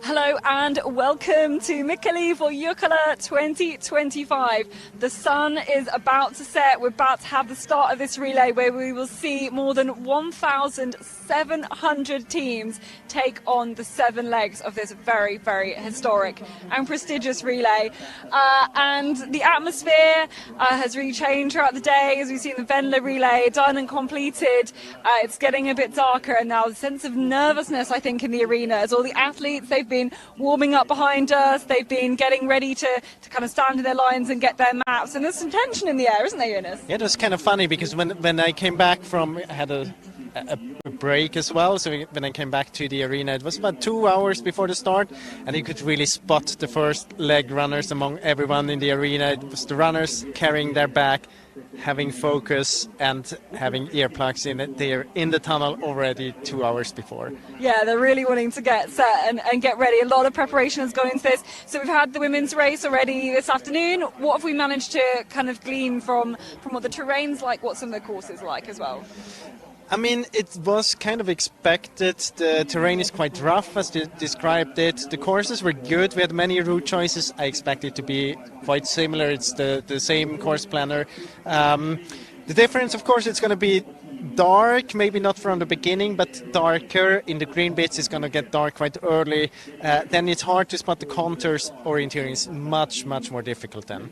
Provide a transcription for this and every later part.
Hello and welcome to Mikkeli-Jukola 2025. The sun is about to set. We're about to have the start of this relay where we will see more than 1,700 teams take on the 7 legs of this very, very historic and prestigious relay. And the atmosphere has really changed throughout the day as we've seen the Venla relay done and completed. It's getting a bit darker, and now the sense of nervousness, I think, in the arena as all the athletes, they've been warming up behind us, they've been getting ready to kind of stand in their lines and get their maps, and there's some tension in the air, isn't there, Jonas? Yeah, it was kind of funny because when I came back from, I had a break as well, so when I came back to the arena, it was about 2 hours before the start, and you could really spot the first leg runners among everyone in the arena. It was the runners carrying their back, having focus and having earplugs in it. They're in the tunnel already 2 hours before. Yeah, they're really wanting to get set and get ready. A lot of preparation has gone into this. So we've had the women's race already this afternoon. What have we managed to kind of glean from what the terrain's like, what some of the courses like as well? I mean, it was kind of expected. The terrain is quite rough, as you described it. The courses were good. We had many route choices. I expect it to be quite similar. It's the same course planner. The difference, of course, it's going to be dark, maybe not from the beginning, but darker. In the green bits, it's going to get dark quite early. Then it's hard to spot the contours. Orienteering is much, much more difficult then.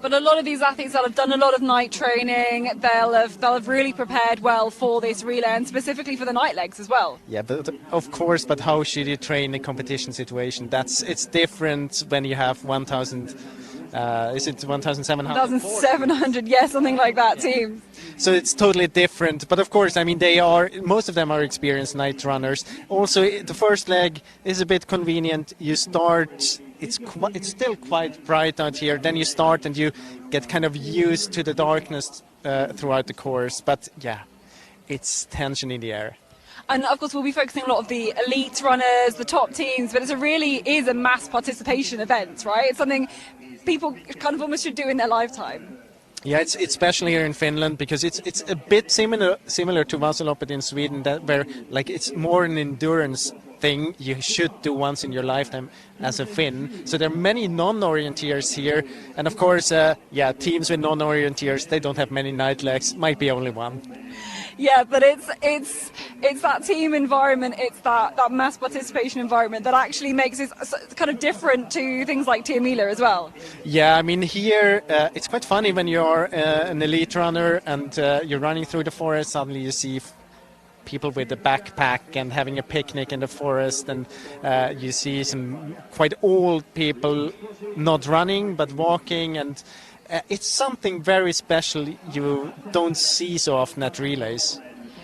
But a lot of these athletes that have done a lot of night training, they'll have really prepared well for this relay, and specifically for the night legs as well. Yeah, but of course, but how should you train in a competition situation? It's different when you have 1,000 Is it 1,700? 1,700, yeah, something like that team. So it's totally different. But of course, I mean, most of them are experienced night runners. Also, the first leg is a bit convenient. You start, it's still quite bright out here. Then you start and you get kind of used to the darkness throughout the course. But yeah, it's tension in the air. And of course, we'll be focusing on a lot of the elite runners, the top teams, but it really is a mass participation event, right? It's something people kind of almost should do in their lifetime. Yeah, it's especially here in Finland because it's a bit similar to Vasaloppet in Sweden, where like it's more an endurance thing you should do once in your lifetime as a Finn. So there are many non-orienteers here, and of course, teams with non-orienteers, they don't have many night legs, might be only one. Yeah, but it's that team environment, it's that mass participation environment that actually makes it kind of different to things like Tiomila as well. Yeah, I mean here it's quite funny when you're an elite runner and you're running through the forest. Suddenly you see people with a backpack and having a picnic in the forest, and you see some quite old people not running but walking, and it's something very special you don't see so often at relays.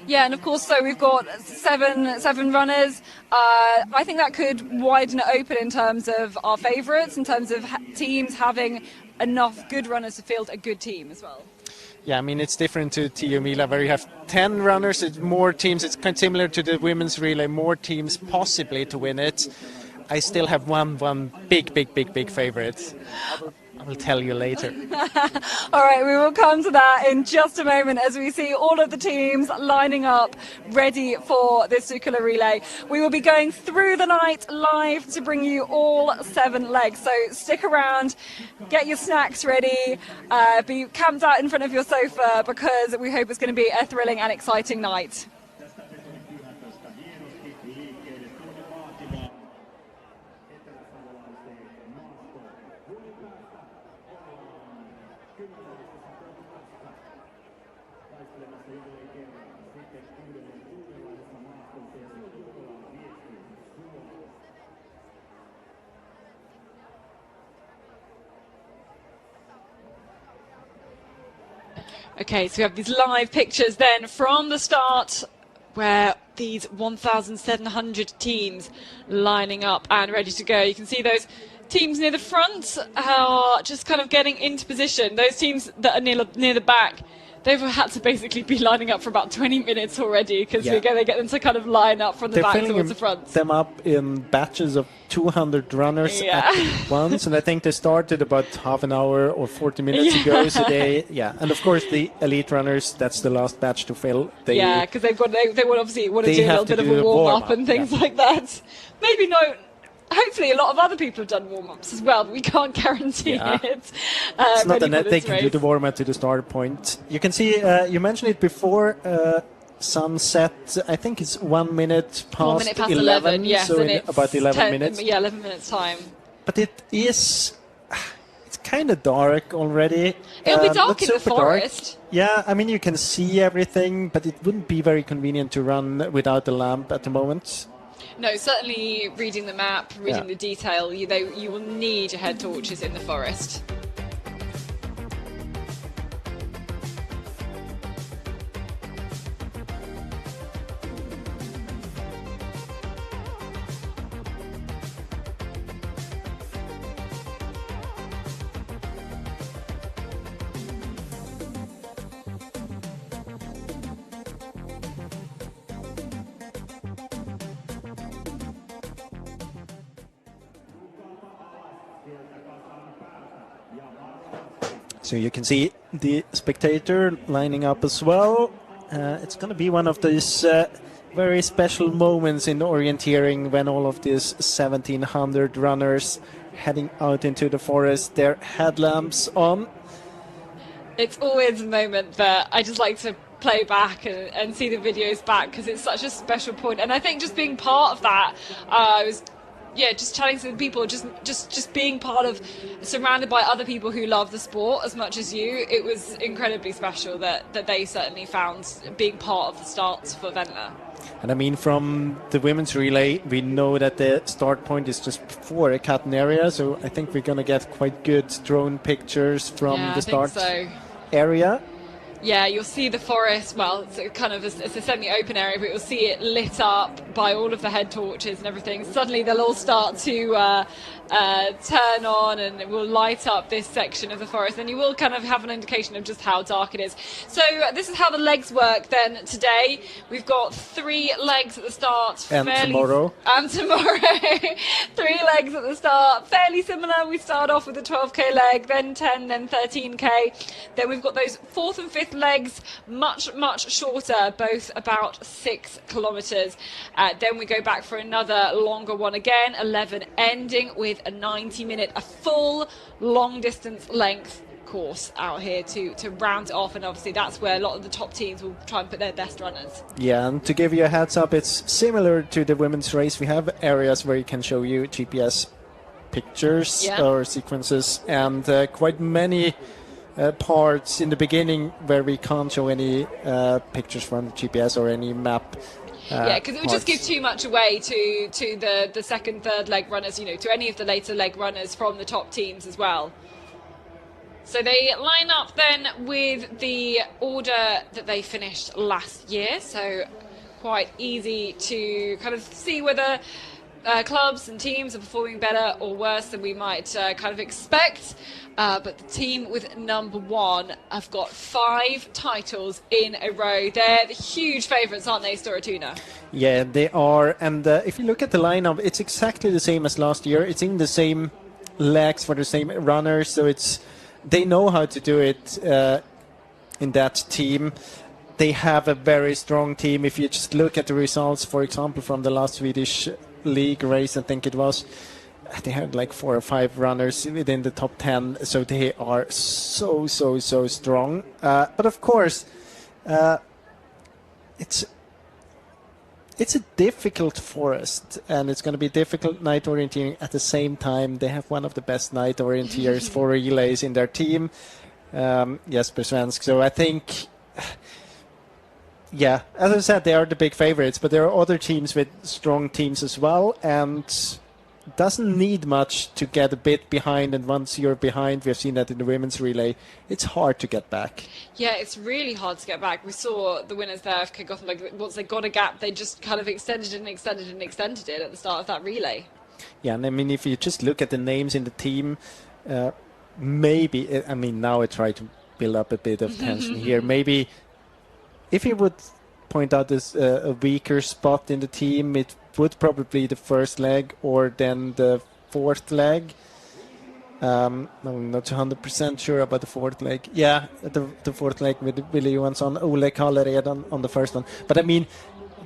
Yeah, and of course, so we've got seven runners. I think that could widen it open in terms of our favourites, in terms of teams having enough good runners to field a good team as well. Yeah, I mean, it's different to Tiomila, where you have 10 runners, it's more teams. It's kind of similar to the women's relay, more teams possibly to win it. I still have one big favourite. I will tell you later. All right, we will come to that in just a moment as we see all of the teams lining up ready for this Jukola Relay. We will be going through the night live to bring you all 7 legs. So stick around, get your snacks ready, be camped out in front of your sofa because we hope it's going to be a thrilling and exciting night. Okay, so we have these live pictures then from the start where these 1,700 teams lining up and ready to go. You can see those teams near the front are just kind of getting into position. Those teams that are near the back, they've had to basically be lining up for about 20 minutes already because they get them to kind of line up from the back towards the front. Them up in batches of 200 runners at once, and I think they started about half an hour or 40 minutes ago. So and of course the elite runners, that's the last batch to fill. Because they would obviously want to do a little bit of a warm up and things like that. Maybe no. Hopefully a lot of other people have done warm-ups as well, but we can't guarantee it. It's not that they can do the warm-up to the start point. You can see, you mentioned it before, sunset, I think it's 1 minute past 11, yes, so in about 11 minutes. Yeah, 11 minutes time. But it's kind of dark already. It'll be dark in the forest. Dark. Yeah, I mean, you can see everything, but it wouldn't be very convenient to run without a lamp at the moment. No, certainly reading the map, reading the detail, you will need your head torches in the forest. So you can see the spectator lining up as well. It's going to be one of these very special moments in orienteering when all of these 1,700 runners heading out into the forest, their headlamps on. It's always a moment that I just like to play back and see the videos back because it's such a special point. And I think just being part of that, I was Yeah, just chatting to the people, just being part of, surrounded by other people who love the sport as much as you. It was incredibly special that they certainly found being part of the starts for Wendler. And I mean, from the women's relay, we know that the start point is just before a cutting area, so I think we're going to get quite good drone pictures from the start area. Yeah, you'll see the forest. Well, it's a semi-open area, but you'll see it lit up by all of the head torches and everything. Suddenly, they'll all start to turn on, and it will light up this section of the forest. And you will kind of have an indication of just how dark it is. So this is how the legs work. Then today we've got 3 legs at the start. And tomorrow. 3 legs at the start. Fairly similar. We start off with a 12k leg, then 10, then 13k. Then we've got those 4th and 5th legs, much shorter, both about 6 kilometers. Then we go back for another longer one again, 11, ending with a 90-minute, a full long distance length course out here to round it off. And obviously that's where a lot of the top teams will try and put their best runners. Yeah, and to give you a heads up, it's similar to the women's race. We have areas where you can show you GPS pictures or sequences, and quite many parts in the beginning where we can't show any pictures from the GPS or any map. Because it would just give too much away to the second, third leg runners, to any of the later leg runners from the top teams as well. So they line up then with the order that they finished last year. So quite easy to kind of see whether clubs and teams are performing better or worse than we might kind of expect. But the team with number 1 have got 5 titles in a row. They're the huge favourites, aren't they, Storatuna? Yeah, they are. And if you look at the lineup, it's exactly the same as last year. It's in the same legs for the same runners. So they know how to do it in that team. They have a very strong team. If you just look at the results, for example, from the last Swedish League race, I think it was, they had like 4 or 5 runners within the top 10, so they are so strong. But of course, it's a difficult forest, and it's going to be difficult night orienteering at the same time. They have one of the best night orienteers for relays in their team, Jesper Svensk. So I think, yeah, as I said, they are the big favorites, but there are other teams with strong teams as well, and doesn't need much to get a bit behind, and once you're behind, we've seen that in the women's relay, it's hard to get back. Yeah, it's really hard to get back. We saw the winners there of Gothenburg. Once they got a gap, they just kind of extended it at the start of that relay. Yeah, and I mean, if you just look at the names in the team, maybe, I mean, now I try to build up a bit of tension here. Maybe if you would point out this a weaker spot in the team, it would probably the first leg or then the 4th leg. I'm not 100% sure about the 4th leg. Yeah, the 4th leg with Willy Johansson, Ole Kallered on the first one. But I mean,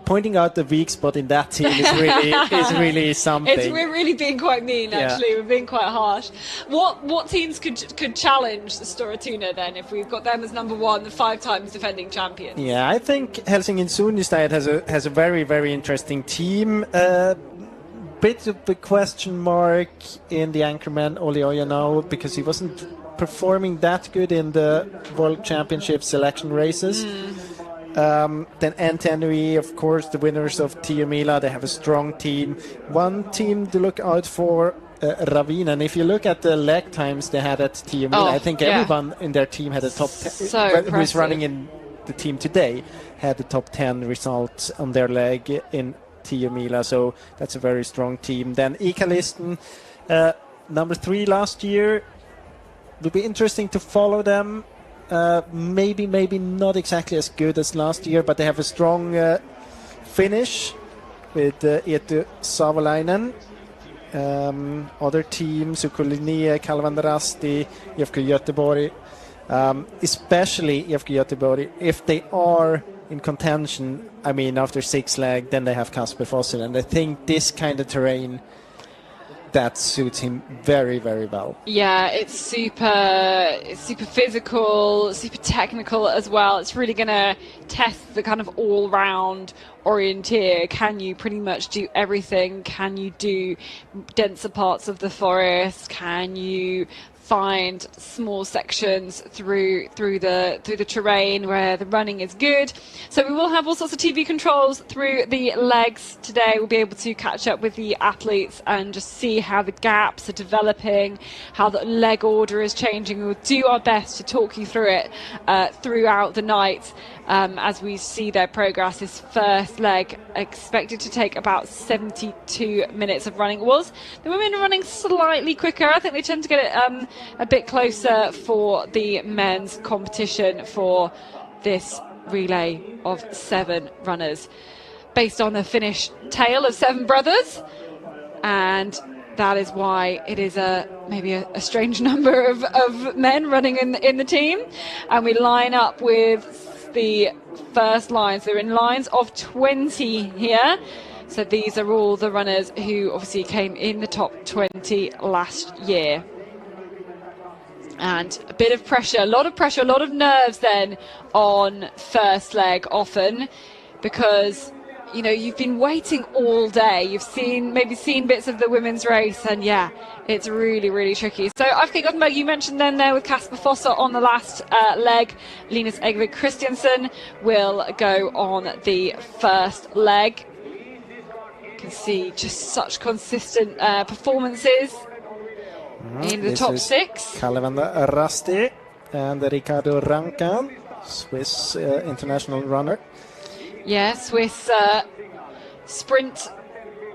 pointing out the weak spot in that team is really something. We're really being quite mean, actually. Yeah. We're being quite harsh. What teams could challenge the Storatuna then, if we've got them as number 1, the 5 times defending champions? Yeah, I think Helsingin Sunnistad has a very interesting team. Bit of a question mark in the anchorman Olli Oja now, because he wasn't performing that good in the World Championship selection races. Then NTNUE, of course, the winners of Tiomila, they have a strong team. One team to look out for, Ravina. And if you look at the leg times they had at Tiomila, I think everyone in their team had a top 10. Who is running in the team today had the top 10 results on their leg in Tiomila. So that's a very strong team. Then Ikalisten, number 3 last year. Will be interesting to follow them. Maybe not exactly as good as last year, but they have a strong finish with Eetu Savolainen. Other teams, Ukulini, Kalvandarasti, IFK Göteborg, especially IFK Göteborg, if they are in contention, I mean, after 6 leg, then they have Kasper Fossel, and I think this kind of terrain that suits him very, very well. Yeah, it's super physical, super technical as well. It's really going to test the kind of all-round orienteer. Can you pretty much do everything? Can you do denser parts of the forest? Can you find small sections through the terrain where the running is good? So we will have all sorts of TV controls through the legs today. We'll be able to catch up with the athletes and just see how the gaps are developing, how the leg order is changing. We'll do our best to talk you through it throughout the night as we see their progress. This first leg expected to take about 72 minutes of running. It was the women are running slightly quicker. I think they tend to get it a bit closer for the men's competition for this relay of 7 runners, based on the Finnish tale of 7 brothers, and that is why it is maybe a strange number of men running in the team. And we line up with the first lines. They're in lines of 20 here. So these are all the runners who obviously came in the top 20 last year. And a bit of pressure, a lot of nerves then on first leg often, because you know you've been waiting all day. You've maybe seen bits of the women's race, and yeah, it's really tricky. So Afke Gothenburg, you mentioned then there with Kasper Fosser on the last leg. Linus Egvik Christiansen will go on the first leg. You can see just such consistent performances in the top 6. Kalevan Rasti and Ricardo Rankan, Swiss international runner. Yeah, Swiss sprint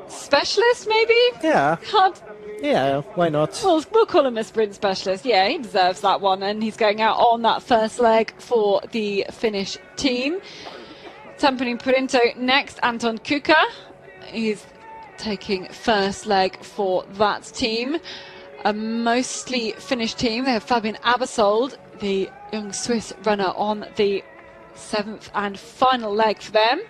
specialist, maybe? Yeah. Hard. Yeah, why not? We'll call him a sprint specialist. Yeah, he deserves that one. And he's going out on that first leg for the Finnish team. Tampere Purinto next, Anton Kuka. He's taking first leg for that team. A mostly Finnish team. They have Fabian Abersold, the young Swiss runner, on the 7th and final leg for them.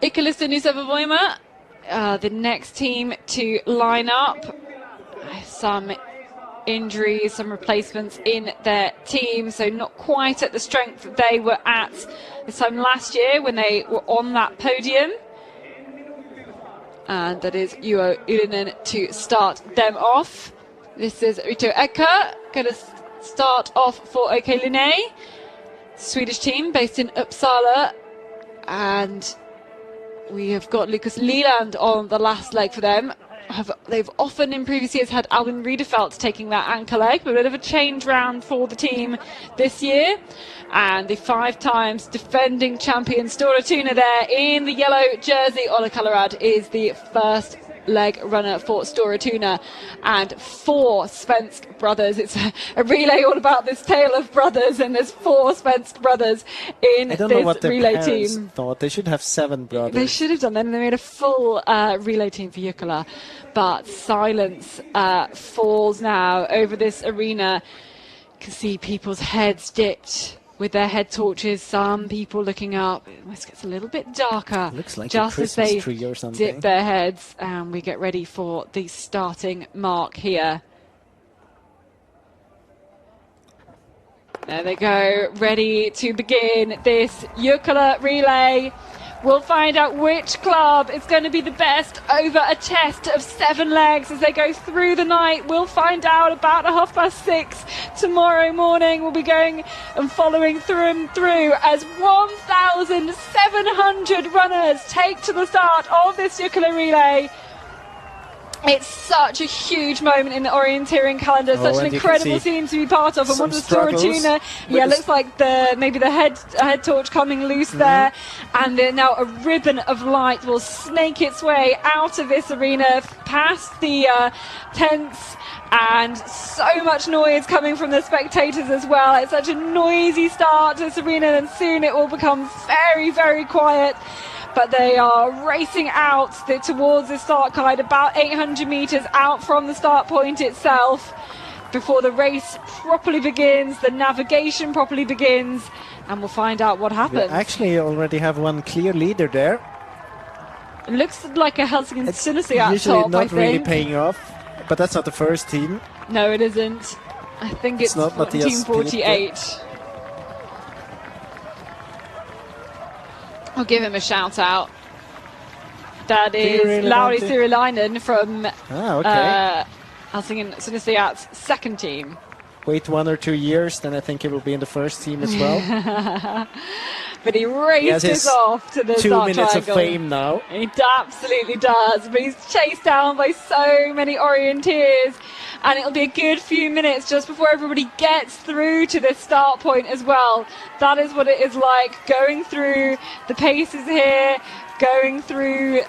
Ikalista Nuseva-Voima, the next team to line up. Some injuries, some replacements in their team, so not quite at the strength that they were at this time last year when they were on that podium. And that is Juho Ylinen to start them off. This is Rito Eka going to start off for OK Linné, Swedish team based in Uppsala. And we have got Lucas Leland on the last leg for them. They've often in previous years had Albin Riedefelt taking that anchor leg, but a bit of a change round for the team this year. And the 5 times defending champion Stora Tuna there in the yellow jersey. Ola Kalarad is the first leg runner for Stora Tuna, and 4 Svensk brothers. It's a relay all about this tale of brothers, and there's 4 Svensk brothers in this relay team. I don't know what their parents thought. They should have 7 brothers. They should have done that, and they made a full relay team for Jukola. But silence falls now over this arena. You can see people's heads dipped with their head torches, some people looking up. It almost gets a little bit darker. Looks like just a Christmas as they tree or something. dip their heads, and we get ready for the starting mark here. There they go, ready to begin this Jukola relay. We'll find out which club is going to be the best over a test of 7 legs as they go through the night. We'll find out about 6:30 tomorrow morning. We'll be going and following through as 1,700 runners take to the start of this Jukola relay. It's such a huge moment in the orienteering calendar, such an incredible scene to be part of. And one of the Stora Tuna, looks like maybe the head torch coming loose there. And then now a ribbon of light will snake its way out of this arena, past the tents, and so much noise coming from the spectators as well. It's such a noisy start to this arena, and soon it will become very, very quiet. But they are racing out towards the start guide, about 800 metres out from the start point itself, before the race properly begins, the navigation properly begins, and we'll find out what happens. We actually already have one clear leader there. It looks like a Helsingin It's Synestheat usually top, not I think. really paying off, but that's not the first team. No, it isn't. I think it's not Matthias Team 48. I'll give him a shout out. That is Lauri Sirilainen from Helsingin Synestheat's second team. Wait 1 or 2 years, then I think he will be in the first team as well. But he races off to the 2 start minutes triangle. of fame now. He absolutely does, but he's chased down by so many Orienteers, and it'll be a good few minutes just before everybody gets through to this start point as well. That is what it is like, going through the paces here, going through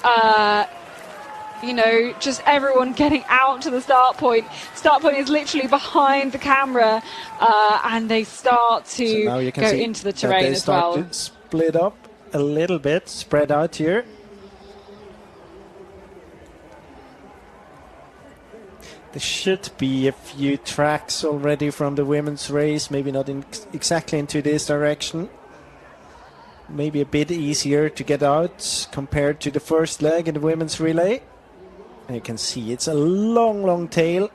just everyone getting out to the start point. Start point is literally behind the camera, and they start to go into the terrain as well. They start to split up a little bit, spread out here. There should be a few tracks already from the women's race, maybe not exactly into this direction. Maybe a bit easier to get out compared to the first leg in the women's relay. And you can see it's a long tail.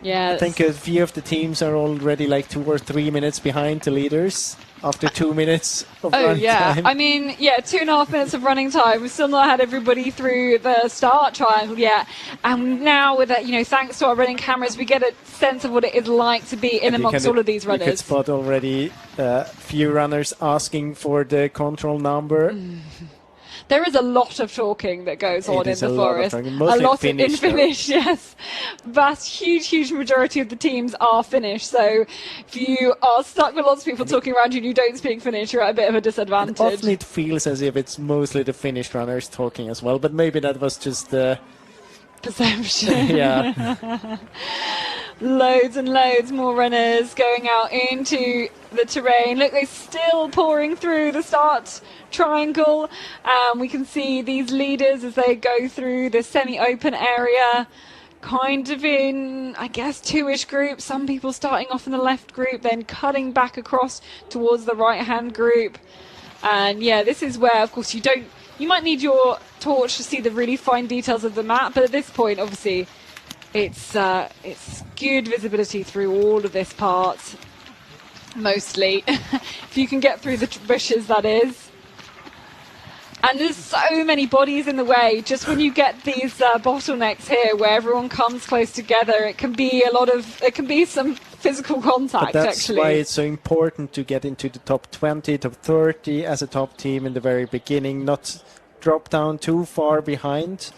Yeah, I think a few of the teams are already like 2 or 3 minutes behind the leaders after 2 minutes of running time. I mean, 2.5 minutes of running time. We've still not had everybody through the start triangle yet. And now with that, thanks to our running cameras, we get a sense of what it is like to be in amongst all of these runners. You could spot already a few runners asking for the control number. There is a lot of talking that goes on in the forest. A lot in Finnish, yes. Vast, huge majority of the teams are Finnish. So if you are stuck with lots of people talking around you and you don't speak Finnish, you're at a bit of a disadvantage. Often it feels as if it's mostly the Finnish runners talking as well, but maybe that was just the perception. Yeah. Loads and loads more runners going out into the terrain. Look, they're still pouring through the start triangle. We can see these leaders as they go through the semi-open area, kind of in, I guess, 2-ish groups. Some people starting off in the left group, then cutting back across towards the right-hand group. And yeah, this is where, of course, you might need your torch to see the really fine details of the map, but at this point, obviously, it's good visibility through all of this part, mostly. If you can get through the bushes, that is. And there's so many bodies in the way. Just when you get these bottlenecks here, where everyone comes close together, it can be some physical contact. But that's actually why it's so important to get into the top 20, top 30 as a top team in the very beginning, not drop down too far behind.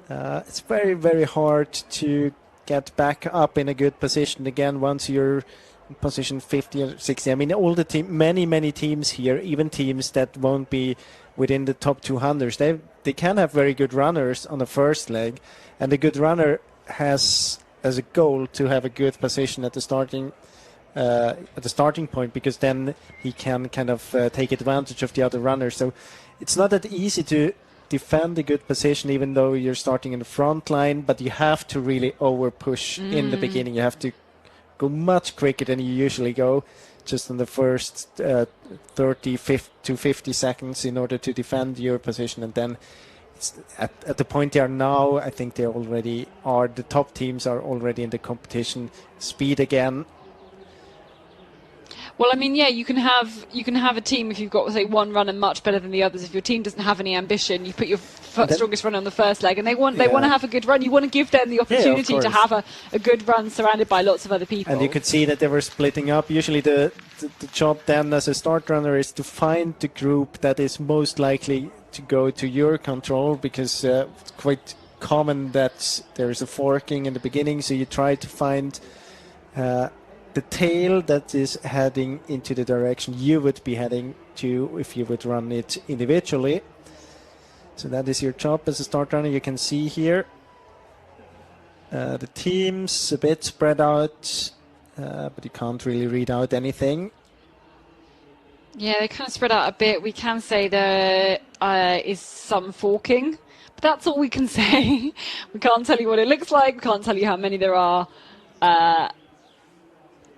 It's very hard to get back up in a good position again once you're in position 50 or 60. I mean, all the many teams here, even teams that won't be within the top 200, they can have very good runners on the first leg, and the good runner has as a goal to have a good position at the starting point, because then he can kind of take advantage of the other runners. So it's not that easy to defend a good position even though you're starting in the front line, but you have to really over push in the beginning. You have to go much quicker than you usually go just in the first 30 to 50 seconds in order to defend your position. And then it's at the point they are now, I think they already are, the top teams are already in the competition. Speed again. Well, I mean, yeah, you can have a team if you've got, say, one runner much better than the others. If your team doesn't have any ambition, you put your strongest runner on the first leg, and they want to have a good run. You want to give them the opportunity to have a good run surrounded by lots of other people. And you could see that they were splitting up. Usually the job then as a start runner is to find the group that is most likely to go to your control, because it's quite common that there is a forking in the beginning, so you try to find the tail that is heading into the direction you would be heading to if you would run it individually. So that is your job as a start runner. You can see here the teams a bit spread out, but you can't really read out anything. Yeah, they kind of spread out a bit. We can say there is some forking, but that's all we can say. We can't tell you what it looks like. We can't tell you how many there are.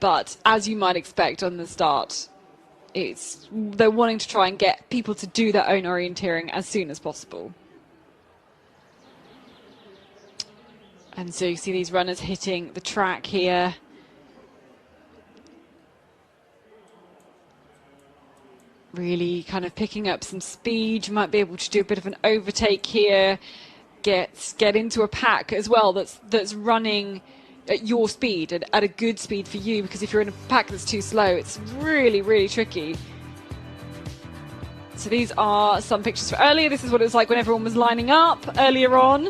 But as you might expect on the start they're wanting to try and get people to do their own orienteering as soon as possible. And so you see these runners hitting the track here. Really kind of picking up some speed. You might be able to do a bit of an overtake here. Get into a pack as well that's running at your speed and at a good speed for you, because if you're in a pack that's too slow, it's really, really tricky. So these are some pictures for earlier. This is what it was like when everyone was lining up earlier on,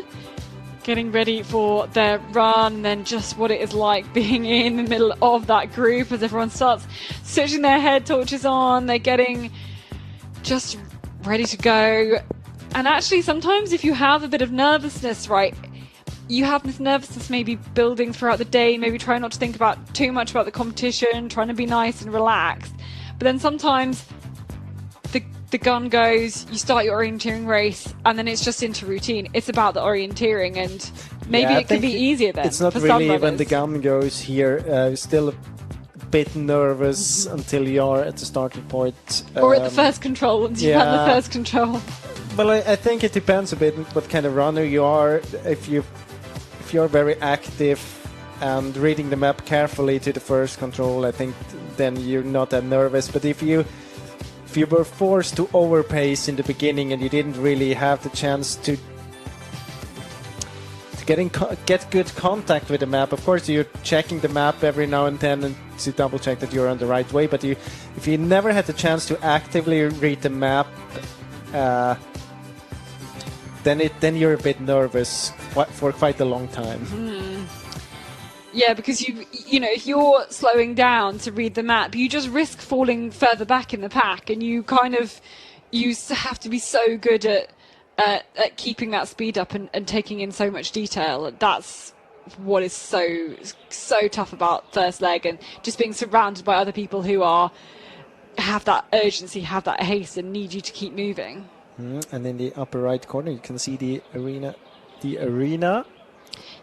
getting ready for their run, then just what it is like being in the middle of that group as everyone starts switching their head torches on. They're getting just ready to go. And actually, sometimes if you have a bit of nervousness, right, you have this nervousness maybe building throughout the day, maybe try not to think about too much about the competition, trying to be nice and relaxed. But then sometimes the gun goes, you start your orienteering race, and then it's just into routine. It's about the orienteering, and maybe it could be easier then. It's not for really some when the gun goes here. Still a bit nervous until you are at the starting point. Or at the first control, once you've had the first control. Well, I think it depends a bit what kind of runner you are. If you're very active and reading the map carefully to the first control, I think then you're not that nervous. But if you were forced to overpace in the beginning and you didn't really have the chance to get good contact with the map, of course you're checking the map every now and then and to double check that you're on the right way. But if you never had the chance to actively read the map, then you're a bit nervous for quite a long time. Yeah, because you know, if you're slowing down to read the map, you just risk falling further back in the pack, and you have to be so good at keeping that speed up and taking in so much detail. That's what is so tough about first leg, and just being surrounded by other people who have that urgency, have that haste, and need you to keep moving. And in the upper right corner, you can see the arena.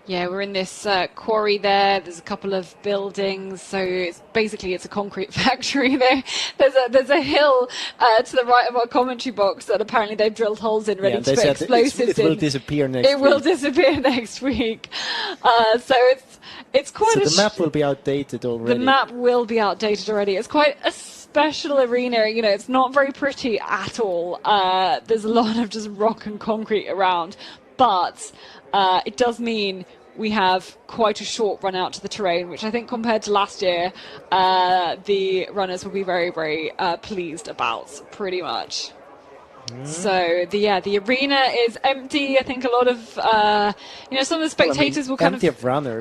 Yeah, we're in this quarry there. There's a couple of buildings, so it's a concrete factory there. There's a hill to the right of our commentary box that apparently they've drilled holes in, ready to put explosives in. It will disappear next week. It will disappear next week. So it's quite so the map will be outdated already. The map will be outdated already. It's quite a special arena. You know, it's not very pretty at all. There's a lot of just rock and concrete around, but it does mean we have quite a short run out to the terrain, which I think compared to last year, the runners will be very, very pleased about, pretty much. So the arena is empty. I think a lot of some of the spectators will empty of runners.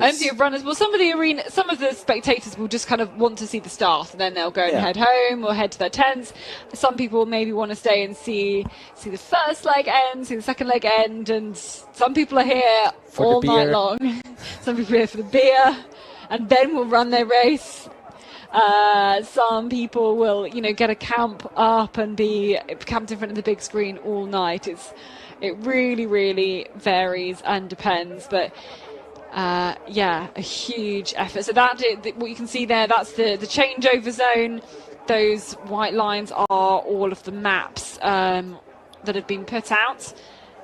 Well, some of the spectators will just kind of want to see the start, and then they'll go and head home or head to their tents. Some people maybe want to stay and see the first leg end, see the second leg end, and some people are here all night long. Some people are here for the beer, and then will run their race. Some people will, get a camp up and be camped in front of the big screen all night. It really, really varies and depends, but a huge effort. So what you can see there, that's the changeover zone. Those white lines are all of the maps that have been put out,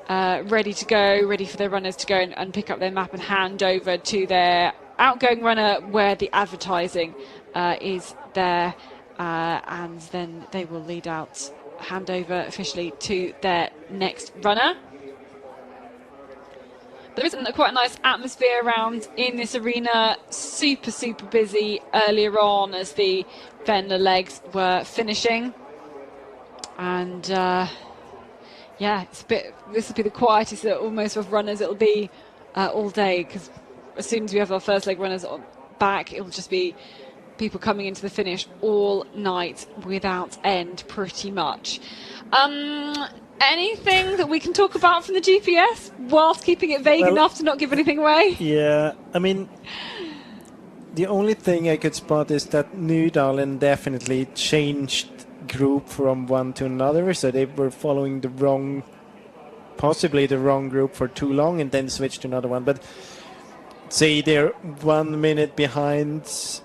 ready to go, ready for their runners to go and pick up their map and hand over to their outgoing runner, where the advertising is there, and then they will hand over officially to their next runner. There is quite a nice atmosphere around in this arena. Super, super busy earlier on as the Venla legs were finishing, and this will be the quietest almost of runners it'll be all day, because as soon as we have our first leg runners back, it'll just be people coming into the finish all night without end, pretty much. Anything that we can talk about from the GPS whilst keeping it vague enough to not give anything away? Yeah, I mean, the only thing I could spot is that Nydalen definitely changed group from one to another, so they were following possibly the wrong group for too long and then switched to another one. But say they're 1 minute behind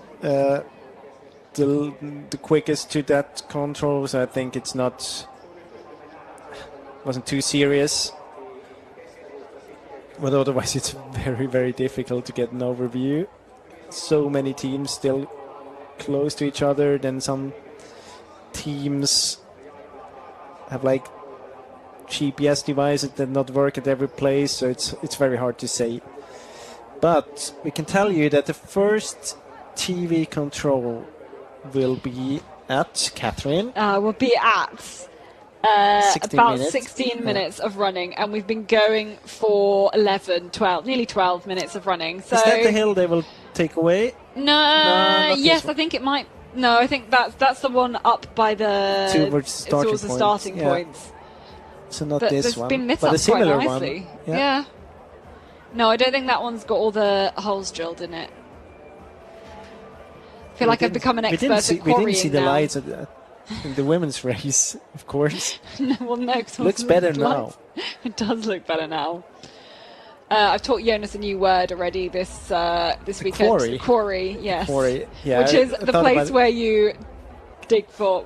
the quickest to that control, so I think it's wasn't too serious. But otherwise, it's very, very difficult to get an overview. So many teams still close to each other. Then some teams have like GPS devices that not work at every place, so it's very hard to say. But we can tell you that the first TV control will be at Catherine. Will be at 16 about minutes. 16 minutes of running, and we've been going for 11, 12, nearly 12 minutes of running. So Is that the hill they will take away? No, not this yes, one. I think it might. No, I think that's the one up by the Towards the starting yeah. points. So not But this there's one, been lit but up a similar quite one. nicely. Yeah. Yeah. No, I don't think that one's got all the holes drilled in it. I feel like I've become an expert at We quarrying didn't see the now. lights in the women's race, of course. No, well, no, 'cause Looks it better looks now. like- It does look better now. I've taught Jonas a new word already this weekend. Quarry? Quarry, yes. Quarry, yeah. Which is I the thought place about it. where you dig for,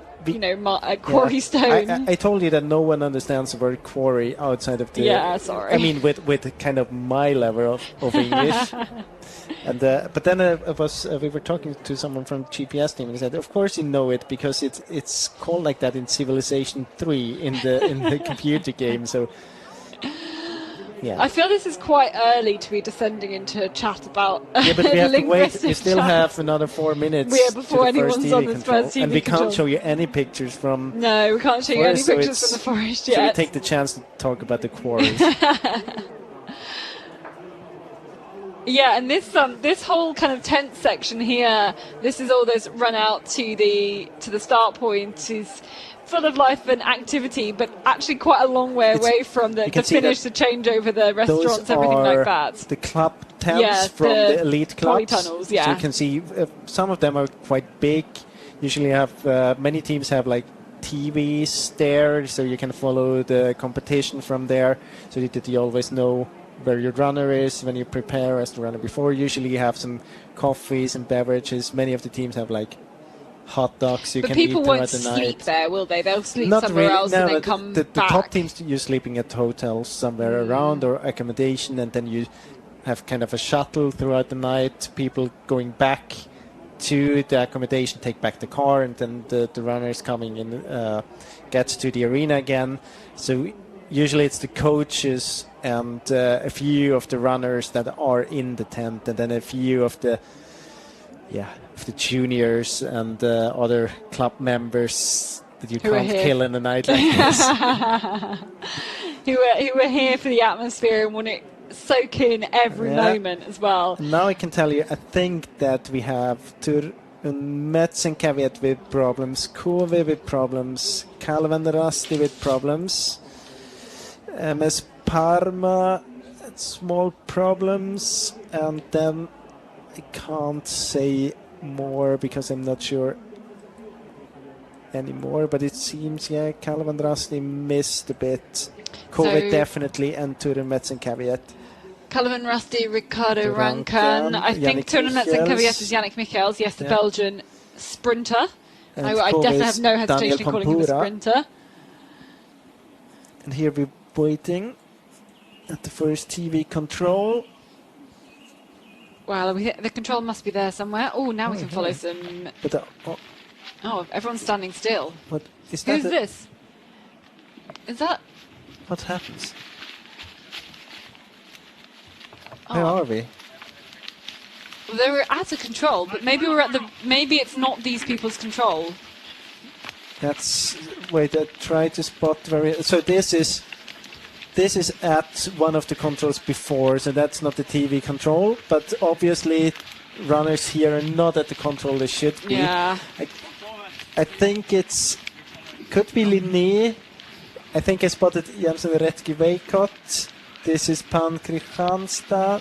quarry stone. I told you that no one understands the word quarry outside of the. Yeah, sorry. I mean, with kind of my level of English. And but then we were talking to someone from GPS team and he said, of course you know it because it's called like that in Civilization 3 in the computer game. So yeah. I feel this is quite early to be descending into a chat about Yeah, but we have to wait. linguistic We still chat. have another 4 minutes. Yeah, before to the first anyone's TV on this control. first TV and we control. can't show you any pictures from. No, we can't show you any forest, so pictures it's- from the forest So we yet. take the chance to talk about the quarries. Yeah, and this whole kind of tent section here, this is all this run out to the start point is full of life and activity, but actually quite a long way away from the you can see finish, the changeover, the restaurants, everything like that. The club tents Yeah, from the the elite clubs. polytunnels, So yeah. you can see some of them are quite big. Usually have many teams have like TVs there, so you can follow the competition from there, so that you always know where your runner is when you prepare as the runner before. Usually you have some coffees and beverages. Many of the teams have like hot dogs you But can people eat won't throughout the sleep night. there, will they? They'll sleep Not somewhere really, else no, and then but come the back. top teams, you're sleeping at hotels somewhere around or accommodation, and then you have kind of a shuttle throughout the night, people going back to the accommodation, take back the car, and then the runners coming in, get to the arena again. So usually it's the coaches and a few of the runners that are in the tent, and then a few of the juniors and other club members that you Who are can't here. kill in a night like this. who were here for the atmosphere and want to soak in every Yeah. moment as well. Now I can tell you, I think that we have Metzenkaviet with problems, Kove with problems, Calvin Rasti with problems, MS Parma small problems, and then I can't say more because I'm not sure anymore, but it seems, Calvin Rasti missed a bit. Kove So- definitely, and Turen Metzenkaviet. Calvin Rusty, Ricardo Rankan, Rankan. I think Yannick Turin Metzenkaviet Michels. is Yannick Michels, yes, the Yeah. Belgian sprinter. And I Kove definitely is have no hesitation Daniel in calling him a Pampura. sprinter. And here we're waiting at the first TV control. Well, the control must be there somewhere. Oh, now we can follow some. But Oh, everyone's standing still. what is that? Who's this? Is that? What happens? Oh. Where are we? They were at a control, but maybe we're at the. Maybe it's not these people's control. That's wait. I try to spot So this is at one of the controls before. So that's not the TV control. But obviously, runners here are not at the control they should be. Yeah. I think could be Linné. I think I spotted Jensen Retki Veikot. This is Pan Kristianstad.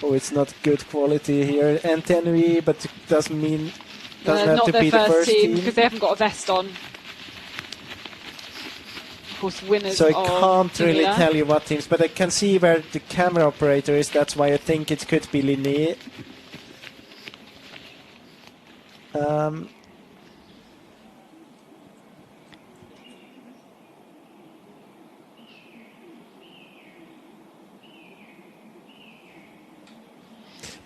Oh, it's not good quality here. NTNUI, but it doesn't have Not to their be the first team. because they haven't got a vest on. Of course, winners. So I of can't Team really Milan. tell you what teams, but I can see where the camera operator is. That's why I think it could be Linné.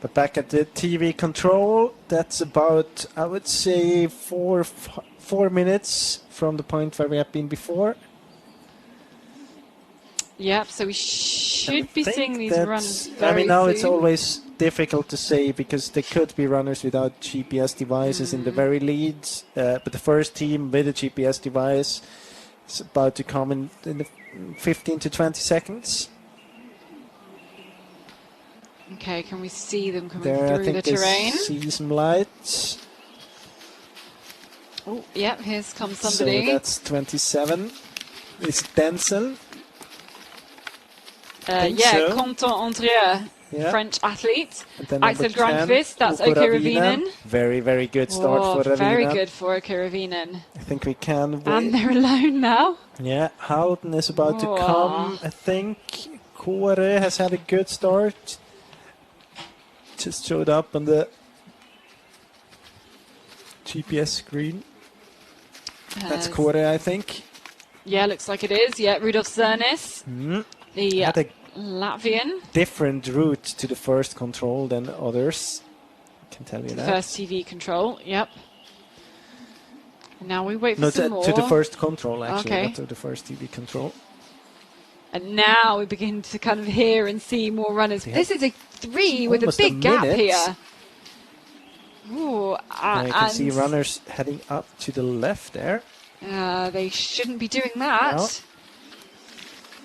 But back at the TV control, that's about, I would say, 4 minutes from the point where we have been before. Yep, so we should be seeing these runs very I mean, now it's soon. always difficult to say because there could be runners without GPS devices in the very leads. But the first team with a GPS device is about to come in the 15 to 20 seconds. Okay, can we see them coming There, I through think the terrain? see some lights. Oh, yep, here comes somebody. So that's 27. It's Denzel. think Yeah, so. Compton Andrieux, Yeah. French athlete. And then Axel number 10, Granqvist, that's Uko Oke Ravinen. Ravinen. Very, very good start Oh, for Ravinen. very good for Oke Ravinen. I think we can wait. And they're alone now. Yeah, Houghton is about to Oh. come, I think. Kore has had a good start. Just showed up on the GPS screen. That's Kore, I think. Yeah, looks like it is. Yeah, Rudolf Zernis, the Had a Latvian. different route to the first control than others. I can tell you that. First TV control, yep. And now we wait for No, some more. to the first control, actually, Okay. not to the first TV control. And now we begin to kind of hear and see more runners. Yeah. This is a 3 with a Almost a big gap minute. here. Ooh, You can see runners heading up to the left there. They shouldn't be doing that. No.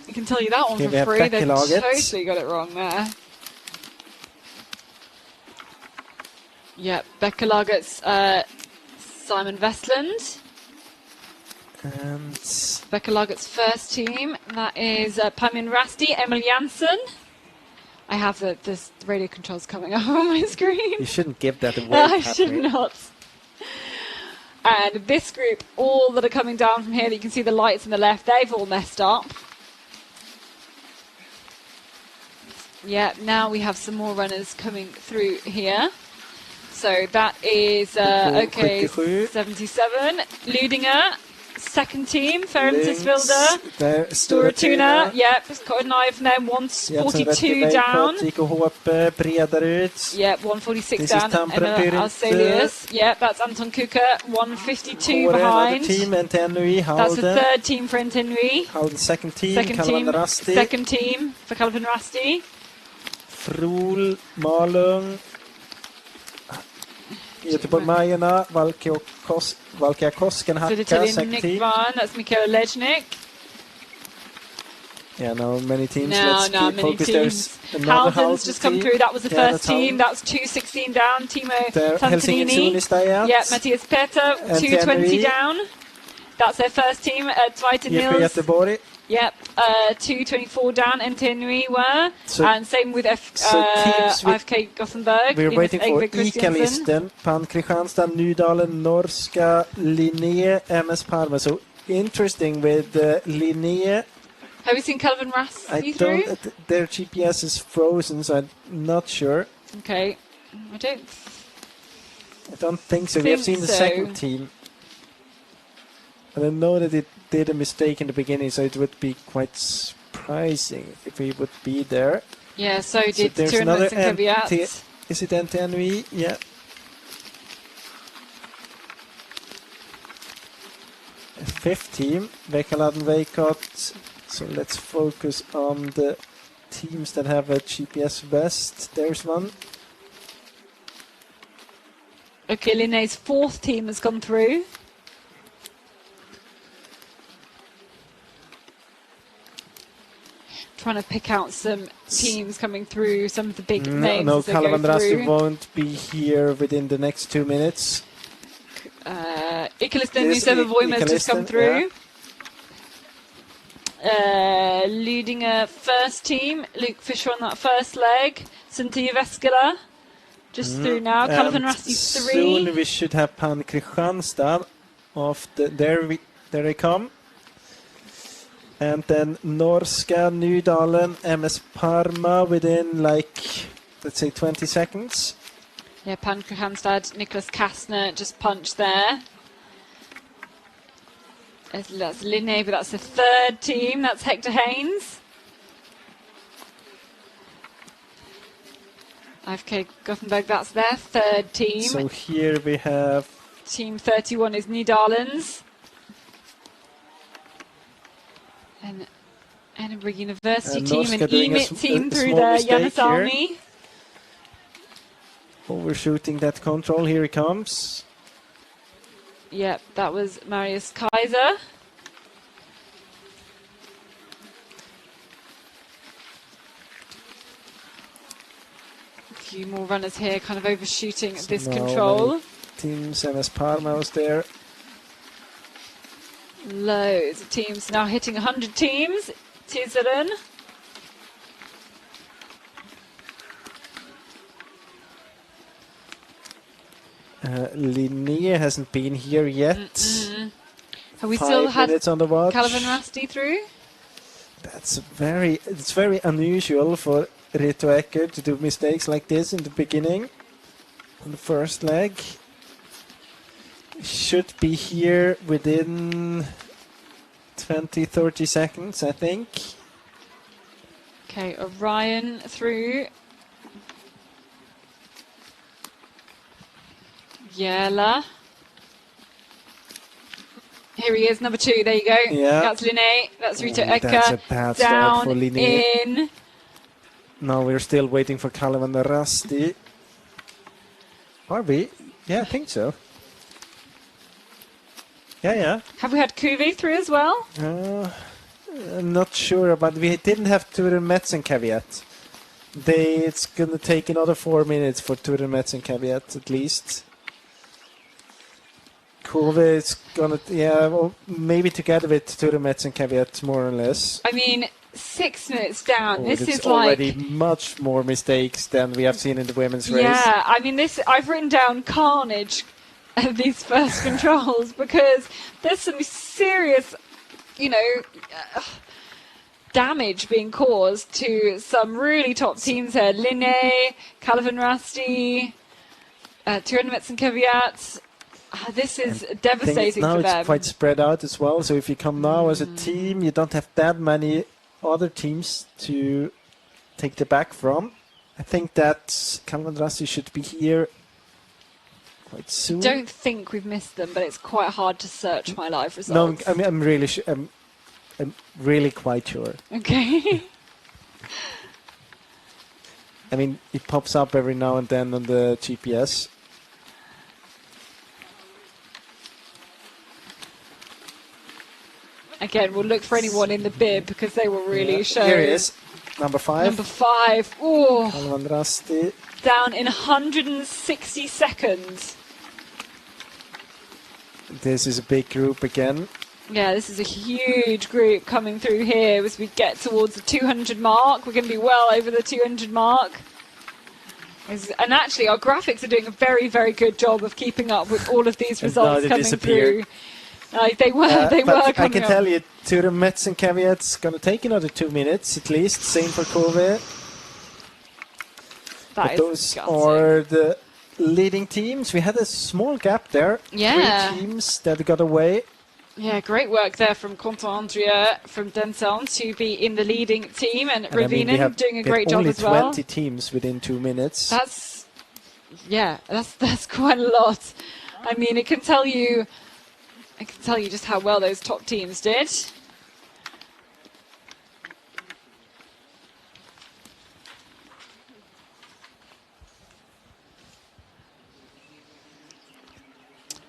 I can tell you that one Okay, we for have free. They Bekkelaget. totally got it wrong there. Yeah, Bekkelaget's Simon Westland. And Bekkelaget's first team. That is Pamin Rasti, Emil Janssen. I have the radio controls coming up on my screen. you shouldn't give that away. I should Patrick. not. And this group, all that are coming down from here, that you can see the lights on the left, they've all messed up. Yeah, now we have some more runners coming through here. So that is, okay, 77. Ludinger, second team, Ferentesvilde. Storatuna, yep, got a knife from them, 142 down. Bredare ut. Yep, 146 This down. is Tampere Emma Pyrit. Alselius. Yep, that's Anton Kuka, 152 Kore, another behind. team, NTNUI, That's the Halden. third team for Ntenui. Halden second team, Second team, Kalvan Rasti. second team for Calvin Rasti. Frol, Malung. Göteborg-Majerna, Valkia Kosken, Hacka, Södertälje second team. Nickvan, that's Mikael Lejnik. Yeah, now many teams. No, Let's no, keep many focused. teams. There's another Halden's just come team. through. That was the Yeah, first that's team. Halden. That was 216 down. Timo There, Helsingin Tantanini. Suunnistajat. Yeah, Matthias Peter, 220 NTNUI. down. That's their first team. Zweite JP Nils. Göteborg. Yep, 224 down. NTNUI were. So- And same with so teams with- IFK Gothenburg. We're Linus waiting for Egve Christiansen. ICA-listen. Pan Kristianstad, Nydalen, Norska, Linné, MS Parma. So interesting with Linné. Have you seen Calvin Rass I through? don't. Their GPS is frozen, so I'm not sure. Okay. I don't think so. We have think seen the so. second team. And I know that it did a mistake in the beginning, so it would be quite surprising if we would be there. Yeah, so did there's Turin another and Caveat. Is it NTNUI? Yeah. Fifth team, Vekaladen Veikot. So let's focus on the teams that have a GPS vest. There's one. Okay, Linné's fourth team has gone through. Trying to pick out some teams coming through, some of the big names. No, as they go Calvin Rasti through. won't be here within the next 2 minutes. Ikalisten Yes, Nuseva Voima has just come Ikalisten, through. Ludinger first team. Luke Fisher on that first leg. Cynthia Veskala just through now. Calvin Rasti 3. Soon we should have Pan Kristianstad. There they come. And then Norska, Nydalen, MS Parma within let's say 20 seconds. Yeah, Panker Hamstad, Nicholas Kastner just punched there. That's Linné, but that's the third team. That's Hector Haynes. IFK Gothenburg, that's their third team. So here we have... Team 31 is Netherlands. And Edinburgh University team and EMIT team through there, Janne Salmi. Overshooting that control, here he comes. Yep, that was Marius Kaiser. A few more runners here, kind of overshooting this control. Teams, MS Parma was there. Loads of teams now hitting 100 teams. Tiseren. Linné hasn't been here yet. Have we still had on the watch. Calvin Rusty through? It's very unusual for Reto Ecker to do mistakes like this in the beginning, on the first leg. Should be here within 20-30 seconds, I think. Okay, Orion through. Yela. Here he is, number 2. There you go. Yeah. That's Linné. That's Rita Ecker. That's a bad start for Linné. In. Now we're still waiting for Calvin Rusty. Are we? Yeah, I think so. Yeah. Have we had Kuvi through as well? I'm not sure, but we didn't have Turen Metzenkav yet. It's going to take another 4 minutes for Turen Metzenkav at least. Kove is going to, maybe together with Turen Metzenkav more or less. I mean, 6 minutes down. This is already much more mistakes than we have seen in the women's race. Yeah, I mean, I've written down carnage of these first controls because there's some serious, damage being caused to some really top teams here. Linné, Calvin Rusty, Turen Metzenkav. This is devastating now for them. It's quite spread out as well, so if you come now as a team, you don't have that many other teams to take the back from. I think that Calvin Rusty should be here quite soon. I don't think we've missed them, but it's quite hard to search my live results. No, I mean, I'm really quite sure. Okay. I mean, it pops up every now and then on the GPS. Again, we'll look for anyone in the bib because they will really show. Here he is, number 5. Number 5. Oh. Calvin Rusty. Down in 160 seconds. This is a big group again. Yeah, this is a huge group coming through here as we get towards the 200 mark. We're going to be well over the 200 mark. And actually, our graphics are doing a very, very good job of keeping up with all of these results coming through. They were coming I can up. tell you, Turen Metzenkav, it's going to take another 2 minutes at least. Same for Kove. But those are the leading teams. We had a small gap there. Yeah. 3 teams that got away. Yeah, great work there from Quentin Andrea from Denselm to be in the leading team, and Ravinen doing a great job as well. Only 20 teams within 2 minutes. That's quite a lot. I mean, I can tell you just how well those top teams did.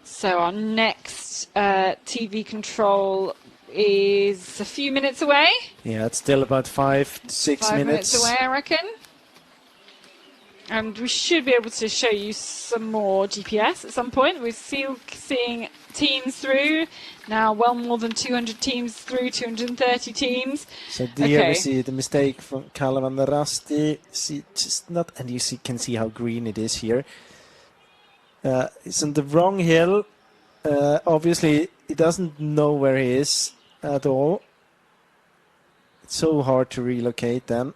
So our next TV control is a few minutes away. Yeah, it's still about 5 to 6 5 minutes away, I reckon. And we should be able to show you some more GPS at some point. We're still seeing teams through. Now well more than 200 teams through, 230 teams. So there we see the mistake from Calvin Rusty. And you can see how green it is here. It's on the wrong hill. Obviously, he doesn't know where he is at all. It's so hard to relocate then.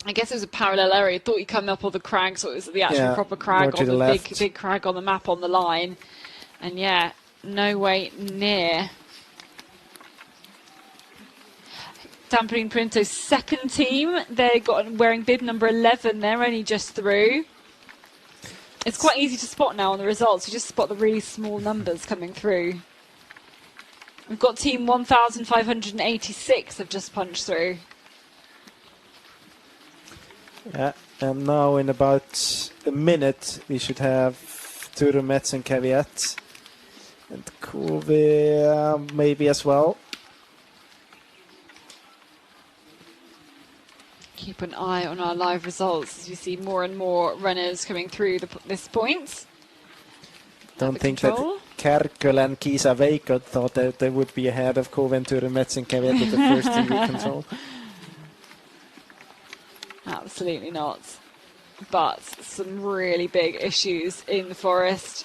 I guess it was a parallel area. Thought he'd come up all the crags, or it was the actual Yeah, proper more crag to on the the left. big crag on the map on the line. And yeah, no way near. Dampening Printo's second team. They got wearing bib number 11. They're only just through. It's quite easy to spot now on the results. You just spot the really small numbers coming through. We've got team 1,586 have just punched through. Yeah, and now in about a minute we should have Turumets and Caveat. And Kove maybe as well. Keep an eye on our live results as you see more and more runners coming through this point. Don't think that Kärköl and Kisa Veikot thought that they would be ahead of Kove and Turumets and Caveat at the first TV control. Absolutely not. But some really big issues in the forest.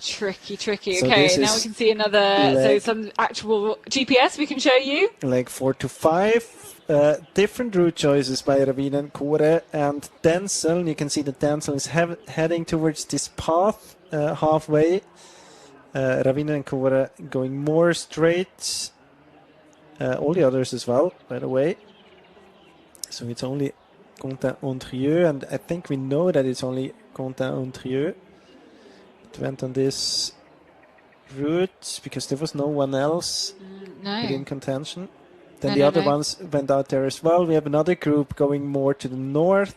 Tricky. So okay, now we can see another, so some actual GPS we can show you. Like 4 to 5. Different route choices by Ravinen, Kore and Denzel. You can see that Denzel is heading towards this path halfway. Ravinen and Kore going more straight. All the others as well, by the way. So it's only Contin-Ondrieu, and I think we know that it's only Contin-Ondrieu. It went on this route because there was no one else in contention. Then the other ones went out there as well. We have another group going more to the north,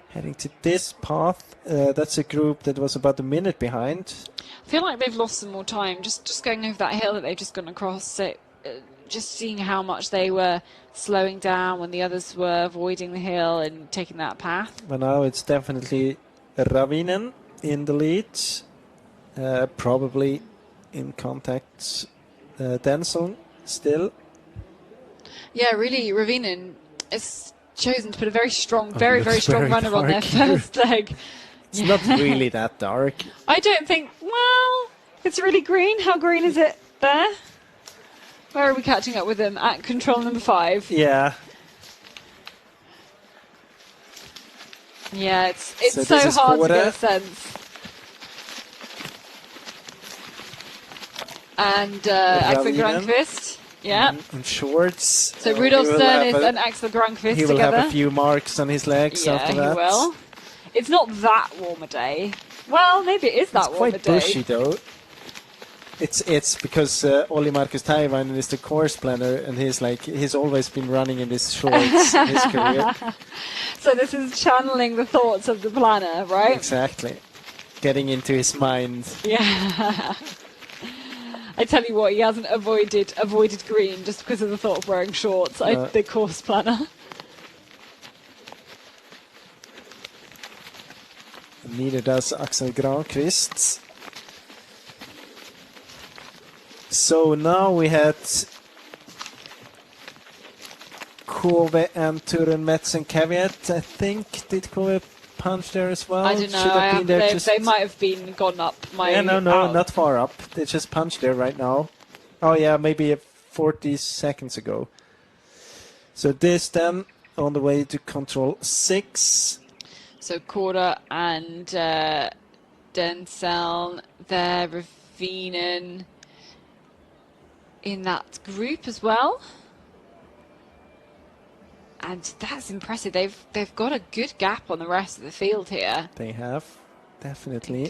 heading to this path. That's a group that was about a minute behind. I feel like they've lost some more time just going over that hill that they've just gone across. So, just seeing how much they were slowing down when the others were avoiding the hill and taking that path. But now it's definitely Ravinen in the lead, probably in contact Denzel still. Yeah, really, Ravinen has chosen to put a very strong, very strong runner on their first leg. It's not really that dark. I don't think, well, it's really green. How green is it there? Where are we catching up with them? At control number 5. Yeah. Yeah, it's so hard to get a sense. And Axel Granqvist. Yeah. In shorts. So Rudolfsson and Axel Granqvist together. He will have a few marks on his legs after that. Yeah, he will. It's not that warm a day. Well, maybe it is that warm a day. It's quite bushy though. It's because Olli Markus Taivainen is the course planner, and he's always been running in these shorts his career. So this is channeling the thoughts of the planner, right? Exactly. Getting into his mind. Yeah. I tell you what, he hasn't avoided green just because of the thought of wearing shorts. The course planner. Neither does Axel Granqvist. So now we had Kove and Turumets and Caveat. I think, did Kove punch there as well? I don't know. They might have been gone up. No, not far up. They just punched there right now. Oh yeah, maybe 40 seconds ago. So this then on the way to control 6. So Kora and Denzel there, Ravinen in that group as well. And that's impressive. They've got a good gap on the rest of the field here. They have, definitely.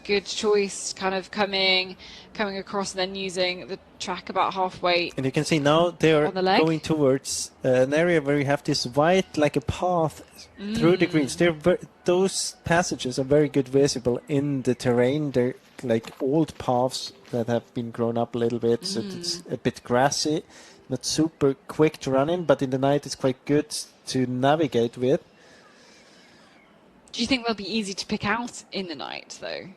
Good choice, kind of coming across and then using the track about halfway. And you can see now they are going towards an area where you have this white, like a path through the greens. Those passages are very good visible in the terrain. They're like old paths that have been grown up a little bit, so it's a bit grassy. Not super quick to run in, but in the night it's quite good to navigate with. Do you think they'll be easy to pick out in the night, though?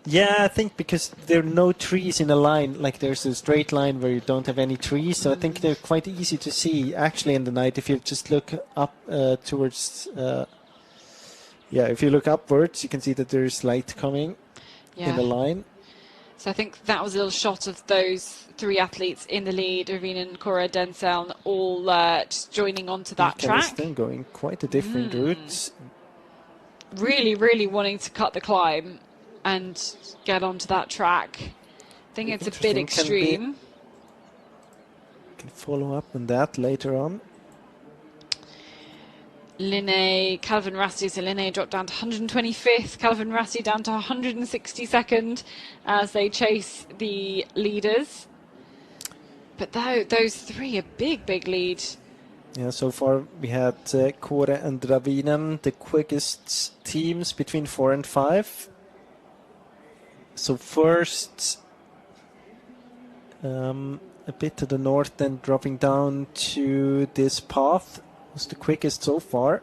Yeah, I think because there are no trees in a line, like there's a straight line where you don't have any trees, so I think they're quite easy to see actually in the night if you just look up towards... if you look upwards, you can see that there's light coming in the line. So I think that was a little shot of those 3 athletes in the lead, Ravinen, Cora, Denseln, all just joining onto that track. Mikkeli-Jukola going quite a different route. Really, really wanting to cut the climb and get onto that track. I think it's a bit extreme. Can follow up on that later on. Linné, Calvin Rassi, so Linné dropped down to 125th, Calvin Rassi down to 162nd as they chase the leaders. But those 3, a big, big lead. Yeah, so far we had Kåre and Ravinen, the quickest teams between 4 and 5. So first, a bit to the north, then dropping down to this path was the quickest so far.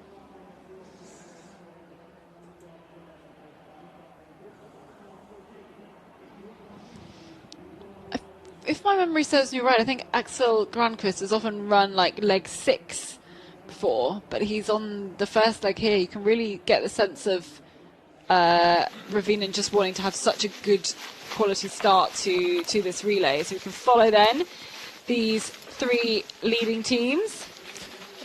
If my memory serves me right, I think Axel Granqvist has often run like leg 6 before, but he's on the first leg here. You can really get the sense of Ravinen just wanting to have such a good quality start to this relay. So we can follow then these 3 leading teams.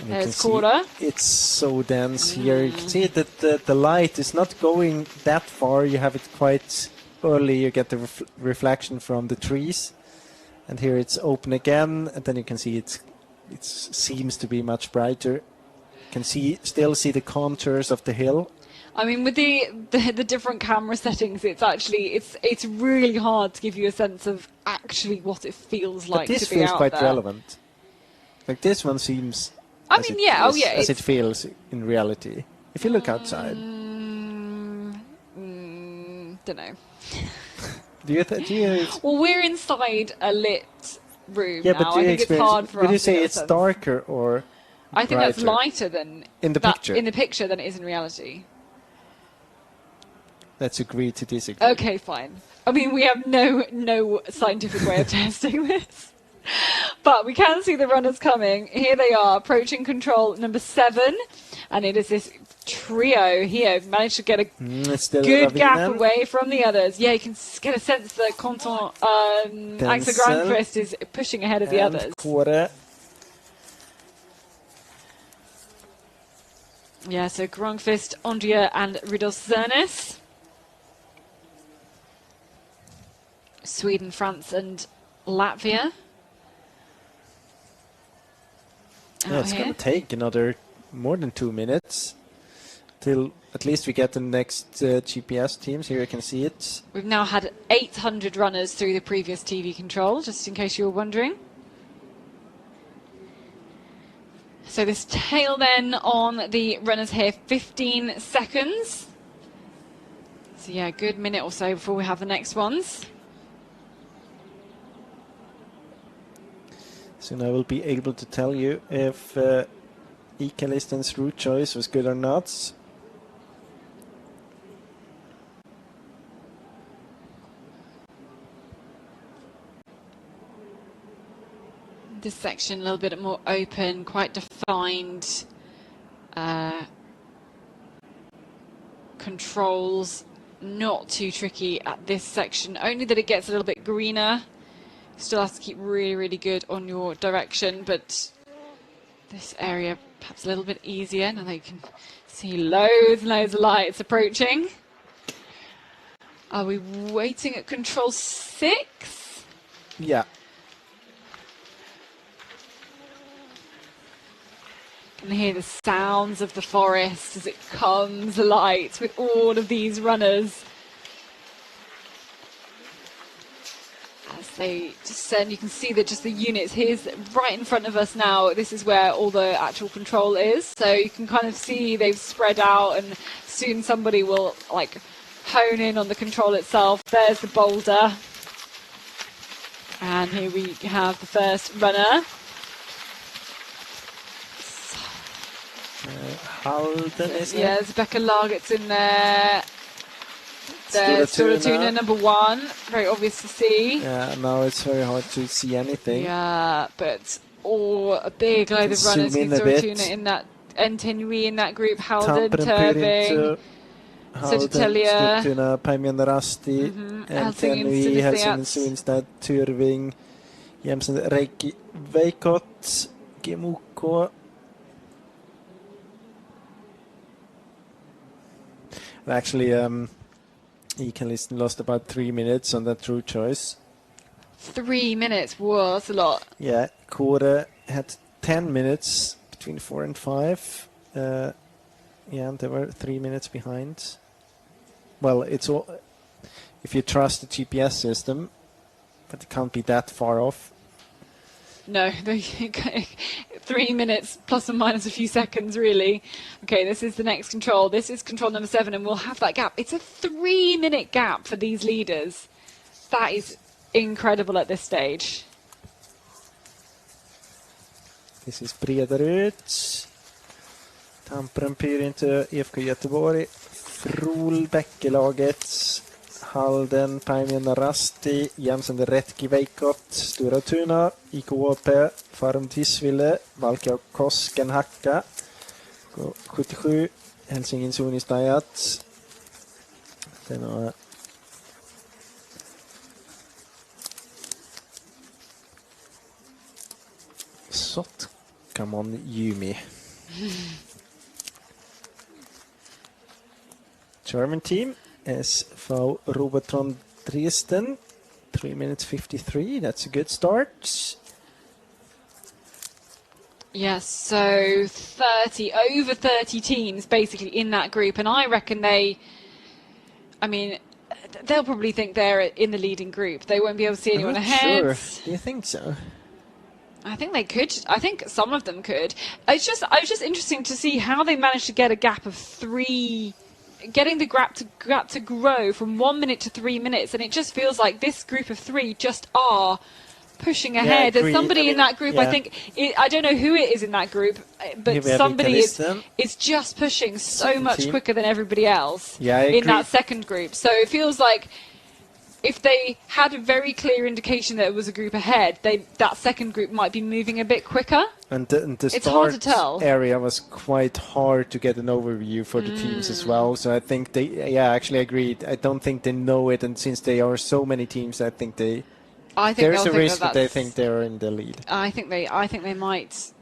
There's Cora. It's so dense here. You can see that the light is not going that far. You have it quite early. You get the reflection from the trees. And here it's open again, and then you can see it seems to be much brighter. You can still see the contours of the hill. I mean, with the different camera settings, it's really hard to give you a sense of actually what it feels like to be out there. This feels quite relevant. Like this one seems. I mean, yeah, as it feels in reality. If you look outside. Don't know. Do you well, we're inside a lit room yeah, now. but do you I think it's hard for us. Would you say to it's darker or I think brighter? that's lighter than in the picture. In the picture than it is in reality. Let's agree to disagree. Okay, fine. I mean, we have no scientific way of testing this. But we can see the runners coming. Here they are, approaching control number 7. And it is this trio here. Managed to get a good gap away from the others. Yeah, you can get a sense that Axel Granqvist is pushing ahead of the others. Kåre. Yeah, so Granqvist, Ondria and Ridos-Zernes. Sweden, France and Latvia. Yeah, it's going to take another more than 2 minutes till at least we get the next GPS teams. Here you can see it. We've now had 800 runners through the previous TV control, just in case you were wondering. So this tail then on the runners here, 15 seconds. So yeah, a good minute or so before we have the next ones. Soon I will be able to tell you if Ika Listen's route choice was good or not. This section a little bit more open, quite defined controls, not too tricky at this section, only that it gets a little bit greener. Still have to keep really, really good on your direction, but this area perhaps a little bit easier. Now you can see loads and loads of lights approaching. Are we waiting at control 6? Yeah. You can hear the sounds of the forest as it comes alight with all of these runners. As they descend, you can see that just the units. Here's right in front of us now. This is where all the actual control is. So you can kind of see they've spread out, and soon somebody will like hone in on the control itself. There's the boulder. And here we have the first runner. Halden is Yeah, there's Becca Lagert's in there. There's Sturlatuna number 1. Very obvious to see. Yeah, now it's very hard to see anything. Yeah, but a big load of runners. Sturlatuna in that, Entenui in that group, Halden, Turbing. Halden, Södertälje. Sturtuna, Päijänne Rasti, Helsingin, Helsingin, Sundsvall. Suinstad, Tyrving, Jämsen, Reykjavik, Veikot, GMUK. Actually, Ekenlisten lost about 3 minutes on that true choice. 3 minutes. Whoa, that's a lot. Yeah, Kåre had 10 minutes between 4 and 5. Yeah, and they were 3 minutes behind. Well, it's all if you trust the GPS system, but it can't be that far off. No, 3 minutes plus or minus a few seconds, really. Okay, this is the next control. This is control number 7, and we'll have that gap. It's a 3-minute gap for these leaders. That is incredible at this stage. This is Brederud. Tamperen pyr inte IFK Göteborg. Frol-Bäckelaget. Halden, Päijänne Rasti, Jämsen Retki Veikot, Stora Tuna, IKHP, Farum Tisville, Valkea Kosken Hacka, 77, Helsingin Sunistajat. Sen har Sotkamon Jumi. German team. SV Robotron Dresden, 3 minutes 53. That's a good start. Yes, so over 30 teams basically in that group, and I reckon they'll probably think they're in the leading group. They won't be able to see anyone ahead. Sure. Do you think so? I think they could. I think some of them could. It's just interesting to see how they managed to get a gap of 3. Getting the gap to grow from 1 minute to 3 minutes, and it just feels like this group of 3 just are pushing ahead. There's somebody in that group. Yeah. I think I don't know who it is in that group, but somebody is just pushing so much quicker than everybody else in that second group. So it feels like if they had a very clear indication that it was a group ahead, that second group might be moving a bit quicker. And the it's hard to tell. Area was quite hard to get an overview for the teams as well. So I think actually agreed. I don't think they know it, and since there are so many teams, I think there's a risk that they think they're in the lead. I think they might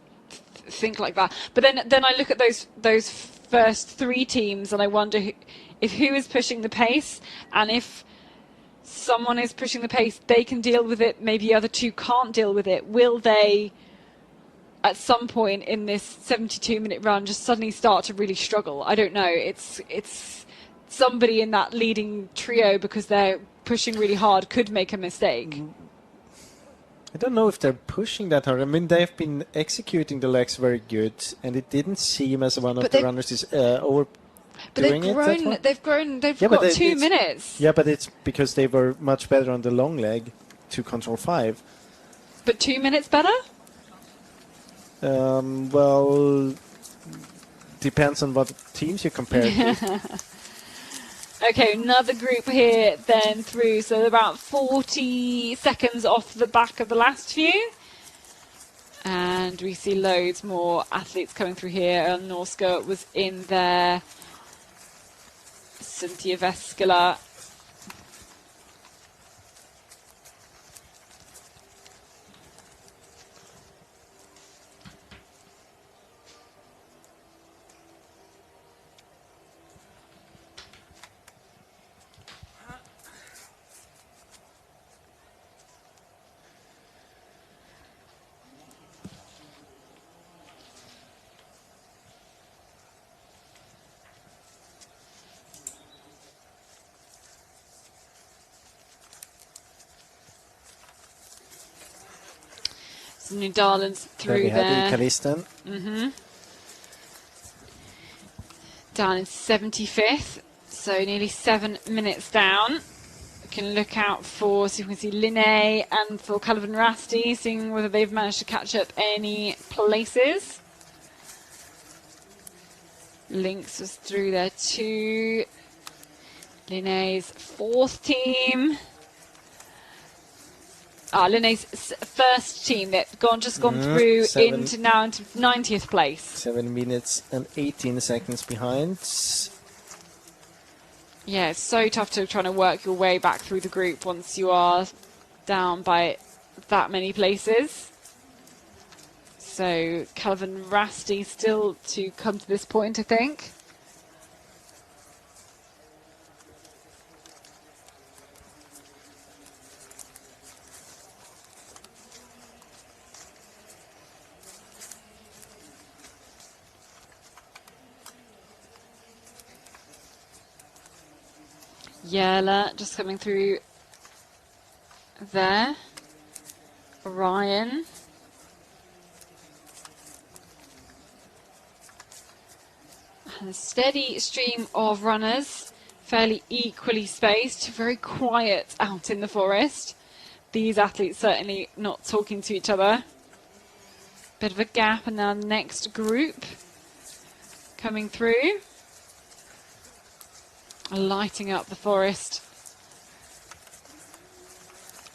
think like that. But then I look at those first 3 teams, and I wonder who is pushing the pace, and if someone is pushing the pace, they can deal with it. Maybe the other 2 can't deal with it. Will they, at some point in this 72-minute run, just suddenly start to really struggle? I don't know. It's somebody in that leading trio, because they're pushing really hard, could make a mistake. I don't know if they're pushing that hard. I mean, they've been executing the legs very good, and it didn't seem as one of the runners is over. But they've got 2 minutes. Yeah, but it's because they were much better on the long leg to control 5. But 2 minutes better? Well, depends on what teams you compare it to. Okay, another group here then through, so about 40 seconds off the back of the last few. And we see loads more athletes coming through here. Norska was in there. Cynthia Veskala. So New Darland's through there. Down in 75th, so nearly 7 minutes down. We can look out for, so you can see Linné and for Calvin Rasti, seeing whether they've managed to catch up any places. Lynx was through there too. Linné's 4th team. Linné's first team that just gone through into 90th place. 7 minutes and 18 seconds behind. Yeah, it's so tough to try to work your way back through the group once you are down by that many places. So Calvin Rasty still to come to this point, I think. Yella just coming through there. Ryan. And a steady stream of runners, fairly equally spaced, very quiet out in the forest. These athletes certainly not talking to each other. Bit of a gap, and now next group coming through. Lighting up the forest.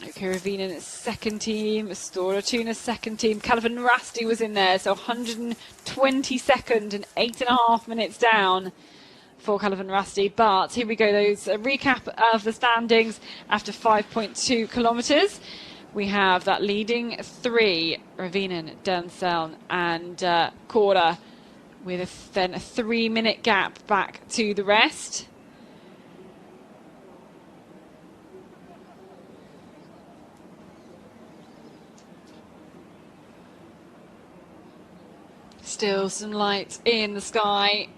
Okay, Ravina's second team, Astora Tuna's second team. Calvin Rasty was in there, so 122nd and 8.5 minutes down for Calvin Rasty. But here we go, those recap of the standings after 5.2 kilometres. We have that leading three, Ravinen, Denseln and Cora, with then a 3-minute gap back to the rest. Still some light in the sky.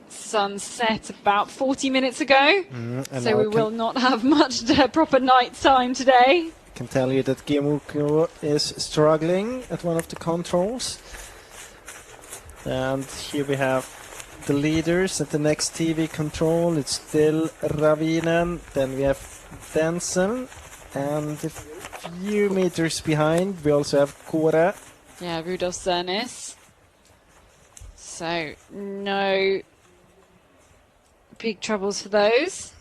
Sunset about 40 minutes ago. So we will not have much proper night time today. I can tell you that Gimuko is struggling at one of the controls. And here we have the leaders at the next TV control. It's still Ravinen. Then we have Denson. And a few meters behind, we also have Cora. Yeah, Rudolf Cernis. So no big troubles for those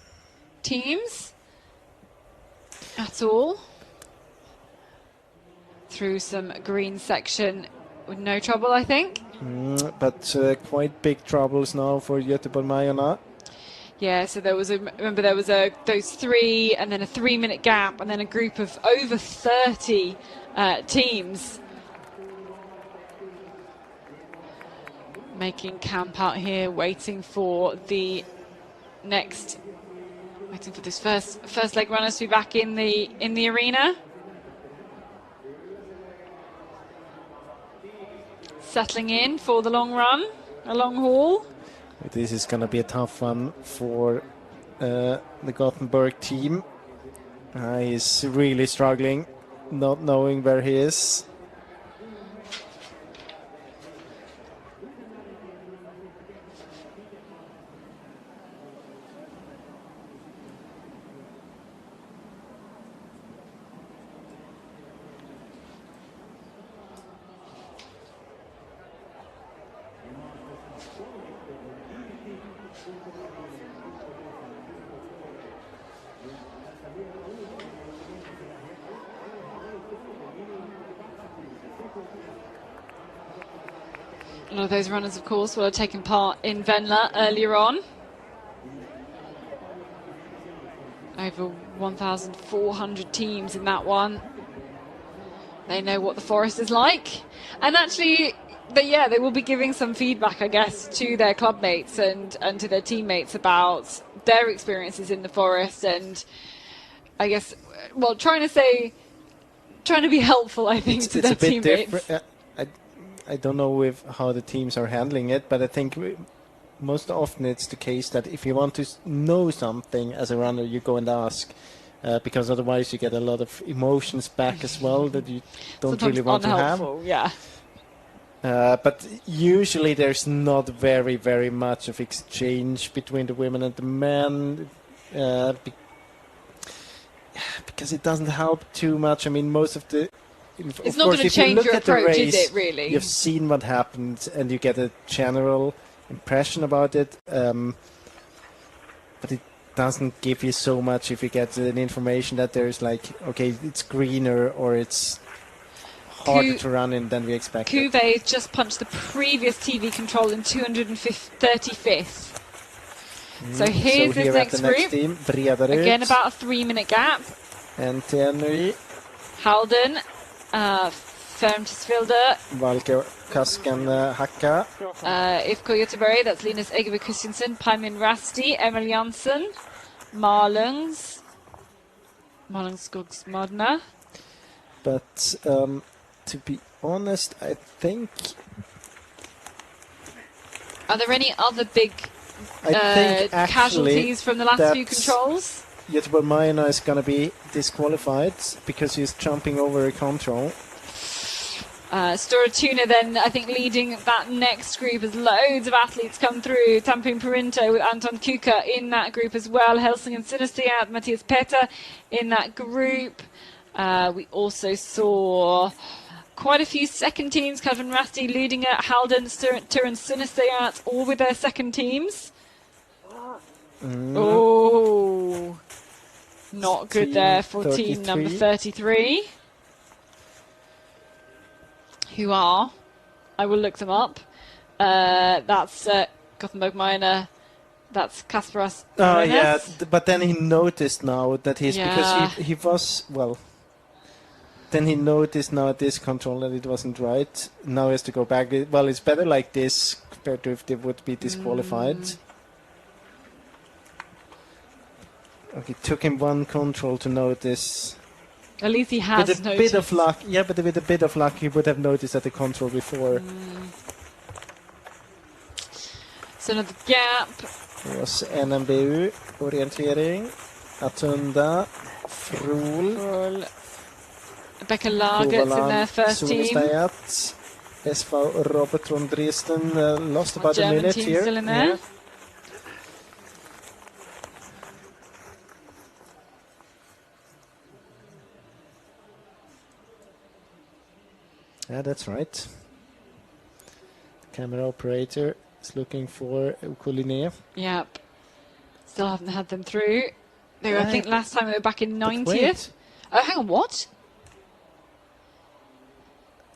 teams at all. Through some green section with no trouble, I think. But quite big troubles now for Göteborg-Majorna. Yeah, so there was those three, and then a 3-minute gap, and then a group of over 30 teams making camp out here, waiting for this first leg runners to be back in the arena. Settling in for the long run, a long haul. This is going to be a tough one for the Gothenburg team. He's really struggling, not knowing where he is. A lot of those runners, of course, will have taken part in Venla earlier on. Over 1,400 teams in that one. They know what the forest is like. And actually, they will be giving some feedback, I guess, to their club mates and to their teammates about their experiences in the forest. And I guess, well, trying to be helpful, I think, to their teammates. I don't know how the teams are handling it, but I think most often it's the case that if you want to know something as a runner, you go and ask, because otherwise you get a lot of emotions back as well that you don't Sometimes really want to have. Yeah. But usually there's not very, very much of exchange between the women and the men, because it doesn't help too much. I mean, most of the... It's not going to change your approach, is it, really? You've seen what happened and you get a general impression about it, but it doesn't give you so much if you get an information that there's like, okay, it's greener or it's harder to run in than we expected. Cuvée just punched the previous TV control in 235th. So here's this here next at the next group. team, Brederud. Again, about a 3-minute gap. And Tenry, Halden, Fermtisvilde, Valke Kasken Hacka. Ifko Göteborg, that's Linus Eggeberg Christensen, Palmin Rasti, Emil Janssen, Malungs Skogs Modena. But to be honest, I think Are there any other big actually casualties from the last few controls? Göteborg Maina is going to be disqualified because he's jumping over a control. Stora Tuna then, I think, leading that next group as loads of athletes come through. Tampin Perinto with Anton Kuka in that group as well. Helsingen Synestheat, Matthias Petter in that group. We also saw quite a few second teams. Calvin Rasti leading at Halden, Turin Synestheat, all with their second teams. Oh, not good Team there for 33. team number 33. Who are? I will look them up. That's Gothenburg Minor. That's Kasparas. Oh yeah, but then he noticed now that because he was Then he noticed now at this control that it wasn't right. Now he has to go back. Well, it's better like this compared to if they would be disqualified. Okay, it took him one control to notice. At least he has with a noticed. bit of luck, yeah, but with a bit of luck, he would have noticed at the control before. So another gap. Det was NMBU, orientering, Atunda, Frol, Becca Lagert's in their first team. Solstad, SV Robert from Dresden lost about a German minute team here. still in there. Yeah. Yeah, that's right. Camera operator is looking for Ukoline. Yep. Still haven't had them through. They were, I think last time they were back in 90th. Oh, hang on, what?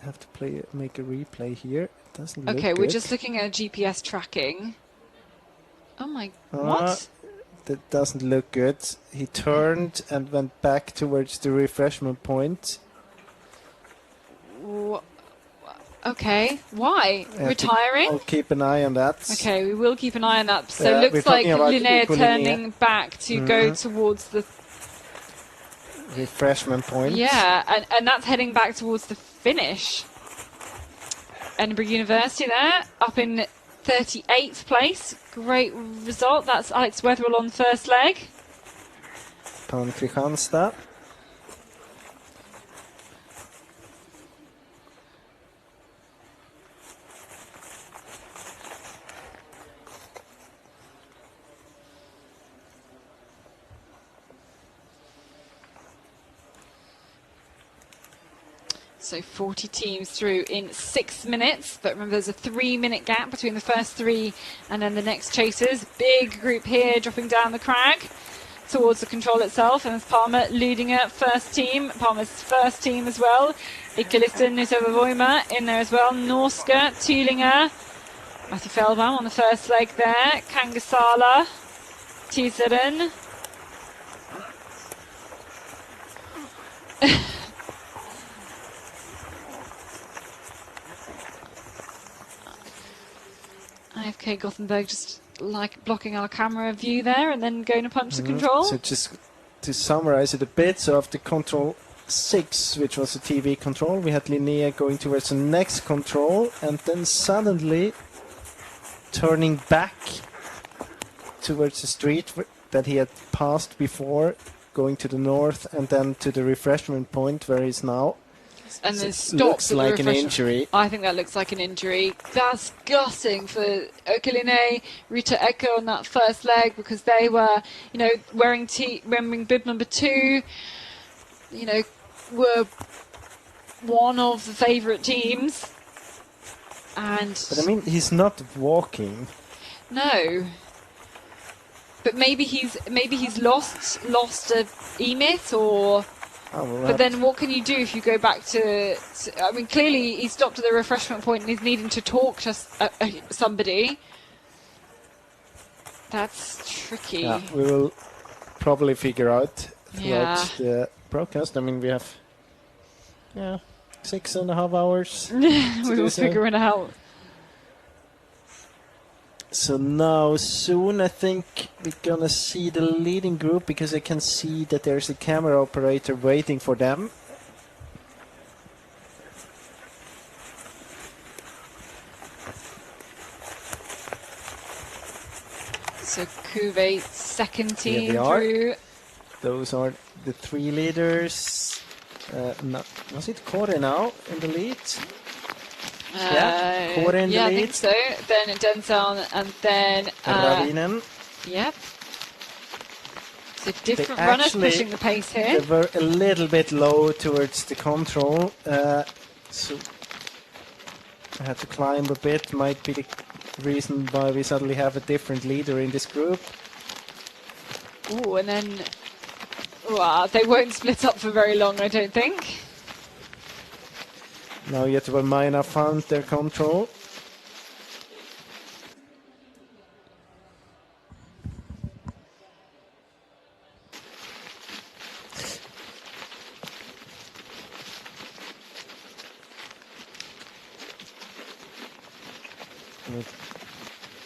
I have to make a replay here. It doesn't look Okay, good. we're just looking at GPS tracking. Oh my, what? That doesn't look good. He turned and went back towards the refreshment point. Okay, why? Retiring? I'll keep an eye on that. Okay, we will keep an eye on that. So it looks like Linnea turning back to go towards the refreshment point. Yeah, and that's heading back towards the finish. Edinburgh University there, up in 38th place. Great result. That's Alex Wetherell on first leg. Pan Kristianstad. So 40 teams through in 6 minutes. But remember, there's a 3-minute gap between the first three and then the next chasers. Big group here dropping down the crag towards the control itself. And it's Palmer leading it, first team. Palmer's first team as well. Ikkelisten, Nusova in there as well. Norska, Thülinger. Matthew Feldbaum on the first leg there. Kangasala, Tiseren. IFK Gothenburg just like blocking our camera view there and then going to punch the control. So just to summarize it a bit, so after control 6, which was a TV control, we had Linnea going towards the next control and then suddenly turning back towards the street that he had passed before, going to the north and then to the refreshment point where he's now. And then stops. Looks like an injury. I think that looks like an injury. That's gutting for Okeline, Rita Echo on that first leg because they were, you know, wearing bib number 2, you know, were one of the favourite teams. But I mean, he's not walking. No. But maybe he's lost a emit or. But then what can you do if you go back to I mean, clearly he stopped at the refreshment point and he's needing to talk to somebody. That's tricky. Yeah, we will probably figure out throughout Yeah. the broadcast. I mean, we have 6.5 hours to We do will so. figure it out. So now soon I think we're gonna see the leading group, because I can see that there's a camera operator waiting for them. So Kuwait, second Here team they are. through. Those are the 3 leaders. No, was it Kore now in the lead? Yeah, Kore in the I lead. think so. Then Denson and then Ravinen. yep. So different They runners actually- pushing the pace They here. were a little bit low towards the control, so I had to climb a bit. Might be the reason why we suddenly have a different leader in this group. Ooh, and then they won't split up for very long, I don't think. Now yet Valmaina found their control.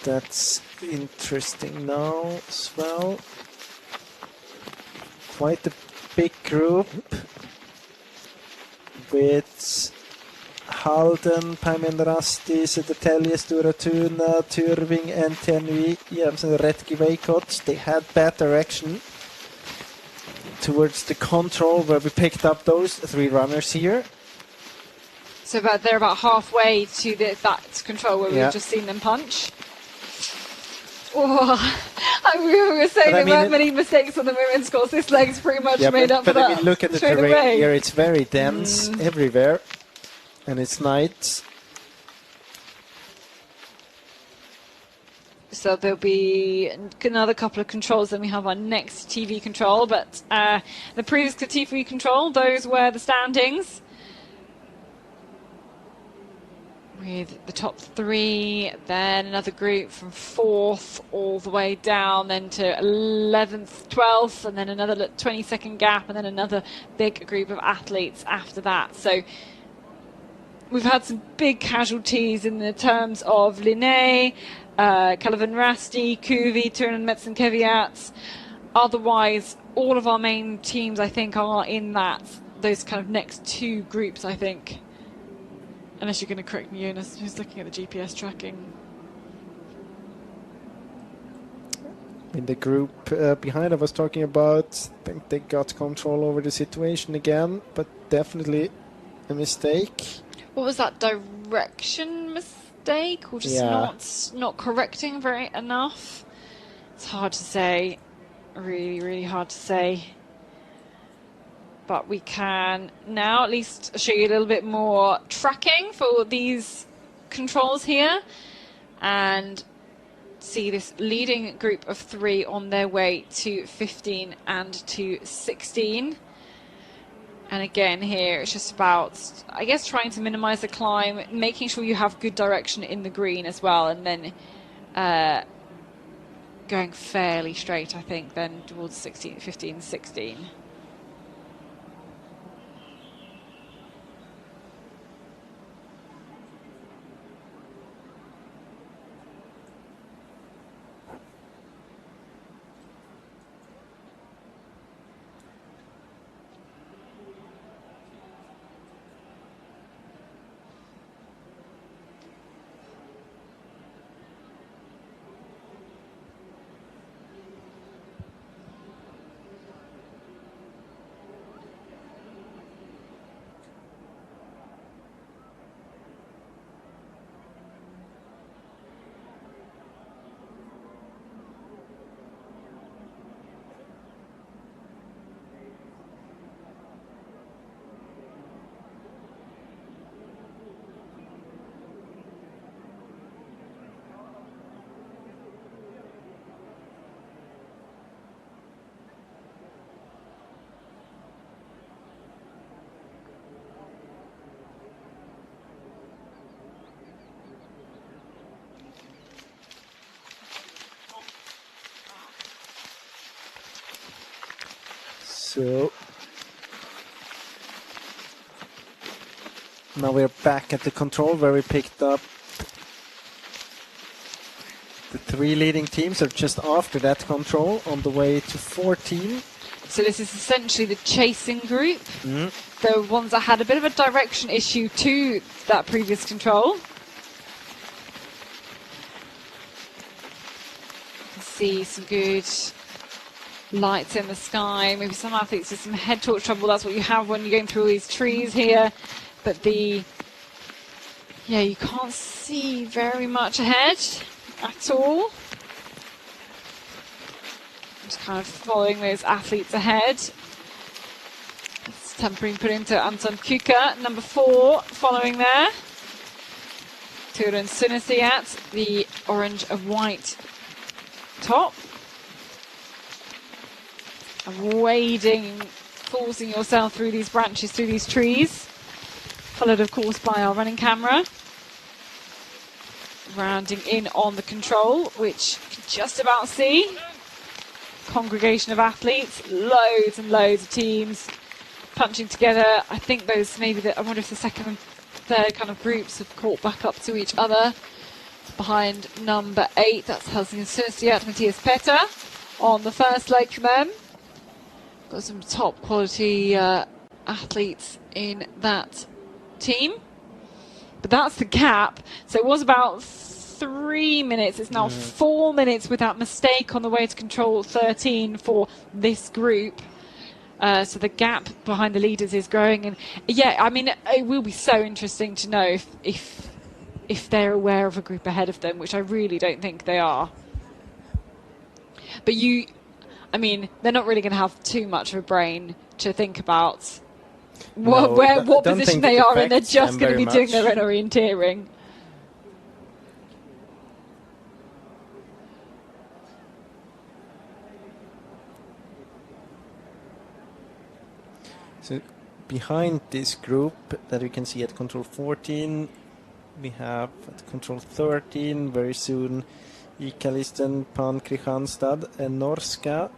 That's interesting now as well. Quite a big group with Halden, Paimenrasti, Södertälje, Stora Tuna, Tyrving, and Tenui, Jensen, Retki, Veikot. They had bad direction towards the control where we picked up those 3 runners here. So they're about halfway to that control where Yeah. we've just seen them punch. Oh, we were saying But I there mean weren't it- many mistakes on the women's course. This leg's pretty much made up for but that. I mean, look at the straight terrain away. here. It's very dense everywhere, and it's night. So there'll be another couple of controls. Then we have our next TV control. But the previous TV control, those were the standings. With the top 3, then another group from 4th all the way down, then to 11th, 12th, and then another 20-second gap, and then another big group of athletes after that. So we've had some big casualties in the terms of Linné, Kalavan Rasti, Kuvi, Turin Metsen Keviat. Otherwise, all of our main teams, I think, are in those kind of next 2 groups, I think. Unless you're going to correct me, Jonas, who's looking at the GPS tracking. In the group behind I was talking about, I think they got control over the situation again, but definitely a mistake. What was that, direction mistake? Or just not correcting very enough? It's hard to say. Really, really hard to say. But we can now at least show you a little bit more tracking for these controls here and see this leading group of 3 on their way to 15 and to 16. And again here it's just about, I guess, trying to minimize the climb, making sure you have good direction in the green as well, and then going fairly straight, I think, then towards 16, 15, 16. So now we're back at the control where we picked up the 3 leading teams are just after that control on the way to 14. So this is essentially the chasing group, the ones that had a bit of a direction issue to that previous control. See some good lights in the sky, maybe some athletes with some head torch trouble. That's what you have when you're going through all these trees here. But you can't see very much ahead at all. Just kind of following those athletes ahead. It's tempering put into Anton Kuka, number 4, following there. Turan Sunisiat, the orange and white top. And wading, forcing yourself through these branches, through these trees. Followed, of course, by our running camera. Rounding in on the control, which you can just about see. Congregation of athletes, loads and loads of teams punching together. I think those I wonder if the second and third kind of groups have caught back up to each other. Behind number 8, that's Helsinki Sunisiat, Matthias Petter on the first leg for them. Got some top quality athletes in that team. But that's the gap. So it was about 3 minutes. It's now 4 minutes with that mistake on the way to control 13 for this group. So the gap behind the leaders is growing. And yeah, I mean, it will be so interesting to know if they're aware of a group ahead of them, which I really don't think they are. But they're not really going to have too much of a brain to think about what position they are in. They're just going to be doing their own orienteering. So behind this group that we can see at control 14, we have at control 13 very soon Ikalisten, Pan Kristianstad and Norska.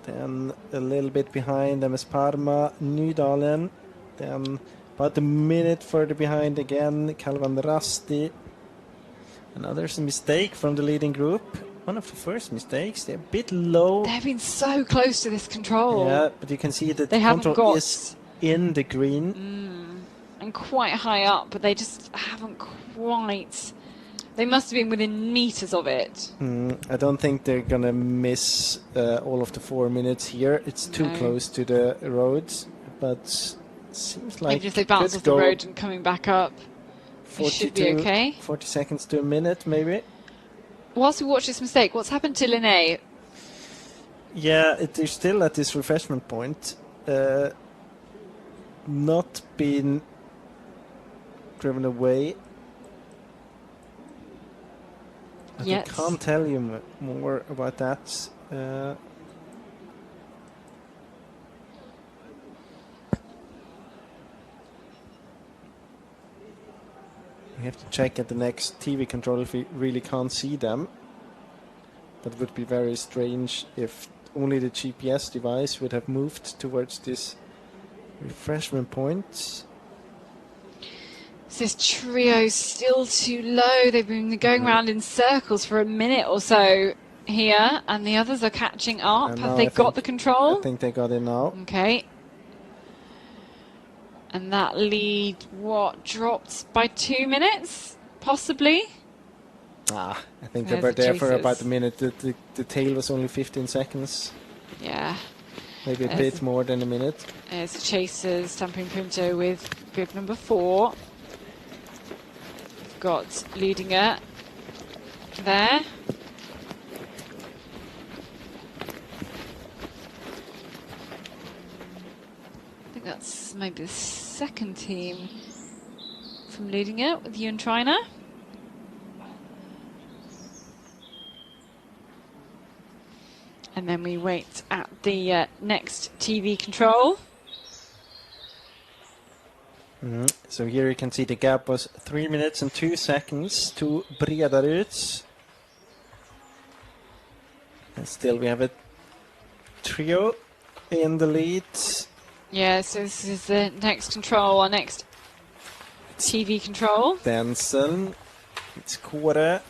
Then a little bit behind MS Parma, Nydalen. Then about a minute further behind again, Kalvan Rasti. And now there's a mistake from the leading group. One of the first mistakes. They're a bit low. They've been so close to this control. Yeah, but you can see that the control is in the green. And quite high up, but they just haven't quite... They must have been within meters of it. I don't think they're going to miss all of the 4 minutes here. It's too close to the roads, but seems like maybe if they bounce off the road and coming back up, it should be okay. 40 seconds to a minute, maybe. Whilst we watch this mistake, what's happened to Linné? Yeah, they're still at this refreshment point. Not been driven away. I can't tell you more about that. We have to check at the next TV control if we really can't see them. That would be very strange if only the GPS device would have moved towards this refreshment point. This trio still too low. They've been going around in circles for a minute or so here, and the others are catching up. Have they got the control? I think they got it now. Okay. And that lead, dropped by 2 minutes, possibly? I think they were there for about a minute. The tail was only 15 seconds. Yeah. Maybe a bit more than a minute. There's the chasers, Tampering Punto with group number 4. Got Ludinger there. I think that's maybe the second team from Ludinger with Ewan Triner. And then we wait at the next TV control. So here you can see the gap was 3 minutes and 2 seconds to Bredarud. And still we have a trio in the lead. Yeah, so this is the next control, our next TV control. Denzel, it's Kåre,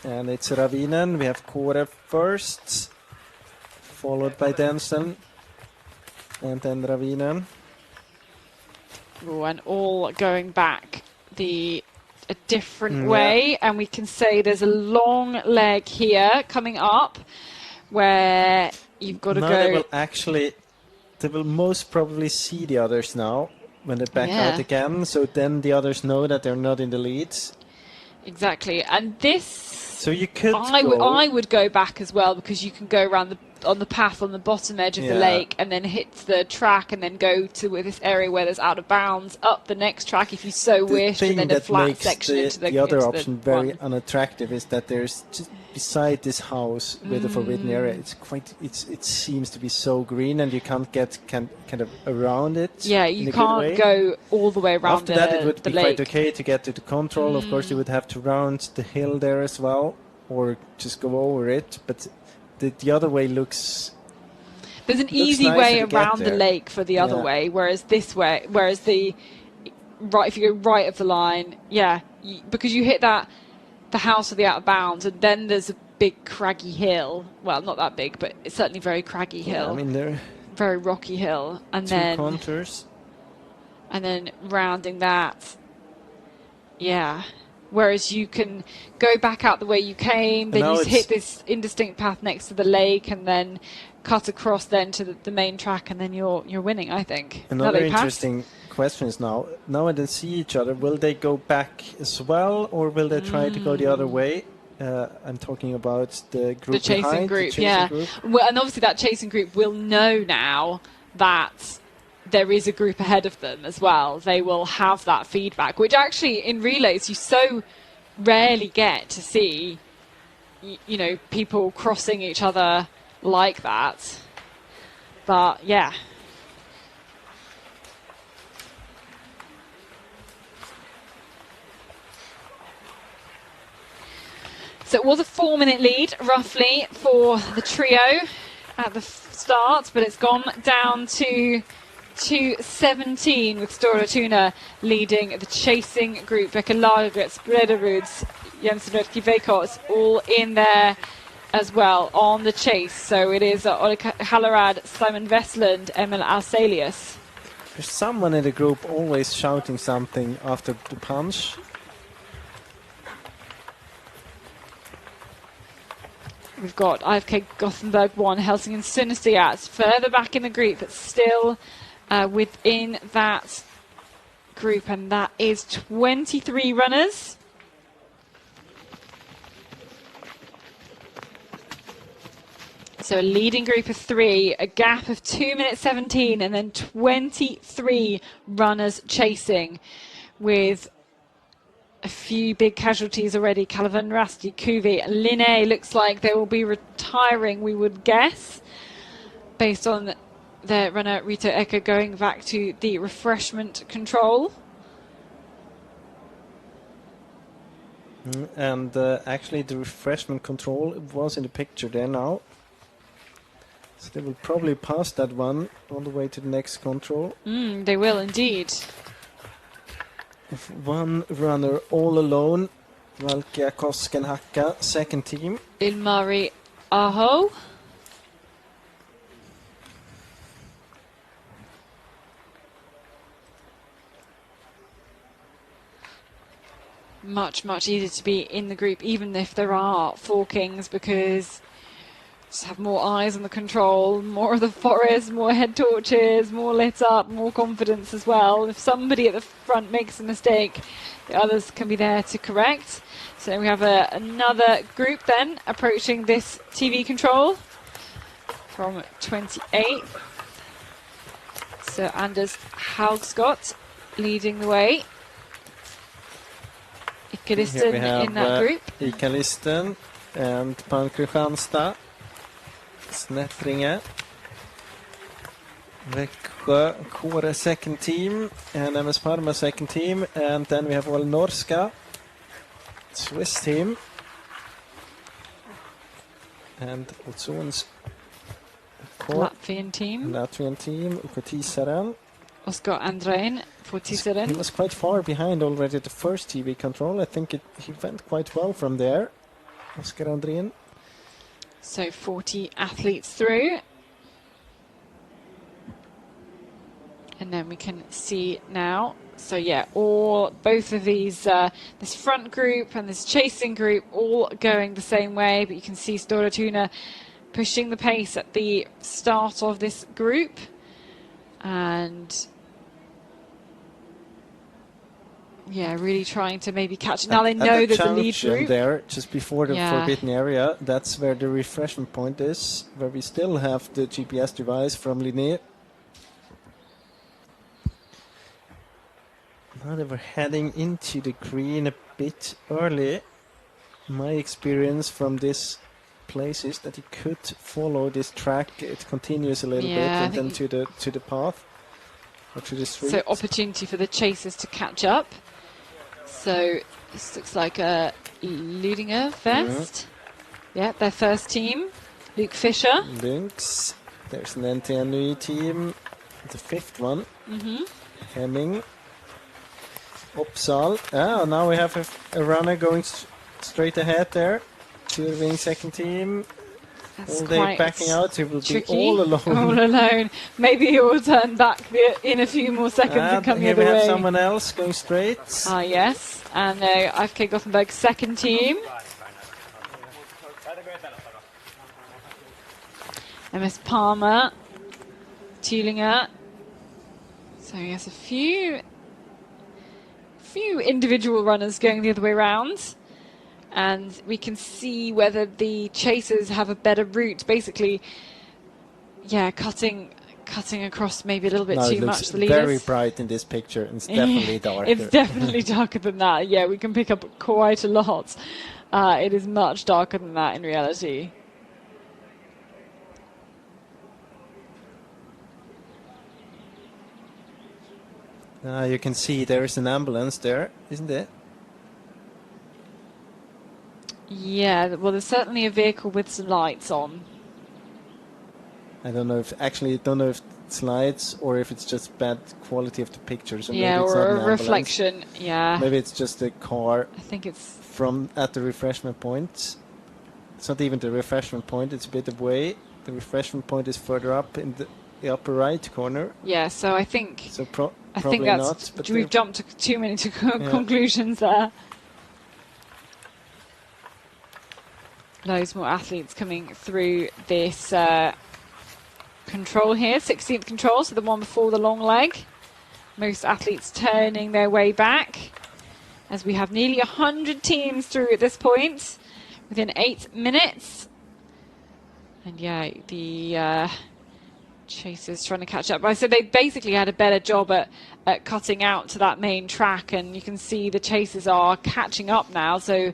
and it's Ravinen. We have Kåre first, followed by Denzel, and then Ravinen. Ooh, and all going back a different way, and we can say there's a long leg here coming up where you've got to go. They will most probably see the others now when they back out again, so then the others know that they're not in the lead. Exactly, and this. So you could. I would go back as well, because you can go around on the path on the bottom edge of the lake and then hit the track and then go to this area where there's out of bounds up the next track if you so wish, and then a flat section into the other option very unattractive is that there's just beside this house with the forbidden area, it seems to be so green and you can't get kind of around it. Yeah, you can't go all the way around. After that, it would be quite okay to get to the control. Of course, you would have to round the hill there as well, or just go over it. But the other way looks. There's an easy way around the lake for the other way, whereas if you go right of the line, because you hit the house of the out of bounds, and then there's a big craggy hill. Well, not that big, but it's certainly very craggy hill. I mean, there very rocky hill, and two contours, and then rounding that. Yeah. Whereas you can go back out the way you came, then you hit this indistinct path next to the lake, and then cut across then to the main track, and then you're winning, I think. Another interesting question is now when they see each other, will they go back as well, or will they try to go the other way? I'm talking about the group the chasing group, Well, and obviously that chasing group will know now that there is a group ahead of them as well. They will have that feedback, which actually in relays you so rarely get to see, people crossing each other like that. But yeah. So it was a 4-minute lead roughly for the trio at the start, but it's gone down to 2:17 with Stora Tuna leading the chasing group. Becca Lagergren, Brederuds, Jensen Rödke-Veikos all in there as well on the chase. So it is Oleg Hallerad, Simon Westland, Emil Alselius. There's someone in the group always shouting something after the punch. We've got IFK Gothenburg 1, Helsingin Sunnestiat further back in the group, but still within that group, and that is 23 runners. So a leading group of 3, a gap of 2:17, and then 23 runners chasing, with a few big casualties already. Calavan, Rasti, Kuvi, and Linné looks like they will be retiring, we would guess, based on their runner Rito Eka going back to the refreshment control. And actually the refreshment control was in the picture there now. So they will probably pass that one on the way to the next control. They will indeed. One runner all alone, Valkia Koskenhakka, second team. Ilmari Aho. Much easier to be in the group, even if there are 4 kings, because just have more eyes on the control, more of the forest, more head torches, more lit up, more confidence as well. If somebody at the front makes a mistake, the others can be there to correct. So we have another group then approaching this TV control from 28. So Anders Haugscott leading the way. Ikalisten in that group. Ikalisten and Pan Kristianstad. Snättringe, Växjö, Kåre second team, and MS Parma second team, and then we have all Norska, Swiss team, and Olsson's Latvian team. Kotisaran. Oskar Andrein for He Tiseren. was quite far behind already at the first TV control. I think he went quite well from there. Oskar Andrein. So 40 athletes through. And then we can see now. So yeah, both of these, this front group and this chasing group, all going the same way. But you can see Stora Tuna pushing the pace at the start of this group, and yeah, really trying to maybe catch. Now they know there's a lead group there, just before the forbidden area. That's where the refreshment point is, where we still have the GPS device from Linné. Now they were heading into the green a bit early. My experience from this place is that you could follow this track. It continues a little bit and then to the path or to the street. So opportunity for the chasers to catch up. So this looks like a Ludinger first. Yeah, their first team. Luke Fischer. Lynx. There's an NTNUE team. The fifth one. Hemming. Uppsal. Now we have a runner going straight ahead there. Turving second team. That's all day backing out. He will tricky. be all alone. All alone. Maybe he will turn back in a few more seconds and come the here other we have way. someone else going straight. Yes. And IFK Gothenburg's second team. MS Palmer. Thulinger. So he has a few individual runners going the other way around, and we can see whether the chasers have a better route. Basically, cutting across maybe a little bit too much. The leaders. Very bright in this picture. It's definitely darker. It's definitely darker than that. Yeah, we can pick up quite a lot. It is much darker than that in reality. You can see there is an ambulance there, isn't it? Yeah, well, there's certainly a vehicle with some lights on. I don't know if it's lights or if it's just bad quality of the pictures. Or Yeah, maybe it's or not a an ambulance. reflection. Yeah. Maybe it's just a car. I think it's from at the refreshment point. It's not even the refreshment point. It's a bit away. The refreshment point is further up in the upper right corner. Yeah, so I think. So I think that's. Not, but we've jumped to too many conclusions there. Loads more athletes coming through this control here, 16th control, so the one before the long leg. Most athletes turning their way back, as we have nearly 100 teams through at this point, within 8 minutes. And yeah, the chasers trying to catch up. So they basically had a better job at cutting out to that main track, and you can see the chasers are catching up now, so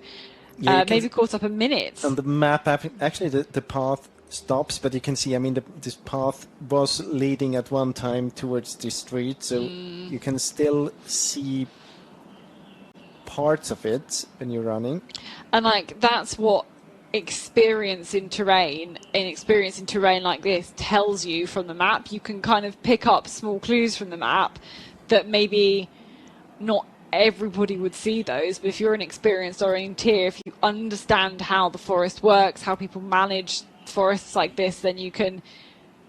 maybe caught up a minute. On the map, actually the path stops, but you can see, I mean, this path was leading at one time towards the street, so you can still see parts of it when you're running. And like, that's what experience in terrain like this tells you from the map. You can kind of pick up small clues from the map that maybe not everybody would see those, but if you're an experienced orienteer, if you understand how the forest works, how people manage forests like this, then you can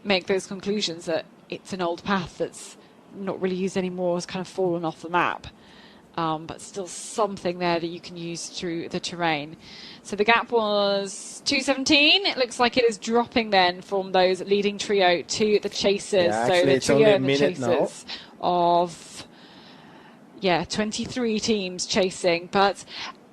make those conclusions that it's an old path that's not really used anymore, has kind of fallen off the map, but still something there that you can use through the terrain. So the gap was 2:17. It looks like it is dropping then from those leading trio to the chasers. Yeah, so actually, the it's only trio a and the minute chasers of 23 teams chasing. But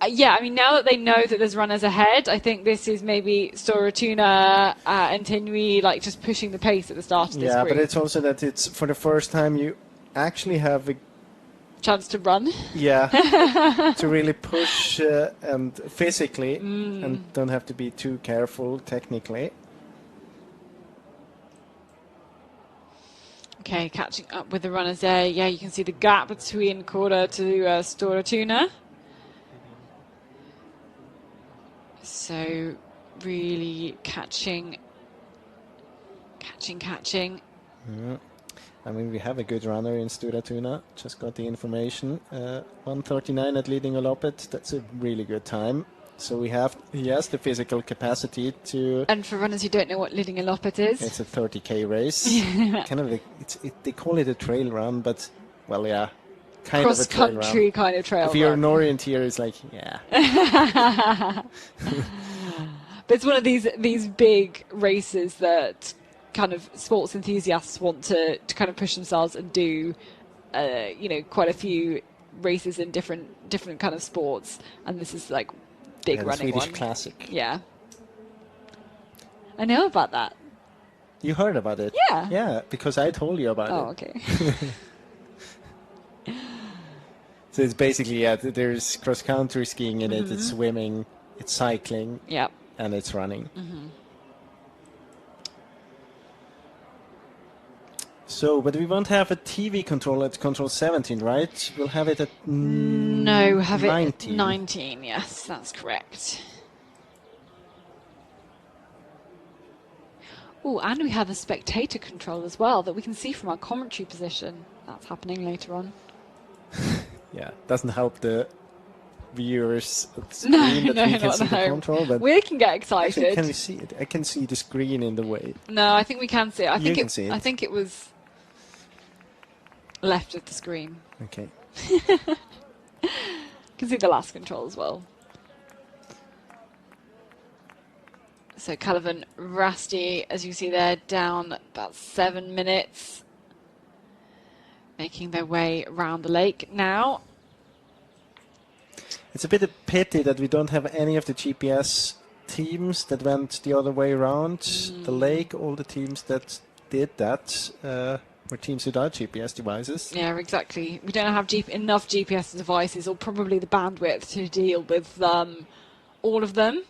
I mean, now that they know that there's runners ahead, I think this is maybe Stora Tuna and Tenui like just pushing the pace at the start of this group. But it's also that it's for the first time you actually have a chance to run. Yeah, to really push and physically and don't have to be too careful technically. Okay, catching up with the runners there. Yeah, you can see the gap between Kora to Stora Tuna. So really catching Catching. I mean, we have a good runner in Stura Tuna. Just got the information. 1:39 at leading Olopet. That's a really good time. So he has the physical capacity to. And for runners who don't know what leading a Loppet is, It's a 30k race. Kind of they call it a trail run, but well, yeah, kind of a trail run. cross-country kind of trail If you're run. an orienteer, it's like, yeah. But it's one of these big races that kind of sports enthusiasts want to kind of push themselves and do, quite a few races in different kind of sports, and this is like big running Swedish one. classic. Yeah, I know about that. You heard about it? Yeah. Yeah, because I told you about it. Oh, okay. So it's basically, there's cross-country skiing in it, it's swimming, it's cycling, Yeah. and it's running. So, but we won't have a TV control at control 17, right? We'll have it at No, have 19. it at 19. Yes, that's correct. Oh, and we have a spectator control as well that we can see from our commentary position. That's happening later on. Yeah, doesn't help the viewers at the screen that we can see the control, but we can get excited. actually, can we see it? I can see the screen in the way. No, I think we can see it. I think can see it. I think it was left of the screen. Okay. You can see the last control as well. So Calivan Rasti, as you see there, down about 7 minutes, making their way around the lake now. It's a bit of pity that we don't have any of the GPS teams that went the other way around the lake. All the teams that did that were teams without GPS devices. Yeah, exactly. We don't have enough GPS devices, or probably the bandwidth to deal with all of them.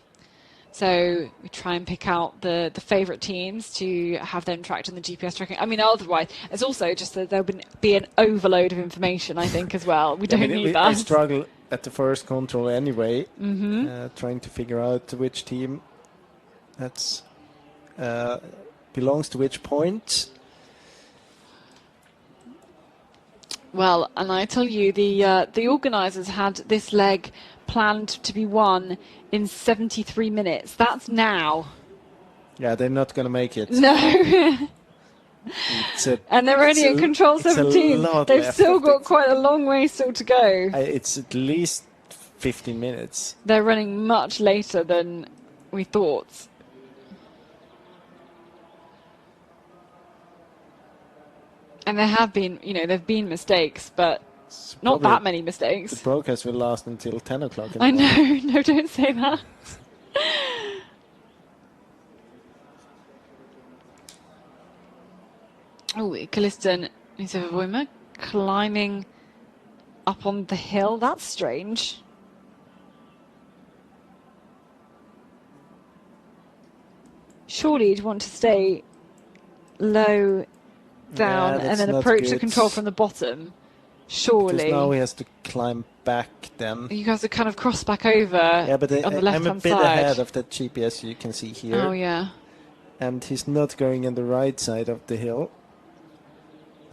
So we try and pick out the favourite teams to have them tracked on the GPS tracking. I mean, otherwise, it's also just that there would be an overload of information, I think, as well. We don't need that. I struggle at the first control anyway, trying to figure out which team that's belongs to which point. Well, and I tell you, the organisers had this leg planned to be won in 73 minutes. That's now. Yeah, they're not going to make it. No. And they're only in control 17. They've still got quite a long way still to go. It's at least 15 minutes. They're running much later than we thought. And there have been, there've been mistakes, but not that many mistakes. The broadcast will last until 10 o'clock. I know. No, don't say that. Oh, Kalliston Nisevavoima climbing up on the hill. That's strange. Surely you'd want to stay low down and then approach the control from the bottom. Surely. Because now he has to climb back then. You guys are kind of cross back over but on the left-hand side. I'm a bit ahead of that GPS you can see here. Oh, yeah. And he's not going on the right side of the hill.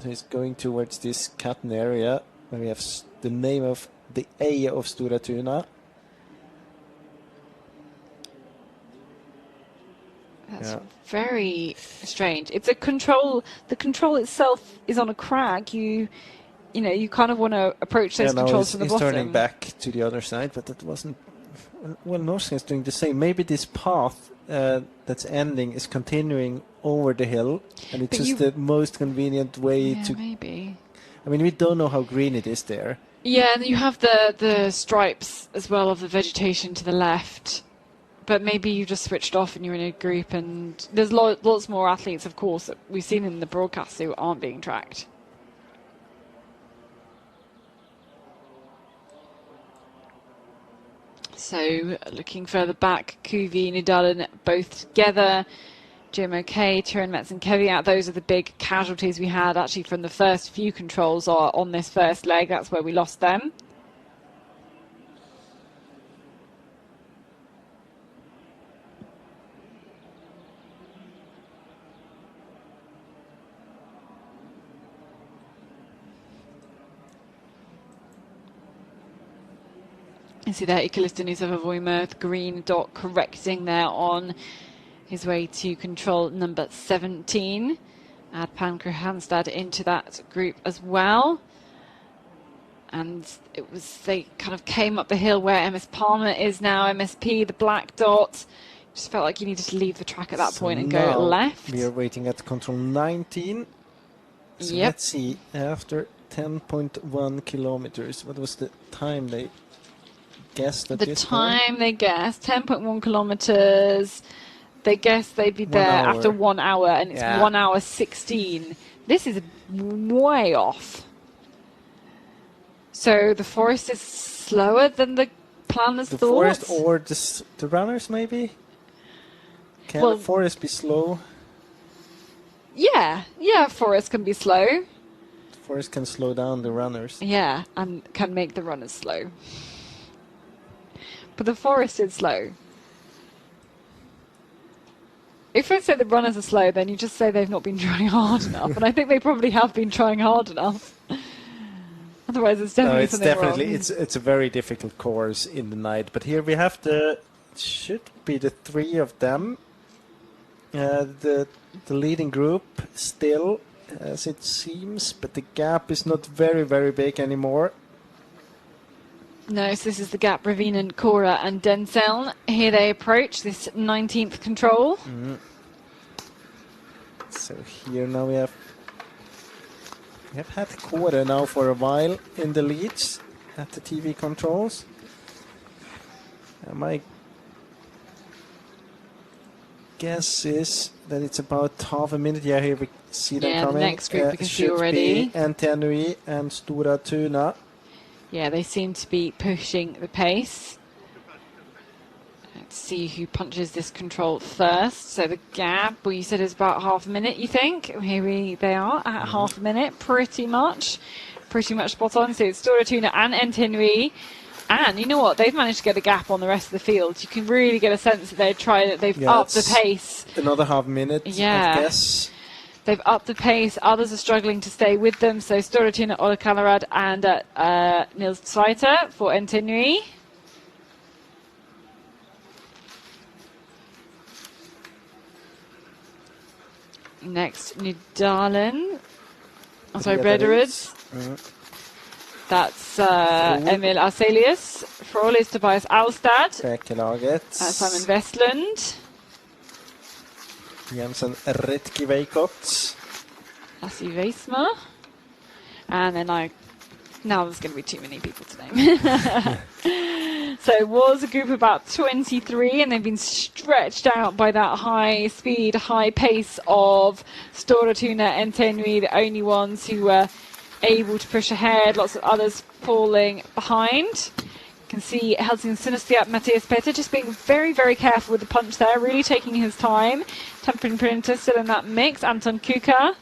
So he's going towards this cutting area where we have the name of the A of Stura Tuna. That's very strange. It's a control. The control itself is on a crag. You kind of want to approach those controls from the bottom. He's turning back to the other side, but that wasn't. Well, Norsken is doing the same. Maybe this path that's ending is continuing over the hill, and it's just the most convenient way to. Maybe. I mean, we don't know how green it is there. Yeah, and you have the stripes as well of the vegetation to the left. But maybe you just switched off and you're in a group, and there's lots more athletes, of course, that we've seen in the broadcast who aren't being tracked. So, looking further back, Kuvi, Nidalen both together. Jim OK, Turin, Metz and Keviat, those are the big casualties we had actually from the first few controls on this first leg. That's where we lost them. You see there, Ikalistini Savavoima, the green dot correcting there on his way to control number 17. Add Pankra Hanstad into that group as well. And it was, they kind of came up the hill where MS Palmer is now, MSP, the black dot. Just felt like you needed to leave the track at that point and go left. We are waiting at control 19. So let's see, after 10.1 kilometers, what was the time they guessed at this point? They guessed 10.1 kilometers. They guessed they'd be there after 1 hour, and it's 1 hour 16. This is way off. So the forest is slower than the planners thought? The forest or the runners, maybe? Can the forest be slow? Yeah, forest can be slow. The forest can slow down the runners. Yeah, and can make the runners slow. But the forest is slow. If I say the runners are slow, then you just say they've not been trying hard enough. And I think they probably have been trying hard enough. Otherwise, it's definitely something wrong. It's a very difficult course in the night. But here we have should be the three of them. The leading group still, as it seems, but the gap is not very, very big anymore. No, so this is the gap, Ravinen, Cora and Denzel. Here they approach this 19th control. So here now we have had Cora now for a while in the leads at the TV controls. My guess is that it's about half a minute. Yeah, here we see them coming. The next group we can see already. Antenui and Stora Tuna. Yeah, they seem to be pushing the pace. Let's see who punches this control first. So the gap, well, you said is about half a minute, you think? Here they are at half a minute, pretty much spot on. So it's Stora Tuna and Antenui. And you know what? They've managed to get a gap on the rest of the field. You can really get a sense that they've upped the pace. Another half minute, I guess. They've upped the pace. Others are struggling to stay with them. So Stora Tuna, Ola Kalarad and Nils Zweiter for Antenui. Next, Nydalen. Oh, sorry, Brederud. That's Emil Arselius. Frol is Tobias Alstad. Simon Westlund. Jensen Ritki Veikot. Lassie Weisma. And then now there's going to be too many people to name. So it was a group of about 23, and they've been stretched out by that high speed, high pace of Stora Tuna and Tenui, the only ones who were able to push ahead. Lots of others falling behind. You can see Helsing Synestia, Matthias Petter just being very, very careful with the punch there, really taking his time. Tampin Printer still in that mix. Anton Kuka.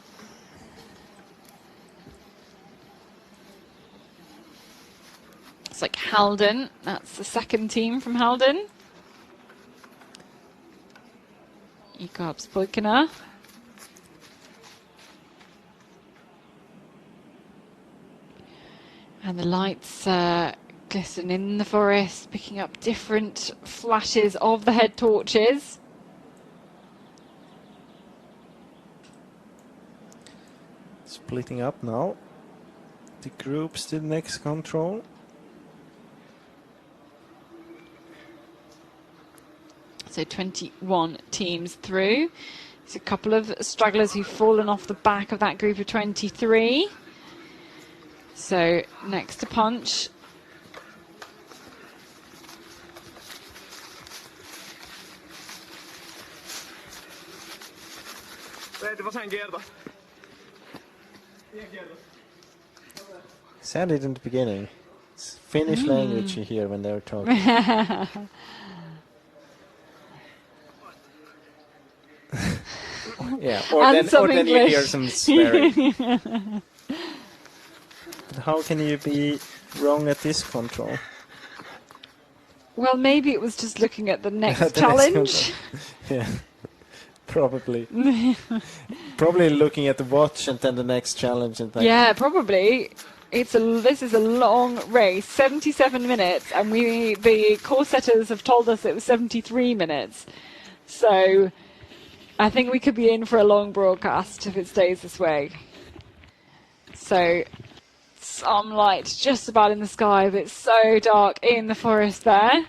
It's like Halden. That's the second team from Halden. Jakobs Poikina. And the lights glisten in the forest, picking up different flashes of the head torches. Splitting up now. The groups to the next control. So 21 teams through. There's a couple of strugglers who've fallen off the back of that group of 23. So next to punch. Said it in the beginning. It's Finnish language you hear when they're talking. Yeah, or then you hear some swearing. But how can you be wrong at this control? Well, maybe it was just looking at the next challenge. Yeah, probably. Probably looking at the watch and then the next challenge. And yeah, probably. This is a long race, 77 minutes, and the course setters have told us it was 73 minutes. So I think we could be in for a long broadcast if it stays this way. So some light just about in the sky, but it's so dark in the forest there.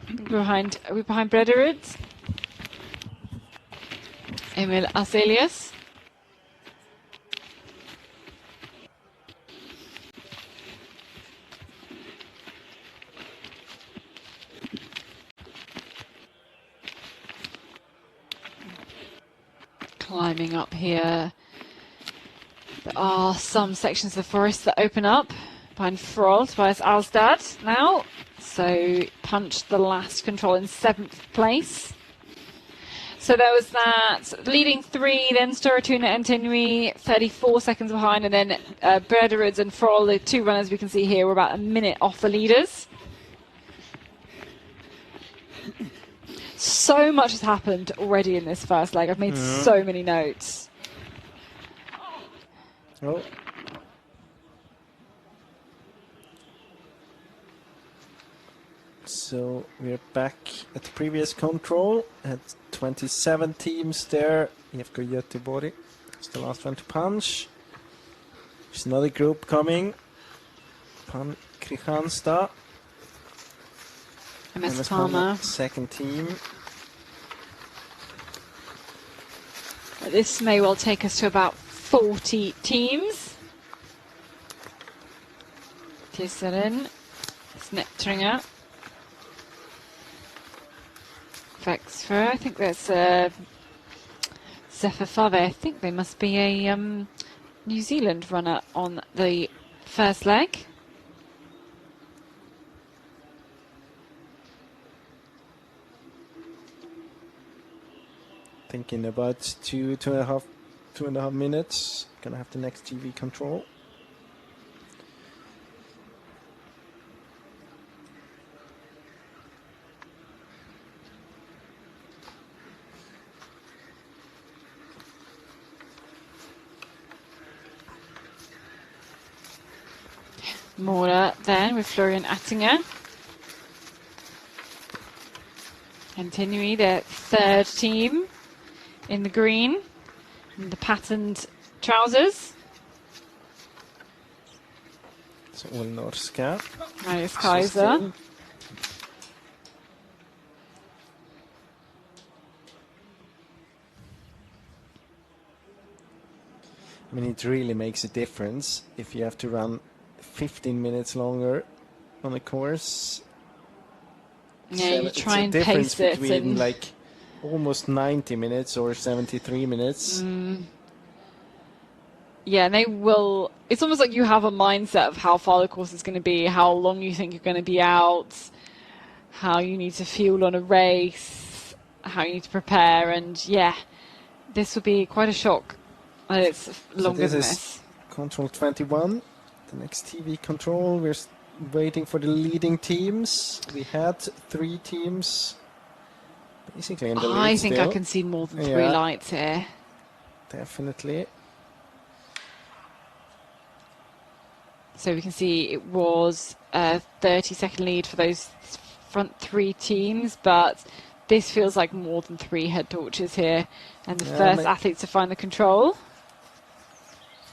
Are we behind Brederud? Emil Aselius. Climbing up here. There are some sections of the forest that open up behind Froll, Tobias Alstad now. So punched the last control in 7th place. So there was that leading 3, then Storatuna and Tenui 34 seconds behind, and then Brederud and Froll, the 2 runners we can see here, were about a minute off the leaders. So much has happened already in this first leg. I've made so many notes. Oh. So we're back at the previous control at 27 teams there. EFK Göteborg is the last one to punch. There's another group coming. Pan Kristianstad. MS Palmer. Second team. This may well take us to about 40 teams. Tisseren, Snettringer, Vexfer, I think that's Zephyr I think they must be a New Zealand runner on the first leg. Thinking about two and a half minutes. Gonna have the next TV control. Mora then with Florian Attinger. Continuing their 3rd team in the green, in the patterned trousers. So all Norska. Marius Kaiser. I mean, it really makes a difference if you have to run 15 minutes longer on a course. Yeah, you try and pace it. It's a difference between and like almost 90 minutes or 73 minutes. Yeah, and they will. It's almost like you have a mindset of how far the course is going to be, how long you think you're going to be out, how you need to fuel on a race, how you need to prepare, and yeah, this will be quite a shock. And it's longer than this. Control 21, the next TV control. We're waiting for the leading teams. We had 3 teams basically in the lead. I think still. I can see more than 3 lights here. Definitely. So we can see it was a 30-second lead for those front 3 teams, but this feels like more than 3 head torches here. And the first athletes to find the control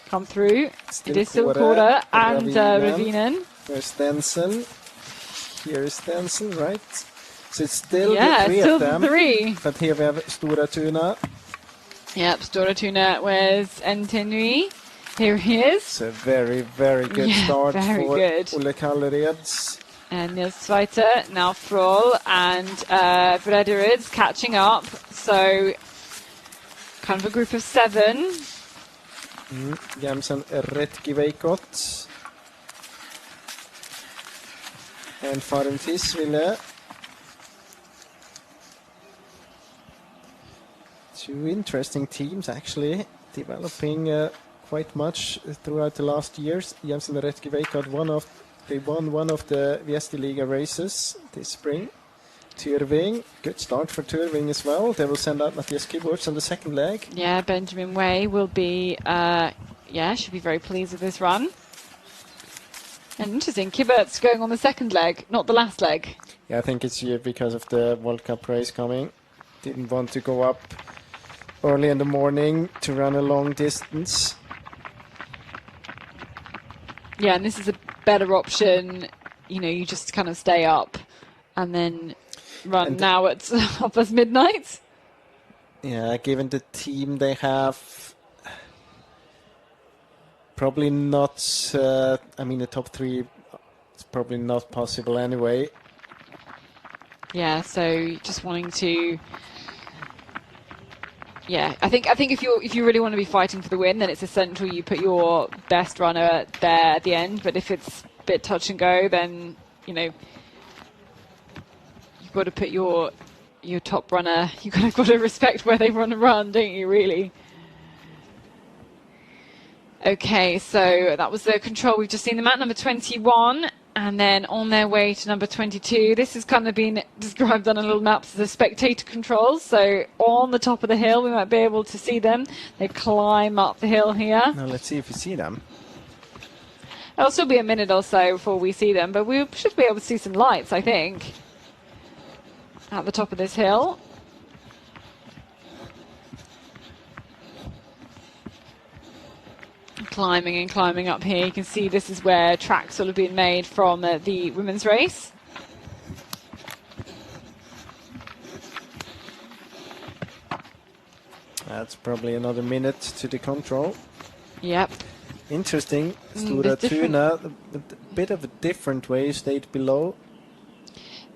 come through. It is still Kåre and Ravinen. There's Stenson. Here is Stenson, right? So it's still the 3 still of them. 3. But here we have Storatuna. Yep, Storatuna with Entenui. Here he is. It's a very, very good start for Ole Kallereds. And Nils Zweiter, now Froll and Brederud catching up. So kind of a group of 7. Jamsen Retkiveikot. And Farum Tisville. 2 interesting teams actually, developing quite much throughout the last years. Jamsen Retkiveikot won one of the Västerliga races this spring. Tyrving, good start for Tyrving as well. They will send out Matthias Kiburts on the second leg. Yeah, Benjamin Way will be, should be very pleased with this run. And interesting, Kibbert's going on the second leg, not the last leg. Yeah, I think it's because of the World Cup race coming. Didn't want to go up early in the morning to run a long distance. Yeah, and this is a better option. You know, you just kind of stay up and then run now at almost midnight. Yeah, given the team they have, probably not. I mean, the top 3 is probably not possible anyway. Yeah, so just wanting to. Yeah, I think if you really want to be fighting for the win, then it's essential you put your best runner there at the end. But if it's a bit touch and go, then you know you've got to put your top runner. You've got to respect where they want to run, don't you? Really. Okay, so that was the control we've just seen them at, number 21, and then on their way to number 22. This has kind of been described on a little map as the spectator controls. So on the top of the hill, we might be able to see them. They climb up the hill here. Now let's see if we see them. It'll still be a minute or so before we see them, but we should be able to see some lights, I think, at the top of this hill. Climbing and climbing up here. You can see this is where tracks will have been made from the women's race. That's probably another minute to the control. Yep. Interesting. Stora Tuna, a bit of a different way, stayed below.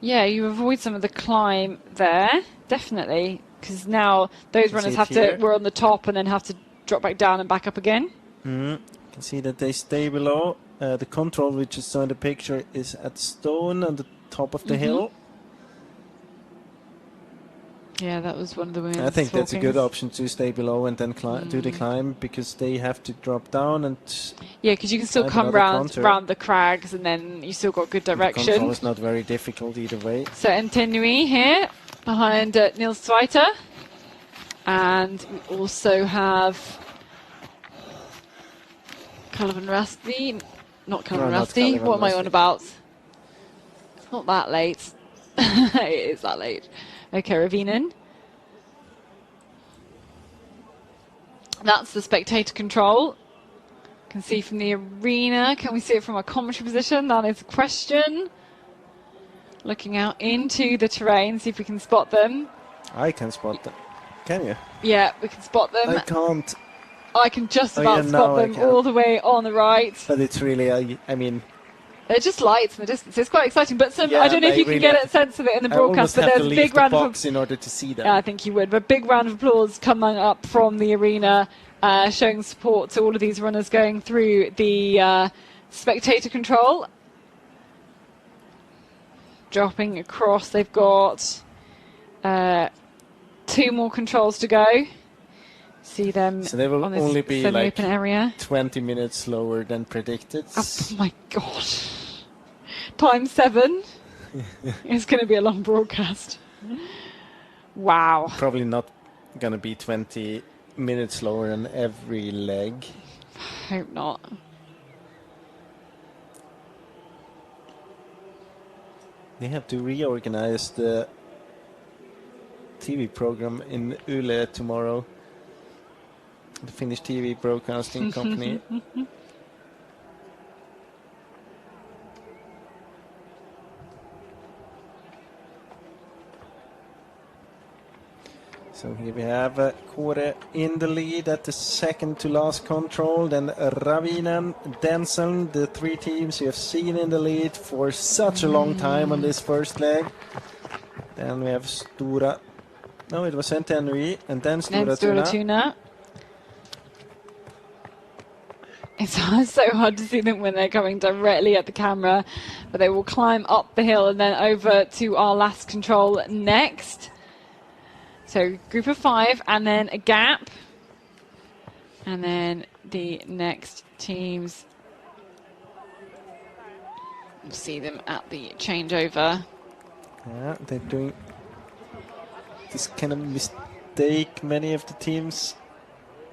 Yeah, you avoid some of the climb there, definitely, because now those runners we're on the top and then have to drop back down and back up again. You can see that they stay below. The control, which is saw in the picture, is at stone on the top of the hill. Yeah, that was one of the women's I think that's a good walkings. option to stay below and then do the climb, because they have to drop down and... Yeah, because you can still come round the crags and then you still got good direction. The control is not very difficult either way. So Entenui here behind Niels Zweiter. And we also have Cullivan Rusty. Not Cullivan Rusty. What am I on about? It's not that late. It is that late. Okay, Ravinen. That's the spectator control. You can see from the arena. Can we see it from a commentary position? That is the question. Looking out into the terrain, see if we can spot them. I can spot them. Can you? Yeah, we can spot them. I can't. I can just about spot them all the way on the right. But it's really, I mean... They're just lights in the distance. It's quite exciting, but I don't know if you can get a sense of it in the broadcast. But there's a big round of applause in order to see them. Yeah, I think you would. But big round of applause coming up from the arena, showing support to all of these runners going through the spectator control. Dropping across, they've got 2 more controls to go. See them. So they will on this only be like open area. 20 minutes slower than predicted. Oh my god. Times 7. It's going to be a long broadcast. Wow. Probably not going to be 20 minutes slower on every leg. Hope not. They have to reorganize the TV program in Yle tomorrow. The Finnish TV broadcasting company. So here we have Kåre in the lead at the second to last control. Then Ravinen, Denseln, the 3 teams you have seen in the lead for such a long time on this first leg. Then we have Stora. No, it was Entenui and then Stora Tuna. It's so hard to see them when they're coming directly at the camera, but they will climb up the hill and then over to our last control next. So group of 5 and then a gap. And then the next teams. We'll see them at the changeover. Yeah, they're doing this kind of mistake many of the teams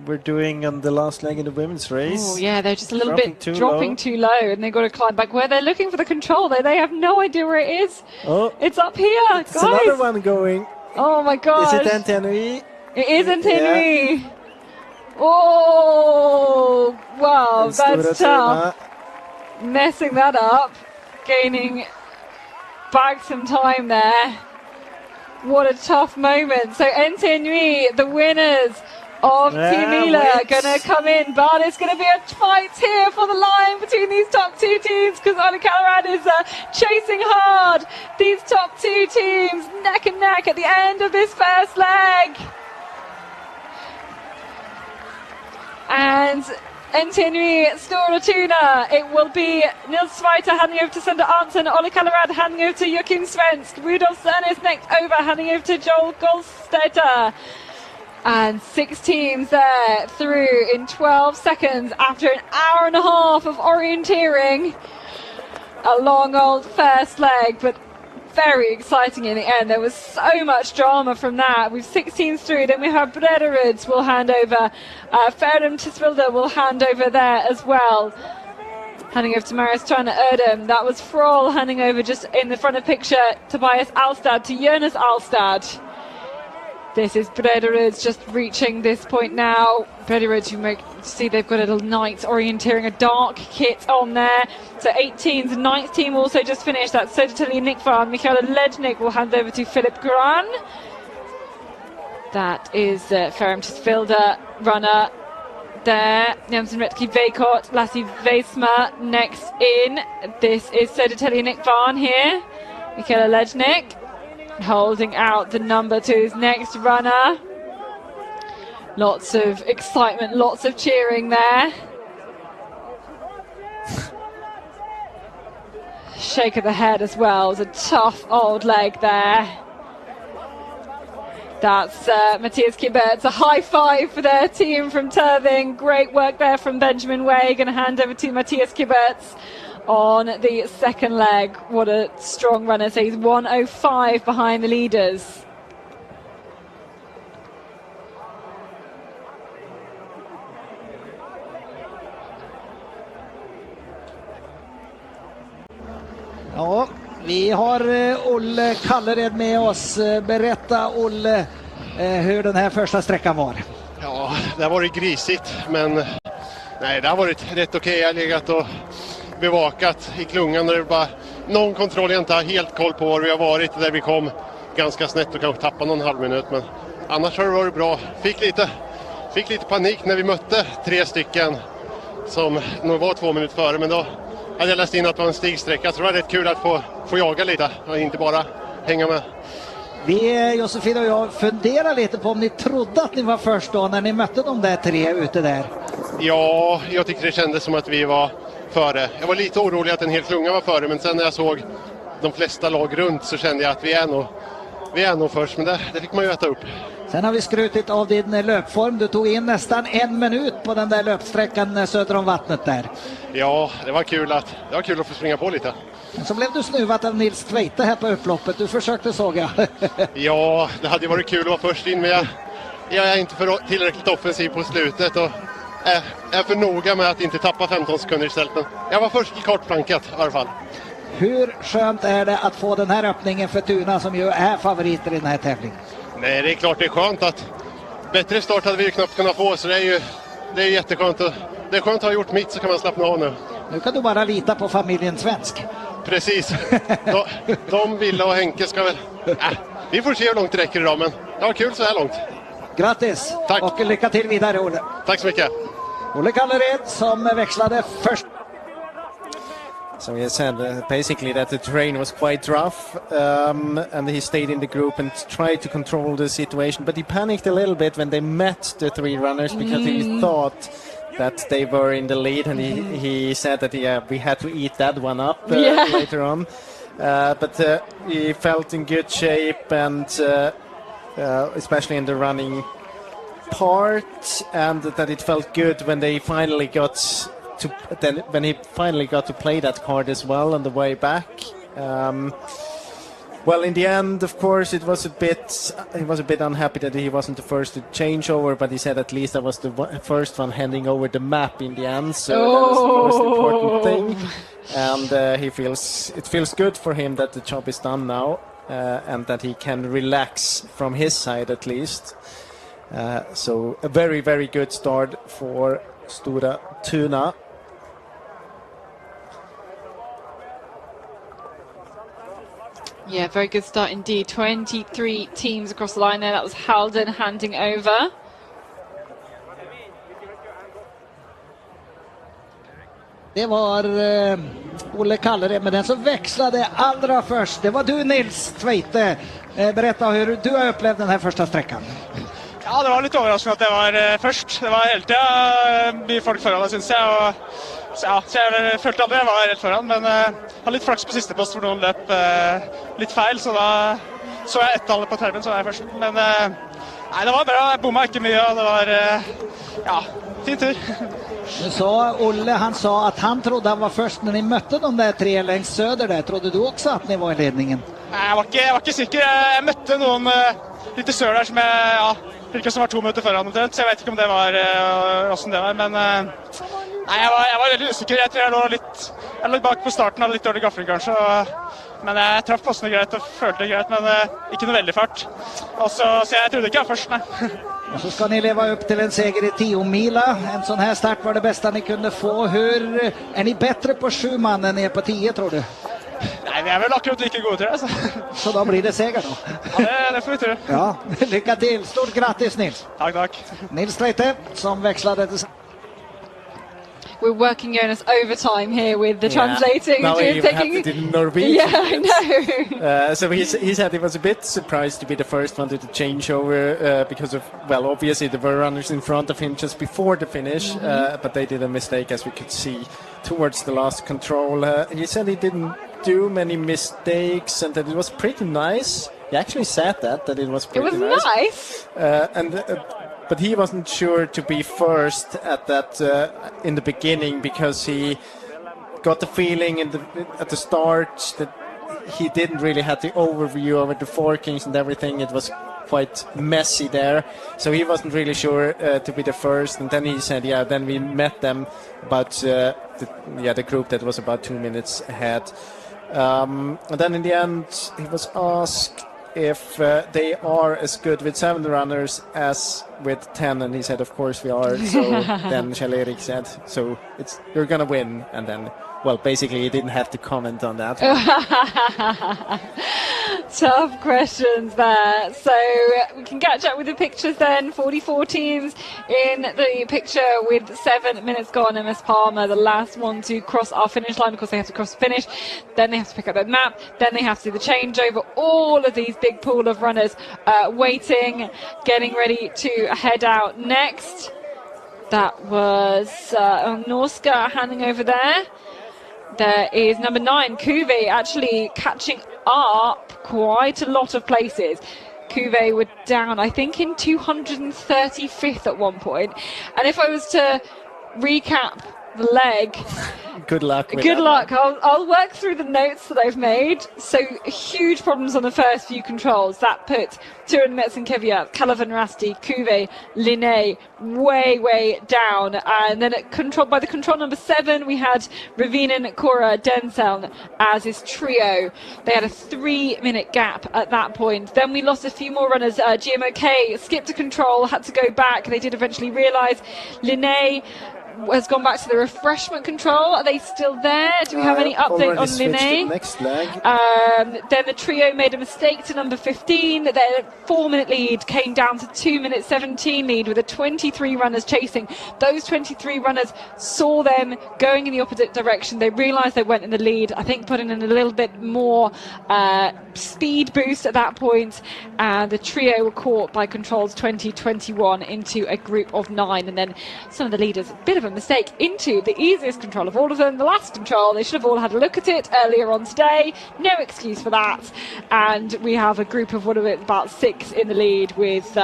were doing on the last leg in the women's race. Oh yeah, they're just a little Dropping bit too dropping low. too low, and they've got to climb back. Where they're looking for the control, they have no idea where it is. Oh, It's up here, it's guys. another one going. Oh my Is god! it Antenui? It isn't Henry. Oh wow, that's tough. Messing that up, gaining back some time there. What a tough moment. So Nui, the winners of Team Mila, gonna come in, but it's gonna be a fight here for the line between these top two teams, because Ola Kalarad is chasing hard. These top two teams neck and neck at the end of this first leg. And Nui, Stora Tuna, it will be Nils Sviter handing over to Sander Arntzen, Ola Kalarad handing over to Joachim Svensk, Rudolf Cernes next over handing over to Joel Goldstetter. And 6 teams there through in 12 seconds after an hour and a half of orienteering. A long old first leg, but very exciting in the end. There was so much drama from that. We've 6 teams through, then we have Brederud will hand over, Ferdinand Tisvilda will hand over there as well. Handing over to Marius Trana Erdem. That was Froll handing over just in the front of picture, Tobias Alstad to Jonas Alstad. This is Brederud just reaching this point now. Brederud, you might see they've got a little night orienteering, a dark kit on there. So 18s and 9th team also just finished. That's Södertälje Nickvan. Michaela Lednik will hand over to Philip Gran. That is Ferrum Tisvilda runner there. Jamsen Retki Veikot, Lassie Vesma next in. This is Södertälje Nickvan here. Michaela Lednik holding out the number 2's next runner. Lots of excitement, lots of cheering there. Shake of the head as well. It was a tough old leg there. That's Matthias Kibertz. A high five for their team from Turving. Great work there from Benjamin Way. Going to hand over to Matthias Kibertz on the second leg. What a strong runner. So he's 1:05 behind the leaders. Ja, vi har Olle Kallered med oss. Berätta Olle hur den här första sträckan var. Ja, det har varit grisigt, men nej, det har varit rätt okej. Jag har legat och bevakat i klungan och det är bara någon kontroll jag inte har helt koll på var vi har varit, där vi kom ganska snett och kanske tappade någon halv minut, men annars har det varit bra. Fick lite panik när vi mötte 3 stycken som nog var 2 minuter före, men då hade jag läst in att det var en stigsträcka, så det var rätt kul att få jaga lite och inte bara hänga med. Vi, Josefin och jag, funderar lite på om ni trodde att ni var först då när ni mötte de där 3 ute där. Ja, Jag tyckte det kändes som att vi var före. Jag var lite orolig att en hel klunga var före, men sen när jag såg de flesta lag runt så kände jag att vi är nog först, men det fick man ju äta upp. Sen har vi skrutit av din löpform. Du tog in nästan 1 minut på den där löpsträckan söder om vattnet där. Ja, det var kul att få springa på lite. Så blev du snuvat av Nils Tveite här på upploppet. Du försökte, såg jag. Ja, det hade varit kul att vara först in, men jag är inte tillräckligt offensiv på slutet och är för noga med att inte tappa 15 sekunder istället. Men jag var först i kartplanket i alla fall. Hur skönt är det att få den här öppningen för Tuna som ju är favoriter i den här tävlingen? Nej, det är klart det är skönt att bättre start hade vi ju knappt kunnat få, så det är jätteskönt. Det är skönt att ha gjort mitt, så kan man slappna av nu. Nu kan du bara lita på familjen Svensk. Precis. De Villa och Henke ska väl... vi får se hur långt det räcker idag, men det var kul så här långt. Grattis! Tack. Och lycka till vidare, Olle. Tack så mycket. Olle Kallered som växlade först. So he said basically that the terrain was quite rough, and he stayed in the group and tried to control the situation, but he panicked a little bit when they met the 3 runners because he thought that they were in the lead, and he said that we had to eat that one up later on, but he felt in good shape, and especially in the running part, and that it felt good when they finally got when he finally got to play that card as well on the way back. Well, in the end, of course, he was a bit unhappy that he wasn't the first to change over, but he said at least I was the first one handing over the map in the end, so that was the most important thing. And it feels good for him that the job is done now, and that he can relax from his side at least. So a very, very good start for Stora Tuna. Yeah, very good start indeed. 23 teams across the line there. That was Halden handing over. Det var Olle Kallered, men den som växlade allra först, det var du Nils Tveite. Berätta hur du har upplevt den här första sträckan. Ja, det var litt overraskende at det var først. Det var hele tiden mye folk foran det, synes jeg. Og, så jeg følte at jeg var rett foran, men hadde litt flaks på siste post hvor noen løp litt feil, så da så jeg ettallet på termen, så var jeg først. Men nei, det var bra. Jeg bomma ikke mye, og det var fin tur. Nu sa Olle, han sa att han trodde han var först när ni mötte de där tre längs söder där. Trodde du också att ni var i ledningen? Nei, jeg var ikke sikker. Jeg møtte noen litt i sør der som jeg virket som var 2 minutter foran omtrent, så jeg vet ikke om det var hvordan det var, men nei, jeg var veldig usikker. Jeg tror jeg lå litt bak på starten, hadde litt dårlig gaffling kanskje, men jeg traff postene greit og følte det greit, men ikke noe veldig fart. Så jeg trodde ikke jeg var først, nei. Och så ska ni leva upp till en seger i 10 mila. En sån här start var det bästa ni kunde få. Hur är ni bättre på 7 man än ni är på 10, tror du? Nej, vi är väl akkurat lika gode, tror jag. Så då blir det seger då? Ja, det får vi tro. Ja, lycka till. Stort grattis Nils. Tack. Nils Tveite som växlade till... We're working on us overtime here with the translating. Now you have to do Norwegian. Yeah, I know. So he said he was a bit surprised to be the first one to the changeover because of, well, obviously there were runners in front of him just before the finish, but they did a mistake, as we could see, towards the last control. He said he didn't do many mistakes and that it was pretty nice. He actually said that it was pretty nice. But he wasn't sure to be first at that in the beginning because he got the feeling at the start that he didn't really have the overview over the forkings and everything. It was quite messy there, so he wasn't really sure to be the first. And then he said, then we met them about the group that was about 2 minutes ahead. And then in the end, he was asked if they are as good with 7 runners as with 10, and he said, of course we are. So then Kjell-Erik said, so you're gonna win. And then, well, basically he didn't have to comment on that. Tough questions there. So we can catch up with the pictures then. 44 teams in the picture with 7 minutes gone. MS Palmer, the last one to cross our finish line. Of course, they have to cross the finish. Then they have to pick up their map. Then they have to do the changeover. All of these big pool of runners waiting, getting ready to head out next. That was Norska handing over there. There is number 9, Kuve, actually catching up quite a lot of places. Kuve were down, I think, in 235th at one point. And if I was to recap the leg... Good luck. Good luck. I'll work through the notes that I've made. So huge problems on the first few controls. That put Turin Metzenkevia, Calavan Rasti, Kuve, Linné way down. And then by the control number 7, we had Ravinen, Cora, Denseln as his trio. They had a 3-minute gap at that point. Then we lost a few more runners. GMOK skipped a control, had to go back. They did eventually realise. Linné has gone back to the refreshment control. Are they still there? Do we have any update on Linné? Next leg. Then the trio made a mistake to number 15. Their 4-minute lead came down to 2-minute 17 lead with the 23 runners chasing. Those 23 runners saw them going in the opposite direction. They realised they went in the lead. I think putting in a little bit more speed boost at that point. And the trio were caught by controls 2021 into a group of 9. And then some of the leaders, a bit of a mistake, into the easiest control of all of them, the last control. They should have all had a look at it earlier on today. No excuse for that. And we have a group of about 6 in the lead with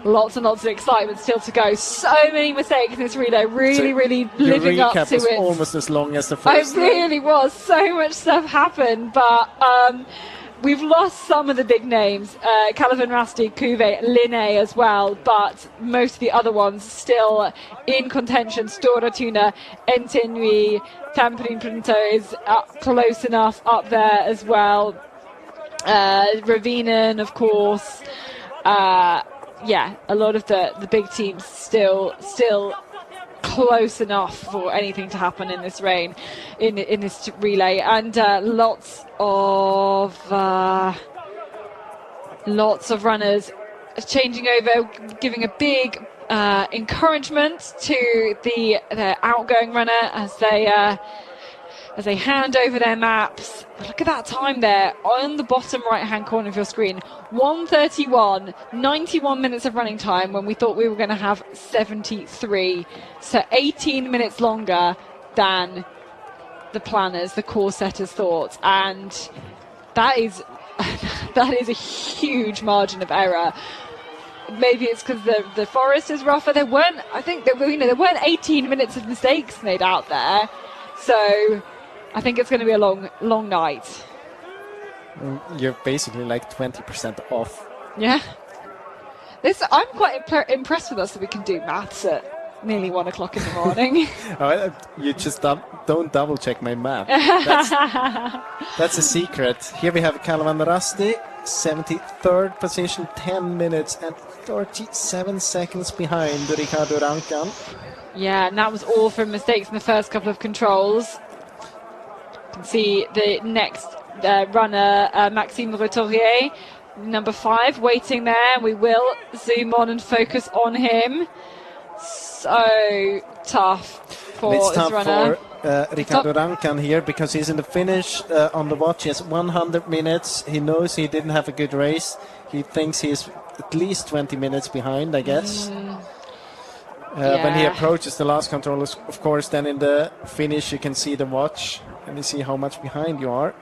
lots and lots of excitement still to go. So many mistakes in this relay. Really living up to it. The recap was almost as long as the first. It really was. So much stuff happened, but we've lost some of the big names, Calvin Rasti, Kuve, Linné as well, but most of the other ones still in contention. Stora Tuna, Entinui, Tampere Printo is close enough up there as well. Ravinen, of course. Yeah, a lot of the big teams still close enough for anything to happen in this rain, in this relay, and lots of runners changing over, giving a big encouragement to the outgoing runner as they hand over their maps. Look at that time there on the bottom right hand corner of your screen. 1:31, 91 minutes of running time when we thought we were going to have 73. So 18 minutes longer than the planners, the course setters thought. And that is a huge margin of error. Maybe it's because the forest is rougher. There weren't 18 minutes of mistakes made out there. So I think it's going to be a long night. You're basically like 20% off. Yeah. I'm quite impressed with us that we can do maths at nearly 1 o'clock in the morning. You just don't double check my math. That's a secret. Here we have Calvin Rasti, 73rd position, 10 minutes and 37 seconds behind Ricardo Rankan. Yeah, and that was all from mistakes in the first couple of controls. You can see the next runner, Maxime Roturier, number 5, waiting there. We will zoom on and focus on him. So tough for it's this tough runner. For Ricardo Rankan here because he's in the finish on the watch. He has 100 minutes. He knows he didn't have a good race. He thinks he's at least 20 minutes behind, I guess. When he approaches the last control, of course, then in the finish you can see the watch and you see how much behind you are.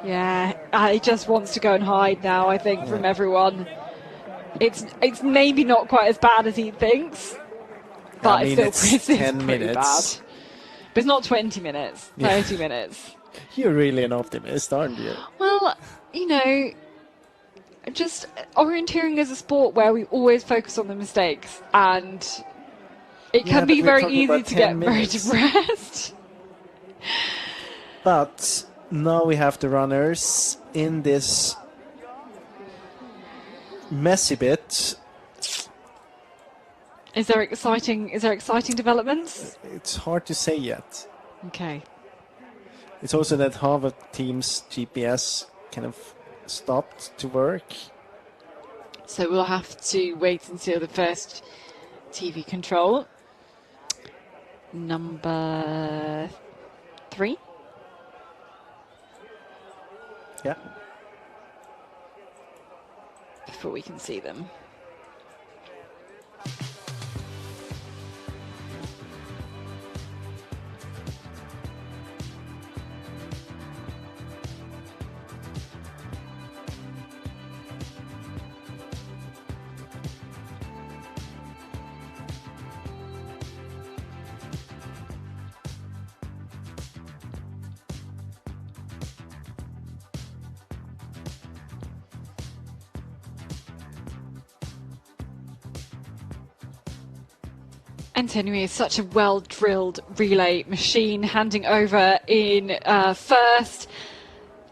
Yeah, he just wants to go and hide now, I think, from everyone. It's maybe not quite as bad as he thinks, but it's 10 pretty minutes. bad. But it's not 20 minutes, 30 minutes. You're really an optimist, aren't you? Well, just orienteering is a sport where we always focus on the mistakes, and it can be very easy to get very depressed. But now we have the runners in this messy bit. Is there exciting developments? It's hard to say yet. Okay. It's also that Harvard team's GPS kind of stopped to work. So we'll have to wait until the first TV control. Number 3. Yeah. Before we can see them. Antonio is such a well-drilled relay machine, handing over in first,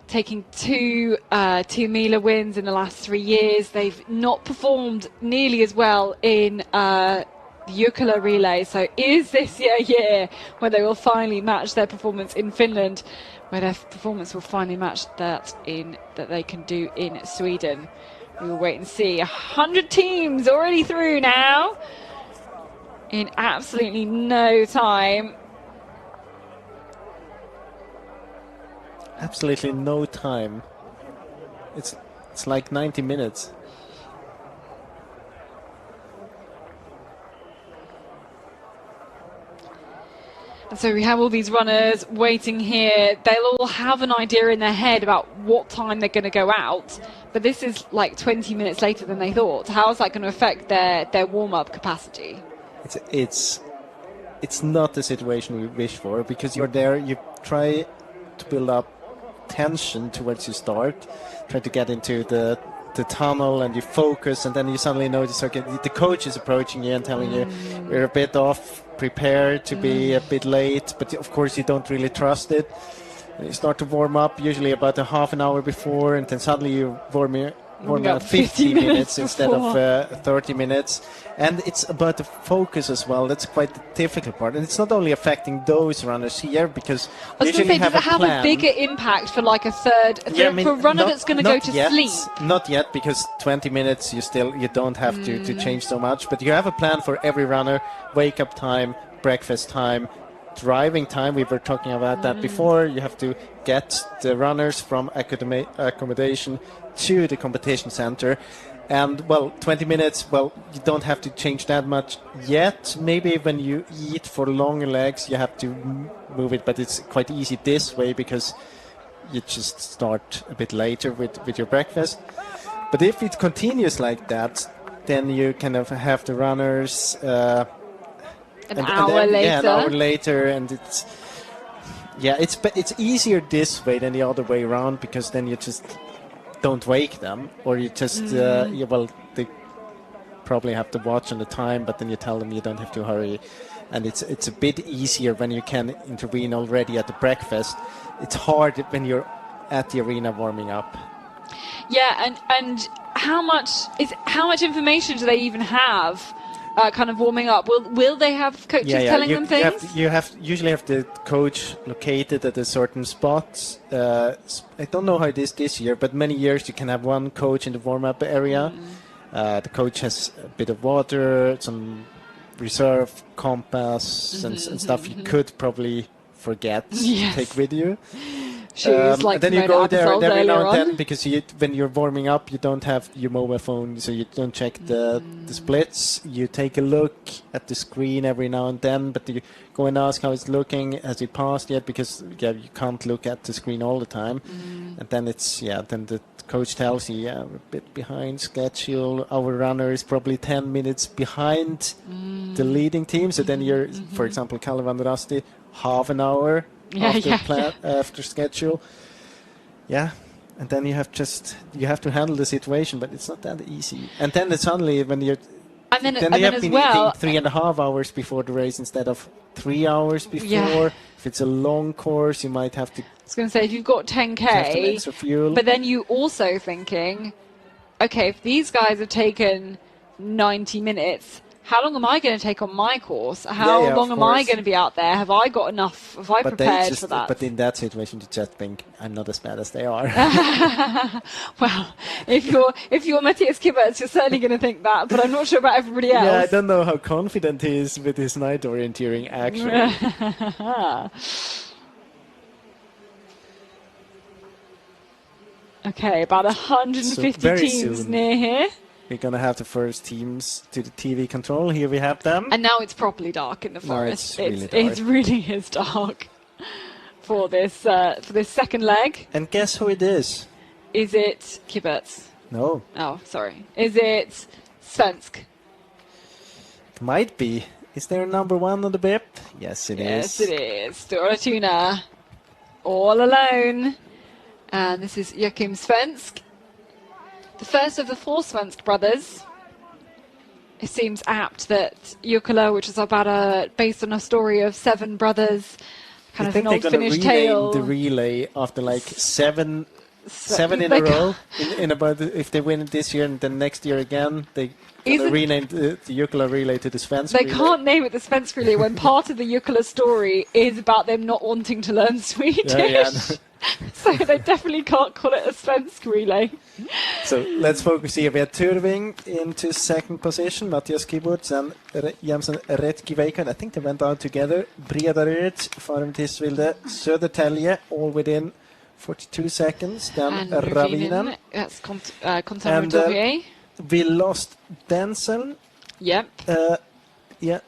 taking two Mila wins in the last 3 years. They've not performed nearly as well in the Jukola Relay. So is this a year where they will finally match their performance in Finland, where their performance will finally match that they can do in Sweden? We will wait and see. 100 teams already through now, in absolutely no time. Absolutely no time. It's like 90 minutes. And so we have all these runners waiting here. They'll all have an idea in their head about what time they're going to go out. But this is like 20 minutes later than they thought. How is that going to affect their warm-up capacity? It's not the situation we wish for, because you're there, you try to build up tension towards you start, try to get into the tunnel, and you focus, and then you suddenly notice, okay, the coach is approaching you and telling you you're a bit off, prepare to be a bit late, but of course you don't really trust it. And you start to warm up usually about a half an hour before, and then suddenly you warm up 50 minutes instead of 30 minutes. And it's about the focus as well. That's quite the difficult part. And it's not only affecting those runners here, because I was going to say, does it have plan. a bigger impact for like for a runner that's going to go to sleep? Not yet, because 20 minutes you don't have to change so much. But you have a plan for every runner: wake up time, breakfast time, driving time. We were talking about that before. You have to get the runners from accommodation to the competition center. And, 20 minutes, you don't have to change that much yet. Maybe when you eat for longer legs, you have to move it, but it's quite easy this way because you just start a bit later with your breakfast. But if it continues like that, then you kind of have the runners an hour later, and it's easier this way than the other way around, because then you just don't wake them, or you just they probably have to watch on the time, but then you tell them you don't have to hurry, and it's a bit easier when you can intervene already at the breakfast. It's hard when you're at the arena warming up. Yeah, and how much information do they even have? Kind of warming up. Will they have coaches telling them things? You usually have the coach located at a certain spot. I don't know how it is this year, but many years you can have one coach in the warm-up area. The coach has a bit of water, some reserve compass, and stuff you could probably forget to take with you. Like then you go there every now and then, because when you're warming up, you don't have your mobile phone, so you don't check the splits. You take a look at the screen every now and then, but you go and ask how it's looking. Has it passed yet? Because you can't look at the screen all the time. And then then the coach tells you, we're a bit behind schedule. Our runner is probably 10 minutes behind the leading team. So then you're, for example, Calivan Rasti, half an hour after schedule. And then you have to handle the situation, but it's not that easy. And then suddenly when you're then you have been eating 3.5 hours before the race instead of 3 hours before. If it's a long course, you might have to. I was going to say, if you've got 10k, extra fuel. But then you also thinking, okay, if these guys have taken 90 minutes, how long am I going to take on my course? How long am I going to be out there? Have I got enough? Have I prepared for that? But in that situation, you just think, I'm not as bad as they are. Well, if you're Matthias Kibberts, you're certainly going to think that, but I'm not sure about everybody else. Yeah, I don't know how confident he is with his night orienteering, actually. Okay, about 150 teams near here. We're going to have the first teams to the TV control. Here we have them. And now it's properly dark in the forest. No, it's really dark. It really is dark for this second leg. And guess who it is? Is it Kibberts? No. Oh, sorry. Is it Svensk? It might be. Is there a number one on the bib? Yes, it is. Yes, it is. Stora Tuna. All alone. And this is Joachim Svensk. The first of the 4 Svensk brothers. It seems apt that Jukola, which is based on a story of 7 brothers, kind of an old Finnish tale. The relay after like seven in a row. In about if they win this year and then next year again, they renamed the Jukola Relay to the Svensk Relay. They can't name it the Svensk Relay when part of the Jukola story is about them not wanting to learn Swedish. So they definitely can't call it a Svensk Relay. So let's focus here. We had Turving into second position, Matthias Kibberts and Jamsen Retkiveikon. I think they went out together. Bredaryd, Farum Tisvilde, Södertälje, all within 42 seconds. Then Ravinen. That's Contemporary. We lost Denzel. Yep.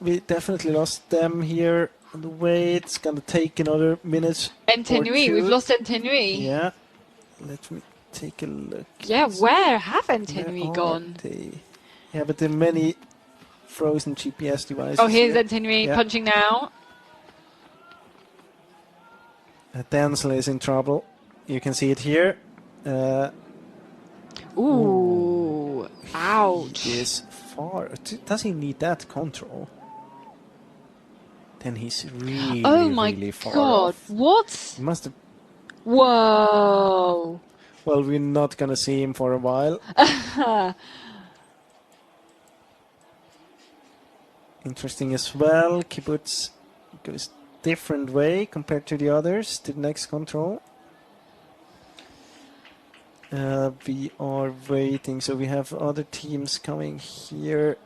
We definitely lost them here. On the way, it's going to take another minute. Entenui, we've lost Entenui. Yeah, let me take a look. Yeah, where have Entenui gone? Yeah, but there are many frozen GPS devices. Oh, here's Entenui punching now. Denzel is in trouble. You can see it here. Ooh, ouch. He is far. Does he need that control? Then he's really, Oh my really far god, off. what? He must have. Whoa. Well, we're not gonna see him for a while. Interesting as well. Kibbutz goes different way compared to the others. To the next control. We are waiting. So we have other teams coming here.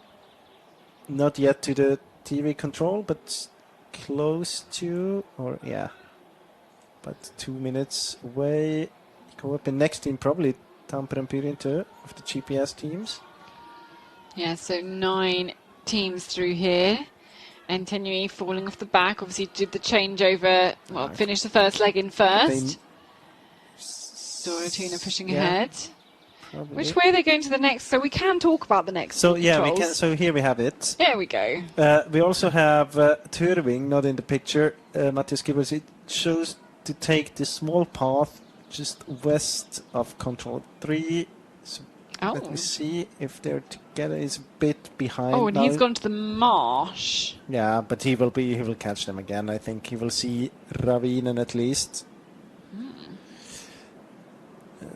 Not yet to the TV control, but close to. Or yeah. But 2 minutes away. Go up in next team, probably Tampere and Pyrinto of the GPS teams. Yeah, so 9 teams through here. And Tenui falling off the back. Obviously did the changeover. Well, finished the first leg in first. Stora Tuna pushing ahead. Probably. Which way are they going to the next? So we can talk about the next. So yeah, we controls. can. So here we have it. There we go. We also have Turving, not in the picture. Matthias Gibbons, it shows to take the small path just west of control 3. So let me see if they're together. He's a bit behind. Oh, and now. he's gone to the marsh. Yeah, but he will catch them again. I think he will see Ravinen at least.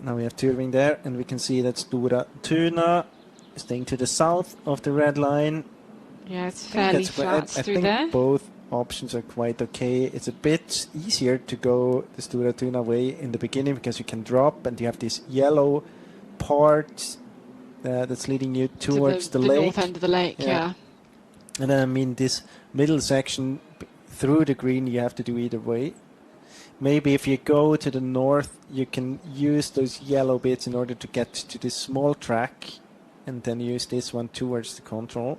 Now we have Turving there, and we can see that Stora Tuna staying to the south of the red line. Yeah, it's fairly flat through there. I think both options are quite okay. It's a bit easier to go the Stora Tuna way in the beginning because you can drop and you have this yellow part that's leading you towards the lake. North end of the lake, yeah. And then, I mean, this middle section through the green you have to do either way. Maybe if you go to the north, you can use those yellow bits in order to get to this small track and then use this one towards the control.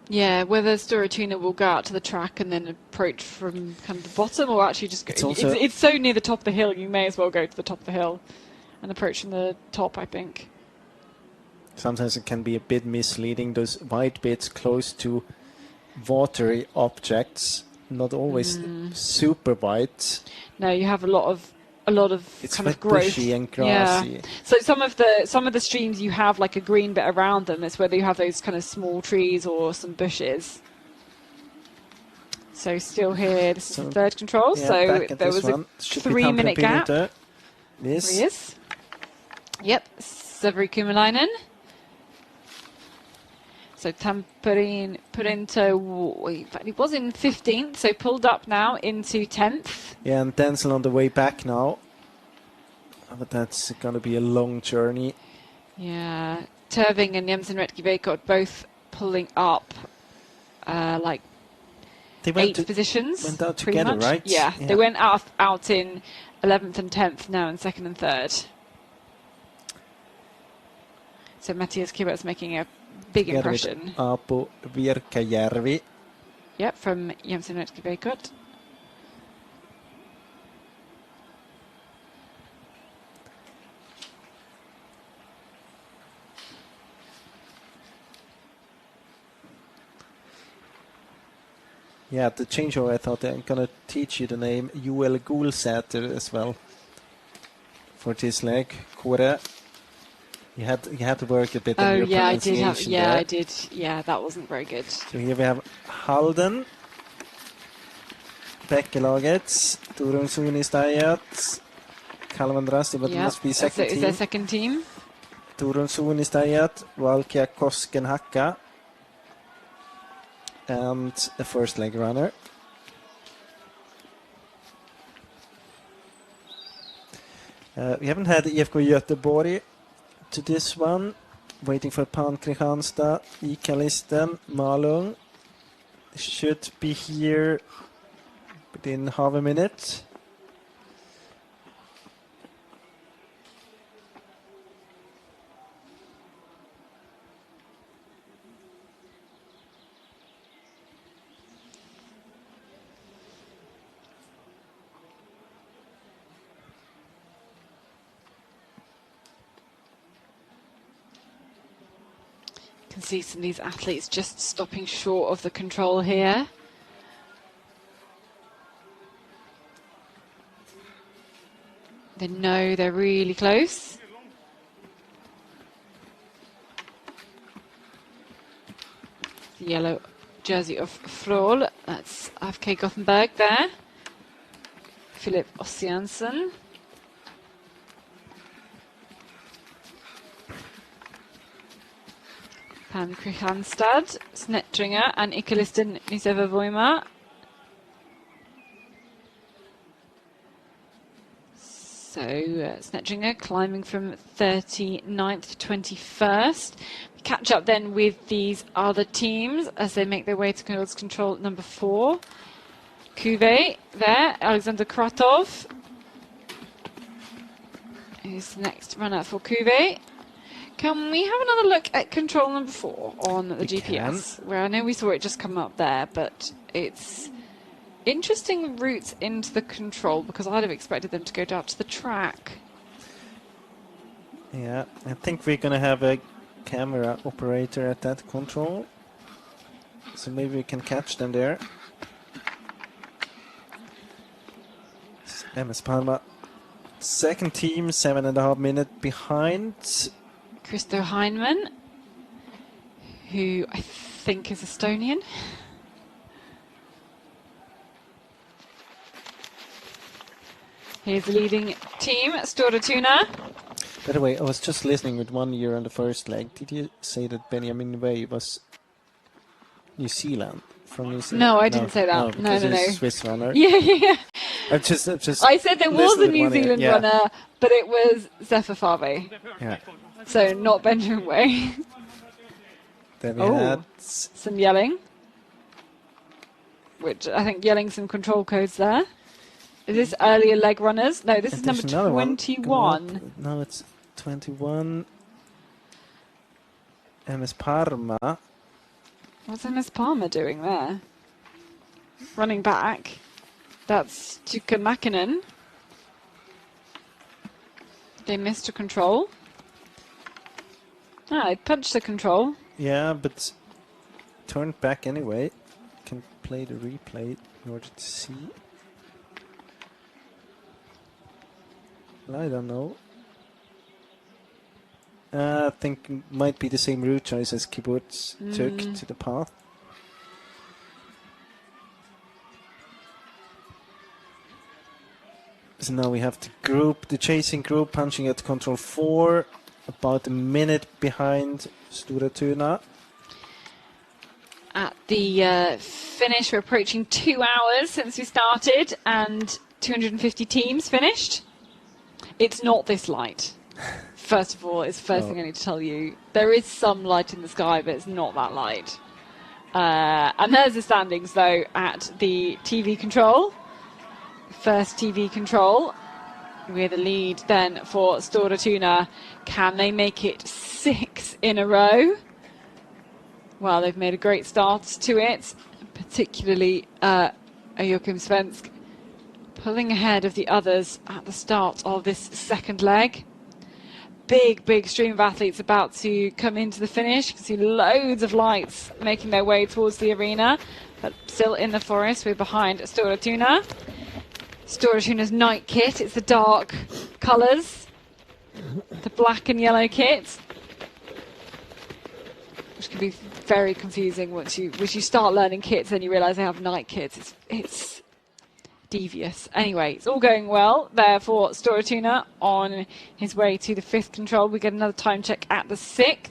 Yeah, whether Stora Tuna will go out to the track and then approach from kind of the bottom, or actually just go. It's so near the top of the hill, you may as well go to the top of the hill and approach from the top, I think. Sometimes it can be a bit misleading, those white bits close to watery objects, not always super white. No, you have a lot of it's kind of growth. Bushy and grassy. Yeah. So some of the streams you have like a green bit around them. It's whether you have those kind of small trees or some bushes. So still here, this is the third control. Yeah, so there was a 3-minute gap. Yes. There he is. Yep, Severi Kymäläinen. So Tampere Pyrinto, in fact, he was in 15th, so pulled up now into 10th. Yeah, and Denzel on the way back now. But that's going to be a long journey. Yeah, Turving and Jensen Retki-Veikot both pulling up like 8 positions. Went out pretty together, much. right? Yeah, they went out in 11th and 10th, now in 2nd and 3rd. So Matthias Kibert's making a big impression. Aapo Virkajärvi. Yep, from Jensen Retki-Veikot. Yeah, the changeover, I thought I'm going to teach you the name Joel Gulsäter as well for this leg. Kåre. You had to work a bit on your pronunciation. I did. Yeah, that wasn't very good. So here we have Halden, Bekkelaget, Torun Suunistajat, Kalvandrasti, but it must be second team. Is their second team? Torun Suunistajat, Valkia Koskenhakka, and the first leg runner. We haven't had IFK Göteborg to this one. Waiting for Pan Kristianstad, Ikalisten, Malung. Should be here within half a minute. Can see some of these athletes just stopping short of the control here. They know they're really close. The yellow jersey of Frol, that's AFK Gothenburg there. Philip Ossiansen. Pan Kristianstad, Snettringa and Ikalisten Niseva-Voima. So Snettringa climbing from 39th to 21st. We catch up then with these other teams as they make their way towards control number 4. Cuvée there, Alexander Kratov. Who's the next runner for Cuvée? Can we have another look at control number 4 on the GPS? Where I know we saw it just come up there, but it's interesting routes into the control because I'd have expected them to go down to the track. Yeah, I think we're going to have a camera operator at that control. So maybe we can catch them there. MS Palma, second team, 7.5 minutes behind. Christo Heinemann, who I think is Estonian. Here's the leading team, Stora Tuna. By the way, I was just listening with 1 year on the first leg. Did you say that Benjamin Way was New Zealand? From New Zealand? No, I didn't say that. No, because no. he's a Swiss runner. Yeah. I just I said there was a New Zealand yeah. runner, but it was Zephyr Fave. Yeah. So not Benjamin Way. Then we had some yelling, which I think yelling some control codes there. Is this earlier leg runners? No, this is number 21. No, it's 21. MS Parma. What's MS Parma doing there? Running back. That's Tuukka Mäkinen. They missed a control. They punched the control. Yeah, but turned back anyway. Can play the replay in order to see. I don't know. I think it might be the same route choice as Kibbutz took to the path. So now we have the chasing group punching at control 4, about a minute behind Stora Tuna. At the finish, we're approaching 2 hours since we started and 250 teams finished. It's not this light. First of all, it's the first thing I need to tell you. There is some light in the sky, but it's not that light. And there's the standings, though, at the TV control. First TV control. We're the lead then for Stora Tuna. Can they make it 6 in a row? Well, they've made a great start to it, particularly Joachim Svensk pulling ahead of the others at the start of this second leg. Big stream of athletes about to come into the finish. You can see loads of lights making their way towards the arena, but still in the forest. We're behind Stora Tuna. Stora Tuna's night kit, it's the dark colours, the black and yellow kit, which can be very confusing once you start learning kits, then you realise they have night kits. It's devious. Anyway, it's all going well there for Stora Tuna on his way to the 5th control. We get another time check at the 6th.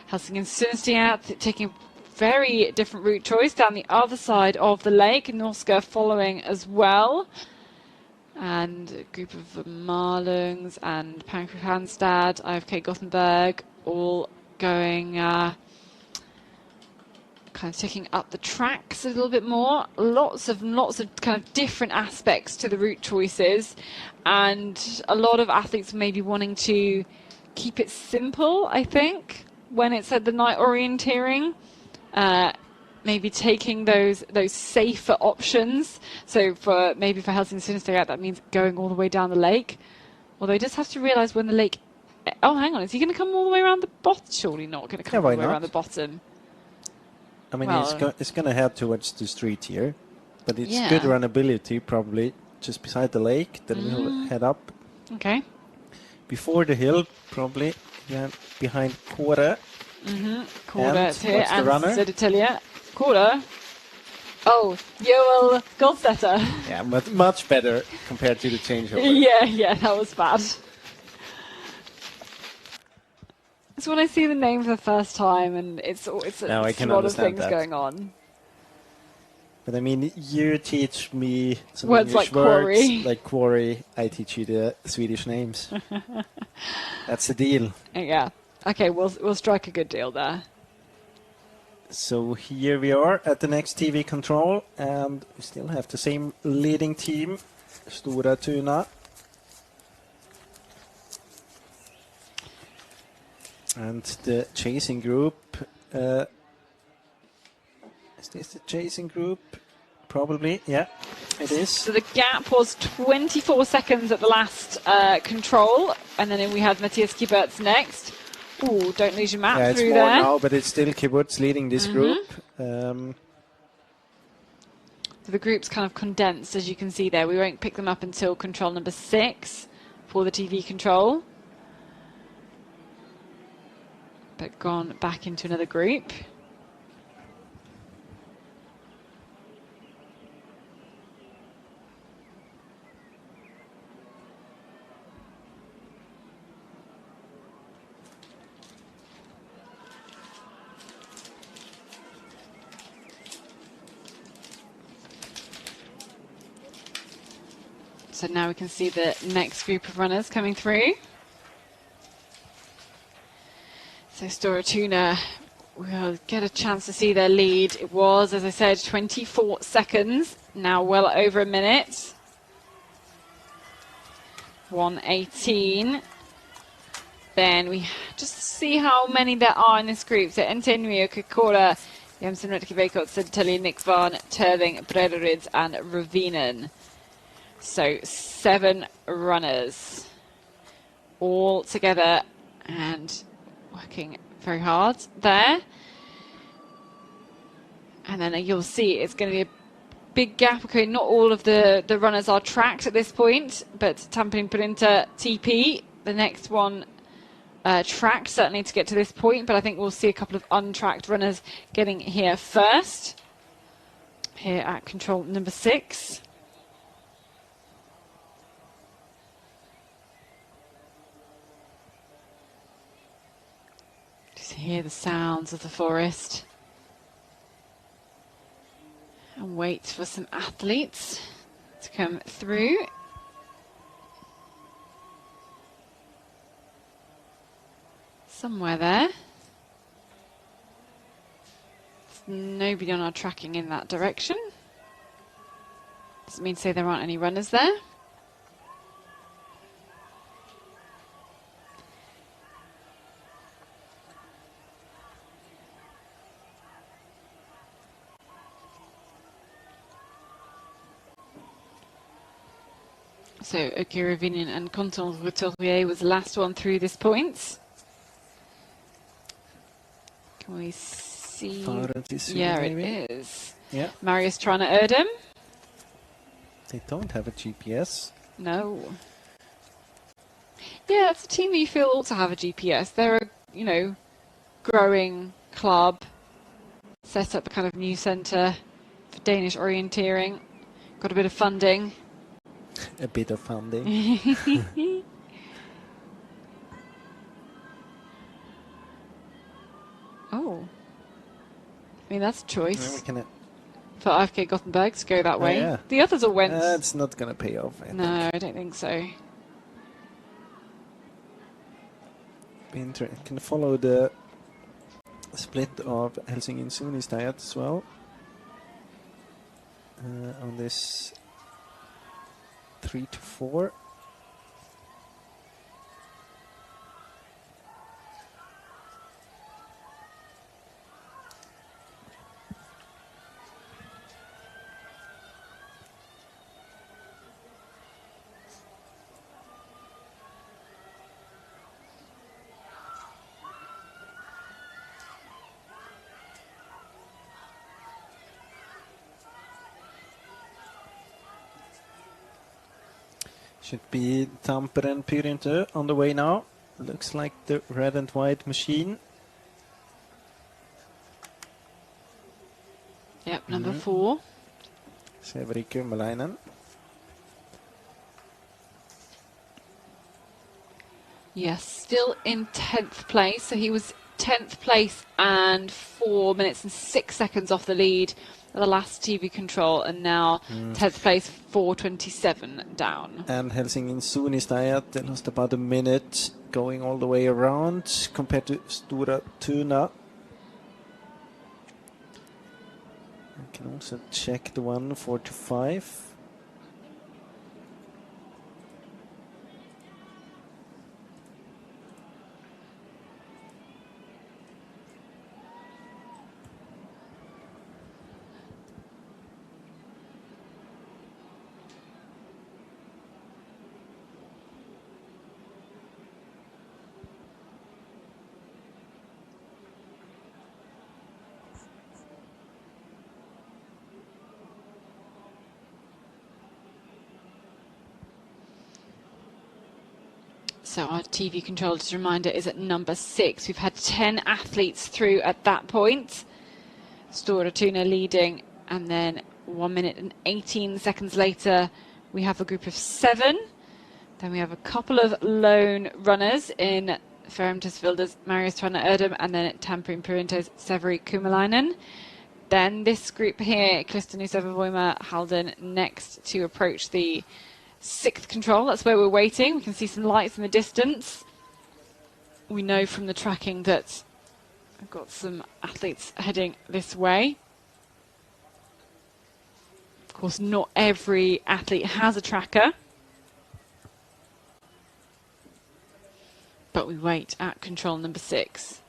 Helsingin Sundstia taking a very different route choice down the other side of the lake. Norska following as well. And a group of Malungs and Pankrihanstad, IFK Gothenburg, all going kind of taking up the tracks a little bit more. Lots of kind of different aspects to the route choices, and a lot of athletes may be wanting to keep it simple, I think, when it's at the night orienteering. Maybe taking those safer options. So for Helsingin Sundstia, that means going all the way down the lake. Although you just have to realise when the lake. Oh, hang on, is he going to come all the way around the bottom? Surely not going to come all the way around the bottom. I mean, it's going to head towards the street here, but it's good runnability probably just beside the lake. Then we'll head up. Okay. Before the hill, probably. Then behind Kåre. Kåre And here what's the and runner? Södertälje. Kåre. Oh, Joel Goldstetter. Yeah, but much better compared to the changeover. Yeah, that was bad. It's when I see the name for the first time and it's Now I a can lot of understand things that. going on. But I mean, you teach me some Words English like words quarry. like quarry. I teach you the Swedish names. That's the deal. Yeah. Okay, we'll strike a good deal there. So here we are at the next TV control, and we still have the same leading team, Stora Tuna. And the chasing group. Is this the chasing group? Probably, yeah, it is. So the gap was 24 seconds at the last control, and then we had Matthias Kibertz next. Ooh, don't lose your map Yeah, it's through more there. now, but it's still Kibbutz leading this group. So the group's kind of condensed, as you can see there. We won't pick them up until control number 6 for the TV control. But gone back into another group. So now we can see the next group of runners coming through. So Stora Tuna will get a chance to see their lead. It was, as I said, 24 seconds, now well over a minute. 1:18. Then we just see how many there are in this group. So Entenmio, Kikora, Jamsen Retkivekot, Södertälje, Nixvan, Turving, Brederud and Ravinen. So 7 runners all together and working very hard there. And then you'll see it's going to be a big gap. Okay, not all of the runners are tracked at this point, but Tampin Printer TP, the next one tracked certainly to get to this point, but I think we'll see a couple of untracked runners getting here first. Here at control number 6. Just hear the sounds of the forest. And wait for some athletes to come through. Somewhere there. There's nobody on our tracking in that direction. Doesn't mean to say there aren't any runners there. So Okiravinian and Conton Roturier was the last one through this point. Can we see? Yeah, it is. Yeah. Marius Trana Erdem. They don't have a GPS. No. Yeah, it's a team that you feel ought to have a GPS. They're a, growing club. Set up a kind of new centre for Danish orienteering. Got a bit of funding. A bit of funding. Oh. I mean, that's a choice. We can, for AFK Gothenburg to go that way. yeah. The others all went. It's not going to pay off, I think. I don't think so. Can follow the split of Helsinki and Sunnistad as well on this 3 to 4. Should be Tampere and Pyrintö on the way now. Looks like the red and white machine. Yep, number 4. Severi Kymäläinen. Yes, still in 10th place. So he was 10th place and 4 minutes and 6 seconds off the lead at the last TV control, and now 10th place, 4:27 down. And Helsingin Suunnistajat, they lost about a minute going all the way around compared to Stora Tuna. I can also check the 1:45. So our TV control, just a reminder, is at number 6. We've had 10 athletes through at that point. Stora Tuna leading, and then 1 minute and 18 seconds later, we have a group of 7. Then we have a couple of lone runners in Fermtasvilda's Marius Trana Erdem, and then at Tampere Pyrintö's Severi Kymäläinen. Then this group here, Klistani Sevavoima Halden, next to approach the 6th control. That's where we're waiting. We can see some lights in the distance. We know from the tracking that I've got some athletes heading this way. Of course, not every athlete has a tracker, but we wait at control number 6.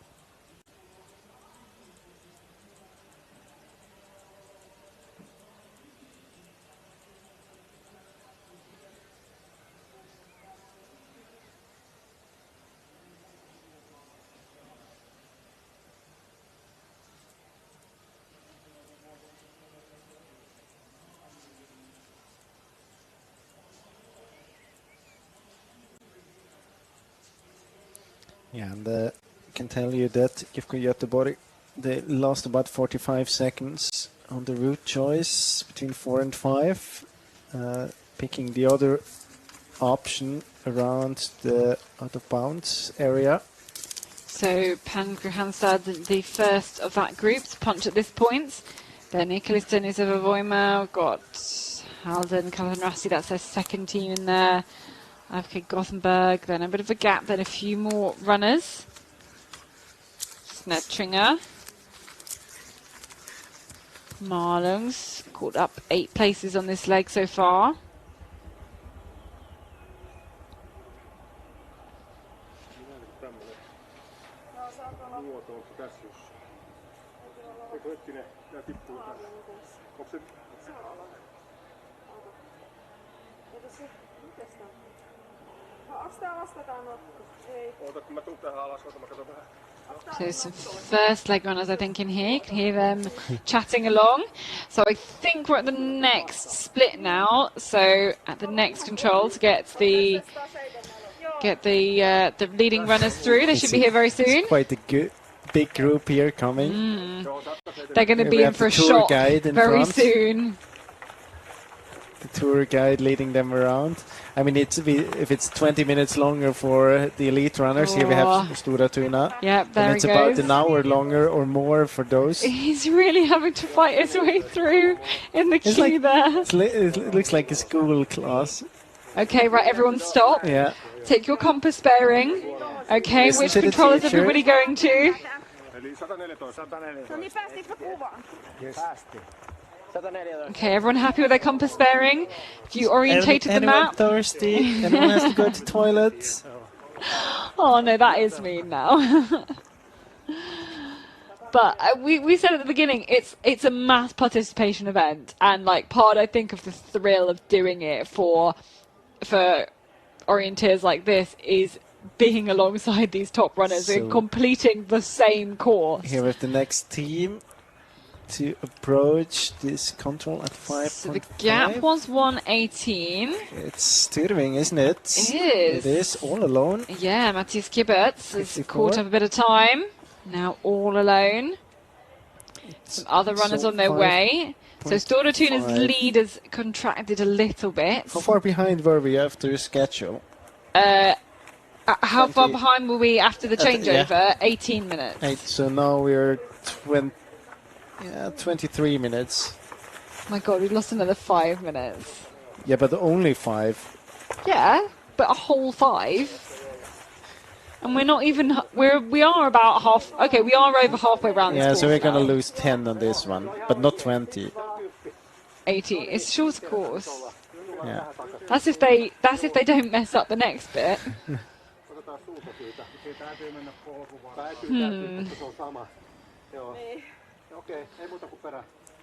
Yeah, and I can tell you that IFK Göteborg, they lost about 45 seconds on the route choice between 4 and 5, picking the other option around the out of bounds area. So Pan Gruhanstad, the first of that group to punch at this point. Then Nikolisten Isavavoima, got Halden, Calvin Rassi, that's their second team in there. AFK Gothenburg, then a bit of a gap, then a few more runners. Snettringer. Malungs caught up 8 places on this leg so far. So some first leg runners, I think, in here. You can hear them chatting along. So I think we're at the next split now. So at the next control to get the leading runners through. They should be here very soon. It's quite a big group here coming. They're going to be in for a shock very soon. The tour guide leading them around. I mean, if it's 20 minutes longer for the elite runners, here we have Stora Tuna. Yeah, there and it's he goes. about an hour longer or more for those. He's really having to fight his way through in the queue there. It looks like a school class. Okay, right, everyone stop. Yeah. Take your compass bearing. Okay, Listen which to the control is teacher. everybody going to? Okay, everyone happy with their compass bearing? If you orientated the Anyone map? thirsty? Anyone has to go to toilet? Oh no, that is mean now. But we said at the beginning, it's a mass participation event, and like part I think of the thrill of doing it for orienteers like this is being alongside these top runners and completing the same course. Here with the next team. to approach this control at 5.5. So the gap was 1:18. It's Tyrving, isn't it? It is. It is all alone. Yeah, Matthias Kibberts has 54. caught up a bit of time. Now all alone. Some other runners so on their way. So Storatuna's 5. lead has contracted a little bit. How far behind were we after schedule? How far 20. behind were we after the changeover? 18 minutes. 8. So now we're 23 minutes. My God, we've lost another 5 minutes. Yeah, but only 5. Yeah, but a whole 5. And we're not even, we are about half, okay, we are over halfway around this course so we're going to now. lose 10 on this one, but not 20. 80. It's a short course. Yeah. That's if they don't mess up the next bit.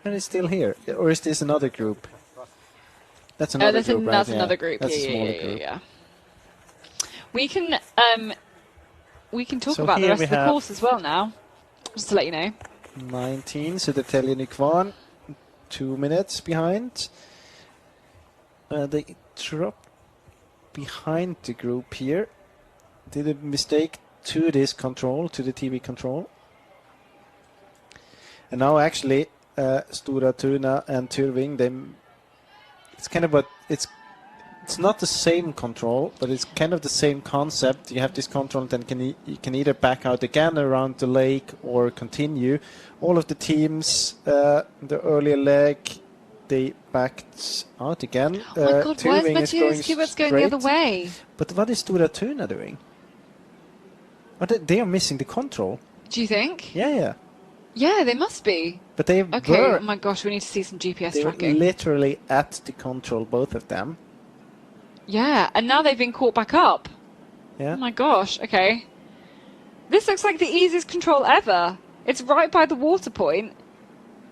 And it's still here. Or is this another group? That's another group, right? That's another group. That's a smaller Yeah. group. We can talk So about the here rest we of the have- course as well now, just to let you know. 19, Södertälje Nykvarn, 2 minutes behind. They dropped behind the group here. Did a mistake to this control, to the TV control. And now actually, Stora Tuna and Tyrving, it's kind of it's not the same control, but it's kind of the same concept. You have this control, and then you can either back out again around the lake or continue. All of the teams, the earlier leg, they backed out again. Oh my God, why Tyrving is Matthias Kibberts going the other way? But what is Stora Tuna doing? They are missing the control. Do you think? Yeah. Yeah, they must be. But they Okay, were, oh my gosh, we need to see some GPS they were tracking. literally at the control, both of them. Yeah, and now they've been caught back up. Yeah. Oh my gosh, okay. This looks like the easiest control ever. It's right by the water point.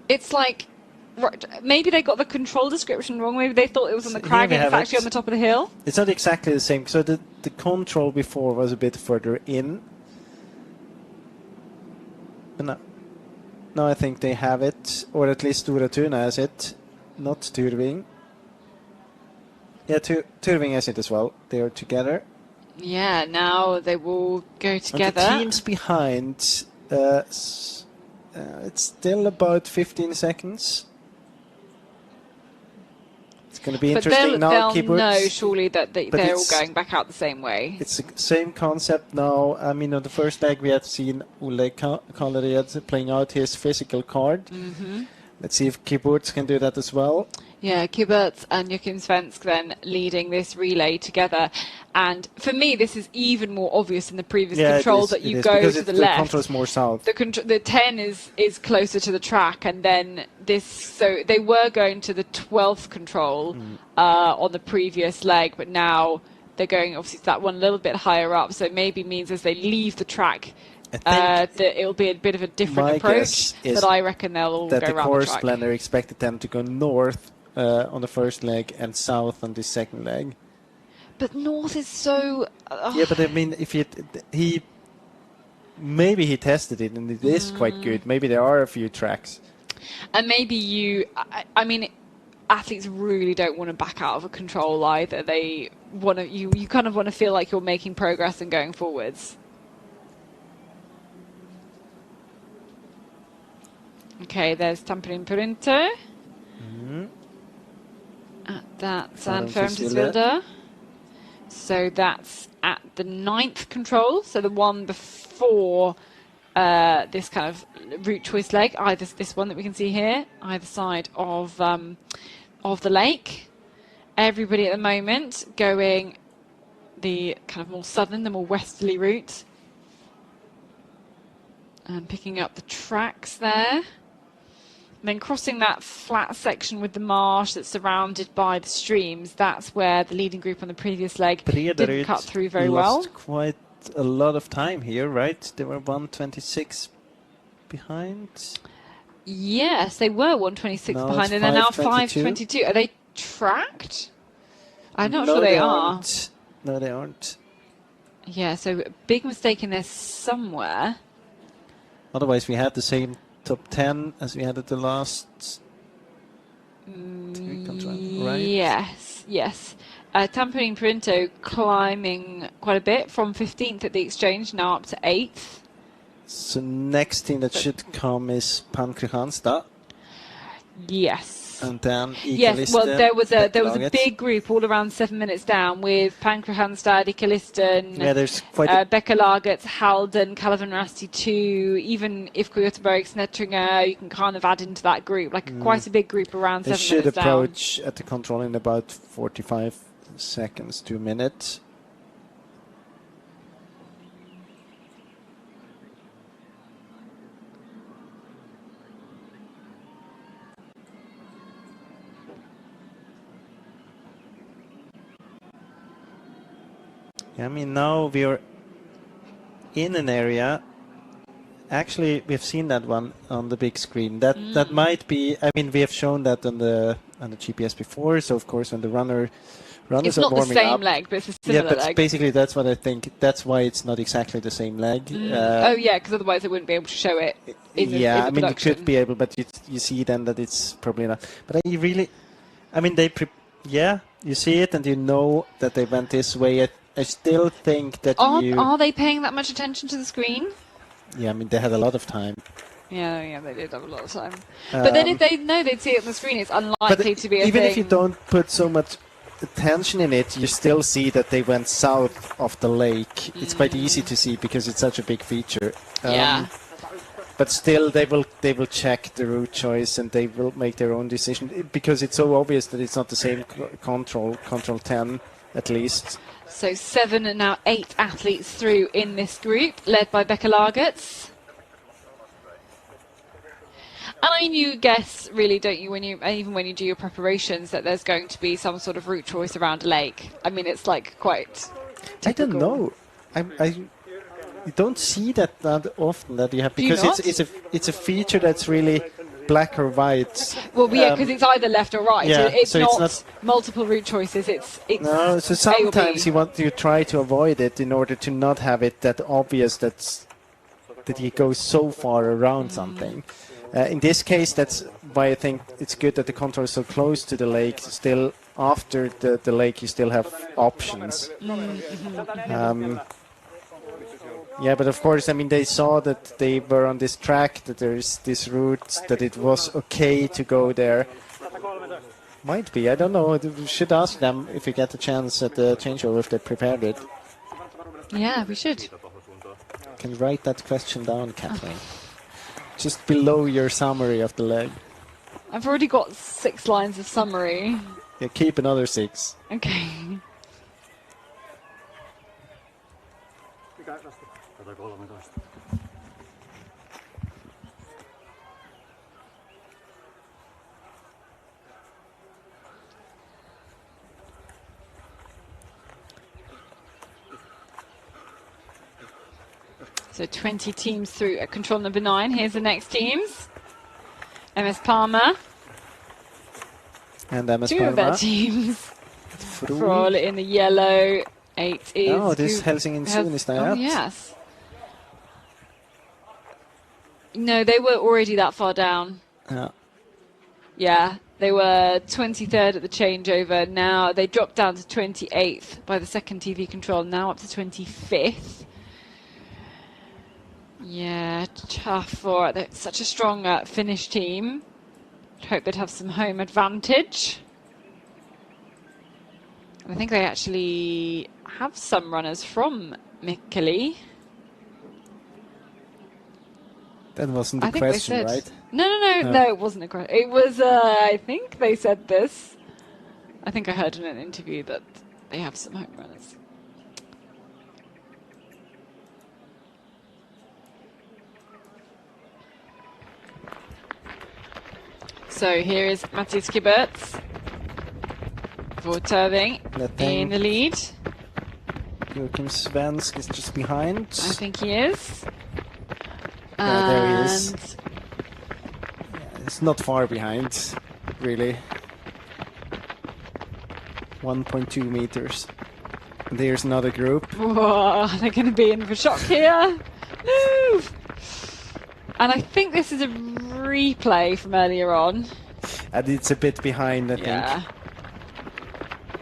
It's like, right, maybe they got the control description wrong. Maybe they thought it was on the So crag here we and it's have actually it. on the top of the hill. It's not exactly the same. So the control before was a bit further in. But now I think they have it, or at least Stora Tuna has it, not Tyrving. Yeah, Tyrving has it as well. They are together. Yeah, now they will go together. And the teams behind, it's still about 15 seconds. It's going to be But interesting now. they'll know surely that they're all it's- going back out the same way. It's the same concept now. I mean, on the first leg we had seen Ole Kallered playing out his physical card. Mm-hmm. Let's see if Keyboards can do that as well. Yeah, Kibberts and Joachim Svensk then leading this relay together. And for me, this is even more obvious in the previous control that you go to the left. The control is more south. The 10 is closer to the track, and then this. So they were going to the 12th control on the previous leg, but now they're going obviously to that one a little bit higher up. So it maybe means as they leave the track, that it'll be a bit of a different approach. But I reckon they'll all go that the around course the track. planner expected them to go north on the first leg and south on the second leg. But north is so. Yeah, but I mean, if maybe he tested it and it is quite good. Maybe there are a few tracks. And maybe I mean, athletes really don't want to back out of a control either. They want to. You kind of want to feel like you're making progress and going forwards. Okay, there's Tamprin Purinto. At that Sandfirmsvilder. So that's at the 9th control. So the one before this kind of route choice leg, either this one that we can see here, either side of the lake. Everybody at the moment going the kind of more southern, the more westerly route. And picking up the tracks there. And then crossing that flat section with the marsh that's surrounded by the streams, that's where the leading group on the previous leg didn't cut through very well. Lost quite a lot of time here, right? They were 126 behind. Yes, they were 126 Now behind, it's and they're now 5:22. 5:22. Are they tracked? I'm not No, sure they are. aren't. No, they aren't. Yeah, so big mistake in there somewhere. Otherwise, we had the same top 10 as we had at the last TV control, right? Yes. Tampering Printo climbing quite a bit from 15th at the exchange, now up to 8th. So next team that should come is Pan Kristianstad. Yes. And then Yes, well, there was a Mikkeli-Jukola. big group all around 7 minutes down with Pankra-Hanstad, Ikalisten, Yeah, there's quite a Bekkelaget, Halden, Calvin Rasti 2, even if Göteborg, Snettringer, you can kind of add into that group, like quite a big group around They 7 should minutes approach at the control in about 45 seconds to a minute. I mean, now we are in an area. Actually, we've seen that one on the big screen. That might be. I mean, we have shown that on the GPS before. So of course, when the runners It's are not the warming same up, leg, but it's a similar but leg. basically that's what I think. That's why it's not exactly the same leg. Oh yeah, because otherwise they wouldn't be able to show it in the, yeah, in the I mean, you production. could be able, but you see then that it's probably not. But I mean, you see it and you know that they went this way. I still think that Are they paying that much attention to the screen? Yeah, I mean, they had a lot of time. Yeah, they did have a lot of time. But then if they know they'd see it on the screen, it's unlikely to be a even thing. if you don't put so much attention in it, you still see that they went south of the lake. It's quite easy to see because it's such a big feature. Yeah. But still, they will check the route choice and they will make their own decision because it's so obvious that it's not the same control 10 at least. So 7 and now 8 athletes through in this group, led by Becca Lagertz. And I mean, you guess, really, don't you, even when you do your preparations, that there's going to be some sort of route choice around a lake. I mean, it's like quite typical. I don't know. You don't see that often that you have Do you because not? it's a feature that's really black or white. Well, yeah, because it's either left or right. yeah, It's, so not it's not multiple route choices. It's no. So sometimes you try to avoid it in order to not have it that obvious that you go so far around something. In this case, that's why I think it's good that the control is so close to the lake. Still, after the lake, you still have options. Yeah, but of course, I mean, they saw that they were on this track, that there's this route, that it was okay to go there. Might be, I don't know. We should ask them if we get a chance at the changeover if they prepared it. Yeah, we should. Can you write that question down, Kathleen? Just below your summary of the leg. I've already got 6 lines of summary. Yeah, keep another 6. Okay. So 20 teams through at control number 9. Here's the next teams. MS Palmer. And MS 2 of their Parma. teams. Frohl. Frohl in the yellow. 8 is... Oh, this Helsingin soon is that? Oh, yes. No, they were already that far down. Yeah. Yeah, they were 23rd at the changeover. Now they dropped down to 28th by the second TV control. Now up to 25th. Yeah, tough for such a strong Finnish team. Hope they'd have some home advantage. I think they actually have some runners from Mikkeli. That wasn't the question, right? No, it wasn't a question. It was, I think they said this. I think I heard in an interview that they have some home runners. So here is Mattias Kiberts for Turving in the lead. Joachim Svensk is just behind. I think he is. Yeah, there he is. Yeah, it's not far behind, really. 1.2 meters. And there's another group. Whoa, they're going to be in for shock here. Move! And I think this is a replay from earlier on. And it's a bit behind, I think.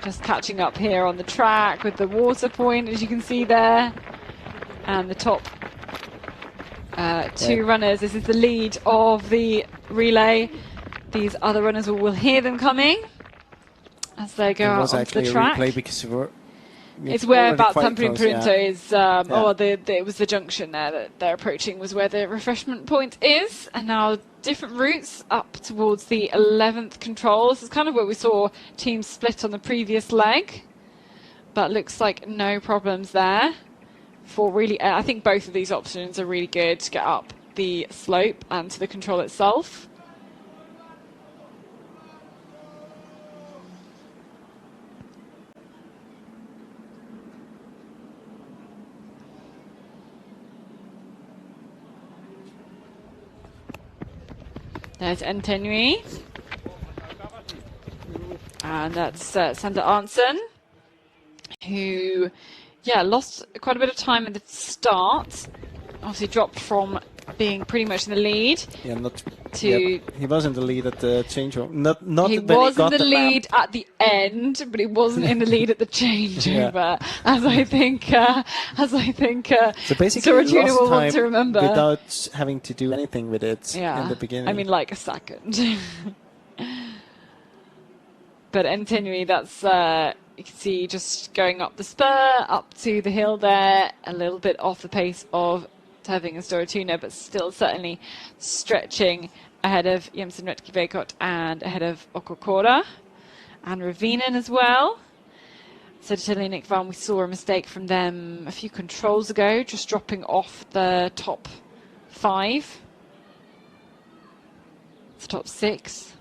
Just catching up here on the track with the water point, as you can see there. And the top two runners. This is the lead of the relay. These other runners will hear them coming as they go out onto the track. Replay because it's where about Tampere Printo is. It was the junction there that they're approaching, was where the refreshment point is. And now different routes up towards the 11th control. This is kind of where we saw teams split on the previous leg. But looks like no problems there. For really, I think both of these options are really good to get up the slope and to the control itself. There's Antenui. And that's Sander Arntzen, who, lost quite a bit of time at the start. Obviously dropped from being pretty much in the lead. He was in the lead at the changeover. He was in the lead at the end, but he wasn't in the lead at the changeover. As I think so basically Soratuna will want to remember. Without having to do anything with it in the beginning. I mean, like a second. But Antenui, that's you can see just going up the spur, up to the hill there, a little bit off the pace of Teving and Soratuna, but still certainly stretching ahead of Jensen Retke-Veikot and ahead of Okokora and Ravinen as well. So Södertälje Nick Van, we saw a mistake from them a few controls ago, just dropping off the top 5. It's top 6.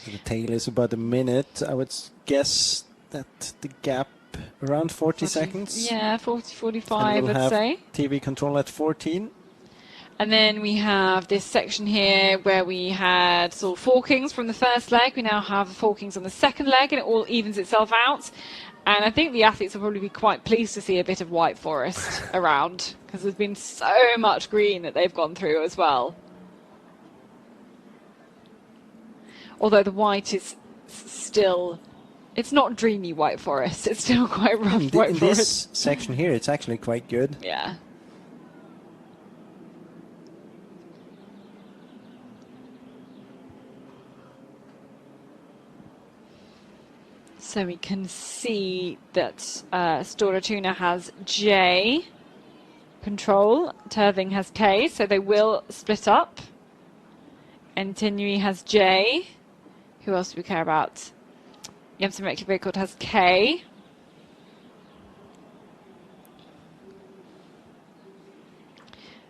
The tail is about a minute. I would guess that the gap around 40 seconds. Yeah, 40, 45, we'll I'd say. TV control at 14. And then we have this section here where we had sort of forkings from the first leg. We now have forkings on the second leg, and it all evens itself out. And I think the athletes will probably be quite pleased to see a bit of white forest around, because there's been so much green that they've gone through as well. Although the white is still, it's not dreamy white forest, it's still quite rough white forest. In this section here, it's actually quite good. Yeah. So we can see that Stora Tuna has J control, Teving has K, so they will split up. Antenui has J. Who else do we care about? Jensen Retke-Veikot has K.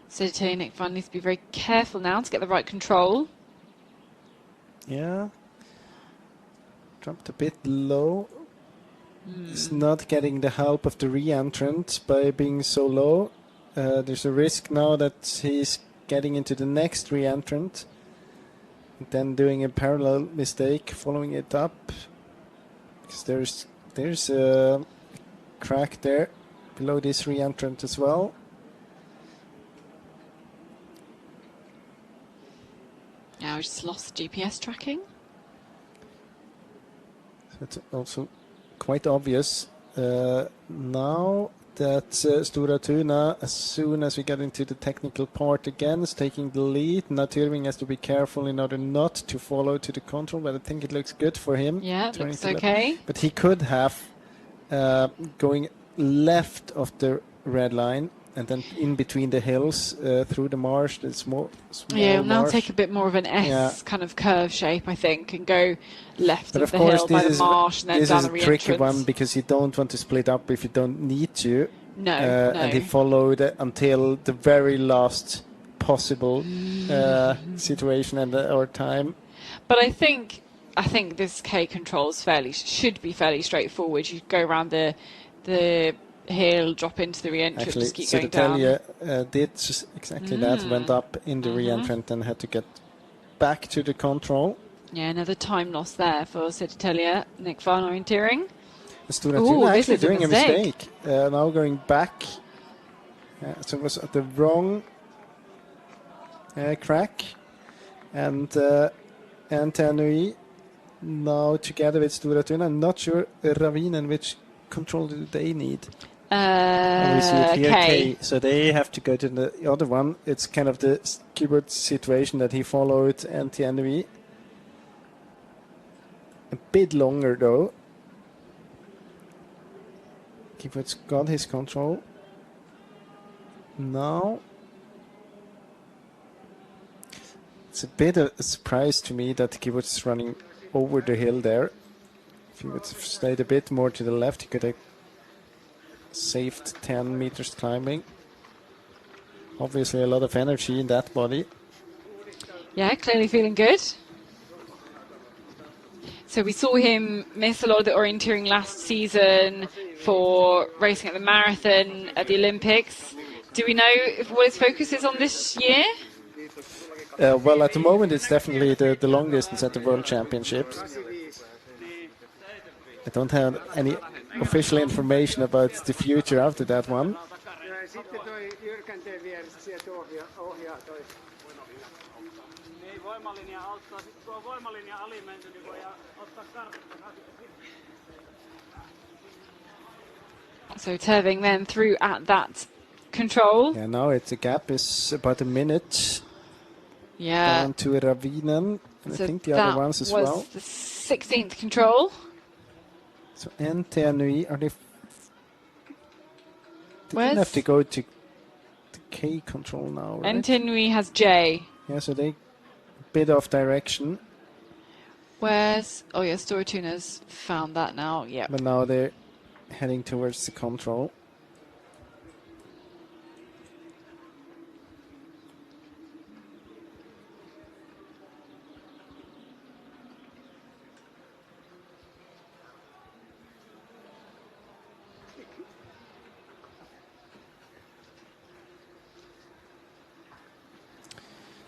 So Nick Van needs to be very careful now to get the right control. Yeah. Dropped a bit low. He's not getting the help of the re-entrant by being so low. There's a risk now that he's getting into the next re-entrant. Then doing a parallel mistake, following it up, because there's a crack there below this re-entrant as well. Now we just lost GPS tracking. That's also quite obvious now that Stora Tuna, as soon as we get into the technical part again, is taking the lead. Now Tyrving has to be careful in order not to follow to the control, but I think it looks good for him. Yeah, looks okay. But he could have going left of the red line and then in between the hills through the marsh, the small yeah, we'll now marsh. take a bit more of an S kind of curve shape, I think, and go left but of the course, hill by the marsh and then down the re-entrance. This is a tricky one because you don't want to split up if you don't need to. No, And he followed until the very last possible situation and or time. But I think this K control should be fairly straightforward. You go around the hill, drop into the re-entrant, Actually, just keep going down. Södertälje did exactly that, went up in the re-entrant and had to get back to the control. Yeah, another time loss there for Södertälje. Nick Van orienteering. Stora Tuna actually doing a mistake. Now going back So it was at the wrong crack. And Tanui now together with Stora Tuna. I'm not sure Ravinen which control do they need. And we see it here, K. So they have to go to the other one. It's kind of the Skibbert's situation that he followed Tanui. A bit longer though. Skibbert's got his control. Now it's a bit of a surprise to me that Skibbert's running over the hill there. If he would have stayed a bit more to the left, he could have saved 10 meters climbing. Obviously a lot of energy in that body. Yeah, clearly feeling good. So we saw him miss a lot of the orienteering last season for racing at the marathon at the Olympics. Do we know what his focus is on this year? Well, at the moment it's definitely the long distance at the World Championships. I don't have any official information about the future after that one. So Terving then through at that control. Yeah, now the gap is about a minute. Yeah. Down to Ravinen, and So I think the other ones as was well. the 16th control. So Tanui, are they? They Where's- don't have to go to the K control now, right? Antinui has J. Yeah, so they bit off direction, Where's... Oh, yeah, Storatuna's found that now. Yeah. but now they're heading towards the control.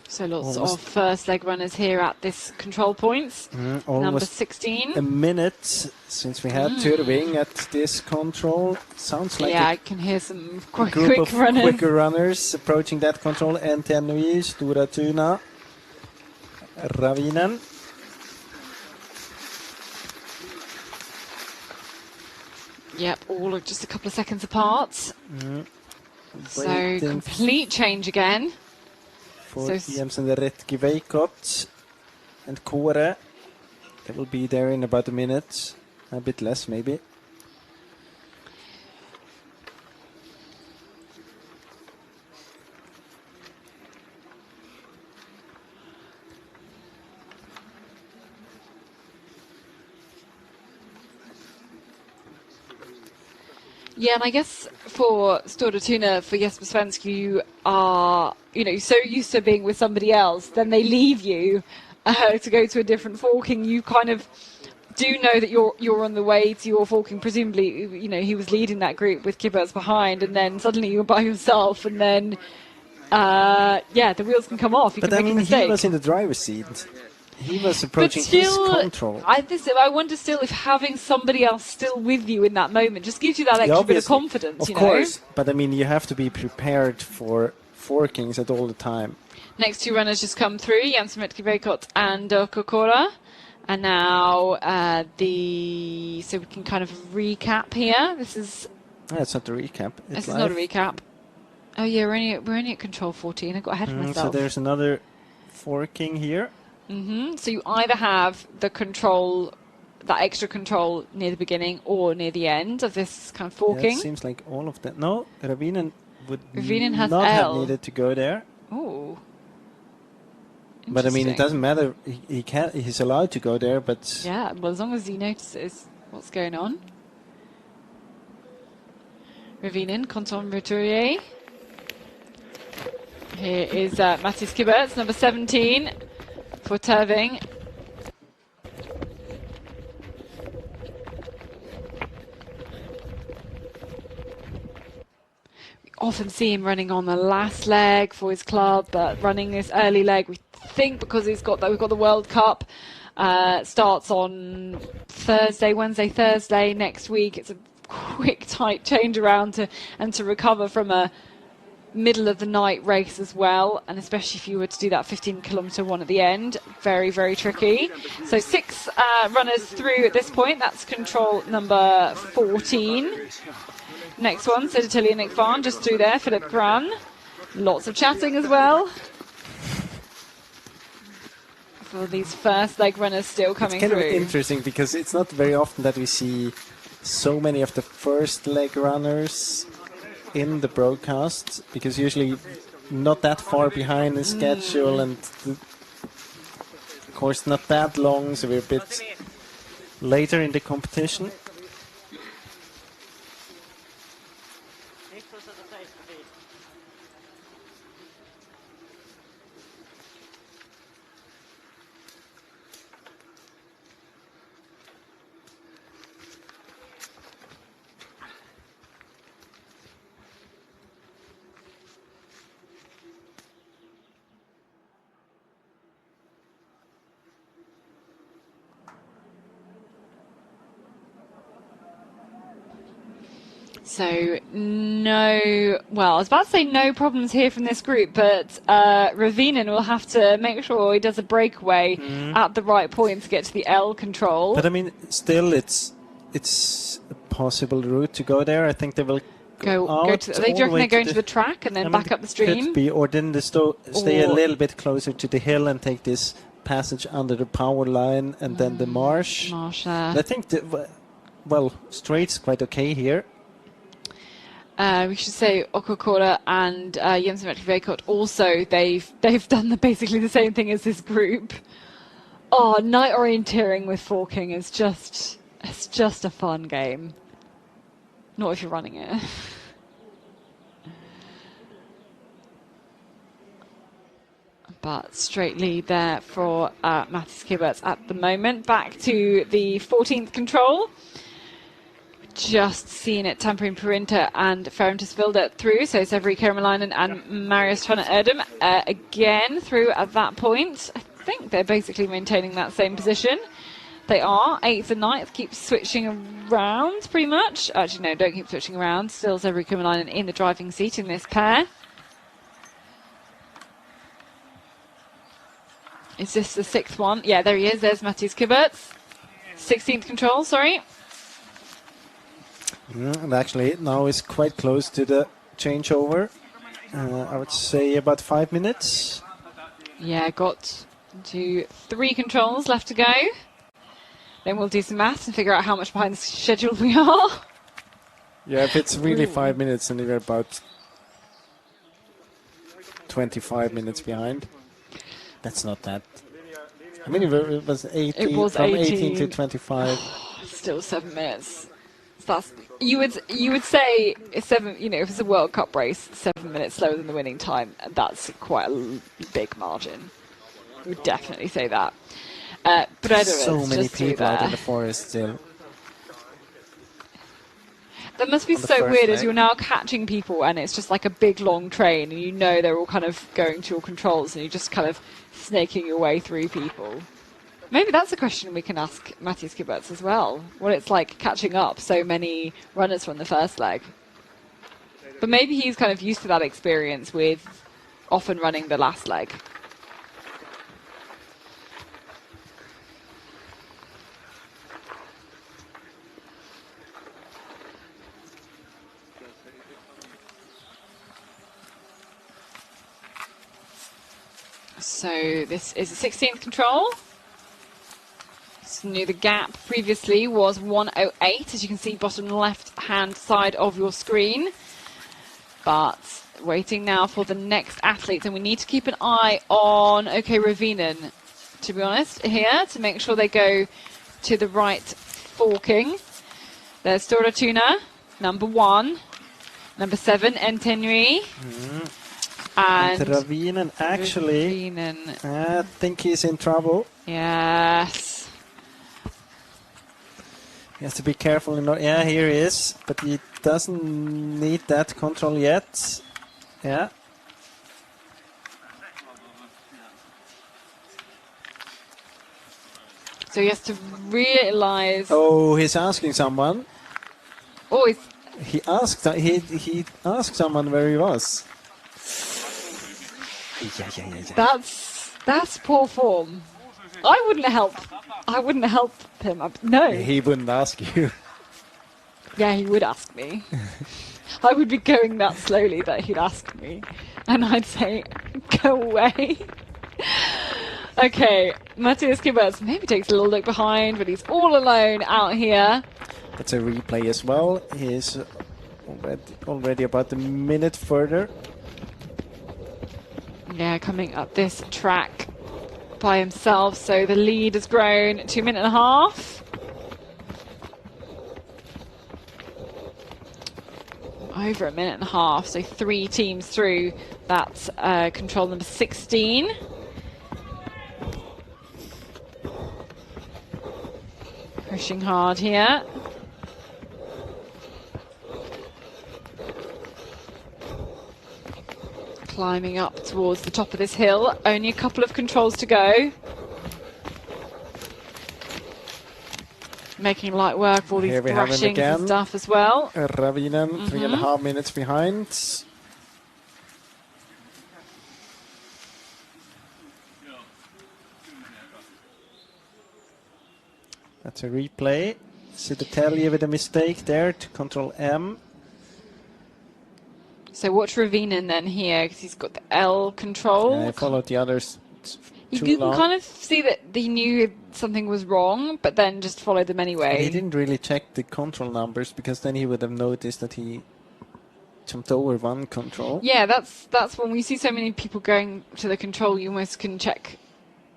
So lots Almost- of first leg runners here at this control points. Number Almost 16. a minute since we had Terving at this control. Sounds like Yeah, a I can hear some group quick of runners. quicker runners approaching that control. Tanui, Stora Tuna, Ravinen. Yep, all are just a couple of seconds apart. So Waiting complete change again. for So- Jensen Retki Veikot and Kåre. They will be there in about a minute, a bit less maybe. Yeah, and I guess for Stora Tuna, for Jesper Svensk, you are, so used to being with somebody else, then they leave you to go to a different forking. You kind of do know that you're on the way to your forking. Presumably, he was leading that group with Kibberts behind, and then suddenly you're by yourself, and then, the wheels can come off. You But can I make a mean, mistake. he was in the driver's seat. He was But approaching still, his control. I wonder still if having somebody else still with you in that moment just gives you that extra bit of Obviously, confidence. Of course, but I mean, you have to be prepared for forkings at all the time. Next two runners just come through, Jens Metki-Veikot and Jukola. And now so we can kind of recap here. This is That's not the recap. this is not a recap. Oh yeah, we're only at control 14. I got ahead of So myself. there's another forking here. So you either have the control, that extra control near the beginning or near the end of this kind of Yeah, forking. it seems like all of that. No, Ravinen would Ravinen has not have L. needed to go there. Oh. But I mean, it Interesting. doesn't matter. He can't. He's allowed to go there, but Yeah, well, as long as he notices what's going on. Ravinen, Canton Roturier. Here is Matthias Kibberts, number 17 for Terving. We often see him running on the last leg for his club, but running this early leg, we think because we've got the World Cup, starts on Wednesday, Thursday next week. It's a quick, tight change around to recover from a middle of the night race as well, and especially if you were to do that 15-kilometre one at the end, very, very tricky. So 6 runners through at this point. That's control number 14. Next one, Sedatelli and Nick Van just through there. Philip Gran. Lots of chatting as well. For these first leg runners still coming through. It's kind of interesting because it's not very often that we see so many of the first leg runners in the broadcast, because usually not that far behind the schedule, and of course not that long, so we're a bit later in the competition. So no, well, I was about to say no problems here from this group, but Ravinen will have to make sure he does a breakaway at the right point to get to the L control. But I mean, still, it's a possible route to go there. I think they will go to. They reckon they're going to the track and then back up the stream. Could be, or then they stay a little bit closer to the hill and take this passage under the power line and then the marsh. I think straight's quite okay here. We should say Jukola and Jens Metley-Vekot also, they've done basically the same thing as this group. Oh, night orienteering with forking is just a fun game. Not if you're running it. But straight lead there for Mattis Kiberts at the moment. Back to the 14th control. Just seen it, Tampering Perinta and Ferrantis Vilda through, so Severi Kermalainen and Marius Trana Erdem again through at that point. I think they're basically maintaining that same position. They are 8th and 9th, keep switching around pretty much. Actually, no, don't keep switching around. Still Severi Kermalainen in the driving seat in this pair. Is this the 6th one? Yeah, there he is. There's Mattis Kiberts. 16th control, sorry. And actually now is quite close to the changeover. I would say about 5 minutes. Yeah, got to 3 controls left to go. Then we'll do some maths and figure out how much behind the schedule we are. Yeah, if it's really 5 minutes, then we're about 25 minutes behind. That's not that. I mean, it was 18, it was from 18 to 25. Still 7 minutes. That's, you would say 7. You know, if it's a World Cup race, 7 minutes slower than the winning time, that's quite a big margin. I would definitely say that. But I don't know. So many people out in the forest still. That must be so weird as you're now catching people and it's just like a big long train and you know they're all kind of going to your controls and you're just kind of snaking your way through people. Maybe that's a question we can ask Mattis Kiberts as well, what it's like catching up so many runners from the first leg. But maybe he's kind of used to that experience with often running the last leg. So this is the 16th control. So the gap previously was 1:08, as you can see, bottom left-hand side of your screen. But waiting now for the next athletes, and we need to keep an eye on Ravinen, to be honest, here, to make sure they go to the right forking. There's Stora Tuna, number 1, number 7, Entenui. And Ravinen, actually, I think he's in trouble. Yes. He has to be careful. Yeah, here he is, but he doesn't need that control yet. Yeah. So he has to realize. Oh, he's asking someone. Oh, he asked someone where he was. That's poor form. I wouldn't help him. No. He wouldn't ask you. Yeah, he would ask me. I would be going that slowly that he'd ask me. And I'd say, go away. Okay, Matthias Kibbers maybe takes a little look behind, but he's all alone out here. That's a replay as well. He's already about a minute further. Yeah, coming up this track by himself, so the lead has grown 2 minutes and a half. Over a minute and a half, so 3 teams through. That's control number 16. Pushing hard here. Climbing up towards the top of this hill. Only a couple of controls to go. Making light work of all these thrashings and stuff as well. Ravinen, 3.5 minutes behind. That's a replay. Sidatelli with a mistake there to control M. So watch Ravinen then here, because he's got the L control. I followed the others. You can kind of see that he knew something was wrong, but then just followed them anyway. He didn't really check the control numbers, because then he would have noticed that he jumped over one control. Yeah, that's when we see so many people going to the control, you almost can check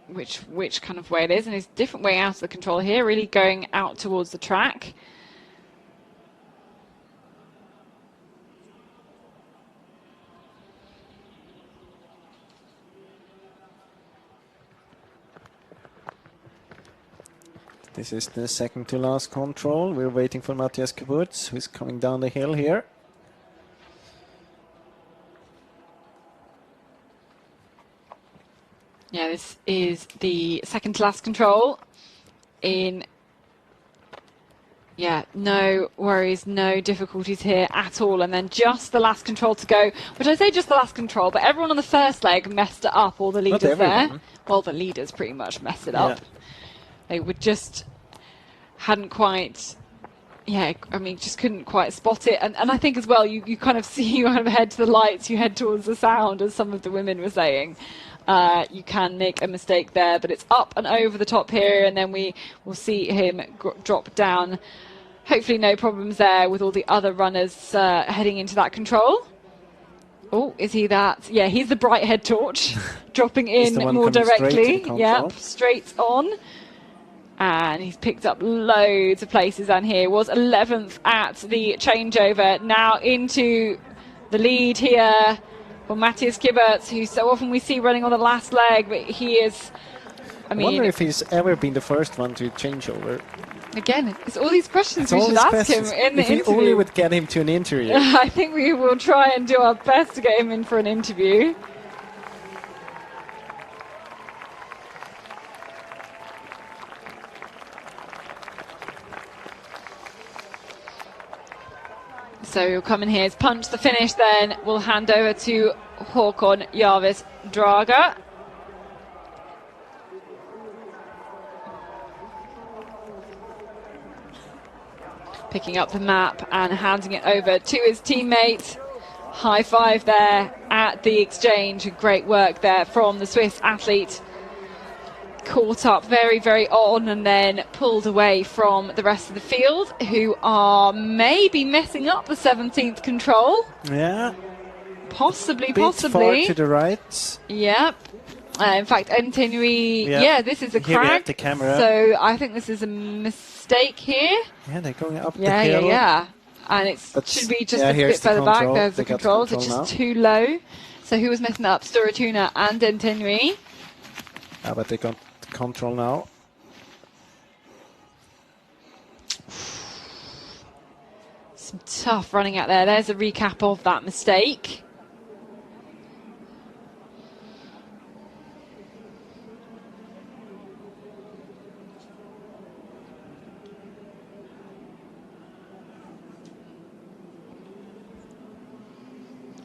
which kind of way it is, and it's a different way out of the control here, really going out towards the track. This is the second to last control. We're waiting for Matthias Kibbutz, who's coming down the hill here. Yeah, this is the second to last control. No worries, no difficulties here at all. And then just the last control to go, which I say just the last control, but everyone on the first leg messed it up, all the leaders there. Well, the leaders pretty much messed it up. They hadn't quite, just couldn't quite spot it. And I think as well, you kind of see, you kind of head to the lights, you head towards the sound, as some of the women were saying. You can make a mistake there, but it's up and over the top here, and then we will see him drop down. Hopefully no problems there with all the other runners heading into that control. Oh, is he that? Yeah, he's the bright head torch, dropping in more directly. Yep, straight on. And he's picked up loads of places down here. Was 11th at the changeover. Now into the lead here for Matthias Kibbutz, who so often we see running on the last leg, but he is, I wonder if he's ever been the first one to change over. Again, it's all these questions we should ask him in the interview. If we only would get him to an interview. I think we will try and do our best to get him in for an interview. So he'll come in here, punch the finish, then we'll hand over to Håkon Jarvis Draga. Picking up the map and handing it over to his teammate. High five there at the exchange. Great work there from the Swiss athlete. Caught up very, very on and then pulled away from the rest of the field, who are maybe messing up the 17th control. Yeah. Possibly. Far to the right. Yep. In fact, Entenui, this is a crack. Here we have the camera. So I think this is a mistake here. Yeah, they're going up the hill. Yeah. And it should be just a bit further back. There's the controls. It's just too low. So who was messing up? Storatuna and Entenui. But they got control now. Some tough running out there. There's a recap of that mistake.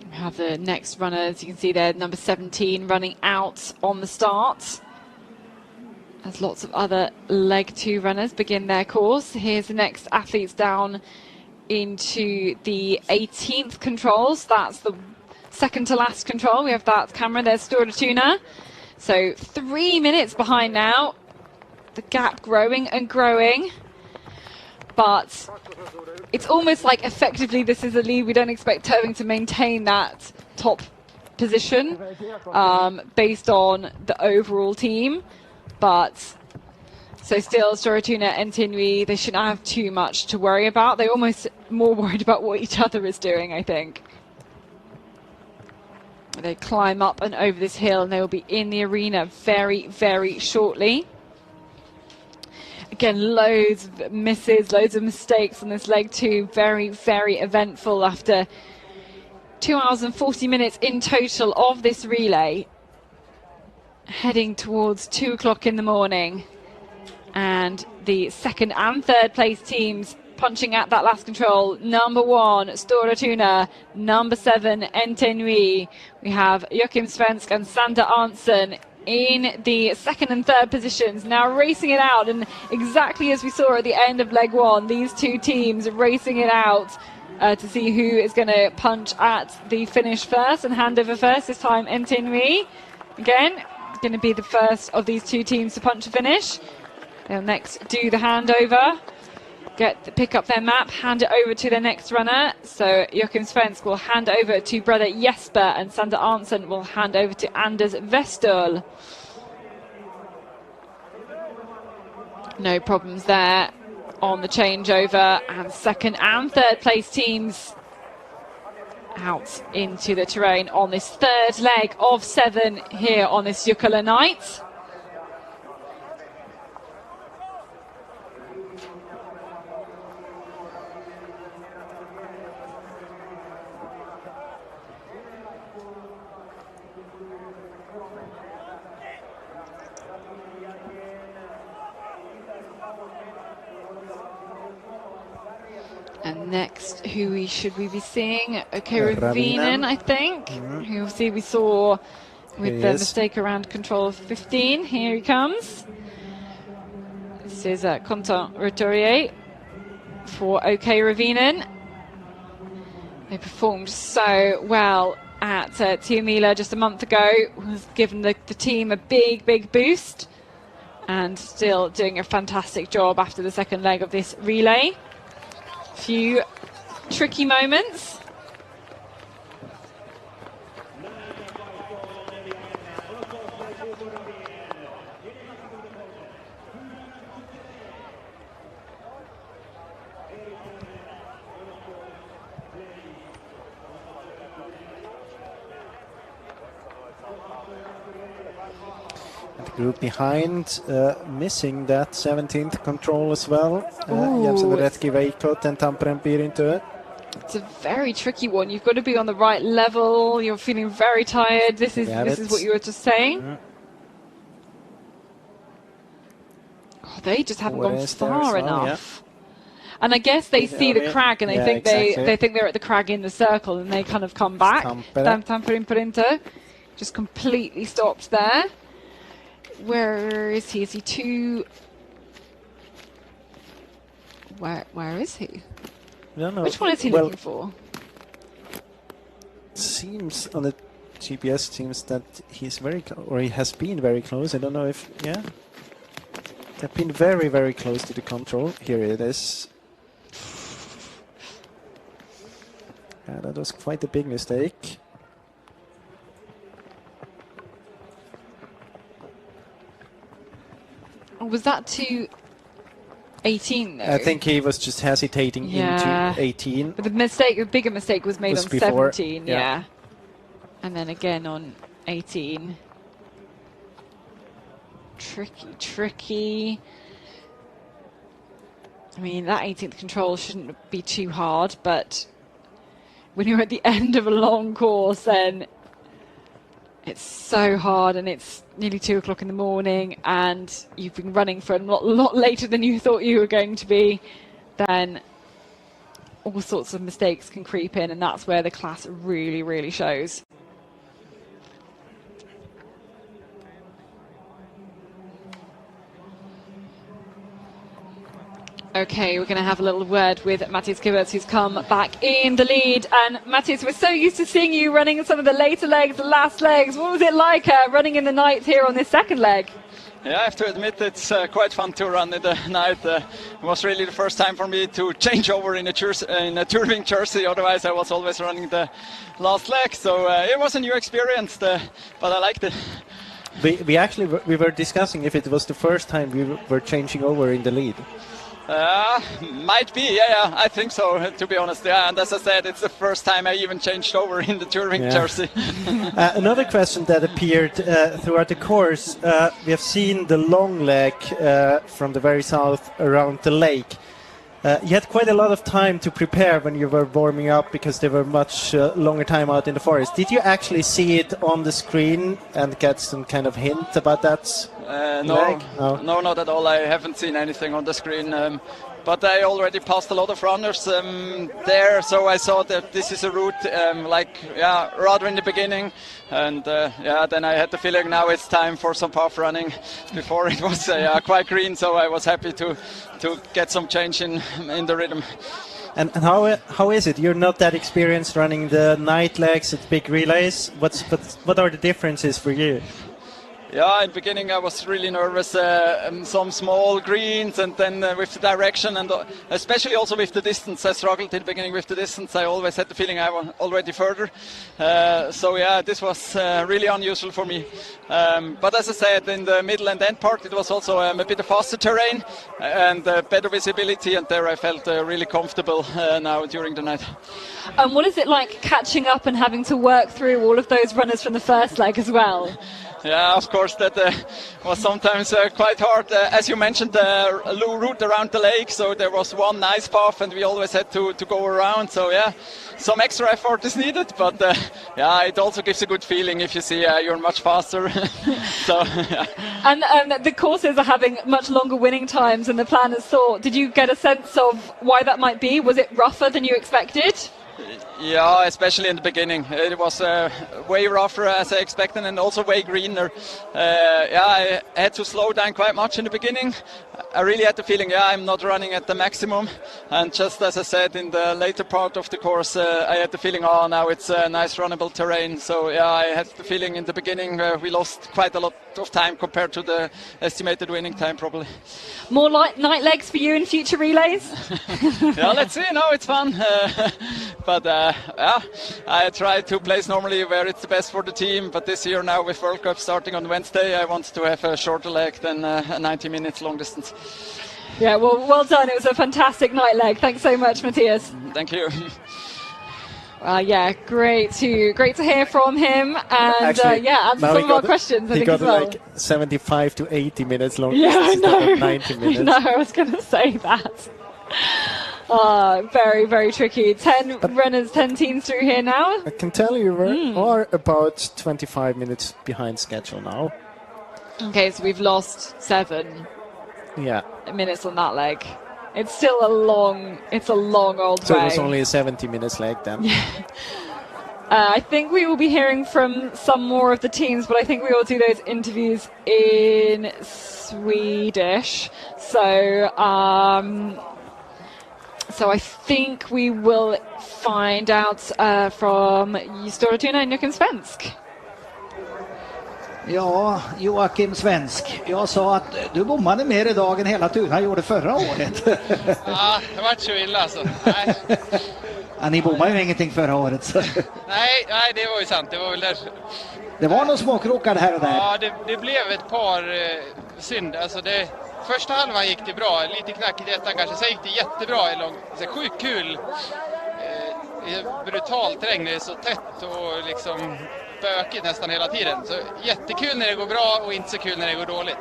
We have the next runners. You can see there, number 17 running out on the start. As lots of other leg 2 runners begin their course. Here's the next athletes down into the 18th controls. That's the second to last control. We have that camera. There's Stora Tuna. So 3 minutes behind now. The gap growing and growing. But it's almost like effectively this is a lead. We don't expect Towing to maintain that top position based on the overall team. But so still, Stora Tuna and Tinui, they shouldn't have too much to worry about. They're almost more worried about what each other is doing, I think. They climb up and over this hill, and they will be in the arena very, very shortly. Again, loads of misses, loads of mistakes on this leg 2. Very, very eventful after 2 hours and 40 minutes in total of this relay. Heading towards 2 o'clock in the morning. And the second and third place teams punching at that last control. Number 1, Stora Tuna. Number 7, Entenui. We have Joachim Svensk and Sander Arntzen in the second and third positions, now racing it out, and exactly as we saw at the end of leg 1, these 2 teams racing it out to see who is going to punch at the finish first and hand over first. This time Entenui again going to be the first of these 2 teams to punch a finish. They'll next do the handover, pick up their map, hand it over to their next runner. So Joachim Svensk will hand over to brother Jesper, and Sander Arntzen will hand over to Anders Westøl. No problems there on the changeover, and second and third place teams out into the terrain on this third leg of 7 here on this Jukola night. And next, who should we be seeing? Okay, Ravinen, I think. Who obviously we saw with the mistake around control 15. Here he comes. This is Quentin Roturier for OK Ravinen. They performed so well at Tiomila just a month ago. Was given the team a big, big boost, and still doing a fantastic job after the second leg of this relay. Few tricky moments. The group behind missing that 17th control as well. Jensen Redki, Veikot and Tampere Pirintö. It's a very tricky one. You've got to be on the right level. You're feeling very tired. This is what you were just saying. Oh, they just haven't gone far enough. And I guess they see the crag, and they think they think they're at the crag in the circle, and they kind of come back. Tampere Pirintö just completely stopped there. Where is he? Is he too... Where is he? I don't know. Which one is he looking for? Seems on the GPS seems that he's very or he has been very close. I don't know if they've been very, very close to the control. Here it is. That was quite a big mistake. Was that to 18 though? I think he was just hesitating into 18. But the bigger mistake was made on before, 17, yeah. And then again on 18. Tricky. I mean, that 18th control shouldn't be too hard, but when you're at the end of a long course, then it's so hard, and it's nearly 2 o'clock in the morning, and you've been running for a lot later than you thought you were going to be. Then all sorts of mistakes can creep in, and that's where the class really, really shows. Okay, we're going to have a little word with Matthias Kibbers, who's come back in the lead. And Matthias, we're so used to seeing you running some of the later legs, the last legs. What was it like running in the night here on this second leg? Yeah, I have to admit it's quite fun to run in the night. It was really the first time for me to change over in a touring jersey. Otherwise, I was always running the last leg. So it was a new experience, but I liked it. We were discussing if it was the first time we were changing over in the lead. Might be, yeah, I think so, to be honest. Yeah, and as I said, it's the first time I even changed over in the touring jersey. Another question that appeared throughout the course, we have seen the long leg from the very south around the lake. You had quite a lot of time to prepare when you were warming up because there were much longer time out in the forest. Did you actually see it on the screen and get some kind of hint about that? No, not at all. I haven't seen anything on the screen. But I already passed a lot of runners there, so I saw that this is a route rather in the beginning. And then I had the feeling now it's time for some path running. Before it was quite green, so I was happy to get some change in the rhythm. And how is it? You're not that experienced running the night legs at big relays. What are the differences for you? Yeah, in the beginning I was really nervous, some small greens, and then with the direction, and especially also with the distance. I struggled in the beginning with the distance. I always had the feeling I was already further. This was really unusual for me. But as I said, in the middle and end part, it was also a bit of faster terrain and better visibility, and there I felt really comfortable now during the night. And what is it like catching up and having to work through all of those runners from the first leg as well? Yeah, of course, that was sometimes quite hard. As you mentioned, the route around the lake, so there was one nice path and we always had to go around. So yeah, some extra effort is needed, but it also gives a good feeling if you see you're much faster. So, yeah. And the courses are having much longer winning times than the planners thought. Did you get a sense of why that might be? Was it rougher than you expected? Yeah, especially in the beginning. It was way rougher as I expected and also way greener. I had to slow down quite much in the beginning. I really had the feeling, I'm not running at the maximum. And just as I said, in the later part of the course, I had the feeling, now it's a nice runnable terrain. So I had the feeling in the beginning we lost quite a lot of time compared to the estimated winning time probably. More night legs for you in future relays? Yeah, let's see. No, it's fun. But I try to place normally where it's the best for the team. But this year now with World Cup starting on Wednesday, I want to have a shorter leg than a 90 minutes long distance. Yeah, well done. It was a fantastic night leg. Thanks so much, Matthias. Thank you. Great to hear from him, and Actually, answer some of our questions. I think as well. Like 75 to 80 minutes long. Yeah, I know. 90 minutes. No, I was going to say that. Very, very tricky. 10 runners, 10 teams through here now. I can tell you we are about 25 minutes behind schedule now. Okay, so we've lost 7 minutes on that leg. It's still a long old way. So it was only a 70 minutes leg then. I think we will be hearing from some more of the teams, but I think we will do those interviews in Swedish. So I think we will find out from Stora Tuna and Joakim Svensk. Ja, Joakim Svensk. Jag sa att du bommade mer idag än hela Tuna gjorde förra året. Ja, det var inte så illa alltså. Nej. Ni bommade ju ingenting förra året. Så. Nej, det var ju sant. Det var väl där. Det var nog småkrokar här och där. Ja, det blev ett par synd. Alltså första halvan gick det bra. Lite knackigt i ettan kanske. Sen gick det jättebra i lång. Sjukt kul. Brutalt terräng. Det är så tätt och liksom bökigt nästan hela tiden. Så jättekul när det går bra och inte så kul när det går dåligt.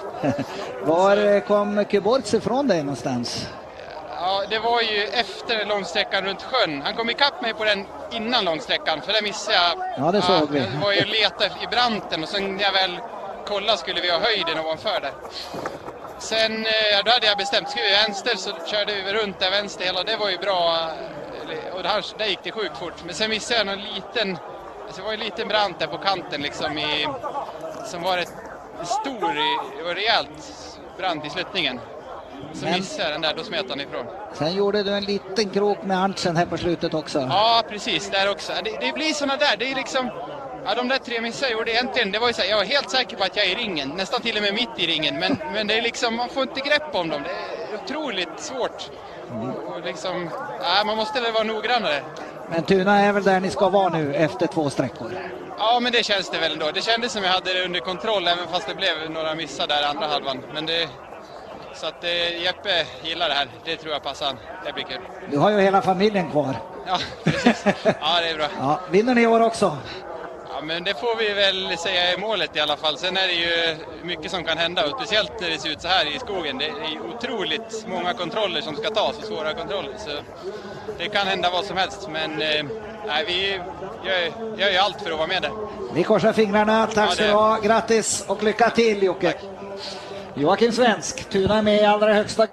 Var kom Kibbers ifrån dig någonstans? Ja, det var ju efter långsträckan runt sjön. Han kom ikapp mig på den innan långsträckan, för det missade jag. Ja, det såg vi. Jag var ju leta i branten och sen när jag väl kollade skulle vi ha höjden ovanför där. Sen då hade jag bestämt, skulle vi vänster så körde vi runt där vänster hela. Det var ju bra och där gick det sjukt fort. Men sen missade jag någon liten, alltså det var en liten brant där på kanten liksom som var ett stor, det var rejält brant i slutningen. Så missade jag den där, då smet han ifrån. Sen gjorde du en liten krok med Arntzen här på slutet också. Ja, precis, där också. Det blir såna där, det är liksom, ja, de där 3 missar jag gjorde egentligen, det var ju så här, jag var helt säker på att jag är i ringen, nästan till och med mitt i ringen, men det är liksom, man får inte grepp om dem, det är otroligt svårt. Och liksom, ja, man måste väl vara noggrannare. Men Tuna är väl där ni ska vara nu efter 2 sträckor? Ja, men det känns det väl ändå. Det kändes som jag hade det under kontroll, även fast det blev några missar där andra halvan. Men det, så att Jeppe gillar det här, det tror jag passar han. Det blir kul. Du har ju hela familjen kvar. Ja, precis. Ja, det är bra. Ja, vinner ni i år också? Ja, men det får vi väl säga är målet i alla fall. Sen är det ju mycket som kan hända, och speciellt när det ser ut så här i skogen. Det är otroligt många kontroller som ska tas, och svåra kontroller. Så det kan hända vad som helst, men nej, vi gör ju allt för att vara med där. Vi korsar fingrarna, tack ska du ha. Grattis och lycka till, Jocke. Joakim Svensk, Tuna är med i allra högsta.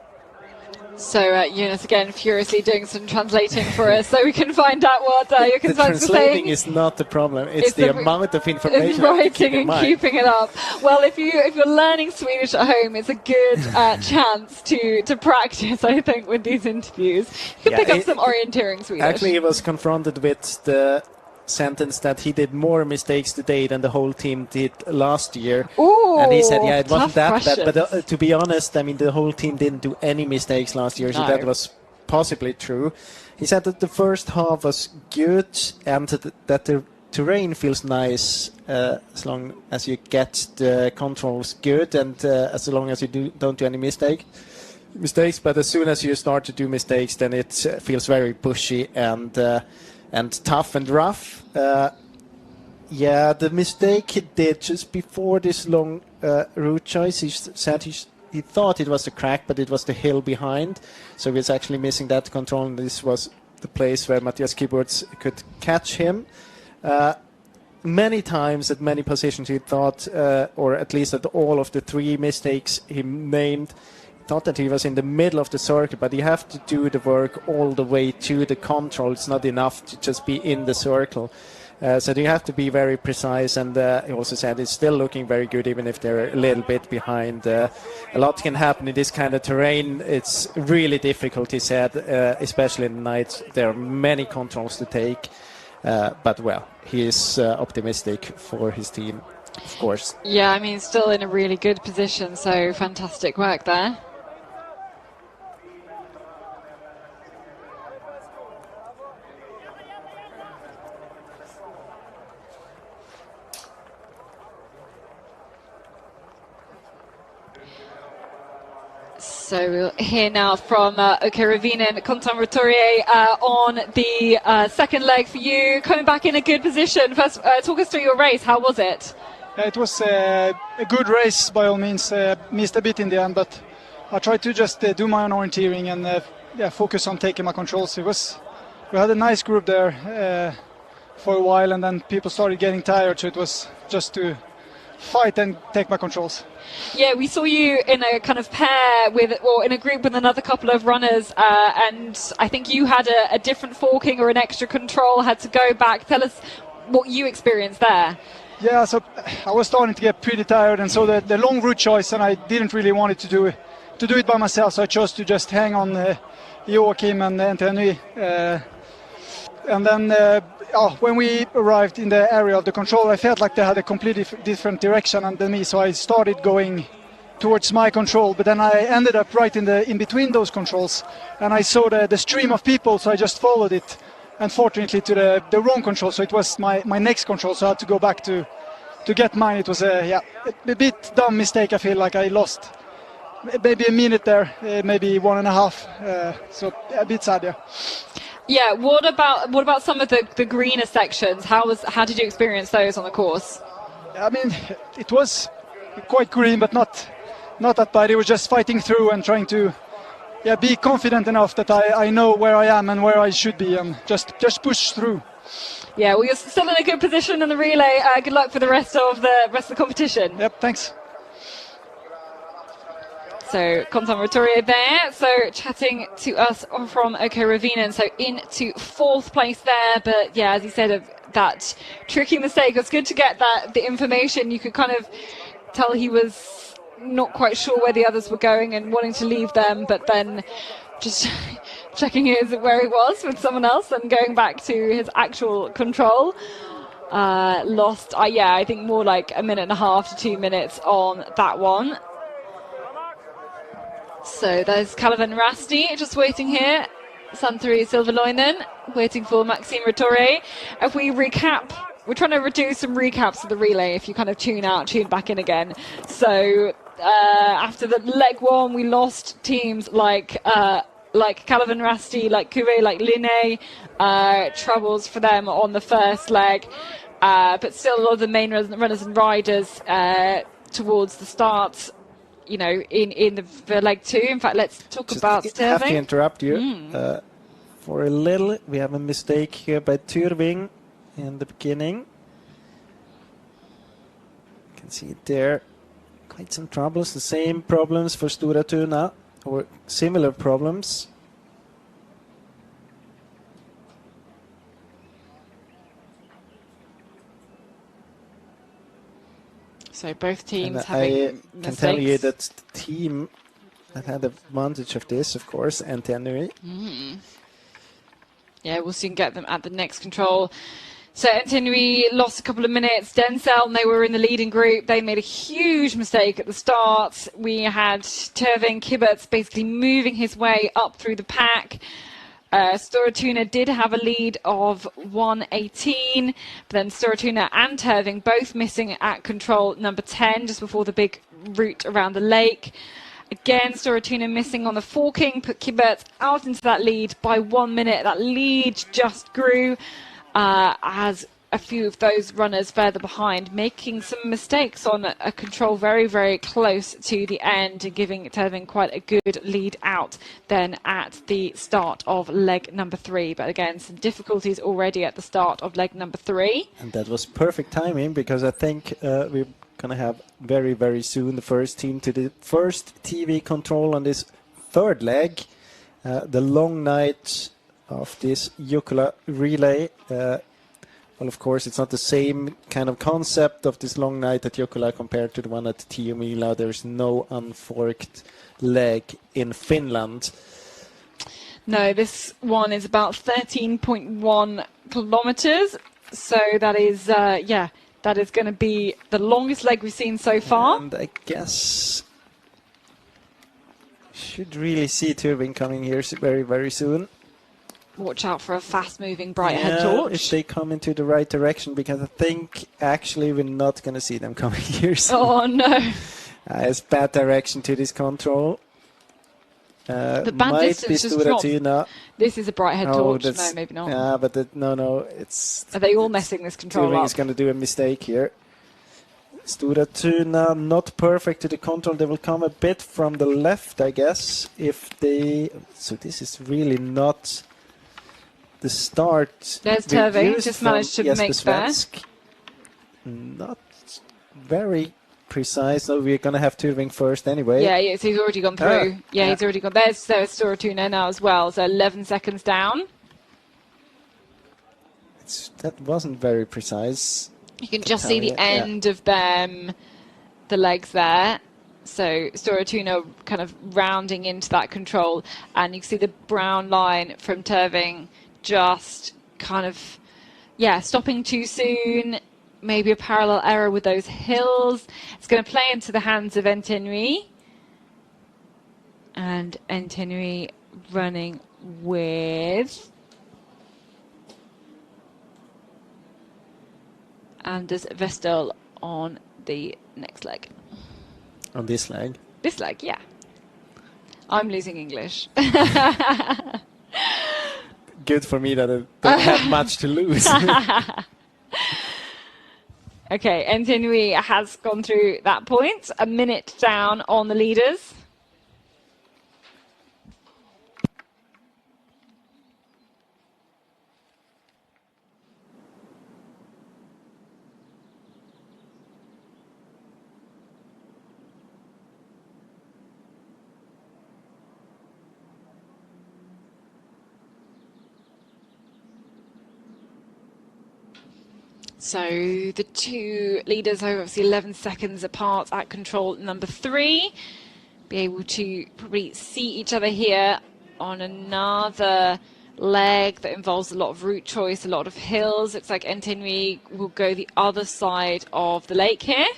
So Eunice again furiously doing some translating for us so we can find out what Joakim Svensk was saying. Translating is not the problem, it's the amount of information. It's writing and keeping it up. Well, if you're learning Swedish at home, it's a good chance to practice, I think, with these interviews. You can pick up some orienteering Swedish. Actually, he was confronted with the sentence that he did more mistakes today than the whole team did last year. Ooh, and he said, yeah, it wasn't that questions. bad. But to be honest, I mean, the whole team didn't do any mistakes last year, so that was possibly true. He said that the first half was good and that the terrain feels nice as long as you get the controls good and as long as you don't do any mistakes. But as soon as you start to do mistakes, then it feels very pushy and tough and rough. Yeah, the mistake he did just before this long route choice, he said he thought it was the crack, but it was the hill behind. So he was actually missing that control, and this was the place where Matthias Kiburtz could catch him. Many times at many positions he thought, or at least at all of the 3 mistakes he named, thought that he was in the middle of the circle, but you have to do the work all the way to the control. It's not enough to just be in the circle. So you have to be very precise, and he also said it's still looking very good even if they're a little bit behind. A lot can happen in this kind of terrain. It's really difficult, he said, especially in the night. There are many controls to take, but well, he is optimistic for his team, of course. Yeah, I mean, still in a really good position, so fantastic work there. So we'll hear now from Oke Ravinen, Kontan-Rotorier on the second leg for you. Coming back in a good position. First, talk us through your race. How was it? It was a good race by all means. Missed a bit in the end, but I tried to just do my own orienteering and focus on taking my controls. We had a nice group there for a while, and then people started getting tired, so it was just to fight and take my controls. Yeah, we saw you in a kind of pair with, or in a group with another couple of runners, and I think you had a different forking or an extra control, had to go back. Tell us what you experienced there. Yeah, so I was starting to get pretty tired, and so the long route choice, and I didn't really want it to do it by myself, so I chose to just hang on Joakim and Anthony. And then when we arrived in the area of the control, I felt like they had a completely different direction than me, so I started going towards my control, but then I ended up right in between those controls, and I saw the stream of people, so I just followed it, unfortunately, to the wrong control, so it was my next control, so I had to go back to get mine. It was a bit dumb mistake. I feel like I lost maybe a minute there, maybe 1.5, so a bit sad, yeah. Yeah, what about some of the greener sections? How did you experience those on the course? I mean, it was quite green, but not that bad. It was just fighting through and trying to be confident enough that I know where I am and where I should be, and just push through. Yeah, well, you're still in a good position in the relay. Good luck for the rest of the competition. Yep, thanks. So Kontan Rotoria there, so chatting to us from OK Ravinen, so into 4th place there, but yeah, as you said, of that tricky mistake, it's good to get the information. You could kind of tell he was not quite sure where the others were going and wanting to leave them, but then just checking where he was with someone else and going back to his actual control. Lost, I think more like 1.5 to 2 minutes on that one. So there's Calvin Rasti just waiting here. Santeri Silverloinen waiting for Maxime Rotoret. If we recap, we're trying to do some recaps of the relay if you kind of tune out, tune back in again. So after the leg 1, we lost teams like Calvin Rasti, like Cuvée, like Linné. Troubles for them on the first leg. But still a lot of the main runners and riders towards the start, you know, in the leg 2. In fact, let's talk about Turving. I have to interrupt you for a little. We have a mistake here by Turving in the beginning. You can see it there. Quite some troubles. The same problems for Stora Tuna, or similar problems. So both teams and having I mistakes. can tell you that the team that had the advantage of this, of course, Antenary. Yeah, we'll soon get them at the next control. So Antenary lost a couple of minutes. Denzel, and they were in the leading group. They made a huge mistake at the start. We had Turving Kibberts basically moving his way up through the pack. Stora Tuna did have a lead of 1:18, but then Stora Tuna and Turving both missing at control number 10 just before the big route around the lake. Again, Stora Tuna missing on the forking, put Kibberts out into that lead by 1 minute. That lead just grew as a few of those runners further behind making some mistakes on a control very, very close to the end and giving Turving quite a good lead out then at the start of leg number 3. But again, some difficulties already at the start of leg number 3. And that was perfect timing, because I think we're going to have very, very soon the first team to the first TV control on this 3rd leg. The long night of this Jukola relay. Well, of course, it's not the same kind of concept of this long night at Jukola compared to the one at Tiomila. There's no unforked leg in Finland. No, this one is about 13.1 kilometers. So that is, that is going to be the longest leg we've seen so far. And I guess should really see Turving coming here very, very soon. Watch out for a fast-moving bright head torch. If they come into the right direction, because I think actually we're not going to see them coming here soon. Oh, no. It's bad direction to this control. The band might distance be just dropped. Tuna. This is a bright head torch. No, maybe not. Yeah, but no, it's... Are they all messing this control Turving up? is going to do a mistake here. Stora Tuna not perfect to the control. They will come a bit from the left, I guess, if they... So this is really not... The start. There's Turving, just managed to make Svensk. Not very precise. So we're going to have Turving first anyway. Yeah, so he's already gone through. He's already gone. There's Stora Tuna now as well, so 11 seconds down. That wasn't very precise. You can just see the end of them, the legs there. So Stora Tuna kind of rounding into that control, and you can see the brown line from Turving just kind of, stopping too soon. Maybe a parallel error with those hills. It's going to play into the hands of Antenary. And Antenary running with Anders Vestel on the next leg. On this leg? This leg, yeah. I'm losing English. Good for me that I don't have much to lose. Okay, Antenary has gone through that point. A minute down on the leaders. So the two leaders are obviously 11 seconds apart at control number 3. Be able to probably see each other here on another leg that involves a lot of route choice, a lot of hills. Looks like Entenui will go the other side of the lake here.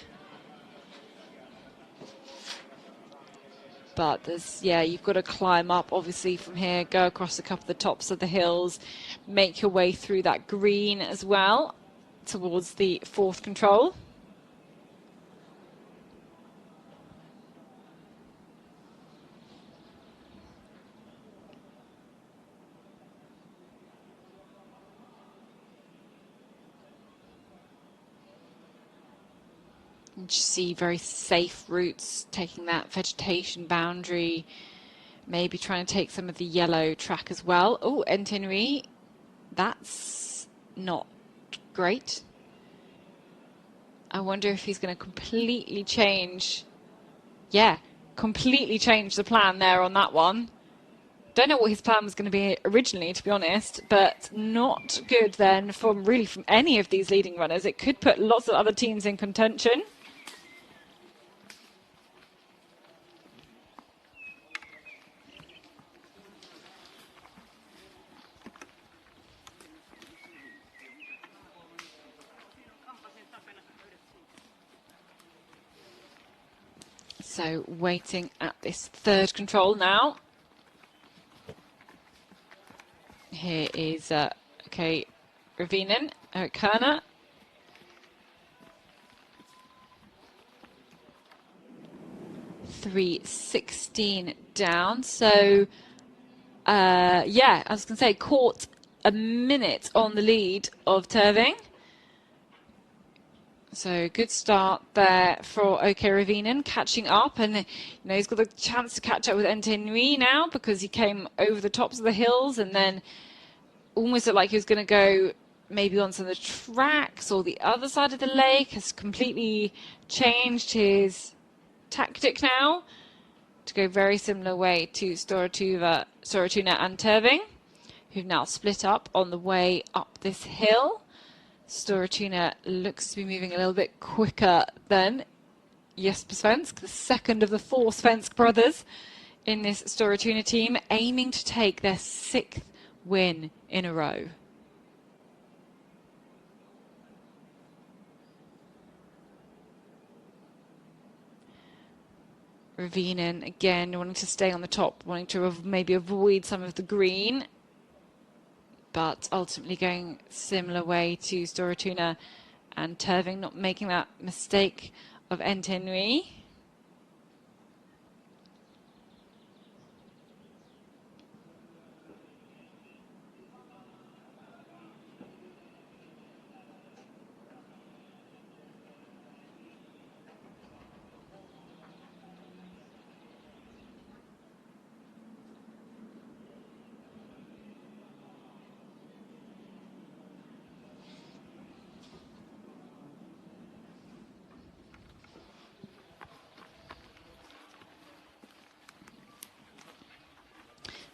But there's, yeah, you've got to climb up obviously from here, go across a couple of the tops of the hills, make your way through that green as well towards the 4th control. You see very safe routes, taking that vegetation boundary, maybe trying to take some of the yellow track as well. Oh, Entenui, that's not great. I wonder if he's going to completely change, completely change the plan there on that one. Don't know what his plan was going to be originally, to be honest, but not good then from any of these leading runners. It could put lots of other teams in contention. So waiting at this 3rd control now. Here is, Ravinen, Eric Kerner. .316 down. So, I was going to say, caught a minute on the lead of Terving. So good start there for OK Ravinen, catching up, and he's got the chance to catch up with Entenui now because he came over the tops of the hills and then almost looked like he was going to go maybe on some of the tracks or the other side of the lake. Has completely changed his tactic now to go very similar way to Storatuna and Terving, who've now split up on the way up this hill. Storatuna looks to be moving a little bit quicker than Jesper Svensk, the second of the 4 Svensk brothers in this Storatuna team, aiming to take their 6th win in a row. Ravinen again wanting to stay on the top, wanting to maybe avoid some of the green, but ultimately going similar way to Storatuna and Terving, not making that mistake of Entenui.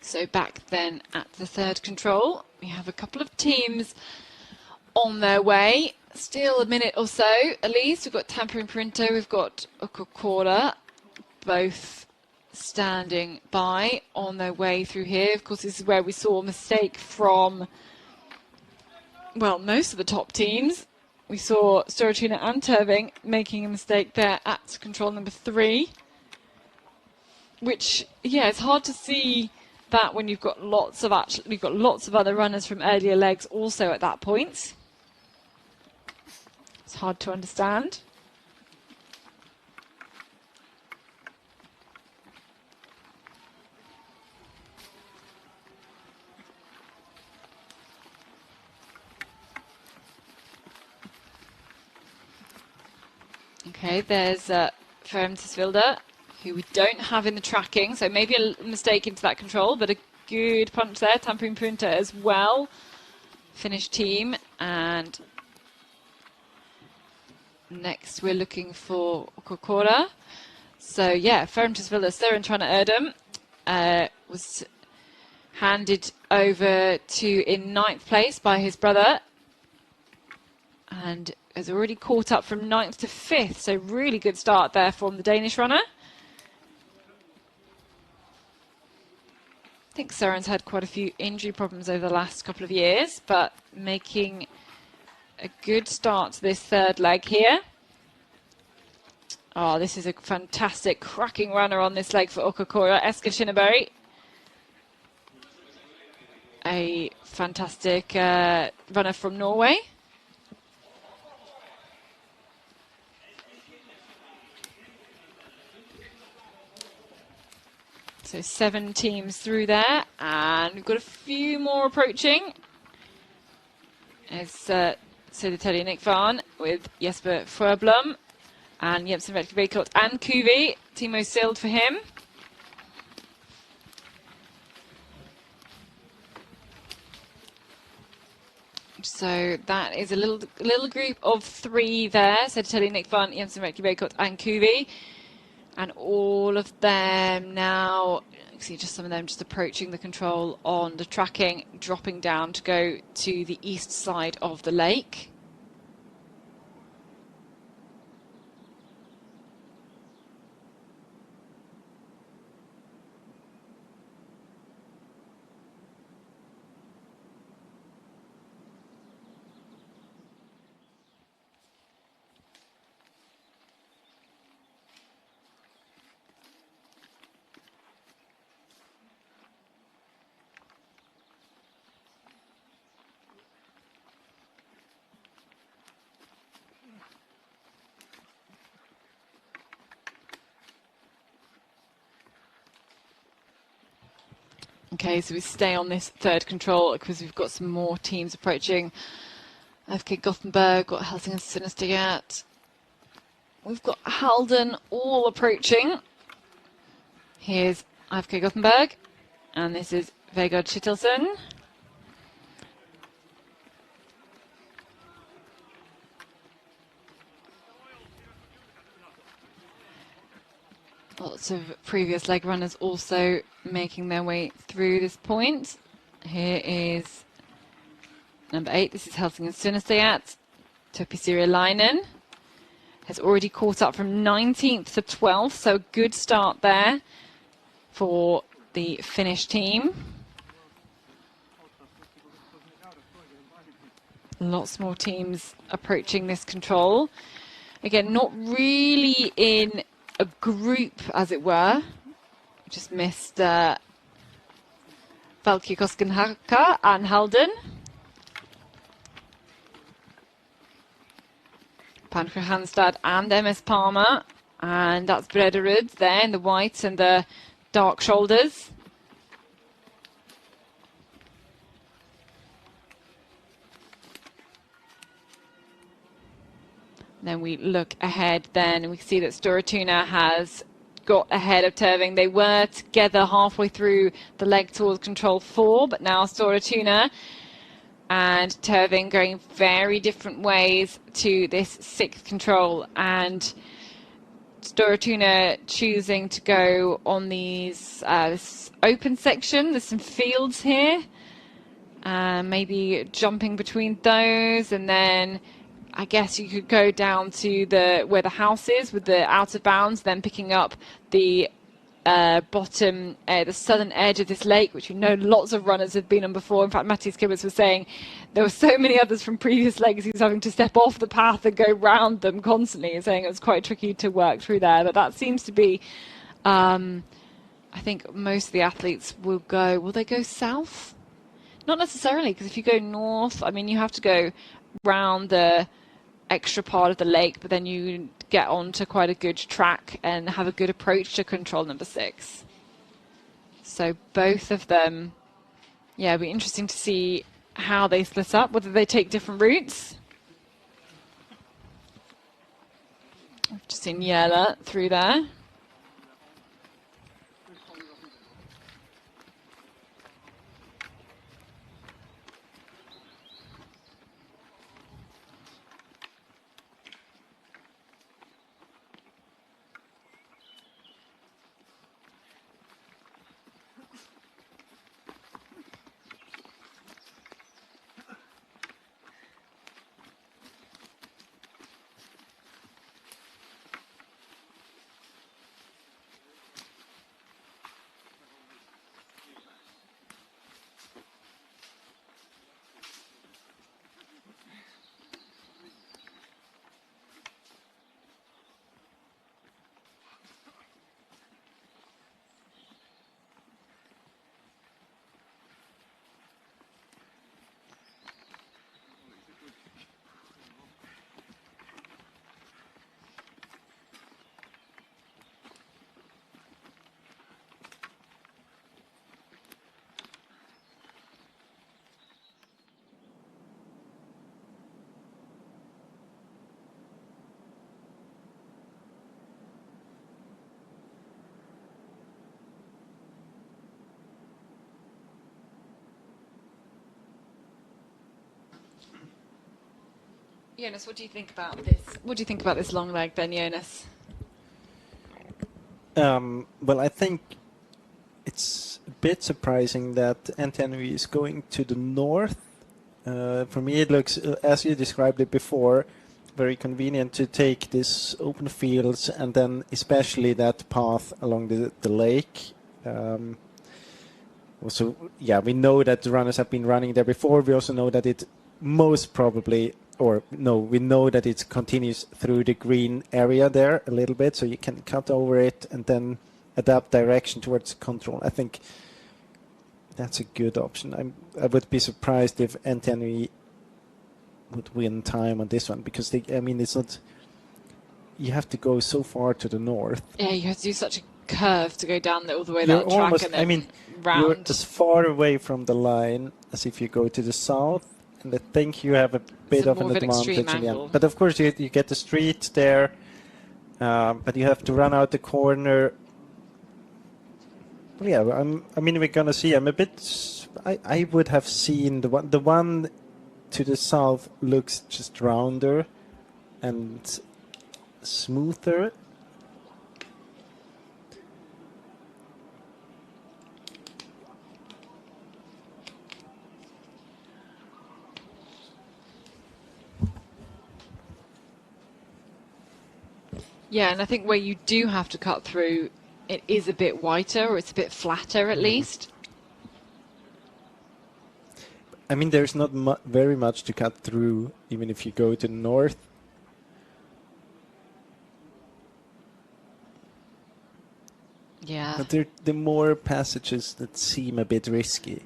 So back then at the 3rd control, we have a couple of teams on their way. Still a minute or so at least. We've got Tamper and Printo, we've got Jukola, both standing by on their way through here. Of course, this is where we saw a mistake from, well, most of the top teams. We saw Storatuna and Terving making a mistake there at control number 3, which, it's hard to see that when you've got lots of other runners from earlier legs also at that point. It's hard to understand. Okay, there's Fermtisvilde, who we don't have in the tracking, so maybe a mistake into that control, but a good punch there. Tampering Punta as well. Finished team, and next we're looking for Jukola. So Fermtisvilde, Søren Trane Erdem was handed over to in 9th place by his brother. and has already caught up from 9th to 5th. So really good start there from the Danish runner. I think Søren's had quite a few injury problems over the last couple of years, but making a good start to this third leg here. Oh, this is a fantastic, cracking runner on this leg for Jukola, Esker Skinnaberry. A fantastic runner from Norway. So 7 teams through there, and we've got a few more approaching. It's Södertälje Nick Van with Jesper Fröblom and Jepsen Vetkebekot and Kuvi. Timo Sild for him. So that is a little group of 3 there. Södertälje Nick Van, Jepsen Vetkebekot and Kuvi. And all of them now, you see just some of them just approaching the control on the tracking, dropping down to go to the east side of the lake. Okay, so we stay on this third control because we've got some more teams approaching. FK Gothenburg, got Helsingin Sinistergat. We've got Halden all approaching. Here's FK Gothenburg, and this is Vegard Kittelsen. Lots of previous leg runners also making their way through this point. Here is number 8. This is Helsingin Sinistergat. Topi Sirjalainen has already caught up from 19th to 12th, so a good start there for the Finnish team. Lots more teams approaching this control. Again, not really in a group, as it were. Just missed Valkki Koskenhaka and Halden. Pankra Hanstad and MS Palmer. And that's Brederud there in the white and the dark shoulders. Then we look ahead then, and we see that Storatuna has got ahead of Terving. They were together halfway through the leg towards control 4, but now Storatuna and Terving going very different ways to this 6th control, and Storatuna choosing to go on these this open section. There's some fields here, maybe jumping between those, and then I guess you could go down to where the house is with the out of bounds, then picking up the bottom, the southern edge of this lake, which we know lots of runners have been on before. In fact, Mattis Kibbets was saying there were so many others from previous legs he was having to step off the path and go round them constantly, saying it was quite tricky to work through there. But that seems to be, I think most of the athletes will they go south? Not necessarily, because if you go north, I mean, you have to go round the extra part of the lake, but then you get onto quite a good track and have a good approach to control number 6. So both of them, yeah, it'll be interesting to see how they split up, whether they take different routes. I've just seen Jella through there. Jonas, what do you think about this? What do you think about this long leg then, Jonas? Well, I think it's a bit surprising that NTNV is going to the north. For me, it looks, as you described it before, very convenient to take this open fields and then especially that path along the lake. Also, yeah, we know that the runners have been running there before. We also know that it most probably, or no, we know that it continues through the green area there a little bit, so you can cut over it and then adapt direction towards control. I think that's a good option. I would be surprised if NTNV would win time on this one, because it's not, you have to go so far to the north. Yeah, you have to do such a curve to go down all the way You're down the track almost, and then round. You're as far away from the line as if you go to the south, and I think you have a bit of an advantage in the end. But of course you get the street there, but you have to run out the corner. Well, yeah, we're gonna see. I'm a bit. I would have seen the one to the south looks just rounder and smoother. Yeah, and I think where you do have to cut through, it is a bit whiter, or it's a bit flatter at least. I mean, there's not very much to cut through, even if you go to the north. Yeah. But there are more passages that seem a bit risky.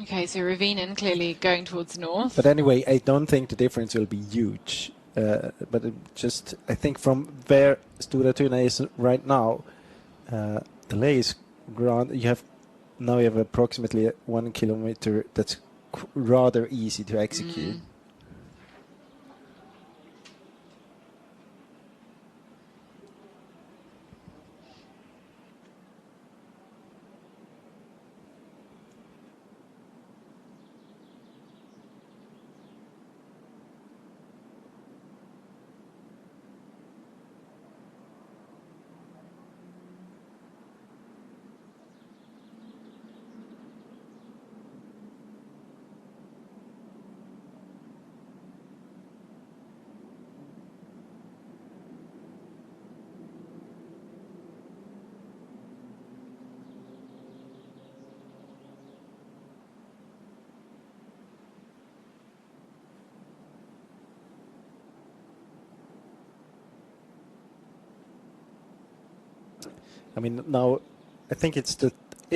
Okay, so Ravinen clearly going towards north. But anyway, I don't think the difference will be huge. But I think from where Stora Tuna is right now, the lay is ground. You have approximately 1 kilometer that's rather easy to execute. I mean, now I think is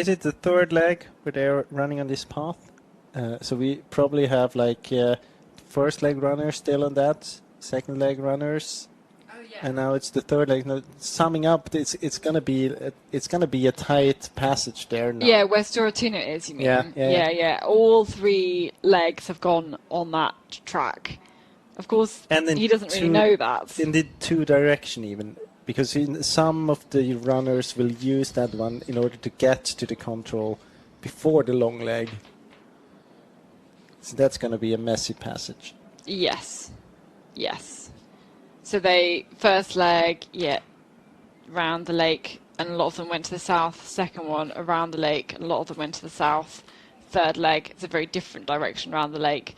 it the third leg where they're running on this path? So we probably have first leg runners still on that, second leg runners, and now it's the third leg. Now, summing up, it's gonna be a tight passage there now. Yeah, where Stora Tuna is, you mean? Yeah. All three legs have gone on that track. Of course, and he doesn't really know that. In the two direction even. Because some of the runners will use that one in order to get to the control before the long leg. So that's going to be a messy passage. Yes. So they, first leg, round the lake, and a lot of them went to the south. Second one, around the lake, and a lot of them went to the south. Third leg, it's a very different direction around the lake.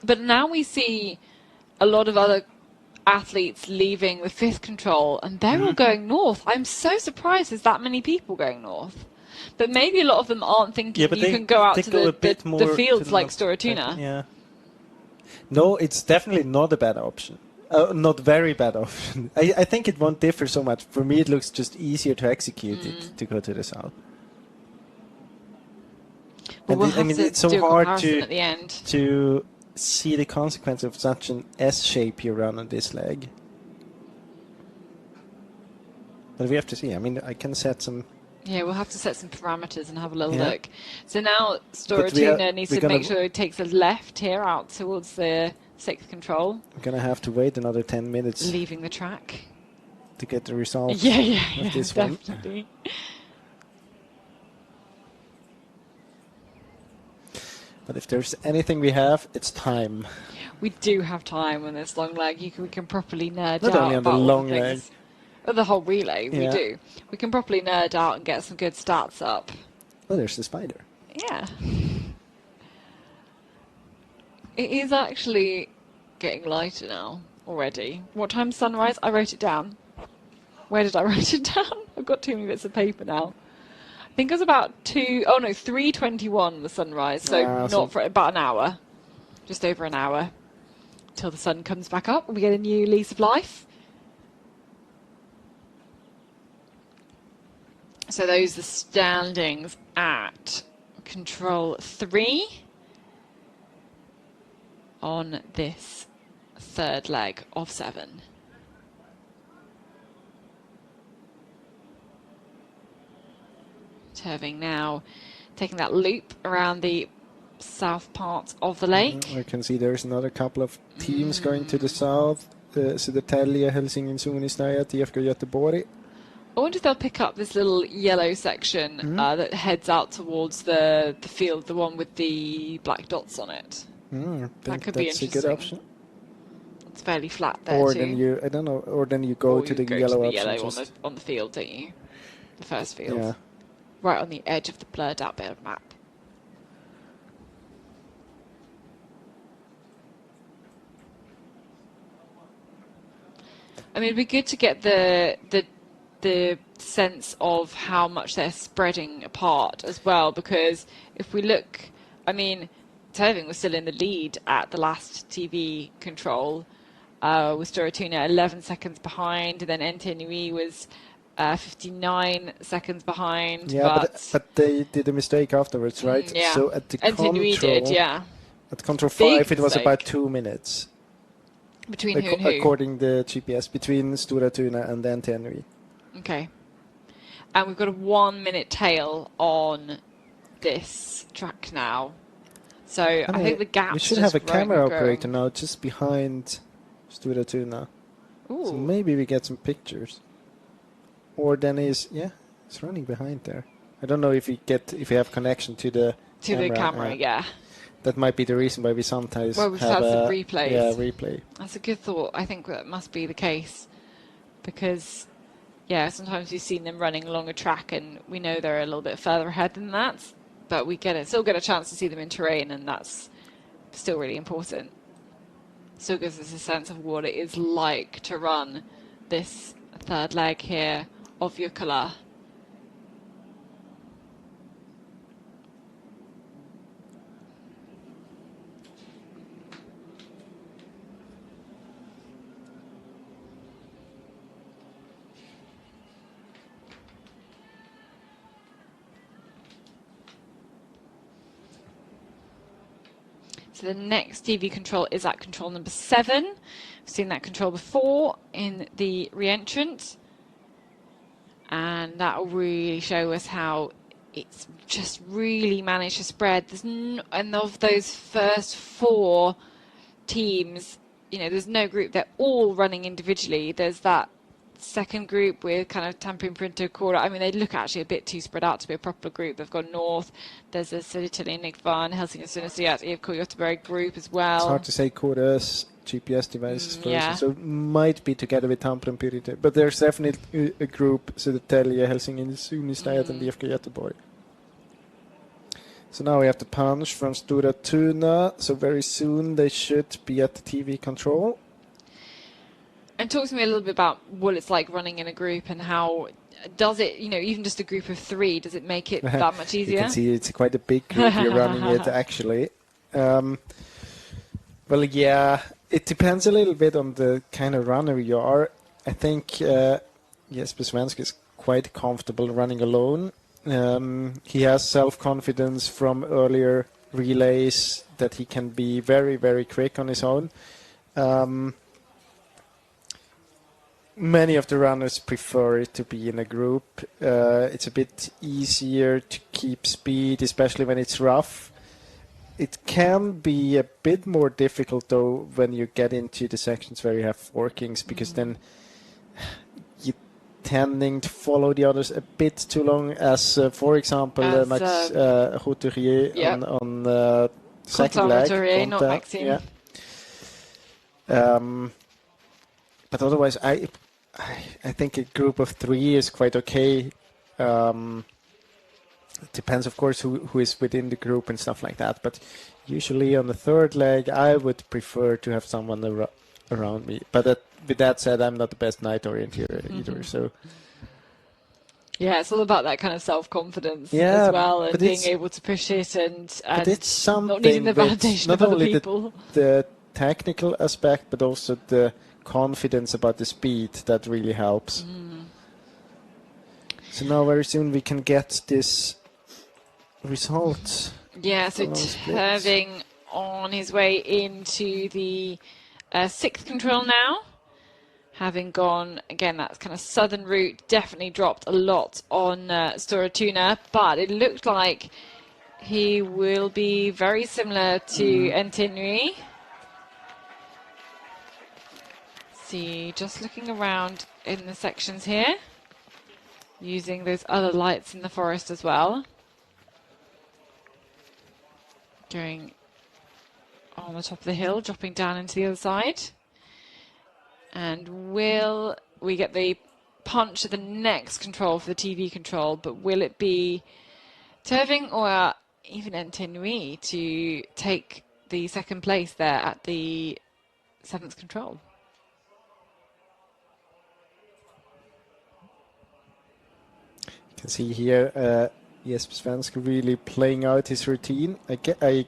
But now we see a lot of other athletes leaving the fifth control, and they're all going north. I'm so surprised there's that many people going north. But maybe a lot of them aren't thinking you can go out to the fields like Stora Tuna. Yeah. No, it's definitely not a bad option. Not very bad option. I think it won't differ so much. For me, it looks just easier to execute it to go to the south. But we'll have to it's so do a hard comparison at the end. to see the consequence of such an S shape you run on this leg. But we have to see. I mean, I can set some. Yeah, we'll have to set some parameters and have a little look. So now Stora Tuna needs to make sure it takes a left here out towards the sixth control. We're going to have to wait another 10 minutes. Leaving the track. To get the results of this definitely. But if there's anything we have, it's time. We do have time on this long leg. We can properly nerd Not out only on the about all long the leg. things. The whole relay, we Yeah. do. We can properly nerd out and get some good stats up. Oh, there's the spider. Yeah. It is actually getting lighter now already. What time's sunrise? I wrote it down. Where did I write it down? I've got too many bits of paper now. I think it was about 3:21 the sunrise, so not for about an hour. Just over an hour. Till the sun comes back up and we get a new lease of life. So those are the standings at control 3 on this third leg of 7. Turving now taking that loop around the south part of the lake. I can see there's another couple of teams going to the south. Södertälje, Helsingin, Sunisnäja, TFK Göteborg. I wonder if they'll pick up this little yellow section that heads out towards the field, the one with the black dots on it. That could be that's a interesting. good option. It's fairly flat there Or too. then you, I don't know, or then you go Or to you the go yellow to the option. yellow just- on the field, don't you? The first field. Yeah. Right on the edge of the blurred out bit of map. I mean, it'd be good to get the sense of how much they're spreading apart as well, because if we look, I mean, Turving was still in the lead at the last TV control, with Storatuna 11 seconds behind, and then NTNUE was 59 seconds behind. Yeah, but they did a mistake afterwards, right? Yeah. So at the NTNUE control, did, yeah. at control Big 5, it was mistake. about 2 minutes. Between who and who? According to the GPS, between Storatuna and then NTNUE. Okay. And we've got a 1 minute tail on this track now. So I think the gap's we should just have a growing camera and growing. operator now just behind Storatuna. Ooh. So maybe we get some pictures. Or then he's running behind there. I don't know if we have connection to the camera, yeah. That might be the reason why we sometimes Well, we have have some a replays. Yeah, replay. That's a good thought. I think that must be the case. Because, yeah, sometimes we've seen them running along a track and we know they're a little bit further ahead than that. But we still get a chance to see them in terrain, and that's still really important. Still gives us a sense of what it is like to run this third leg here of Jukola. So the next TV control is at control number 7. We've seen that control before in the re-entrant. And that will really show us how it's just really managed to spread. And of those first 4 teams, there's no group. They're all running individually. There's that second group with kind of Tampere, Printer, Cora. I mean, they look actually a bit too spread out to be a proper group. They've gone north. There's a Södertälje, Nykvarn, Helsingin, Sunnyside, EFK Göteborg group as well. It's hard to say Kora's GPS devices first, yeah. so it might be together with Tampere and Pyrite. But there's definitely a group, Södertälje, Helsingin, Sunnyside and EFK Göteborg. So now we have the punch from Storatuna. So very soon they should be at the TV control. And talk to me a little bit about what it's like running in a group and how does it, even just a group of 3, does it make it that much easier? You can see it's quite a big group you're running it actually. Well, yeah, it depends a little bit on the kind of runner you are. I think Jesper Svensk is quite comfortable running alone. He has self-confidence from earlier relays that he can be very, very quick on his own. Many of the runners prefer it to be in a group. It's a bit easier to keep speed, especially when it's rough. It can be a bit more difficult, though, when you get into the sections where you have forkings, because then you're tending to follow the others a bit too long, as, for example, Max Couturier on second leg. Conservatory, not Conta, Maxime. yeah. But otherwise, I think a group of 3 is quite okay. It depends, of course, who is within the group and stuff like that. But usually on the third leg, I would prefer to have someone around me. But with that said, I'm not the best night orienteer either. So yeah, it's all about that kind of self-confidence Yeah, as well, and but being it's- able to push it and but it's something not needing the with validation not of other only people. the technical aspect, but also the confidence about the speed that really helps. So now very soon we can get this result. Yeah, so Follow splits. Turving on his way into the sixth control now. Having gone, again, that's kind of southern route, definitely dropped a lot on Storatuna, but it looked like he will be very similar to Entinui. See, just looking around in the sections here, using those other lights in the forest as well. Going on the top of the hill, dropping down into the other side. And will we get the punch at the next control for the TV control, but will it be Turving or even Entinui to take the second place there at the seventh control? You can see here Jesper Svensk really playing out his routine. I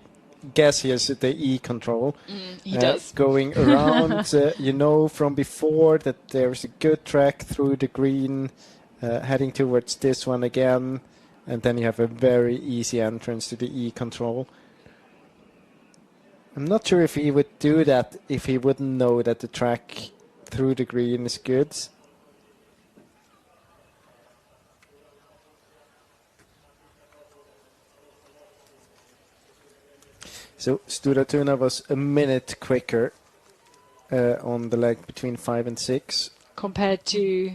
guess he has the E control. He does. Going around, you know from before that there's a good track through the green, heading towards this one again, and then you have a very easy entrance to the E control. I'm not sure if he would do that if he wouldn't know that the track through the green is good. So Storatuna was a minute quicker on the leg between 5 and 6. Compared to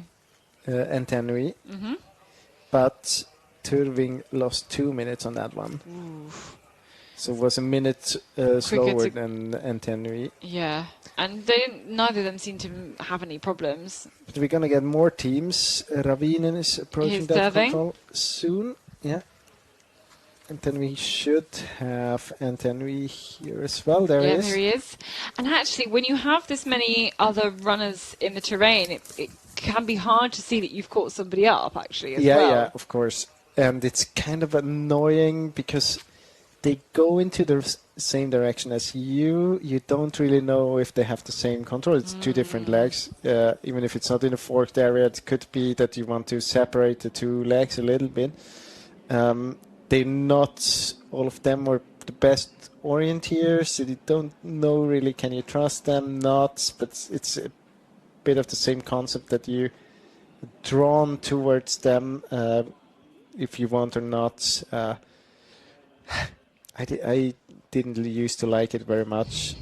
Entinui. But Turving lost 2 minutes on that one. So it was a minute slower than Entinui. yeah, and neither of them seem to have any problems. But we're going to get more teams. Ravinen is approaching He's that serving. control soon. Yeah. And then we should have Entinui here as well. There he Yeah, is. there he is. And actually, when you have this many other runners in the terrain, it can be hard to see that you've caught somebody up, actually, as well. Yeah, of course. And it's kind of annoying because they go into the same direction as you. You don't really know if they have the same control. It's two different legs. Even if it's not in a forked area, it could be that you want to separate the two legs a little bit. They're not, all of them are the best orienteers, so you don't know really, can you trust them, not, but it's a bit of the same concept that you drawn towards them if you want or not. I didn't used to like it very much.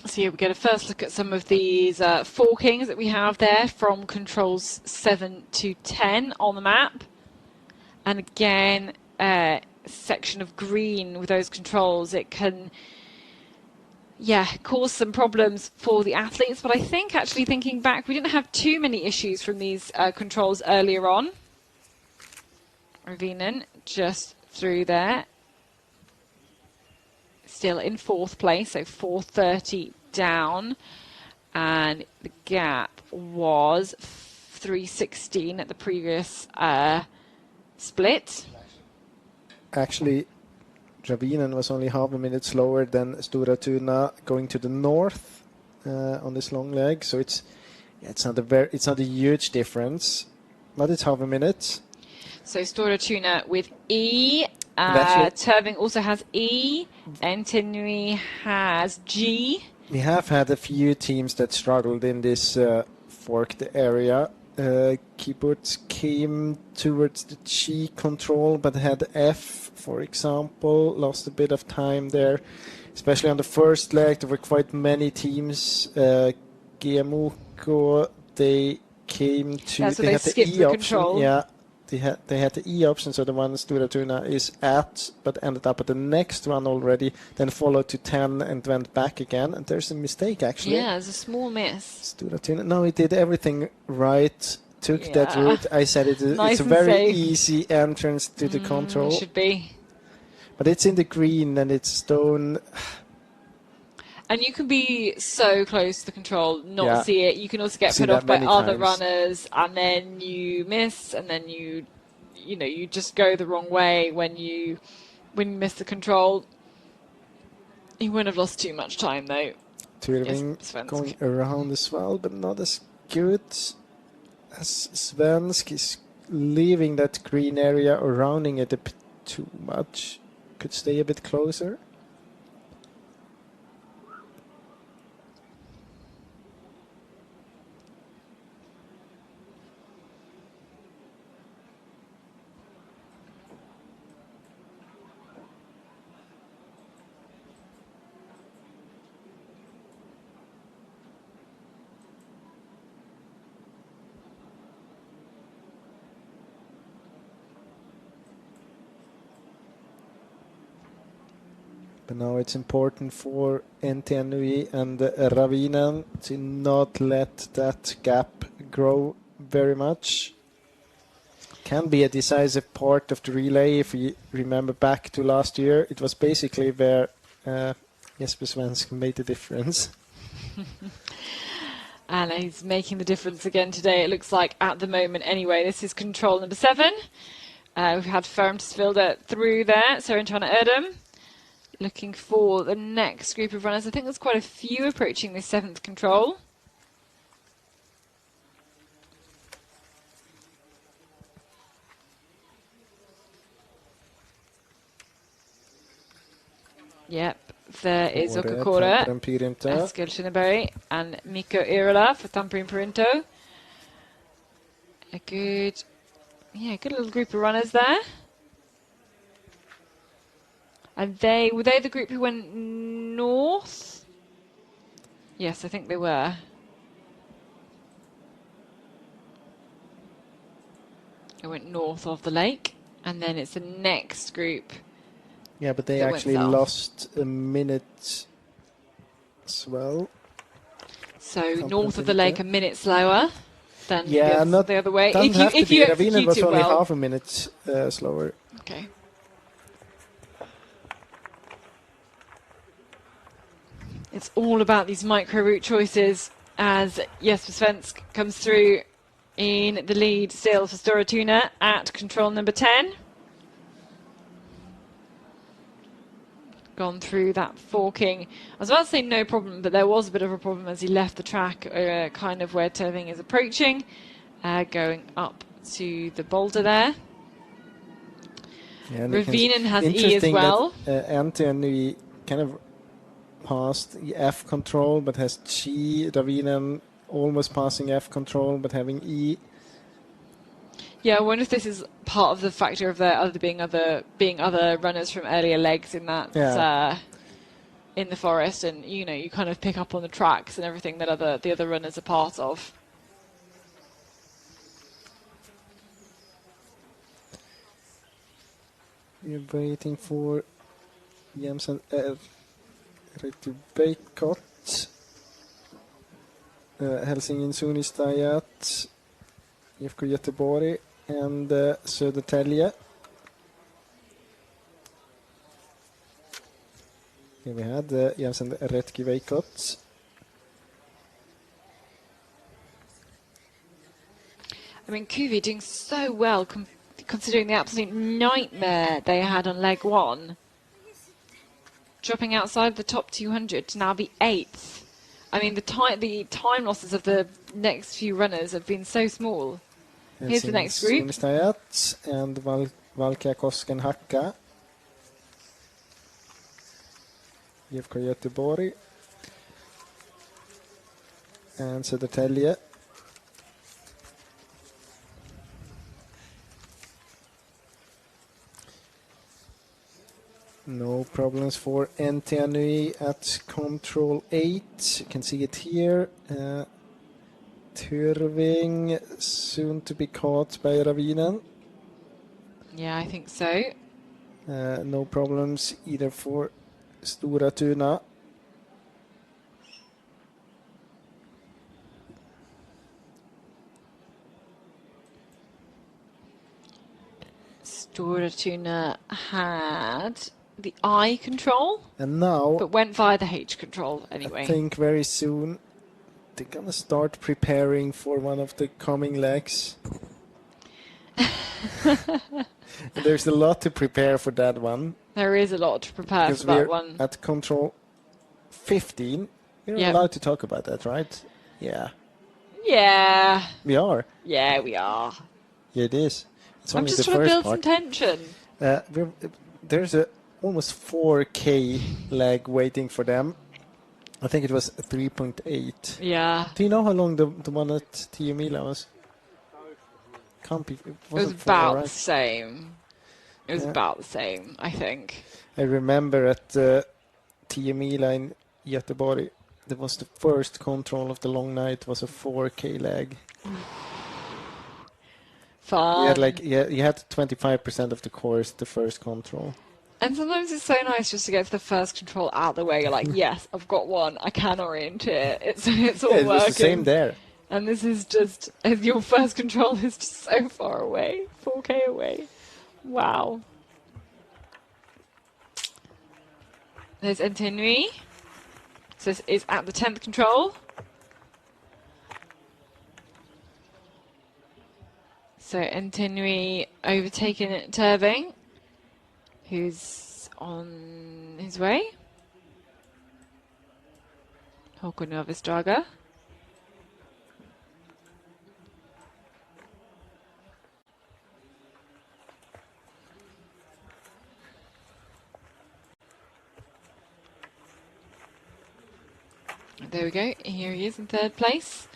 So here we get a first look at some of these forkings that we have there from controls 7 to 10 on the map. And again, section of green with those controls, it can, cause some problems for the athletes. But I think, actually thinking back, we didn't have too many issues from these controls earlier on. Ravinen just through there. Still in fourth place, so 4:30 down, and the gap was 3:16 at the previous split. Actually, Ravinen was only half a minute slower than Storatuna going to the north on this long leg, so it's not a huge difference, but it's half a minute. So Storatuna with E. That's Turving also has E. Entinui has G. We have had a few teams that struggled in this forked area. Keyboards came towards the G control, but had F, for example, lost a bit of time there. Especially on the first leg, there were quite many teams. Giamuco, they came to... That's where they had the skipped E the option. control. Yeah, they had the E option, so the one Stora Tuna is at, but ended up at the next one already, then followed to 10 and went back again. And there's a mistake, actually. Yeah, it's a small miss. Stora Tuna, no, he did everything right, took that Yeah. route. I said Nice it's a and very safe. easy entrance to the control. It should be. But it's in the green and it's stone. And you can be so close to the control, not Yeah. see it. You can also get See put off that by many other times. runners, and then you miss, and then you just go the wrong way when you miss the control. You wouldn't have lost too much time though. Tyrving Yes, Svensk. going around as well, but not as good as Svensk. Is leaving that green area or rounding it a bit too much. Could stay a bit closer. But now it's important for NTNUI and Ravinen to not let that gap grow very much. Can be a decisive part of the relay. If we remember back to last year, it was basically where Jesper Svensk made the difference. And he's making the difference again today, it looks like, at the moment anyway. This is control number 7. We've had Fermsvilde through there, Sørentrane Erdem. Looking for the next group of runners. I think there's quite a few approaching this 7th control. Yep, there is Jukola, Eskil Shinneberry, and Mikko Irola for Tampere Pirinto. A good little group of runners there. And were they the group who went north? Yes, I think they were. They went north of the lake, and then it's the next group. Yeah, but they actually lost a minute as well. So north of the lake, a minute slower than not the other way. If you execute was it only well. half a minute slower. Okay. It's all about these micro route choices as Jesper Svensk comes through in the lead still for Stora Tuna at control number 10. Gone through that forking. I was about to say no problem, but there was a bit of a problem as he left the track kind of where Tyrving is approaching, going up to the boulder there. Yeah, Ravinen has E as well. Anthony kind of passed F control but has G. Ravinen almost passing F control but having E. Yeah, I wonder if this is part of the factor of there being other runners from earlier legs in that in the forest, and you kind of pick up on the tracks and everything that the other runners are part of. We're waiting for Jämsen Reykjavik, Helsingin Sunistajat, IFK Göteborg, and Södertälje. Here we had Jämsen Reykjavik. I mean, Kuvi doing so well considering the absolute nightmare they had on leg 1. Dropping outside the top 200 to now be 8th. I mean, the time losses of the next few runners have been so small. Here's the next group. And Valka Kosken Hacka. IFK Göteborg. And Södertälje. No problems for NTNUI at control 8. You can see it here. Tyrving soon to be caught by Ravinen. Yeah, I think so. No problems either for Stora Tuna. Stora Tuna had the I control, And now, but went via the H control anyway. I think very soon they're gonna start preparing for one of the coming legs. There's a lot to prepare for that one. There is a lot to prepare Because for that we're one. at control 15. We're Yeah. allowed to talk about that, right? Yeah, Yeah. we are. Yeah, we are. Yeah, it is. It's I'm only just the trying to first build part. some tension. There's a almost 4K leg waiting for them. I think it was 3.8. Yeah. Do you know how long the one at Tiomila was? Can't be. It It was wasn't 4, about right? the same. It was Yeah. about the same, I think. I remember at Tiomila in Göteborg, that was the first control of the long night. Was a 4K leg. Fun. You had like you had 25% of the course the first control. And sometimes it's so nice just to get to the first control out of the way. You're like, yes, I've got one. I can orienteer. It's all Yeah, it working. was the same there. And this is just, your first control is just so far away. 4K away. Wow. There's Antinui. So this is at the 10th control. So Antinui overtaken Tyrving, who's on his way. Håkon Novistraga. There we go. Here he is in 3rd place.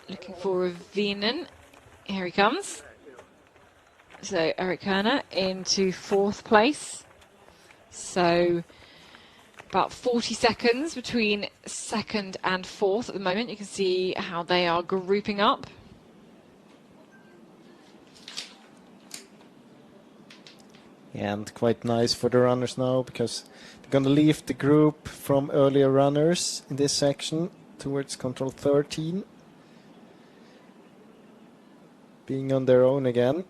Looking for Ravinen. Here he comes. So Eric Kerner into 4th place. So about 40 seconds between 2nd and 4th at the moment. You can see how they are grouping up. And quite nice for the runners now, because they're going to leave the group from earlier runners in this section towards control 13. Being on their own again.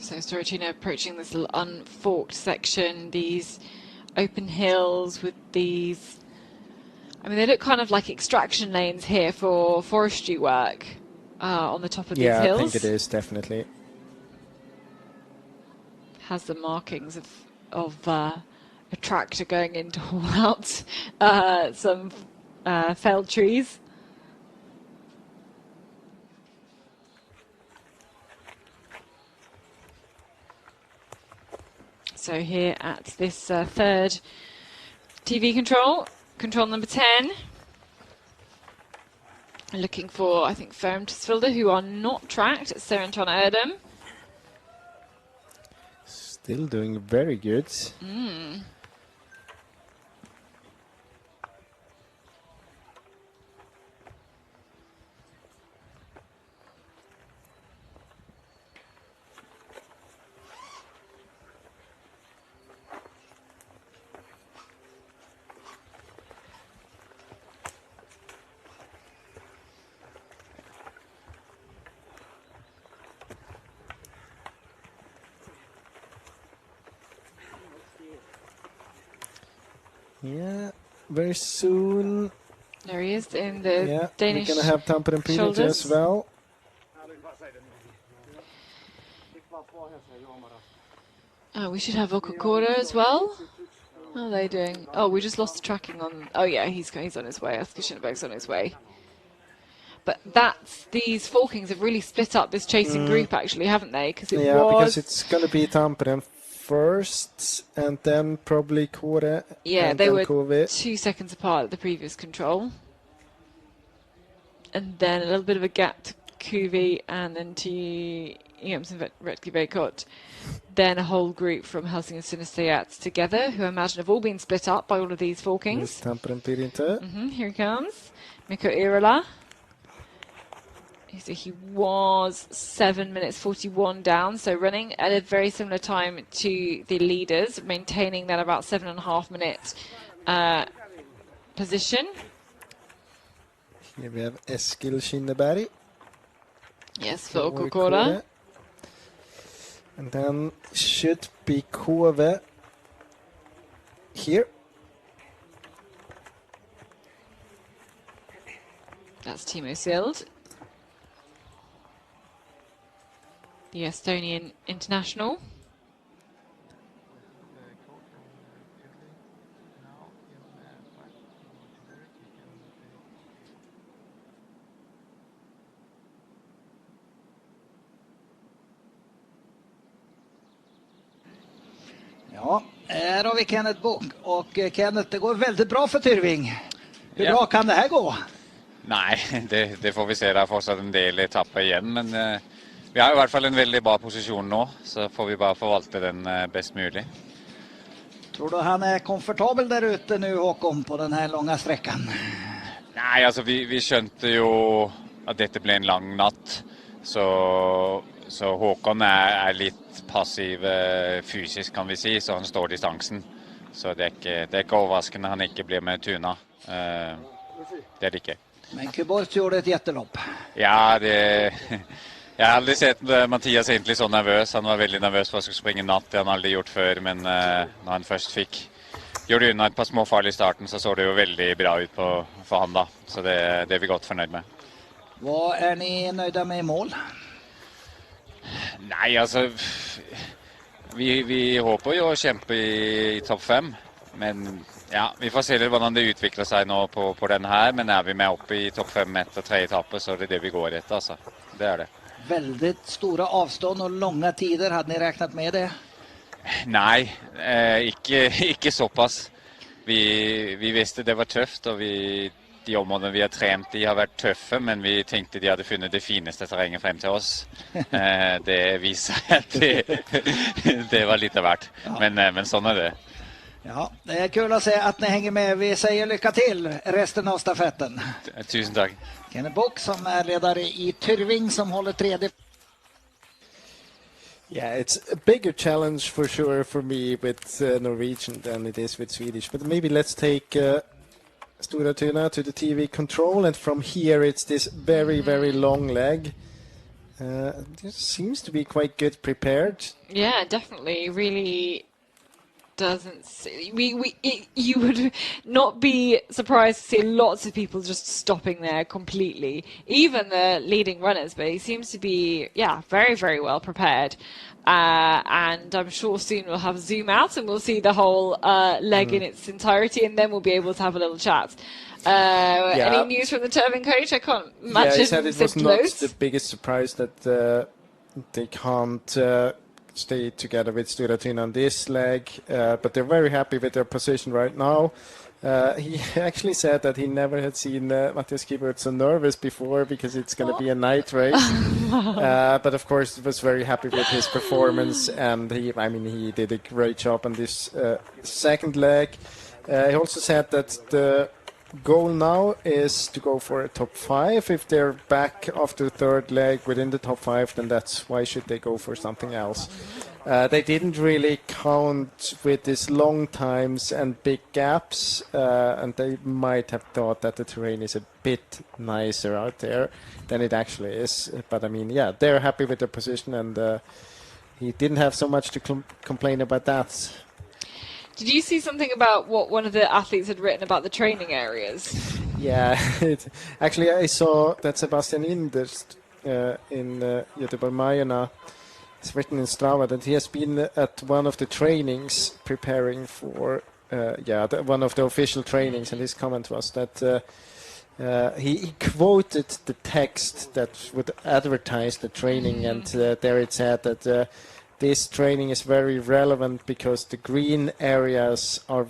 So Stora Tuna approaching this little unforked section, these open hills with these, I mean, they look kind of like extraction lanes here for forestry work on the top of these hills. Yeah, I think it is, definitely. Has the markings of a tractor going in to haul out some felled trees. So here at this 3rd TV control, control number 10. Looking for, I think, Fermtisvilde, who are not tracked at Serenton Erdem. Still doing very good. Yeah, very soon. There he is in the Yeah, Danish we're going to have Tampere Primitive shoulders. as well. We should have Okakura as well. How are they doing? Oh, we just lost the tracking on. Oh yeah, he's on his way. Askershinberg's on his way. But these forkings have really split up this chasing group, actually, haven't they? Because it's going to be Tampere first, and then probably Kåre. Yeah, and they then were Kove. 2 seconds apart at the previous control. And then a little bit of a gap to Kuvi and then to Jemsen Retki Beikot. Then a whole group from Helsing and Sinisteyat together, who I imagine have all been split up by all of these forkings. Here he comes. Mikko Irola. So he was 7 minutes 41 down, so running at a very similar time to the leaders, maintaining that about 7.5 minute position. Here we have Eskil Kinneberg. Yes, for Kokora. And then should be Kove here. That's Timo Sild, the Estonian international. Ja, här har vi Kenneth Book. Och Kenneth, det går väldigt bra för Tyrving. Hur bra kan det här gå? Nej, det får vi se. Det er fortsatt en del etapper igjen, men vi har i hvert fall en veldig bra posisjon nå, så får vi bare forvalte den best mulig. Tror du han är komfortabel där ute nu, Håkon, på den här långa sträckan? Nej, altså vi skjønte jo at dette ble en lang natt, så Håkon er litt passiv fysisk, kan vi si, så han står distansen. Så det er ikke overraskende han ikke blir med Tuna. Det er det ikke. Men Kuborg gjorde ett jättelopp. Ja, jeg har aldrig sett Mattias egentlig så nervøs. Han var veldig nervøs for å skulle springe natt. Det har han aldri gjort før, men når han først gjorde unna et par småfall i starten, så det jo veldig bra ut for han da. Så det er vi godt fornøyd med. Vad är ni nöjda med i mål? Nei, altså vi håper jo å kjempe i topp 5, men ja, vi får se litt hvordan det utvikler seg nå på den her, men er vi med oppe i topp 5 etter 3 etapper, så det vi går etter, altså. Det er det. Väldigt stora avstånd och långa tider, hade ni räknat med det? Nei, ikke såpass. Vi visste det var tøft, og de områdene vi har trent i har vært tøffe, men vi tenkte de hadde funnet det fineste terrenget frem til oss. Det viser at det var litt av hvert, men sånn er det. Ja, det är kul att se att ni hänger med. Vi säger lycka till resten av stafetten. Tusen tack. Kenneth Book som är ledare i Tyrving som håller tredje. Yeah, it's a bigger challenge for sure for me with Norwegian than it is with Swedish. But maybe let's take Stora Tuna to the TV control, and from here it's this very, very long leg. It seems to be quite good prepared. Yeah, definitely. Really doesn't see, you would not be surprised to see lots of people just stopping there completely, even the leading runners, but he seems to be very, very well prepared, and I'm sure soon we'll have a zoom out and we'll see the whole leg in its entirety, and then we'll be able to have a little chat. Any news from the Turving coach? I can't imagine. Yeah, he said it was not the biggest surprise that they can't stay together with Stora Tuna on this leg, but they're very happy with their position right now. He actually said that he never had seen Mattias Kibert so nervous before because it's going to be a night race. But of course, he was very happy with his performance, and he did a great job on this second leg. He also said that the goal now is to go for a top 5. If they're back after the third leg within the top 5, then that's why should they go for something else. They didn't really count with these long times and big gaps, and they might have thought that the terrain is a bit nicer out there than it actually is. But they're happy with their position, and he didn't have so much to complain about that. Did you see something about what one of the athletes had written about the training areas? Yeah, actually I saw that Sebastian Inderst in Göteborg-Majorna, it's written in Strava that he has been at one of the trainings preparing for one of the official trainings, and his comment was that he quoted the text that would advertise the training, and there it said that this training is very relevant because the green areas are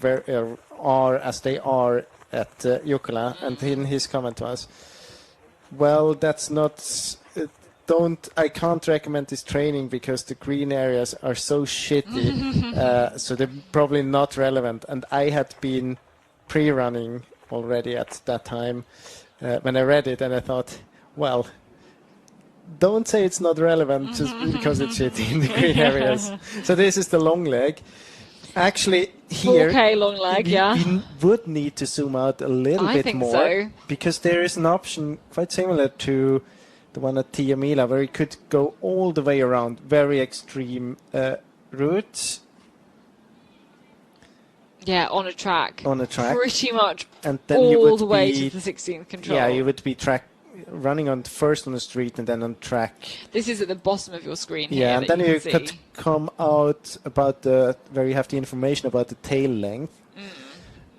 as they are at Jukola. And in his comment to us, well, that's not. I can't recommend this training because the green areas are so shitty, so they're probably not relevant. And I had been pre-running already at that time when I read it, and I thought, well, don't say it's not relevant just because it's shitty in the green areas. So this is the long leg. Actually, here 4K long leg, we would need to zoom out a little I bit think more so. because there is an option quite similar to the one at Tiamila where you could go all the way around, very extreme routes. Yeah, on a track. On a track. Pretty much and then all you would the way be, to the 16th control. Yeah, you would be running on first on the street and then on track. This is at the bottom of your screen here. Yeah, and then you could come out about where you have the information about the tail length.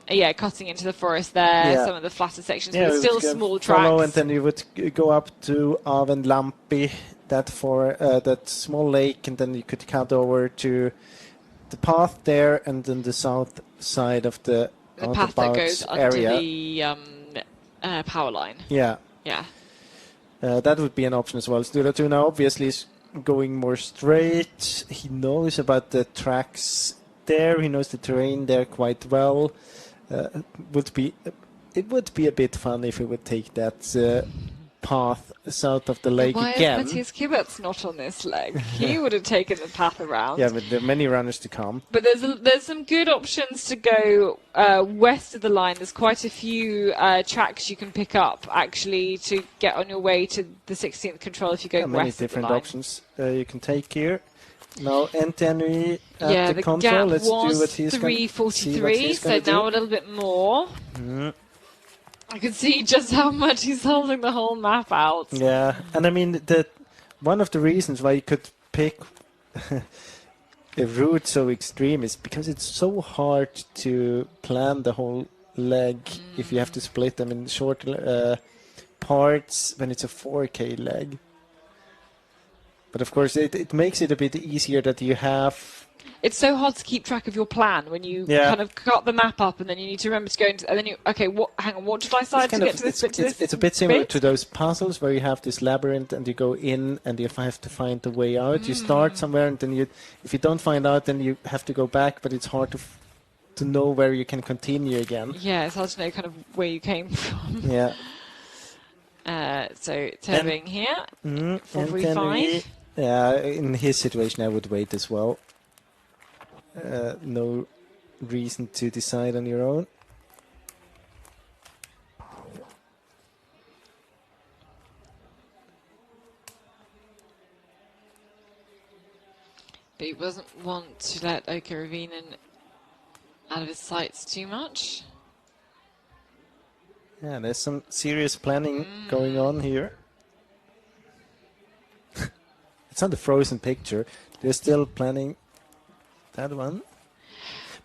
Yeah, cutting into the forest there, some of the flatter sections, but it's still small tracks. And then you would go up to Avenlampi, that small lake, and then you could cut over to the path there, and then the south side of the path that goes area. Under the power line. Yeah. Yeah. That would be an option as well. Sturatuna obviously is going more straight. He knows about the tracks there. He knows the terrain there quite well. It would be a bit fun if we would take that path south of the lake again. Why is Matthias Kibert's not on this leg? He would have taken the path around. Yeah, but there are many runners to come. But there's some good options to go west of the line. There's quite a few tracks you can pick up actually to get on your way to the 16th control if you go west of the line. Many different options you can take here. Now, Anthony at the control. Gap Let's do what was he's 3:43, so now a little bit more. I can see just how much he's holding the whole map out. Yeah, and I mean, one of the reasons why you could pick a route so extreme is because it's so hard to plan the whole leg if you have to split them in short parts when it's a 4K leg. But of course, it makes it a bit easier that you have... It's so hard to keep track of your plan when you kind of cut the map up and then you need to remember to go into... And then you, okay, hang on, what should I decide to get to this bit to this It's a bit similar to those puzzles where you have this labyrinth and you go in and you have to find the way out. You start somewhere and then if you don't find out, then you have to go back, but it's hard to know where you can continue again. Yeah, it's hard to know kind of where you came from. Yeah. So, turning here, 4:45. Yeah, in his situation, I would wait as well. No reason to decide on your own. But he doesn't want to let Oka Ravinen out of his sights too much. Yeah, there's some serious planning going on here. It's not a frozen picture. They're still planning that one.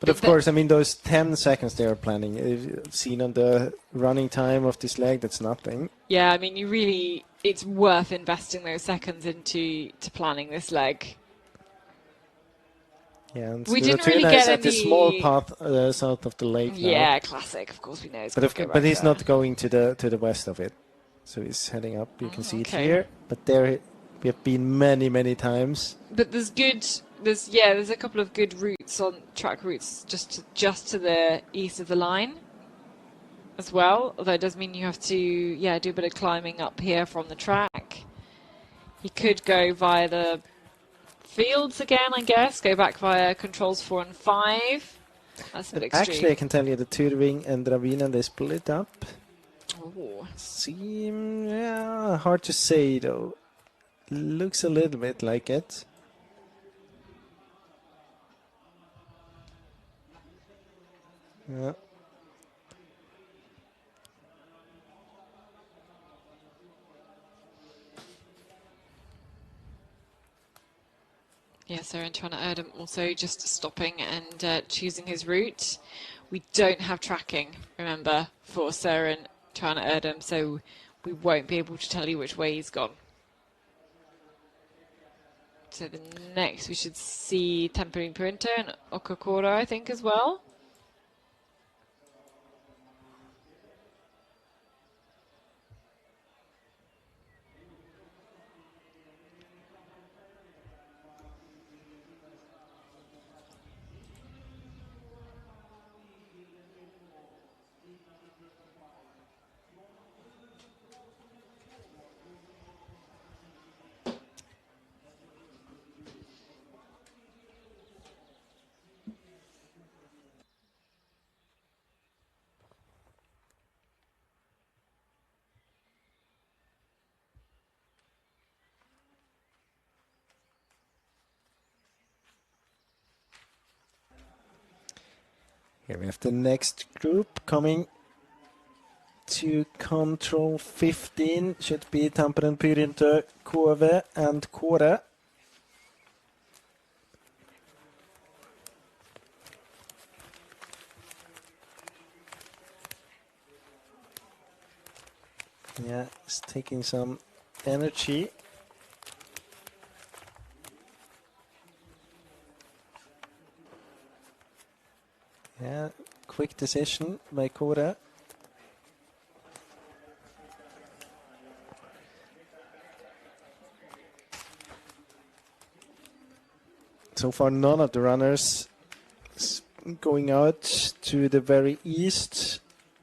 But of course, I mean, those 10 seconds they are planning, if you've seen on the running time of this leg, that's nothing. Yeah, I mean, it's worth investing those seconds into planning this leg. Yeah, and we didn't really get at the small path south of the lake now. Yeah, classic. Of course, we know. But he's not going to the west of it, so he's heading up. You can see it here. But there we have been many times. But there's a couple of good routes on track routes just to the east of the line as well. Although it does mean you have to do a bit of climbing up here from the track. He could go via the fields again, I guess. Go back via controls 4 and 5. That's a bit extreme. Actually, I can tell you the Turving and Ravina, they split up. Oh. Hard to say though. Looks a little bit like it. Yeah. Yeah, so Antoine Erdem also just stopping and choosing his route. We don't have tracking, remember, for Søren China Erdem, so we won't be able to tell you which way he's gone. So the next we should see Tampering Printer and Okakura, I think, as well. Here we have the next group coming to control 15. Should be Tamperen Pyrintö, Kove and Kåre. Yeah, it's taking some energy. Yeah, quick decision by Kåre. So far, none of the runners is going out to the very east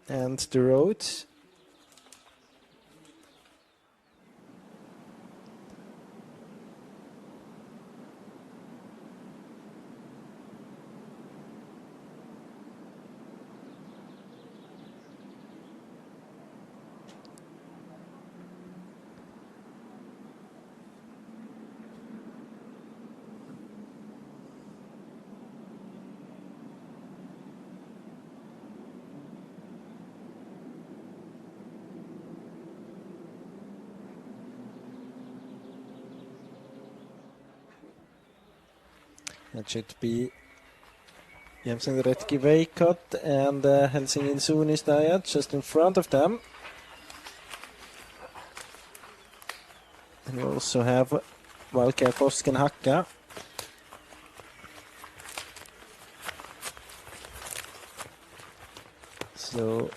and the road. That should be Jensen Retki Veikot and Helsingin Sunis Diet just in front of them. And we also have Valkea Kosken Hakka. So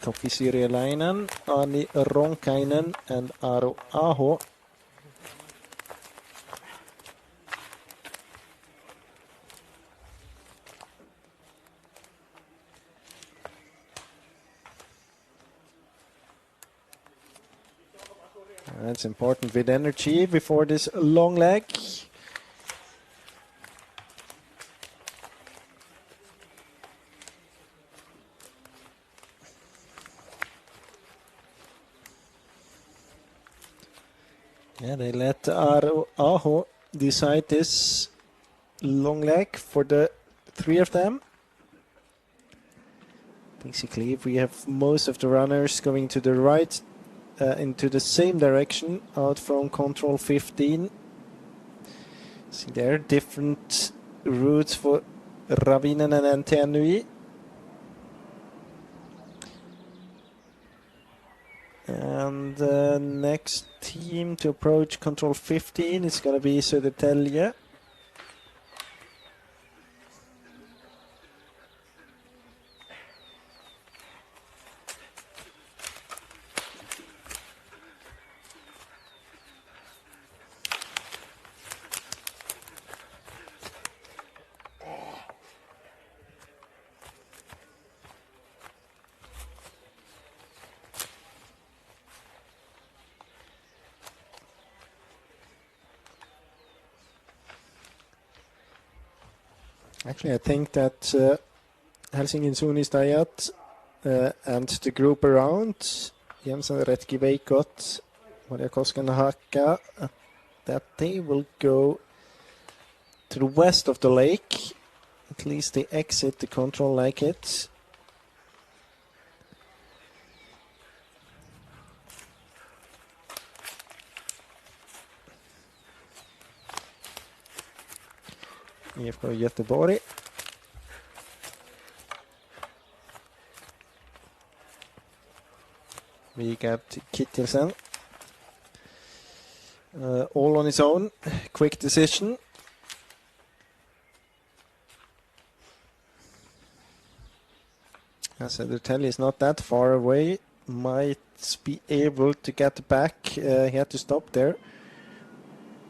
Toki Sirjalainen, Ani Ronkainen and Aro Aho. That's important with energy before this long leg. Yeah, they let Aho decide this long leg for the three of them. Basically, if we have most of the runners going to the right, into the same direction out from control 15. See there, different routes for Ravinen and Ternui. And the next team to approach control 15 is going to be Södertälje. Actually, I think that Helsingin Sunis Diet and the group around, Jensen Retki Veikot, Maria Kosken Hakka, that they will go to the west of the lake. At least they exit the control like it. IFK Göteborg. We got Kittelsen. All on his own. Quick decision. Södertälje is not that far away. Might be able to get back. He had to stop there.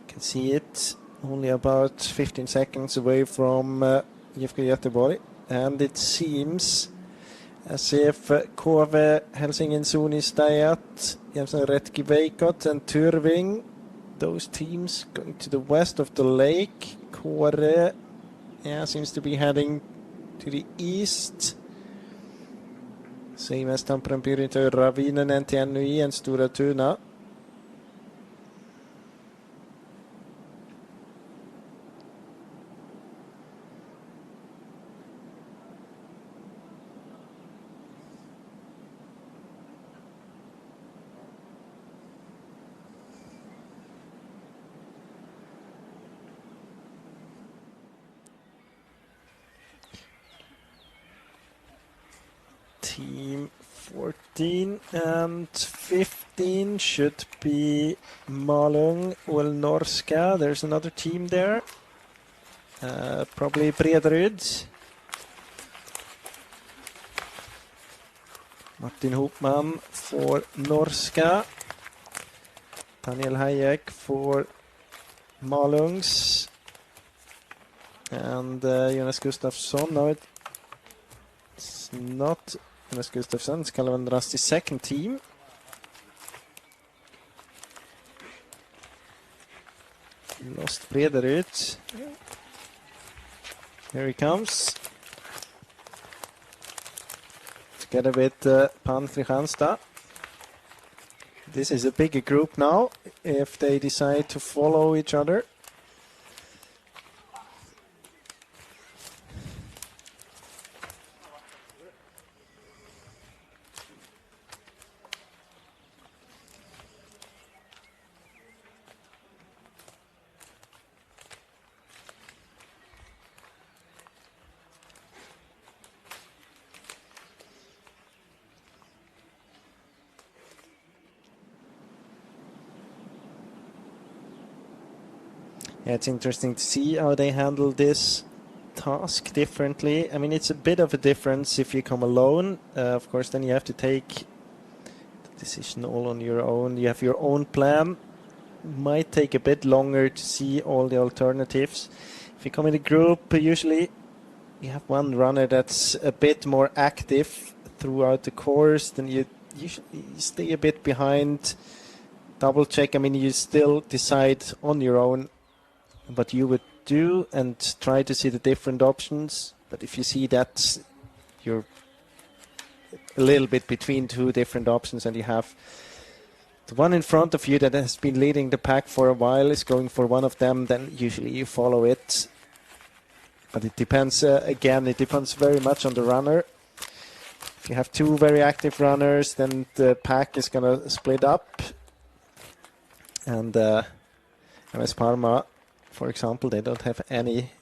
Can see it. Only about 15 seconds away from IFK Göteborg. And it seems as if KV, Helsingin, Suni, Stayat, Jensen, Retki, Veikot and Tyrving, those teams going to the west of the lake. Kåre seems to be heading to the east. Same as Tampere, Pirita, Ravinen, NTNUI and Stora Tuna. Team 14 and 15 should be Malung, Norska. There's another team there. Probably Brederud. Martin Hopman for Norska. Daniel Hayek for Malungs. And Jonas Gustafsson. No, it's not Jonas Gustafsson. It's Kalevan Rasti's second team. Lost Brederud. Here he comes. Together with Pan Kristianstad. This is a bigger group now if they decide to follow each other. Yeah, it's interesting to see how they handle this task differently. I mean, it's a bit of a difference if you come alone. Of course, then you have to take the decision all on your own. You have your own plan. Might take a bit longer to see all the alternatives. If you come in a group, usually you have one runner that's a bit more active throughout the course. Then you usually stay a bit behind. Double check. I mean, you still decide on your own what you would do and try to see the different options. But if you see that you're a little bit between two different options and you have the one in front of you that has been leading the pack for a while is going for one of them, then usually you follow it. But it depends, again, it depends very much on the runner. If you have two very active runners, then the pack is going to split up. And MS Parma, for example, they don't have any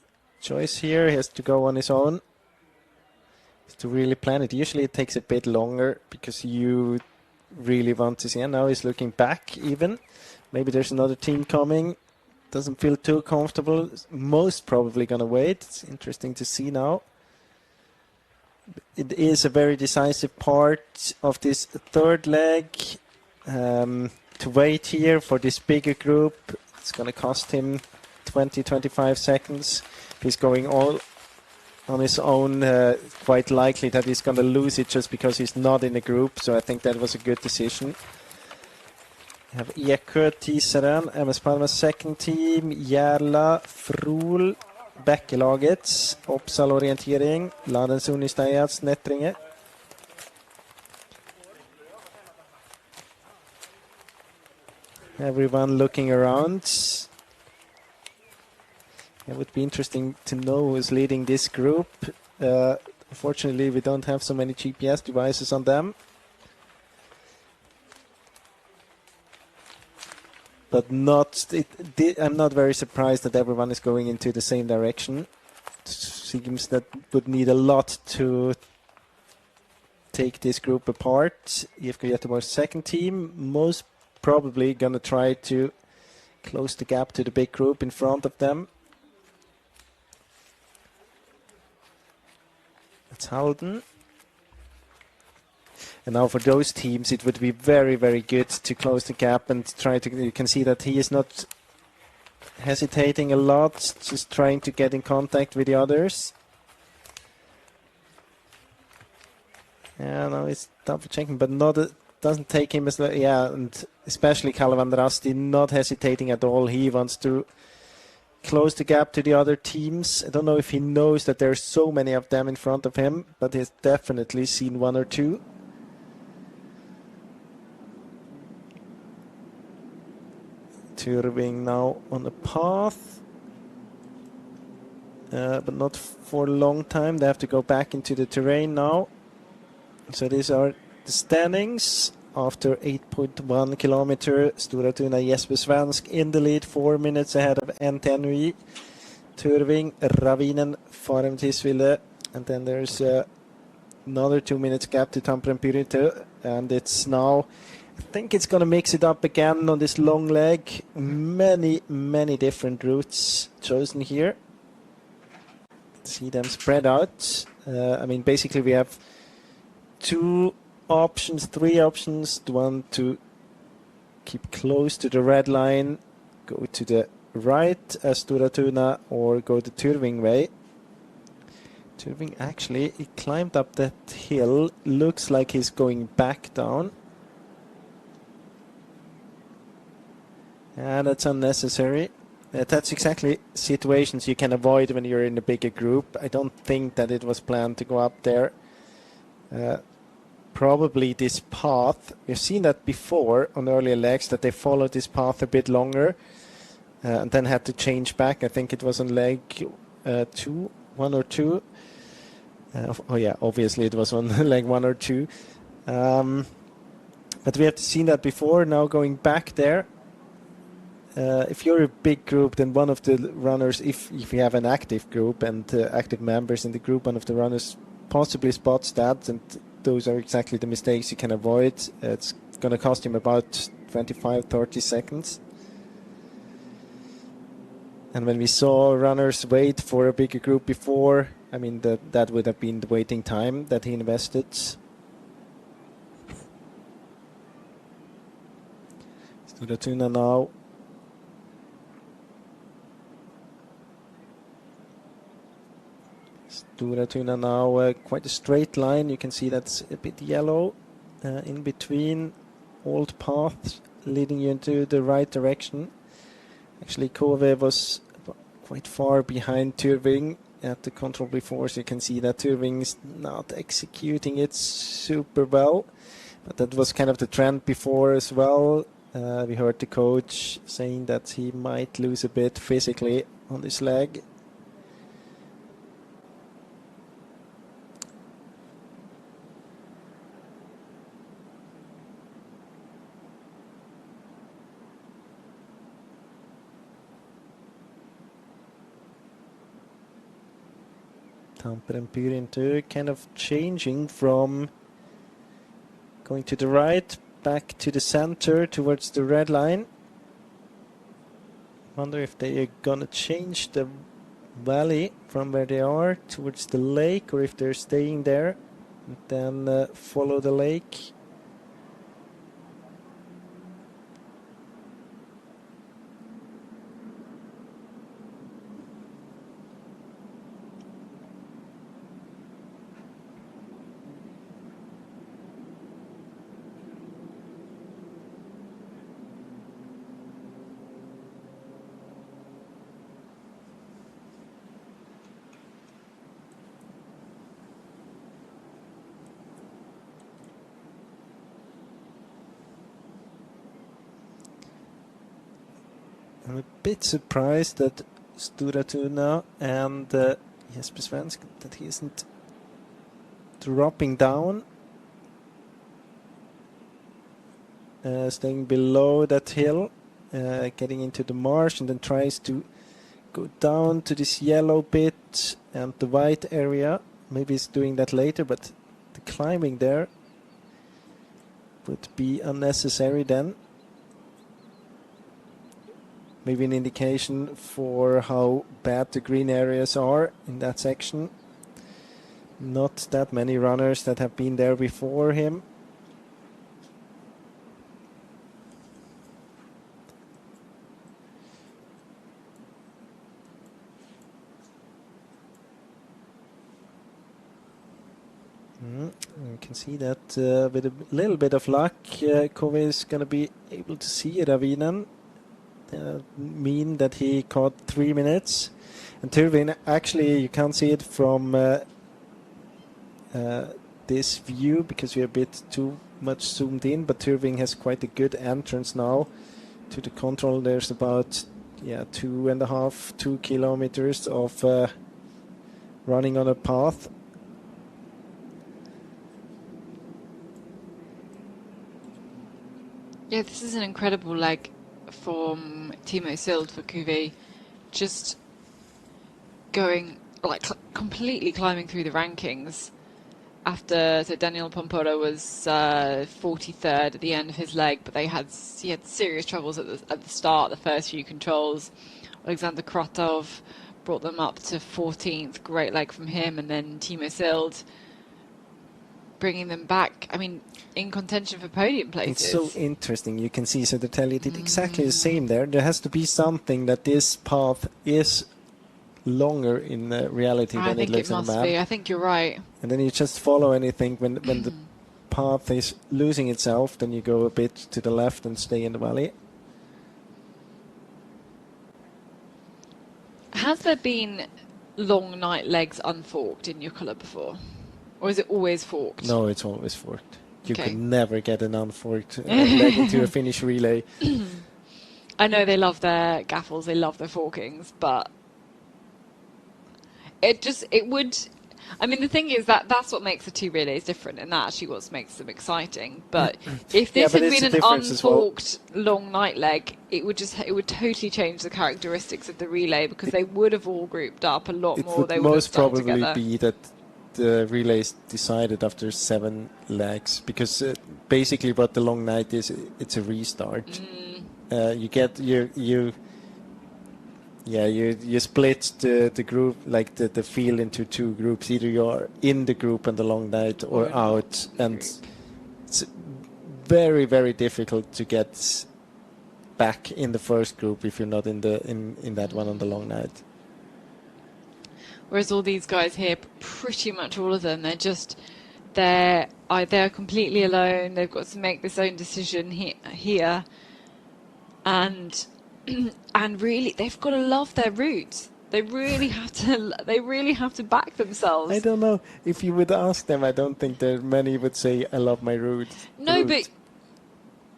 choice here. He has to go on his own. He has to really plan it. Usually it takes a bit longer because you really want to see. And now he's looking back even. Maybe there's another team coming. Doesn't feel too comfortable. Most probably going to wait. It's interesting to see now. It is a very decisive part of this third leg. To wait here for this bigger group. It's going to cost him 20-25 seconds. If he's going all on his own, quite likely that he's going to lose it just because he's not in a group. So I think that was a good decision. We have Ekö, Tiseren, MS Palmas second team, Järla, Frol, Bäckelaget, Opsal Orientering, Laden Sunistajats, Nättringe. Everyone looking around. It would be interesting to know who's leading this group. Unfortunately, we don't have so many GPS devices on them. But I'm not very surprised that everyone is going into the same direction. It seems that would need a lot to take this group apart. IFK Göteborg's second team, most probably going to try to close the gap to the big group in front of them. That's Halden. And now for those teams, it would be very, very good to close the gap and try to, you can see that he is not hesitating a lot, just trying to get in contact with the others. Yeah, now he's double checking, but not doesn't take him as and especially Kalevan Rasti not hesitating at all. He wants to close the gap to the other teams. I don't know if he knows that there's so many of them in front of him, but he's definitely seen one or two. Tyrving now on the path, but not for a long time. They have to go back into the terrain now. So these are the standings after 8.1 kilometer. Stora Tuna Jesper Svensk in the lead, 4 minutes ahead of NTNUI. Tyrving, Ravinen, Farem Tisville, and then there's another 2 minutes gap to Tampere Pyrite, and it's now, I think it's going to mix it up again on this long leg. Many different routes chosen here. See them spread out. I mean, basically we have three options. The one to keep close to the red line, go to the right as Stora Tuna, or go the Tyrving way. Tyrving actually, he climbed up that hill. Looks like he's going back down. And that's unnecessary. That's exactly situations you can avoid when you're in a bigger group. I don't think that it was planned to go up there. Probably this path, we've seen that before on earlier legs, that they followed this path a bit longer and then had to change back. I think it was on leg 1 or 2. Oh yeah, obviously it was on leg 1 or 2. But we have seen that before, now going back there. If you're a big group, then one of the runners, if you have an active group and active members in the group, one of the runners possibly spots that, and those are exactly the mistakes you can avoid. It's going to cost him about 25-30 seconds. And when we saw runners wait for a bigger group before, I mean, that would have been the waiting time that he invested. Stora Tuna now. Stora Tuna now, quite a straight line. You can see that's a bit yellow in between old paths leading you into the right direction. Actually, Kove was quite far behind Tyrving at the control before, so you can see that Tyrving is not executing it super well. But that was kind of the trend before as well. We heard the coach saying that he might lose a bit physically on this leg. Tampere Pyrite kind of changing from going to the right, back to the center towards the red line. Wonder if they are gonna change the valley from where they are towards the lake, or if they're staying there and then follow the lake. I'm a bit surprised that Stora Tuna and Jesper Svensk, that he isn't dropping down, staying below that hill, getting into the marsh, and then tries to go down to this yellow bit and the white area. Maybe he's doing that later, but the climbing there would be unnecessary then. Maybe an indication for how bad the green areas are in that section. Not that many runners that have been there before him. You can see that with a little bit of luck, Kove is going to be able to see Ravinen. Mean that he caught 3 minutes. And Tyrving, actually, you can't see it from this view because we're a bit too much zoomed in, but Tyrving has quite a good entrance now to the control. There's about 2 kilometers of running on a path. Yeah, this is an incredible leg from Timo Sild for Cuvée, just going like completely climbing through the rankings. After, so Daniel Pomporo was 43rd at the end of his leg, but he had serious troubles at the start, the first few controls. Alexander Krotov brought them up to 14th, great leg from him, and then Timo Sild bringing them back, I mean, in contention for podium places. It's so interesting. You can see Södertälje did exactly the same there. There has to be something that this path is longer in reality than it looks on the map. I think you're right. And then you just follow anything. When the path is losing itself, then you go a bit to the left and stay in the valley. Has there been long night legs unforked in Jukola before? Or is it always forked? No, it's always forked. You can never get an unforked leg into a Finnish relay. I know they love their gaffles, they love their forkings, but it would, I mean, the thing is that's what makes the two relays different, and that actually what makes them exciting. But if this had been an unforked long night leg, it would totally change the characteristics of the relay, because they would have all grouped up a lot more. They would most probably be that the relays decided after 7 legs, because basically what the long night is, it's a restart. You get you split the group, like the field, into 2 groups. Either you're in the group on the long night or out, and it's very, very difficult to get back in the first group if you're not in that one on the long night. Whereas all these guys here, pretty much all of them, they're completely alone. They've got to make this own decision here, and really they've got to love their route. They really have to back themselves. I don't know if you would ask them. I don't think there many would say I love my route. No, but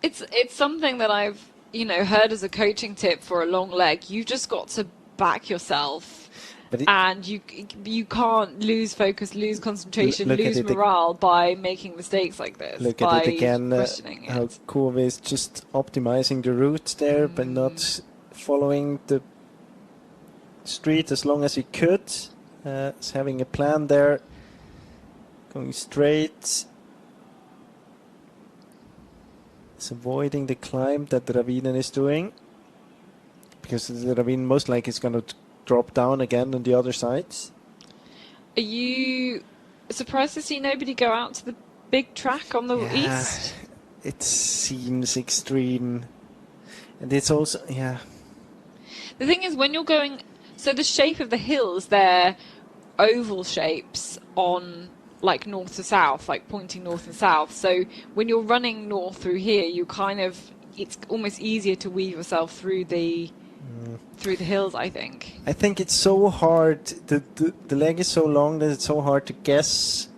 it's something that I've heard as a coaching tip for a long leg. You've just got to back yourself. And you can't lose focus, lose concentration, lose morale by making mistakes like this. Look at it again, how Kove is just optimizing the route there, but not following the street as long as he could. He's having a plan there, going straight. He's avoiding the climb that the Ravinen is doing, because the Ravinen most likely is going to drop down again on the other side. Are you surprised to see nobody go out to the big track on the east? It seems extreme. And it's also, The thing is, when you're going, so the shape of the hills, they're oval shapes on like north to south, like pointing north and south. So when you're running north through here, it's almost easier to weave yourself through the hills, I think. I think it's so hard, the leg is so long that it's so hard to guess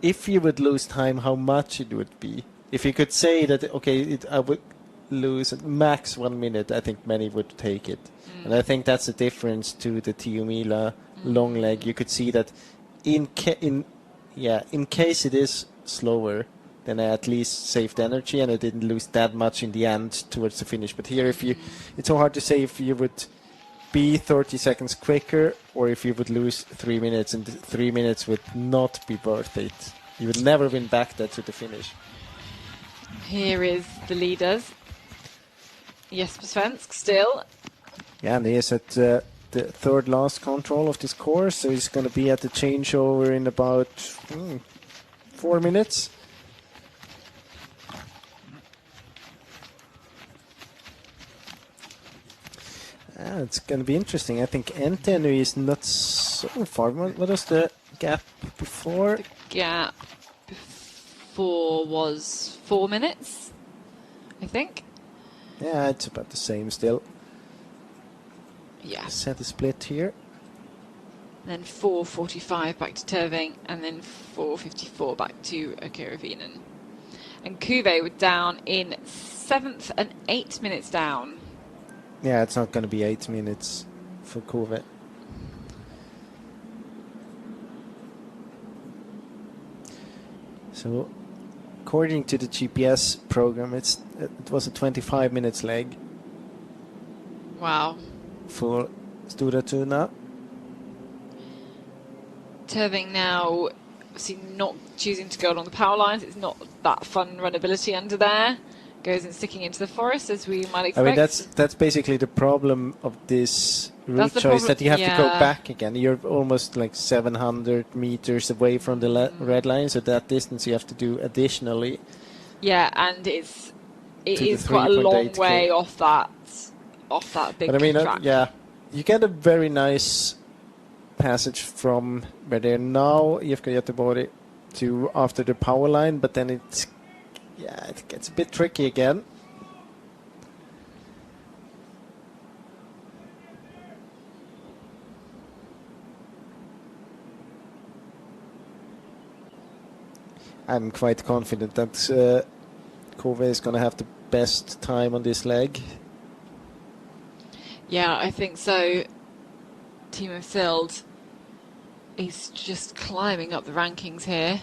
if you would lose time, how much it would be. If you could say that, okay, I would lose max 1 minute, I think many would take it. And I think that's the difference to the Tiomila long leg. You could see that in case it is slower, then I at least saved energy and I didn't lose that much in the end towards the finish. But here, it's so hard to say if you would be 30 seconds quicker, or if you would lose 3 minutes, and 3 minutes would not be worth it. You would never win back that to the finish. Here is the leaders. Jesper Svensk still. Yeah, and he is at the third last control of this course, so he's going to be at the changeover in about 4 minutes. It's going to be interesting. I think Entenu is not so far. What was the gap before? The gap before was 4 minutes, I think. Yeah, it's about the same still. Yeah. Set a split here. And then 4:45 back to Terving, and then 4:54 back to Akira Vinen. And Kuve were down in 7th and 8 minutes down. Yeah, it's not going to be 8 minutes for Kuve. So, according to the GPS program, it was a 25 minutes leg. Wow. For Stora Tuna. Terving now, see, not choosing to go along the power lines. It's not that fun runnability under there. Goes and sticking into the forest, as we might expect. I mean, that's basically the problem of this route choice, that you have to go back again. You're almost like 700 meters away from the red line, so that distance you have to do additionally. Yeah, and it is quite a long way off that big but I mean, track. yeah, you get a very nice passage from where they're now, Jefka Göteborg, to after the power line, but then it gets a bit tricky again. I'm quite confident that Kove is going to have the best time on this leg. Yeah, I think so. Timo Sild is just climbing up the rankings here.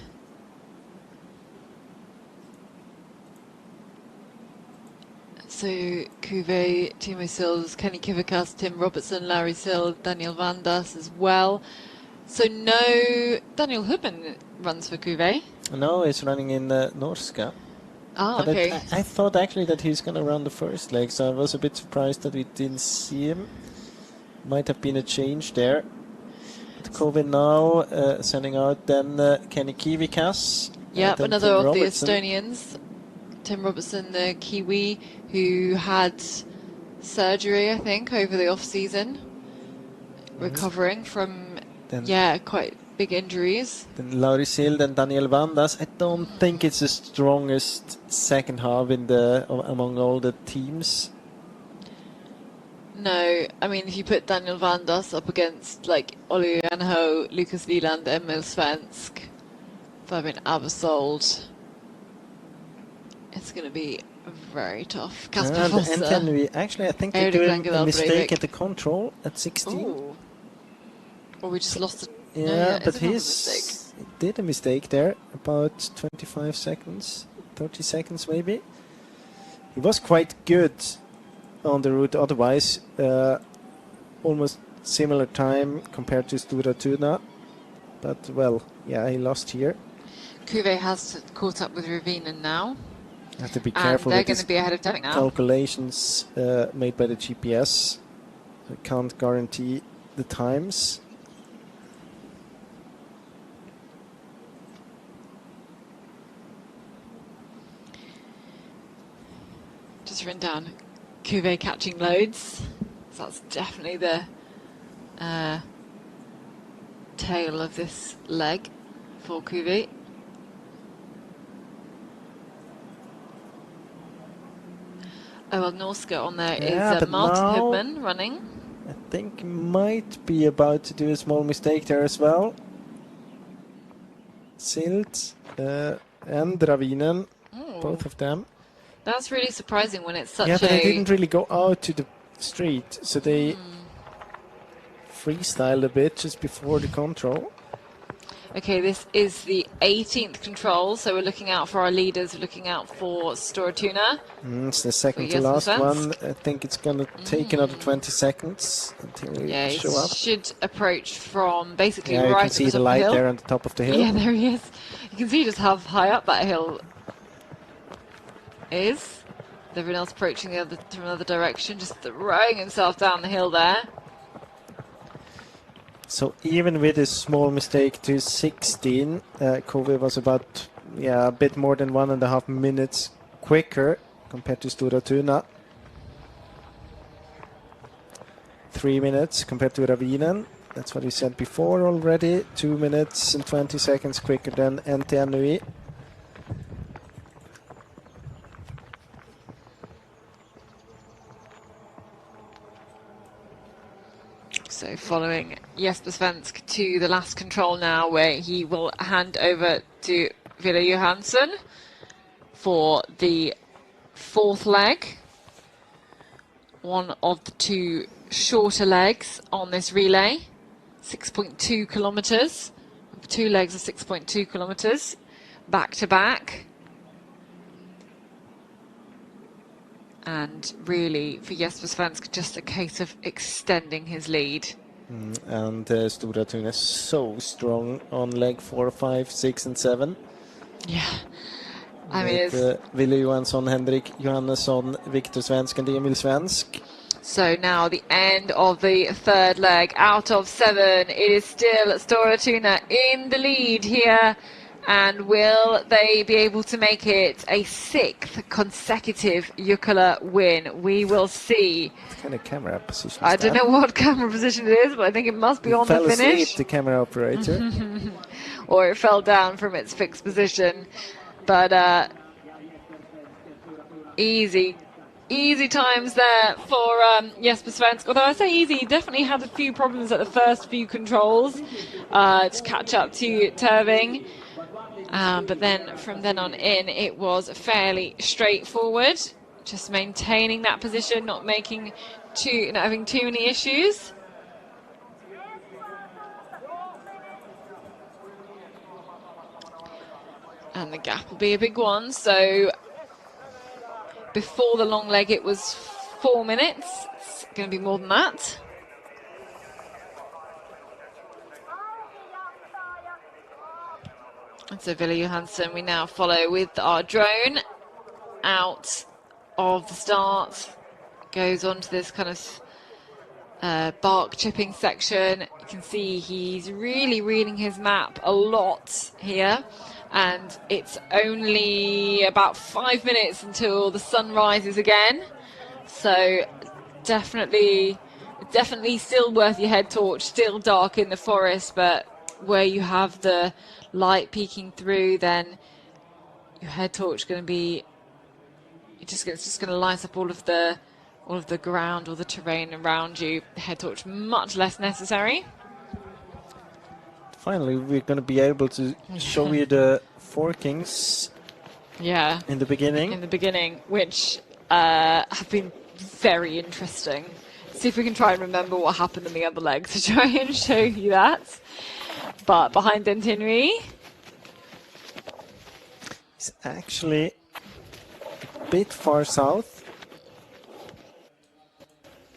So Kuve, Timo Sild, Kenny Kivikas, Tim Robertson, Larry Sild, Daniel Vandas as well. So no, Daniel Hubben runs for Kuve. No, he's running in Norska. Oh, but okay. I thought actually that he's going to run the first leg, so I was a bit surprised that we didn't see him. Might have been a change there. But Kove now sending out then Kenny Kivikas. Yep, another Tim of Robertson. the Estonians. Tim Robertson, the Kiwi, who had surgery, I think, over the off-season. Recovering from, quite big injuries. Then Lauri Sild and Daniel Vandas. I don't think it's the strongest second half among all the teams. No, I mean, if you put Daniel Vandas up against like Olli Janho, Lucas Wieland, Emil Svensk, Fabian Abersold, it's going to be very tough. Kasper Fosse. Actually, I think they do a mistake at the control at 16. Ooh. Or we just lost it. Yeah, but he did a mistake there, about 25 seconds, 30 seconds maybe. He was quite good on the route otherwise, almost similar time compared to Stora Tuna, but well, yeah, he lost here. Kuve has caught up with Ravinen now. Have to be careful they're with going to be ahead of Terving now. Calculations made by the GPS. I can't guarantee the times. Just written down Kuve catching loads. So that's definitely the tail of this leg for Kuve. Oh, well, Norska on there is Martin Hubman running. I think might be about to do a small mistake there as well. Silt and Ravinen, both of them. That's really surprising when it's such a... Yeah, but they didn't really go out to the street, so they freestyled a bit just before the control. Okay, this is the 18th control, so we're looking out for our leaders. We're looking out for Storatuna. It's the second to Jesper last Svensk. one. I think it's going to take another 20 seconds until we Yeah, he show up. should approach from basically Yeah, you right can at see the the top of light the hill. there on the top of the hill. Yeah, there he is. You can see just how high up that hill is. Everyone else approaching from another direction, just throwing himself down the hill there. So even with a small mistake to 16, Kove was about a bit more than 1.5 minutes quicker compared to Storatuna. 3 minutes compared to Ravinen. That's what we said before already. 2 minutes and 20 seconds quicker than NTNUI. So following Jesper Svensk to the last control now, where he will hand over to Ville Johansson for the 4th leg. One of the 2 shorter legs on this relay, 6.2 kilometers. 2 legs of 6.2 kilometers, back to back. And really, for Jesper Svensk, just a case of extending his lead. And Storatuna is so strong on leg 4, 5, 6 and 7. Yeah. I mean, it's... Ville Johansson, Henrik Johannesson, Viktor Svensk and Emil Svensk. So now the end of the 3rd leg. Out of 7, it is still Storatuna in the lead here. And will they be able to make it a 6th consecutive Jukola win? We will see. What kind of camera position is I don't know what camera position it is, but I think it must be on the finish. Fell asleep, the camera operator. Or it fell down from its fixed position. But easy times there for Jesper Svensk. Although I say easy, he definitely had a few problems at the first few controls to catch up to Terving. But then from then on in, it was fairly straightforward. Just maintaining that position, not having too many issues. And the gap will be a big one. So before the long leg, it was 4 minutes. It's going to be more than that. And so Ville Johansson, we now follow with our drone out of the start. Goes on to this kind of bark chipping section. You can see he's really reading his map a lot here. And it's only about 5 minutes until the sun rises again. So definitely still worth your head torch, still dark in the forest, but where you have the light peeking through, then your head torch is going to be, it's just going to light up all of the ground or the terrain around you. The head torch much less necessary. Finally, we're going to be able to show you the forkings. Yeah. In the beginning. In the beginning, which have been very interesting. See if we can try and remember what happened in the other leg to try and show you that. But behind Dentinry, it's actually a bit far south.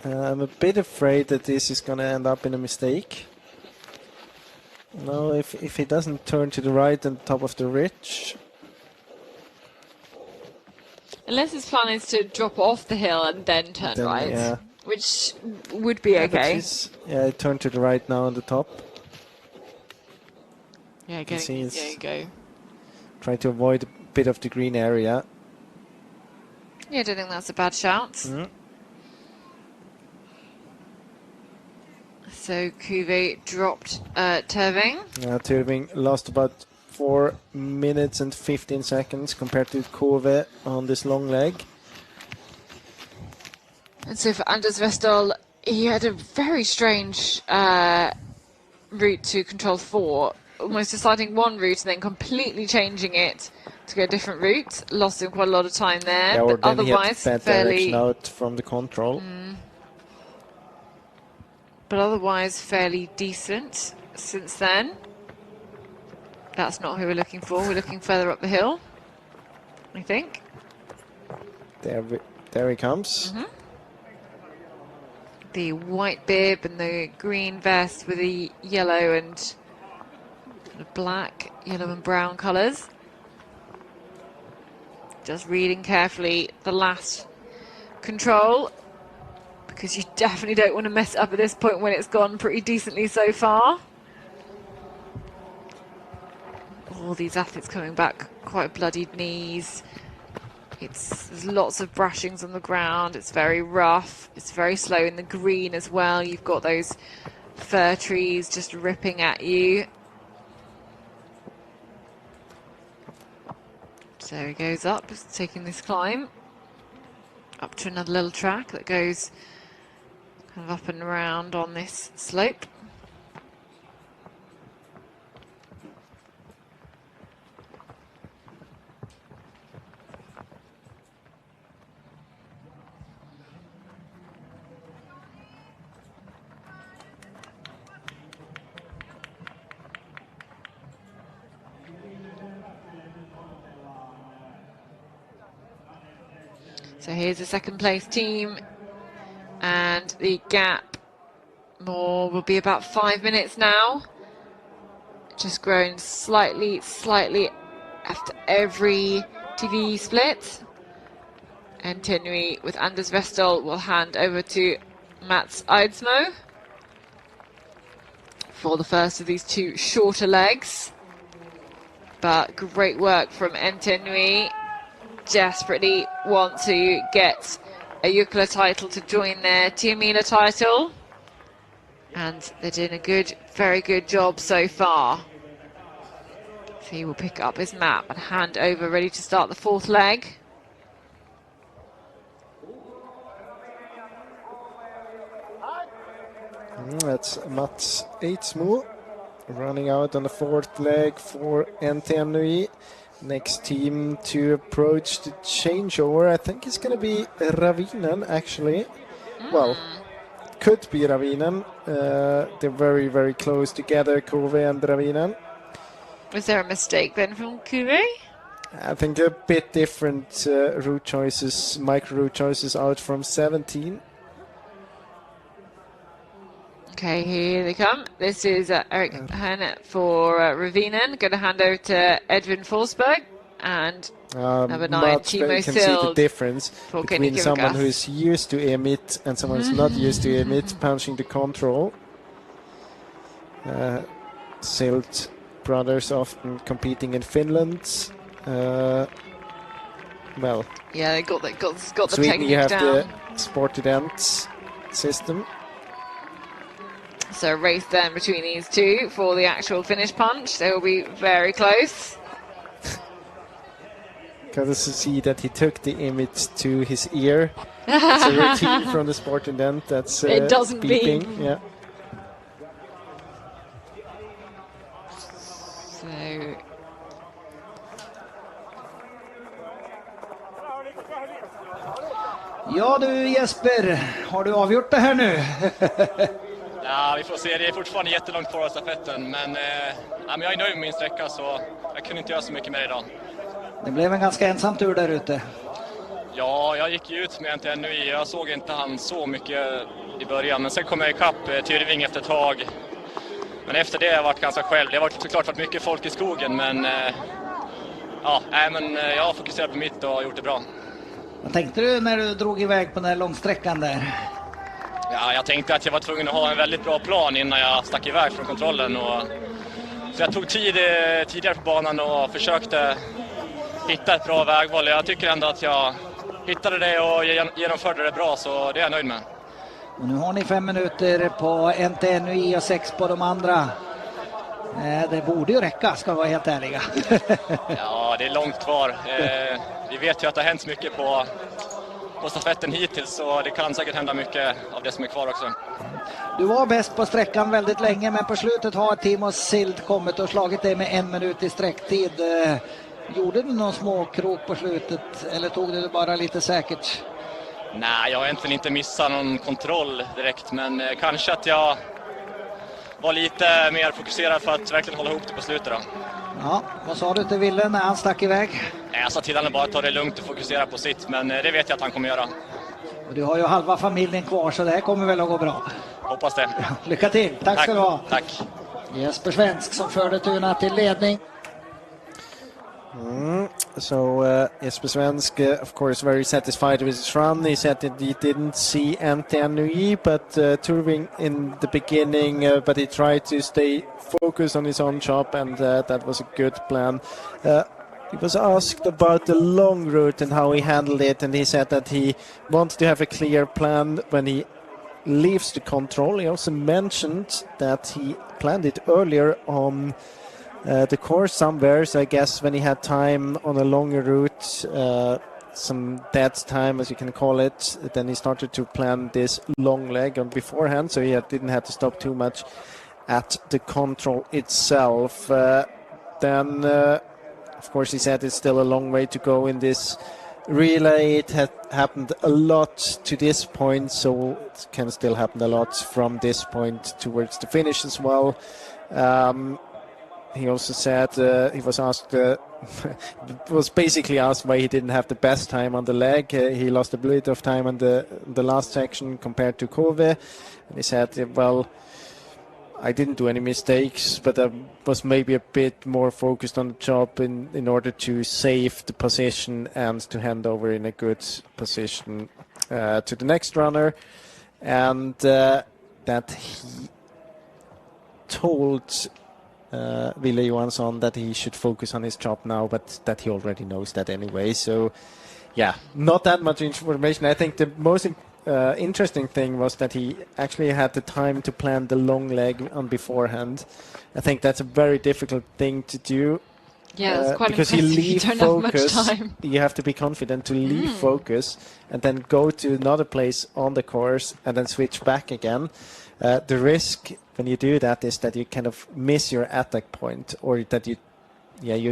I'm a bit afraid that this is going to end up in a mistake. No, if he doesn't turn to the right on top of the ridge. Unless his plan is to drop off the hill and then turn right, yeah. Which would be okay. Yeah, turn to the right now on the top. Yeah, there you go. Try to avoid a bit of the green area. Yeah, I don't think that's a bad shout. So Kuve dropped Terving. Terving lost about 4 minutes and 15 seconds compared to Kove on this long leg. And so for Anders Westdahl, he had a very strange route to Control 4, almost deciding one route and then completely changing it to go a different route. Lost him quite a lot of time there, Yeah, but otherwise he had bad direction out from the control. But otherwise fairly decent since then. That's not who we're looking for. We're looking further up the hill, I think. There he comes. The white bib and the green vest with the yellow and black, yellow and brown colours. Just reading carefully the last control, because you definitely don't want to mess it up at this point when it's gone pretty decently so far. All these athletes coming back quite bloodied knees. There's lots of brushings on the ground. It's very rough. It's very slow in the green as well. You've got those fir trees just ripping at you. So he goes up, just taking this climb up to another little track that goes kind of up and around on this slope. So here's the second place team, and the gap will be about 5 minutes now. Just growing slightly after every TV split. And Tenui with Anders Vestal will hand over to Mats Eidsmo for the first of these two shorter legs. But great work from Tenui. Desperately want to get a Jukola title to join their Tiomila title, and they're doing a very good job so far. So he will pick up his map and hand over, ready to start the fourth leg. That's Mats Eidsmo running out on the fourth leg for Tenui. Next team to approach the changeover, I think it's going to be Ravinen, actually. Well, could be Ravinen. They're very, very close together, Kove and Ravinen. Was there a mistake then from Kove? I think a bit different route choices, micro route choices out from 17. Okay, here they come. This is Erik Herne for Ravinen. Going to hand over to Edvin Forsberg and number 9, Timo can see the difference between someone who is used to emit and someone who's not used to emit, punching the control. Silt brothers often competing in Finland. Well, yeah, they got the Sweden, technique you have down. the sport events system. So a race then between these two for the actual finish punch. They will be very close. Got to see that he took the image to his ear. It's a routine from the sport event. That's it doesn't beeping. beep. Yeah. So Ja du Jesper, har du avgjort det här nu? Ja, vi får se. Det är fortfarande jättelångt kvar av stafetten, men jag är nöjd med min sträcka, så jag kunde inte göra så mycket med det idag. Det blev en ganska ensam tur där ute. Ja, jag gick ju ut med Tenui. Jag såg inte han så mycket i början, men sen kom jag ikapp Tyrving efter ett tag. Men efter det har jag varit ganska själv. Det har såklart varit mycket folk i skogen, men jag har fokuserat på mitt och gjort det bra. Vad tänkte du när du drog iväg på den här långsträckan där? Ja, jag tänkte att jag var tvungen att ha en väldigt bra plan innan jag stack iväg från kontrollen. Så jag tog tidigare på banan och försökte hitta ett bra vägval. Jag tycker ändå att jag hittade det och genomförde det bra, så det är jag nöjd med. Och nu har ni 5 minuter på NTNUI och 6 på de andra. Det borde ju räcka, ska vi vara helt ärliga. Ja, det är långt kvar. Vi vet ju att det har hänt mycket på stafetten hittills, så det kan säkert hända mycket av det som är kvar också. Du var bäst på sträckan väldigt länge, men på slutet har Timo Sild kommit och slagit dig med 1 minut i sträcktid. Gjorde du någon små krok på slutet, eller tog du det bara lite säkert? Nej, jag har egentligen inte missat någon kontroll direkt, men kanske att jag var lite mer fokuserad för att verkligen hålla ihop det på slutet då. Ja, vad sa du till Ville när han stack iväg? Jag sa till honom bara ta det lugnt och fokusera på sitt, men det vet jag att han kommer göra. Och du har ju halva familjen kvar så det här kommer väl att gå bra. Hoppas det. Lycka till, tack ska du ha. Tack. Jesper Svensk som förde Tuna till ledning. So Jesper Svensk, of course, very satisfied with his run. He said that he didn't see Ante Nui, but touring in the beginning, but he tried to stay focused on his own job, and that was a good plan. He was asked about the long route and how he handled it, and he said that he wanted to have a clear plan when he leaves the control. He also mentioned that he planned it earlier on the course somewhere, so I guess when he had time on a longer route, some dead time as you can call it, then he started to plan this long leg on beforehand, so he didn't have to stop too much at the control itself. Then of course he said it's still a long way to go in this relay. It had happened a lot to this point, so it can still happen a lot from this point towards the finish as well. He also said he was asked, was basically asked why he didn't have the best time on the leg. He lost a bit of time on the last section compared to Kove. And he said, well, I didn't do any mistakes, but I was maybe a bit more focused on the job in order to save the position and to hand over in a good position to the next runner. And that he told Ville Johansson that he should focus on his job now, but that he already knows that anyway. So, yeah, not that much information. I think the most interesting thing was that he actually had the time to plan the long leg on beforehand. I think that's a very difficult thing to do. Yeah, it's quite because impressive. you leave don't focus. have much time. You have to be confident to leave focus and then go to another place on the course and then switch back again. The risk when you do that is that you kind of miss your attack point, or that you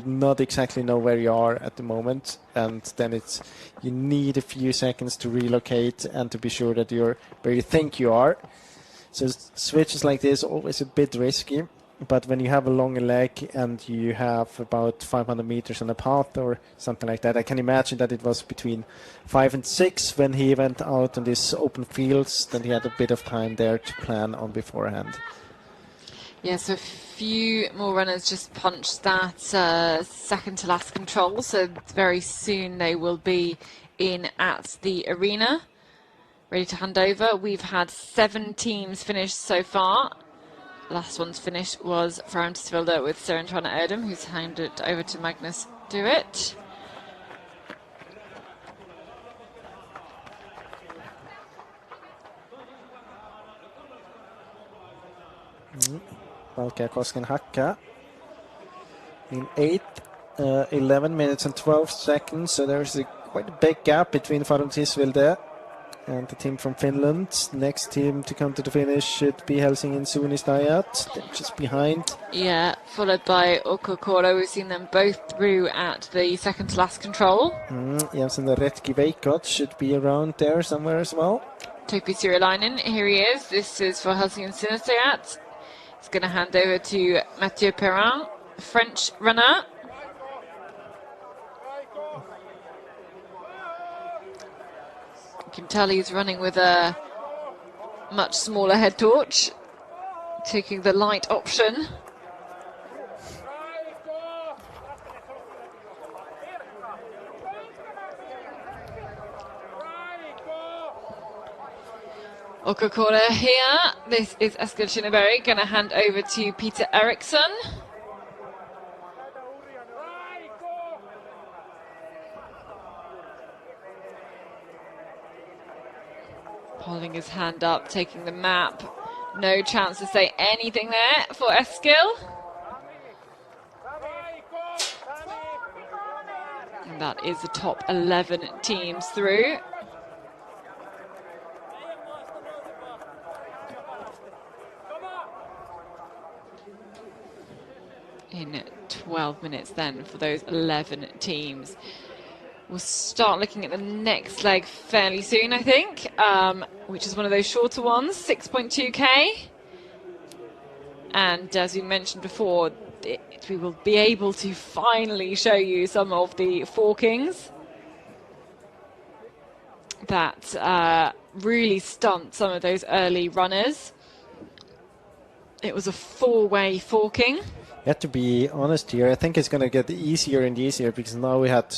not exactly know where you are at the moment, and then you need a few seconds to relocate and to be sure that you're where you think you are. So switches like this always a bit risky, but when you have a longer leg and you have about 500 meters on a path or something like that, I can imagine that it was between 5 and 6 when he went out on these open fields, then he had a bit of time there to plan on beforehand. Yeah, so a few more runners just punched that second to last control, so very soon they will be in at the arena, ready to hand over. We've had 7 teams finish so far. Last one's finish was Framtisvilde with Søren Erdem, who's handed it over to Magnus Duet. Valkea Koskenhakka in 8th, 11 minutes and 12 seconds, so there's quite a big gap between Framtisvilde and the team from Finland. Next team to come to the finish should be Helsingin Suunistajat. They're just behind. Yeah, followed by Jukola. We've seen them both through at the second to last control. Jensen Retki Veikot should be around there somewhere as well. Topi Syrjalainen, here he is. This is for Helsingin Suunistajat. He's going to hand over to Mathieu Perrin, French runner. You can tell he's running with a much smaller head torch, taking the light option. Jukola here. This is Eskil Kinneberg, going to hand over to Peter Eriksson. Holding his hand up, taking the map. No chance to say anything there for Eskil. And that is the top 11 teams through. In 12 minutes then for those 11 teams. We'll start looking at the next leg fairly soon, I think, which is one of those shorter ones, 6.2k. And as we mentioned before, we will be able to finally show you some of the forkings that really stumped some of those early runners. It was a 4-way forking. You have to be honest here. I think it's going to get easier and easier because now we had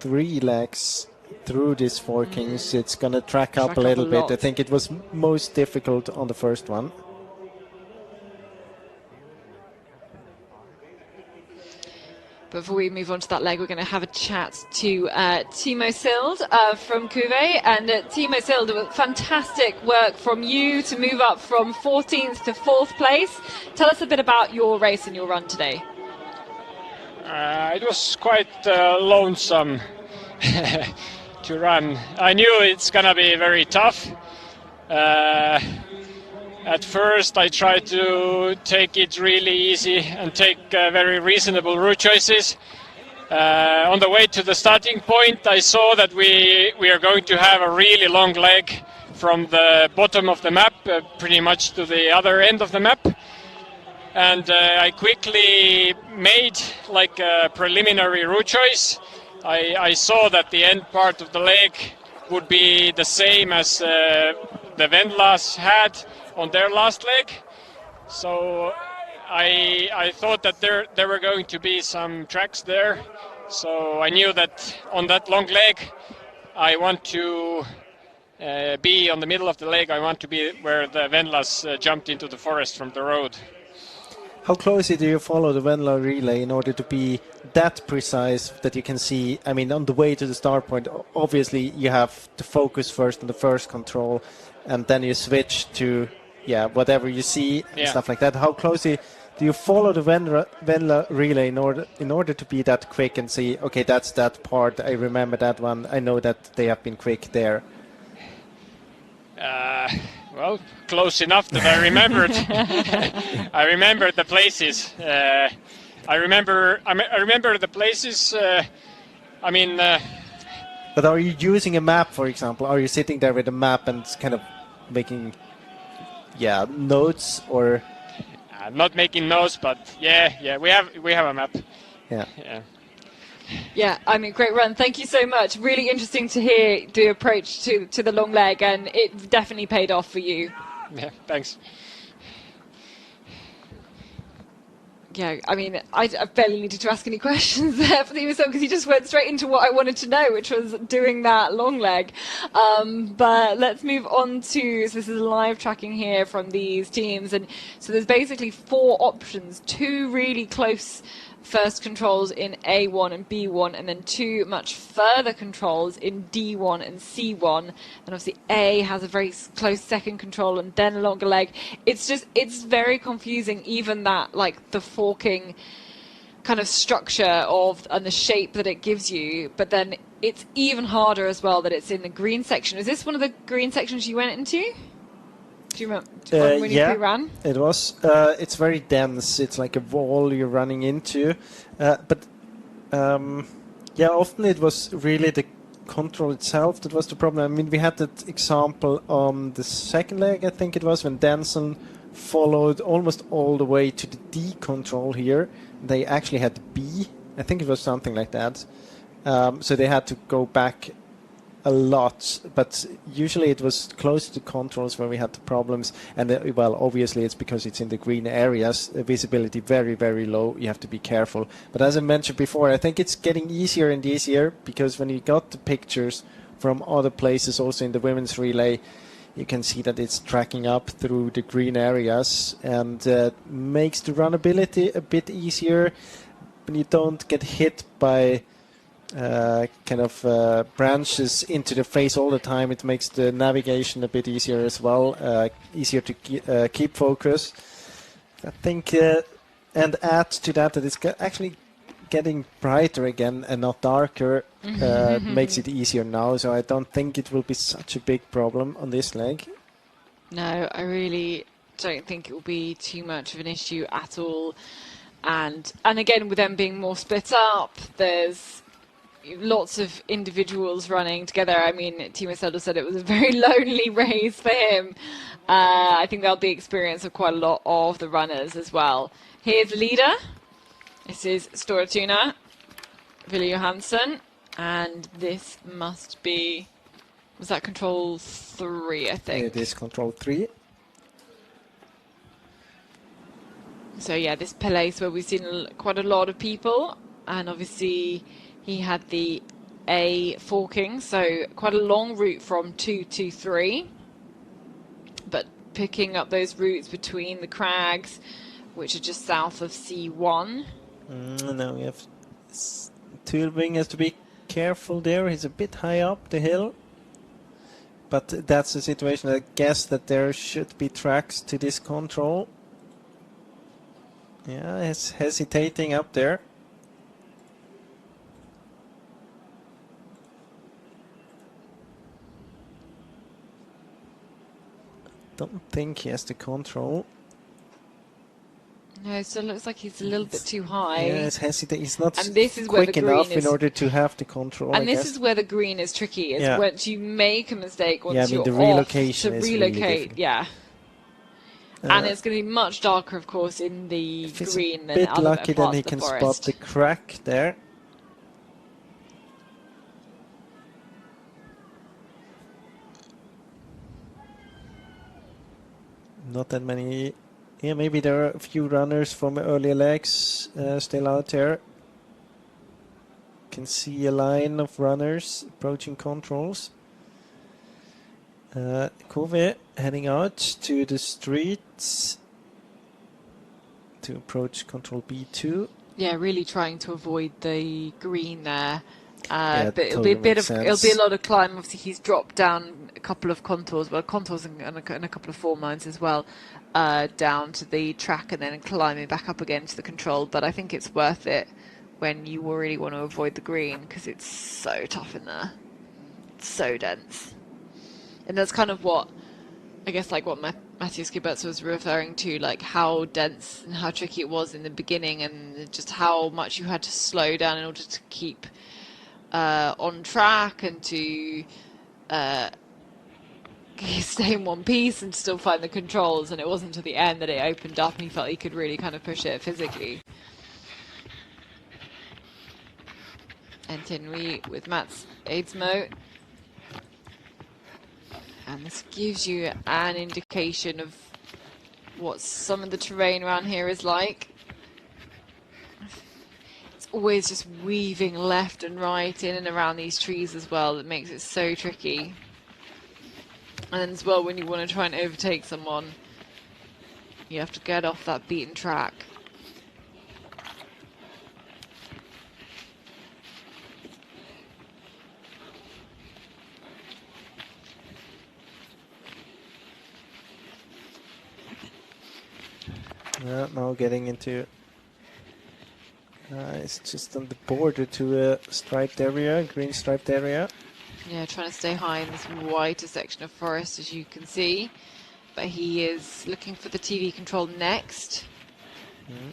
3 legs through these forkings. It's going to track up a little bit. I think it was most difficult on the first one. Before we move on to that leg, we're going to have a chat to Timo Sild from Cuvée. And Timo Sild, fantastic work from you to move up from 14th to 4th place. Tell us a bit about your race and your run today. It was quite lonesome to run. I knew it's going to be very tough. At first I tried to take it really easy and take very reasonable route choices. On the way to the starting point I saw that we are going to have a really long leg from the bottom of the map pretty much to the other end of the map. And I quickly made like a preliminary route choice. I saw that the end part of the leg would be the same as the Vendlas had on their last leg, so I thought that there were going to be some tracks there. So I knew that on that long leg, I want to be on the middle of the leg. I want to be where the Vendlas jumped into the forest from the road. How closely do you follow the Jukola relay in order to be that precise that you can see? I mean, on the way to the start point, obviously you have to focus first on the first control, and then you switch to whatever you see and stuff like that. How closely do you follow the Jukola relay in order to be that quick and see, okay, that's that part, I remember that one, I know that they have been quick there? Well, close enough that I remembered. I remembered the places. I remember the places. But are you using a map, for example? Are you sitting there with a map and kind of making notes, or? Not making notes, but we have a map. Yeah, I mean, great run. Thank you so much. Really interesting to hear the approach to the long leg, and it definitely paid off for you. Yeah, thanks. Yeah, I mean, I barely needed to ask any questions there for the because he just went straight into what I wanted to know, which was doing that long leg. But let's move on to, so this is live tracking here from these teams. And so there's basically 4 options, 2 really close first controls in A1 and B1, and then 2 much further controls in D1 and C1. And obviously A has a very close second control and then a longer leg. It's very confusing, even that, like, the forking kind of structure and the shape that it gives you. But then it's even harder as well that it's in the green section. Is this one of the green sections you went into? Do you remember when you pre-ran? It was. It's very dense. It's like a wall you're running into. Often it was really the control itself that was the problem. I mean, we had that example on the second leg, I think it was, when Denson followed almost all the way to the D control here. They actually had B. I think it was something like that. So they had to go back a lot, but usually it was close to controls where we had the problems. And obviously it's because it's in the green areas, visibility very, very low. You have to be careful. But as I mentioned before, I think it's getting easier and easier, because when you got the pictures from other places, also in the women's relay, you can see that it's tracking up through the green areas, and makes the runnability a bit easier when you don't get hit by branches into the face all the time. It makes the navigation a bit easier as well, easier to keep focus. I think, and add to that it's actually getting brighter again and not darker, makes it easier now. So I don't think it will be such a big problem on this leg. No, I really don't think it will be too much of an issue at all. And again, with them being more split up, there's lots of individuals running together. I mean, Timo Selder said it was a very lonely race for him. I think that'll be experience of quite a lot of the runners as well. Here's leader. This is Stora Tuna, Ville Johansson, and this must be, was that control 3, I think? It is control 3. So yeah, this place where we've seen quite a lot of people, and obviously he had the A forking, so quite a long route from 2 to 3, but picking up those routes between the crags, which are just south of C1. Now we have Tulving has to be careful there. He's a bit high up the hill. But that's the situation. I guess that there should be tracks to this control. Yeah, he's hesitating up there. Don't think he has the control. No, so it looks like he's a little bit too high. Yeah, he's hesitating. He's not and this is where quick the green enough is, in order to have the control. And I this guess. is where the green is tricky. Is Yeah. once you make a mistake, once Yeah, I mean, you're the off relocation to is really relocate, difficult. yeah. And it's going to be much darker, of course, in the If he's green a than bit other lucky, then parts he of the can forest. spot the crack there. Not that many. Yeah, maybe there are a few runners from earlier legs still out there. Can see a line of runners approaching controls. Kove heading out to the streets to approach control B2. Yeah, really trying to avoid the green there. Yeah, But it'll be a totally bit makes of, it'll be a sense. lot of climb. Obviously, he's dropped down a couple of contours, well, contours and a couple of form lines as well, down to the track and then climbing back up again to the control. But I think it's worth it when you really want to avoid the green because it's so tough in there. It's so dense. And that's kind of what, I guess, like what Matthew Skibberts was referring to, like how dense and how tricky it was in the beginning and just how much you had to slow down in order to keep on track and to stay in one piece and still find the controls. And it wasn't until the end that it opened up and he felt he could really kind of push it physically. And Tinri with Mats Aidsmo. And this gives you an indication of what some of the terrain around here is like. It's always just weaving left and right in and around these trees as well that makes it so tricky. And then as well, when you want to try and overtake someone, you have to get off that beaten track. Yeah, now getting into. It's just on the border to a striped area, green striped area. Yeah, trying to stay high in this whiter section of forest, as you can see. But he is looking for the TV control next. Mm.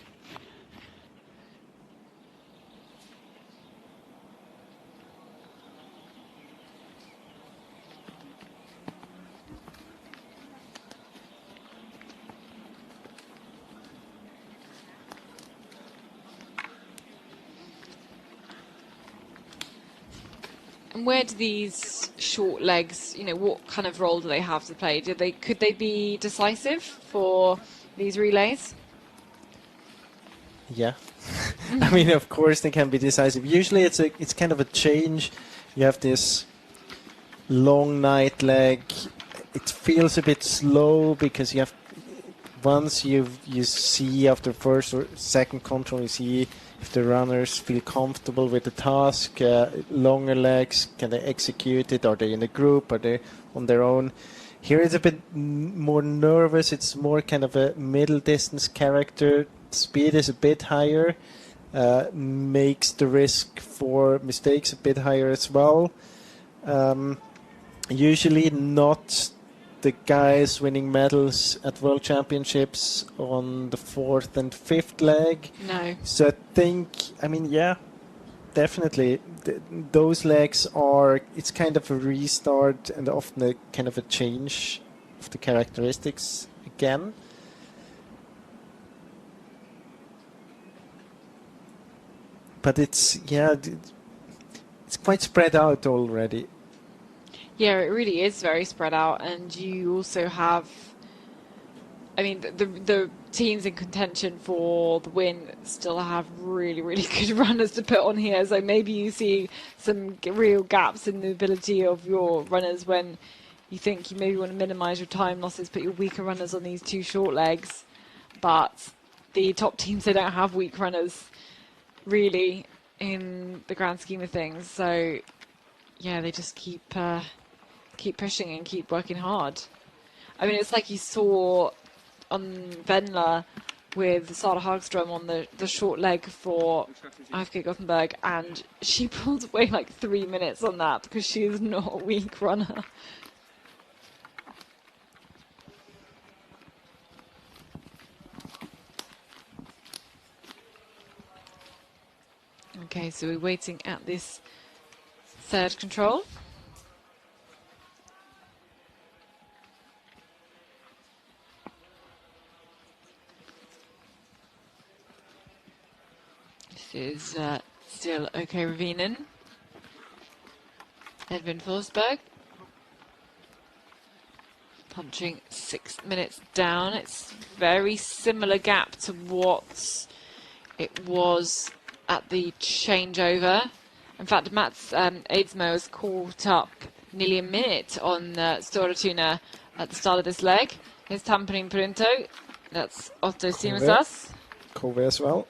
And where do these short legs, you know, what kind of role do they have to play? Could they be decisive for these relays? Yeah, I mean, of course they can be decisive. Usually it's kind of a change. You have this long night leg. It feels a bit slow because you have once you see after first or second control, you see if the runners feel comfortable with the task. Longer legs, can they execute it? Are they in a group? Are they on their own? Here it's a bit more nervous. It's more kind of a middle distance character. Speed is a bit higher, makes the risk for mistakes a bit higher as well. Usually not the guys winning medals at World Championships on the fourth and fifth leg. No. So I think, I mean, yeah, definitely. Those legs are, it's kind of a restart and often a kind of a change of the characteristics again. but it's quite spread out already. Yeah, it really is very spread out, and you also have, I mean, the teams in contention for the win still have really, really good runners to put on here. So maybe you see some real gaps in the ability of your runners when you think you maybe want to minimise your time losses, put your weaker runners on these two short legs. But the top teams, they don't have weak runners really in the grand scheme of things. So yeah, they just keep pushing and keep working hard. I mean, it's like you saw on Venla with Sara Hagström on the short leg for IFK Gothenburg, and she pulled away like 3 minutes on that because she is not a weak runner. Okay, so we're waiting at this third control. This is still OK Ravinen. Edvin Forsberg. Punching 6 minutes down. It's very similar gap to what it was at the changeover. In fact, Mats Eidsmo has caught up nearly a minute on Stora Tuna at the start of this leg. Here's Tampering Printo. That's Otto Simonsas. Kove as well.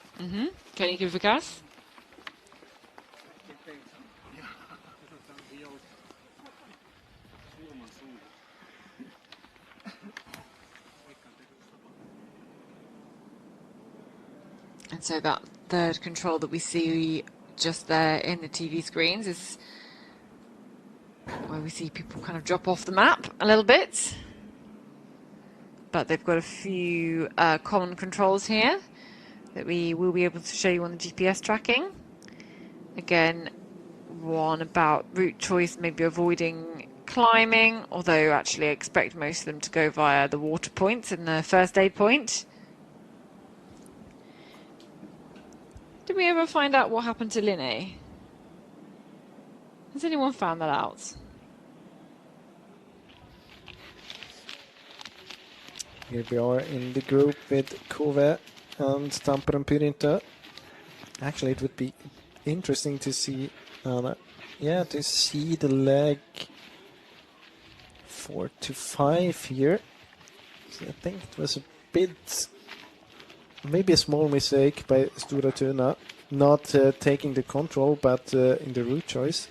Kenny Kufikas. And so that third control that we see just there in the TV screens is where we see people kind of drop off the map a little bit. But they've got a few common controls here that we will be able to show you on the GPS tracking. Again, one about route choice, maybe avoiding climbing, although actually I expect most of them to go via the water points and the first aid point. Did we ever find out what happened to Linné? Has anyone found that out? Here we are in the group with Kove and Tamperen Pyrinto. Actually, it would be interesting to see, to see the leg 4 to 5 here. So I think it was a bit, maybe a small mistake by Stora Tuna, not taking the control, but in the route choice.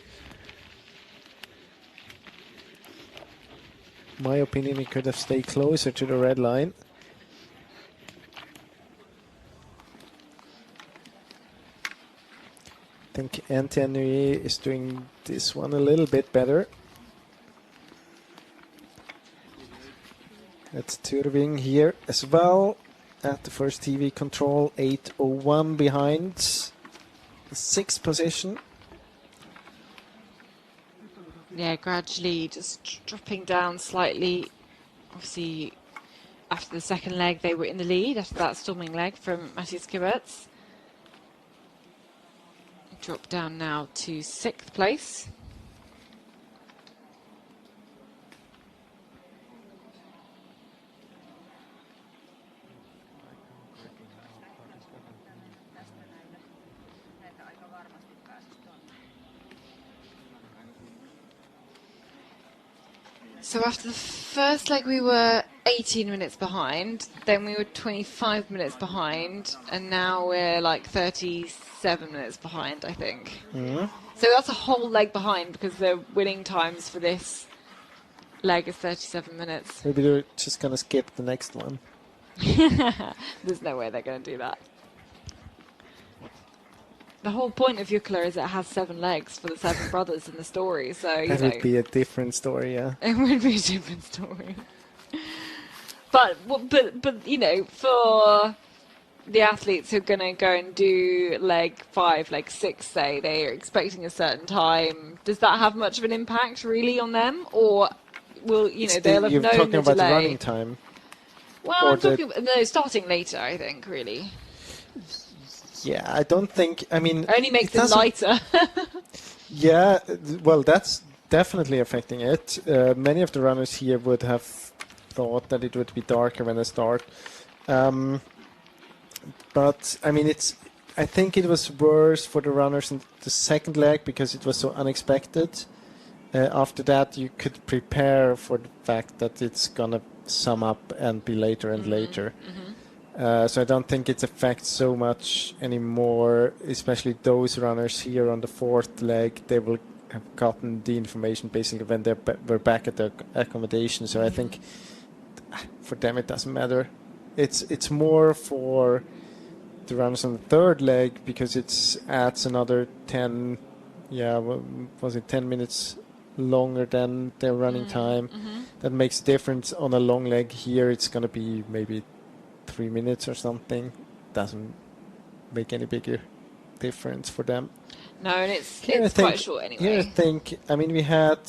My opinion, he could have stayed closer to the red line. I think Antti is doing this one a little bit better. That's Turving here as well at the first TV control, 8:01 behind, 6th position. Yeah, gradually just dropping down slightly. Obviously, after the second leg, they were in the lead after that storming leg from Matthias Kiberts. Drop down now to 6th place. So after the first leg we were 18 minutes behind, then we were 25 minutes behind, and now we're like 37 minutes behind, I think. So that's a whole leg behind because the winning times for this leg is 37 minutes. Maybe they're just going to skip the next one. There's no way they're going to do that. The whole point of Jukola is it has 7 legs for the 7 brothers in the story, so you That know. would be a different story, yeah. It would be a different story. But you know, for the athletes who are going to go and do leg 5, leg 6, say, they are expecting a certain time, does that have much of an impact really on them? Or will, you know, they'll have known the delay? You're talking about the running time? Well, I'm talking about, no, starting later, I think, really. Yeah, I don't think. I mean, Only makes it doesn't- lighter. Yeah, well, that's definitely affecting it. Many of the runners here would have thought that it would be darker when they start. But I mean, I think it was worse for the runners in the second leg because it was so unexpected. After that, you could prepare for the fact that it's gonna sum up and be later and later. So I don't think it affects so much anymore, especially those runners here on the fourth leg. They will have gotten the information basically when they were back at their accommodation. So I think for them it doesn't matter. It's more for the runners on the third leg because it adds another 10, was it 10 minutes longer than their running time. That makes a difference. On a long leg here, it's going to be maybe 3 minutes or something. Doesn't make any bigger difference for them. No, and it's Here quite short anyway. Here I think, I mean, we had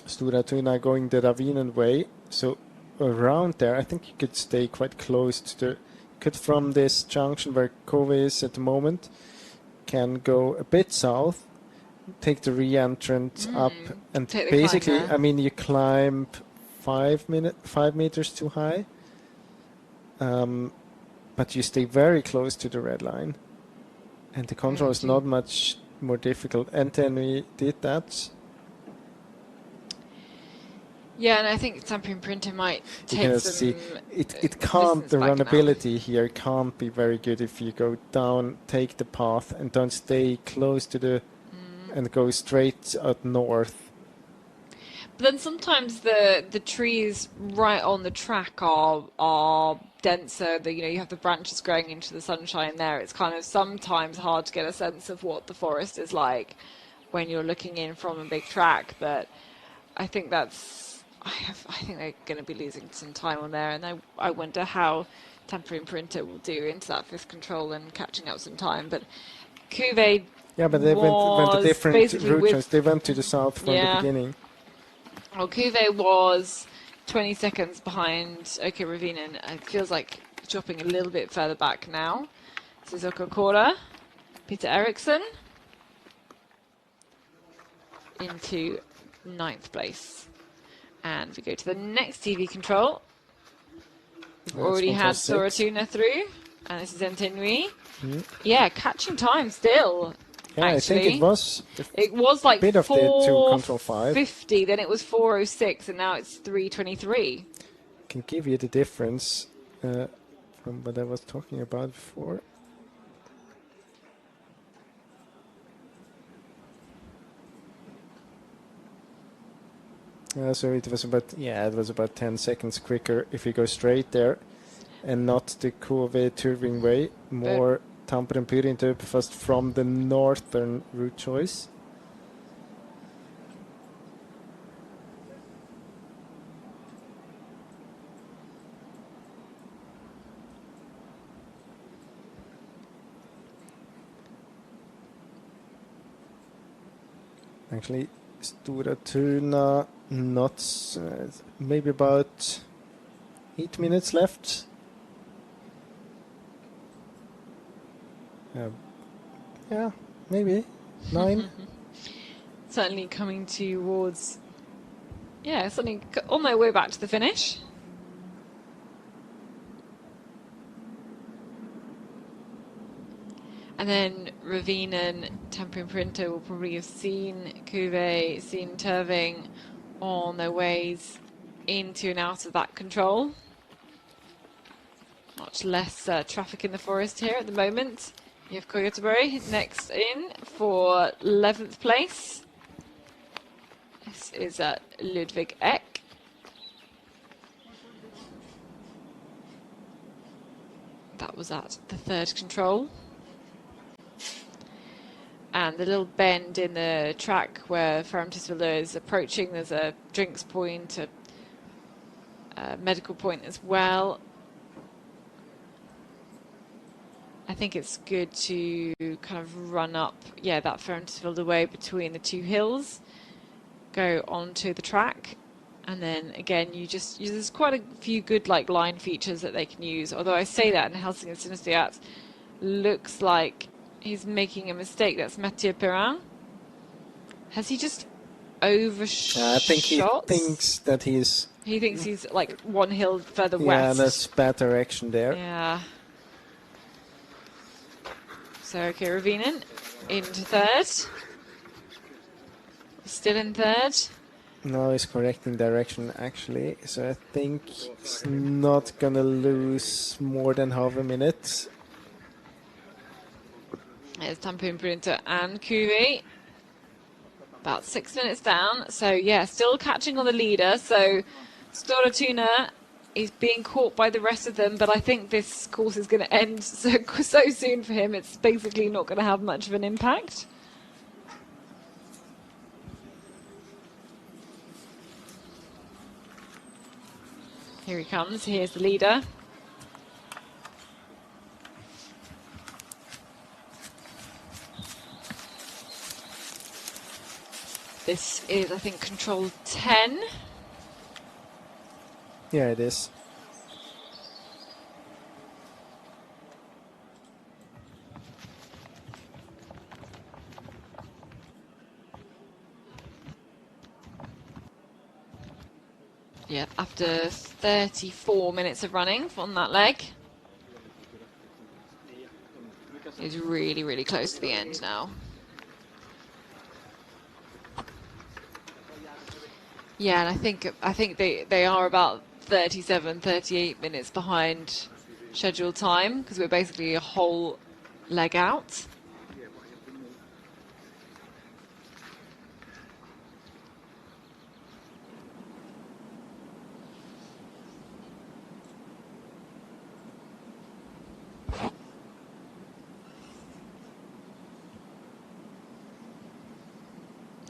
Stora Tuna going the Ravinen way, so around there, I think you could stay quite close to from this junction where Kove is at the moment, can go a bit south, take the re-entrant up, and basically, I mean, you climb 5 meters too high, but you stay very close to the red line, and the control is not much more difficult. And then we did that. Yeah, and I think Tampere Printer might take some. It can't. The runnability here can't be very good if you go down, take the path, and don't stay close to the, and go straight out north. But then sometimes the trees right on the track are denser. You have the branches growing into the sunshine there. It's kind of sometimes hard to get a sense of what the forest is like when you're looking in from a big track. But I think I think they're going to be losing some time on there, and I wonder how Tampere Printer will do into that fifth control and catching up some time. But Kuve, yeah, but they went a different route. They went to the south from the beginning. Well, Kuve was 20 seconds behind OK Ravinen. It feels like dropping a little bit further back now. This is Jukola, Peter Eriksson into 9th place. And we go to the next TV control. We've already had Stora Tuna through, and this is Entenui. Yeah, catching time still. Yeah, actually. I think it was like bit of the 2 control 5. 50, then it was 4:06, and now it's 3:23. Can give you the difference from what I was talking about before. So it was about 10 seconds quicker if you go straight there and not the Kove Turving way, more Tampere Printer first from the northern route choice. Actually, Stora Tuna, not maybe about 8 minutes left. Yeah, maybe 9. Certainly coming towards, certainly on their way back to the finish. And then Ravinen, Tampere Printer will probably have seen Kuve, seen Turving on their ways into and out of that control. Much less traffic in the forest here at the moment. You have Koyotabury next in for 11th place. This is Ludwig Eck. That was at the 3rd control. And the little bend in the track where Ferrantisville is approaching, there's a drinks point, a medical point as well. I think it's good to kind of run up, that Ferrantisville way between the 2 hills, go onto the track, and then again, there's quite a few good line features that they can use. Although I say that in Helsingin Synestheat, looks like he's making a mistake. That's Mathieu Perrin. Has he just overshot? I think he thinks that he's... He thinks he's like one hill further Yeah, west. that's bad direction there. Yeah. So, okay, Ravinen into third. Still in third. Now he's correcting direction, actually. So I think he's not going to lose more than half a minute. There's Tampin Brunter and Kuvi. About 6 minutes down. So, yeah, still catching on the leader. So, Stora Tuna is being caught by the rest of them. But I think this course is going to end so soon for him. It's basically not going to have much of an impact. Here he comes. Here's the leader. This is, I think, control 10. Yeah, it is. Yeah, after 34 minutes of running on that leg. He's really, really close to the end now. Yeah, and I think they are about 37, 38 minutes behind scheduled time because we're basically a whole leg out.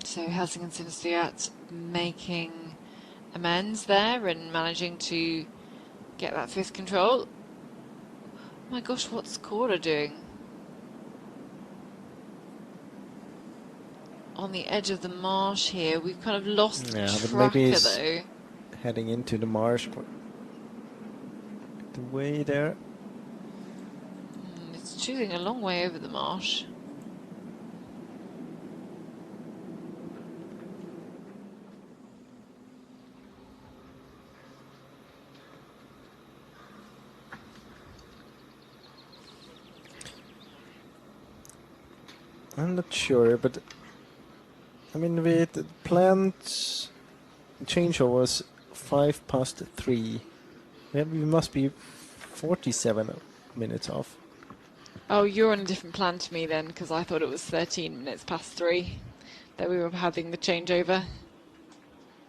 So Helsing seems to be making amends there and managing to get that fifth control. Oh my gosh, what's Cora doing? On the edge of the marsh here, we've kind of lost the tracker though. Heading into the marsh. The way there. It's choosing a long way over the marsh. I'm not sure, but I mean, with the planned changeover was 3:05. We must be 47 minutes off. Oh, you're on a different plan to me then, because I thought it was 13 minutes past 3 that we were having the changeover.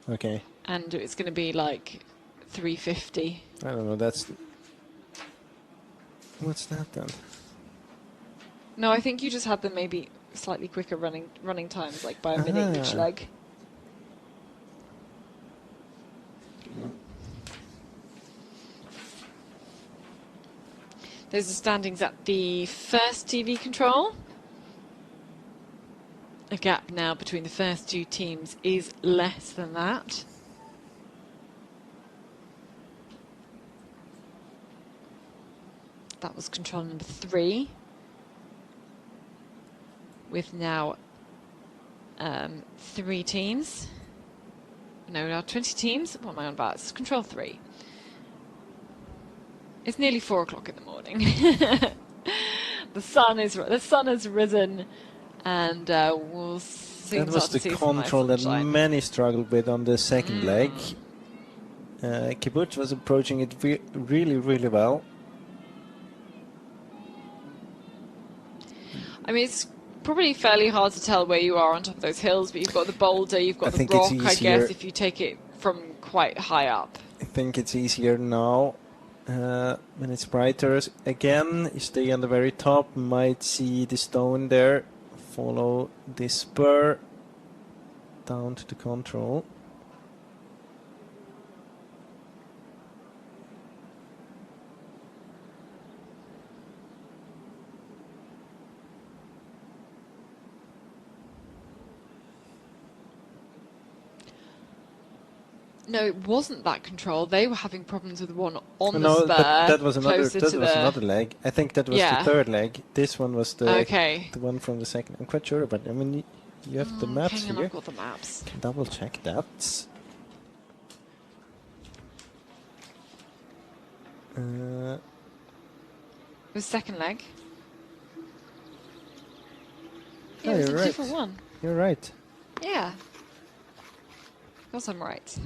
Okay. And it's going to be like 3:50. I don't know, that's... What's that then? No, I think you just had them maybe slightly quicker running times, like by a minute each leg. There's the standings at the first TV control. A gap now between the first two teams is less than that. That was control number 3. With now 3 teams. No, now 20 teams. What am I on about? It's control 3. It's nearly 4 o'clock in the morning. The sun has risen, and we'll soon That was start to see the some control nice that sunshine. many struggled with on the second leg. Kibbutz was approaching it really, really well. I mean, it's probably fairly hard to tell where you are on top of those hills, but you've got the boulder, you've got the rock, I guess, if you take it from quite high up. I think it's easier now when it's brighter. Again, you stay on the very top, might see the stone there. Follow this spur down to the control. No, it wasn't that control. They were having problems with one on the No, spur. that was closer to another leg. I think that was the third leg. This one was the one from the second. I'm quite sure, but I mean, you have the maps hang on, here. I've got the maps. Can double check that. The second leg. Yeah, it was you're a right. different one. You're right. Yeah. Of course I'm right.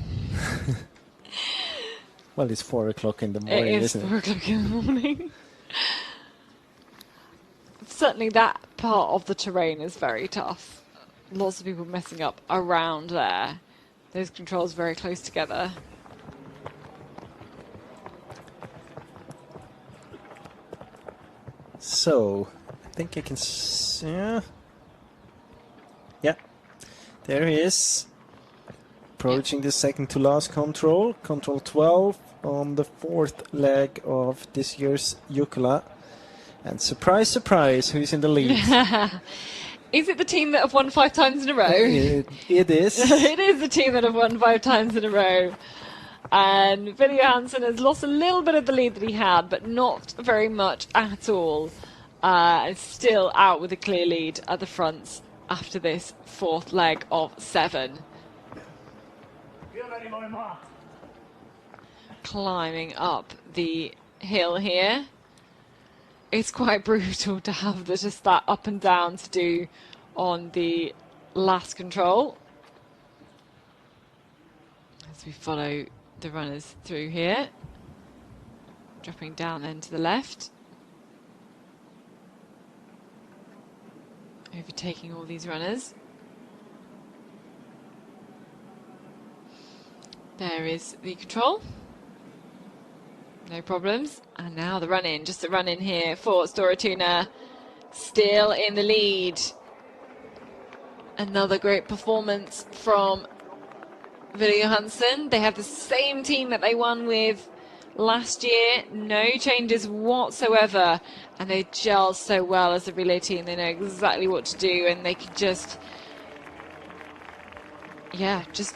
Well, it's 4 o'clock in the morning, It is isn't 4 it? o'clock in the morning. Certainly that part of the terrain is very tough. Lots of people messing up around there. Those controls very close together. So, I think I can yeah, there he is. Approaching the second to last control. Control 12 on the 4th leg of this year's Jukola. And surprise, surprise, who's in the lead? Is it the team that have won 5 times in a row? It is. It is the team that have won 5 times in a row. And Billy Johansson has lost a little bit of the lead that he had, but not very much at all. And still out with a clear lead at the front after this 4th leg of 7. Climbing up the hill here. It's quite brutal to have just that up and down to do on the last control. As we follow the runners through here, dropping down then to the left, overtaking all these runners. There is the control, no problems, and now the run in, just a run in here for Storatuna, still in the lead. Another great performance from Ville Johansson. They have the same team that they won with last year, no changes whatsoever, and they gel so well as a relay team. They know exactly what to do, and they can just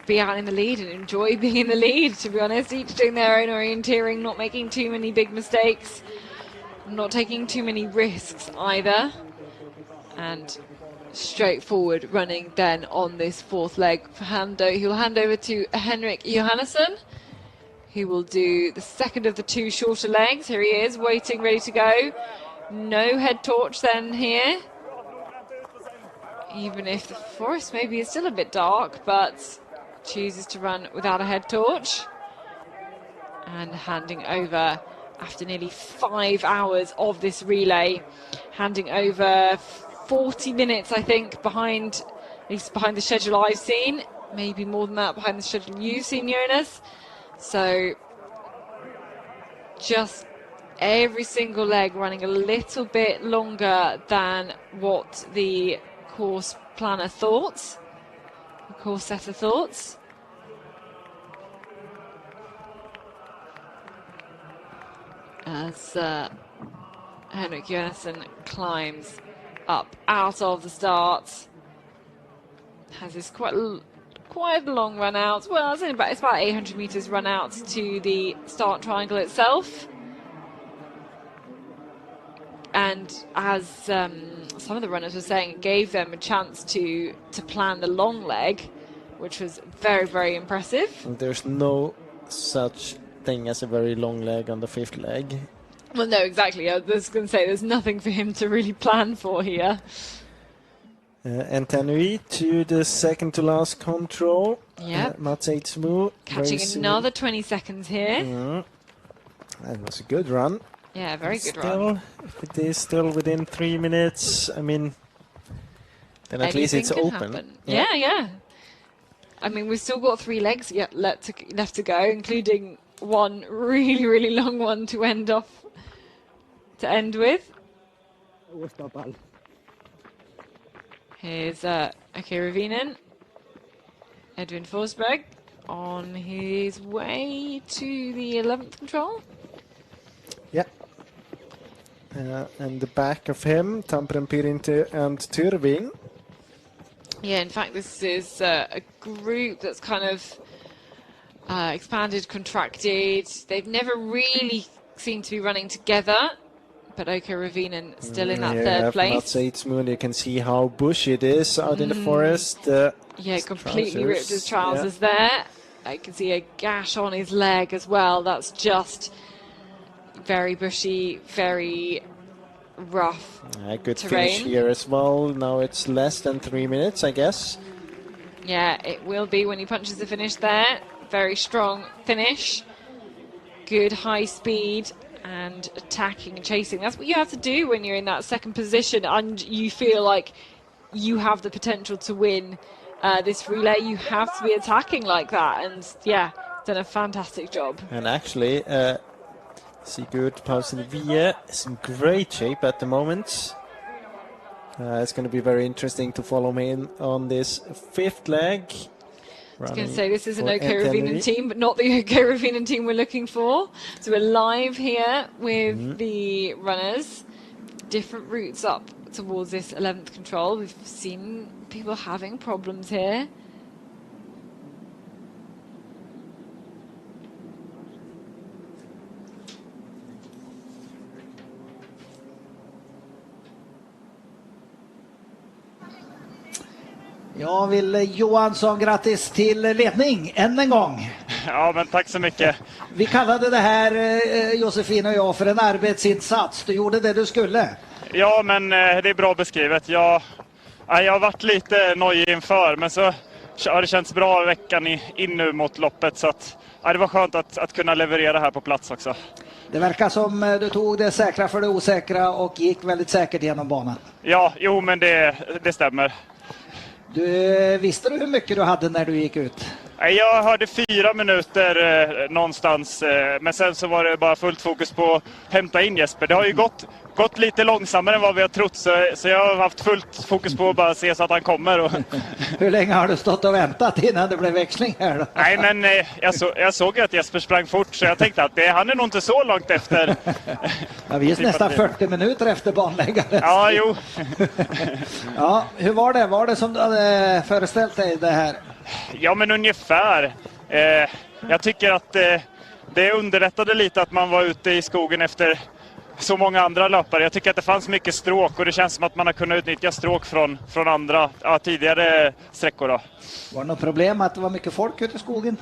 be out in the lead and enjoy being in the lead, to be honest. Each doing their own orienteering, not making too many big mistakes, not taking too many risks either, and straightforward running then on this 4th leg. He'll hand over to Henrik Johannesson, who will do the second of the 2 shorter legs. Here he is, waiting, ready to go. No head torch then here, even if the forest maybe is still a bit dark, but chooses to run without a head torch. And handing over, after nearly 5 hours of this relay, handing over 40 minutes, I think, behind, at least behind the schedule I've seen, maybe more than that behind the schedule you've seen, Jonas. So just every single leg running a little bit longer than what the course planner thought, the course setter thought. As Henrik Johansson climbs up out of the start, has this quite a long run out. Well, it's about 800 meters run out to the start triangle itself. And as some of the runners were saying, it gave them a chance to plan the long leg, which was very, very impressive. There's no such thing as a very long leg on the 5th leg. Well, no, exactly. I was going to say there's nothing for him to really plan for here. And Tanui to the second to last control. Yep. Mats Eidsmo Catching another 20 seconds here. That was a good run. Yeah, very good run. If it is still within 3 minutes, I mean, then at least it's open. Happen. Yeah. I mean, we've still got 3 legs left to go, including one really, really long one to end with. Here's Aki Ravinen, Edwin Forsberg on his way to the 11th control. Yeah. And the back of him, Tampere Pirinte and Tyrving. Yeah, in fact, this is a group that's kind of expanded, contracted. They've never really seemed to be running together. But Oko Ravinen still in that third place. Mats Eidsmoen, you can see how bushy it is out in the forest. Yeah, completely ripped his trousers there. I can see a gash on his leg as well. That's just very bushy, very rough good terrain. finish here as well. Now it's less than 3 minutes, I guess. Yeah, it will be when he punches the finish there. Very strong finish. Good high speed and attacking and chasing. That's what you have to do when you're in that second position and you feel like you have the potential to win this relay. You have to be attacking like that, and yeah, done a fantastic job. And actually, Sigurd Pausen-Vie is in great shape at the moment. It's going to be very interesting to follow me in on this fifth leg. I was going to say, this is an Oko Ravinen team, but not the Oko Ravinen team we're looking for. So we're live here with the runners. Different routes up towards this 11th control. We've seen people having problems here. Jag vill Johansson, grattis till ledning än en gång. Ja, men tack så mycket. Vi kallade det här, Josefin och jag, för en arbetsinsats. Du gjorde det du skulle. Ja, men det är bra beskrivet. Jag har varit lite nojig inför, men så har det känts bra veckan in nu mot loppet. Så att, det var skönt att kunna leverera här på plats också. Det verkar som du tog det säkra för det osäkra och gick väldigt säkert genom banan. Ja, jo, men det stämmer. Visste du hur mycket du hade när du gick ut? Jag hörde 4 minuter någonstans, men sen så var det bara fullt fokus på att hämta in Jesper. Det har ju gått lite långsammare än vad vi har trott, så jag har haft fullt fokus på att bara se så att han kommer. Hur länge har du stått och väntat innan det blev växling här då? Nej, men jag såg att Jesper sprang fort, så jag tänkte att han är nog inte så långt efter. Ja, vi är nästan 40 minuter efter banläggaren. Ja, jo. Ja, hur var det? Var det som du hade föreställt dig det här? Ja, men ungefär. Jag tycker att det underlättade lite att man var ute i skogen efter så många andra löpare. Jag tycker att det fanns mycket stråk och det känns som att man har kunnat utnyttja stråk från andra tidigare sträckor. Då. Var det något problem att det var mycket folk ute i skogen?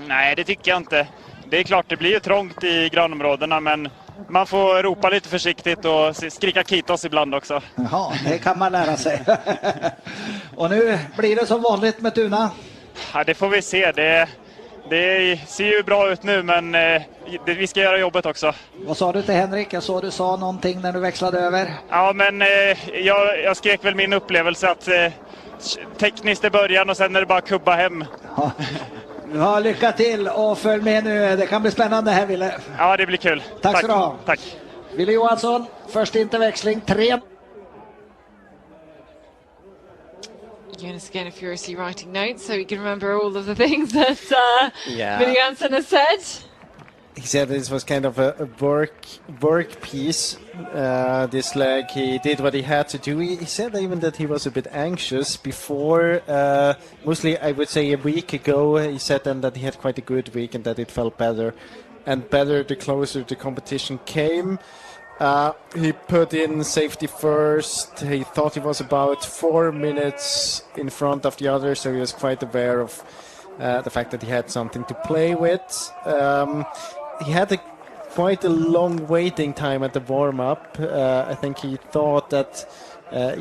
Nej, det tycker jag inte. Det är klart, det blir ju trångt i grönområdena, men man får ropa lite försiktigt och skrika kitos ibland också. Jaha, det kan man lära sig. Och nu blir det som vanligt med Tuna. Ja, det får vi se. Det ser ju bra ut nu, men vi ska göra jobbet också. Vad sa du till Henrik? Jag såg du sa någonting när du växlade över. Ja, men jag skrek väl min upplevelse att tekniskt i början och sen är det bara kubba hem. Ja, lycka till och följ med nu. Det kan bli spännande här, Ville. Ja, det blir kul. Tack ska du ha. Tack. Ville Johansson, först interväxling 3. Jonas again furiously writing notes so he can remember all of the things that Ville Johansson has said. He said this was kind of a work piece. This leg, he did what he had to do. He said even that he was a bit anxious before. Mostly, I would say a week ago, he said then that he had quite a good week and that it felt better and better the closer the competition came. He put in safety first. He thought he was about 4 minutes in front of the others, so he was quite aware of the fact that he had something to play with. He had quite a long waiting time at the warm-up. I think he thought that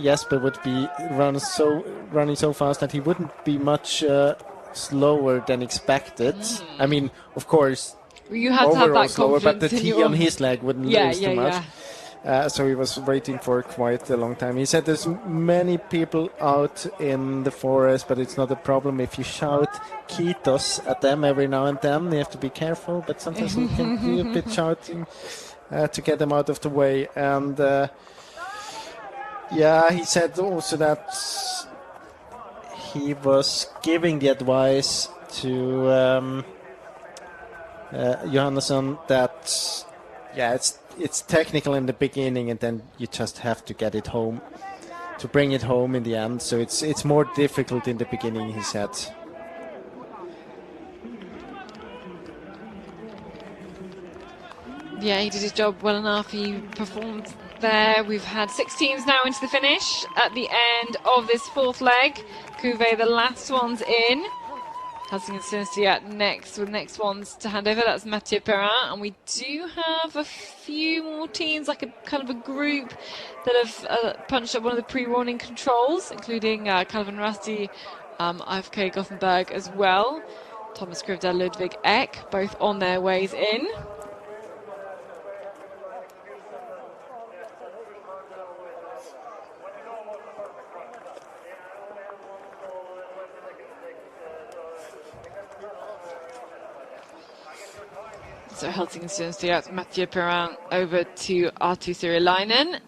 Jesper would be running so fast that he wouldn't be much slower than expected. I mean, of course, you had to have that slower, but the confidence T on his leg wouldn't lose too much. So he was waiting for quite a long time. He said there's many people out in the forest, but it's not a problem if you shout kitos at them every now and then. You have to be careful, but sometimes you can do a bit shouting to get them out of the way. And he said also that he was giving the advice to Johannesson that it's technical in the beginning and then you just have to get it home, to bring it home in the end. So it's more difficult in the beginning, he said. Yeah, he did his job well enough. He performed there. We've had 6 teams now into the finish at the end of this 4th leg. Cuvée, the last ones in. Helsinki next with next ones to hand over. That's Mathieu Perrin, and we do have a few more teams, like a kind of a group that have punched up one of the pre-warning controls, including Calvin Rasti, IFK Gothenburg as well. Thomas Krivda, Ludwig Eck, both on their ways in. So Helsinki Mathieu Perrin over to Arttu Sirilainen.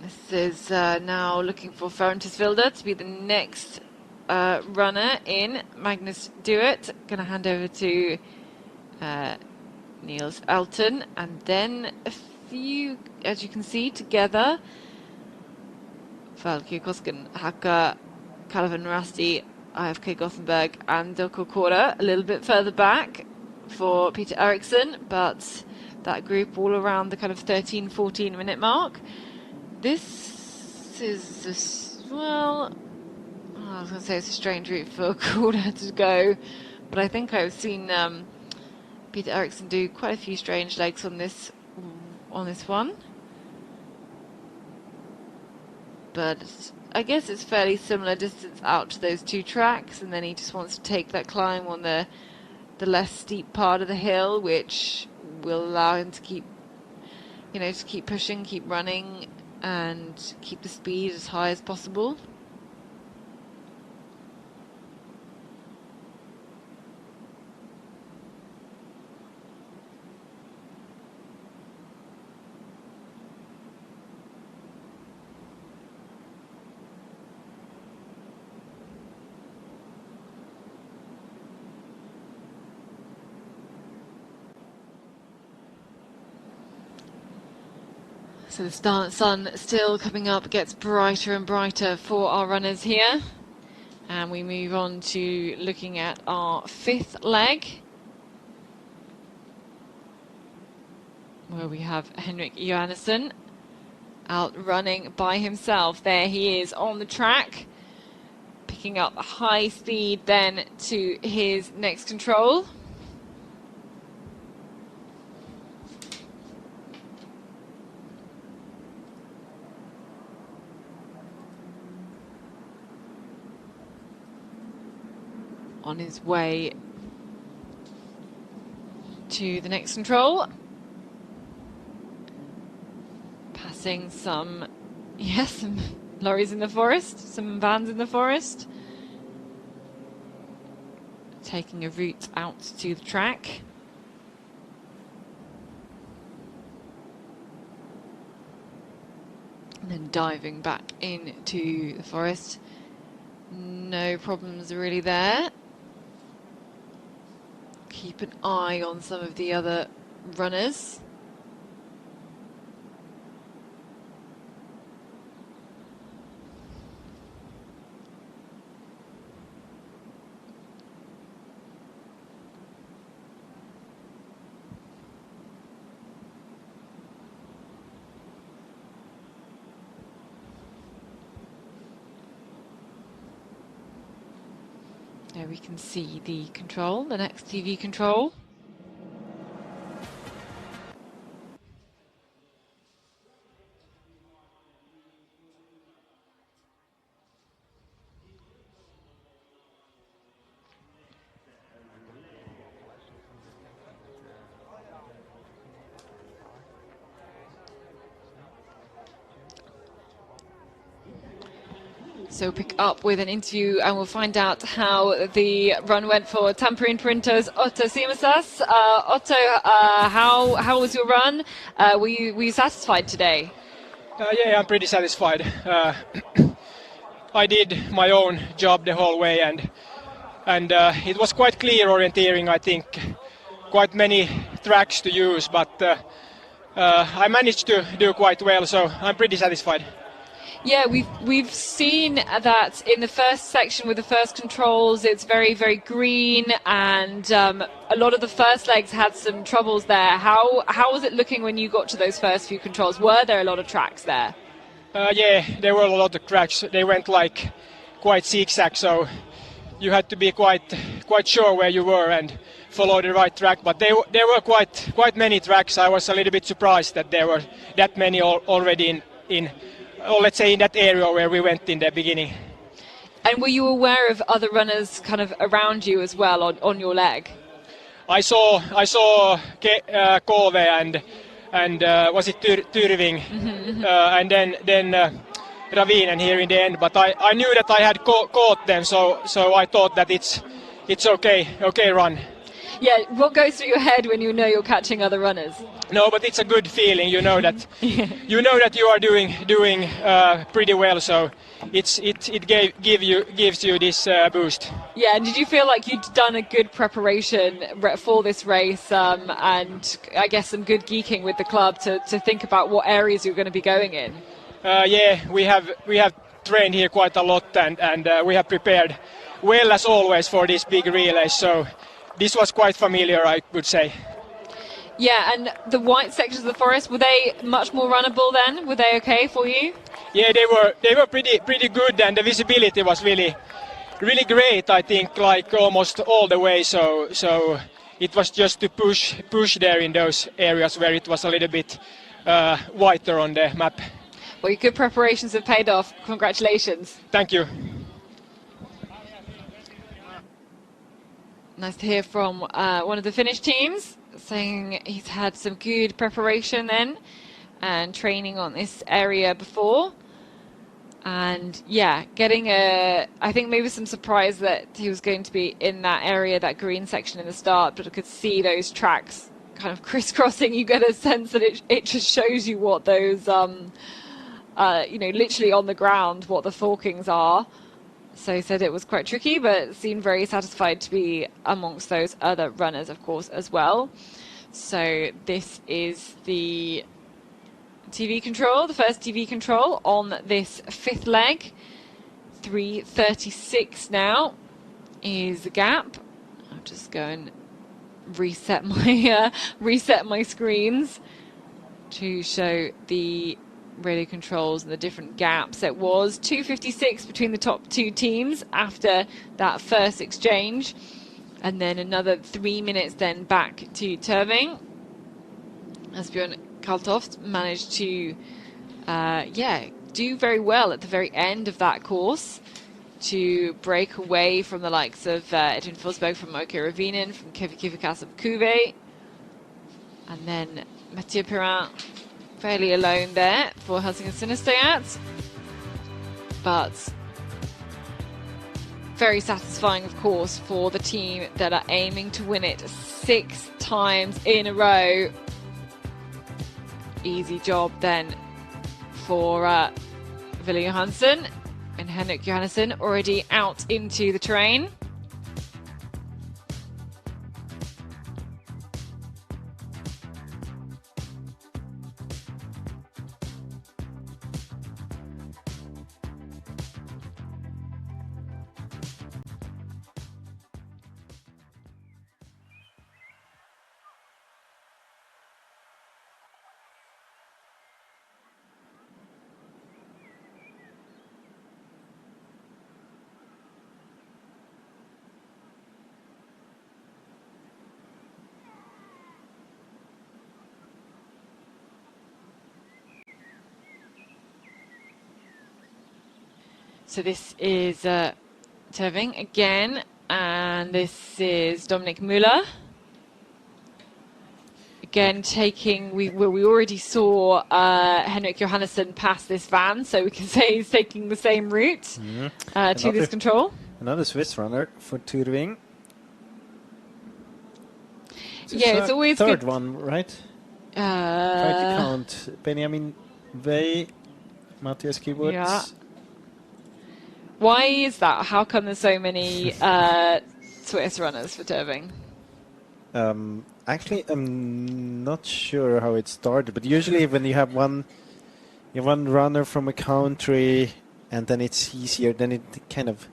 This is now looking for Ferrantisvilda to be the next runner in. Magnus Duet going to hand over to Niels Elton, and then a few, as you can see, together. Valky Kosken, Haka, Calvin Rasti, IFK Gothenburg, and Dilko Kora a little bit further back for Peter Eriksson, but that group all around the kind of 13-14 minute mark. This is well, I was going to say it's a strange route for Kora to go, but I think I've seen Peter Eriksson do quite a few strange legs on this one. But I guess it's fairly similar distance out to those 2 tracks, and then he just wants to take that climb on the less steep part of the hill, which will allow him to keep, to keep pushing, keep running, and keep the speed as high as possible. So the sun still coming up, gets brighter and brighter for our runners here. And we move on to looking at our 5th leg, where we have Henrik Johannesson out running by himself. There he is on the track, picking up high speed then to his next control. On his way to the next control. Passing some lorries in the forest, some vans in the forest. Taking a route out to the track. And then diving back into the forest. No problems really there. Keep an eye on some of the other runners. There we can see the control, the next TV control. So pick up with an interview and we'll find out how the run went for Tampere Printo's Otto Simasas. Otto, how was your run? Were you satisfied today? Yeah, I'm pretty satisfied. I did my own job the whole way, and it was quite clear orienteering. I think quite many tracks to use, but I managed to do quite well, so I'm pretty satisfied. Yeah, we've seen that in the first section with the first controls, it's very, very green, and a lot of the first legs had some troubles there. How was it looking when you got to those first few controls? Were there a lot of tracks there? Yeah, there were a lot of tracks. They went like quite zigzag, so you had to be quite sure where you were and follow the right track. But there were quite many tracks. I was a little bit surprised that there were that many already in or let's say in that area where we went in the beginning. And were you aware of other runners kind of around you as well on your leg? I saw Kove and was it Tyrving, and then Ravinen here in the end. But I knew that I had caught them, so I thought that it's okay run. Yeah, what goes through your head when you know you're catching other runners? No, but it's a good feeling. You know that you know that you are doing pretty well. So it gives you this boost. Yeah, and did you feel like you'd done a good preparation for this race, and I guess some good geeking with the club to think about what areas you're going to be going in? Yeah, we have trained here quite a lot, and we have prepared well as always for this big relay. So this was quite familiar, I would say. Yeah, and the white sections of the forest, were they much more runnable then? Were they okay for you? Yeah, they were pretty good, and the visibility was really great. I think like almost all the way. So it was just to push there in those areas where it was a little bit whiter on the map. Well, your good preparations have paid off. Congratulations. Thank you. Nice to hear from one of the Finnish teams, saying he's had some good preparation then and training on this area before. And yeah, getting I think maybe some surprise that he was going to be in that area, that green section in the start, but I could see those tracks kind of crisscrossing. You get a sense that it just shows you what those, literally on the ground, what the forkings are. So he said it was quite tricky, but seemed very satisfied to be amongst those other runners, of course, as well. So this is the TV control, the first TV control on this fifth leg. 3:36 now is the gap. I'll just go and reset my screens to show the radio controls and the different gaps. It was 2:56 between the top two teams after that first exchange, and then another 3 minutes then back to Tyrving. Asbjørn Kaltoft managed to do very well at the very end of that course to break away from the likes of Edwin Forsberg, from Åke Ravinen, from Kevin Kivikas of Kuve, and then Mathieu Perrin fairly alone there for Helsingin Sinistayat, but very satisfying, of course, for the team that are aiming to win it 6 times in a row. Easy job then for Ville Johansson and Henrik Johannesson already out into the terrain. So this is Tyrving again, and this is Dominic Müller. Again, we already saw Henrik Johannesson pass this van, so we can say he's taking the same route to this control. Another Swiss runner for Tyrving. Yeah, it's always third good. one, right? Try to count Benjamin Wey, Matthias Kiewitz. Yeah. Why is that? How come there's so many Swiss runners for Tyrving? Actually, I'm not sure how it started, but usually when you have one you have one runner from a country, and then it's easier. Then it kind of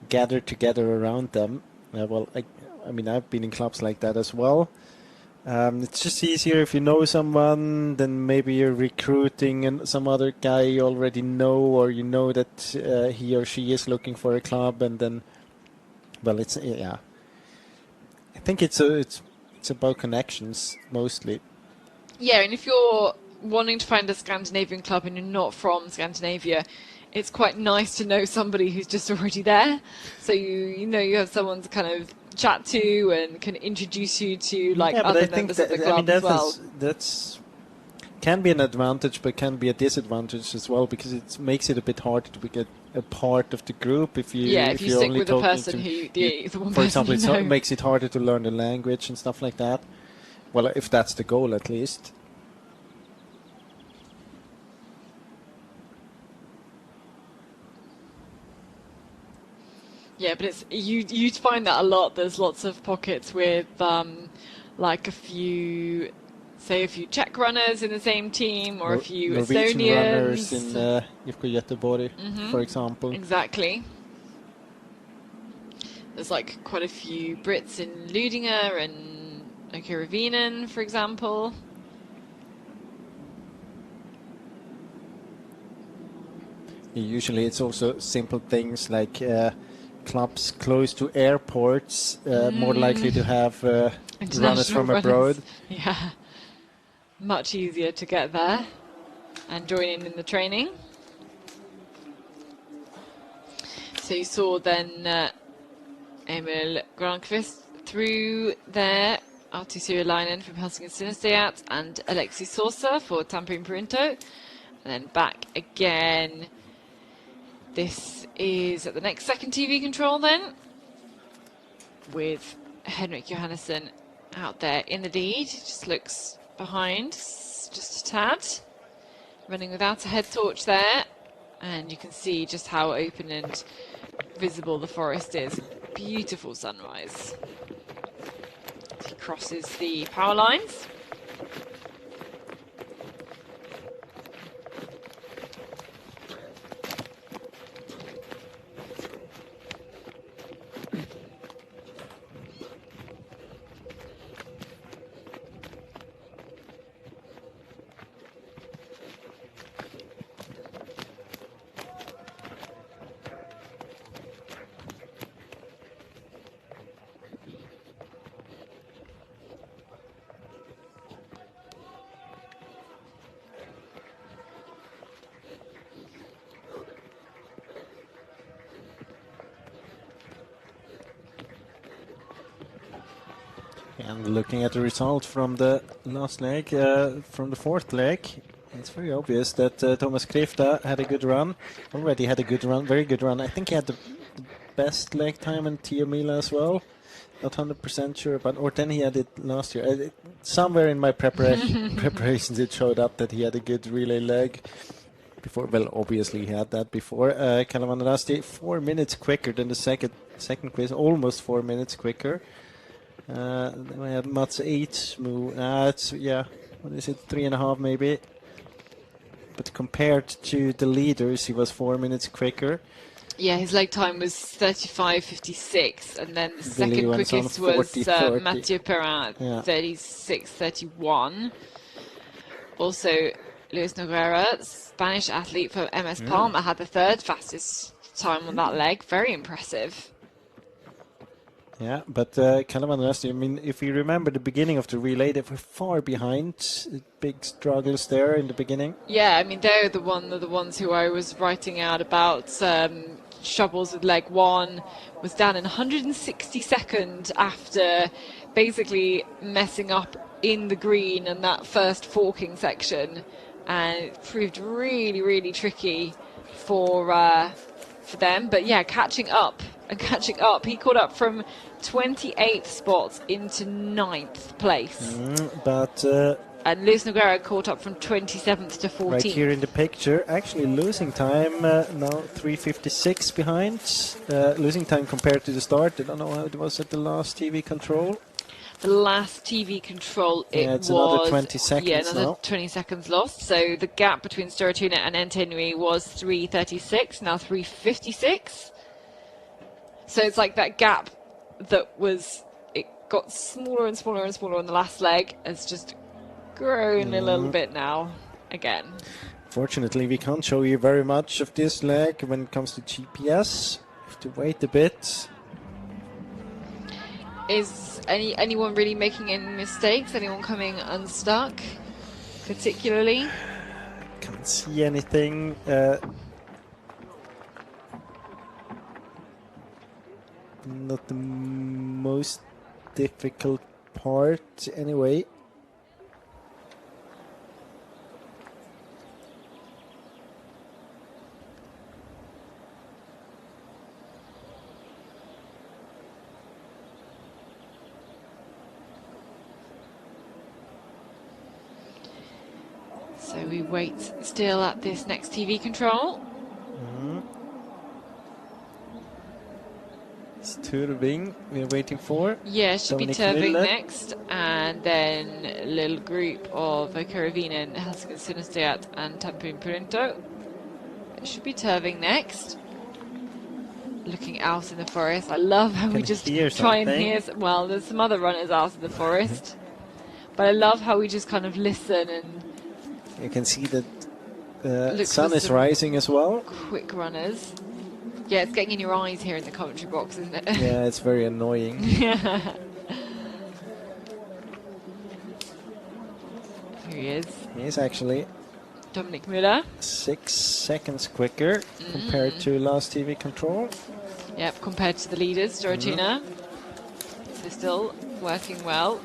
gather together around them. Well, I mean, I've been in clubs like that as well. It's just easier if you know someone, then maybe you're recruiting and some other guy you already know, or you know that he or she is looking for a club, and then, well, it's yeah. I think it's about connections mostly. Yeah, and if you're wanting to find a Scandinavian club and you're not from Scandinavia, it's quite nice to know somebody who's just already there. So you know you have someone to kind of chat to and can introduce you to like other members of the club as well. That's can be an advantage, but can be a disadvantage as well, because it makes it a bit harder to get a part of the group if you if you stick only with the person who the one for example, person it makes it harder to learn the language and stuff like that. Well, if that's the goal, at least. Yeah, but it's you find that a lot. There's lots of pockets with like a few Czech runners in the same team, or a few Norwegian Estonians. runners in IFK Göteborg, for example. Exactly. There's like quite a few Brits in Ludinger and Ravinen, for example. Usually it's also simple things like clubs close to airports, more likely to have runners from abroad. Yeah, much easier to get there and join in the training. So you saw then Emil Granqvist through there, Arttu Syrjalainen from Helsingin Synestheat, and Alexis Sosa for Tampere Printo. And then back again. This is at the next second TV control then, with Henrik Johannesson out there in the lead. Just looks behind just a tad, running without a head torch there, and you can see just how open and visible the forest is. Beautiful sunrise. He crosses the power lines. And looking at the result from the last leg, from the fourth leg, it's very obvious that Thomas Krifta had a good run. Already had a good run, very good run. I think he had the best leg time in Tio Mila as well. Not 100% sure, but or then he had it last year. Somewhere in my preparations it showed up that he had a good relay leg before. Well, obviously he had that before. Kalevan Rasti 4 minutes quicker than the second quiz, almost 4 minutes quicker. Then we have Mats Eidsmo. It's, yeah, what is it, 3.5 maybe? But compared to the leaders, he was 4 minutes quicker. Yeah, his leg time was 35.56, and then the second Billy quickest was Mathieu Perrin at 36.31. Also, Luis Nogueira, Spanish athlete from MS Palma, had the third fastest time on that leg. Very impressive. Yeah, but Kalevan Rasti, I mean, if you remember the beginning of the relay, they were far behind. Big struggles there in the beginning. Yeah, I mean, they're the ones who I was writing out about. Troubles with leg one, was down in 162nd after basically messing up in the green and that first forking section, and it proved really, really tricky for them. But yeah, catching up. He caught up from 28th spots into 9th place. And Luis Nogueira caught up from 27th to 14th. Right here in the picture, actually losing time now 3:56 behind. Losing time compared to the start. I don't know how it was at the last TV control. The last TV control, it's another 20 seconds another now. 20 seconds lost. So the gap between Storatuna and Entenui was 3:36, now 3:56. So it's like that gap that it got smaller and smaller and smaller on the last leg has just grown a little bit now again. Fortunately, we can't show you very much of this leg when it comes to GPS. We have to wait a bit. Is anyone really making any mistakes? Anyone coming unstuck, particularly? Can't see anything. Not the most difficult part, anyway. So we wait still at this next TV control. It's Turving we're waiting for. Yeah, should Dominic be Turving Miller. next, and then a little group of Karavinen, Helsingin Synestheat and Tampin Purinto. It should be Turving next. Looking out in the forest. I love how we just try and hear. Well, there's some other runners out in the forest, but I love how we just kind of listen and. You can see that the sun is rising as well. Quick runners. Yeah, it's getting in your eyes here in the commentary box, isn't it? Yeah, it's very annoying. Yeah. Here he is. He is actually Dominic Müller. 6 seconds quicker compared to last TV control. Yep, compared to the leaders, Storatuna. So still working well.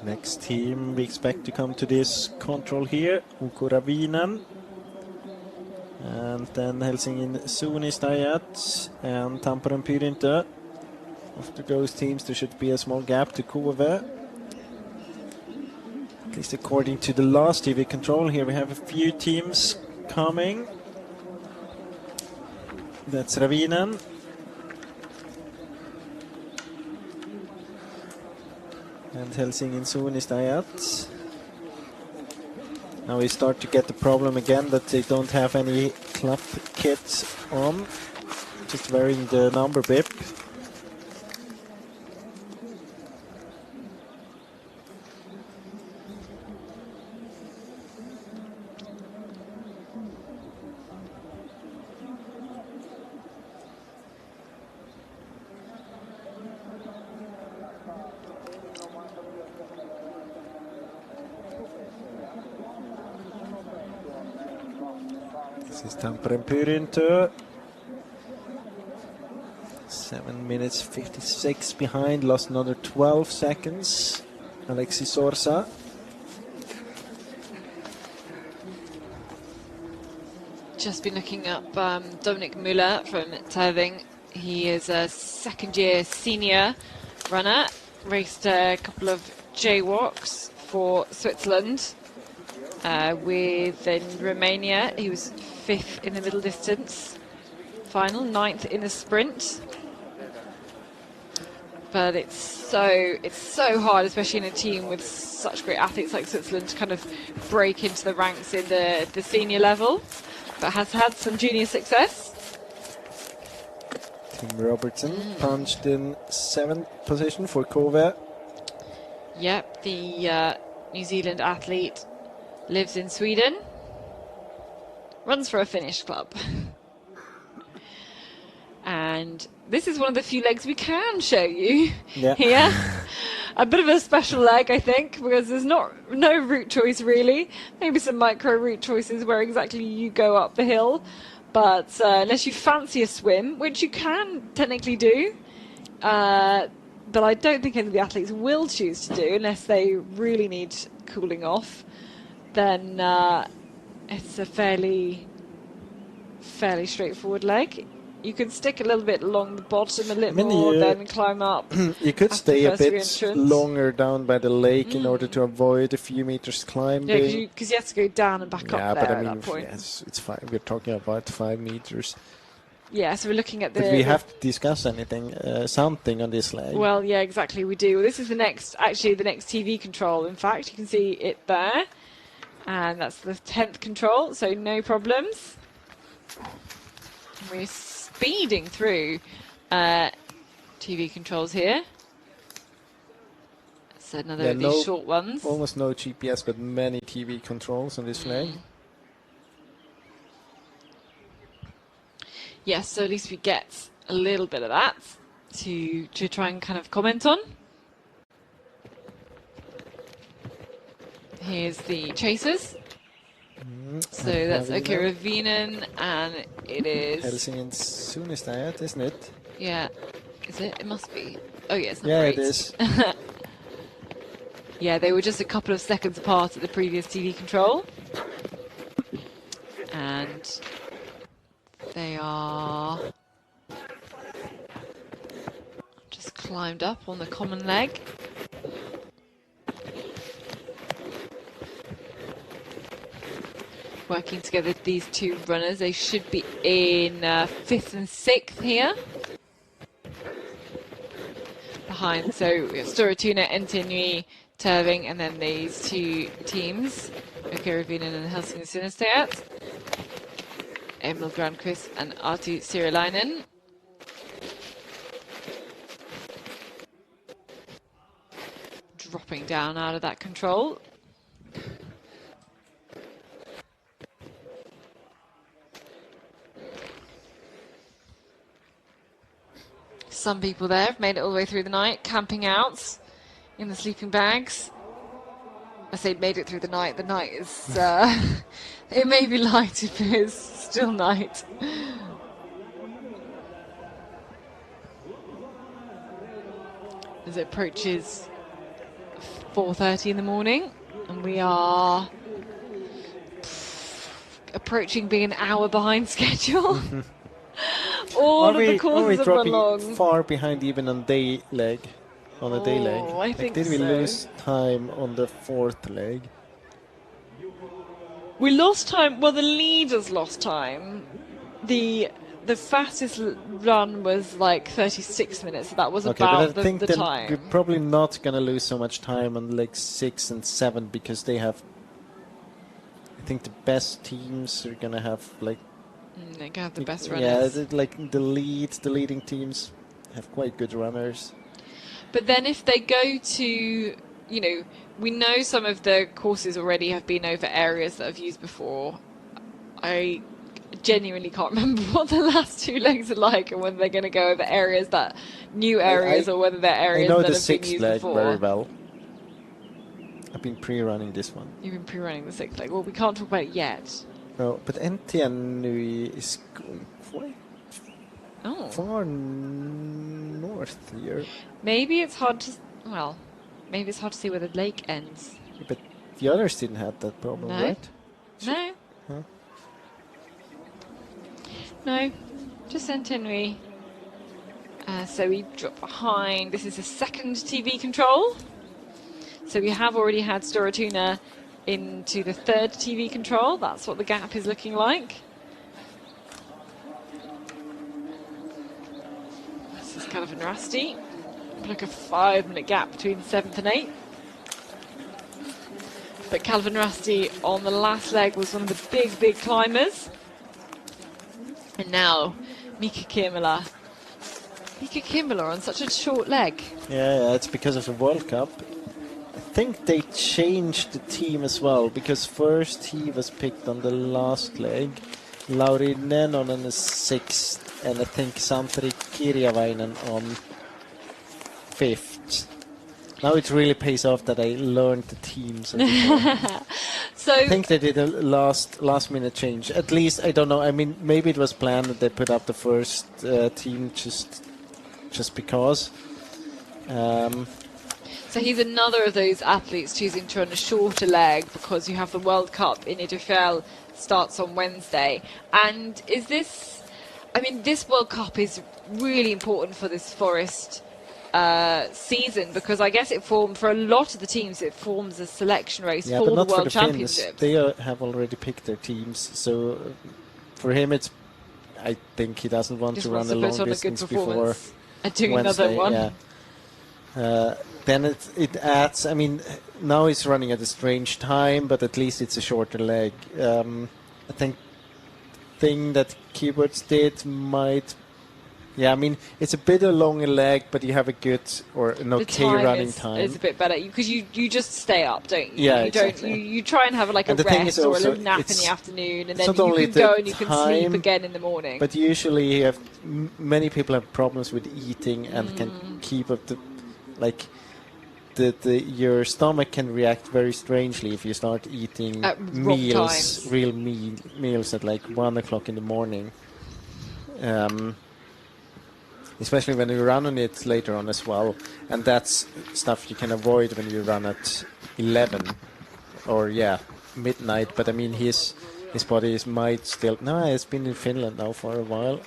Next team we expect to come to this control here, Ukoravinen. And then Helsingin Sunistajat and Tampere Pyrinto. After those teams there should be a small gap to Kove. At least according to the last TV control. Here we have a few teams coming. That's Ravinen. And Helsingin Sunistajat. Now we start to get the problem again that they don't have any club kits on, just wearing the number bib. This is Tampere Pyrinto. 7 minutes 56 behind, lost another 12 seconds. Alexis Sorsa. Just been looking up Dominic Müller from Turving. He is a second-year senior runner. Raced a couple of jaywalks for Switzerland. In Romania, he was 5th in the middle distance final, 9th in the sprint. But it's so hard, especially in a team with such great athletes like Switzerland, to kind of break into the ranks in the senior level. But has had some junior success. Tim Robertson punched in 7th position for Kove. Yep, the New Zealand athlete lives in Sweden, runs for a Finnish club. And this is one of the few legs we can show you here. A bit of a special leg, I think, because there's no route choice really. Maybe some micro route choices where exactly you go up the hill. But unless you fancy a swim, which you can technically do, but I don't think any of the athletes will choose to do unless they really need cooling off, then it's a fairly straightforward leg. You can stick a little bit along the bottom a little more, then climb up. You could stay a bit re-entrance. longer down by the lake in order to avoid a few meters climbing. Yeah, because you have to go down and back up there at that point. Yes, it's fine. We're talking about 5 meters. Yeah, so we're looking at the... But we have to discuss something on this leg. Well, yeah, exactly, we do. Well, this is the next TV control. In fact, you can see it there. And that's the 10th control, so no problems. We're speeding through TV controls here. So another of these short ones. Almost no GPS, but many TV controls on this leg. Yes, so at least we get a little bit of that to try and kind of comment on. Here's the chasers. So that's Okira Vinen, and it is... Helsingin Sunnistad, isn't it? Yeah. Is it? It must be. Oh, yeah, it's not Yeah, great. it is. Yeah, they were just a couple of seconds apart at the previous TV control. And they are just climbed up on the common leg. Working together, these two runners, they should be in 5th and 6th here. Behind, so Storatuna, Entinui, Terving, and then these two teams, Okira-Vinen and Helsingin Sunnistad. Emil Grandquist and Artu Sirilainen. Dropping down out of that control. Some people there have made it all the way through the night, camping out in the sleeping bags. I say made it through the night. The night is, it may be light if it is still night. As it approaches 4:30 in the morning, and we are approaching being an hour behind schedule. All of the courses have run long. Are we dropping far behind even on day leg? On the day leg? I think did we lose time on the 4th leg? We lost time. Well, the leaders lost time. The fastest run was like 36 minutes. So that was about but I think the time. We're probably not going to lose so much time on leg 6 and 7 because they have. I think the best teams are going to have like. They can have the best runners. Yeah, like the leading teams have quite good runners. But then if they go to, we know some of the courses already have been over areas that I've used before. I genuinely can't remember what the last 2 legs are like and whether they're going to go over areas that, new areas, or whether they're areas that have been used before. I know the 6th leg very well. I've been pre-running this one. You've been pre-running the 6th leg. Well, we can't talk about it yet. No, but Entinui is going quite far north here. Maybe it's hard to, maybe it's hard to see where the lake ends. Yeah, but the others didn't have that problem, right? No. Huh? No, just Entinui. So we drop behind. This is the 2nd TV control. So we have already had Storatuna into the 3rd TV control. That's what the gap is looking like. This is Calvin Rusty. Like a 5-minute gap between 7th and 8th. But Calvin Rusty on the last leg was one of the big climbers. And now Mika Kimmola. Mika Kimmola on such a short leg. Yeah, it's because of the World Cup. I think they changed the team as well, because first he was picked on the last leg, Lauri Nennon on the 6th, and I think Santeri Kirjavainen on 5th. Now it really pays off that I learned the teams. So So I think they did a last minute change. At least, I don't know. I mean, maybe it was planned that they put up the first team just because. So he's another of those athletes choosing to run a shorter leg because you have the World Cup in Idefjell starts on Wednesday. And is this, I mean, this World Cup is really important for this Forest season, because I guess it formed, for a lot of the teams, it forms a selection race Yeah, for but the not World for the Championships. Finns. They have already picked their teams, so for him, I think he doesn't want Just to run wants a to long put on a good distance before performance and doing Wednesday. another one. Yeah. Then it adds. I mean, now he's running at a strange time, but at least it's a shorter leg. I think thing that Keywords did might. Yeah, I mean, it's a bit a longer leg, but you have a good or an okay running time. It's a bit better because you just stay up, don't you? Yeah, you exactly. You try and have like a And the thing rest is or a also, little nap in it's the afternoon, and it's then not you only can the go and you can sleep time, again in the morning. But usually you have many people have problems with eating and can keep up your stomach can react very strangely if you start eating At wrong times. real meals at like 1 o'clock in the morning. Especially when you run on it later on as well. And that's stuff you can avoid when you run at 11 or midnight. But I mean, his body might still. No, it's been in Finland now for a while.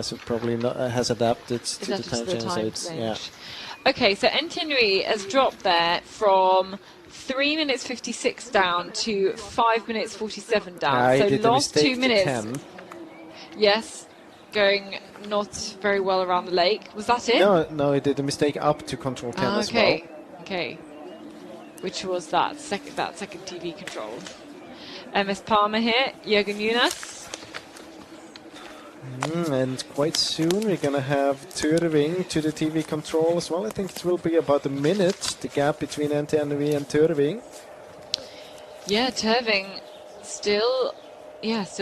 So probably not, has adapted to the time change. So it's, yeah. Okay, so Entienry has dropped there from 3 minutes 56 down to 5 minutes 47 down. He So did a lost mistake 2 to minutes. 10. Yes, going not very well around the lake. Was that it? No, he did a mistake up to control 10 as well. Okay. Which was that second TV control. MS Palmer here, Jürgen Jonas. And quite soon we're going to have Tyrving to the TV control as well. I think it will be about a minute, the gap between Entienry and Tyrving. Yeah, Tyrving still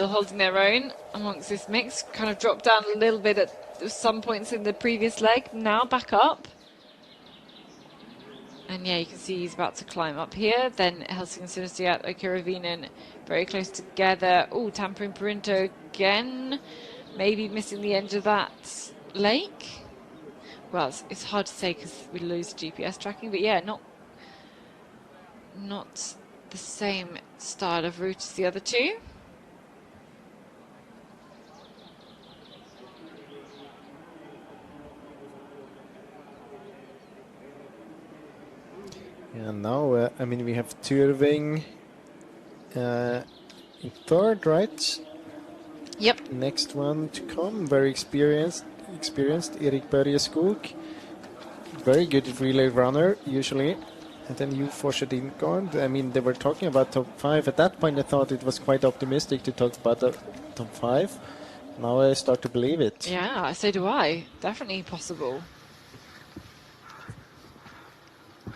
holding their own amongst this mix. Kind of dropped down a little bit at some points in the previous leg. Now back up. And yeah, you can see he's about to climb up here. Then Helsingin Sunnistiat, Okiravinen very close together. Oh, Tampering Perinto again. Maybe missing the end of that lake. Well, it's hard to say because we lose GPS tracking. But yeah, not the same style of route as the other two. Yeah, now, I mean, we have Tyrving in third, right? Yep. Next one to come, very experienced Erik Börjeskog. Very good relay runner, usually. And then you Forshadin Gard. I mean, they were talking about top 5. At that point, I thought it was quite optimistic to talk about the top 5. Now I start to believe it. Yeah, so do I. Definitely possible.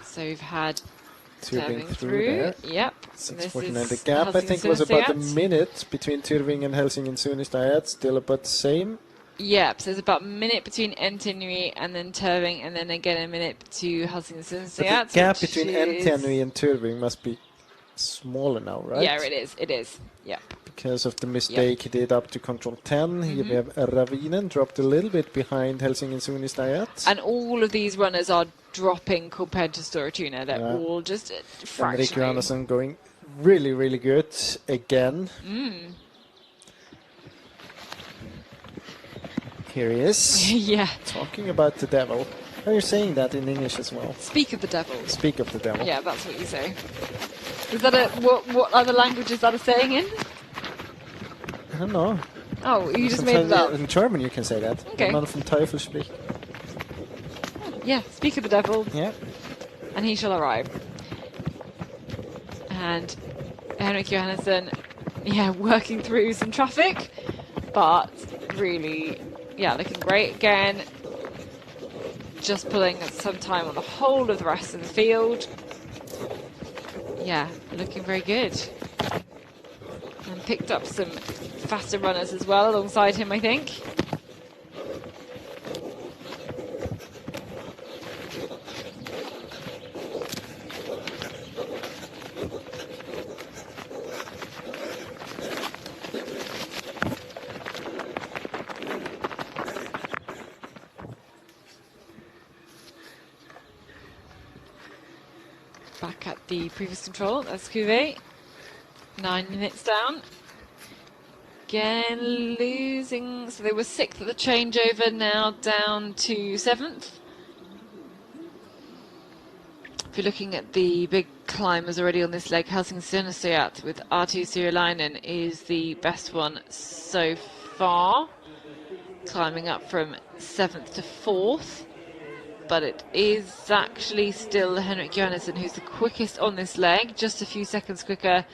So we've had Tyrving through there. Yep. 6:49. The gap, I think, was about a minute between Tyrving and Helsingin Sunnistiat. Still about the same. Yep, so there's about a minute between Entienry and then Tyrving, and then again a minute to Helsingin Sunnistiat. The gap between Entienry and Tyrving must be smaller now, right? Yeah, it is. Yep. Because of the mistake he did up to control 10. Here we have Ravinen dropped a little bit behind Helsingin Sunnistiat. And all of these runners are dropping compared to Storatuna. They're all just fractionally. Rick Anderson going really, really good again. Here he is. Yeah. Talking about the devil. How are you saying that in English as well? Speak of the devil. Speak of the devil. Yeah, that's what you say. Is that what other language is that a saying in? I don't know. Oh, you just made it up. In German you can say that. Okay. Wenn man vom Teufel spricht. Yeah, speak of the devil. Yeah. And he shall arrive. And Henrik Johansson, working through some traffic, but really, looking great again. Just pulling some time on the whole of the rest of the field. Yeah, looking very good. And picked up some faster runners as well alongside him, I think. Back at the previous control, that's Cuvée. 9 minutes down. Again losing, so they were 6th at the changeover, now down to 7th. If you're looking at the big climbers already on this leg, Helsingin-Sönösöjät with Arttu Syrjäläinen is the best one so far, climbing up from 7th to 4th. But it is actually still Henrik Johannesson who's the quickest on this leg, just a few seconds quicker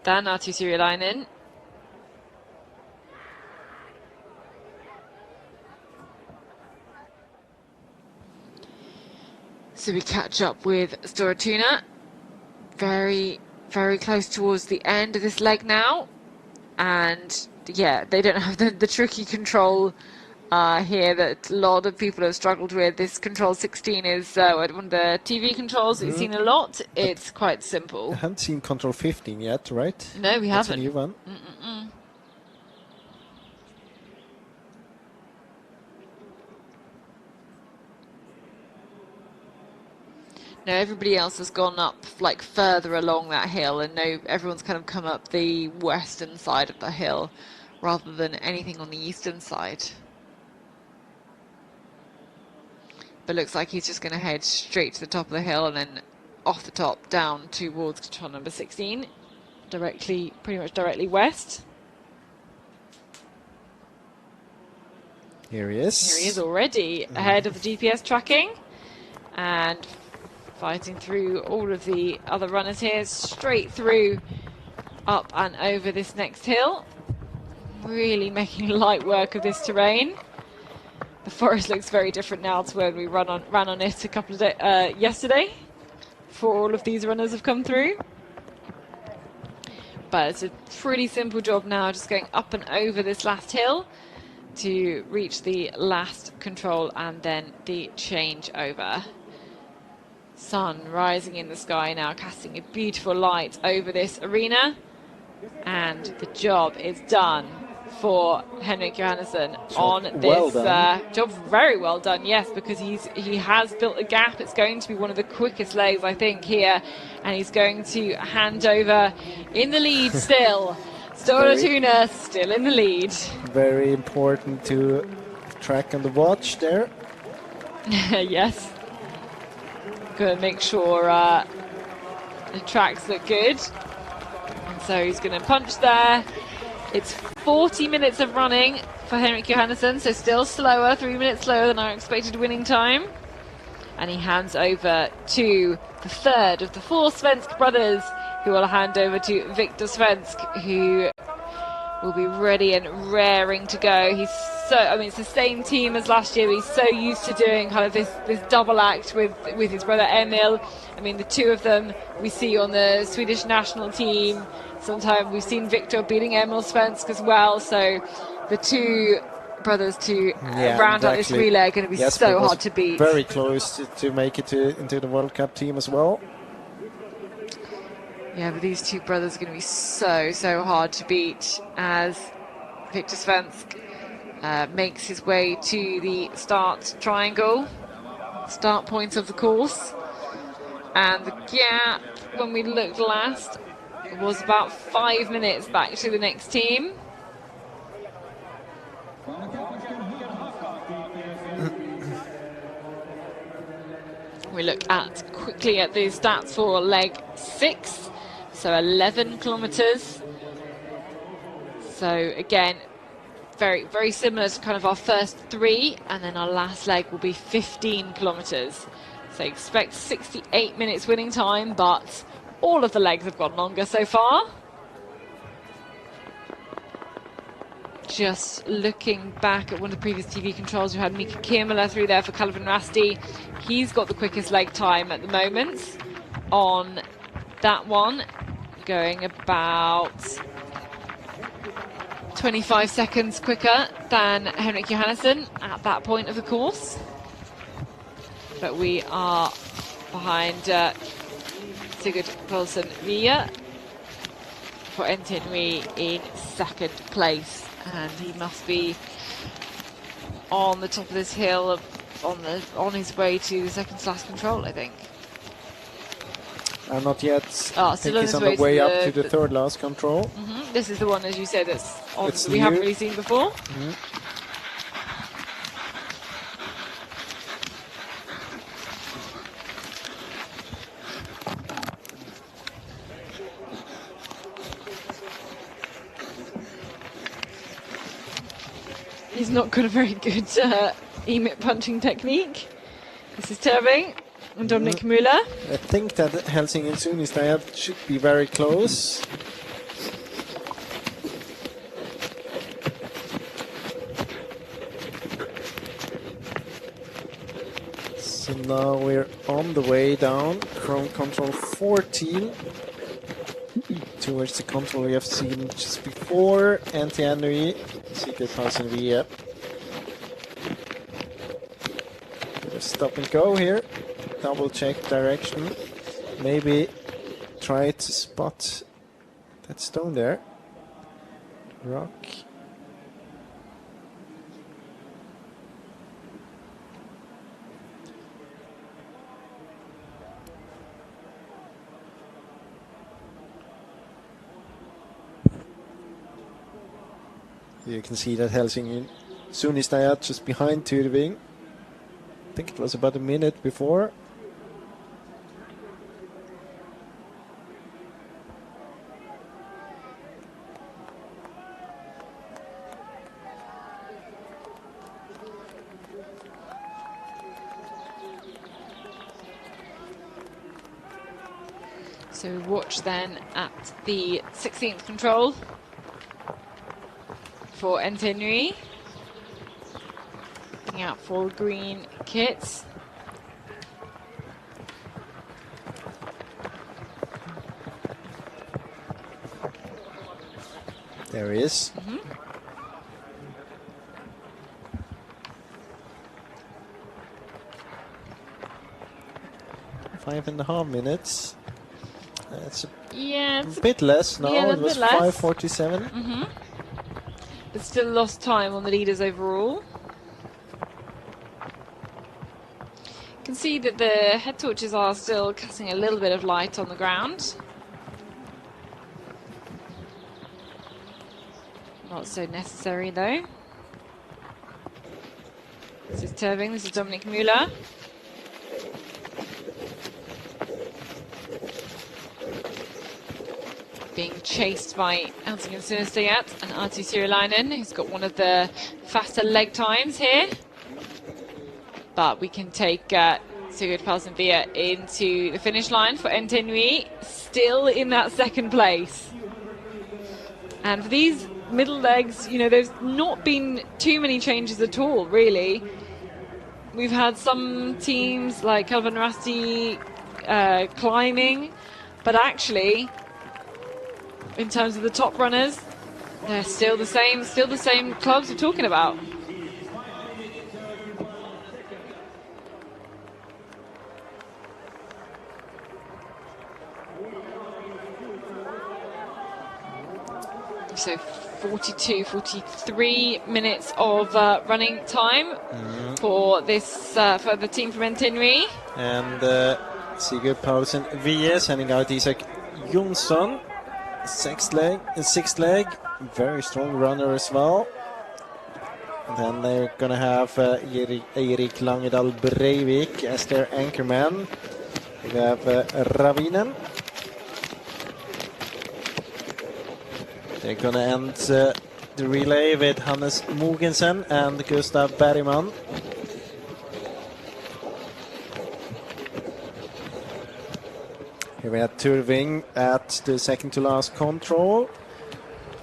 than Arttu Syrjäläinen. So we catch up with Stora Tuna, very, very close towards the end of this leg now. And yeah, they don't have the tricky control here that a lot of people have struggled with. This control 16 is one of the TV controls that you've seen a lot. It's quite simple. I haven't seen control 15 yet, right? No, we That's haven't. a new one. No, everybody else has gone up like further along that hill, and no, everyone's kind of come up the western side of the hill rather than anything on the eastern side. But looks like he's just going to head straight to the top of the hill and then off the top down towards control number 16, pretty much directly west. Here he is. Here he is already ahead of the GPS tracking and fighting through all of the other runners here, straight through, up and over this next hill. Really making light work of this terrain. The forest looks very different now to when we ran on it a couple of days yesterday, before all of these runners have come through. But it's a pretty simple job now, just going up and over this last hill to reach the last control and then the changeover. Sun rising in the sky now, casting a beautiful light over this arena, and the job is done for Henrik Johannesson on this job. Very well done, yes, because he has built a gap. It's going to be one of the quickest legs, I think, here, and he's going to hand over in the lead still. Stora Tuna still in the lead. Very important to track on the watch there. Yes. Going to make sure the tracks look good. And so he's going to punch there. It's 40 minutes of running for Henrik Johannesson, so still slower, 3 minutes slower than our expected winning time. And he hands over to the third of the 4 Svensk brothers, who will hand over to Victor Svensk, who will be ready and raring to go. He's it's the same team as last year, but he's so used to doing kind of this double act with his brother Emil. I mean, the two of them we see on the Swedish national team. Sometimes we've seen Victor beating Emil Svensk as well. So the two brothers to round out this relay are going to be so hard to beat. Very close to make it into the World Cup team as well. Yeah, but these two brothers are going to be so hard to beat as Victor Svensk makes his way to the start triangle, start point of the course. And the gap, when we looked last, was about 5 minutes back to the next team. We look quickly at the stats for leg 6, so 11 kilometers. So again, very similar to kind of our first 3, and then our last leg will be 15 kilometers. So expect 68 minutes winning time, but all of the legs have gone longer so far. Just looking back at one of the previous TV controls, we had Mika Kirmala through there for Calvin Rasti. He's got the quickest leg time at the moment on that one, going about 25 seconds quicker than Henrik Johannesson at that point of the course. But we are behind Sigurd Poulsen Via for Entin Nui in second place, and he must be on the top of this hill on his way to the second to last control, I think. Not yet. Oh, I still think on he's his on way the way to up to the third last control. This is the one, as you said, that's on, It's we haven't new. really seen before. He's not got a very good emit punching technique. This is Terving and Dominic Müller. I think that Helsingin Suunnistajat should be very close. So now we're on the way down from control 14 towards the control we have seen just before. NTNUI, Sigurd Paulsen via. Stop and go here. Double check direction. Maybe try to spot that stone there. Rock. You can see that Helsingin Suunnistajat just behind Tyrving. I think it was about a minute before. So we watch then at the 16th control for NTNUI. Looking out for green kits. There he is. 5.5 minutes. It's a bit less now. Yeah, it was 5:47. But still lost time on the leaders overall. You can see that the head torches are still casting a little bit of light on the ground. Not so necessary though. This is Terving, this is Dominic Müller. Being chased by Helsingin Suunnistajat and Arttu Sirilainen, who's got one of the faster leg times here. But we can take Sigurd Paulsen Via into the finish line for NTNUI, still in that second place. And for these middle legs, you know, there's not been too many changes at all, really. We've had some teams like Kelvin Rasti climbing, but actually, in terms of the top runners, they're still the same clubs we're talking about. So 42, 43 minutes of running time for this for the team from NTNUI. And Sigurd Paulsen Via sending out Isak Jonsson. Sixth leg, very strong runner as well. And then they're gonna have Eirik Langedal Breivik as their anchorman. We have Ravinen. They're gonna end the relay with Hannes Mogensen and Gustav Bergman. Here we have Tyrving at the second to last control.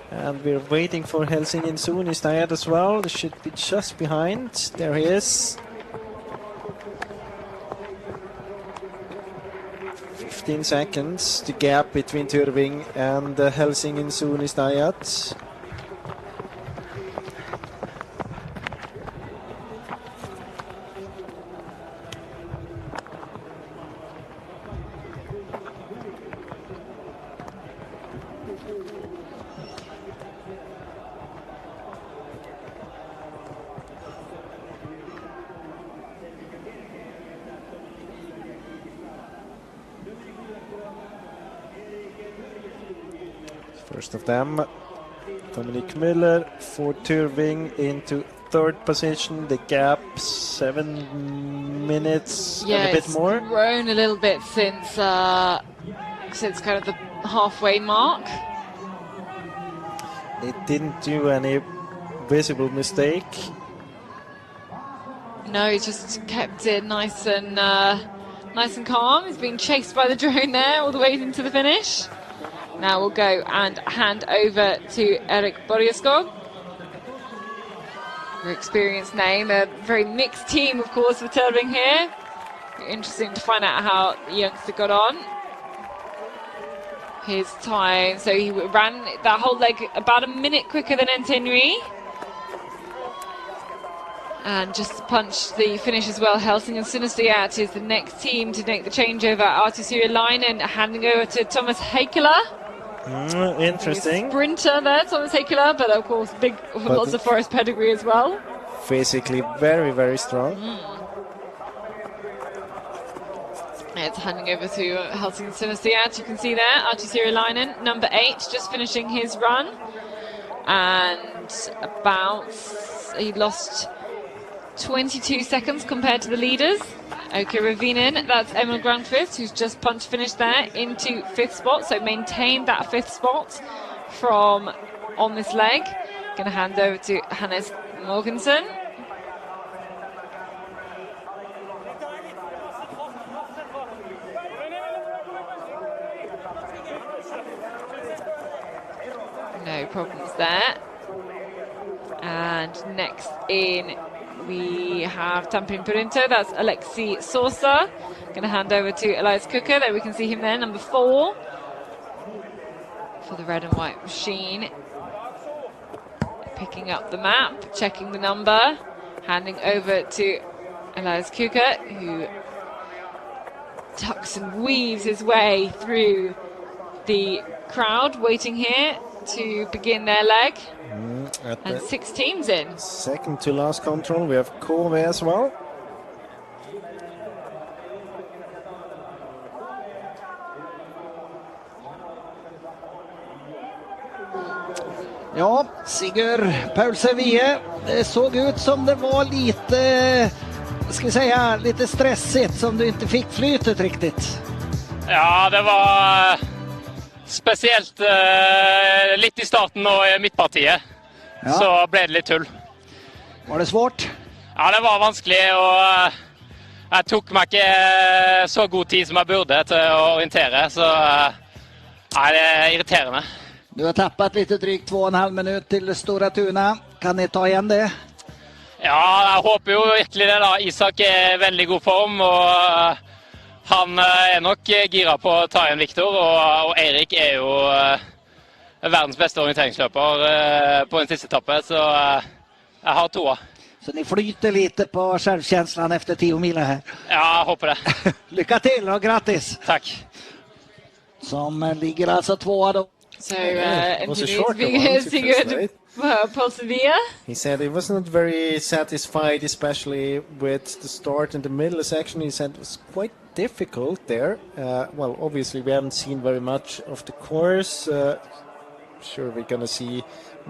And we're waiting for Helsingin Suunnistajat as well. They should be just behind. There he is. 15 seconds, the gap between Tyrving and Helsingin Suunnistajat. First of them, Dominic Müller for Tyrving into third position. The gap 7 minutes and a bit more. It's grown a little bit since kind of the halfway mark. It didn't do any visible mistake. No, he just kept it nice and calm. He's being chased by the drone there all the way into the finish. Now we'll go and hand over to Erik Borgeskog. Very experienced name, a very mixed team, of course, for Tyrving here. Interesting to find out how the youngster got on. His time, so he ran that whole leg about a minute quicker than Entenui. And just punched the finish as well. Helsing and Sinnesliat is the next team to make the changeover. Arttu Sirilainen handing over to Thomas Heikkila. Interesting. Sprinter there, Thomas Heikkila, but of course lots of forest pedigree as well. Physically very, very strong. It's handing over to Helsing and Sinnesliat. You can see there, Arttu Sirilainen, number 8, just finishing his run. And he lost 22 seconds compared to the leaders. Oke Ravinen, that's Emil Grandqvist, who's just punch finished there into 5th spot, so maintained that 5th spot from on this leg. Going to hand over to Hannes Morgensen. No problems there. And next in we have Tampin Purinto, that's Alexi Sosa. Going to hand over to Elias Kuka, there we can see him there, number 4 for the red and white machine. Picking up the map, checking the number, handing over to Elias Kuka, who tucks and weaves his way through the crowd, waiting here to begin their leg. And 6 teams in. Second to last control, we have Kove as well. Ja, Sigurd Paulsevie, det såg ut som det var lite, ska vi säga, lite stressigt, som du inte fick flytet riktigt. Ja, det var spesielt litt i starten og i midtpartiet, så ble det litt tull. Var det svårt? Ja, det var vanskelig, og jeg tok meg ikke så god tid som jeg burde til å orientere, så det er irriterende. Du har tappat lite drygt 2,5 minuter till Stora Tuna. Kan ni ta igen det? Ja, jeg håper jo virkelig det da. Isak er i veldig god form, og han er nok gira på å ta igjen Viktor, og Eirik er jo verdens beste orienteringsløper på en siste etappe, så jeg har toa. Så ni flyter lite på självkänslan efter 10 mil här? Ja, jag hoppas det. Lycka till och grattis! Tack! Som ligger alltså 2 då. So, was a short one. He said he was not very satisfied, especially with the start and the middle section. He said it was quite difficult there. Well, obviously we haven't seen very much of the course. Sure, we're gonna see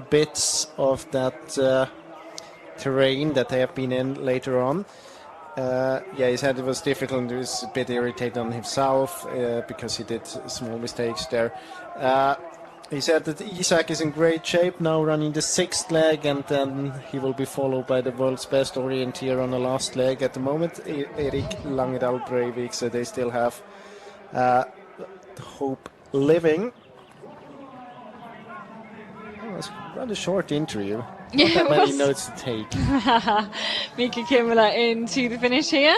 bits of that terrain that they have been in later on. Yeah, he said it was difficult and he was a bit irritated on himself because he did small mistakes there. He said that Isak is in great shape now, running the 6th leg, and then he will be followed by the world's best orienteer on the last leg at the moment, Erik Langedal Breivik, so they still have the hope living. Oh, it was a rather short interview. Not that many notes to take. Mika Kimmola into the finish here.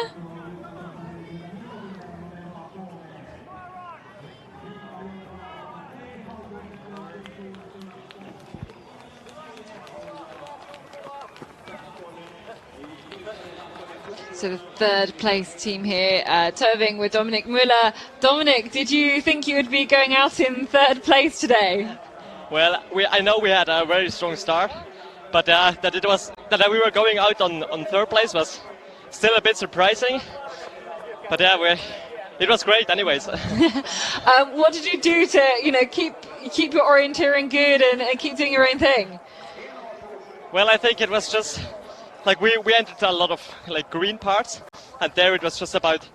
So the 3rd place team here, Tyrving with Dominic Müller. Dominic, did you think you would be going out in 3rd place today? Well, I know we had a very strong start, but that we were going out on 3rd place was still a bit surprising. But yeah, it was great anyways. What did you do to, keep you keep your orienteering good and keep doing your own thing? Well, I think it was just like we entered a lot of like green parts, and there it was just about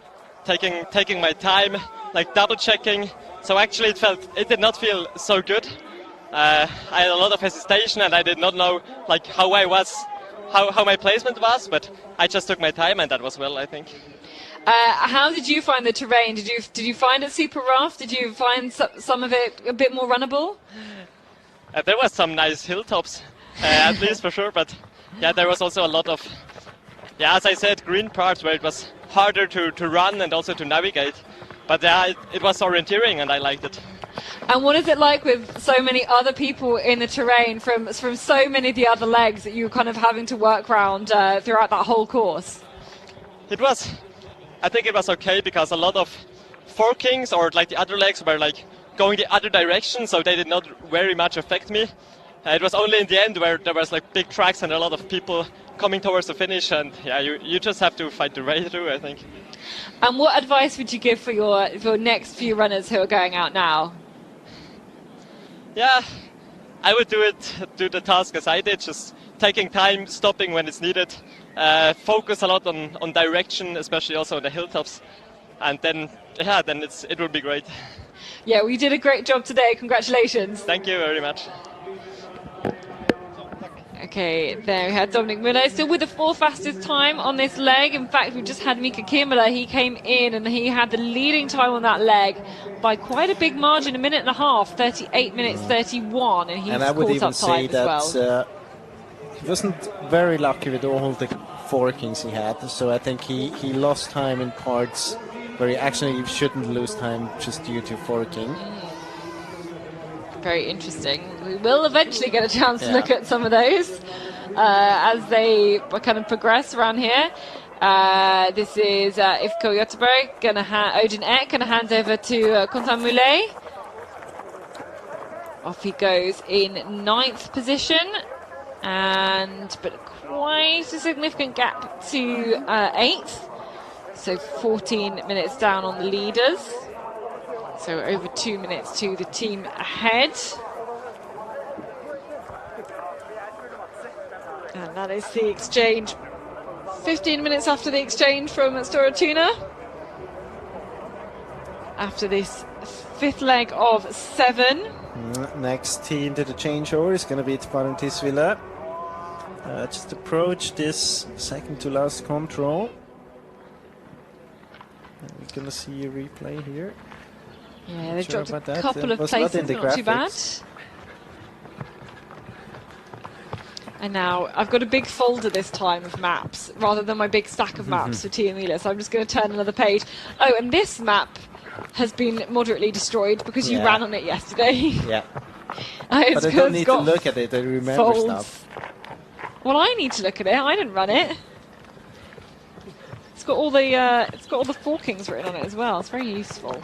taking my time, like double checking. So actually it did not feel so good. I had a lot of hesitation, and I did not know like how my placement was, but I just took my time, and that was well, I think. How did you find the terrain? Did you find it super rough? Did you find some of it a bit more runnable? There was some nice hilltops, at least for sure, but yeah, there was also a lot of, as I said, green parts where it was harder to run and also to navigate. But it was orienteering, and I liked it. And what is it like with so many other people in the terrain from so many of the other legs that you were kind of having to work around throughout that whole course? I think it was okay because a lot of forkings or like the other legs were like going the other direction, so they did not very much affect me. It was only in the end where there was like big tracks and a lot of people coming towards the finish, and you just have to fight the way through, I think. And what advice would you give for your next few runners who are going out now? Yeah, I would do the task as I did, just taking time, stopping when it's needed, focus a lot on direction, especially also on the hilltops, and then it will be great. Yeah, well, you did a great job today. Congratulations. Thank you very much. Okay, there we had Dominic Müller, still with the fourth fastest time on this leg. In fact, we just had Mikkeli-Jukola. He came in and he had the leading time on that leg by quite a big margin, 1.5 minutes, 38 minutes 31, and he's and I would caught even up say time that as well. He wasn't very lucky with all the forkings he had, so I think he lost time in parts where he actually shouldn't lose time just due to forking. Very interesting. We will eventually get a chance to look at some of those as they kind of progress around here. This is Ifko Göteborg, Odin Ek, going to hand over to Quentin Moulet. Off he goes in 9th position, but quite a significant gap to 8th. So 14 minutes down on the leaders. So over 2 minutes to the team ahead. And that is the exchange. 15 minutes after the exchange from Stora Tuna. After this 5th leg of 7. Next team to the changeover is going to be Tvaran Tisvila. Just approach this second to last control. And we're going to see a replay here. Yeah, they've dropped a couple of places, not too bad. And now I've got a big folder this time of maps rather than my big stack of maps for Tia Mila, so I'm just going to turn another page. Oh, and this map has been moderately destroyed because you ran on it yesterday. Yeah. But I don't need to look at it, I remember stuff. Well, I need to look at it, I didn't run it. It's got all the forkings written on it as well, it's very useful.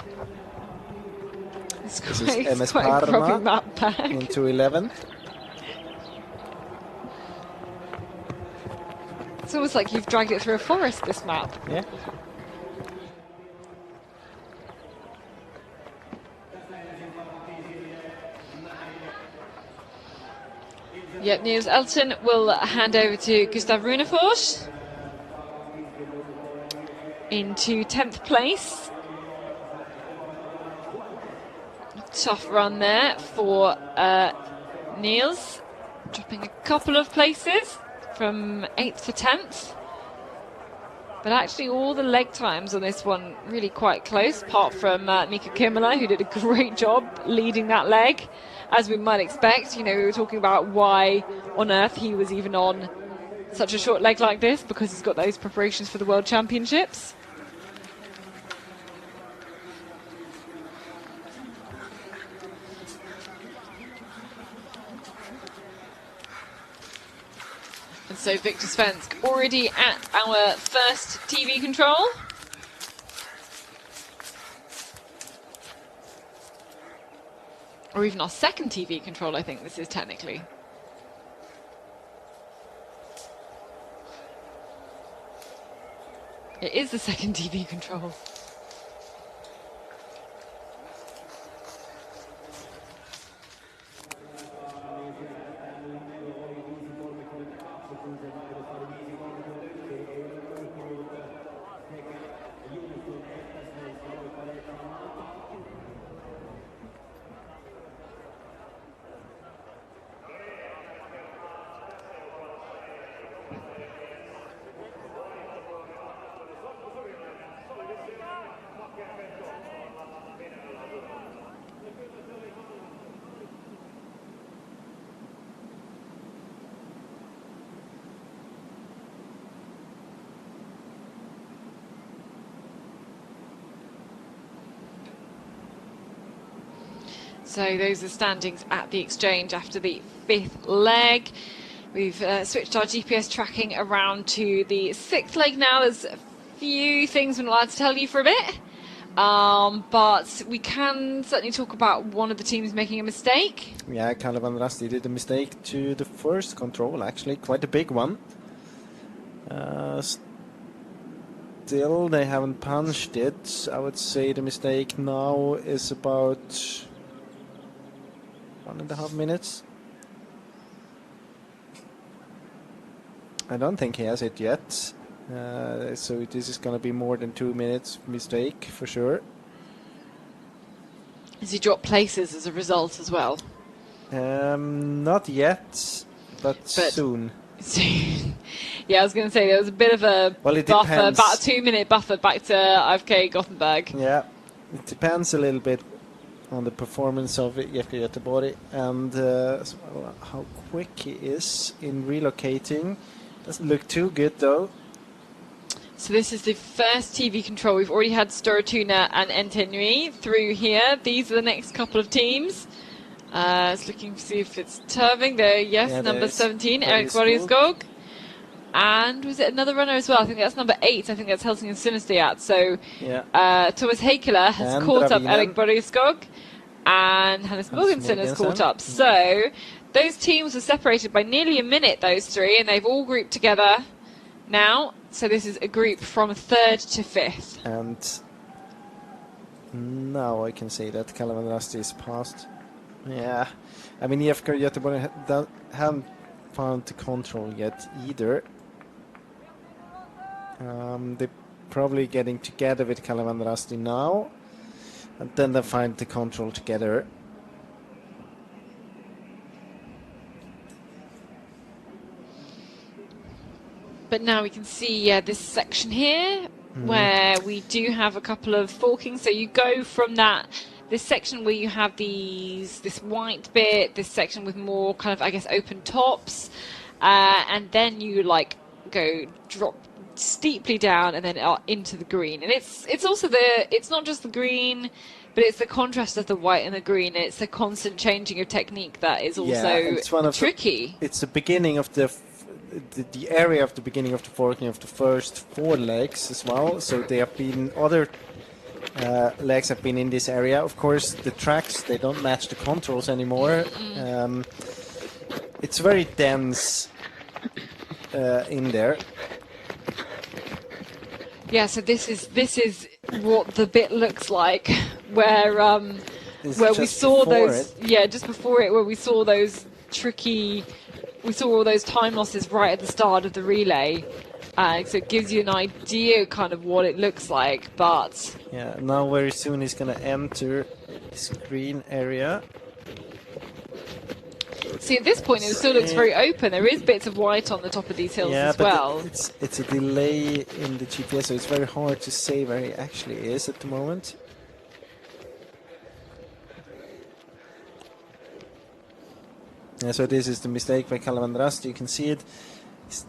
This is MS Parma into 11th. It's almost like you've dragged it through a forest, this map. Yeah. Yep, Niels Elton will hand over to Gustav Runefors into 10th place. Tough run there for Niels, dropping a couple of places from 8th to 10th. But actually all the leg times on this one really quite close, apart from Mikkeli-Jukola, who did a great job leading that leg. As we might expect, you know, we were talking about why on earth he was even on such a short leg like this, because he's got those preparations for the World Championships. And so Victor Svensk already at our first TV control. Or even our second TV control, I think this is technically. It is the second TV control. So those are standings at the exchange after the 5th leg. We've switched our GPS tracking around to the 6th leg now. There's a few things we're not allowed to tell you for a bit, but we can certainly talk about one of the teams making a mistake. Yeah, Kalle van Rasti did a mistake to the first control, actually, quite a big one. Still, they haven't punched it. I would say the mistake now is about 1.5 minutes. I don't think he has it yet. So this is going to be more than 2 minutes mistake for sure. Has he dropped places as a result as well? Not yet, but soon. Yeah, I was going to say there was a bit of a buffer, depends. about a 2-minute buffer back to IFK Gothenburg. Yeah, it depends a little bit on the performance of IFK Göteborg and how quick he is in relocating. Doesn't look too good though. So this is the first TV control. We've already had Storatuna and Entenui through here. These are the next couple of teams. It's looking to see if it's Turving there. Yes, yeah, number 17, Erik Borgeskog. And was it another runner as well? I think that's number 8. I think that's Helsing and Sinnestia. So yeah. Thomas Heikkila has caught up Erik Borgeskog, and Hannes Morgensen has caught up. So those teams were separated by nearly a minute, those three, and they've all grouped together now. So this is a group from 3rd to 5th. And now I can say that Kalle van Rasti is past. Yeah, I mean IFK Göteborg haven't found the control yet either. They're probably getting together with Kalle van Rasti now, and then they find the control together. But now we can see this section here where we do have a couple of forkings. So you go from this section where you have this white bit, this section with more kind of, I guess, open tops, and then you like drop steeply down and then into the green. And it's also it's not just the green, but it's the contrast of the white and the green. It's the constant changing of technique that is also tricky. It's the beginning of the area of the beginning of the forking of the first 4 legs as well. So they have been other legs have been in this area. Of course, the tracks, they don't match the controls anymore. It's very dense in there. Yeah, so this is what the bit looks like where we saw those just before it, where we saw those we saw all those time losses right at the start of the relay. So it gives you an idea kind of what it looks like, but yeah, now very soon he's going to enter this green area. See, at this point it still looks very open. There is bits of white on the top of these hills as well. It's a delay in the GPS, so it's very hard to say where he actually is at the moment. Yeah, so this is the mistake by Kalle van Rasti. You can see it. It's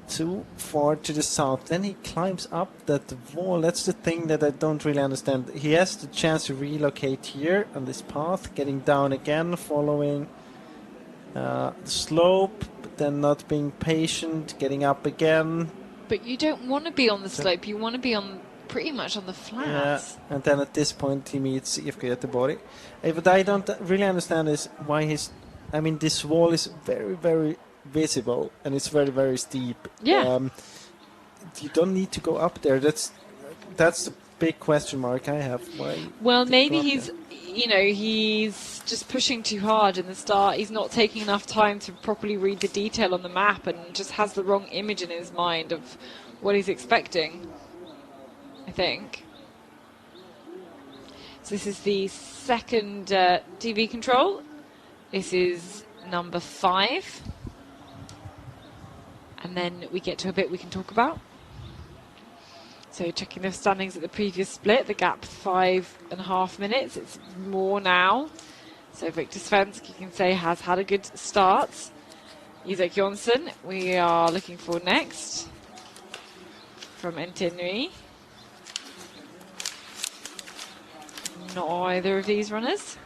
too far to the south. Then he climbs up that wall. That's the thing that I don't really understand. He has the chance to relocate here on this path, getting down again, following the slope, but then not being patient, getting up again. But you don't want to be on the slope. You want to be on pretty much on the flats. Yeah, and then at this point he meets IFK Göteborg. What I don't really understand is why this wall is very, very visible and it's very, very steep. Yeah. You don't need to go up there. That's the big question mark I have. Why? Well, maybe he's just pushing too hard in the start. He's not taking enough time to properly read the detail on the map and just has the wrong image in his mind of what he's expecting, I think. So this is the second TV control. This is number 5. And then we get to a bit we can talk about. So checking the standings at the previous split, the gap 5.5 minutes. It's more now. So Victor Svensk, you can say, has had a good start. Isak Jonsson, we are looking for next. From Entenui. Not either of these runners.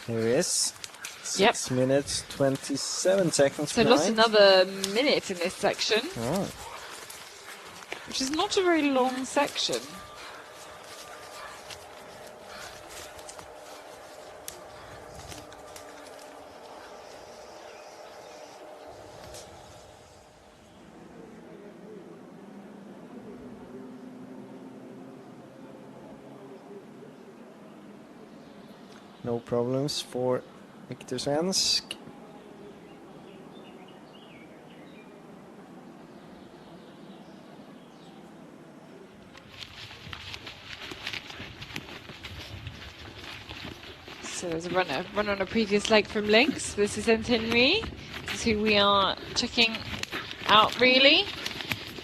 Here he is. Yep. 6 minutes, 27 seconds So lost another minute in this section, which is not a very long section. No problems for Viktor Svensk. So there's a run on a previous leg from Lynx. This is Henry. This is who we are checking out really.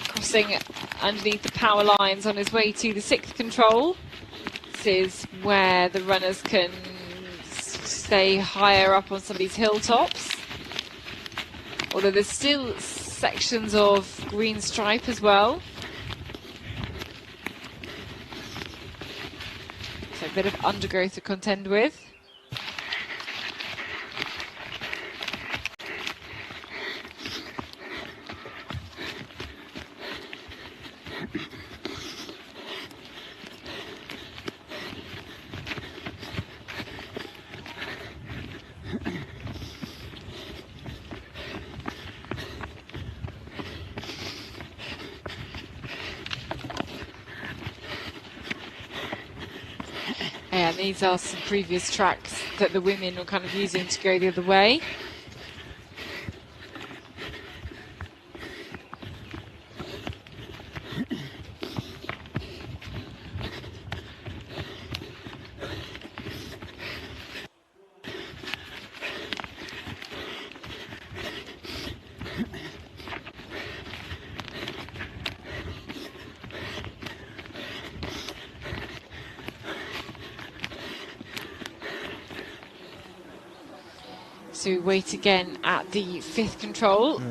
Crossing underneath the power lines on his way to the 6th control. This is where the runners can stay higher up on some of these hilltops. Although there's still sections of green stripe as well. So a bit of undergrowth to contend with. And these are some previous tracks that the women were kind of using to go the other way. So we wait again at the 5th control.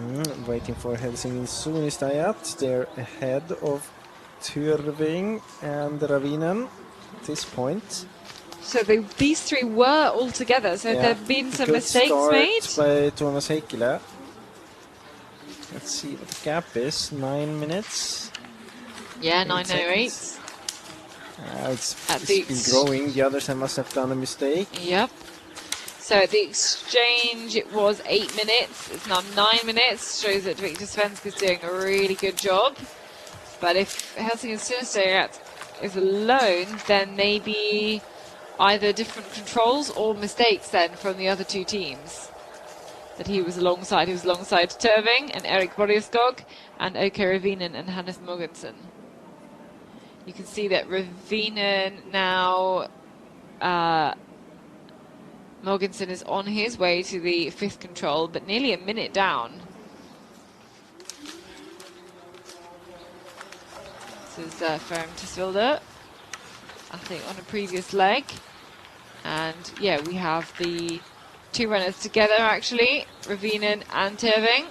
Waiting for Helsingin Suunnistajat. They're ahead of Tyrving and Ravinen at this point. So these three were all together, so there have been some mistakes made. By Thomas Heikkilä. Let's see what the gap is. 9 minutes. Yeah, 9:08. It's been growing. The others must have done a mistake. Yep. So at the exchange, it was 8 minutes. It's now 9 minutes. Shows that Viktor Svensk is doing a really good job. But if Helsingin Suunnistajat is alone, then maybe either different controls or mistakes then from the other two teams that he was alongside. He was alongside Tyrving and Erik Borgeskog and Åke Ravinen and Hannes Mogensen. You can see that Ravinen now, Mogensen is on his way to the 5th control, but nearly a minute down. This is Ferm Tisvilde, I think, on a previous leg. And yeah, we have the two runners together actually, Ravinen and Tyrving.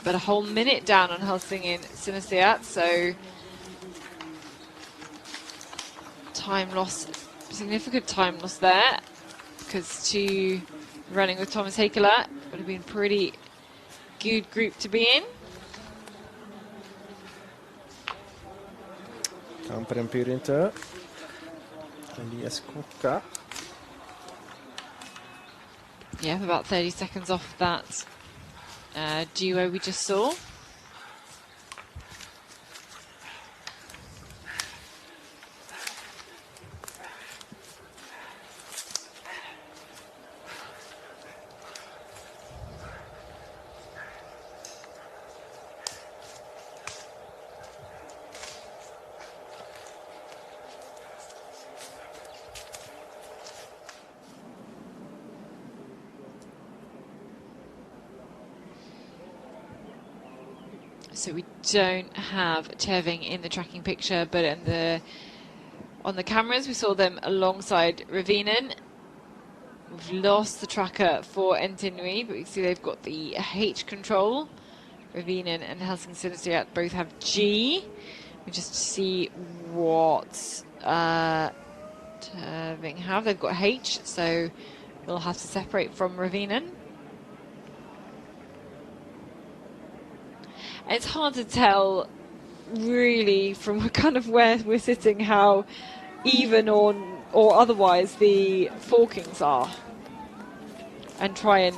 But a whole minute down on Helsingin Suunnistajat, so time loss, significant time loss there, because two running with Thomas Heikkilä would have been a pretty good group to be in. Tamperen Pyrintö. Elias Kukka. Yeah, about 30 seconds off that duo we just saw. So we don't have Tyrving in the tracking picture, but on the cameras we saw them alongside Ravinen. We've lost the tracker for Entinui, but you can see they've got the H control. Ravinen and Helsingin Suunnistajat both have G, We just see what Terving have. They've got H, so we'll have to separate from Ravinen. It's hard to tell really from kind of where we're sitting how even or otherwise the forkings are, and try and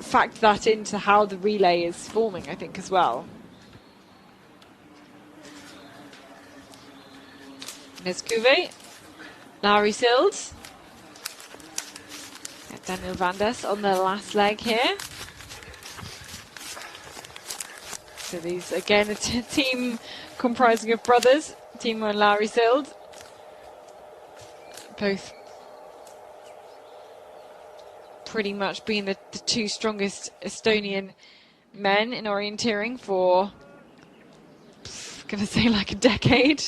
factor that into how the relay is forming, I think, as well. There's Kuve, Larry Silds, Daniel Vandes on the last leg here. So these, again, a team comprising of brothers, Timo and Larry Sild. Both pretty much being the two strongest Estonian men in orienteering for, I'm going to say, like a decade.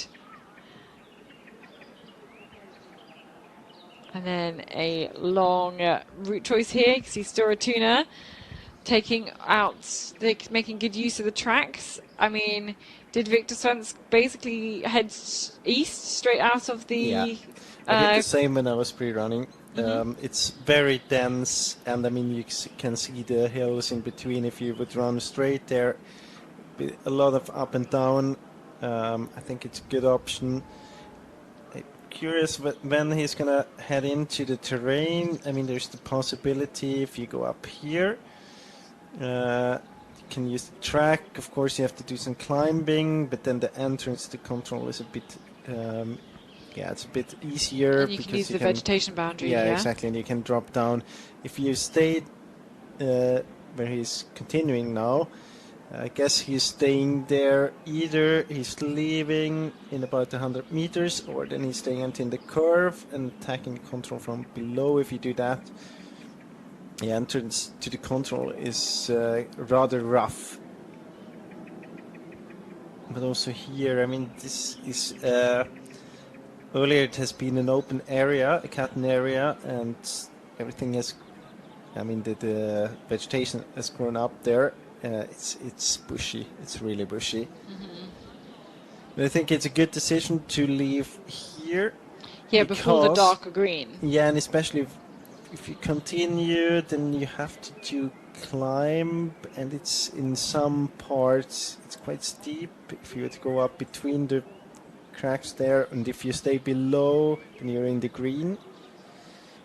And then a long route choice here. You can see Stora Tuna taking out, making good use of the tracks. I mean, did Victor Svensk basically head east straight out of the... Yeah, I did the same when I was pre-running. It's very dense, and I mean, you can see the hills in between. If you would run straight there, a lot of up and down. I think it's a good option. Curious when he's gonna head into the terrain. I mean, there's the possibility if you go up here, you can use the track. Of course, you have to do some climbing, but then the entrance to control is a bit, yeah, it's a bit easier. And you can use the vegetation boundary. Yeah, exactly, and you can drop down. If you stay where he's continuing now, I guess he's staying there. Either he's leaving in about 100 meters, or then he's staying until the curve and attacking the control from below. If you do that, the entrance to the control is rather rough. But also here, I mean, this is earlier it has been an open area, a cutting area, and everything has, I mean, the vegetation has grown up there. It's bushy. It's really bushy. But I think it's a good decision to leave here. Yeah, before the darker green. Yeah, and especially if you continue, then you have to do climb, and it's in some parts it's quite steep. If you were to go up between the cracks there, and if you stay below, then you're in the green,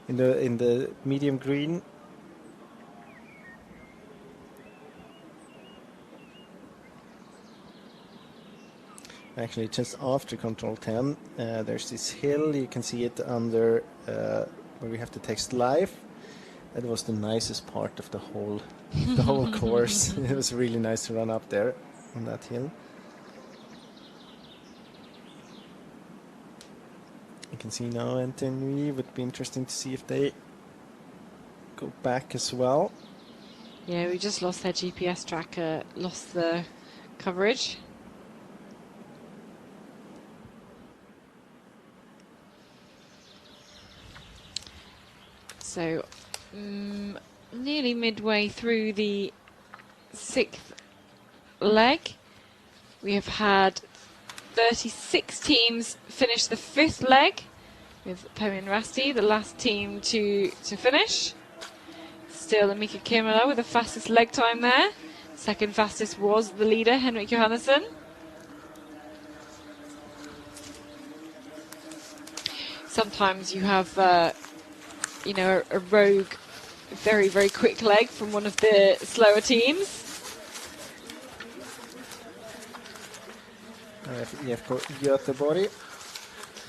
in the medium green. Actually, just after control 10, there's this hill. You can see it under where we have the text live. That was the nicest part of the whole course. It was really nice to run up there on that hill. You can see now Antenui. Would be interesting to see if they go back as well. Yeah, we just lost their GPS tracker, lost the coverage. So, nearly midway through the 6th leg, we have had 36 teams finish the 5th leg, with Pemi and Rasti, the last team to finish. Still Mika Kimela with the fastest leg time there. Second fastest was the leader, Henrik Johannesson. Sometimes you have you know, a rogue, very, very quick leg from one of the slower teams. IFK Göteborg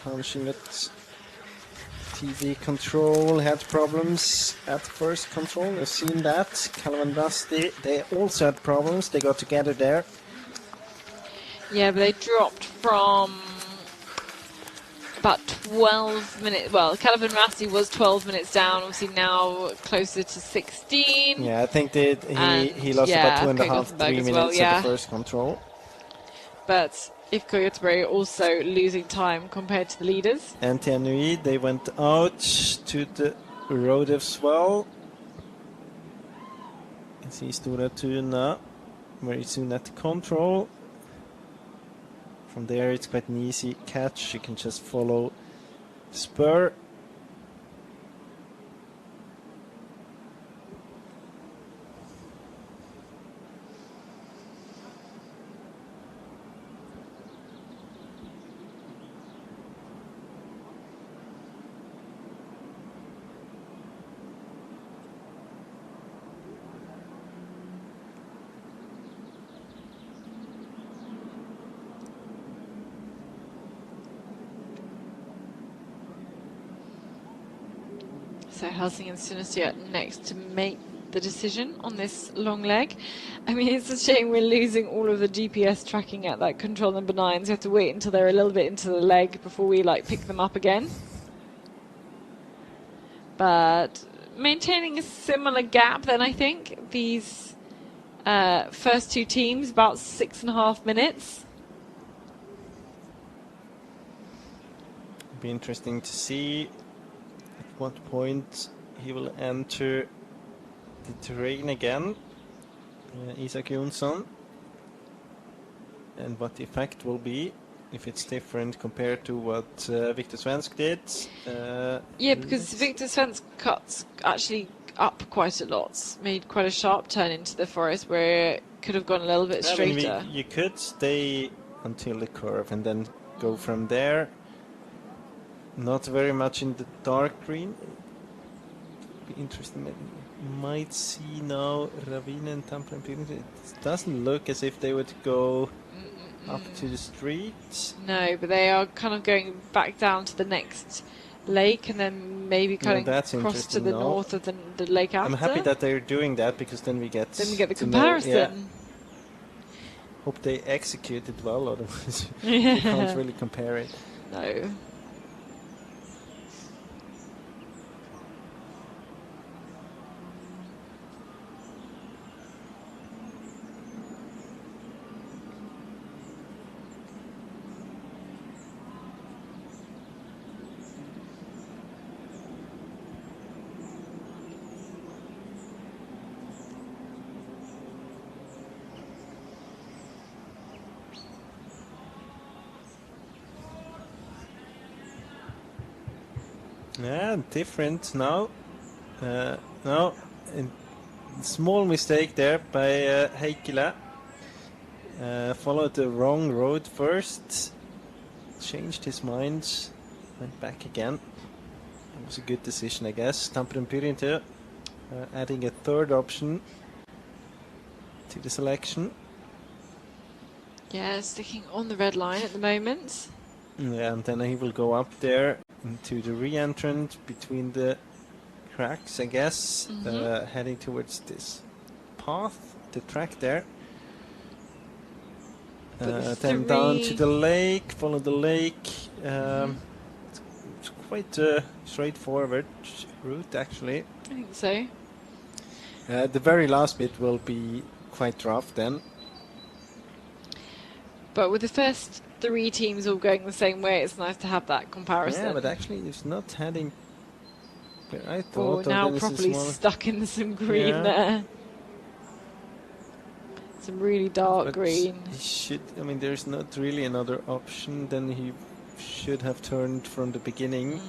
punching at TV control, had problems at first control. I've seen that. Calvin Rusty, they also had problems. They got together there. Yeah, but they dropped from about 12 minutes. Well, Calvin Rusty was 12 minutes down. Obviously now closer to 16. Yeah, I think that he lost about 2.5, 3 minutes at the first control. But IFK Göteborg also losing time compared to the leaders. And Tianui, they went out to the road as well. You can see Stora Tuna very soon at the control. From there, it's quite an easy catch. You can just follow the spur. So Helsing and Synestia next to make the decision on this long leg. I mean, it's a shame we're losing all of the GPS tracking at that control number 9, so you have to wait until they're a little bit into the leg before we like pick them up again. But maintaining a similar gap then, I think. These first two teams, about 6.5 minutes. Be interesting to see at what point he will enter the terrain again, Isak Jonsson, and what the effect will be, if it's different compared to what Victor Svensk did. Yeah, because Victor Svensk cuts actually up quite a lot, made quite a sharp turn into the forest where it could have gone a little bit straighter. I mean, you could stay until the curve and then go from there. Not very much in the dark green. Be interesting. You might see now Ravine and Tampere and Pyramid. It doesn't look as if they would go up to the street. No, but they are kind of going back down to the next lake and then maybe cutting across to the north of the lake after. I'm happy that they're doing that, because then we get the comparison. Hope they execute it well, otherwise you can't really compare it. No. Yeah, different now. Now, small mistake there by Heikkilä. Followed the wrong road first. Changed his mind. Went back again. It was a good decision, I guess. Tampere and Pyrinti adding a third option to the selection. Yeah, sticking on the red line at the moment. Yeah, and then he will go up there into the re-entrant between the cracks, I guess, heading towards this path, the track there. Then down to the lake, follow the lake. It's quite a straightforward route, actually. I think so. The very last bit will be quite rough then. But with the first 3 teams all going the same way, it's nice to have that comparison. Yeah, but actually it's not heading where I thought. Oh, now properly stuck in some green there. Some really dark green. He should, I mean, there's not really another option. Then he should have turned from the beginning.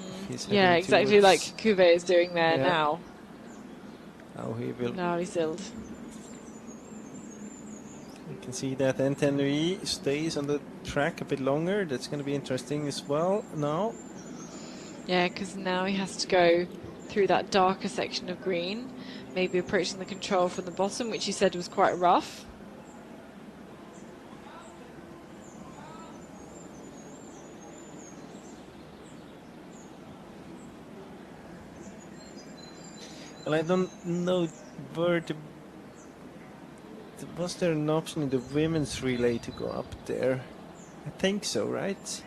Yeah, exactly like Cuvée is doing there now. Now he will. Now he's filled. You can see that N10E stays on the track a bit longer. That's going to be interesting as well now. Yeah, because now he has to go through that darker section of green, maybe approaching the control from the bottom, which he said was quite rough. Well, I don't know where the... Was there an option in the women's relay to go up there? I think so, right?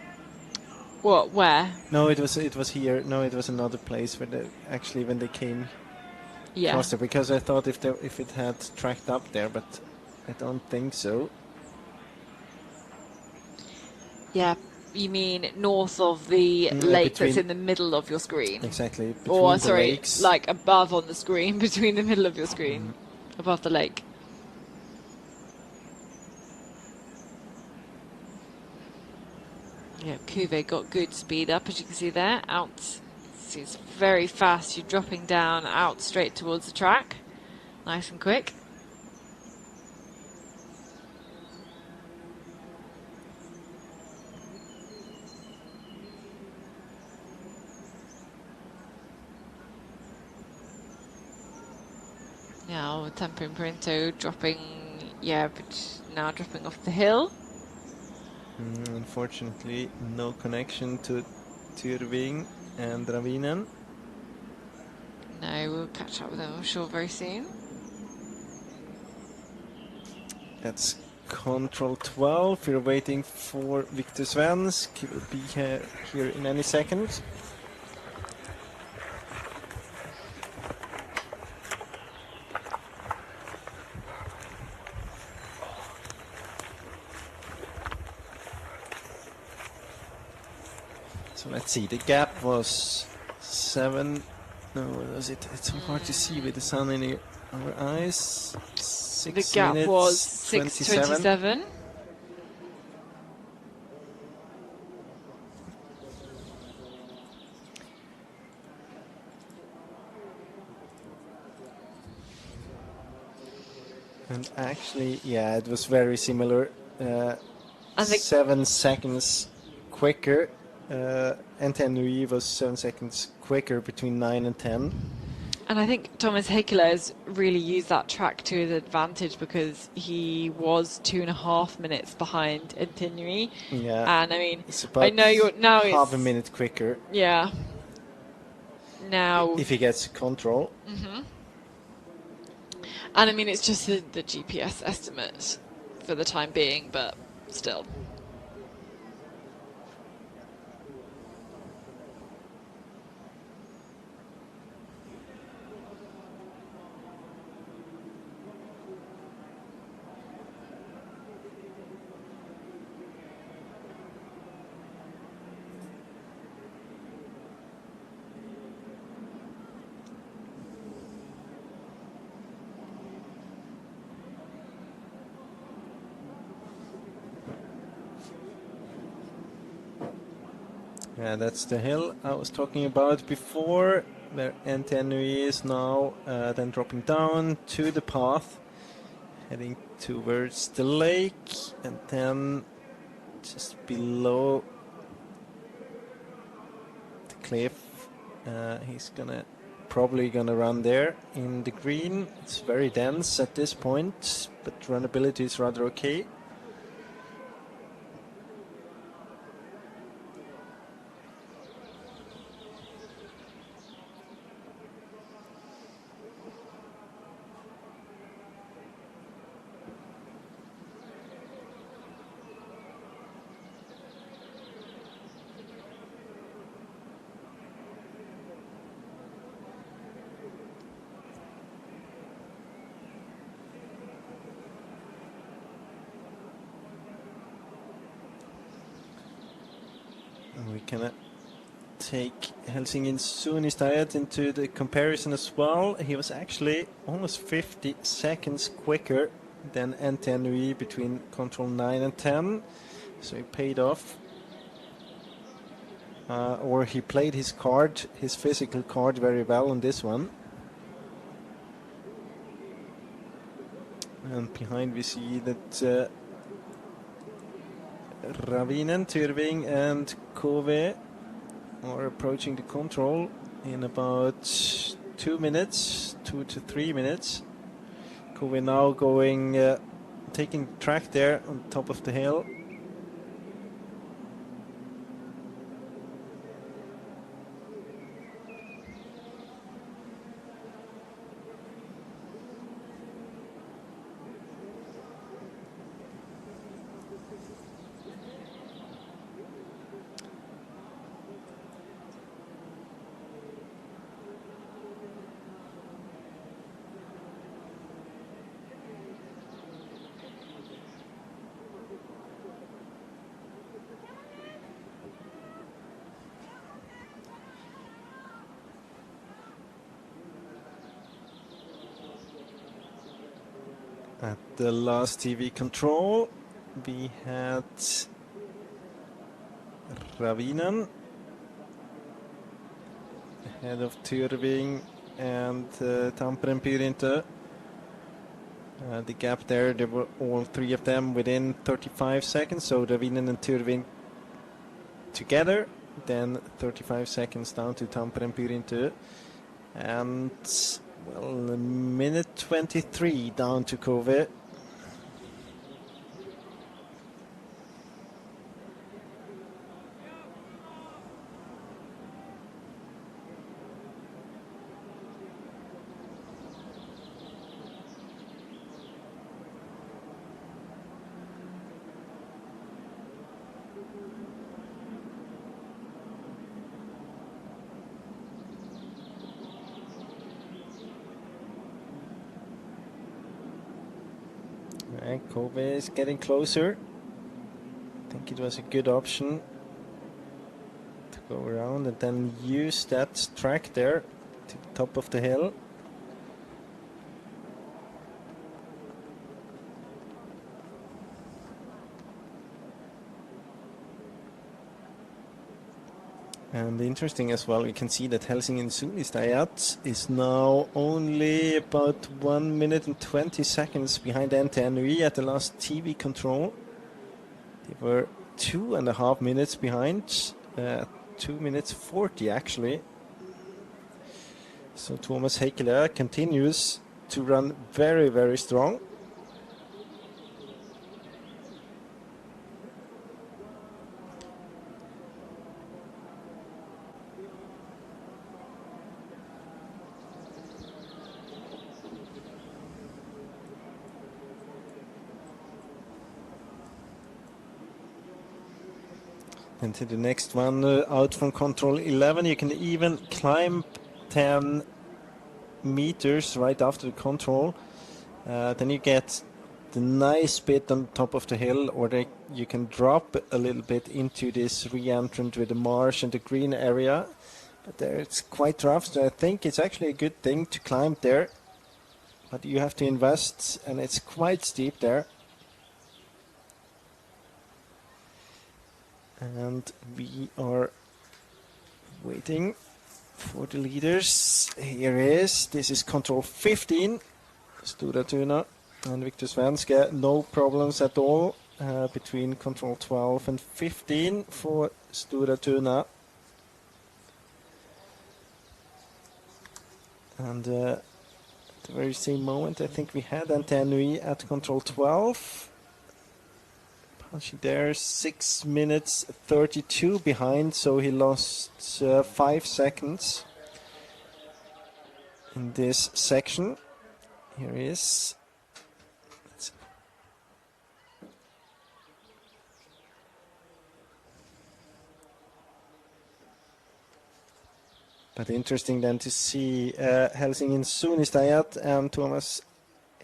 What? Where? No, it was here. No, it was another place where they actually when they came. Yeah. Closer, because I thought if it had tracked up there, but I don't think so. Yeah, you mean north of the lake that's in the middle of your screen? Exactly. Or sorry, like above on the screen, between the middle of your screen, above the lake. Yeah, Kuve got good speed up, as you can see there. Out, it's very fast. You're dropping down, out straight towards the track. Nice and quick. Now Tempo Imprinto dropping, yeah, but now dropping off the hill. Unfortunately, no connection to Tyrving and Ravinen. No, we'll catch up with them, I'm sure, very soon. That's control 12. We're waiting for Victor Svensk. He will be here in any second. So let's see, the gap was 7. No, what was it? It's so hard to see with the sun in our eyes. 6 The gap minutes, was 6:27. And actually, yeah, it was very similar. 7 seconds quicker. NTN Nui was 7 seconds quicker between 9 and 10. And I think Thomas Heikkilä has really used that track to his advantage because he was 2.5 minutes behind NTN Nui. Yeah. And I mean, it's about I know you're now half a minute quicker. Yeah. Now. If he gets control. And I mean, it's just the GPS estimate for the time being, but still. Yeah, that's the hill I was talking about before, where NTN Nui is now, then dropping down to the path, heading towards the lake, and then just below the cliff, he's probably gonna run there in the green. It's very dense at this point, but runnability is rather okay. We can take Helsingin Suunnistajat into the comparison as well. He was actually almost 50 seconds quicker than NTN Nui between control 9 and 10. So he paid off. Or he played his physical card very well on this one. And behind we see that Ravinen, Tyrving and Kove are approaching the control in about 2 minutes, 2 to 3 minutes. Kove now going, taking track there on top of the hill. At the last TV control, we had Ravinen ahead of Tyrving and Tampere and Pyrinto. The gap there, they were all three of them within 35 seconds, so Ravinen and Tyrving together, then 35 seconds down to Tampere and Pyrinto, and well, a minute 23 down to Kove. Kove is getting closer. I think it was a good option to go around and then use that track there to the top of the hill. And interesting as well, we can see that Helsingin Suunnistajat is now only about 1 minute and 20 seconds behind NTNUI at the last TV control. They were 2.5 minutes behind, 2 minutes 40 actually. So Thomas Heikkilä continues to run very, very strong. And to the next one, out from control 11, you can even climb 10 meters right after the control. Then you get the nice bit on top of the hill, or you can drop a little bit into this re-entrant with the marsh and the green area. But there it's quite rough, so I think it's actually a good thing to climb there. But you have to invest, and it's quite steep there. And we are waiting for the leaders. Here is, this is control 15, Stora Tuna and Victor Svenske. No problems at all between control 12 and 15 for Stora Tuna. And at the very same moment, I think we had NTNUI at control 12. There, 6 minutes 32 behind, so he lost 5 seconds in this section. Here he is. But interesting then to see Helsingin Suunnistajat and Thomas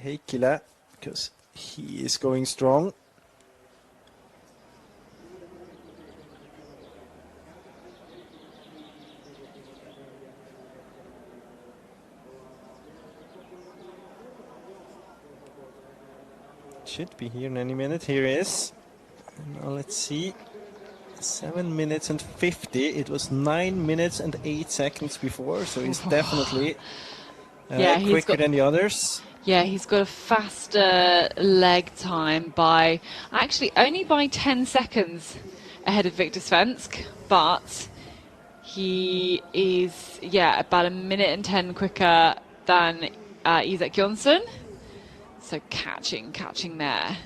Heikkilä, because he is going strong. Should be here in any minute. Here he is. Now let's see. 7 minutes and 50. It was 9 minutes and 8 seconds before, so he's definitely quicker than the others. Yeah, he's got a faster leg time by actually only by 10 seconds ahead of Victor Svensk, but he is about a minute and 10 quicker than Isak Jonsson. So catching there.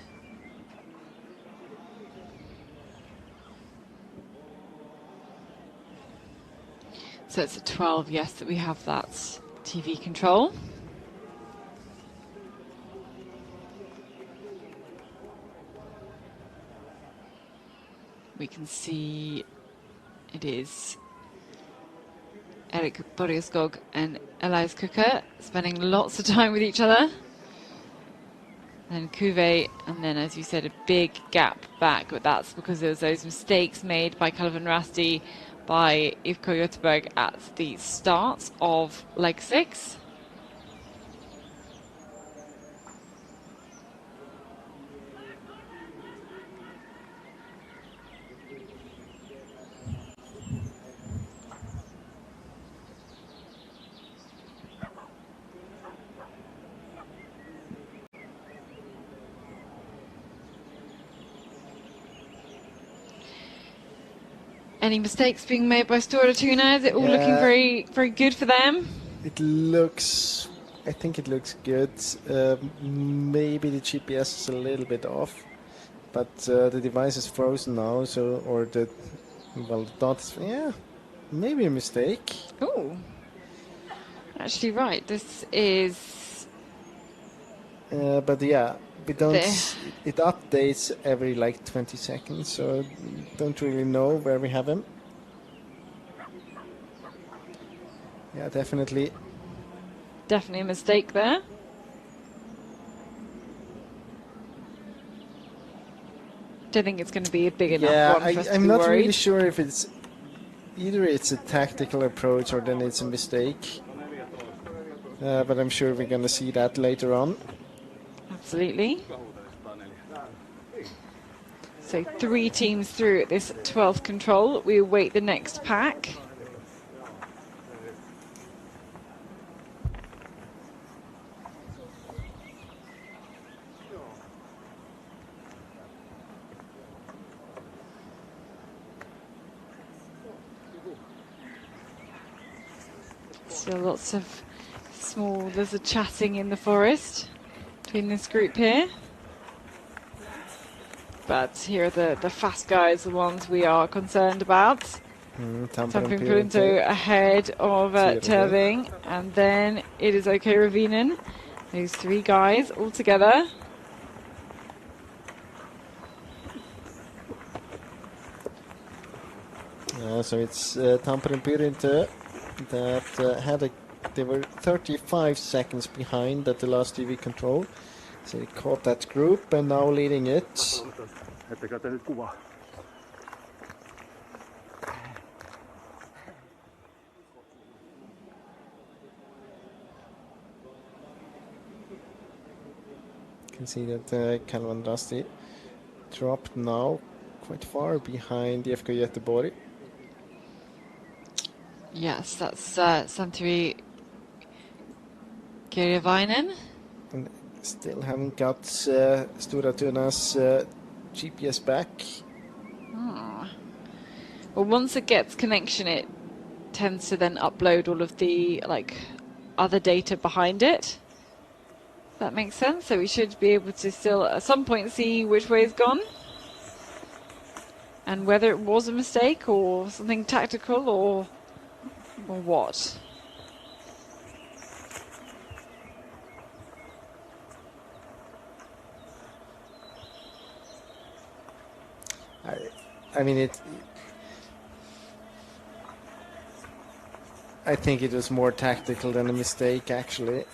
So it's at 12, yes, that we have that TV control. We can see it is Erik Borgeskog and Elias Kuka spending lots of time with each other. And Kuve, and then, as you said, a big gap back, but that's because there was those mistakes made by Calvin Rasti, by Ivko Göteborg at the start of leg 6. Any mistakes being made by Stora Tuna? Is it all looking very, very good for them? It looks, I think it looks good. Maybe the GPS is a little bit off, but the device is frozen now, so, or the, well, the dots, maybe a mistake. Oh, actually, right. This is. But yeah, we don't. It updates every like 20 seconds, so don't really know where we have him. Yeah, definitely. Definitely a mistake there. Don't think it's going to be a big enough one for us to I'm be not worried. really sure if it's either it's a tactical approach or then it's a mistake. But I'm sure we're going to see that later on. Absolutely. So 3 teams through at this 12th control. We await the next pack. Still lots of there's a chatting in the forest between this group here. But here are the fast guys, the ones we are concerned about. Tampere Purinto ahead of Terving, and then it is OK Ravinen. Those 3 guys all together. So it's Tampere Purinto that they were 35 seconds behind at the last TV control. So they caught that group and now leading it. You can see that Calvan Dusty dropped now quite far behind the FK Göteborg. Yes, that's Santeri Kirjavainen. And still haven't got Stora Tuna's GPS back. Well, once it gets connection, it tends to then upload all of the other data behind it. That makes sense. So we should be able to still at some point see which way it's gone and whether it was a mistake or something tactical or what. I mean, I think it was more tactical than a mistake, actually.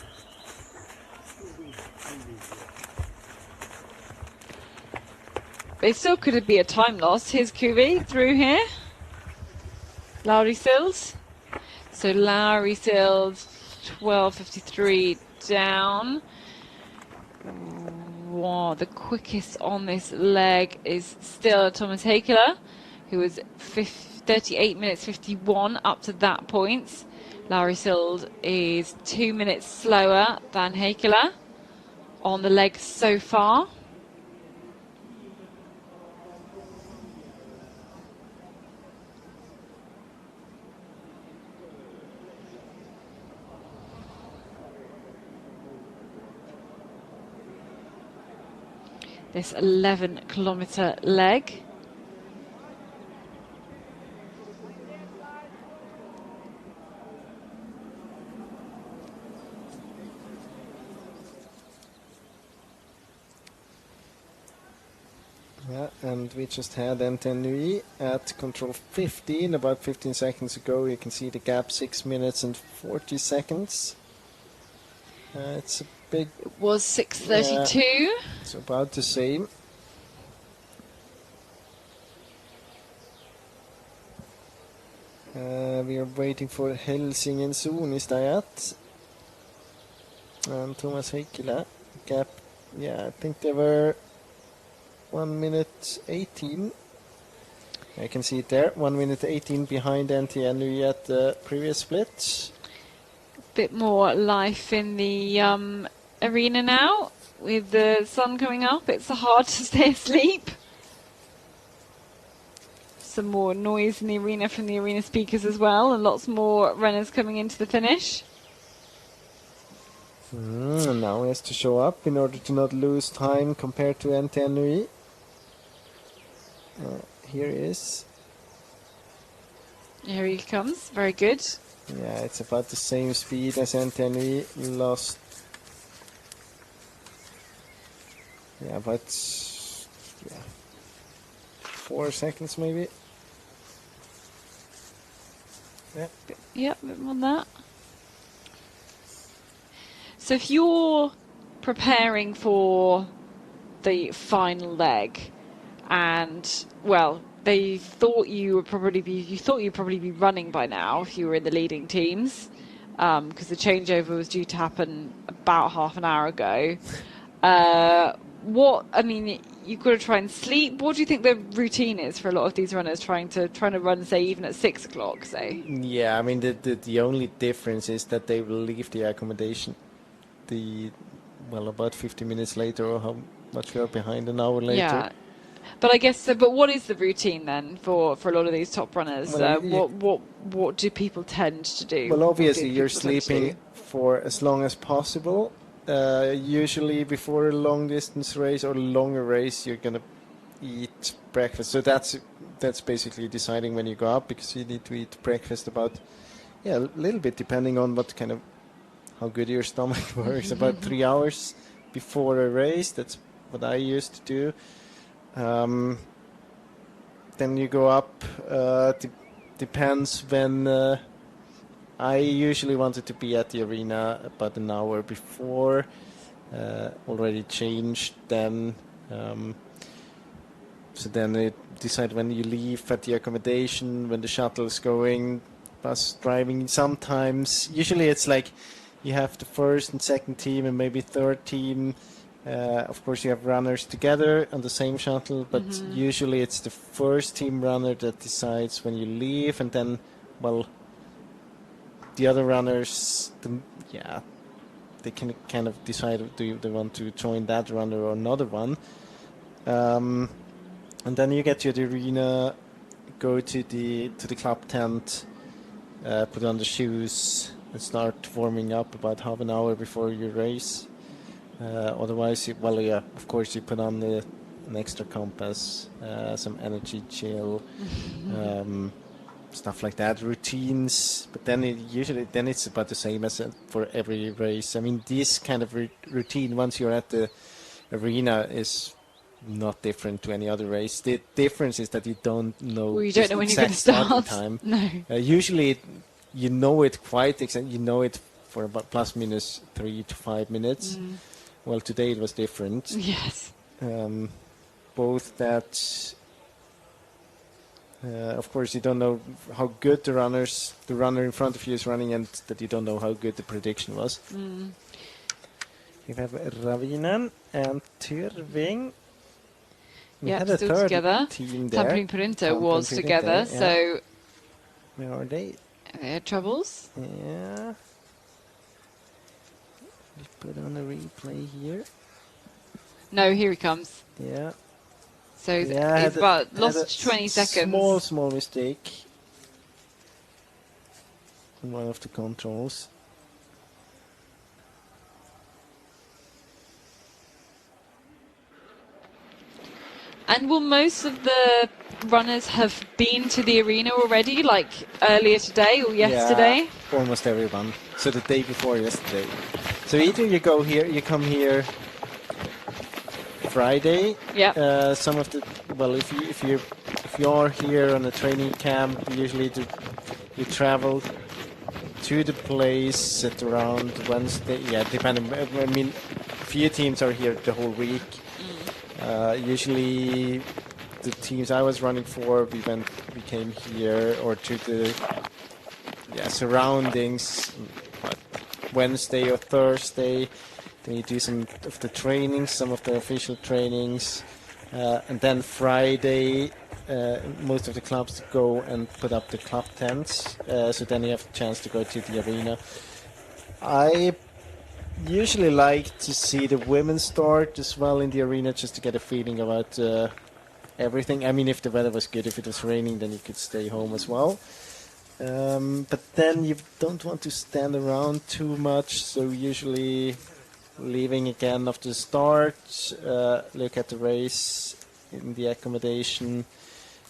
It still could be a time loss. Here's Kuvi through here. Lauri Sills. So Lauri Sills, 12:53 down. Wow, the quickest on this leg is still Thomas Heikkilä, who was 38 minutes 51 up to that point. Lauri Sills is 2 minutes slower than Heikkilä on the leg so far. This 11-kilometer leg. Yeah, and we just had Nui at control 15 about 15 seconds ago. You can see the gap, 6 minutes and 40 seconds. It's a big... It was 6:32. It's about the same. We are waiting for Helsingin Suunnistajat and Thomas Heikkilä. Gap, yeah, I think they were 1 minute 18. I can see it there, 1 minute 18 behind Nui at the previous split. Bit more life in the arena now with the sun coming up. It's hard to stay asleep. some more noise in the arena from the arena speakers as well, and lots more runners coming into the finish. And now he has to show up in order to not lose time compared to NTNUI. Here he is. Here he comes. Very good. Yeah, it's about the same speed as NTNUI. Lost. Yeah, but 4 seconds maybe. Yep. Yep, a bit more than that. So if you're preparing for the final leg, and well, they thought you'd probably be running by now if you were in the leading teams, because the changeover was due to happen about half an hour ago. You've got to try and sleep. What do you think the routine is for a lot of these runners trying to run, say, even at 6 o'clock, say? Yeah, I mean the only difference is that they will leave the accommodation about 50 minutes later, or how much we are behind, an hour later. Yeah. But I guess so. But what is the routine then for a lot of these top runners? What do people tend to do? Well, obviously you're sleeping for as long as possible. Usually before a long distance race or longer race, you're gonna eat breakfast. So that's basically deciding when you go up, because you need to eat breakfast about a little bit depending on how good your stomach works. About 3 hours before a race. That's what I used to do. Then you go up. Depends when. I usually wanted to be at the arena about an hour before. Already changed then. So then they decide when you leave at the accommodation, when the shuttle is going, bus driving. Sometimes, usually it's like you have the first and second team and maybe third team. Of course, you have runners together on the same shuttle, but usually it's the first team runner that decides when you leave, and then, the other runners, they can kind of decide do they want to join that runner or another one. And then you get to the arena, go to the club tent, put on the shoes, and start warming up about half an hour before your race. Otherwise, of course, you put on an extra compass, some energy gel, stuff like that, routines. But then it's about the same as for every race. I mean, this kind of routine, once you're at the arena, is not different to any other race. The difference is that you don't know. Well, you don't know when you're going to start. Time. No. Usually, you know it quite exactly. You know it for about plus minus 3 to 5 minutes. Well, today it was different. Yes. Both that. Of course, you don't know how good the runner in front of you is running, and that you don't know how good the prediction was. You have Ravinen and Tyrving. We had a still third together. team there. Tampering Perinto was together, so. Where are they? They had troubles. Yeah. We put on a replay here. No, here he comes. Yeah. So he's lost 20 seconds. Small mistake in one of the controls. And will most of the runners have been to the arena already, like earlier today or yesterday? Yeah, almost everyone. So the day before yesterday. So either you come here Friday. Yeah. Some of the if you are here on a training camp, usually you travel to the place at around Wednesday. Yeah, depending. I mean, few teams are here the whole week. Usually, the teams I was running for, we came here or to the surroundings. Wednesday or Thursday. Then you do some of the trainings, some of the official trainings, and then Friday, most of the clubs go and put up the club tents. So then you have a chance to go to the arena. I usually like to see the women start as well in the arena, just to get a feeling about everything. I mean, if the weather was good, if it was raining, then you could stay home as well. But then you don't want to stand around too much, so usually leaving again after the start, look at the race in the accommodation.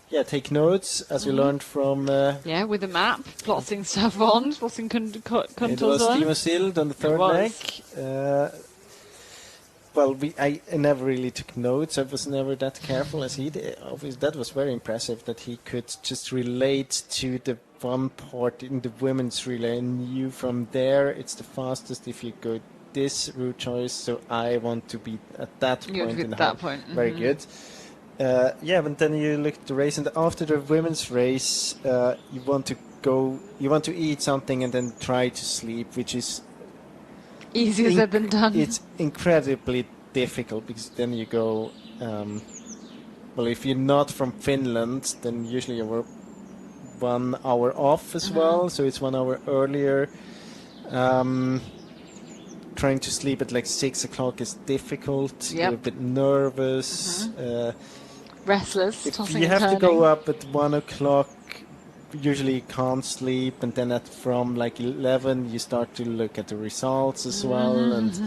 Yeah, take notes, as we learned from... yeah, with a map, plotting stuff on, plotting contours on. It was Timo Sild on the third leg. Well, I never really took notes. I was never that careful as he did. Obviously, that was very impressive that he could just relate to the one part in the women's relay and knew from there it's the fastest if you go this route choice. So I want to be at that point in the that point. Very good. Yeah, but then you look at the race, and after the women's race, you want to eat something and then try to sleep, which is easier said than done. It's incredibly difficult because then you go. Well, if you're not from Finland, then usually you're 1 hour off as well, so it's 1 hour earlier. Trying to sleep at like 6 o'clock is difficult. You're a bit nervous. Restless. If you have to go up at 1 o'clock, usually you can't sleep, and then from like 11 you start to look at the results as well, and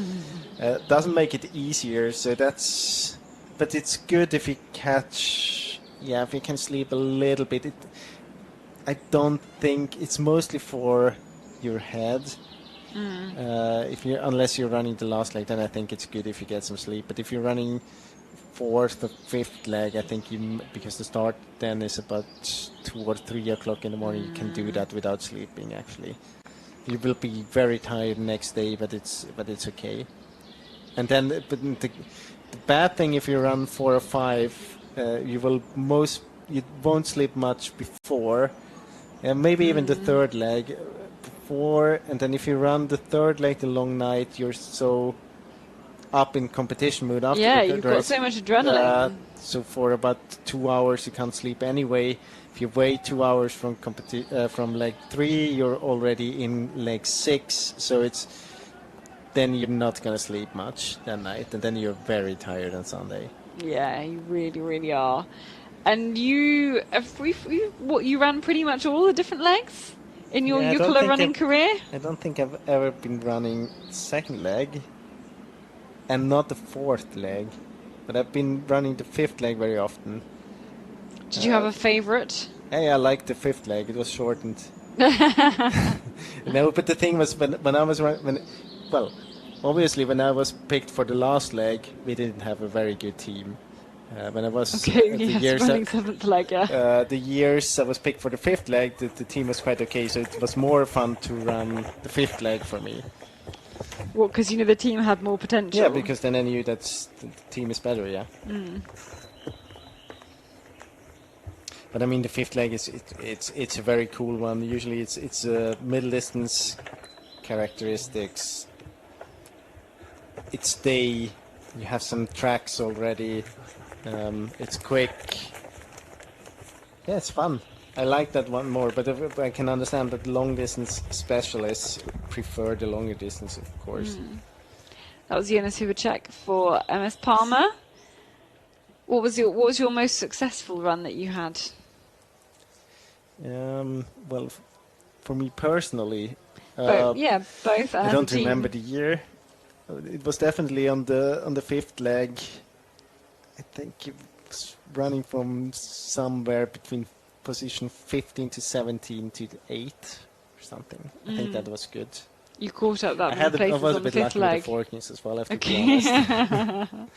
doesn't make it easier. So but it's good if you if you can sleep a little bit. I don't think it's mostly for your head. Unless you're running the last leg, then I think it's good if you get some sleep. But if you're running 4th or 5th leg, I think because the start then is about 2 or 3 o'clock in the morning, you can do that without sleeping. Actually, you will be very tired next day, but it's okay. And then, but the bad thing if you run 4 or 5, you won't sleep much before, maybe even the 3rd leg. And then if you run the 3rd leg the long night, you're so up in competition mood after. Yeah, you've got so much adrenaline. So for about 2 hours you can't sleep anyway. If you wait 2 hours from leg 3, you're already in leg 6. So then you're not gonna sleep much that night, and then you're very tired on Sunday. Yeah, you really, really are. And you ran pretty much all the different legs in your Jukola running career? I don't think I've ever been running 2nd leg, and not the 4th leg, but I've been running the 5th leg very often. Did you have a favorite? Hey, I liked the 5th leg. It was shortened. No, but the thing was when I was obviously when I was picked for the last leg, we didn't have a very good team. When I was running 7th leg, the years I was picked for the 5th leg, the team was quite okay, so it was more fun to run the 5th leg for me. Well, because the team had more potential. Yeah, because then I knew that the team is better. Yeah. But I mean, the 5th leg it's a very cool one. Usually it's middle distance characteristics. It's day. You have some tracks already. It's quick. Yeah, it's fun. I like that one more, but I can understand that long distance specialists prefer the longer distance, of course. That was Jonas Hubacek for MS Palmer. What was your most successful run that you had? Well, for me personally, both. I don't remember the year. It was definitely on the 5th leg. I think it was running from somewhere between position 15 to 17 to 8 or something. I think that was good. You caught up that I was a bit lucky with the Forkings as well, I have to be honest.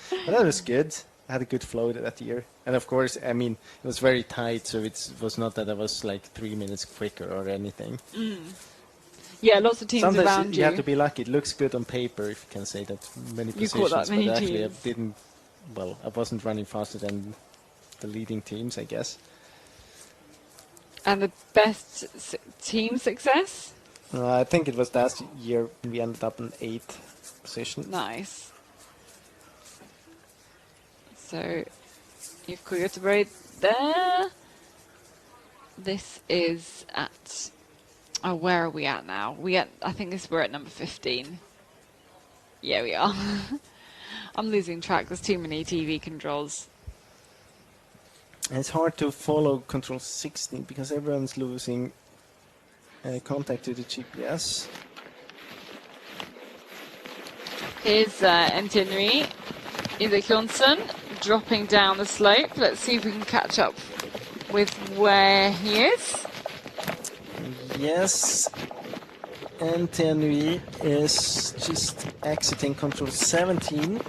But that was good. I had a good flow that year. And of course, I mean, it was very tight, so it was not that I was like 3 minutes quicker or anything. Yeah, lots of teams sometimes around you. You have to be lucky. It looks good on paper, if you can say that. Many positions, caught that many but actually teams. I wasn't running faster than the leading teams, I guess. And the best team success? I think it was last year we ended up in 8th position. Nice. So you've got right there. This is at. Oh, where are we at now? I think we're at number 15. Yeah, we are. I'm losing track. There's too many TV controls. And it's hard to follow control 16 because everyone's losing contact to the GPS. Here's Etienne Johnson dropping down the slope. Let's see if we can catch up with where he is. Yes, Etienne is just exiting control 17.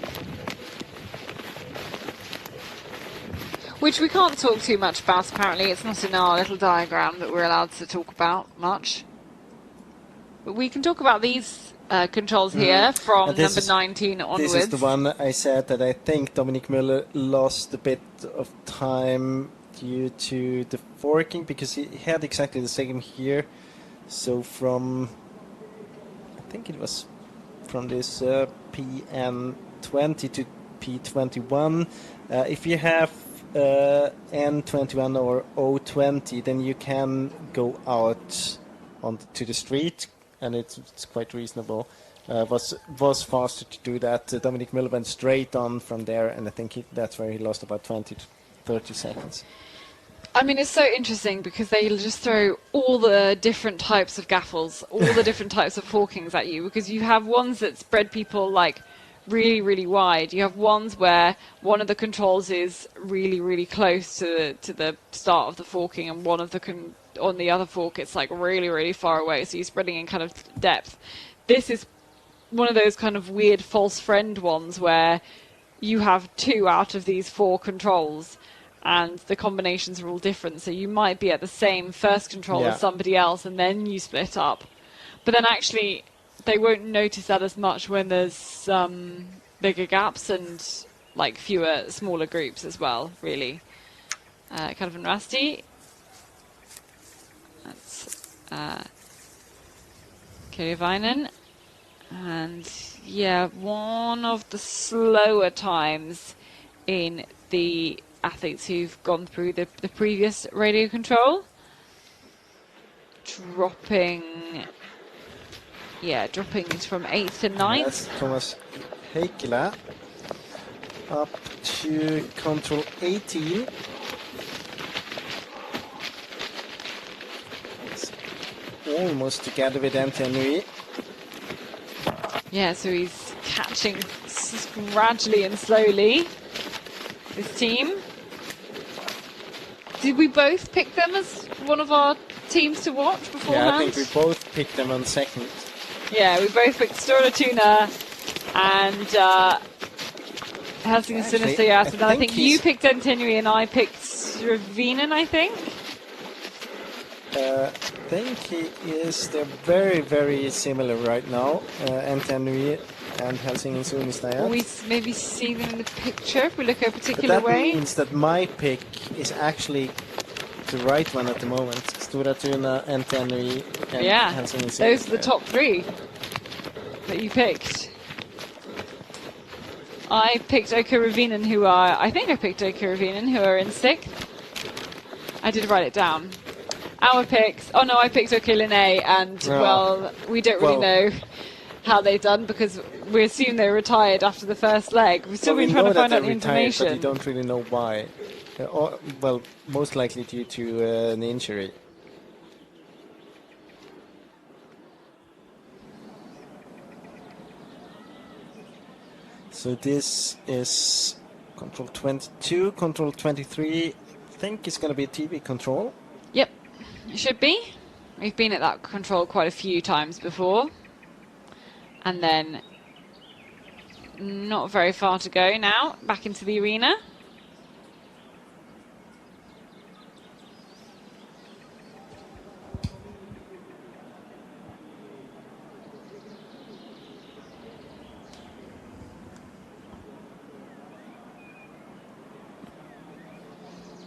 Which we can't talk too much about, apparently. It's not in our little diagram that we're allowed to talk about much. But we can talk about these controls here from number 19 onwards. This is the one I said that I think Dominic Müller lost a bit of time due to the forking, because he had exactly the same here. So from, I think it was from this PN20 to P21. If you have N21 or O20, then you can go out to the street, and it's quite reasonable. Was faster to do that. Dominic Müller went straight on from there, and I think that's where he lost about 20 to 30 seconds. I mean, it's so interesting because they just throw all the different types of gaffles, all the different types of forkings at you, because you have ones that spread people like really, really wide. You have ones where one of the controls is really, really close to the start of the forking, and one of the on the other fork it's like really, really far away, so you're spreading in kind of depth. This is one of those kind of weird false friend ones where you have 2 out of these 4 controls and the combinations are all different, so you might be at the same first control as somebody else and then you split up. But then actually they won't notice that as much when there's bigger gaps and like fewer smaller groups as well, really. Calvin Rusty. That's Kirjavainen. And yeah, one of the slower times in the athletes who've gone through the previous radio control. Dropping from 8th to 9th. That's Thomas Heikkilä up to control 18. It's almost together with Etienne. Yeah, so he's catching gradually and slowly, this team. Did we both pick them as one of our teams to watch beforehand? Yeah, I think we both picked them on second. Yeah, we both picked Stora Tuna and Helsingin Sinisterjärvet, and I think you picked Etienne and I picked Ravinen, I think. I think they're very, very similar right now, Etienne and Helsingin Sinisterjärvet. Will we maybe see them in the picture if we look a particular way? That means that my pick is actually the right one at the moment. Stora Tuna, Etienne, and Helsingin Sinisterjärvet. Those are the top 3 that you picked. I picked Oka Ravinen, who are in 6th. I did write it down. Our picks, I picked Oka Relay, and we don't really know how they've done because we assume they retired after the first leg. We've still been trying to find out the information. But you don't really know why. Most likely due to an injury. So this is control 22, control 23. I think it's going to be a TV control. Yep, it should be. We've been at that control quite a few times before. And then not very far to go now, back into the arena.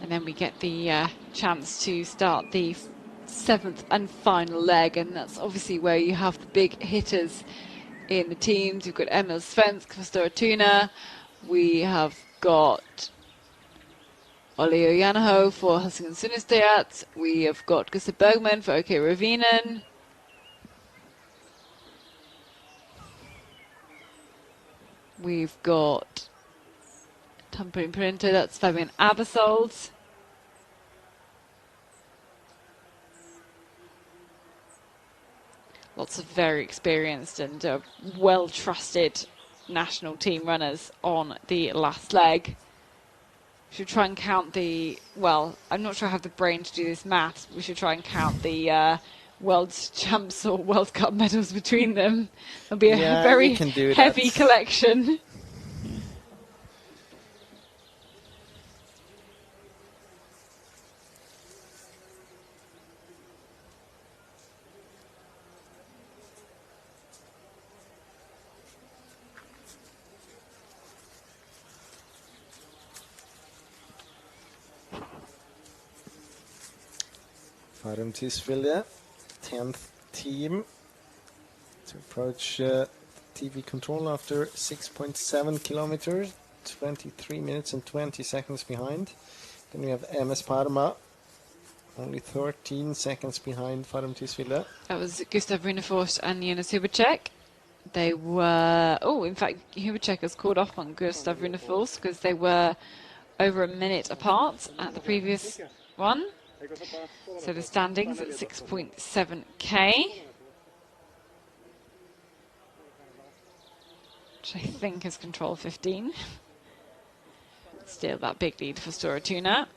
And then we get the chance to start the 7th and final leg, and that's obviously where you have the big hitters in the teams. We've got Emil Svensk for Stora Tuna. We have got Olli Janaho for Helsingin Sinisterjärvet. We have got Gustav Bergman for OK Ravinen. We've got Tampere Printer, that's Fabian Abersold. lots of very experienced and well-trusted national team runners on the last leg. Should try and count well, I'm not sure I have the brain to do this maths. We should try and count the world champs or World Cup medals between them. There'll be a very heavy collection. Farum Tisvilde, 10th team to approach TV control after 6.7 kilometers, 23 minutes and 20 seconds behind. Then we have MS Parma, only 13 seconds behind Farum Tisvilde. That was Gustav Runefors and Jonas Hubacek. They were, in fact, Hubacek has called off on Gustav Runefors because they were over a minute apart at the previous one. So the standings at 6.7k, which I think is control 15. Still that big lead for Stora Tuna.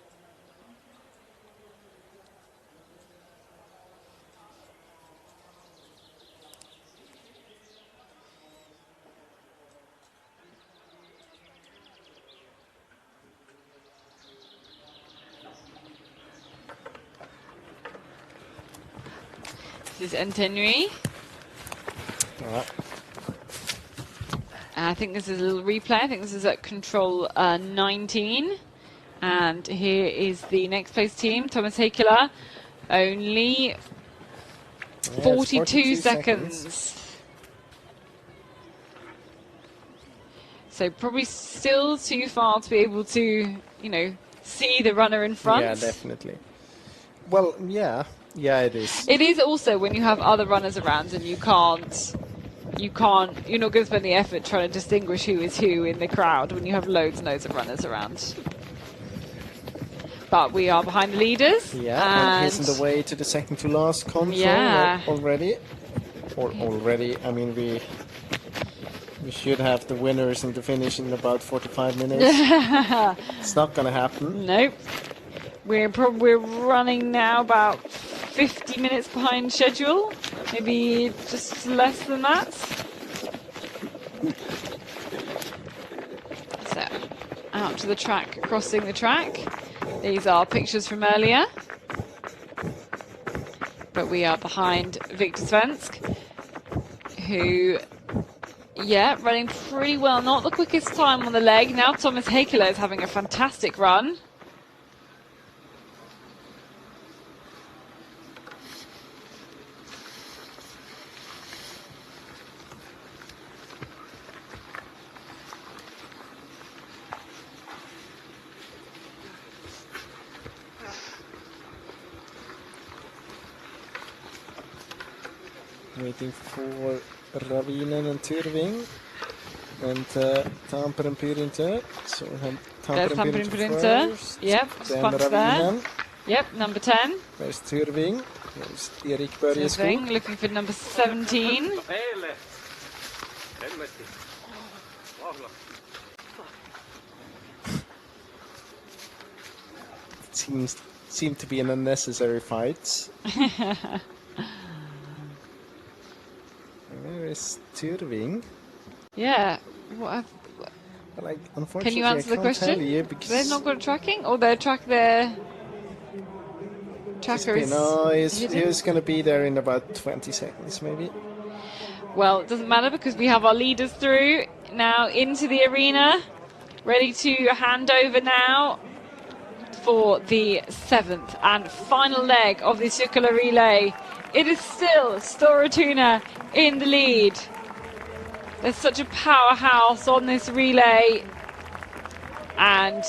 This is Entenui. I think this is a little replay. I think this is at control 19. And here is the next place team, Thomas Heikkilä. Only 42 seconds. So probably still too far to be able to, see the runner in front. Yeah, definitely. Well, yeah. Yeah, it is. It is also when you have other runners around and you're not going to spend the effort trying to distinguish who is who in the crowd when you have loads and loads of runners around. But we are behind the leaders. Yeah, and he's on the way to the second to last control already. I mean, we should have the winners in the finish in about 45 minutes. It's not going to happen. Nope. We're running now about 50 minutes behind schedule, maybe just less than that. So, out to the track, crossing the track. These are pictures from earlier. But we are behind Victor Svensk, who, running pretty well. Not the quickest time on the leg. Now Thomas Heikkilä is having a fantastic run. Waiting for Ravinen and Tyrving and Tampere and Pyrinter. So we have Tampere and Pyrinter first. Yep, spots there. Yep, number 10. There's Tyrving. There's Erik Börjeskog. Looking for number 17. It seemed to be an unnecessary fight. Where is Tyrving? Yeah. Unfortunately, can you answer the question? They've not got a tracking? Or their tracker is... No, he's going to be there in about 20 seconds, maybe. Well, it doesn't matter because we have our leaders through now into the arena. Ready to hand over now for the 7th and final leg of the Jukola Relay. It is still Stora Tuna in the lead. There's such a powerhouse on this relay. And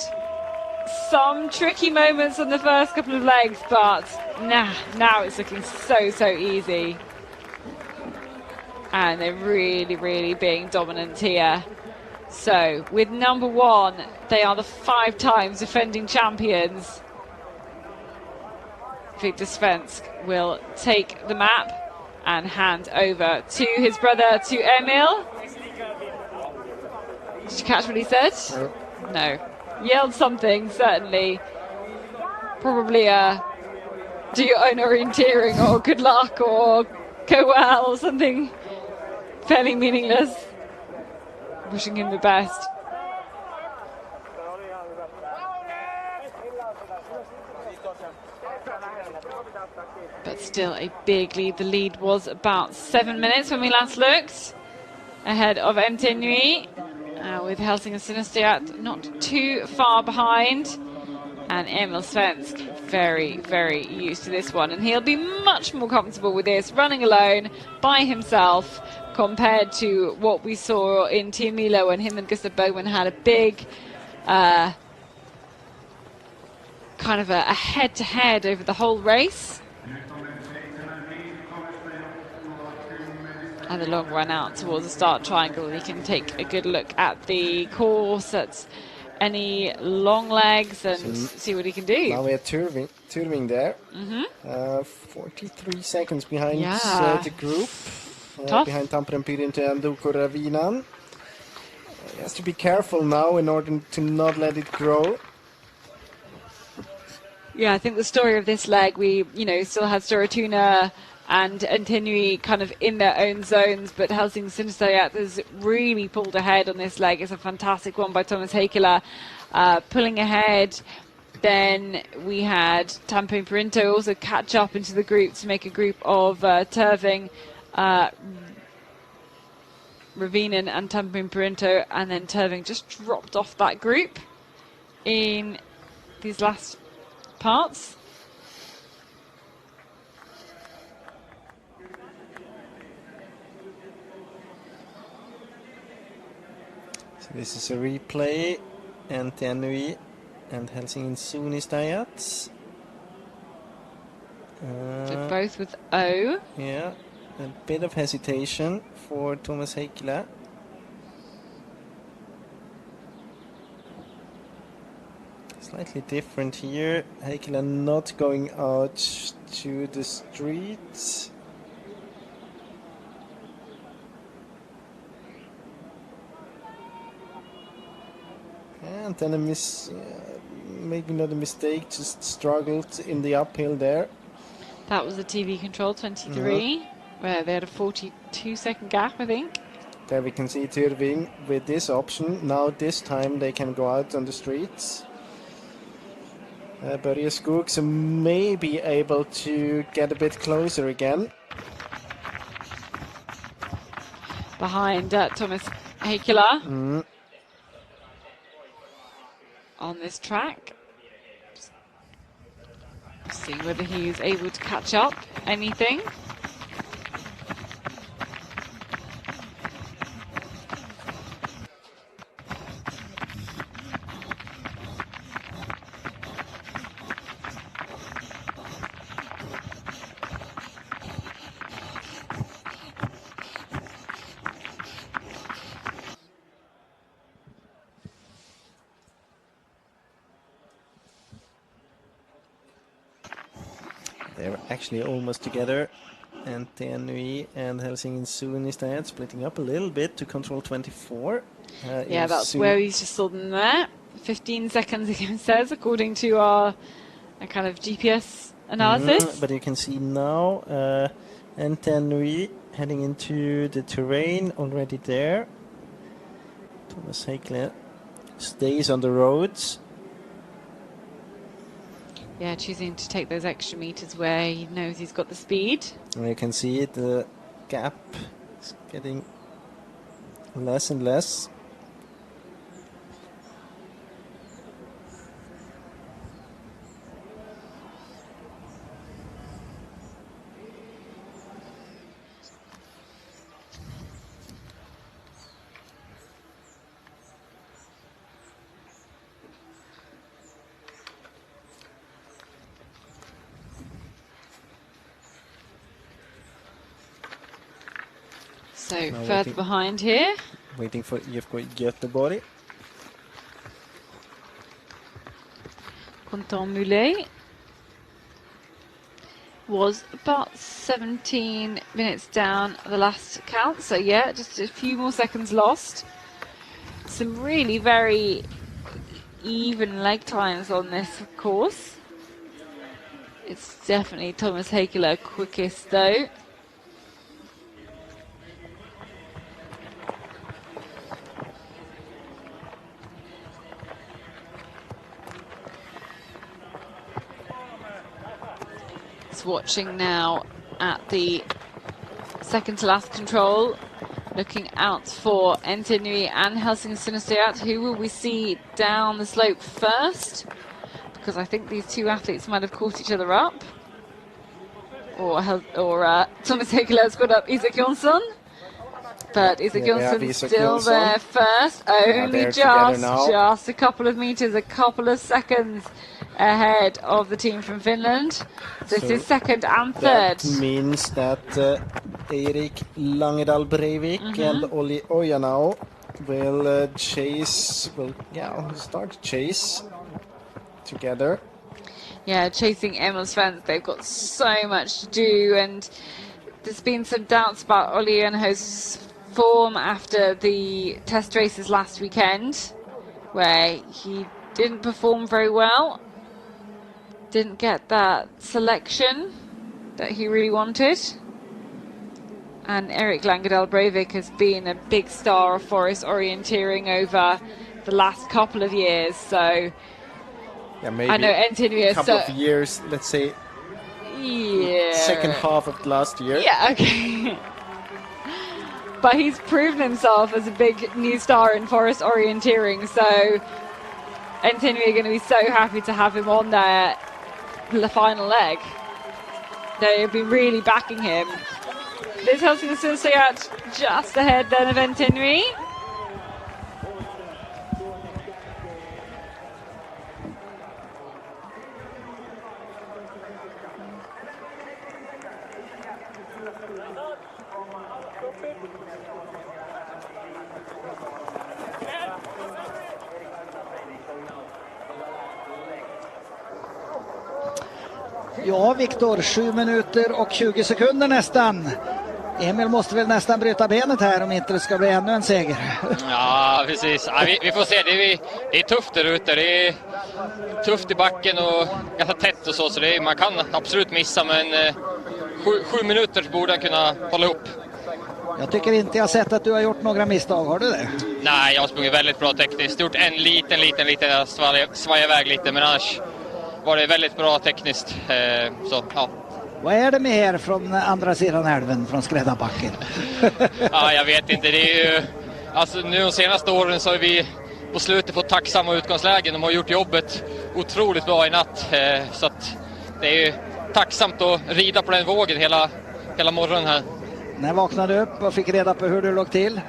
some tricky moments on the first couple of legs, but now it's looking so easy. And they're really being dominant here. So with number 1, they are the 5 times defending champions. Victor Svensk will take the map and hand over to his brother, to Emil. Did you catch what he said? No. Yelled something, certainly. Probably do your own orienteering or good luck or go well or something fairly meaningless. Wishing him the best. But still a big lead. The lead was about 7 minutes when we last looked, ahead of MT Nui, with Helsing and Sinisterjat not too far behind. And Emil Svensk very, very used to this one, and he'll be much more comfortable with this, running alone by himself, compared to what we saw in Team Milo when him and Gustav Bergman had a big kind of a head-to-head over the whole race. And the long run out towards the start triangle, we can take a good look at the course, at any long legs, and see what he can do. Now we have Turving there. 43 seconds behind the group. Behind Tampere Pyrinto and Jukola Relay. He has to be careful now in order to not let it grow. Yeah, I think the story of this leg, we still had Storatuna and Tenui kind of in their own zones, but Helsing Sinisterjat has really pulled ahead on this leg. It's a fantastic one by Thomas Heikkilä, pulling ahead. Then we had Tampere Pyrinto also catch up into the group to make a group of Turving, Ravinen and Tampere Pyrinto, and then Turving just dropped off that group in these last parts. So this is a replay, and Tenui and Helsing Sinisterjat. So both with O. Yeah, a bit of hesitation for Thomas Heikkilä. Slightly different here. Heikkilä not going out to the streets. And then maybe not a mistake, just struggled in the uphill there. That was the TV control 23, where they had a 42-second gap, I think. There we can see Turving with this option. Now this time they can go out on the streets. Börje Skogs may be able to get a bit closer again. Behind Thomas Heikkilä on this track. See whether he is able to catch up anything. They're actually almost together, and Tenui and Helsing Sinisterjat splitting up a little bit to control 24. Yeah, that's where we just saw them there. 15 seconds, it says, according to our kind of GPS analysis. But you can see now, and Tenui heading into the terrain already there. Thomas Heikkilä stays on the roads. Yeah, choosing to take those extra meters where he knows he's got the speed. And you can see the gap is getting less and less. So now further behind here. Waiting for IFK Göteborg. Content Moulet. was about 17 minutes down the last count. So yeah, just a few more seconds lost. Some really very even leg times on this course. It's definitely Thomas Häkkilä quickest though. It's watching now at the second to last control, looking out for NT Nui and Helsingin-Sundsvall. Who will we see down the slope first? Because I think these two athletes might have caught each other up. Or Thomas Häkkilä has caught up Isak Jonsson. But Isak Jonsson's still there first. Only just a couple of meters, a couple of seconds ahead of the team from Finland. This is second and third. That means that Eirik Langedal Breivik and Olli Ojanau will start to chase together. Yeah, chasing Emil Svensk. They've got so much to do, and there's been some doubts about Olli Ojanau's form after the test races last weekend, where he didn't perform very well. Didn't get that selection that he really wanted. And Eirik Langedal Breivik has been a big star of forest orienteering over the last couple of years. So yeah, maybe I know a couple of years, let's say second half of last year. Yeah, okay. But he's proven himself as a big new star in forest orienteering. So NT Nui are going to be so happy to have him on there. The final leg. They've been really backing him. This Helsingin-Sundsvall just ahead then of NT Nui. Ja, Viktor, 7 minuter och 20 sekunder nästan. Emil måste väl nästan bryta benet här om inte det ska bli ännu en seger. Ja, precis. Ja, vi får se. Det är tufft där ute. Det är tufft i backen och ganska tätt och så man kan absolut missa, men 7 minuter borde kunna hålla ihop. Jag tycker inte jag sett att du har gjort några misstag, har du det? Nej, jag har sprungit väldigt bra tekniskt. Gjort en liten jag svajar iväg lite, men annars var det väldigt bra tekniskt. Så, ja. Vad är det med er från andra sidan älven, från Skräddarbacken? Ja, jag vet inte. Det är ju, alltså, nu de senaste åren så har vi på slutet fått tacksamma utgångslägen. De har gjort jobbet otroligt bra i natt. Så att det är ju tacksamt att rida på den vågen hela morgonen här. När vaknade du upp och fick reda på hur du låg till?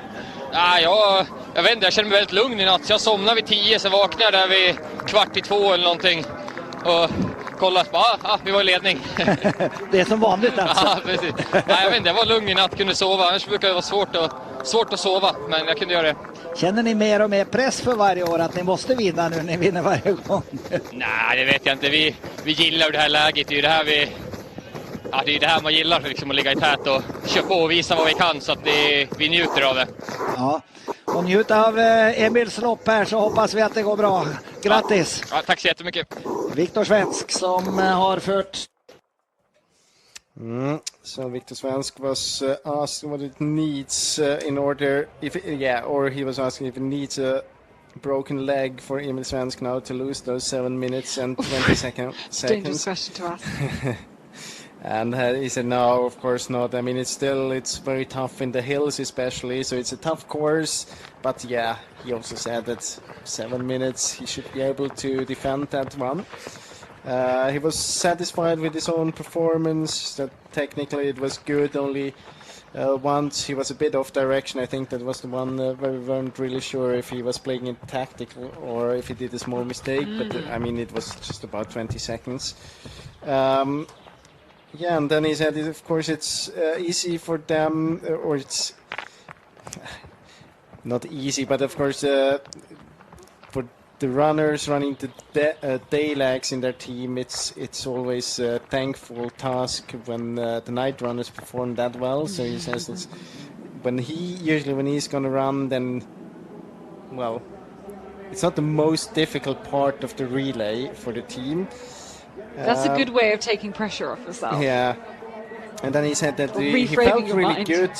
Ja, jag vet inte, jag känner mig väldigt lugn i natt. Så jag somnade vid 10, sen vaknade jag där vid 1:15 eller någonting. Och kollade på, vi var i ledning. Det är som vanligt alltså. Ja, precis. Nej, jag vet inte, jag var lugn i natt, kunde sova. Annars brukar det vara svårt att sova, men jag kunde göra det. Känner ni mer och mer press för varje år att ni måste vinna nu, ni vinner varje gång? Nej, det vet jag inte. Vi gillar det här läget. Det är ju det här det är det här man gillar, liksom, att ligga i tät och köra på och visa vad vi kan, så att vi njuter av det. Ja, och njuta av Emils lopp här, så hoppas vi att det går bra. Grattis! Ja, tack så jättemycket. Viktor Svensk som har fört... So Viktor Svensk was asked what it needs in order, or he was asking if it needs a broken leg for Emil Svensk now to lose those 7 minutes and 20 seconds. Dangerous question to ask. And he said, no, of course not. I mean, it's very tough in the hills especially, so it's a tough course. But yeah, he also said that 7 minutes, he should be able to defend that one. He was satisfied with his own performance, that technically it was good. Only once he was a bit off direction. I think that was the one where we weren't really sure if he was playing it tactical or if he did a small mistake. But I mean, it was just about 20 seconds. Yeah, and then he said, of course, it's easy for them, or it's not easy, but of course, for the runners running the day legs in their team, it's always a thankful task when the night runners perform that well. So he says it's when he's going to run, then, well, it's not the most difficult part of the relay for the team. That's a good way of taking pressure off yourself. Yeah. And then he said that he felt really good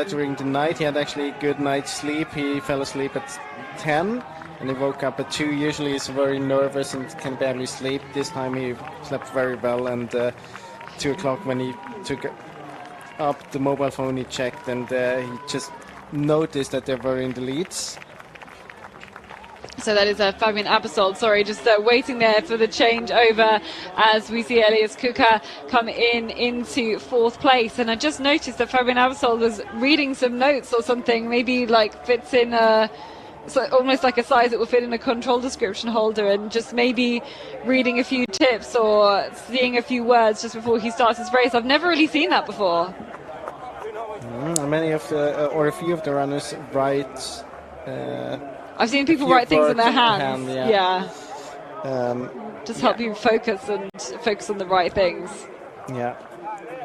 during the night. He had actually a good night's sleep. He fell asleep at 10 and he woke up at 2. Usually he's very nervous and can barely sleep. This time he slept very well, and 2 o'clock when he took up the mobile phone, he checked, and he just noticed that they were in the leads. So that is Fabian Abbesold, just waiting there for the changeover as we see Elias Kuka come into 4th place. And I just noticed that Fabian Abbesold was reading some notes or something, maybe like fits in so almost like a size that will fit in a control description holder, and just maybe reading a few tips or seeing a few words just before he starts his race. I've never really seen that before. Many of or a few of the runners write. I've seen people write things in their hands. Yeah. Just help you focus on the right things. Yeah.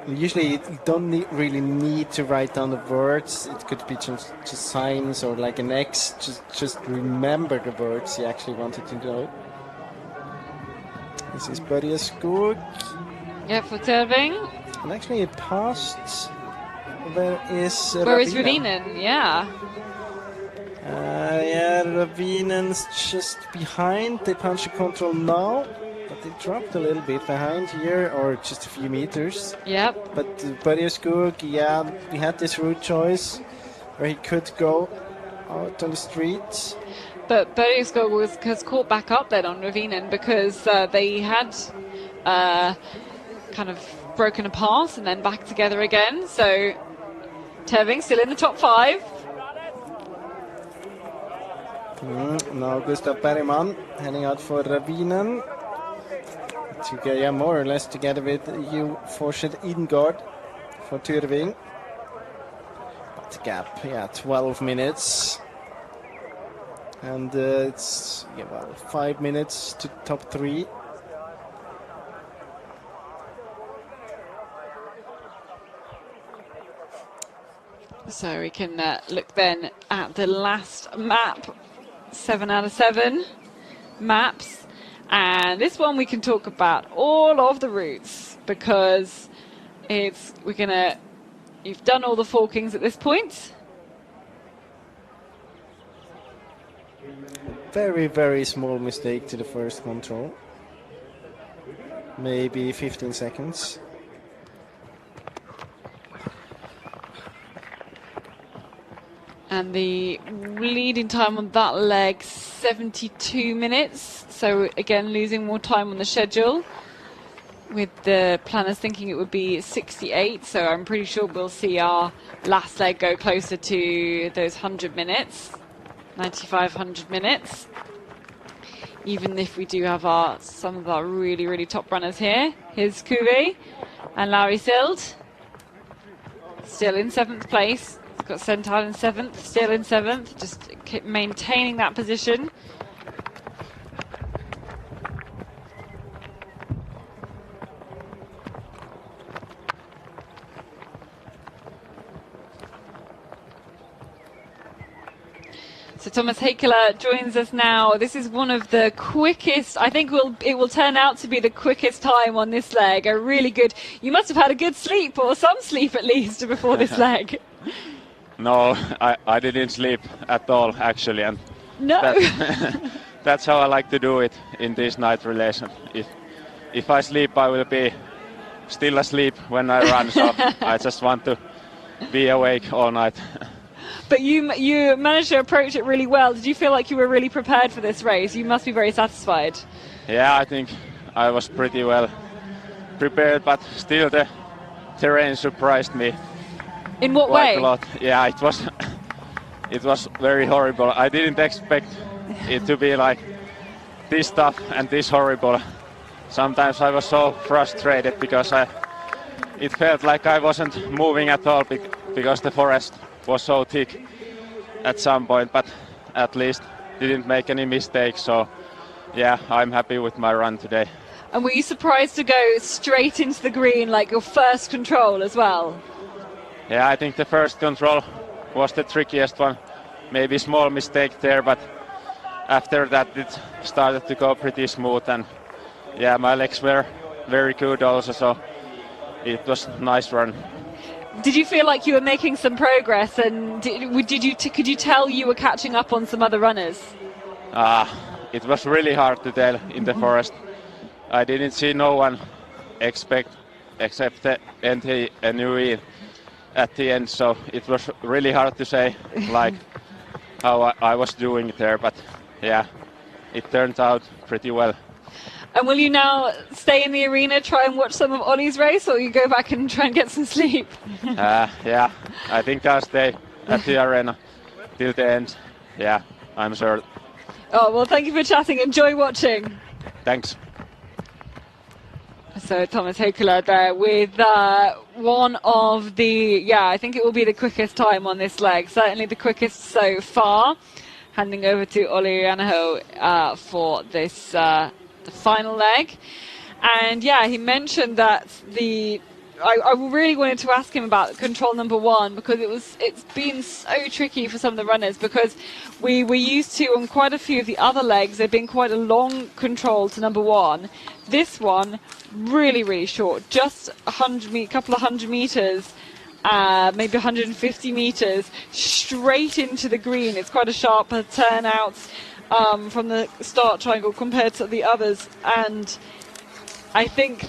Usually you don't really need to write down the words. It could be just signs or like an X. Just remember the words you actually wanted to know. This is Börje Skog. Yeah, for Terving. And actually it passed. Where is Ravinen? Yeah. Ravinen's just behind. They punch the control now, but they dropped a little bit behind here, or just a few meters. Yep. But Börje Skog, he had this route choice where he could go out on the street. But Börje Skog has caught back up then on Ravinen because they had kind of broken apart and then back together again. So Terving still in the top 5. Now Gustav Bergman heading out for Ravinen. More or less together with you Forshed Ingard for Tyrving. But the gap, 12 minutes. And it's 5 minutes to top 3. So we can look then at the last map. 7 out of 7 maps, and this one we can talk about all of the routes because you've done all the forkings at this point. Very, very small mistake to the first control, maybe 15 seconds. And the leading time on that leg, 72 minutes. So again, losing more time on the schedule. With the planners thinking it would be 68. So I'm pretty sure we'll see our last leg go closer to those 100 minutes. 95, 100 minutes. Even if we do have some of our really, really top runners here. Here's Kuvi and Larry Sild. Still in 7th place. Got sent out in 7th, still in 7th, just keep maintaining that position. So Thomas Heikkilä joins us now. This is one of the quickest, I think it will turn out to be the quickest time on this leg. A really good, you must have had a good sleep, or some sleep at least, before this leg. No, I didn't sleep at all, actually, and no. That's how I like to do it in this night relation. If I sleep, I will be still asleep when I run, so I just want to be awake all night. But you managed to approach it really well. Did you feel like you were really prepared for this race? You must be very satisfied. Yeah, I think I was pretty well prepared, but still the terrain surprised me. In what quite way? A lot. Yeah, it was very horrible. I didn't expect it to be like this tough and this horrible. Sometimes I was so frustrated because it felt like I wasn't moving at all because the forest was so thick at some point, but at least didn't make any mistakes, so yeah, I'm happy with my run today. And were you surprised to go straight into the green, like your first control as well? Yeah, I think the first control was the trickiest one. Maybe small mistake there, but after that it started to go pretty smooth, and yeah, my legs were very good also, so it was a nice run. Did you feel like you were making some progress, and could you tell you were catching up on some other runners? It was really hard to tell in the forest. I didn't see no one except the NG at the end, so it was really hard to say like how I was doing there, but yeah, it turned out pretty well. And will you now stay in the arena, try and watch some of Ollie's race, or you go back and try and get some sleep? Yeah, I think I'll stay at the arena till the end. Yeah, I'm sure. Oh, well, thank you for chatting. Enjoy watching. Thanks. So Thomas Jukola there with one of the, I think it will be the quickest time on this leg. Certainly the quickest so far. Handing over to Olli Janaho for this the final leg. And yeah, he mentioned that I really wanted to ask him about control number 1, because it's been so tricky for some of the runners, because we were used to, on quite a few of the other legs, there'd been quite a long control to number 1. This one, really, really short, just a couple of hundred meters, maybe 150 meters, straight into the green. It's quite a sharp turnout from the start triangle compared to the others, and I think,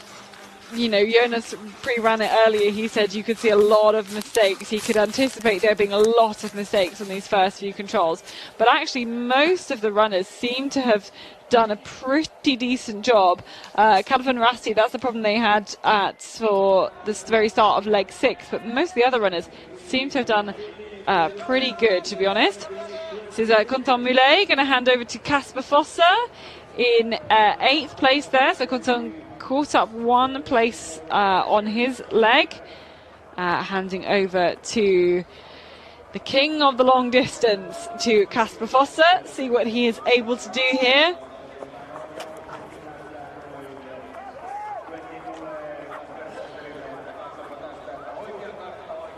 you know, Jonas pre-ran it earlier. He said you could see a lot of mistakes. He could anticipate there being a lot of mistakes on these first few controls. But actually, most of the runners seem to have done a pretty decent job. Calvin Rassi, that's the problem they had for this very start of leg 6. But most of the other runners seem to have done pretty good, to be honest. This is Quentin Moulet, going to hand over to Kasper Fosser in 8th place there. So Quentin caught up 1 place on his leg, handing over to the king of the long distance, to Kasper Fosser. See what he is able to do here.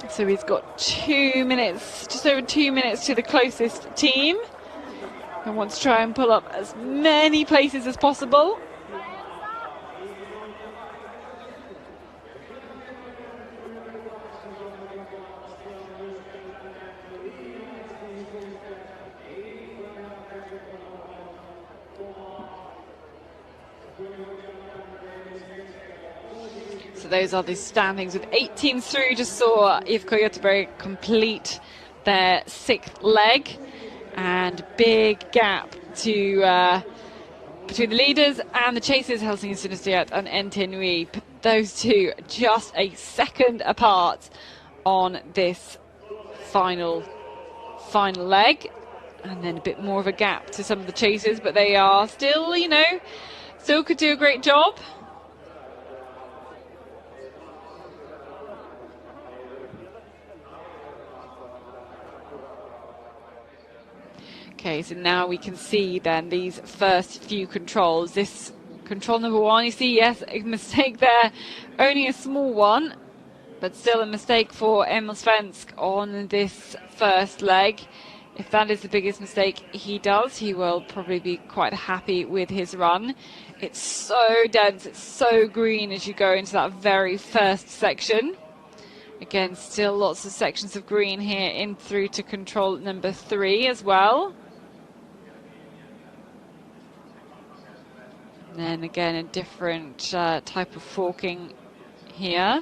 So he's got 2 minutes, just over 2 minutes to the closest team, and wants to try and pull up as many places as possible. So those are the standings with 8 teams through. Just saw IFK Göteborg complete their 6th leg, and big gap to between the leaders and the chasers, Helsingin Synestheat and NT Nui. Those two just a second apart on this final leg, and then a bit more of a gap to some of the chasers, but they are still, you know, still could do a great job. Okay, so now we can see then these first few controls. This control number 1, you see, yes, a mistake there, only a small one, but still a mistake for Emil Svensk on this first leg. If that is the biggest mistake he does, he will probably be quite happy with his run. It's so dense, it's so green as you go into that very first section. Again, still lots of sections of green here in through to control number 3 as well. And then again, a different type of forking here.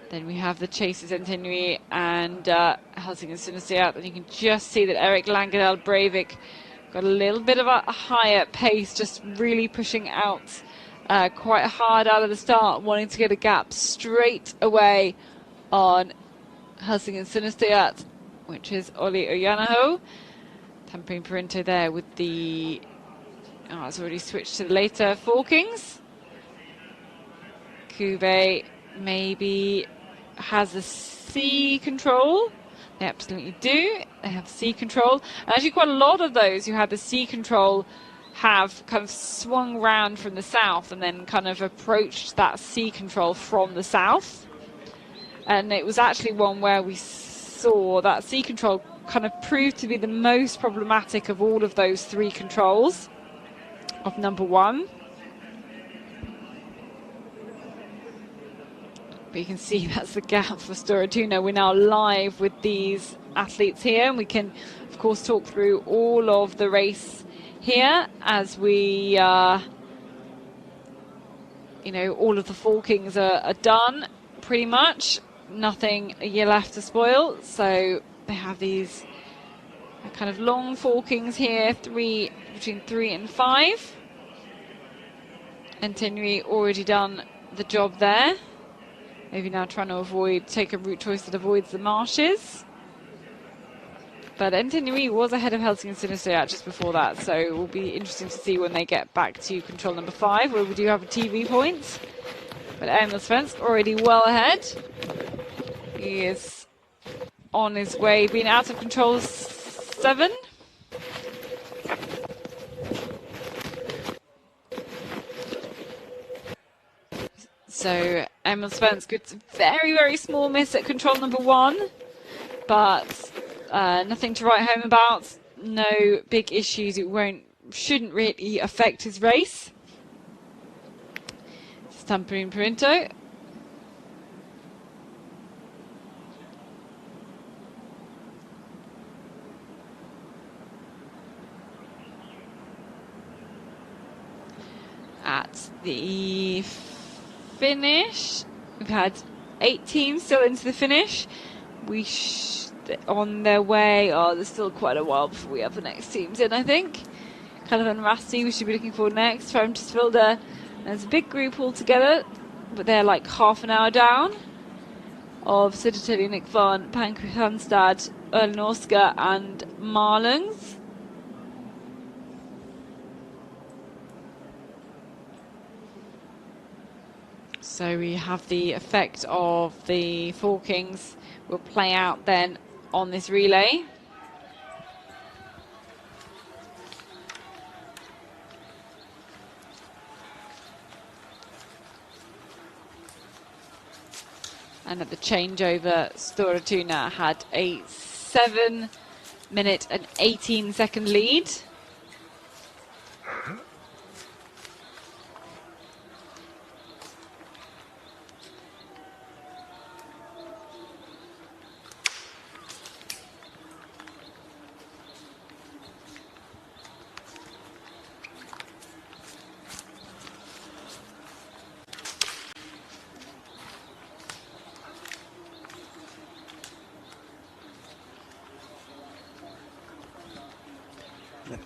Then we have the chasers NT Nui and Helsingin Synestheat, and you can just see that Erik Langedal Breivik got a little bit of a higher pace, just really pushing out quite hard out of the start, wanting to get a gap straight away on Helsingin Synestheat, which is Olli Janaho. Tampering Perinto there with the... Oh, it's already switched to the later forkings. Kube maybe has a C control. They absolutely do. They have sea control. And actually quite a lot of those who had the sea control have kind of swung round from the south and then kind of approached that sea control from the south. And it was actually one where we saw that sea control kind of proved to be the most problematic of all of those 3 controls of number 1. But you can see that's the gap for Stora Tuna. We're now live with these athletes here, and we can, of course, talk through all of the race here as we, all of the forkings are done pretty much. Nothing a year left to spoil. So they have these kind of long forkings here, between 3 and 5. And Tenui already done the job there. Maybe now trying to take a route choice that avoids the marshes. But Entenui was ahead of Helsing and Sinister just before that, so it will be interesting to see when they get back to control number 5, where we do have a TV point. But Emil Svensk already well ahead. He is on his way, being out of control 7. So Emil Svensk gets a very, very small miss at control number 1, but nothing to write home about. No big issues. It shouldn't really affect his race. Stampering Perinto. At the finish, we've had 8 teams still into the finish. On their way. Oh, there's still quite a while before we have the next teams in, I think. Canavan and Rasti we should be looking for next. Framtisvilde, there's a big group all together, but they're like half an hour down. Of Södertälje, Nick Van, Pankristianstad, Ölenorska and Malungs. So we have the effect of the forkings will play out then on this relay. And at the changeover, Stora Tuna had a 7-minute and 18-second lead.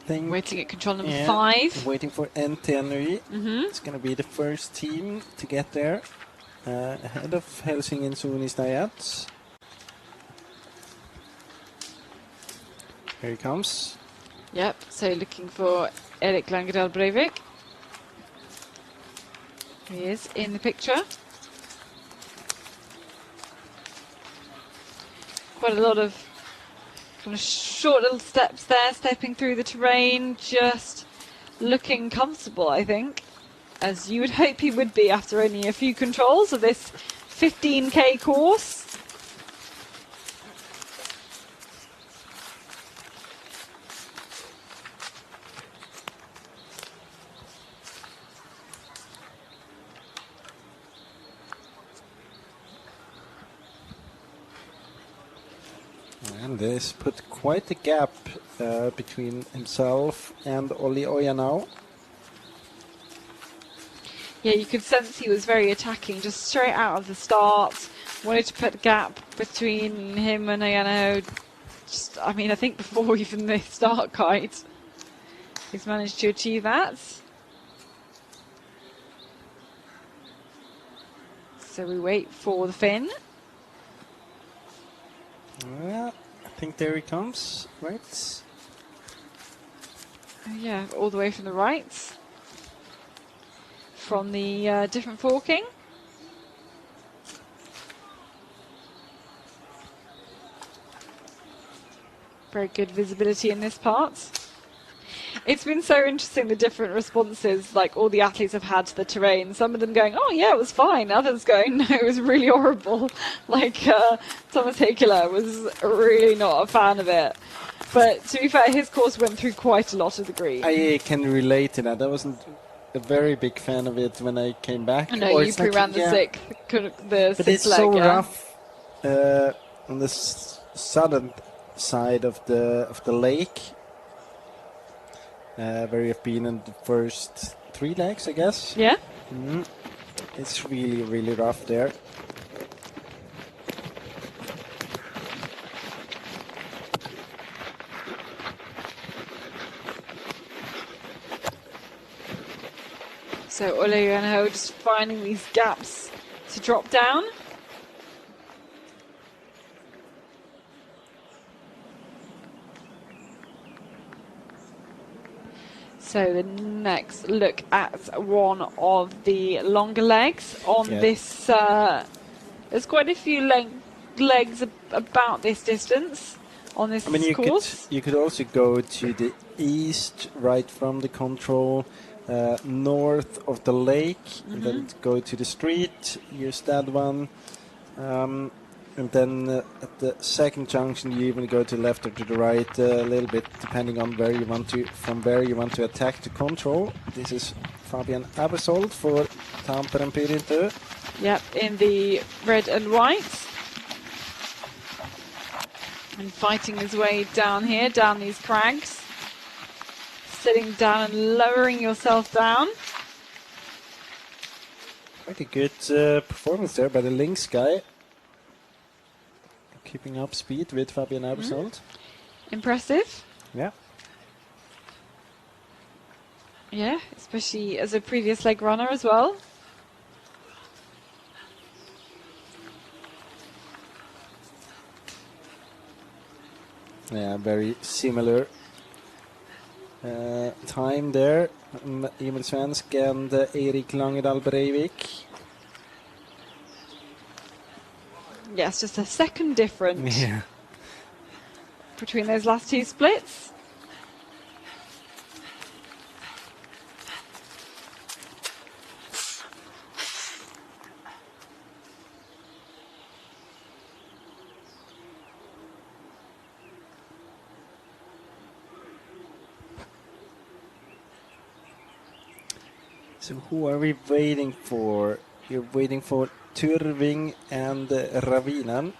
Waiting at control number 5. Waiting for NTNUI. It's going to be the first team to get there. Ahead of Helsing and Suunnistajat. Here he comes. Yep, so looking for Erik Langedal Breivik. He is in the picture. Quite a lot of kind of short little steps there, stepping through the terrain, just looking comfortable, I think, as you would hope he would be after only a few controls of this 15k course. And this put quite a gap between himself and Olli Oja now. Yeah, you could sense he was very attacking, just straight out of the start. Wanted to put a gap between him and Oyano. I mean, I think before even the start guide, he's managed to achieve that. So we wait for the fin. Well, I think there he comes, right? Oh, yeah, all the way from the right. From the different forking. Very good visibility in this part. It's been so interesting, the different responses like all the athletes have had to the terrain. Some of them going, oh yeah, it was fine. Others going, no, it was really horrible. Like Thomas Heikula was really not a fan of it. But to be fair, his course went through quite a lot of the green. I can relate to that. I wasn't a very big fan of it when I came back. No, you pre-ran the sixth. But it's leg, so yeah. rough on the southern side of the lake. Where you've been in the first 3 legs, I guess. Yeah. It's really, really rough there. So Ole Johan just finding these gaps to drop down. So the next look at one of the longer legs on this. There's quite a few legs about this distance on this course. You could also go to the east, right from the control, north of the lake, and then go to the street. Use that one. And then at the second junction, you even go to the left or to the right a little bit, depending on where you want to attack the control. This is Fabian Abersold for Tampere Pyrinto. Yep, in the red and white. And fighting his way down here, down these crags. Sitting down and lowering yourself down. Quite a good performance there by the Lynx guy. Keeping up speed with Fabian Abersold. Impressive. Yeah. Yeah, especially as a previous leg runner as well. Yeah, very similar time there. Emil Svensk and Erik Langedal Breivik. Yes, just a second difference between those last 2 splits. So who are we waiting for? You're waiting for Turving and Ravinen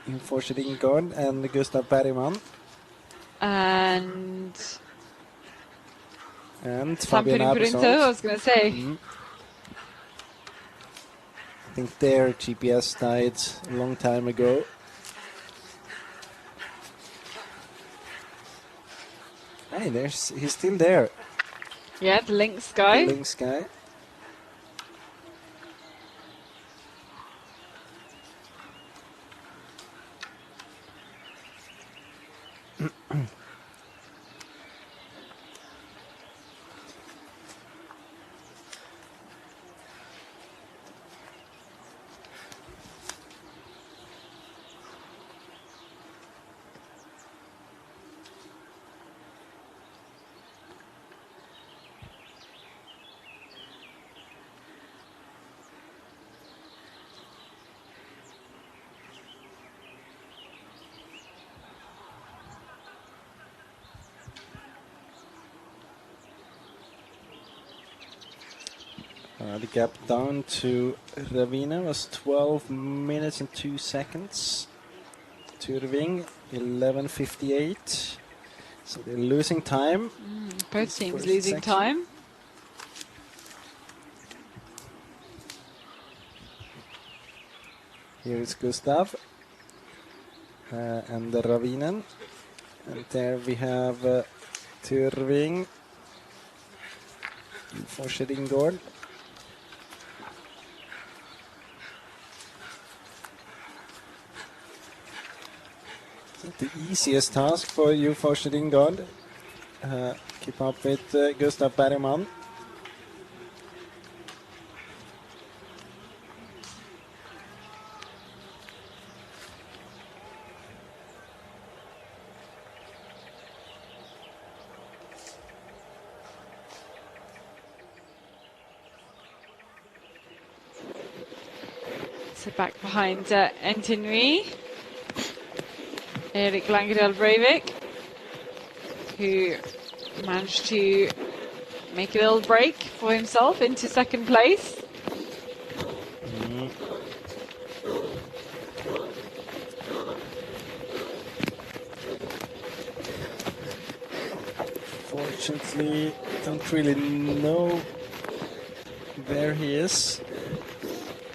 in Forserdingård and Gustav Bergman. And Fabian Abersold. I was going to say. I think their GPS died a long time ago. Hey, he's still there. Yeah, the Lynx guy. The Lynx guy. The gap down to Ravina was 12 minutes and 2 seconds. Turving 11:58. So they're losing time. Both teams losing time. Here is Gustav and Ravinen. And there we have Turving for Forserdingård. The easiest task for you for Forserdingård. Keep up with Gustav Bergman. So back behind Entinui, Erik Langedal Breivik, who managed to make a little break for himself into second place. Fortunately, don't really know where he is.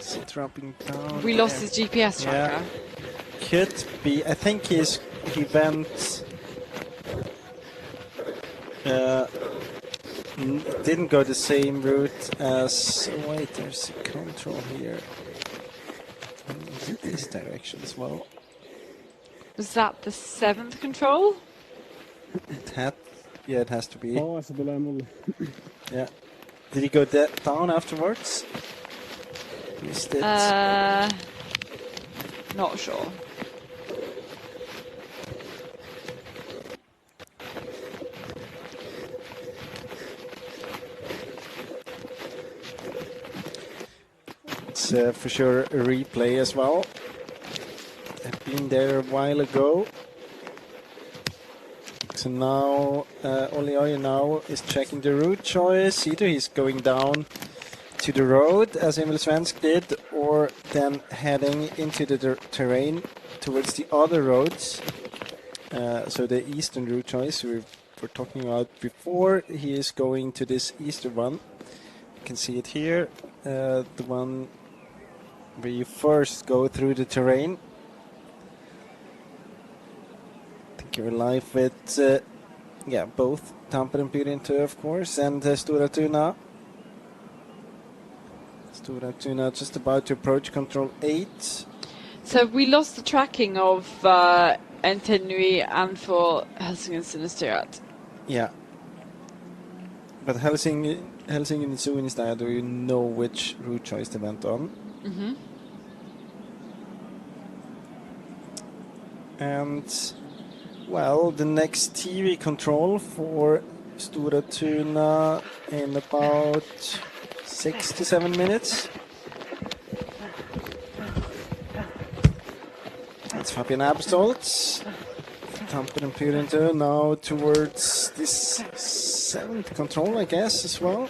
Is he dropping down? We lost his GPS tracker. Yeah. Could be. I think he went. Didn't go the same route as. Wait, there's a control here. This direction as well. Was that the 7th control? It had. Yeah, it has to be. Yeah. Did he go down afterwards? Missed it. Not sure. It's for sure a replay as well. I've been there a while ago. So now Olli Oja now is checking the route choice. Either he's going down to the road as Emil Svensk did, or then heading into the terrain towards the other roads. So the eastern route choice we were talking about before, he is going to this eastern one. You can see it here, the one where you first go through the terrain. You're live with both Tampere Pyrintu, of course, and Stora Tuna. Stora Tuna just about to approach control 8. So we lost the tracking of Entinui and for Helsingin Sinisterat. Yeah. But Helsingin and Suunista, do you know which route choice they went on? Mm-hmm. And well, the next TV control for Stora Tuna in about 6 to 7 minutes. That's Fabian Abstoltz. Tampere Pyrintu now towards this 7th control, I guess, as well.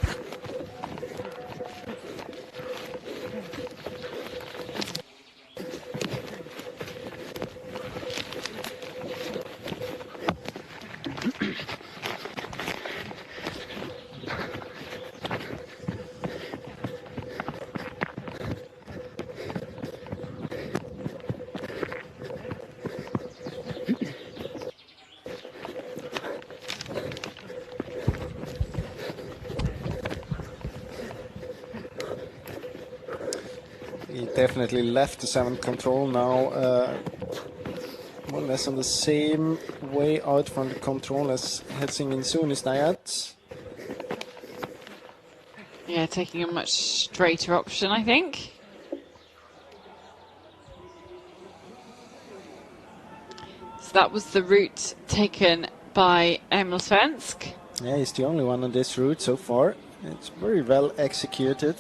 Definitely left the 7th control now, more or less on the same way out from the control as Helsingin Suunista. Yeah, taking a much straighter option, I think. So that was the route taken by Emil Svensk. Yeah, he's the only one on this route so far. It's very well executed.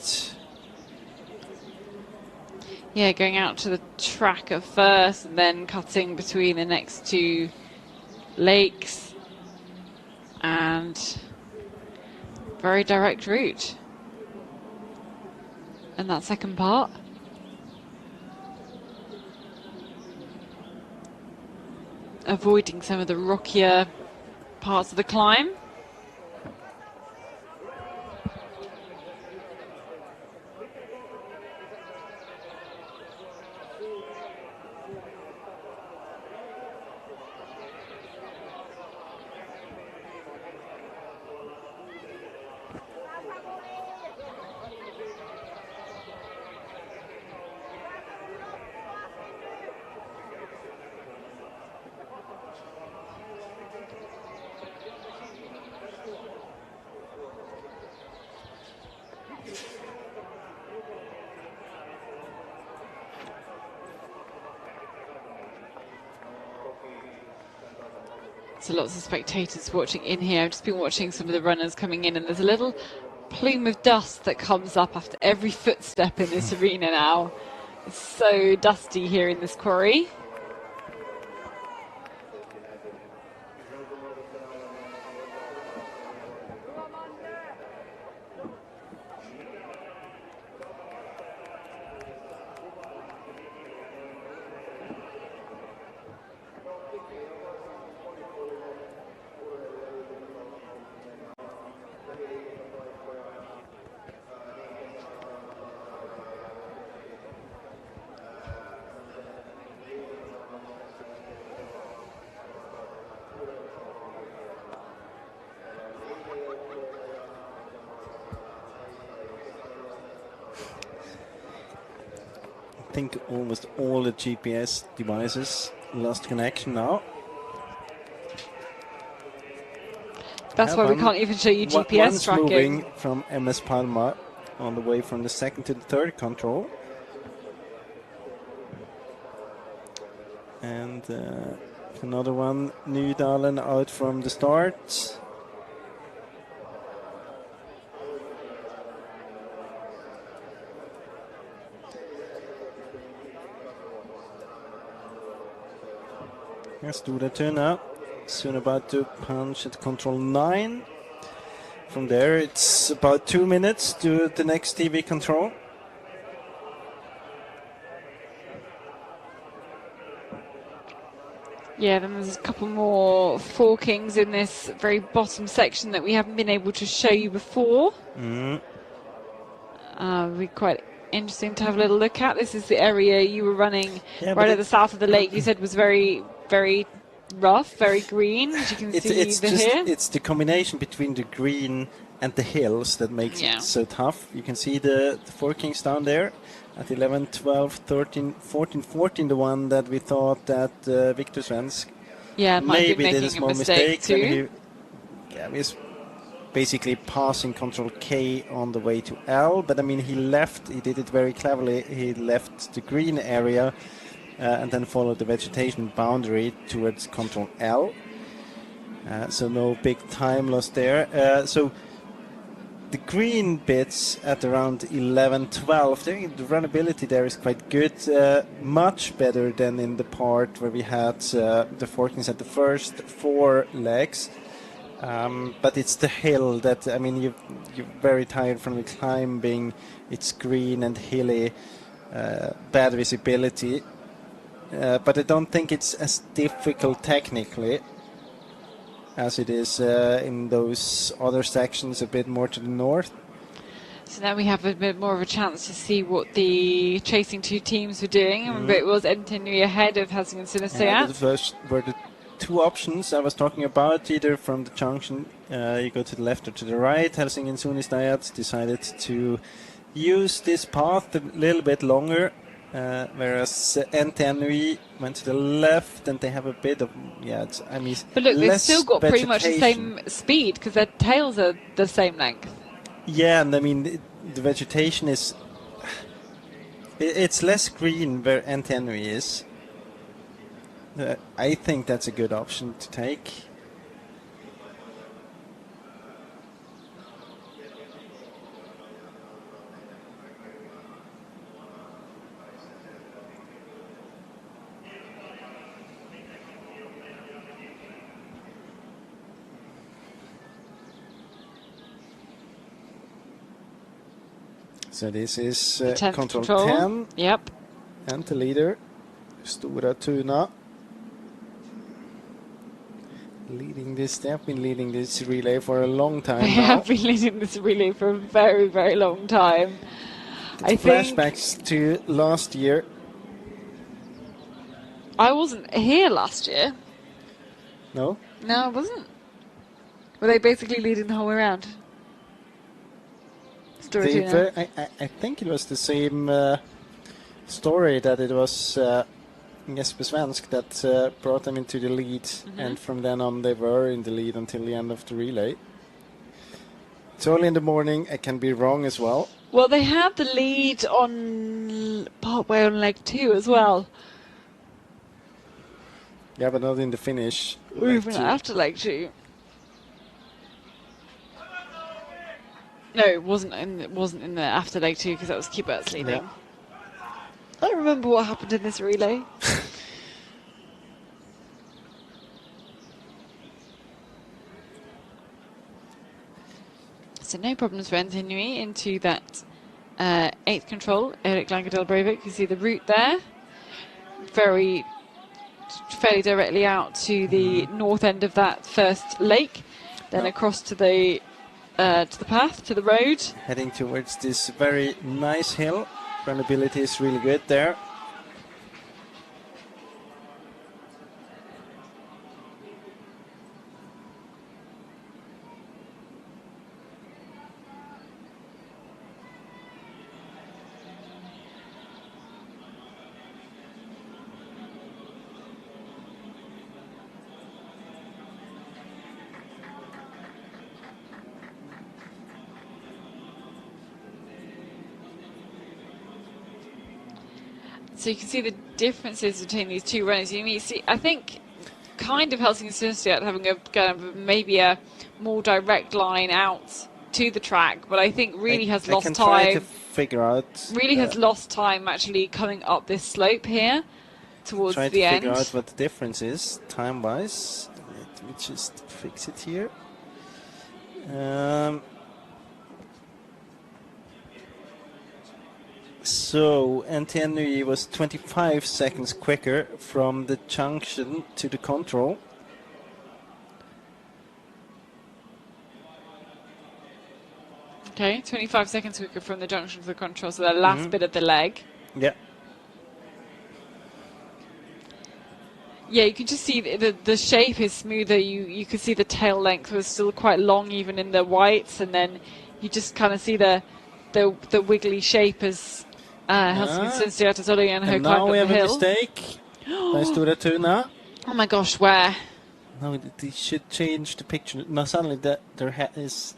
Yeah, going out to the tracker first and then cutting between the next two lakes, and very direct route. And that second part. Avoiding some of the rockier parts of the climb. So lots of spectators watching in here. I've just been watching some of the runners coming in, and there's a little plume of dust that comes up after every footstep in this arena now. It's so dusty here in this quarry. I think almost all the GPS devices lost connection now. That's why we can't even show you GPS one's tracking. Moving from MS Palma on the way from the second to the third control. And another one, Nydalen out from the start. Stora Tuna soon about to punch at control 9. From there it's about 2 minutes to the next TV control. Yeah, then there's a couple more forkings in this very bottom section that we haven't been able to show you before. Be quite interesting to have a little look at. This is the area you were running right at the south of the lake. You said was very, very rough, very green, as you can see here. It's the combination between the green and the hills that makes it so tough. You can see the forkings down there at 11, 12, 13, 14, 14, the one that we thought that Victor Svensk maybe did a small mistake. Too. He was basically passing control K on the way to L, but I mean he did it very cleverly. He left the green area and then followed the vegetation boundary towards control L. So no big time lost there. So the green bits at around 11, 12, the runnability there is quite good. Much better than in the part where we had the forkings at the first 4 legs. But it's the hill that, I mean, you're very tired from the climbing. It's green and hilly, bad visibility. But I don't think it's as difficult technically as it is in those other sections a bit more to the north. So now we have a bit more of a chance to see what the chasing 2 teams were doing. Remember, it was Entenui ahead of Helsing and Synesthesia. The first were the 2 options I was talking about, either from the junction you go to the left or to the right. Helsing and Synesthesia decided to use this path a little bit longer. Whereas Entenui went to the left, and they have a bit of but look, they've still got pretty much the same speed because their tails are the same length. Yeah, and I mean the vegetation is it's less green where Entenui is. I think that's a good option to take. So this is control 10. Yep. And the leader, Stora Tuna. Leading this, they have been leading this relay for a long time. They have been leading this relay for a very, very long time. I think flashbacks to last year. I wasn't here last year. No? No, I wasn't. Were they basically leading the whole way around? I think it was the same story that it was Jesper Svensk that brought them into the lead, and from then on they were in the lead until the end of the relay. It's early in the morning, I can be wrong as well. Well, they had the lead on partway on leg 2 as well. Yeah, but not in the finish. Or even after leg 2. No, it wasn't in the after leg 2 because that was Keybert's leading. I remember what happened in this relay. So no problems for Antinui into that 8th control. Erik Langadel Breivik, you see the route there. Fairly directly out to the north end of that first lake, then across to the path, to the road. Heading towards this very nice hill. Runnability is really good there. So you can see the differences between these two runners. You see, I think, kind of Helsinki having a kind of maybe a more direct line out to the track, but I think really has lost I can time. try to figure out. Really has lost time actually coming up this slope here towards try the to end. figure out what the difference is time-wise. Let me just fix it here. So Antinui was 25 seconds quicker from the junction to the control. Okay, 25 seconds quicker from the junction to the control, so the last bit of the leg. Yeah. Yeah, you can just see the shape is smoother. You can see the tail length was still quite long even in the whites, and then you just kind of see the wiggly shape as Helsinki and her And climb now up we the have a hill. mistake by Stora Tuna. Oh my gosh, where? No, they should change the picture. Now suddenly there is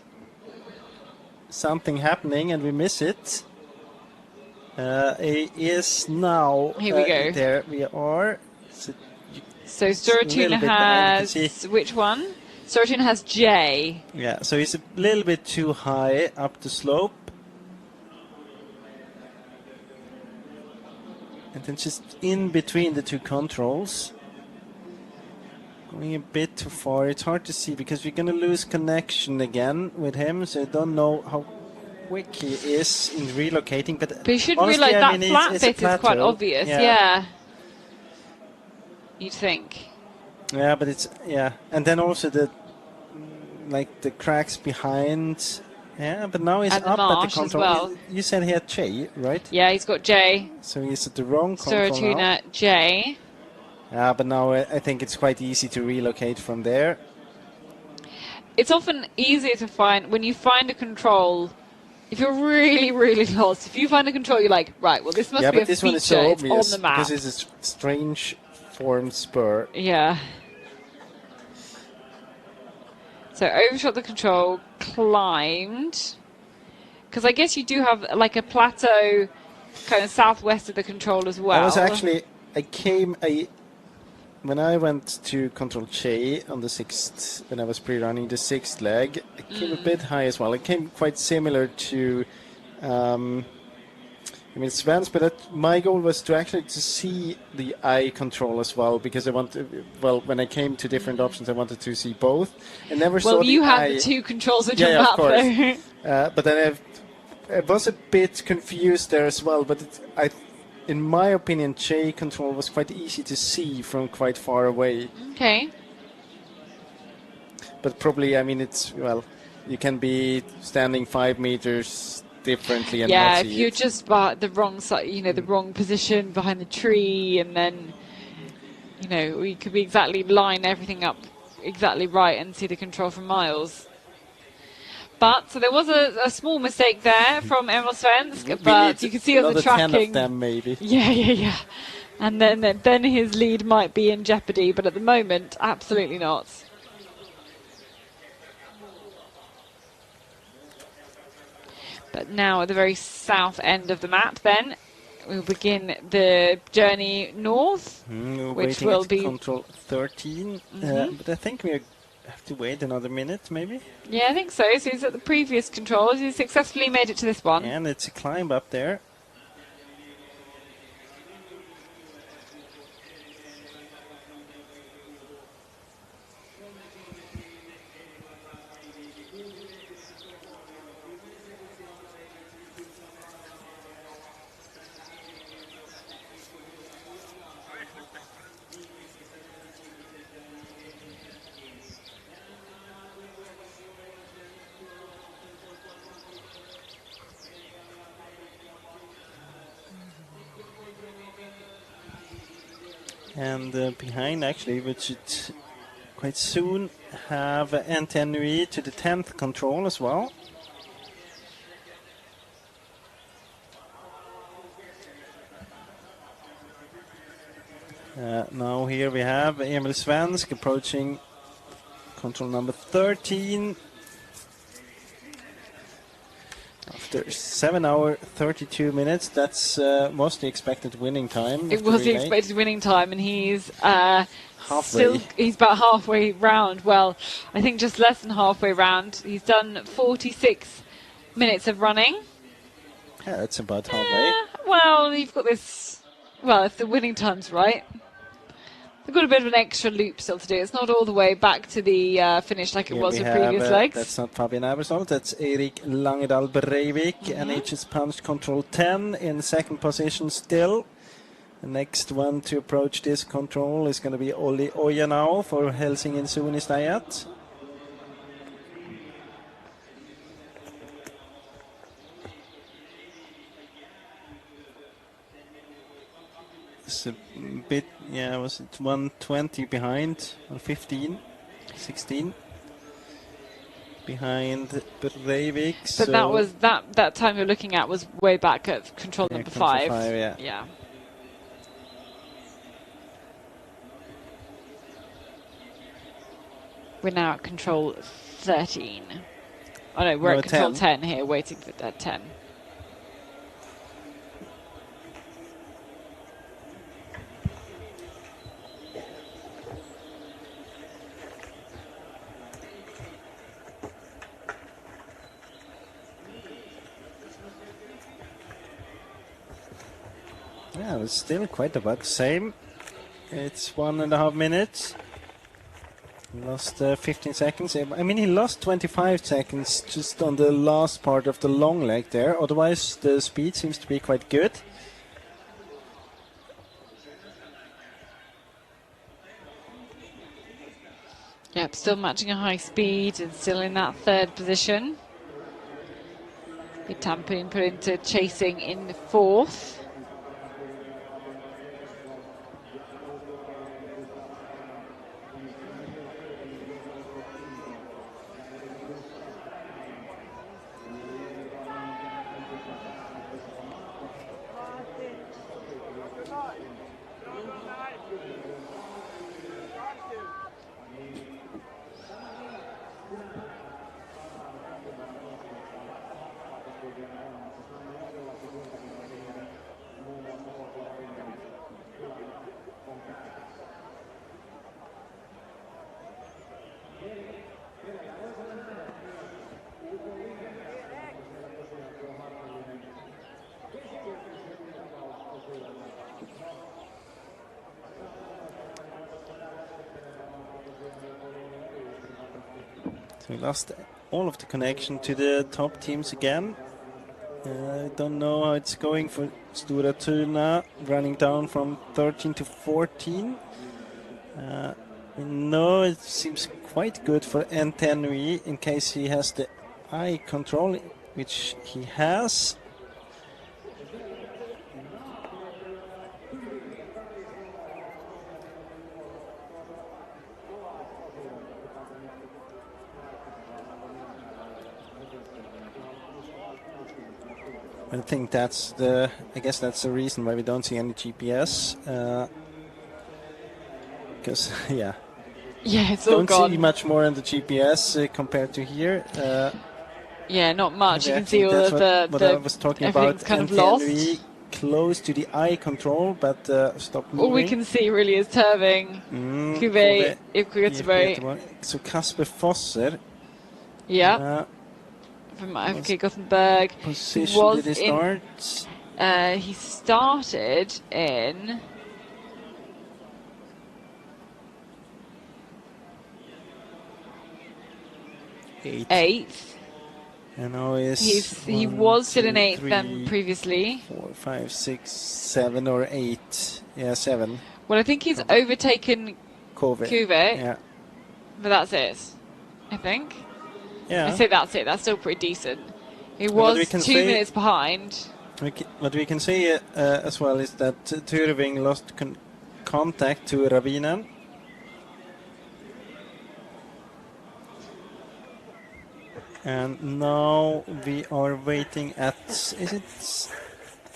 something happening and we miss it. It is now. Here we go. There we are. So Stora Tuna has which one? Stora Tuna has J. Yeah, so he's a little bit too high up the slope. And then just in between the two controls. Going a bit too far. It's hard to see because we're going to lose connection again with him. So I don't know how quick he is in relocating. But you should honestly, realise that I mean, flat it's a bit is quite plateau. obvious. Yeah. You'd think. Yeah, but it's, yeah. And then also the cracks behind. Yeah, but now he's And the up at the marsh as control. well. You said he had J, right? Yeah, he's got J. So he's at the wrong control Stora Tuna now. J. Yeah, but now I think it's quite easy to relocate from there. It's often easier to find when you find a control. If you're really, really lost, if you find a control, you're like, right, well, this must be but a this feature. one is so it's obvious on the map. because it's a strange formed spur. Yeah. So overshot the control, climbed. Because I guess you do have like a plateau kind of southwest of the control as well. When I went to Control J on the 6th, when I was pre-running the 6th leg, I came a bit high as well. It came quite similar to Sven's, but my goal was to see the eye control as well, because when I came to different options, I wanted to see both. I never saw the eye. Well, you had the two controls on your map, of course. though. But then I was a bit confused there as well, but in my opinion, J control was quite easy to see from quite far away. Okay. But probably, you can be standing 5 meters differently and not if see you're it. just the wrong side, the wrong position behind the tree, and then, we could be line everything up exactly right and see the control from miles. But, so there was a small mistake there from Emil Svensk, but you can see on the tracking. 10 of them, maybe. Yeah. And then his lead might be in jeopardy, but at the moment, absolutely not. But now at the very south end of the map, then, we'll begin the journey north, which will be Control 13. But I think we have to wait another minute, maybe? Yeah, I think so. So he's at the previous controls. He successfully made it to this one. And it's a climb up there. And behind, actually, we should quite soon have NTNUI to the 10th control as well. Now here we have Emil Svensk approaching control number 13. After 7 hours 32 minutes, that's was the expected winning time. It was the expected winning time, and he's halfway. He's about halfway round. Well, I think just less than halfway round. He's done 46 minutes of running. Yeah, that's about halfway. Well, you've got this. Well, if the winning time's right. We've got a bit of an extra loop still to do. It's not all the way back to the finish like it was with previous legs. That's not Fabian Abersol, that's Erik Langedal Breivik. NH's Punch Control 10 in second position still. The next one to approach this control is going to be Olli Ojanau for Helsingin Suunnistajat. It's a bit, yeah, was it 120 behind, or 15, 16 behind Breivik. But so that was that time you're looking at was way back at control number control 5. Yeah. We're now at control 13. Oh no, we're at control 10 here, waiting for that 10. Yeah, it's still quite about the same. It's 1.5 minutes. He lost 15 seconds. I mean, he lost 25 seconds just on the last part of the long leg there. Otherwise, the speed seems to be quite good. Yep, still matching a high speed and still in that third position. Tampin put into chasing in the fourth. We lost all of the connection to the top teams again. I don't know how it's going for Stora Tuna, running down from 13 to 14. No, it seems quite good for NTNUI in case he has the eye control, which he has. I think that's the. I guess that's the reason why we don't see any GPS. Because yeah, it's all don't gone. see much more on the GPS compared to here. Yeah, not much. You I can see all that's of what I was talking about. Kind of lost. Close to the eye control, but stop moving. All we can see really is Terving, Kuve, Ipkugutseberg. So Kasper Fosser. Yeah. From FK Gothenburg. Position did he start? He started in eighth. And now he was still in 8th then previously. 4, 5, 6, 7 or 8. Yeah, 7. Well, I think he's overtaken Kuve. Yeah. But that's it, I think. Yeah. I say that's it. That's still pretty decent. He was 2 minutes behind. What we can say as well is that Tyrving lost contact to Ravinen. And now we are waiting at, is it?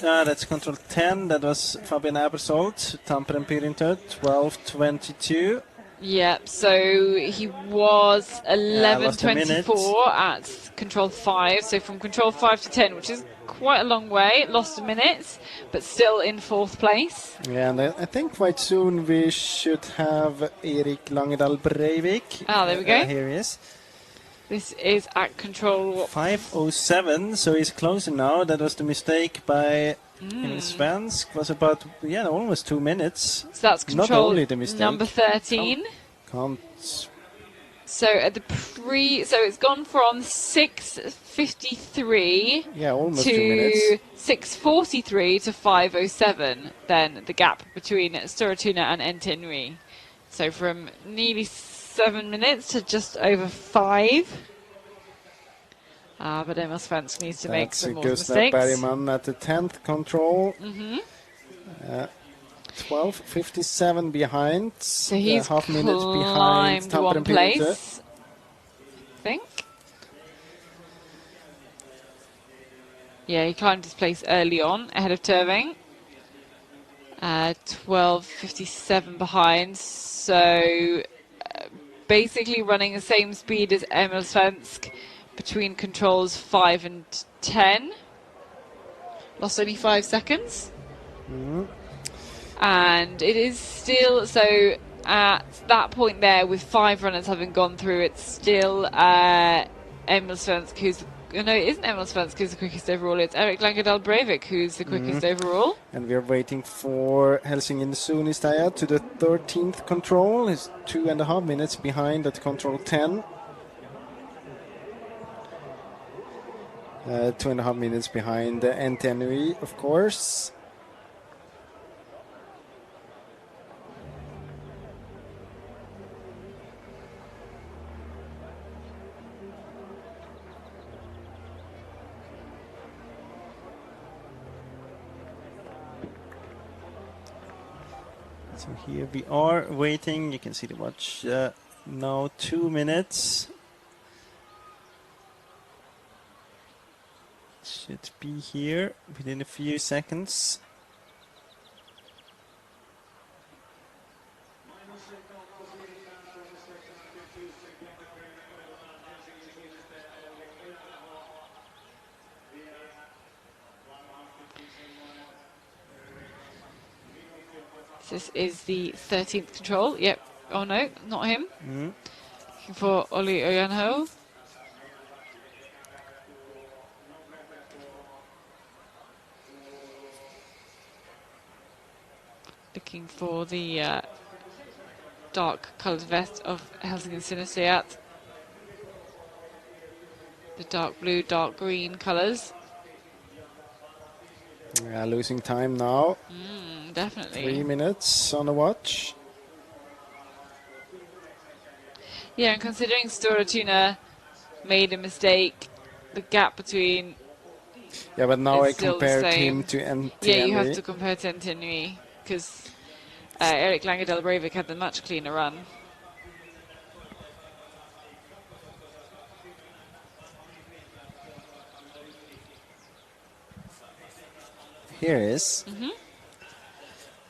That's control 10. That was Fabian Abersold, Tampere Pyrinter, 12:22. Yeah, so he was lost a minute. 11:24 at control 5. So from control 5 to 10, which is quite a long way, lost a minute, but still in 4th place. Yeah, and I think quite soon we should have Erik Langedal Breivik. There we go. Here he is. This is at control 5:07, so he's closer now. That was the mistake by Emil Svensk. Was about almost 2 minutes. So that's control Not only the mistake. number 13. Can't. So at the so it's gone from 6:53 almost 2 to minutes. 6:43 to 5:07. Then the gap between Storatuna and Entenui. So from nearly 7 minutes to just over 5. But Emil Svensk needs to make some more Gustav mistakes. Bergman at the 10th control. 12:57 behind. So he's half minute behind climbed Tampere one and Pyrinter. place, I think. Yeah, he climbed his place early on, ahead of Turving. 12:57 behind, so basically running the same speed as Emil Svensk between controls 5 and 10. Lost only 5 seconds. And it is still, so at that point there, with 5 runners having gone through, it's still Emil Svensk who's, no, it isn't Emil Svensk who's the quickest overall, it's Erik Langedal Breivik who's the quickest overall. And we are waiting for Helsingin Suunnistajat to the 13th control. He's 2.5 minutes behind at control 10. 2.5 minutes behind NTNUI, of course. So here we are waiting. You can see the watch now 2 minutes. Should be here within a few seconds. This is the 13th control. Yep. Oh no, not him. Looking for Olli Ojanho. Looking for the dark coloured vest of Helsingin Suunnistajat. The dark blue, dark green colours. Losing time now. Definitely. 3 minutes on the watch. Yeah, and considering Storatuna made a mistake, the gap between... Yeah, but now I still the compared same. him to NTNUI. Yeah, you have to compare to Entenui, because Erik Langedal Breivik had the much cleaner run. Here it is.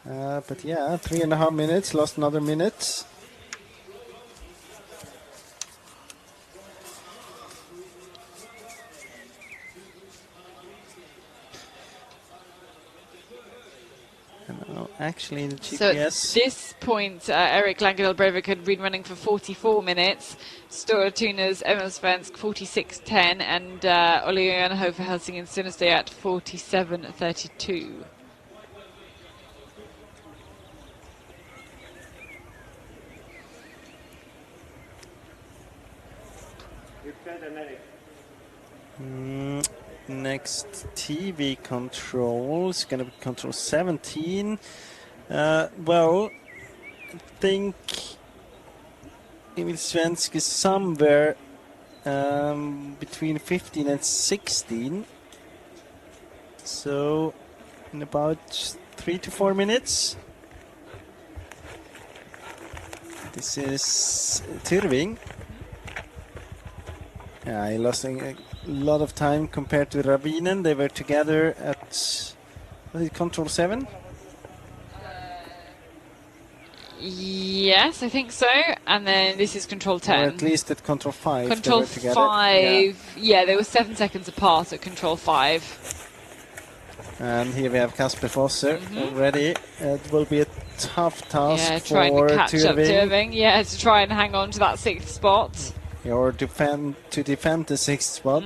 But yeah, 3.5 minutes, lost another minute. Actually, the GPS... So at this point, Erik Langedal Breivik had been running for 44 minutes. Storatuna's Emil Svensk 46.10 and Olli Ojanho for Helsingin Suunnistajat 47.32. Next TV control is going to be control 17. Well, I think Emil Svensk is somewhere between 15 and 16. So in about 3 to 4 minutes. This is Tyrving. Yeah, he lost a lot of time compared to Ravinen. They were together at, was it control 7? Yes, I think so. And then this is control 10. Or at least at control 5. Control they were together. 5. Yeah, they were 7 seconds apart at control 5. And here we have Kasper Fosser already. It will be a tough task trying for to catch up Tyrving. Tyrving. Yeah, to try and hang on to that 6th spot. Or to defend the 6th spot.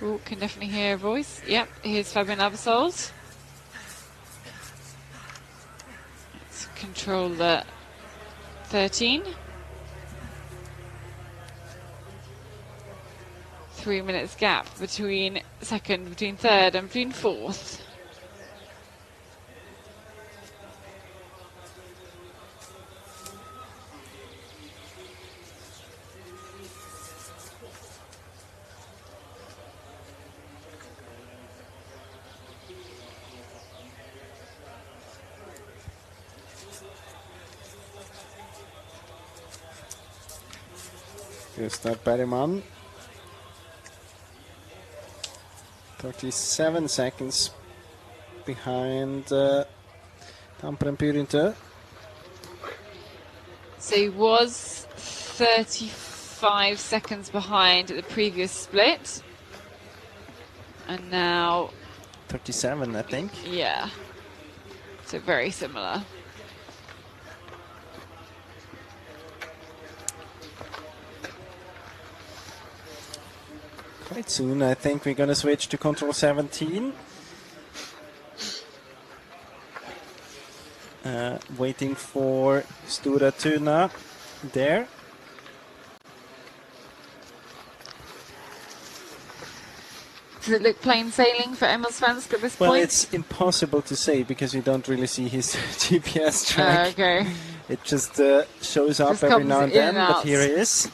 Oh, can definitely hear a voice. Yep, here's Fabian Abersold. Let's control the 13. 3 minutes gap between second, between third and between fourth. Gustav Bergman. 37 seconds behind Tampere Pyrintö. So he was 35 seconds behind at the previous split. And now 37, I think. yeah, so very similar. Quite soon, I think we're going to switch to control 17. Waiting for Stora Tuna there. Does it look plain sailing for Emil Svensk at this Well, point? it's impossible to say because you don't really see his GPS track. Okay. It just shows up Just every now comes and in then, and but out. here he is.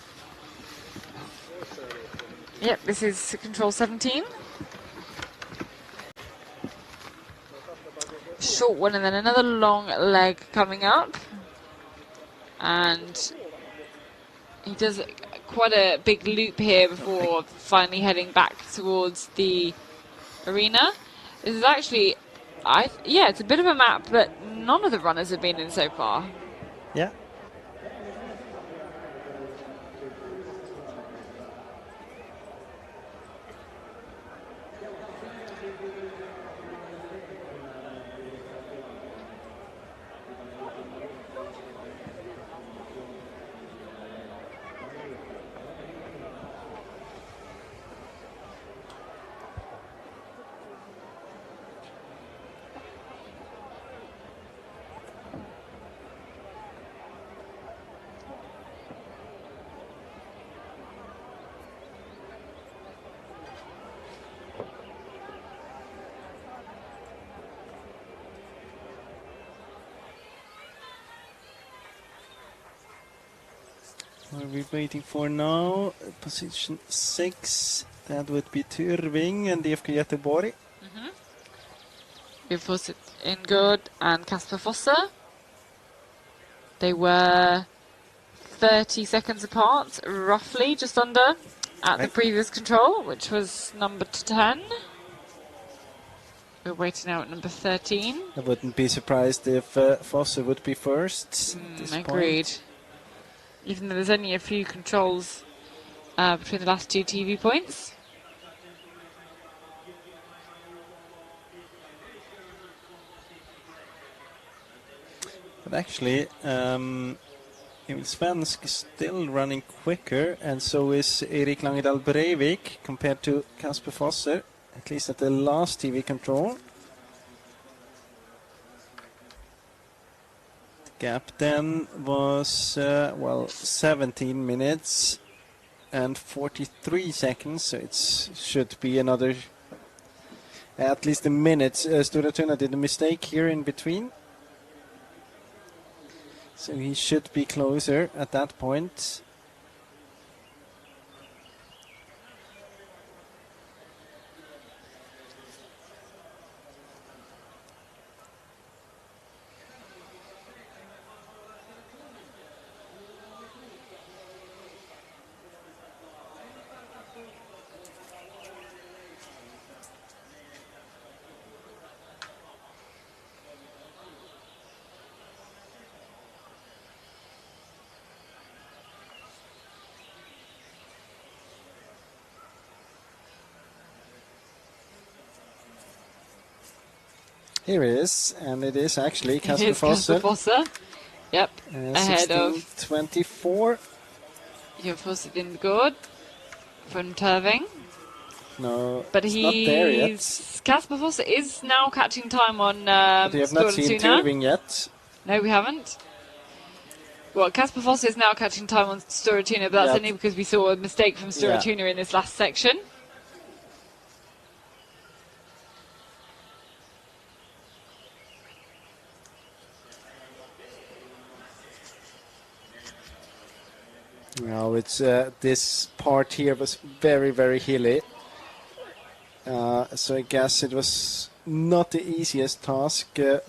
Yep, this is control 17. Short one and then another long leg coming up. And he does quite a big loop here before finally heading back towards the arena. This is actually, yeah, it's a bit of a map that none of the runners have been in so far. Yeah. What are we waiting for now? Position 6. That would be Tyrving and DFK Göteborg. Fosse Ingrid and Kasper Fosse. They were 30 seconds apart, roughly, just under, at the previous control, which was number 10. We're waiting now at number 13. I wouldn't be surprised if Fosse would be first at this Agreed. point. Even though there's only a few controls between the last 2 TV points. But actually, Emil Svensk is still running quicker, and so is Erik Langedal Breivik compared to Kasper Fosse, at least at the last TV control. The gap then was, 17 minutes and 43 seconds, so it should be another, at least a minute. Stora Tuna did a mistake here in between. So he should be closer at that point. Here it is, and it is actually Kasper Fosse. Yep, ahead of 16:24. Fosse Ingrid from Turving. No, but it's not there yet. Kasper Fosse is now catching time on But we have not seen Turving yet. No, we haven't. Well, Kasper Fosse is now catching time on Stora Tuna, but that's only because we saw a mistake from Stora Tuna in this last section. No, it's this part here was very, very hilly. So I guess it was not the easiest task to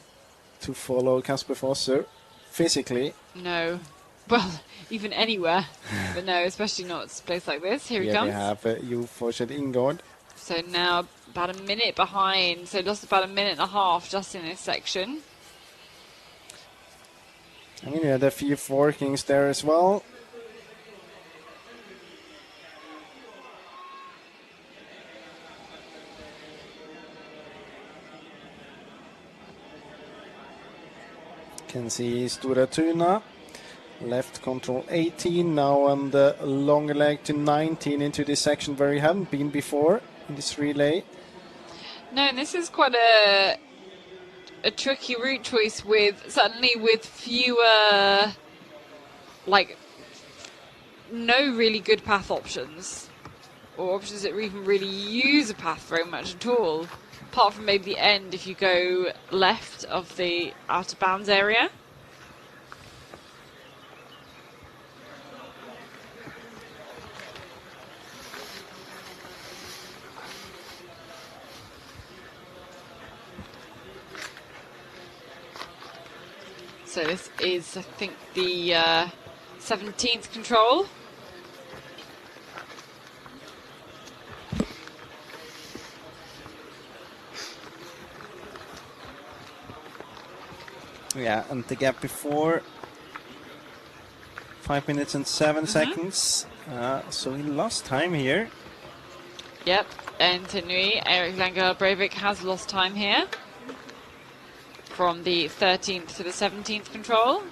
follow Kasper Fosse physically. No. Well, even anywhere. But no, especially not a place like this. Here he comes. We have Fosse Ingrid. So now about a minute behind. So lost about a minute and a half just in this section. I mean, we had a few forkings there as well. Can see Stora Tuna, left control 18, now on the longer leg to 19 into this section where we haven't been before in this relay. No, and this is quite a tricky route choice certainly with fewer, no really good path options, or options that even really use a path very much at all. Apart from maybe the end if you go left of the out of bounds area. So this is, I think, the 17th control. Yeah, and the gap before 5 minutes and 7 seconds. So he lost time here. Yep, and Tenui, Erik Langedal Breivik has lost time here from the 13th to the 17th control.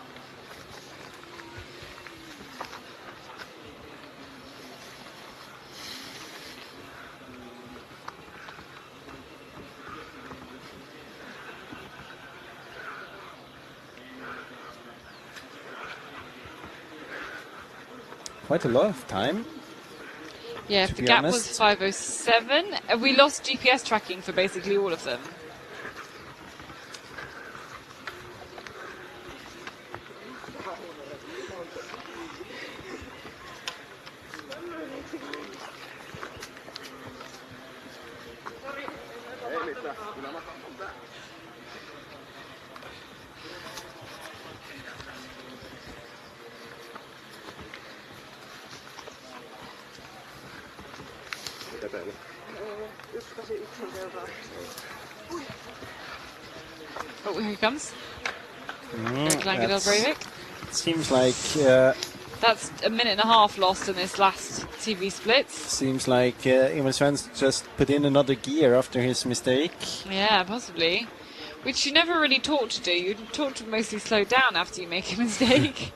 Quite a lot of time. Yeah, if the gap was 5:07, we lost GPS tracking for basically all of them. Oh, here he comes. Mm, Langedal Breivik. Seems like That's a minute and a half lost in this last TV split. Emil Svensson just put in another gear after his mistake. Yeah, possibly. Which you never really taught to do. You're taught to mostly slow down after you make a mistake.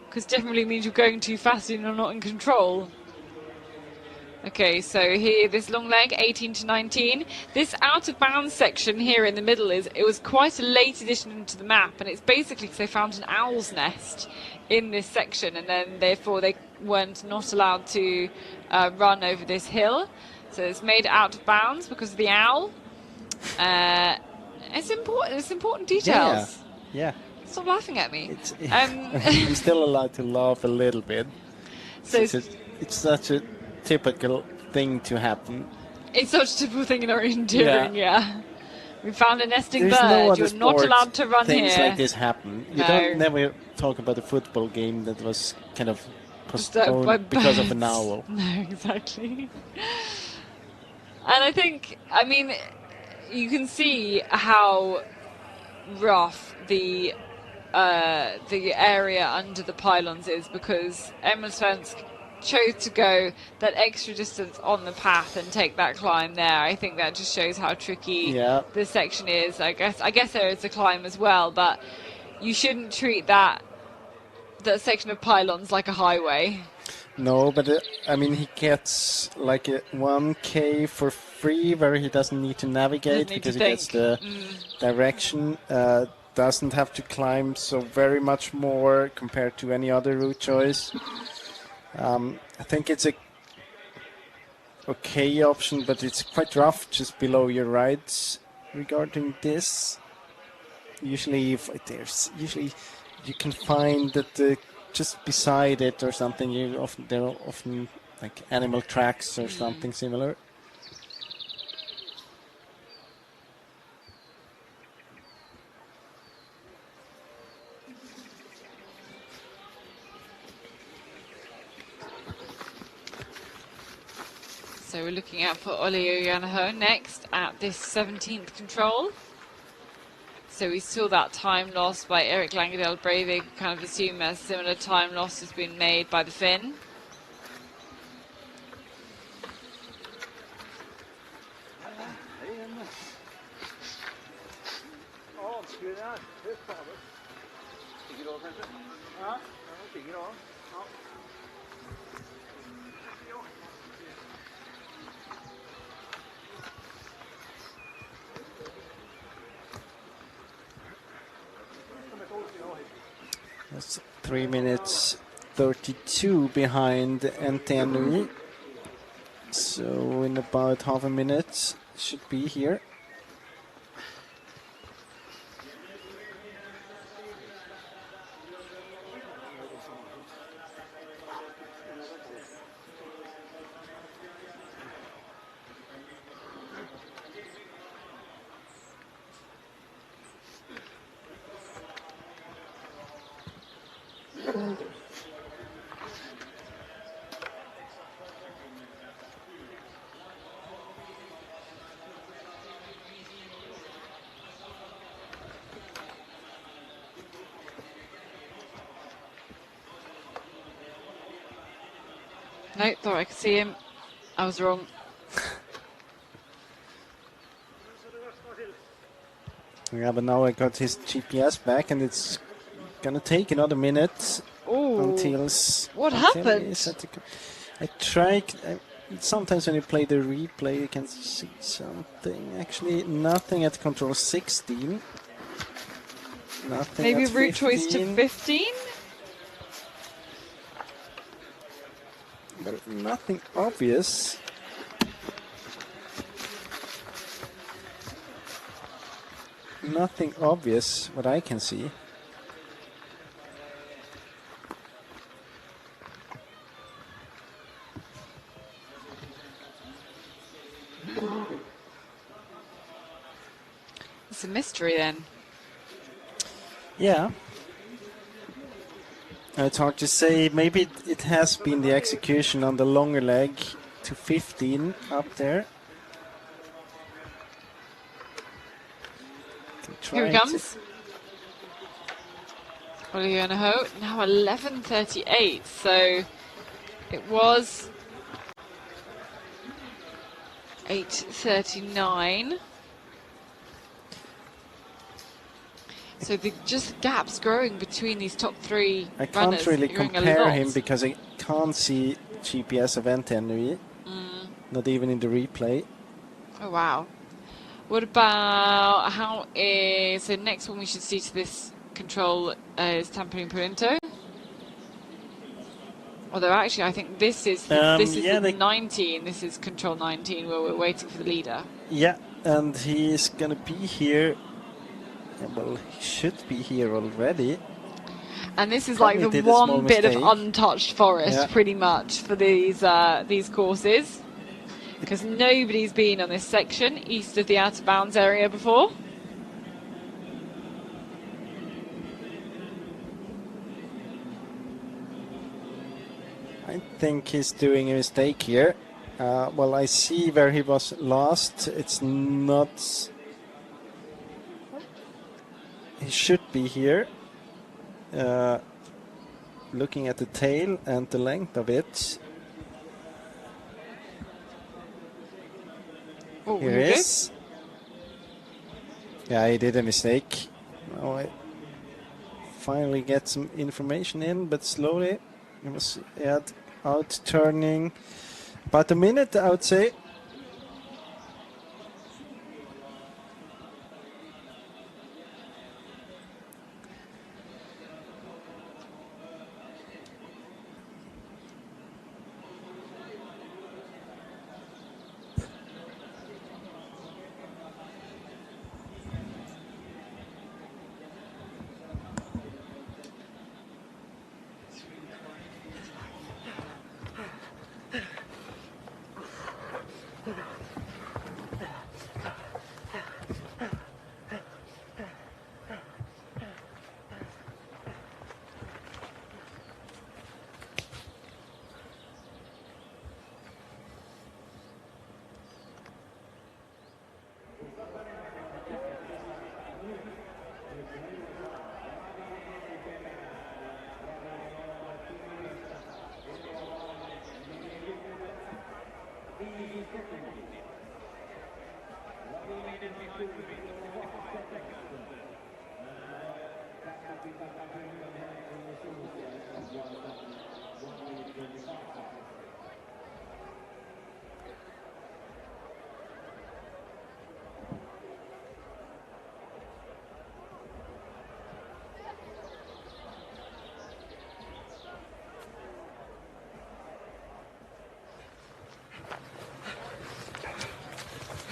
Because definitely means you're going too fast and you're not in control. Okay, so here, this long leg, 18 to 19. This out of bounds section here in the middle it was quite a late addition to the map, and it's basically because they found an owl's nest in this section, and then therefore they weren't not allowed to run over this hill. So it's made out of bounds because of the owl. It's important details. Yeah. Stop laughing at me. I'm still allowed to laugh a little bit. So it's such a typical thing to happen. It's such a typical thing in orienteering, yeah. We found a nesting There's bird. no other You're not allowed to run things here. like this happen. You No. don't never talk about a football game that was kind of postponed because of an owl. No, exactly. And I think, you can see how rough the area under the pylons is, because Emil Svensk chose to go that extra distance on the path and take that climb there. I think that just shows how tricky this section is. I guess there is a climb as well, but you shouldn't treat that section of pylons like a highway. No, but he gets like a 1K for free where he doesn't need to navigate because he gets the direction. Doesn't have to climb so very much more compared to any other route choice. I think it's a okay option, but it's quite rough just below your rides regarding this. Usually you can find that just beside it or something, there are often like animal tracks or something similar. So we're looking out for Olli Ojanaho next at this 17th control. So we saw that time loss by Erik Langedal Breivik. Kind of assume a similar time loss has been made by the Finn. That's 3 minutes 32 behind NTNU. So in about half a minute should be here. No, thought I could see him. I was wrong. Yeah, but now I got his GPS back, and it's gonna take another minute until. What happened? I tried. Sometimes when you play the replay, you can see something. Actually, nothing at control 16. Nothing. Maybe at route choice to 15? But nothing obvious. Nothing obvious, what I can see. It's a mystery then. Yeah. It's hard to say. Maybe it has been the execution on the longer leg to 15 up there. Here he comes. Olivier now 11:38. So it was 8:39. So the just gaps growing between these top three I can't runners. really growing compare him because I can't see GPS event Henry. Not even in the replay. Oh wow. What about how is so next one we should see to this control is Tampere Purinto? Although actually I think this is the 19, this is control 19 where we're waiting for the leader. Yeah, and he's gonna be here. Well, he should be here already. And this is Probably like the did a small one bit of mistake. untouched forest pretty much for these courses. Because nobody's been on this section east of the out of bounds area before. I think he's doing a mistake here. Well, I see where he was last. It's not... He should be here. Looking at the tail and the length of it. Oh, Here it is. Yeah, he did a mistake. Now I finally get some information in, but slowly. He was out turning about a minute, I would say.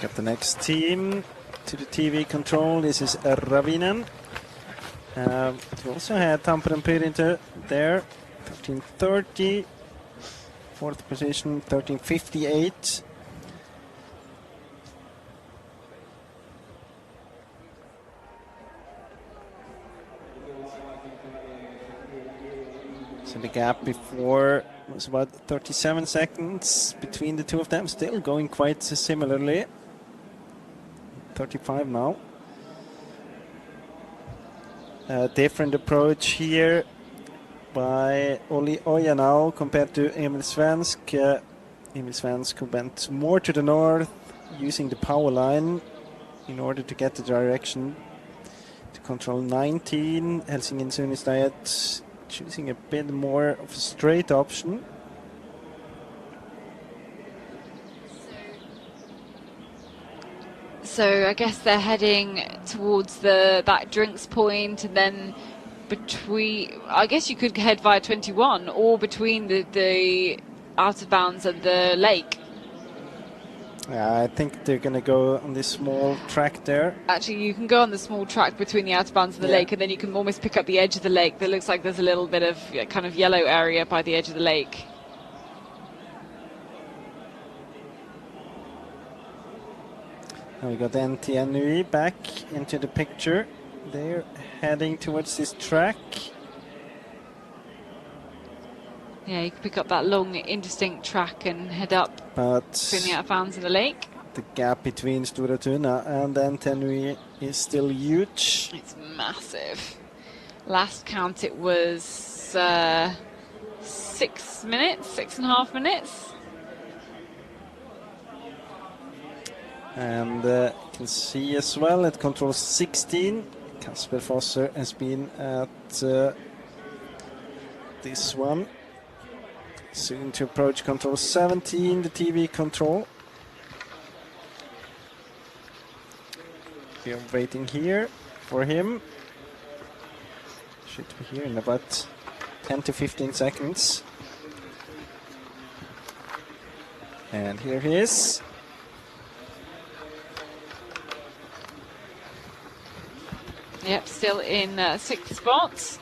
Got the next team to the TV control. This is Ravinen. We also had Tampere Purinto there, 13:30. Fourth position, 13:58. So the gap before was about 37 seconds between the two of them, still going quite similarly. 35 now. Different approach here by Olli Oja now compared to Emil Svensk. Emil Svensk went more to the north using the power line in order to get the direction to control 19. Helsingin Sunistajat choosing a bit more of a straight option. So I guess they're heading towards that drinks point, and then between, I guess you could head via 21 or between the out of bounds and the lake. Yeah, I think they're going to go on this small track there. Actually, you can go on the small track between the out of bounds and the lake, and then you can almost pick up the edge of the lake. There looks like there's a little bit of kind of yellow area by the edge of the lake. And we got NTNUI back into the picture. They're heading towards this track. Yeah, you can pick up that long, indistinct track and head up between the out of bounds and the lake. The gap between Stora Tuna and NTNU is still huge. It's massive. Last count it was 6 minutes, 6.5 minutes. And you can see as well at control 16, Kasper Fosser has been at this one. Soon to approach control 17, the TV control. We are waiting here for him. Should be here in about 10 to 15 seconds. And here he is. Yep, still in 6th spot.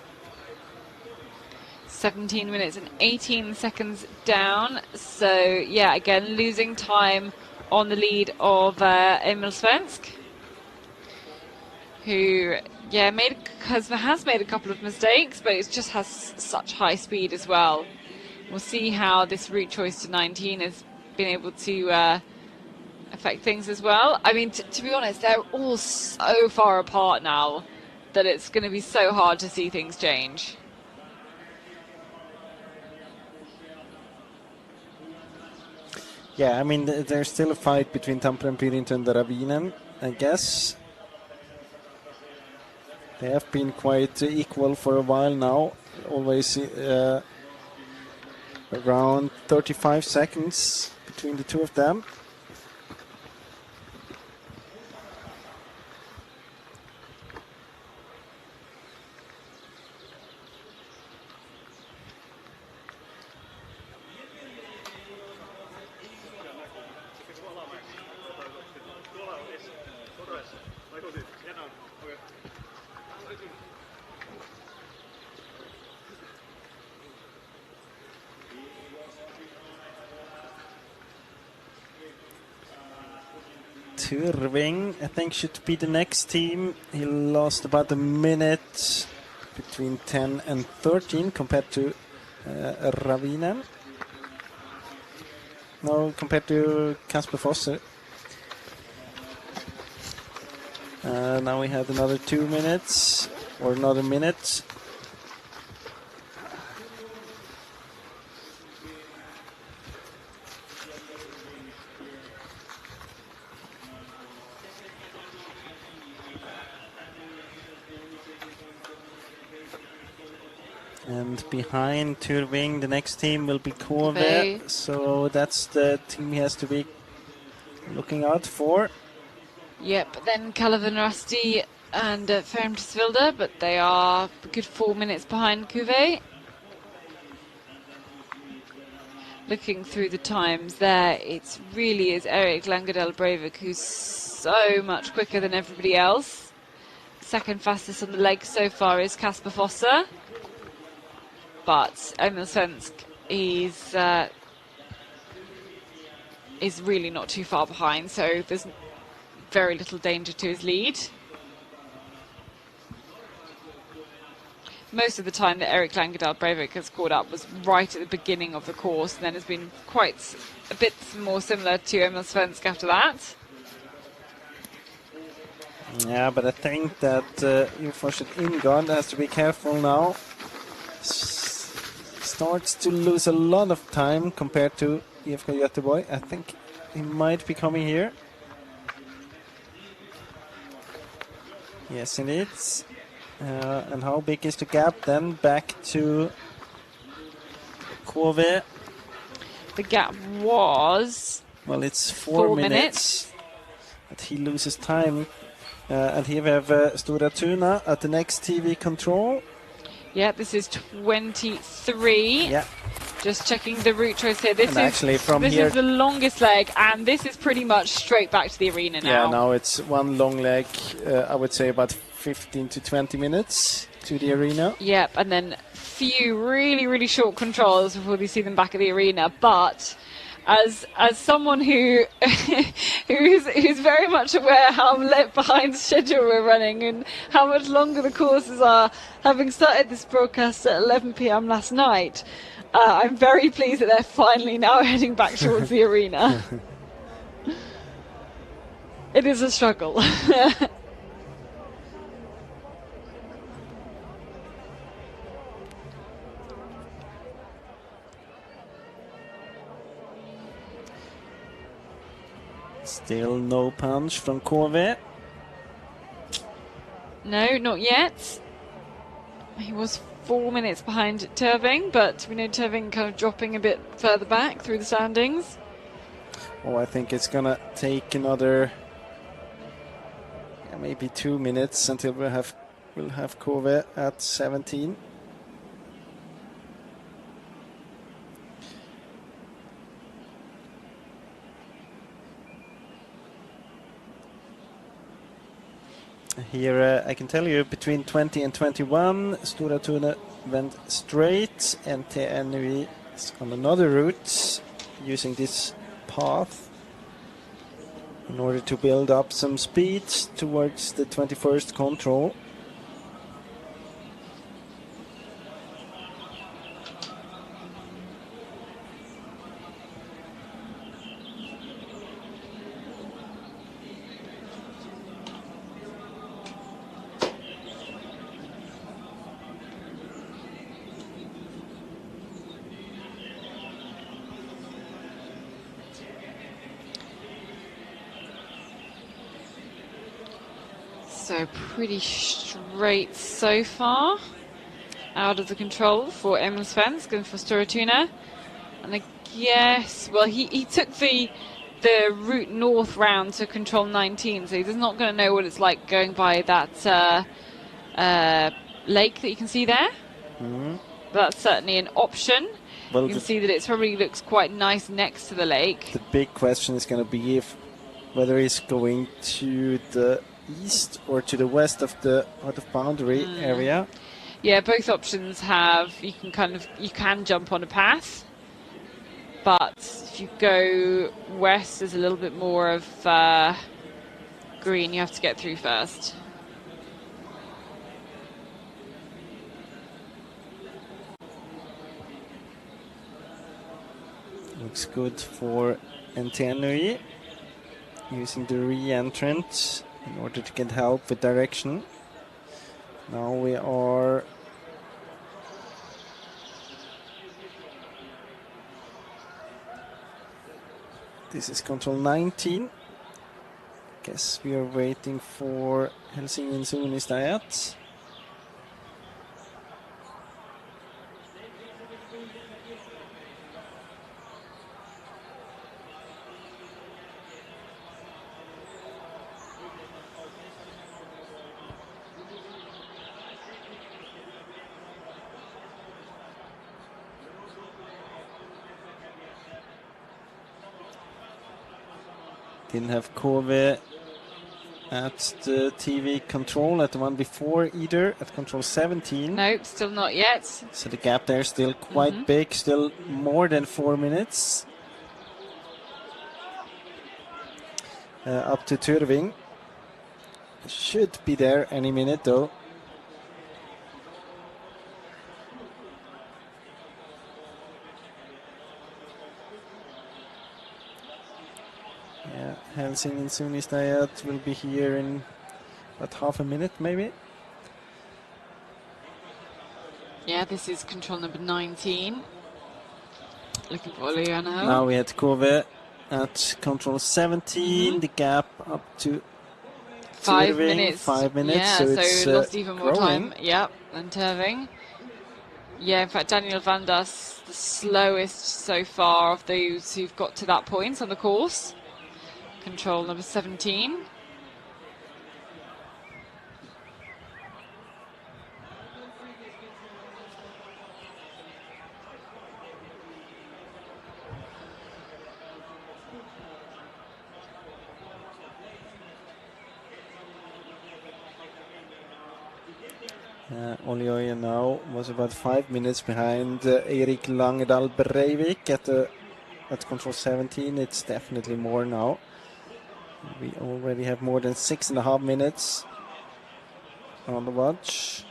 17 minutes and 18 seconds down. So, yeah, again, losing time on the lead of Emil Svensk, who, yeah, has made a couple of mistakes, but it just has such high speed as well. We'll see how this route choice to 19 has been able to affect things as well. I mean, to be honest, they're all so far apart now that it's going to be so hard to see things change. Yeah, I mean, there's still a fight between Tampere, Pirita and Ravinen, I guess. They have been quite equal for a while now, always around 35 seconds between the two of them. Turving, I think, should be the next team. He lost about a minute between 10 and 13 compared to Ravinen. No, compared to Kasper Fosser. Now we had another 2 minutes, or another minute. And behind Turving, the next team will be Kove. So that's the team he has to be looking out for. Yep, then Kalevan Rasti and Fermtisvilde, but they are a good 4 minutes behind Kuve. Looking through the times there, it really is Erik Langadel Breivik who's so much quicker than everybody else. Second fastest on the leg so far is Kasper Fosser. But Emil Svensk is really not too far behind, so there's very little danger to his lead. Most of the time that Erik Langadal Breivik has caught up was right at the beginning of the course, and then has been quite a bit more similar to Emil Svensk after that. Yeah, but I think that Joforshet Ingard has to be careful now. Starts to lose a lot of time compared to IFK Göteborg. I think he might be coming here. Yes, indeed. And how big is the gap then? Back to Kove. The gap was... Well, it's 4 minutes. But he loses time. And here we have Stora Tuna at the next TV control. Yeah, this is 23. Yeah. Just checking the route choice here. This is the longest leg, and this is pretty much straight back to the arena now. Yeah, now it's one long leg, I would say about 15 to 20 minutes to the arena. Yep, and then few really, really short controls before we see them back at the arena. But as someone who's very much aware how left behind schedule we're running and how much longer the courses are, having started this broadcast at 11 p.m. last night, I'm very pleased that they're finally now heading back towards the arena. It is a struggle. Still no punch from KV. No, not yet. He was 4 minutes behind Terving, but we know Terving kind of dropping a bit further back through the standings. Oh, I think it's gonna take another maybe 2 minutes until we'll have KV at 17. Here I can tell you between 20 and 21, Stora Tuna went straight, and TNV is on another route using this path in order to build up some speed towards the 21st control. So pretty straight so far. Out of the control for Emil Svens, going for Stora Tuna. And I guess, well, he took the route north round to control 19, so he's not going to know what it's like going by that lake that you can see there. Mm-hmm. That's certainly an option. Well, you can see that it probably looks quite nice next to the lake. The big question is going to be whether he's going to the east or to the west of the boundary area. Yeah, both options have, you can jump on a path, but if you go west, there's a little bit more of green you have to get through first. Looks good for Antenui, using the re-entrant in order to get help with direction. Now we are this is control 19. Guess we are waiting for Helsingin Suunnistajat. Didn't have KV at the TV control at the one before either, at control 17. Nope, still not yet. So the gap there is still quite big, still more than 4 minutes. Up to Tyrving. Should be there any minute though. Yeah, Helsingin Suunnistajat will be here in about half a minute maybe. Yeah, this is control number 19. Looking for Liana. Now we had KV at control 17, the gap up to 5 Tyrving, minutes. 5 minutes. Yeah, so it's lost even more growing. time. Yep, than Terving. Yeah, in fact, Daniel Vandas, the slowest so far of those who've got to that point on the course. Control number 17. Olioja now was about 5 minutes behind Erik Langedal Breivik at control 17. It's definitely more now. We already have more than 6.5 minutes on the watch.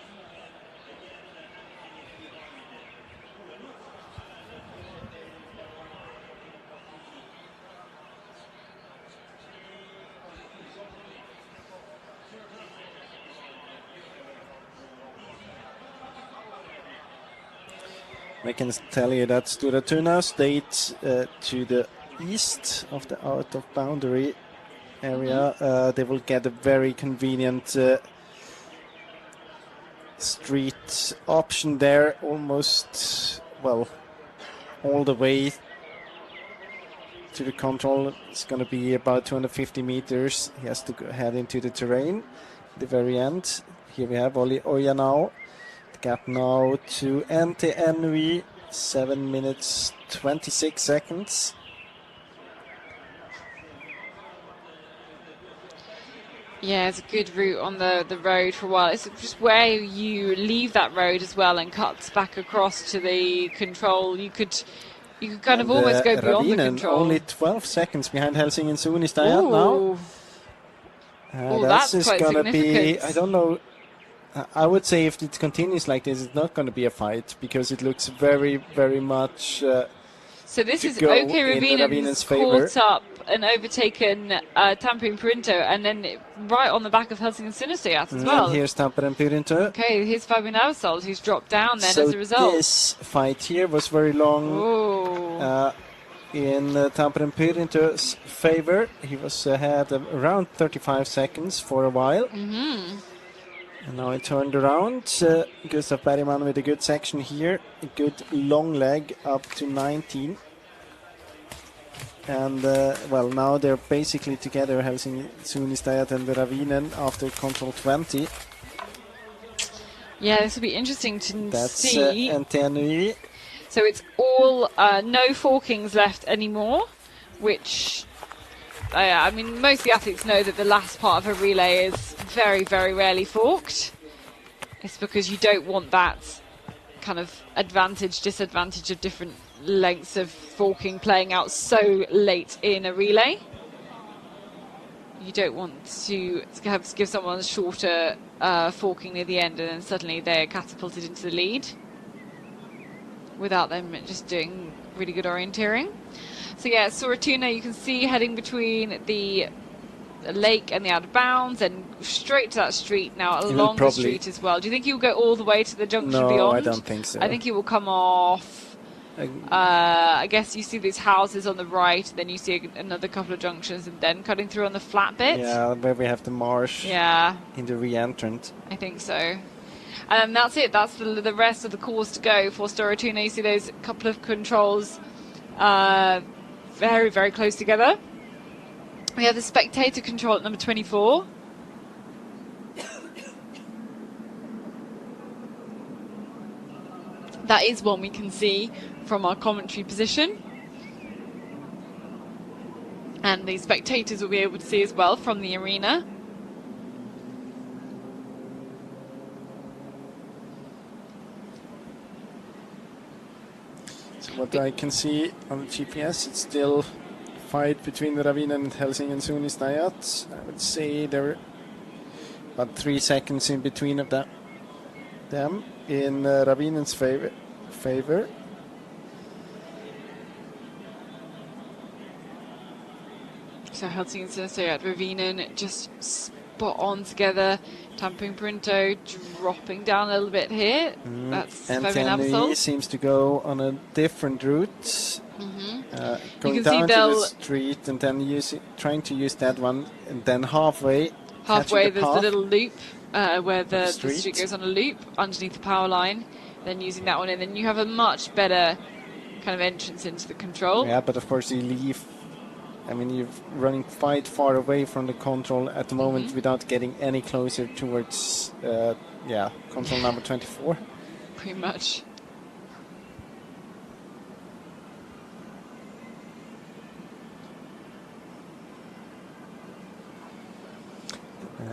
I can tell you that Stora Tuna stayed to the east of the out of boundary area. They will get a very convenient street option there, almost, well, all the way to the control. It's going to be about 250 meters. He has to head into the terrain. The very end. Here we have Olli Oja now. The gap now to NTNV, 7 minutes 26 seconds. Yeah, it's a good route on the road for a while. It's just where you leave that road as well and cut back across to the control. You could kind of almost go beyond the control. Only 12 seconds behind Helsingin Suunnistajat now. That's just quite going to be, significant. I don't know, I would say if it continues like this, it's not going to be a fight because it looks very, very much So this is go OK in Ravinen's Ravinen's favour. caught up and overtaken Tampere Printo, and then right on the back of Helsingin Suunnistajat as well. And here's Tampere Printo. Okay, here's Fabian Avsald, who's dropped down then So as a result. this fight here was very long in Tampere Printo's favour. He was ahead of around 35 seconds for a while. And now he turned around. Gustav Bergman with a good section here. A good long leg up to 19. And, well, now they're basically together, Helsingin Suunnistajat and Ravinen after control 20. Yeah, this will be interesting to That's see. NTNV. So it's all no forkings left anymore, which, I mean, most of the athletes know that the last part of a relay is very, very rarely forked. It's because you don't want that kind of advantage, disadvantage of different lengths of forking playing out so late in a relay. You don't want to give someone a shorter forking near the end and then suddenly they're catapulted into the lead without them just doing really good orienteering. So yeah, Stora Tuna you can see heading between the lake and the out of bounds and straight to that street now along the street as well. Do you think he will go all the way to the junction beyond? No, I don't think so. I think he will come off. I guess you see these houses on the right, then you see another couple of junctions and then cutting through on the flat bit. Yeah, where we have the marsh in the re-entrant. I think so. And that's it. That's the rest of the course to go for Stora Tuna. You see those couple of controls very, very close together. We have the spectator control at number 24. That is one we can see from our commentary position. And the spectators will be able to see as well from the arena. So what I can see on the GPS, it's still fight between Ravinen and Helsingin Suunnistajat. I would say there are about 3 seconds in between of them in Ravinen's favor. So Helsingin Suunnistajat, Ravinen just spot on together. Tampere Printo dropping down a little bit here. That's Fabian Avsald. Seems to go on a different route. Going down to the street and then trying to use that one, and then halfway there's the little loop where the street goes on a loop underneath the power line, then using that one, and then you have a much better kind of entrance into the control. Yeah, but of course you leave, I mean, you're running quite far away from the control at the moment without getting any closer towards control number 24. Pretty much.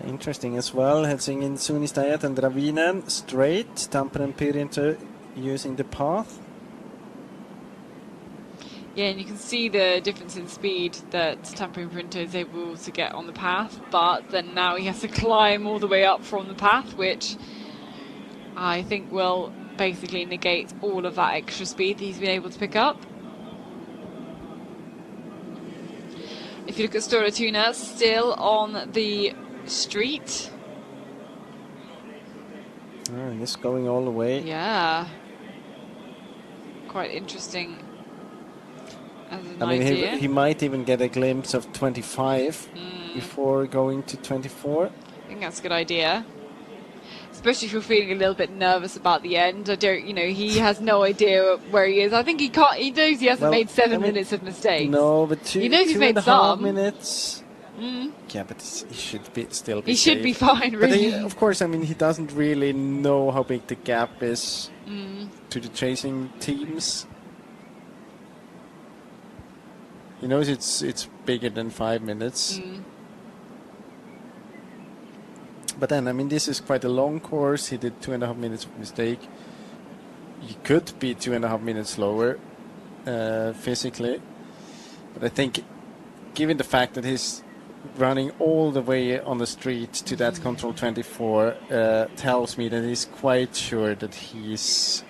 Interesting as well. Helsingin Suunnistajat and Ravinen straight. Tampere Printo using the path. Yeah, and you can see the difference in speed that Tampere Printo is able to get on the path, but then now he has to climb all the way up from the path, which I think will basically negate all of that extra speed that he's been able to pick up. If you look at Stora Tuna, still on the street. Just going all the way. Yeah. quite interesting as an I mean, idea. he might even get a glimpse of 25 before going to 24. I think that's a good idea. Especially if you're feeling a little bit nervous about the end. I don't, he has no idea where he is. I think he can't. He knows he hasn't made 7 minutes of mistakes. No, but he knows he's made 2.5 some minutes. Yeah, but he should still be. He should be fine, But really. of course, I mean, he doesn't really know how big the gap is to the chasing teams. He knows it's bigger than 5 minutes. But then, I mean, this is quite a long course. He did 2.5 minutes of mistake. He could be 2.5 minutes slower physically. But I think, given the fact that he's running all the way on the street to that control 24, tells me that he's quite sure that he's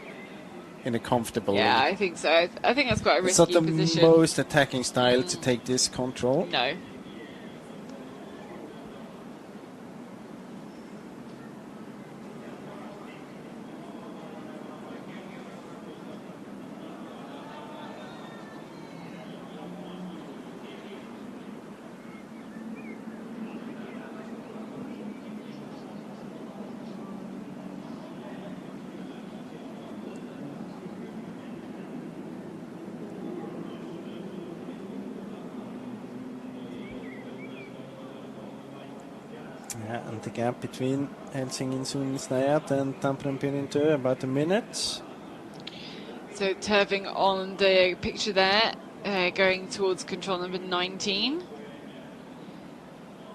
in a comfortable Yeah, lead. I think so. I think that's quite a It's risky not the position. most attacking style to take this control. No. Yeah, and the gap between Helsingin Sundsnäet and Tampere Pyrintö about a minute. So Turving on the picture there, going towards control number 19.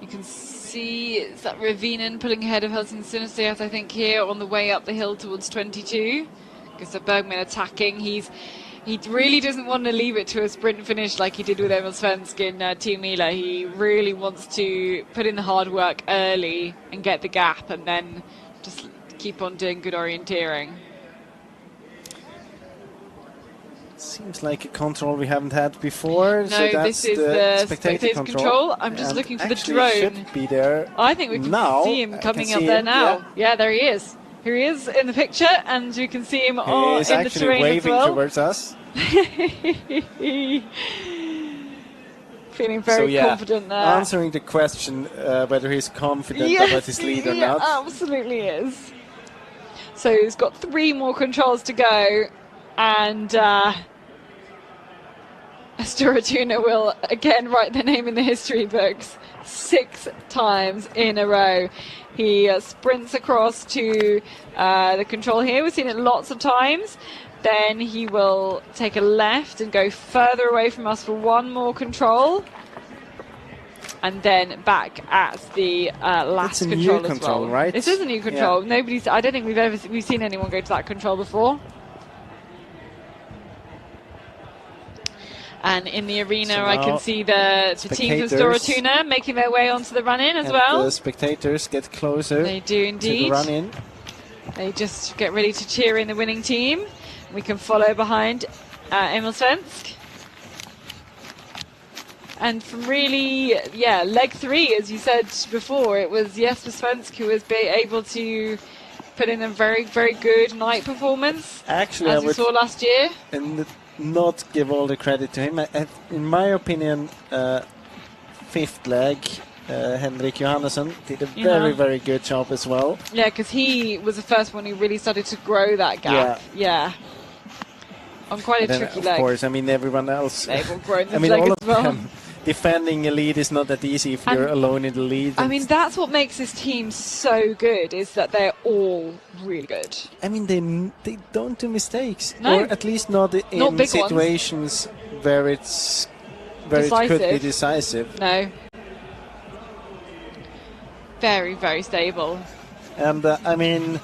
You can see it's that Ravinen pulling ahead of Helsingin Sundsnäet, I think, here on the way up the hill towards 22. Gustav Bergman attacking. He really doesn't want to leave it to a sprint finish like he did with Emil Svensk in Team Mila. He really wants to put in the hard work early and get the gap and then just keep on doing good orienteering. Seems like a control we haven't had before. No, so that's this is the spectator control. I'm just And looking for the actually drone. Should be there. I think we can now. see him I coming can up see there him, now. Yeah, there he is. Here he is in the picture, and you can see him He in is the actually terrain waving as well. towards us. Feeling very so, confident there. Answering the question whether he's confident about his lead or not. Absolutely is. So he's got 3 more controls to go, and Sturatuna will again write their name in the history books 6 times in a row. He sprints across to the control here. We've seen it lots of times. Then he will take a left and go further away from us for 1 more control. And then back at the last It's a control new as control, well. right? This is a new control. Yeah. I don't think we've seen anyone go to that control before. And in the arena, So I can now see the team from spectators- Sturatuna making their way onto the run-in as And well. the spectators get closer. They do to indeed. the run-in. They just get ready to cheer in the winning team. We can follow behind Emil Svensk. And from really, leg 3, as you said before, it was Jesper Svensk who was able to put in a very, very good night performance, Actually, as I we would saw last year. and not give all the credit to him. In my opinion, 5th leg, Henrik Johannesson did a very, very good job as well. Yeah, because he was the first one who really started to grow that gap. Yeah. On quite a And then, tricky of leg. course, I mean, everyone else. They've all grown I this mean, leg all as of well. them. Defending a lead is not that easy if you're And- alone in the lead. I mean, that's what makes this team so good, is that they're all really good. I mean, they don't do mistakes, No. or at least not in Not big ones. situations where it could be decisive. No. Very, very stable. And I mean,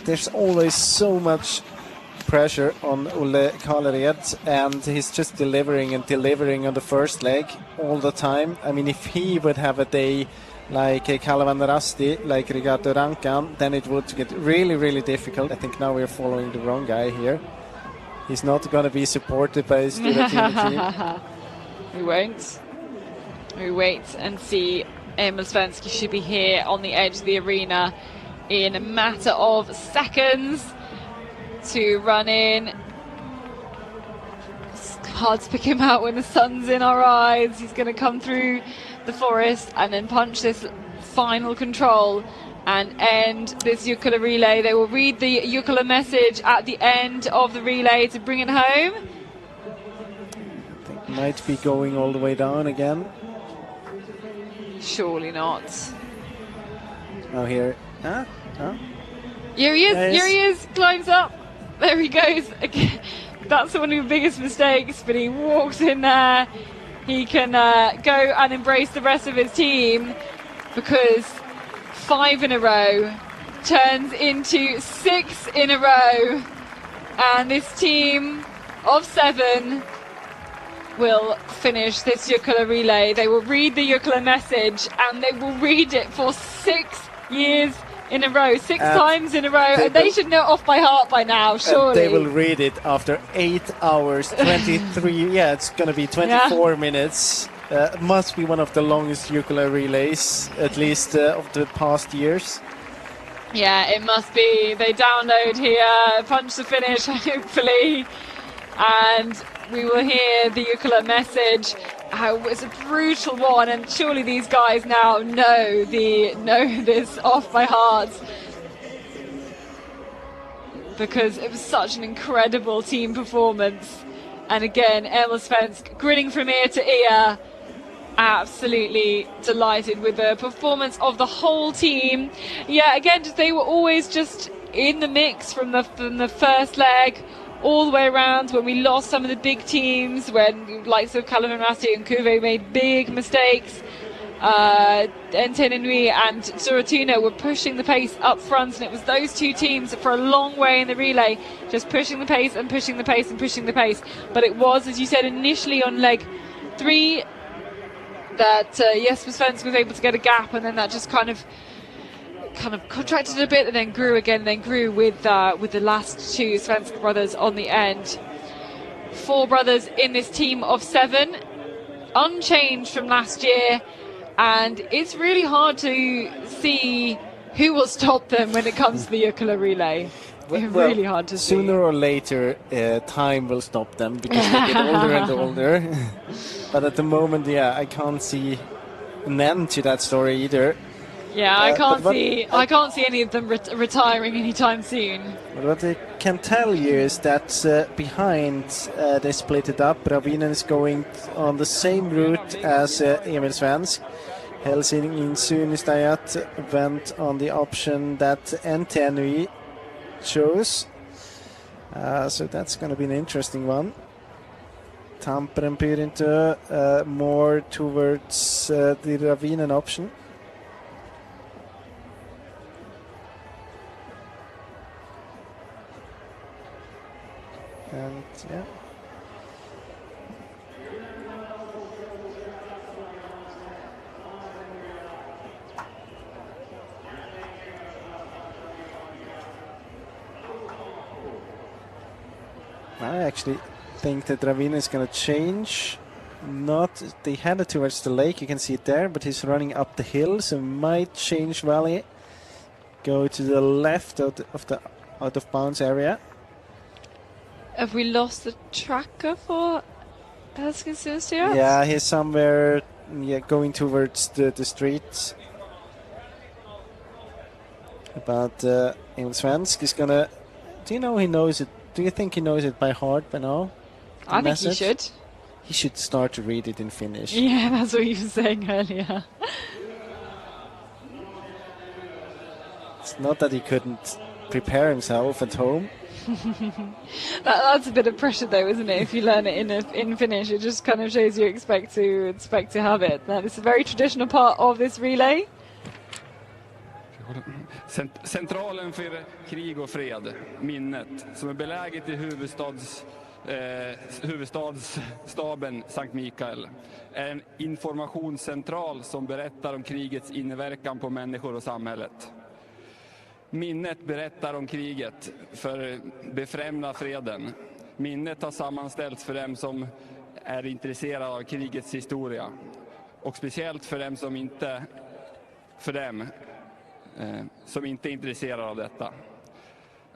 there's always so much pressure on Olle Kalered, and he's just delivering and delivering on the first leg all the time. I mean, if he would have a day like Kalevan Rasti, like Rigato Rankan, then it would get really, really difficult. I think now we're following the wrong guy here. He's not going to be supported by his team. We won't. We wait and see. Emil Svensk should be here on the edge of the arena in a matter of seconds to run in. hard to pick him out when the sun's in our eyes. He's going to come through the forest and then punch this final control and end this Jukola relay. They will read the Jukola message at the end of the relay to bring it home. I think might be going all the way down again. Surely not. Oh, here. Huh? Here he is, Nice. Here he is, climbs up. There he goes. Again, that's one of his biggest mistakes, but he walks in there. He can go and embrace the rest of his team, because 5 in a row turns into 6 in a row. And this team of 7 will finish this Jukola relay. They will read the Jukola message, and they will read it for 6 years in a row, 6 times in a row, and they should know off by heart by now, surely. They will read it after 8 hours, 23, yeah, it's going to be 24 minutes. Must be one of the longest Jukola relays, at least of the past years. Yeah, it must be. They download here, punch the finish, hopefully, and we will hear the Jukola message. It was a brutal one, and surely these guys now know this off by heart, because it was such an incredible team performance. And again, Emil Svensk grinning from ear to ear, absolutely delighted with the performance of the whole team. Yeah, again, they were always just in the mix from the first leg all the way around. When we lost some of the big teams, when likes of Calvin Rassi and Kuve made big mistakes, Entenenui and Sorotino were pushing the pace up front, and it was those two teams for a long way in the relay, just pushing the pace and pushing the pace and pushing the pace. But it was, as you said, initially on leg 3 that Jesper Svensk was able to get a gap, and then that just kind of contracted a bit, and then grew again, and then grew with the last 2 Svensk brothers on the end. 4 brothers in this team of 7, unchanged from last year, and it's really hard to see who will stop them when it comes to the Jukola relay. Really hard to see. Sooner or later, time will stop them, because they get older and older. But at the moment, yeah, I can't see an end to that story either. Yeah, I can't see any of them retiring anytime soon. But what I can tell you is that behind they split it up. Ravinen is going on the same route as Emil Svensk. Helsingin Sunistajat went on the option that Entenui chose. So that's going to be an interesting one. Tampere Pyrinto more towards the Ravinen option. And yeah. I actually think that Ravina is going to change. They had it towards the lake, you can see it there, but he's running up the hill, so might change valley. Go to the left of the out of bounds area. Have we lost the tracker for Helsingin? Yeah, he's somewhere going towards the streets. But Emil Svensk is gonna. Do you know he knows it? Do you think he knows it by heart by now? I think he should. He should start to read it in Finnish. Yeah, that's what you were saying earlier. It's not that he couldn't prepare himself at home. That's a bit of pressure, though, isn't it? If you learn it in Finnish, it just kind of shows you expect to have it. That is a very traditional part of this relay. Centralen för krig och fred, minnet, som är beläget i huvudstadsstaben Sankt Mikael, är en informationscentral som berättar om krigets inverkan på människor och samhället. Minnet berättar om kriget för befrämja freden. Minnet har sammanställts för dem som är intresserade av krigets historia, och speciellt för dem som inte är intresserade av detta.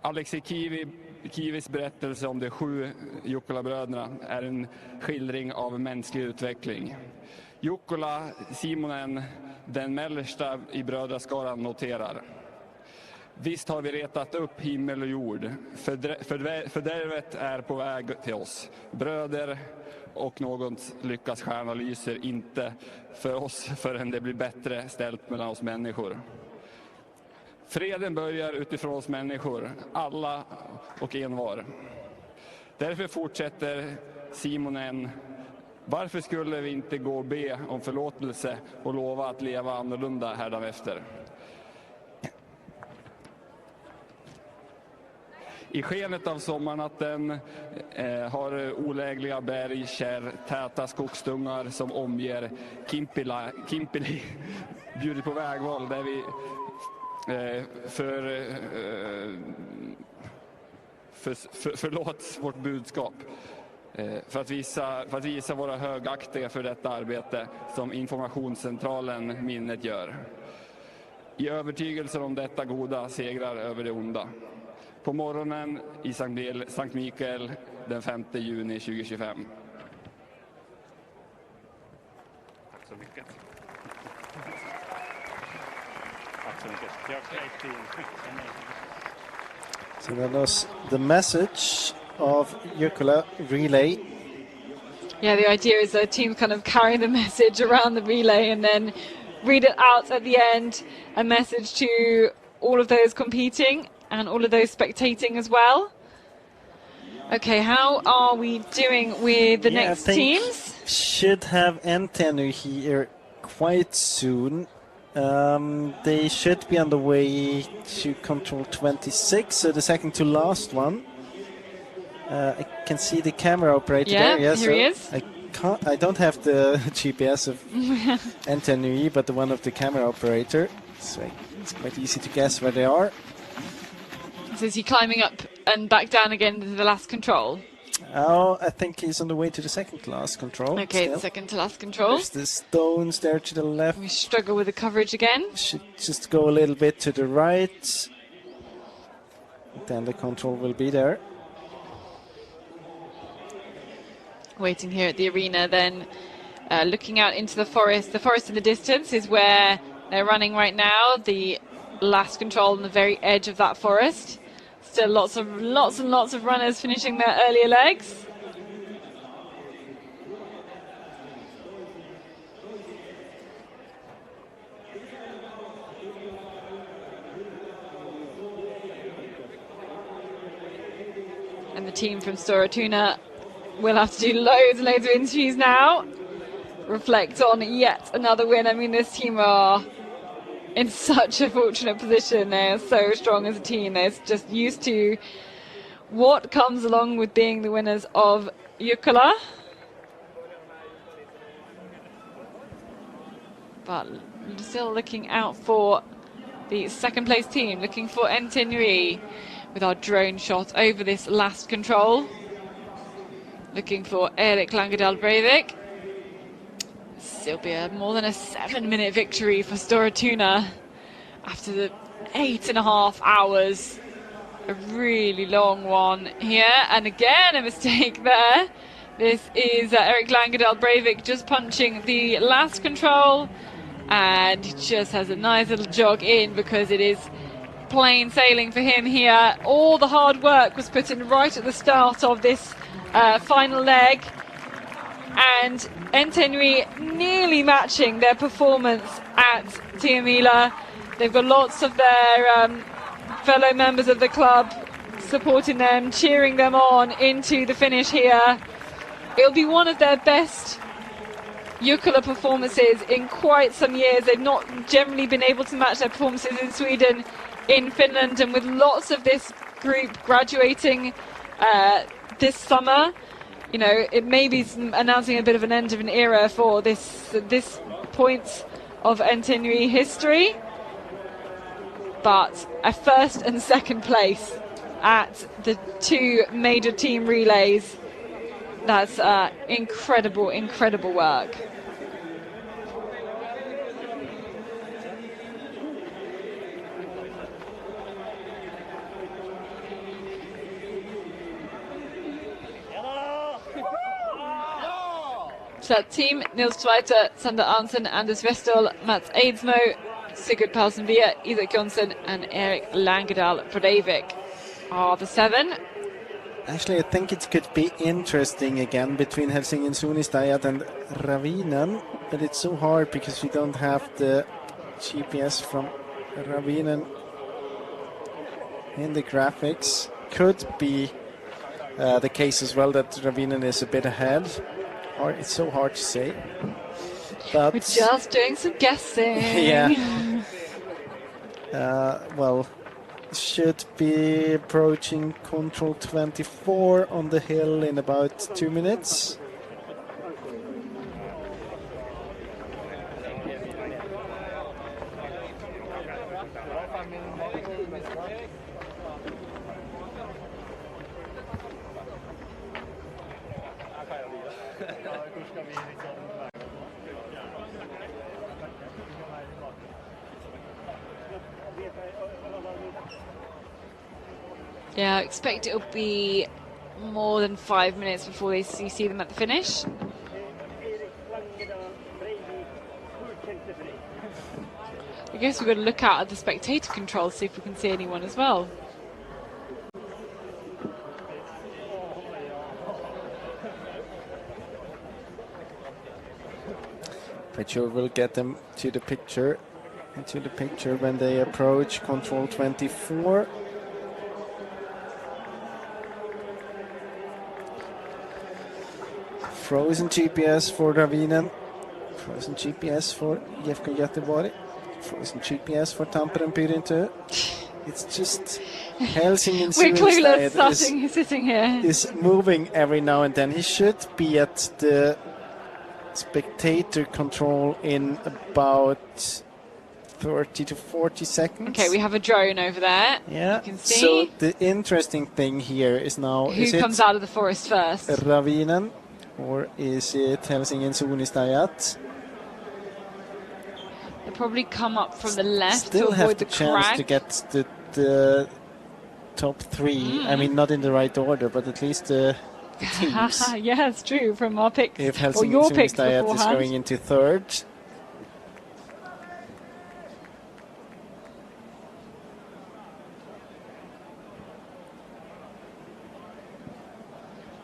Alexei Kivi Kivis berättelse om de 7 Jukola-bröderna är en skildring av mänsklig utveckling. Jukola Simonen, den mellersta i brödraskaran, noterar: visst har vi retat upp himmel och jord. Fördärvet är på väg till oss. Bröder och något lyckas stjärna lyser inte för oss förrän det blir bättre ställt mellan oss människor. Freden börjar utifrån oss människor, alla och envar. Därför fortsätter Simonen: varför skulle vi inte gå och be om förlåtelse och lova att leva annorlunda härdanefter? I skenet av sommarnatten har olägliga berg, kärr, täta skogsdungar som omger Kimpili bjudit på vägval där vi förlåt vårt budskap för att visa våra högaktiga för detta arbete som informationscentralen Minnet gör. I övertygelsen om detta goda segrar över det onda. På morgonen i Sankt Mikael den 5 juni 2025. Tack så mycket. Tack så mycket. Great team. So that was the message of Jukola Relay. Yeah, the idea is the team kind of carry the message around the relay and then read it out at the end, a message to all of those competing and all of those spectating as well. Okay, how are we doing with the next teams? Should have Antenu here quite soon. They should be on the way to control 26, so the second to last one. I can see the camera operator there. Yes, here he is. I don't have the GPS of Antenu, but the one of the camera operator. So it's quite easy to guess where they are. So is he climbing up and back down again to the last control? Oh, I think he's on the way to the second to last control. Okay, the second to last control. There's the stones there to the left. We struggle with the coverage again. Should just go a little bit to the right. Then the control will be there. Waiting here at the arena, then looking out into the forest. The forest in the distance is where they're running right now. The last control on the very edge of that forest. Still lots and lots of runners finishing their earlier legs. And the team from Storotuna will have to do loads and loads of interviews now. Reflect on yet another win. I mean, this team are in such a fortunate position. They are so strong as a team. They're just used to what comes along with being the winners of Jukola. But still looking out for the second place team, looking for Entenui with our drone shot over this last control. Looking for Erik Langedal Breivik. It'll be more than a 7-minute victory for Storotuna after the 8.5 hours. A really long one here, and again a mistake there. This is Erik Langedal Breivik just punching the last control, and he just has a nice little jog in because it is plain sailing for him here. All the hard work was put in right at the start of this final leg, and Entenui nearly matching their performance at Tiamila. They've got lots of their fellow members of the club supporting them, cheering them on into the finish here. It'll be one of their best Jukola performances in quite some years. They've not generally been able to match their performances in Sweden, in Finland, and with lots of this group graduating this summer, you know, it may be announcing a bit of an end of an era for this point of Entenui history. But a first and second place at the two major team relays, that's incredible work. that team. Nils Tveiter, Sander Arntzen, Anders Westdahl, Mats Eidsmo, Sigurd Palsenvia, Isaac Jonsson, and Erik Langedal Brodevik are the 7. Actually, I think it could be interesting again between Helsingin Suunnistajat and Ravinen, but it's so hard because we don't have the GPS from Ravinen in the graphics. Could be the case as well that Ravinen is a bit ahead. It's so hard to say. But we're just doing some guessing. Yeah. Well, should be approaching control 24 on the hill in about 2 minutes. Yeah, I expect it'll be more than 5 minutes before you see them at the finish. I guess we've got to look out at the spectator controls, see if we can see anyone as well. But sure we'll get them to the picture, when they approach control 24. Frozen GPS for Ravinen, frozen GPS for IFK Göteborg, frozen GPS for Tampere Pyrintö. It's just Helsingin We're clueless Suunnistajat sitting here. is moving every now and then. He should be at the spectator control in about 30 to 40 seconds. Okay, we have a drone over there. Yeah. You can see. So the interesting thing here is now, who comes out of the forest first? Ravinen, or is it Helsingin Suunnistajat? They'll probably come up from the left Still to have avoid the the chance crag. to get the top 3. I mean, not in the right order, but at least the teams. Yeah, it's true from our picks. If or Helsingin your picks Suunnistajat is beforehand. going into 3rd.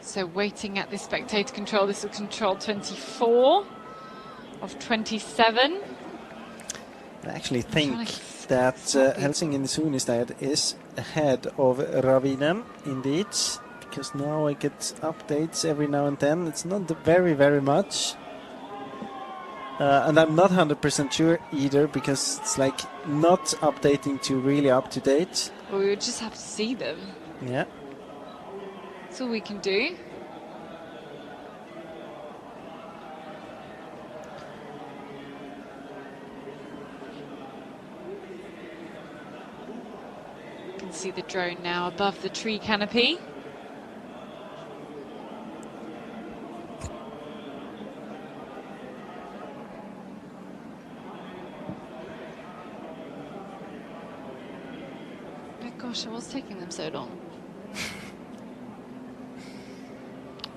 So waiting at the spectator control, this is control 24 of 27. I actually think that Helsingin Suunnistajat is ahead of Ravinen, indeed, because now I get updates every now and then. It's not very, very much. And I'm not 100% sure either, because it's like not updating to really up to date. Well, we would just have to see them. Yeah. That's all we can do. You can see the drone now above the tree canopy. Oh gosh, what's taking them so long?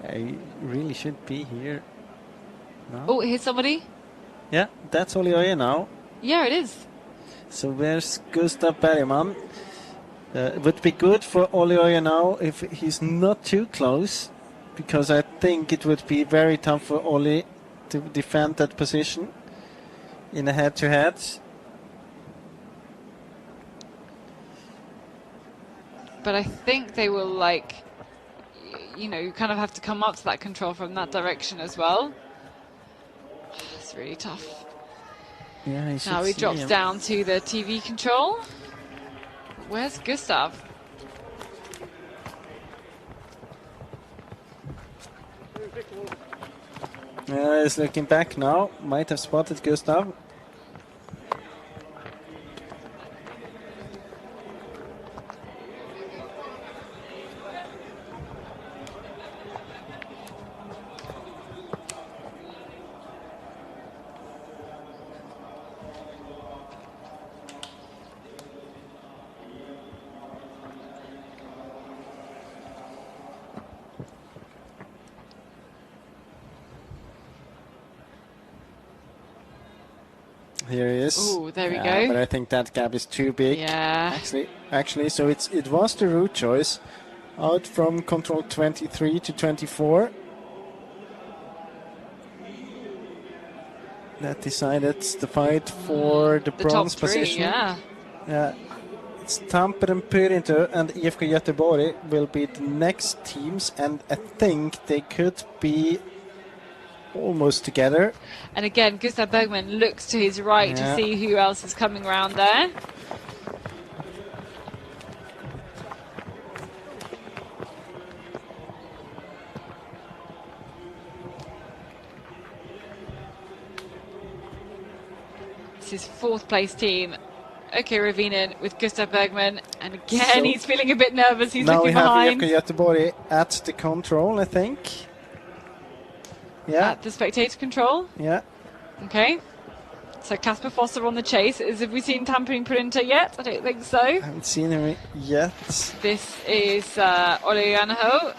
I really should be here now. Oh, here's somebody. Yeah, that's Olli Öje now. Yeah, it is. So where's Gustav Bergman? It would be good for Olli Öje now if he's not too close, because I think it would be very tough for Olli to defend that position in a head-to-head. But I think they will, like, you know, you kind of have to come up to that control from that direction as well. It's really tough. Yeah, now he drops down to the TV control. Where's Gustav? He's looking back now. Might have spotted Gustav. Here he is. Oh, there we go. But I think that gap is too big. Yeah. Actually, so it was the route choice out from control 23 to 24 that decided the fight for the bronze top 3, position. Yeah. It's Tampere, Pyrintö, and IFK Göteborg will be the next teams, and I think they could be almost together. And again, Gustav Bergman looks to his right to see who else is coming around there. This is 4th place team. Okay, Ravinen with Gustav Bergman, and again he's feeling a bit nervous. He's looking behind. Now we have IFK Göteborg at the control, I think. Yeah. At the spectator control. Yeah. Okay. So Kasper Foster on the chase. Have we seen Tampere Pyrintö yet? I don't think so. I haven't seen him yet. This is Olli Janaho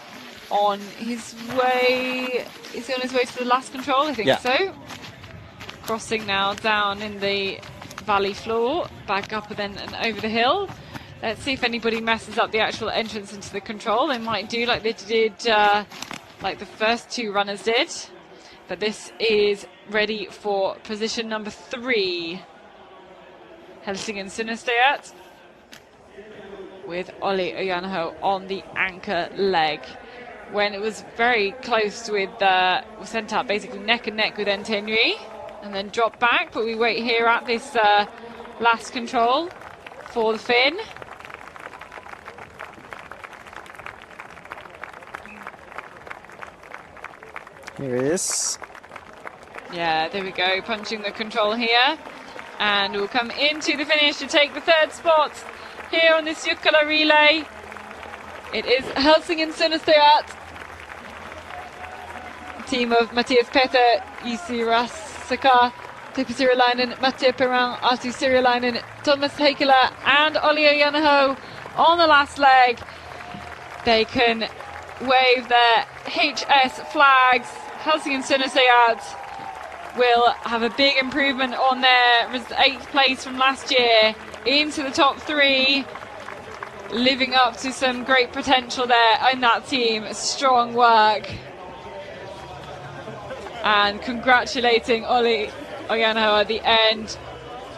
on his way. Is he on his way to the last control? I think so. Crossing now down in the valley floor, back up and then and over the hill. Let's see if anybody messes up the actual entrance into the control. They might do like they did, like the first 2 runners did. But this is ready for position number 3. Helsingin Sunnesteat with Olli Ojanaho on the anchor leg. When it was very close with, was sent out basically neck and neck with Ntenui and then dropped back. But we wait here at this last control for the Finn. Here he is. Yeah, there we go, punching the control here. And we'll come into the finish to take the 3rd spot here on this Jukola Relay. It is Helsingin Sunnesteat. Team of Matthias Peter, Jussi Rassika, Teppo Sirilainen, Mattia Perrin, Artu Sirilainen, Thomas Heikkilä and Olli Ojanaho on the last leg. They can wave their HS flags. Helsingin Sunnesteat will have a big improvement on their 8th place from last year into the top 3, living up to some great potential there in that team. Strong work. And congratulating Olli Ojanaho at the end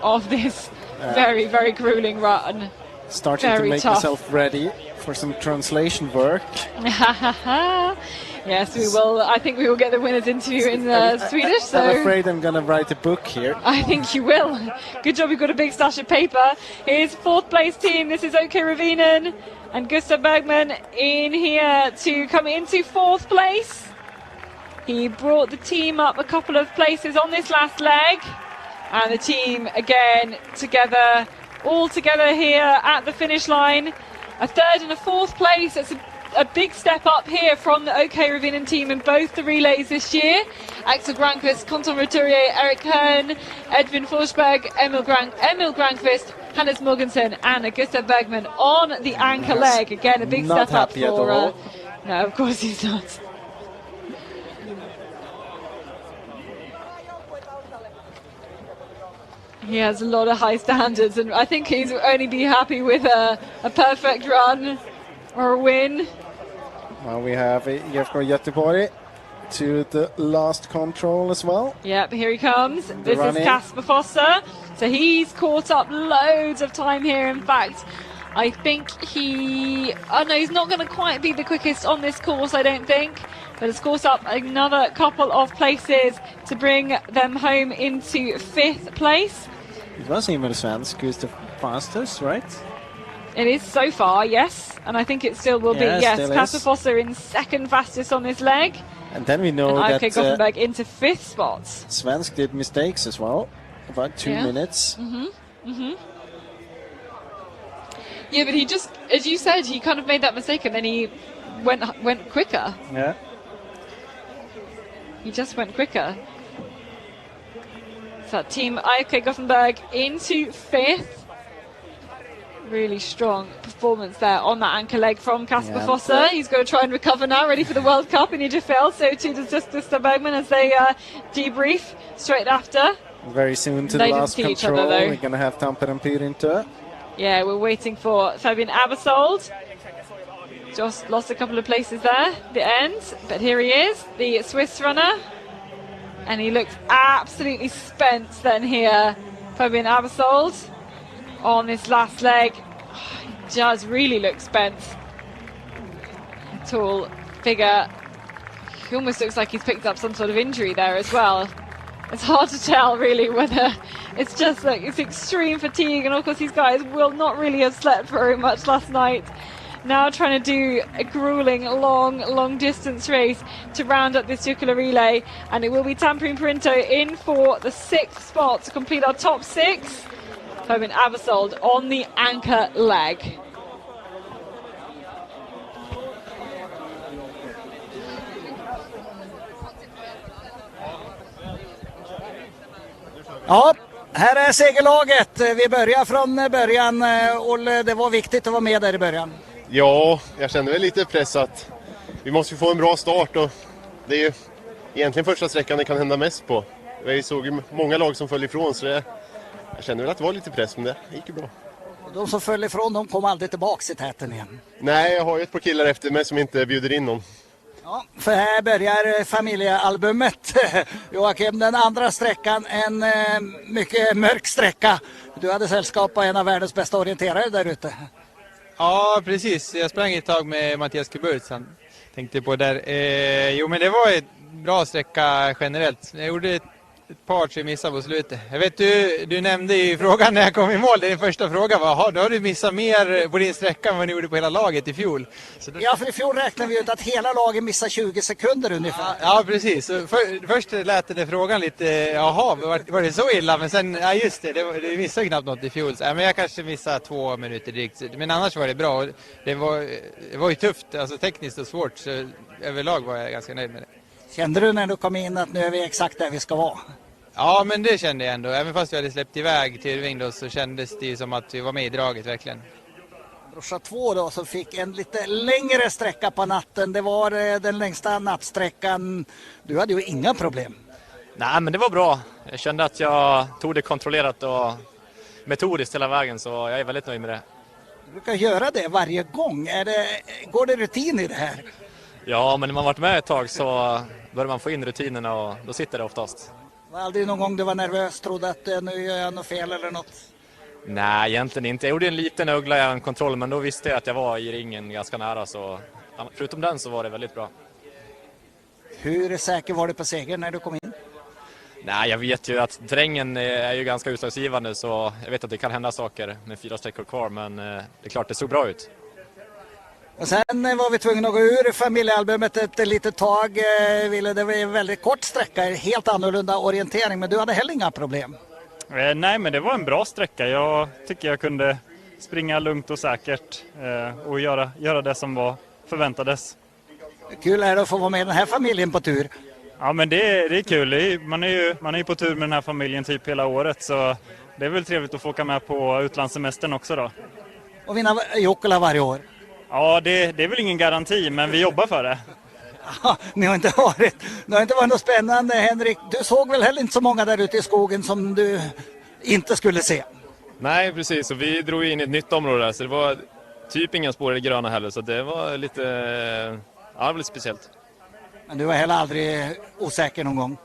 of this very, very grueling run. Starting very to make tough. myself ready for some translation work. Yes, we will. I think we will get the winner's interview in Swedish. So I'm afraid I'm going to write a book here. I think you will. Good job, you've got a big stash of paper. Here's 4th place team. This is OK Ravinen and Gustav Bergman in here to come into 4th place. He brought the team up a couple of places on this last leg. And the team again together, all together here at the finish line. A 3rd and a 4th place. It's a big step up here from the OK Ravinen team in both the relays this year. Axel Granqvist, Conton Roturier, Eric Hearn, Edvin Forsberg, Emil Granqvist, Hannes Morgensen and Gustav Bergman on the anchor leg. Again, a big Not step up happy at for... all. No, of course he's not. He has a lot of high standards, and I think he's only be happy with a perfect run or a win. Well, we have IFK Göteborg to the last control as well. Yep, here he comes. This running. is Kasper Foster. So he's caught up loads of time here. In fact, I think he's not going to quite be the quickest on this course, I don't think. But it's caught up another couple of places to bring them home into 5th place. It was Emil Svensk who's the fastest, right? It is so far, yes. And I think it still will be, yes. still Kasper is. Foster in 2nd fastest on this leg. And then we know And that IFK Gothenburg into 5th spot. Svensk did mistakes as well. About 2 minutes. Yeah, but he just, as you said, he kind of made that mistake and then he went quicker. Yeah. He just went quicker. So team IFK Gothenburg into 5th. Really strong performance there on that anchor leg from Kasper Foster. He's going to try and recover now, ready for the World Cup in Idefjell. So too does Gustav Bergman as they debrief straight after. Very soon to They the didn't last see each control. other, though. We're going to have Tampere Pyrinto. Yeah, we're waiting for Fabian Abersold. Just lost a couple of places there at the end, but here he is, the Swiss runner. And he looks absolutely spent then here, Fabian Abersold, on this last leg. He does really look spent. Tall figure. He almost looks like he's picked up some sort of injury there as well. It's hard to tell really whether it's just like it's extreme fatigue, and of course these guys will not really have slept very much last night. Now trying to do a grueling long distance race to round up this Jukola Relay, and it will be Tampere Pyrinto in for the 6th spot to complete our top 6. Fabian Abersold on the anchor leg. Ja, här är segerlaget. Vi börjar från början. Olle, det var viktigt att vara med där i början. Ja, jag kände väl lite press att vi måste få en bra start, och det är ju egentligen första sträckan det kan hända mest på. Vi såg ju många lag som föll ifrån, så jag kände väl att det var lite press, men det gick ju bra. De som föll ifrån, de kom aldrig tillbaka i täten igen. Nej, jag har ju ett par killar efter mig som inte bjuder in någon. Ja, för här börjar familjealbumet. Joakim, den andra sträckan, en mycket mörk sträcka. Du hade sällskap på en av världens bästa orienterare där ute. Ja, precis. Jag sprang ett tag med Mattias Kuburz, han tänkte på där. Jo, men det var ett bra sträcka generellt. Jag gjorde ett par 3 missar på slutet. Jag vet, du nämnde i frågan när jag kom i mål, din första fråga var, då har du missat mer på din sträcka än vad ni gjorde på hela laget i fjol. Ja, för i fjol räknade vi ut att hela laget missade 20 sekunder ungefär. Ja, precis. Först lät den frågan lite, jaha, var det så illa? Men sen, ja just det missade knappt något i fjol. Ja, men jag kanske missade 2 minuter direkt. Men annars var det bra. Det var ju tufft, alltså tekniskt och svårt. Så överlag var jag ganska nöjd med det. Kände du när du kom in att nu är vi exakt där vi ska vara? Ja, men det kände jag ändå. Även fast vi hade släppt iväg Tyrving då, så kändes det som att vi var med i draget verkligen. Brorsa 2 då, som fick en lite längre sträcka på natten. Det var den längsta nattsträckan. Du hade ju inga problem. Nej, men det var bra. Jag kände att jag tog det kontrollerat och metodiskt hela vägen, så jag är väldigt nöjd med det. Du brukar göra det varje gång. Går det rutin i det här? Ja, men när man varit med ett tag så börjar man få in rutinerna och då sitter det oftast. Var aldrig någon gång du var nervös, trodde att nu gör jag något fel eller något? Nej, egentligen inte. Jag gjorde en liten ögla i en kontroll, men då visste jag att jag var i ringen ganska nära, så förutom den så var det väldigt bra. Hur säker var du på seger när du kom in? Nej, jag vet ju att terrängen är ju ganska utslagsgivande, så jag vet att det kan hända saker med 4 sträckor kvar, men det är klart det såg bra ut. Och sen var vi tvungna att gå ur familjealbumet ett litet tag. Det var en väldigt kort sträcka, helt annorlunda orientering, men du hade heller inga problem. Nej, men det var en bra sträcka. Jag tycker jag kunde springa lugnt och säkert och göra det som förväntades. Kul är det att få vara med den här familjen på tur. Ja, men det är kul. Man är ju på tur med den här familjen typ hela året, så det är väl trevligt att få åka med på utlandssemestern också då. Och vinna Jukola varje år. Ja, det är väl ingen garanti, men vi jobbar för det. Ja, det har inte varit något spännande, Henrik. Du såg väl heller inte så många där ute i skogen som du inte skulle se? Nej, precis. Och vi drog in i ett nytt område där, så det var typ inga spår i det gröna heller. Så det var lite speciellt. Men du var heller aldrig osäker någon gång?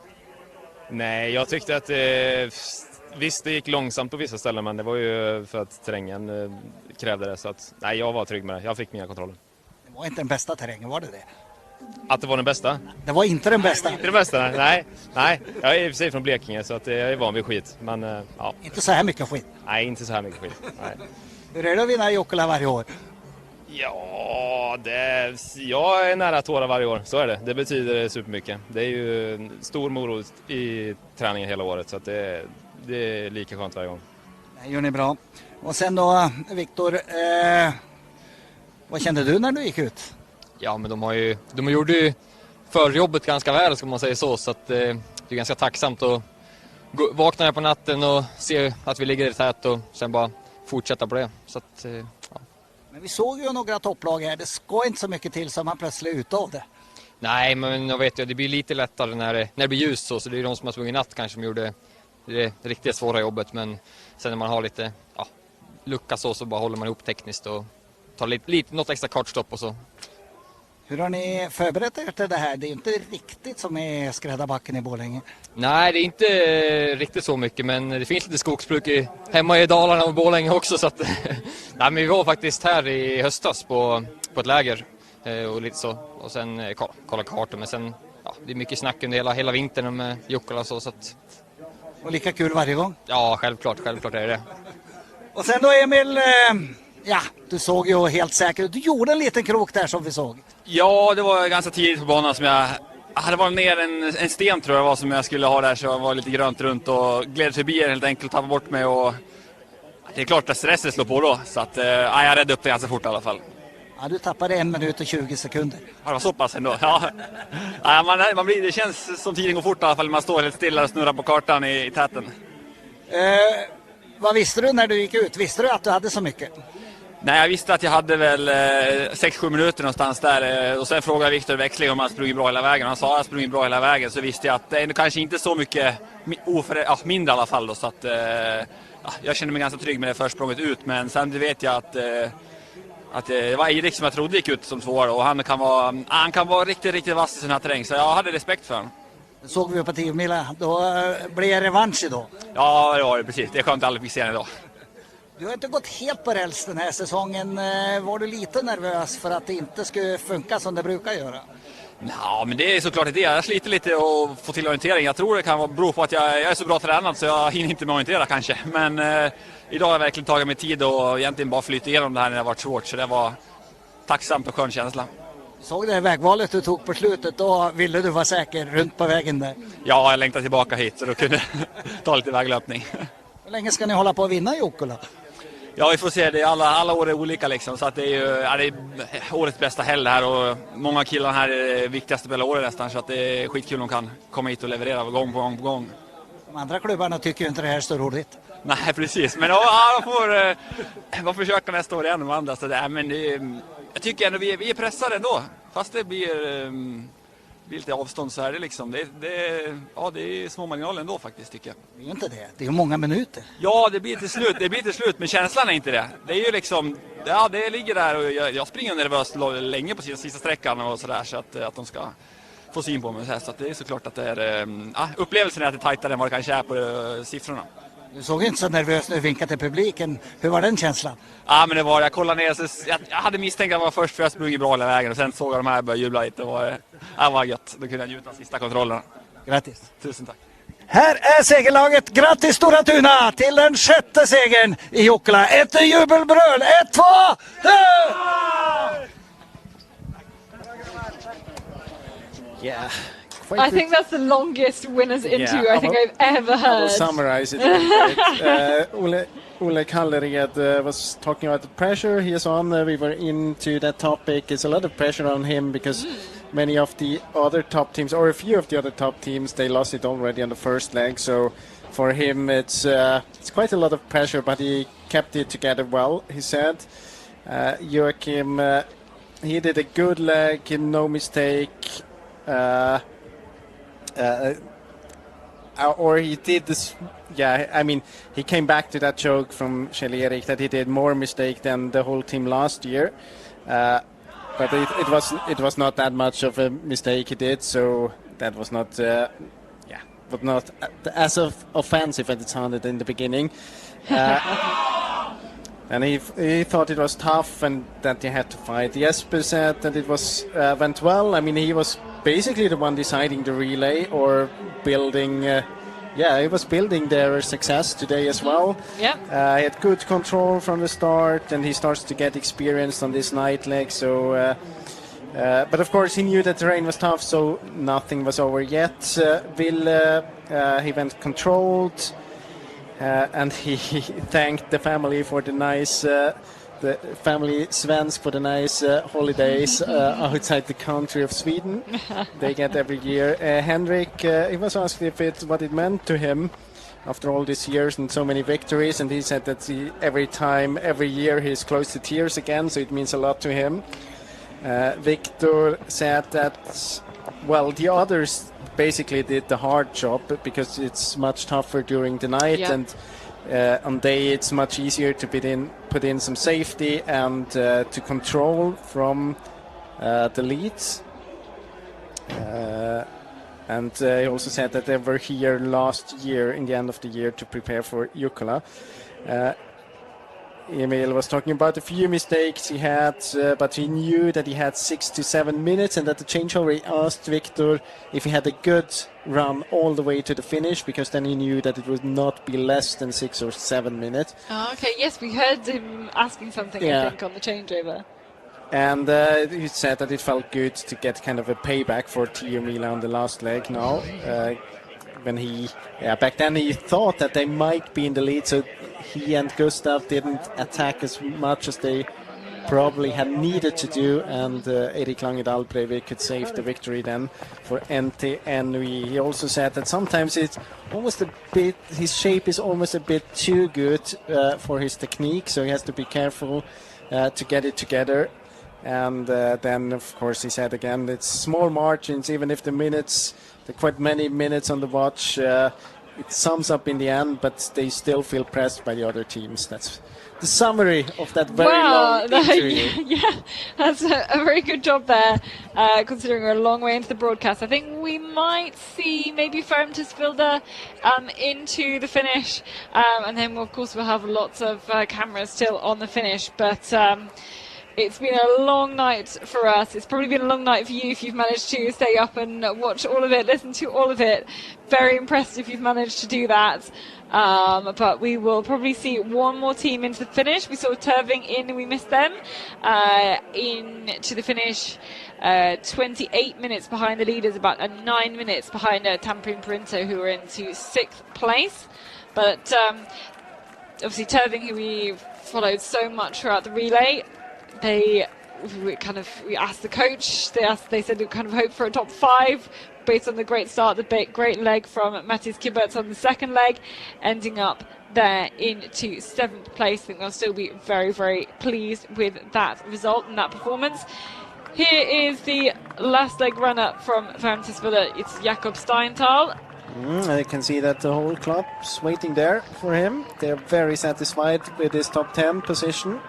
Nej, jag tyckte att visst, det gick långsamt på vissa ställen, men det var ju för att terrängen krävde det. Så att, nej, jag var trygg med det. Jag fick mina kontroller. Det var inte den bästa terrängen, var det det? Att det var den bästa? Det var inte den bästa. Inte den bästa, nej. Jag är i och för sig från Blekinge, så att jag är van vid skit. Men, ja. Inte så här mycket skit? Nej, inte så här mycket skit. Nej. Hur är det att vinna Jukola varje år? Ja, jag är nära tårar varje år, så är det. Det betyder supermycket. Det är ju en stor morot i träningen hela året, så att det är lika skönt varje gång. Det gör ni bra. Och sen då, Viktor, vad kände du när du gick ut? Ja, men de gjorde ju förjobbet ganska väl, ska man säga så att det är ganska tacksamt att vakna här på natten och se att vi ligger i tät och sen bara fortsätta på det. Så att, ja. Men vi såg ju några topplag här, det ska inte så mycket till som man plötsligt är ute av det. Nej, men jag vet ju, det blir lite lättare när det blir ljust så det är de som har sprungit natt kanske som gjorde det riktigt svåra jobbet, men sen när man har lite lucka så bara håller man ihop tekniskt och tar något extra kartstopp och så. Hur har ni förberett er till det här? Det är inte riktigt som i skräddarbacken i Borlänge. Nej, det är inte riktigt så mycket, men det finns lite skogsbruk hemma i Dalarna och Borlänge också. Så att, nej, men vi var faktiskt här i höstas på ett läger och lite så. Och sen kolla kartan, men sen det är mycket snack under hela vintern med Jukola och så att... Och lika kul varje gång? Ja, självklart är det. Och sen då Emil, du såg ju helt säkert, du gjorde en liten krok där som vi såg. Ja, det var ganska tidigt på banan som jag hade varit ner en sten tror jag var som jag skulle ha där, så jag var lite grönt runt och gled förbi helt enkelt och tappade bort mig och det är klart att stressen slår på då, så att jag räddade upp det ganska fort i alla fall. Ja, du tappade 1 minut och 20 sekunder. Ja, det var så pass ändå. Ja. Det känns som tiden går fort i alla fall när man står helt stilla och snurrar på kartan i täten. Vad visste du när du gick ut? Visste du att du hade så mycket? Nej, jag visste att jag hade väl 6-7 minuter någonstans där och sen frågade Viktor växling om han sprungit bra hela vägen. Han sa att jag sprungit bra hela vägen, så visste jag att det är kanske inte så mycket mindre i alla fall då, så att jag kände mig ganska trygg med det försprånget ut, men sen vet jag att det var Erik som jag trodde gick ut som tvåa och han kan vara riktigt vass i sin här terräng, så jag hade respekt för honom. Det såg vi på 10 mila, då blir det revansch idag. Ja, det var det precis. Det är skönt att aldrig fick se idag. Du har inte gått helt på räls den här säsongen. Var du lite nervös för att det inte skulle funka som det brukar göra? Ja, men det är såklart det. Jag sliter lite och får till orientering. Jag tror det kan bero på att jag är så bra tränad så jag hinner inte med orientera kanske. Men idag har jag verkligen tagit mig tid och egentligen bara flytt igenom det här när det har varit svårt. Så det var tacksamt och skön känsla. Såg det här vägvalet du tog på slutet, då ville du vara säker runt på vägen där? Ja, jag längtade tillbaka hit så då kunde ta lite väglöpning. Hur länge ska ni hålla på att vinna Jukola? Ja, vi får se. Det är alla år är olika liksom, så att det är ju det är årets bästa helg här och många killar här är det viktigaste på hela året nästan, så att det är skitkul om de kan komma hit och leverera gång på gång. De andra klubbarna tycker ju inte det här är så roligt. Nej, precis. Men man får försöka nästa år igen med andra. Så jag tycker ändå vi är pressade ändå. Fast det blir lite avstånd så är det liksom. Det är små marginaler ändå faktiskt tycker jag. Det är ju inte det. Det är ju många minuter. Ja, det blir till slut. Men känslan är inte det. Det är ju liksom, det ligger där och jag springer nervöst länge på sista sträckan och sådär, så att de ska få syn på mig så här. Så att det är såklart att det är, upplevelsen är att det är tajtare än vad det kanske är på siffrorna. Du såg inte så nervös när du vinkade till publiken. Hur var den känslan? Ja, men det var, jag kollade ner, så jag hade misstänkt att jag var först för jag sprungit bra hela vägen och sen såg jag de här börja jubla lite och det var gött. Då kunde jag njuta av sista kontrollerna. Grattis. Tusen tack. Här är segerlaget. Grattis Stora Tuna till den 6:e segern i Jukola. Ett jubelbröl. 1, 2, 3! Yeah. I think that's the longest winners interview I think I've ever heard. I will summarize it. Ole Kallered was talking about the pressure he is on. We were into that topic. It's a lot of pressure on him because many of the other top teams, or a few of the other top teams, they lost it already on the first leg. So for him, it's quite a lot of pressure, but he kept it together well, he said. Joachim, he did a good leg, no mistake. Or he did this, I mean, he came back to that joke from Kjell-Erik that he did more mistake than the whole team last year. But it was not that much of a mistake he did, so that was not, but not as offensive as it sounded in the beginning. And he thought it was tough and that he had to fight. Jesper said that it went well. I mean, he was basically the one deciding the relay or building. He was building their success today as well. Yeah. He had good control from the start, and he starts to get experience on this night leg. So, but of course, he knew that the terrain was tough, so nothing was over yet. Ville, he went controlled. And he thanked the family for the nice, the family Svensk for the nice holidays outside the country of Sweden. They get every year. Henrik, he was asked what it meant to him after all these years and so many victories, and he said that every year he's close to tears again, so it means a lot to him. Victor said that, well, the others, basically did the hard job because it's much tougher during the night, and on day it's much easier to put in some safety and to control from the leads. And he also said that they were here last year in the end of the year to prepare for Jukola. Emil was talking about a few mistakes he had, but he knew that he had 6 to 7 minutes, and at the changeover he asked Victor if he had a good run all the way to the finish, because then he knew that it would not be less than 6 or 7 minutes. Oh, okay, yes, we heard him asking something, I think, on the changeover. And he said that it felt good to get kind of a payback for Tio Mila on the last leg now. When back then he thought that they might be in the lead, so he and Gustav didn't attack as much as they probably had needed to do, and Erik Langedal Breivik could save the victory then for NTNV. He also said that sometimes it's almost a bit, his shape is almost a bit too good for his technique, so he has to be careful to get it together. And then, of course, he said again, it's small margins, even if the minutes, there are quite many minutes on the watch, it sums up in the end, but they still feel pressed by the other teams. That's the summary of that very long interview. Yeah, that's a very good job there, considering we're a long way into the broadcast. I think we might see maybe Fermtisvilde into the finish, and then, of course, we'll have lots of cameras still on the finish, but it's been a long night for us. It's probably been a long night for you if you've managed to stay up and watch all of it, listen to all of it. Very impressed if you've managed to do that. But we will probably see one more team into the finish. We saw Turving in, we missed them into the finish. 28 minutes behind the leaders, about 9 minutes behind Tampere Printo, who are into 6th place. But obviously Turving, who we followed so much throughout the relay, we asked the coach, they said we kind of hope for a top 5 based on the great start, the great leg from Mattis Kiberts on the second leg, ending up there into 7th place. I think they'll still be very, very pleased with that result and that performance. Here is the last leg runner from Fermtisvilde. It's Jakob Steinthal. I can see that the whole club's waiting there for him. They're very satisfied with his top 10 position.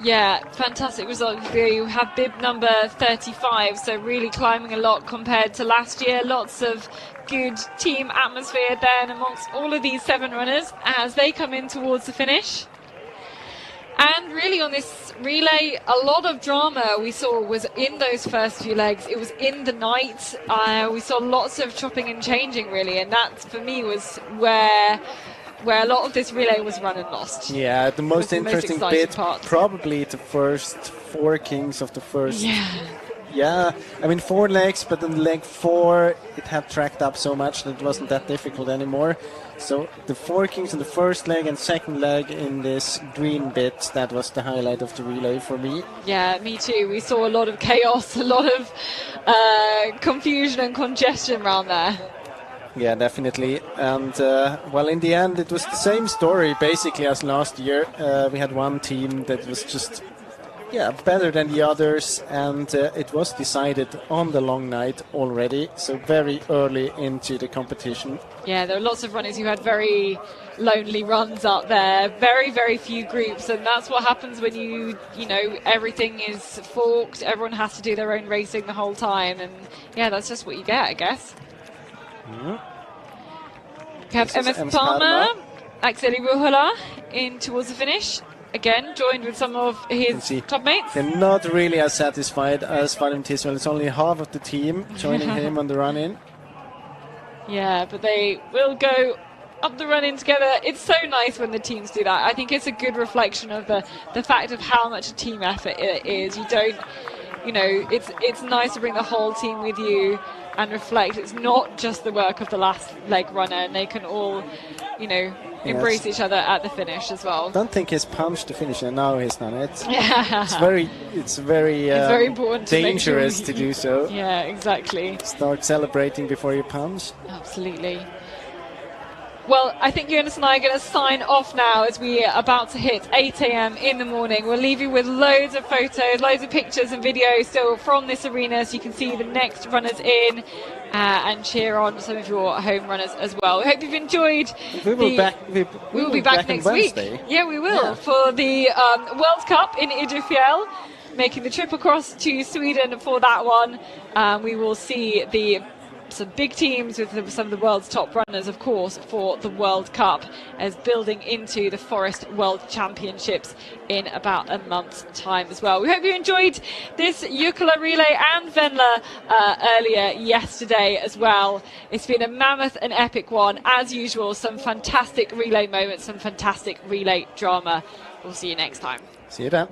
Yeah, fantastic result. You have bib number 35, so really climbing a lot compared to last year. Lots of good team atmosphere then amongst all of these 7 runners as they come in towards the finish. And really on this relay, a lot of drama we saw was in those first few legs. It was in the night. We saw lots of chopping and changing really, and that for me was where a lot of this relay was run and lost. Yeah, the most interesting bit, part. Probably the first 4 kings of the first. Yeah, I mean 4 legs, but in leg 4 it had tracked up so much that it wasn't that difficult anymore. So the 4 kings in the first leg and second leg in this green bit, that was the highlight of the relay for me. Yeah, me too. We saw a lot of chaos, a lot of confusion and congestion around there. Yeah, definitely. And, well, in the end, it was the same story, basically, as last year. We had one team that was just, better than the others, and it was decided on the long night already, so very early into the competition. Yeah, there are lots of runners who had very lonely runs out there, very, very few groups, and that's what happens when you know, everything is forked, everyone has to do their own racing the whole time, and yeah, that's just what you get, I guess. We have MS Palmer, Axel Ruhola in towards the finish. Again, joined with some of his clubmates. They're not really as satisfied as Vadim Tiswell. It's only half of the team joining him on the run-in. Yeah, but they will go up the run-in together. It's so nice when the teams do that. I think it's a good reflection of the fact of how much a team effort it is. You don't, it's nice to bring the whole team with you and reflect. It's not just the work of the last leg runner, and they can all, embrace each other at the finish as well. I don't think he's punched the finisher. Now he's done it. Yeah. It's very important dangerous to do so. Yeah, exactly. Start celebrating before you punch. Absolutely. Well, I think Jonas and I are going to sign off now as we are about to hit 8 a.m. in the morning. We'll leave you with loads of photos, loads of pictures and videos still from this arena, so you can see the next runners in and cheer on some of your home runners as well. We hope you've enjoyed. We will be back next week. Yeah, we will for the World Cup in Idefjell, making the trip across to Sweden for that one. We will see some big teams with some of the world's top runners, of course, for the World Cup, as building into the Forest World Championships in about a month's time as well. We hope you enjoyed this Jukola Relay and Venla earlier yesterday as well. It's been a mammoth and epic one, as usual. Some fantastic relay moments, some fantastic relay drama. We'll see you next time. See you then.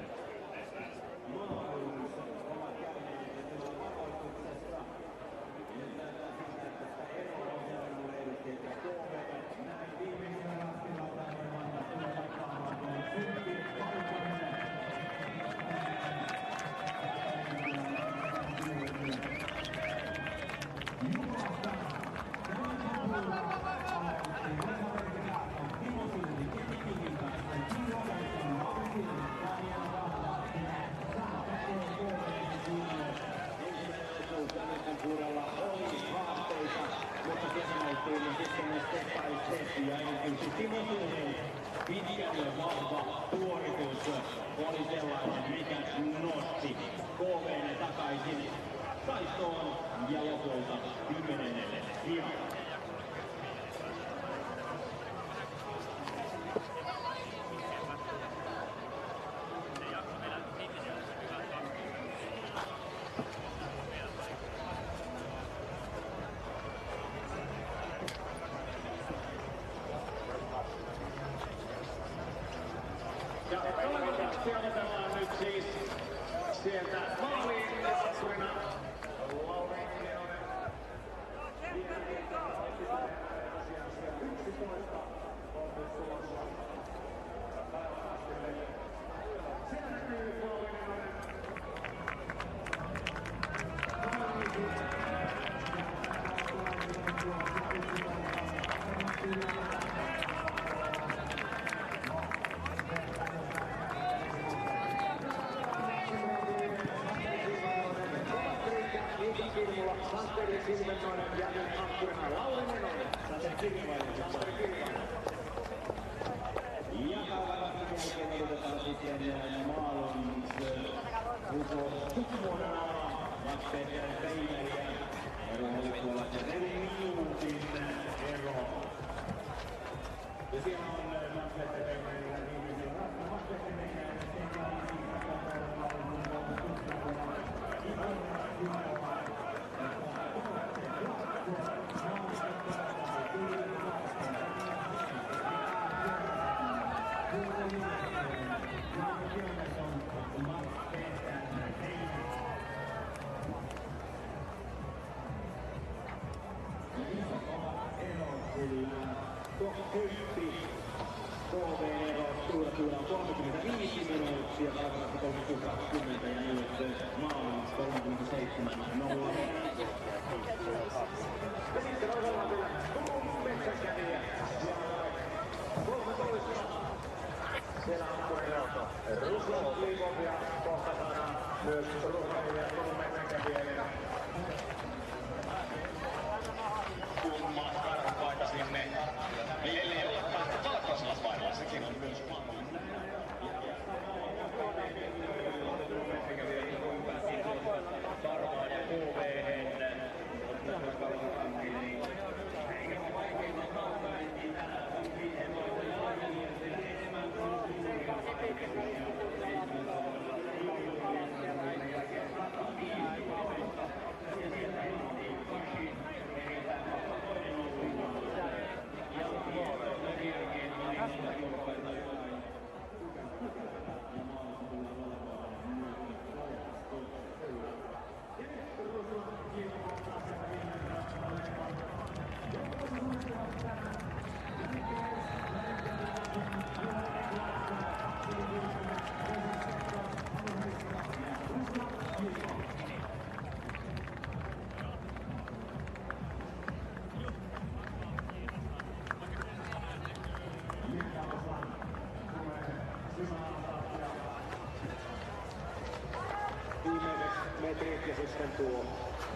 metrit ja sitten tuo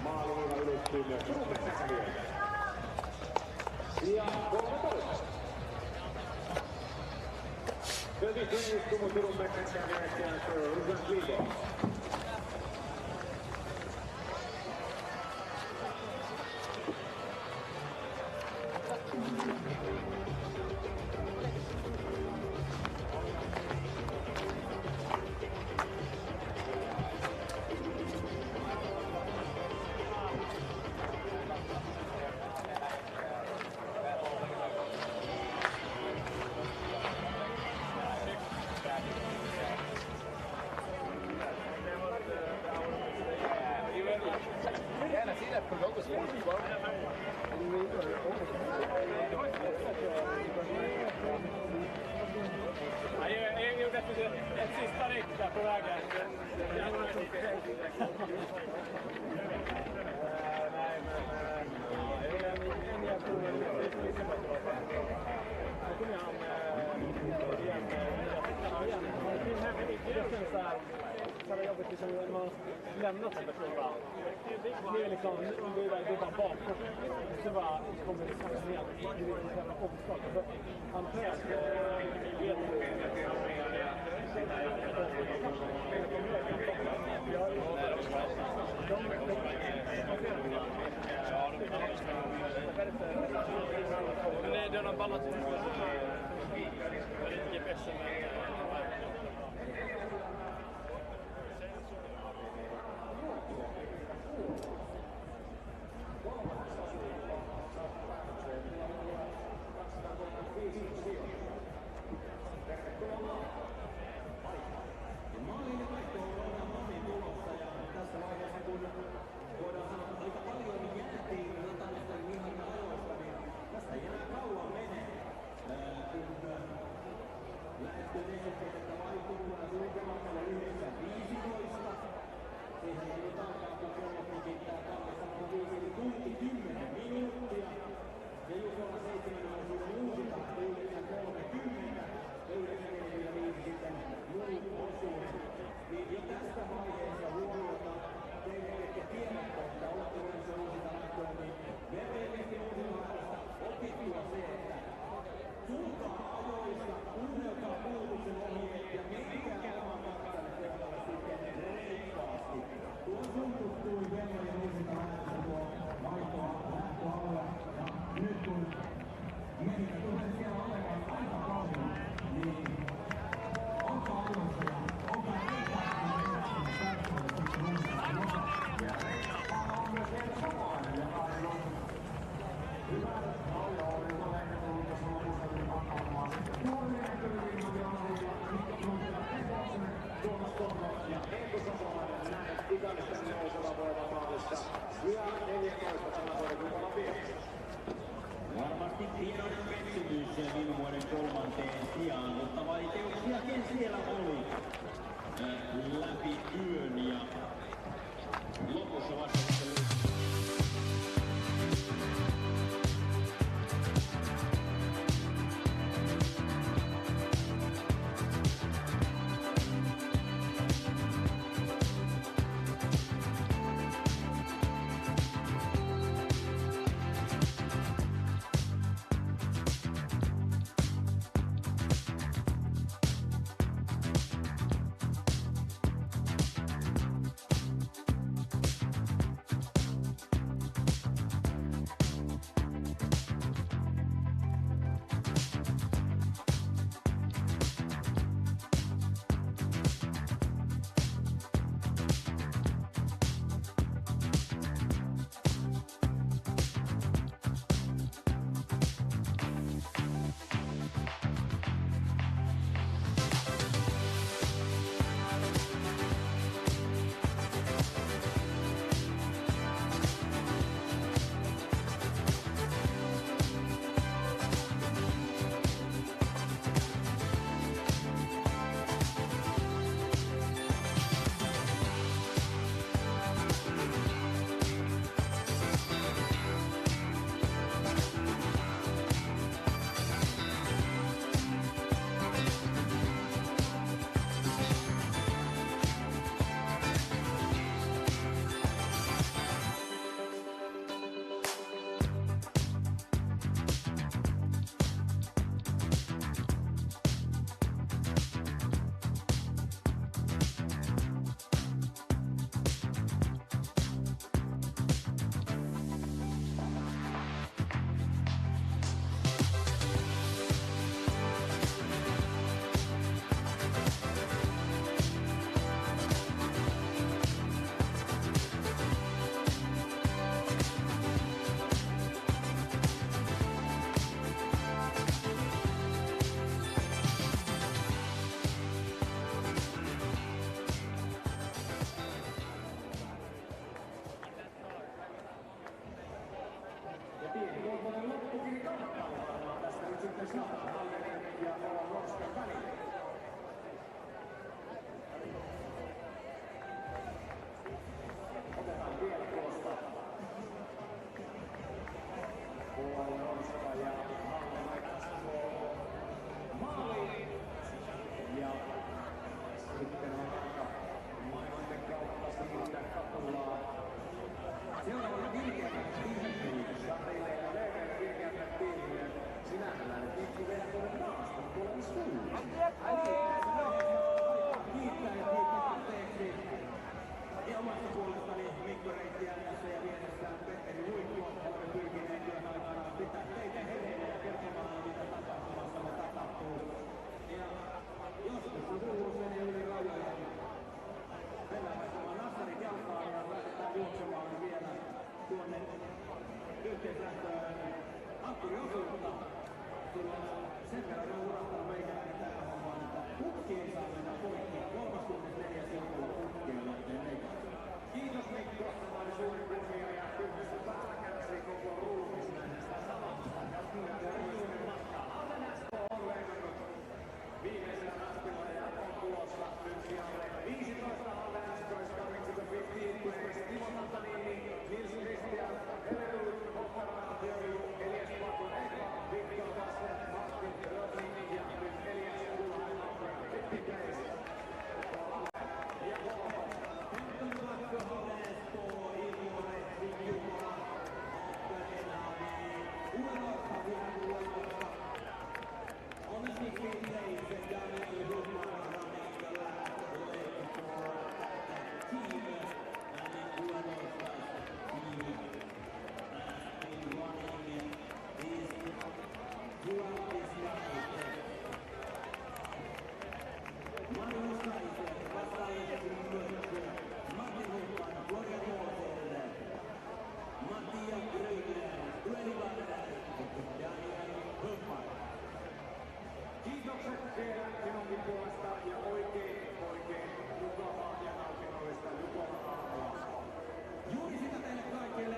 maaliviiva ylittyy myös Turun-Pesäkäviöltä. Ja 13. 33 kommer Turun-Pesäkäviöltä för Ulfens Liga. Jag gjorde ett sista rikt där på vägen. Det är jobbigt liksom när man lämnat en person bara. Det är liksom, du är bara bakom. Så bara kommer det sakta igen. Det är liksom jävla omslag. Han pröt det är någon balans Varmasti pienoinen pettymys viime vuoden 3. sijaan, mutta vaikeuksiakin siellä oli läpi yön ja lopussa vasta Ja omasta puolestani Mikko Reittiä tässä ja vieressään Petteri Huikko. Olemme pyrkineet työn aikana pitää teitä hereillä ja kertomaan, mitä tapahtumassamme tapahtuu. Ja joskus se hulluus menee yli rajojen. Mennään vaikka nassarit jalkaan ja lähdetään juoksemaan vielä tuonne yhteislähtöön ankkuriosuutta. Sillä sen verran on urattanut meikäläinen tähän hommaan, että putki ei saa mennä poikki. 34. sivulla putki on lähtee meikään. Kiitos Mikko, tämä oli suuri kunnia ja yhdessä päällä kärsii koko ruumis näistä samasta. Terveellinen matka. Allen Espo on leikannut viimeisellä naspilla ja on tulossa nyt sijalle 15. Allen Espo is coming to the 15th place. Timo Santanini, Nils Christian, Elerud, Operaatioilu, Elias Pakun Eka, Viktor Vaster, Martin Rödling ja nyt Elias Kulhain Allen 50 place. Ja kolmas. Jukola Kiitokset vielä minunkin puolesta ja oikein mukavaa ja nautinnollista Jukola-aamua. Juuri sitä teille kaikille.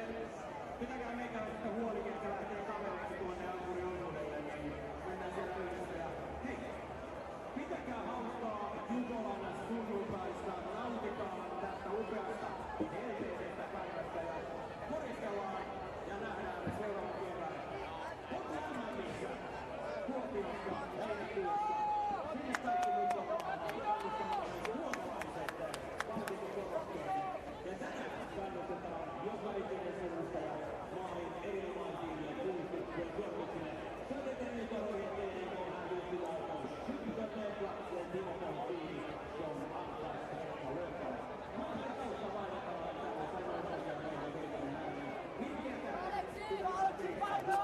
Pitäkää meikäläisestä huoli, ketkä lähtee kaveriksi tuonne Ankkurioisuudelle, niin mennään siellä yhdessä. Ja hei, pitäkää hauskaa Jukolan sunnuntaista, nautikaa tästä upeasta helteisestä päivästä ja koristellaan ja nähdään seuraavan kerran. Otsi-MMissä Kuopiossa heinäkuussa. Sinne kaikki mukaan kannustamaan suomalaiset palkintokorokkeet. Ja tänään kannustetaan joka ikinen suunnistaja maalin erinomaisiin kuuluttujen korkoksille. Soitetaan nyt ohjeet ENG juttilautaus. Sykkykönteen platsen Timokon tiimi. Se on antaista ehkä löytää. Maalin kautta vaihdetaan tällä sanoin asian meidän virkainen ääni. Niin tietää. Aleksi, paino!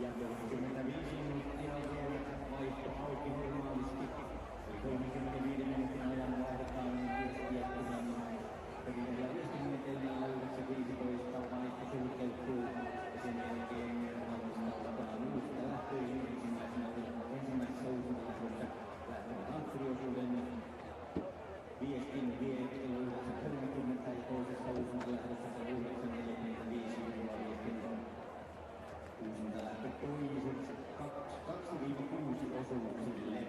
Ja 95 minuuttia on vielä vaihto auki normaalisti. Eli 35 minuutin ajan vaihdetaan viestiä Pelillä viestimenetelmällä 9.15 vaihto sulkeutuu ja sen jälkeen valmistaudutaan uusista lähtöihin ensimmäisessä uusintalähdössä. Lähdetään ankkuriosuuden viestin vie kello 9.30 ja toisessa uusintalähdössä kello 9.45 viestin uusintalähtö toiseksi 2-6 osuuksille.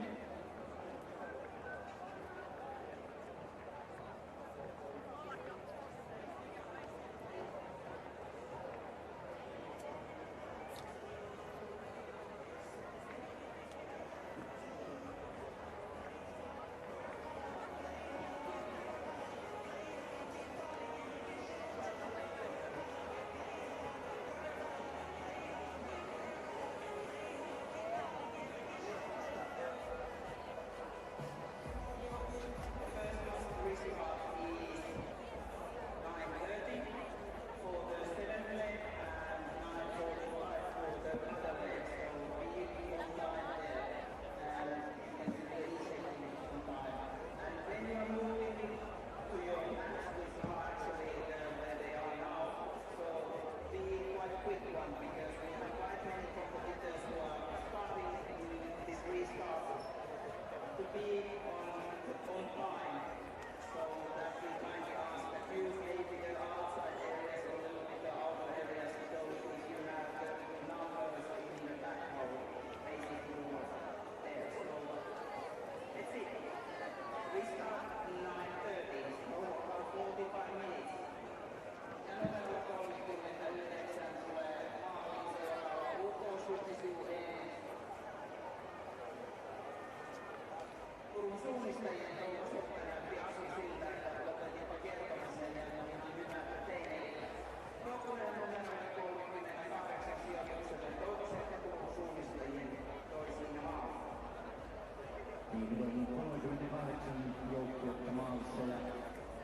Joukkuetta maassa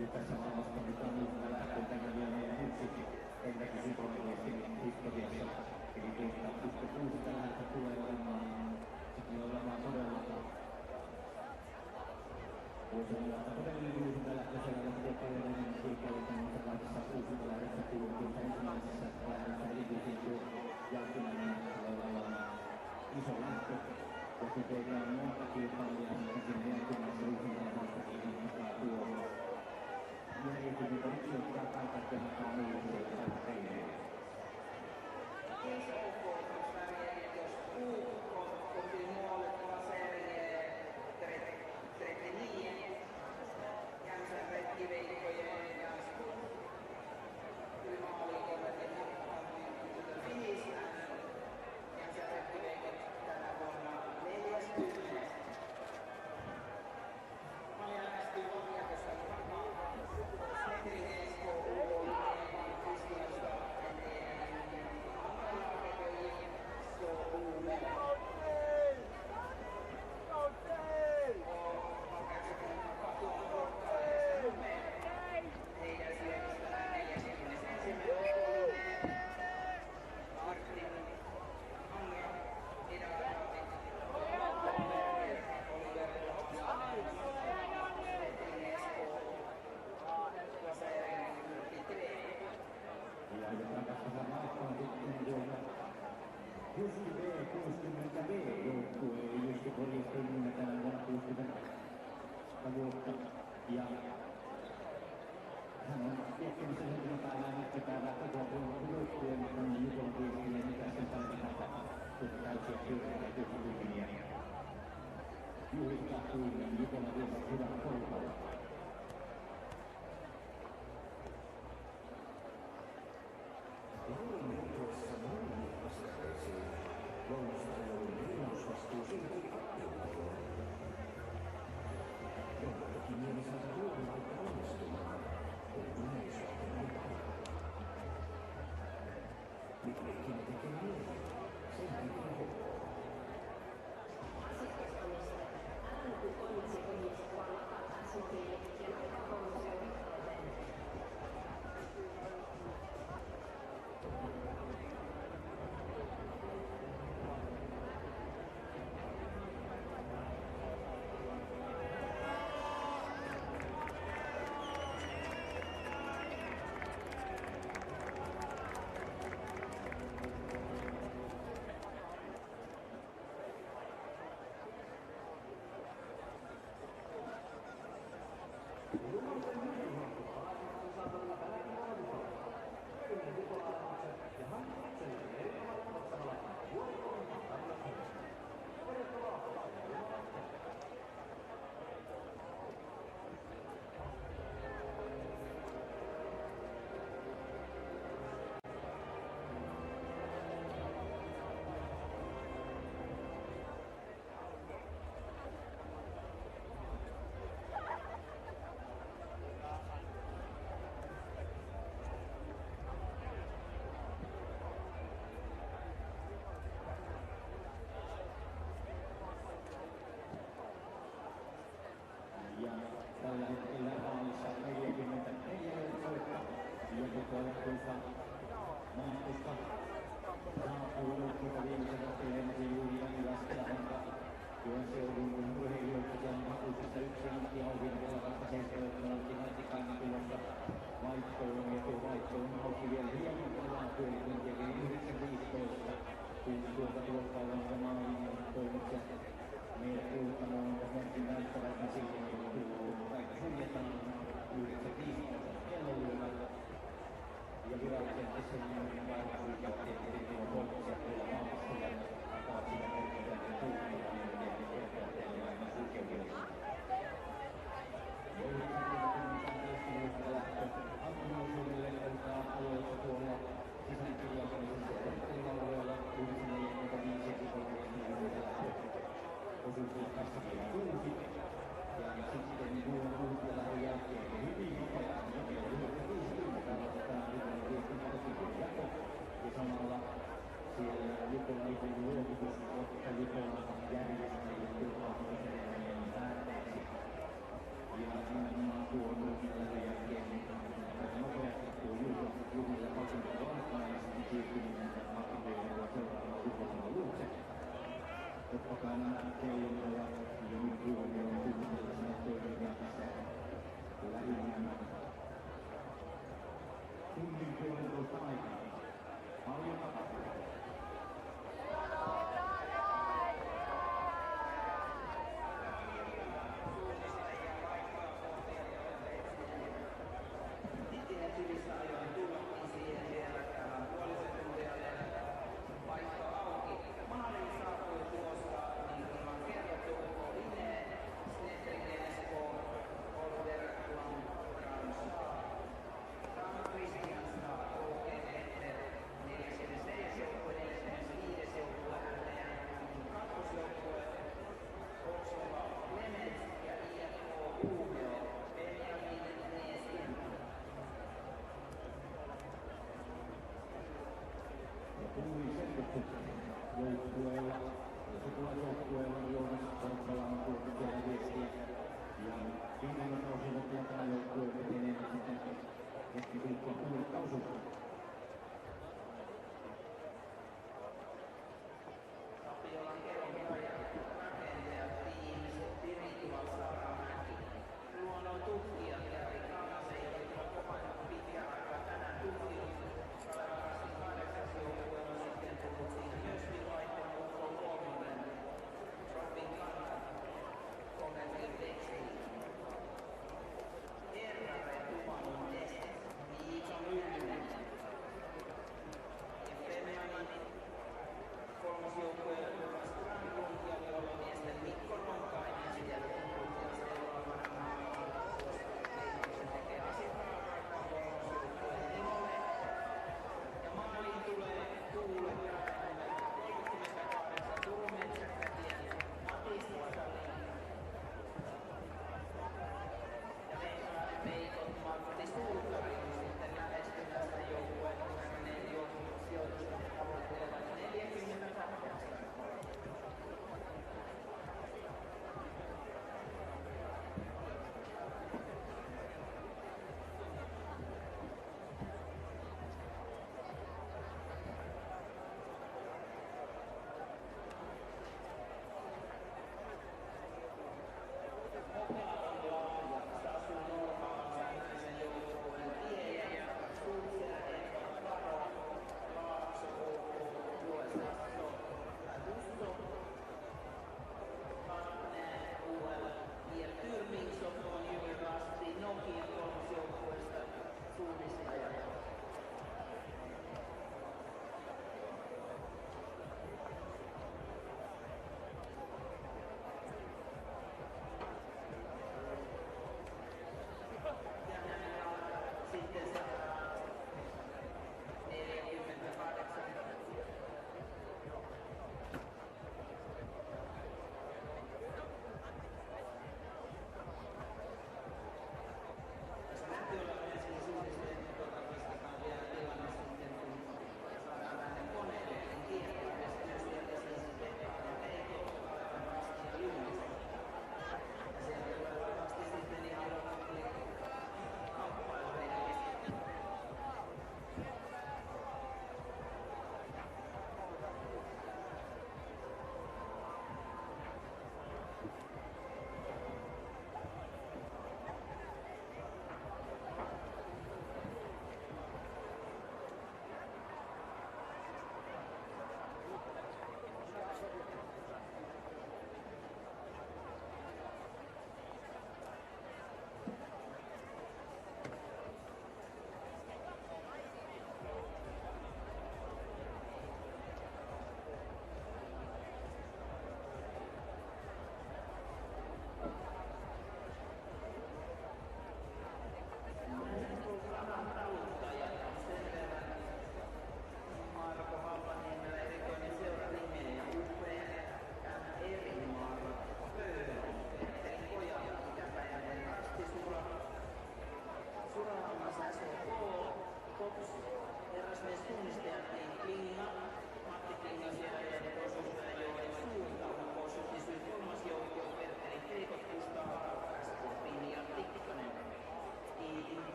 ja tässä varmasti on uutta lähtöä tänään vielä meidän yksi ennätys historiassa. Eli tuosta 1.6 tällä hetkellä tulee olemaan todella todellinen uusinta lähtö siellä lähtee paljon enemmän kilpailuita, mutta kaikissa uusinta lähdössä kuuluu ensimmäisessä lähdössä erityisesti tuo Jälkimmäinen tulee olemaan iso lähtö. Ja kun tehdään monta kilpailijaa, niin siinä jälkimmäisessä uusinta lähdössäkin mukaan tuo järjestelmä, joka yksi ottaa paikat ja hakaa muille tai teille. Ja hän on tekemässä henkilöpäivää näyttöpäivää koko joukkueen, mutta on Jukolan viestiä, mitä sen päivänä täysiä työtä ja juhlittaa kuin Jukolan viestiä hyvän kolmalla. Tuossa aseisiin valmistajouden heilausvastuuseen otteluun. Jollakin mieli saada huomiota onnistumaan, kun yleisöiden on paikalla. Mikä ikinä tekee mieli, sen tekee hoitoa. Asiakaspalvelusta älä onnistu ohjata asiakkaan jukolalauksen ja hän itselleni erinomainen maksamalla vuorokolman matkan hetkellä. Tervetuloa pelaajille.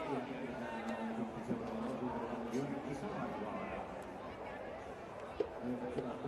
Sitten seuraavana osuudella Jyrki Saarvaara. Muutoksen lähtö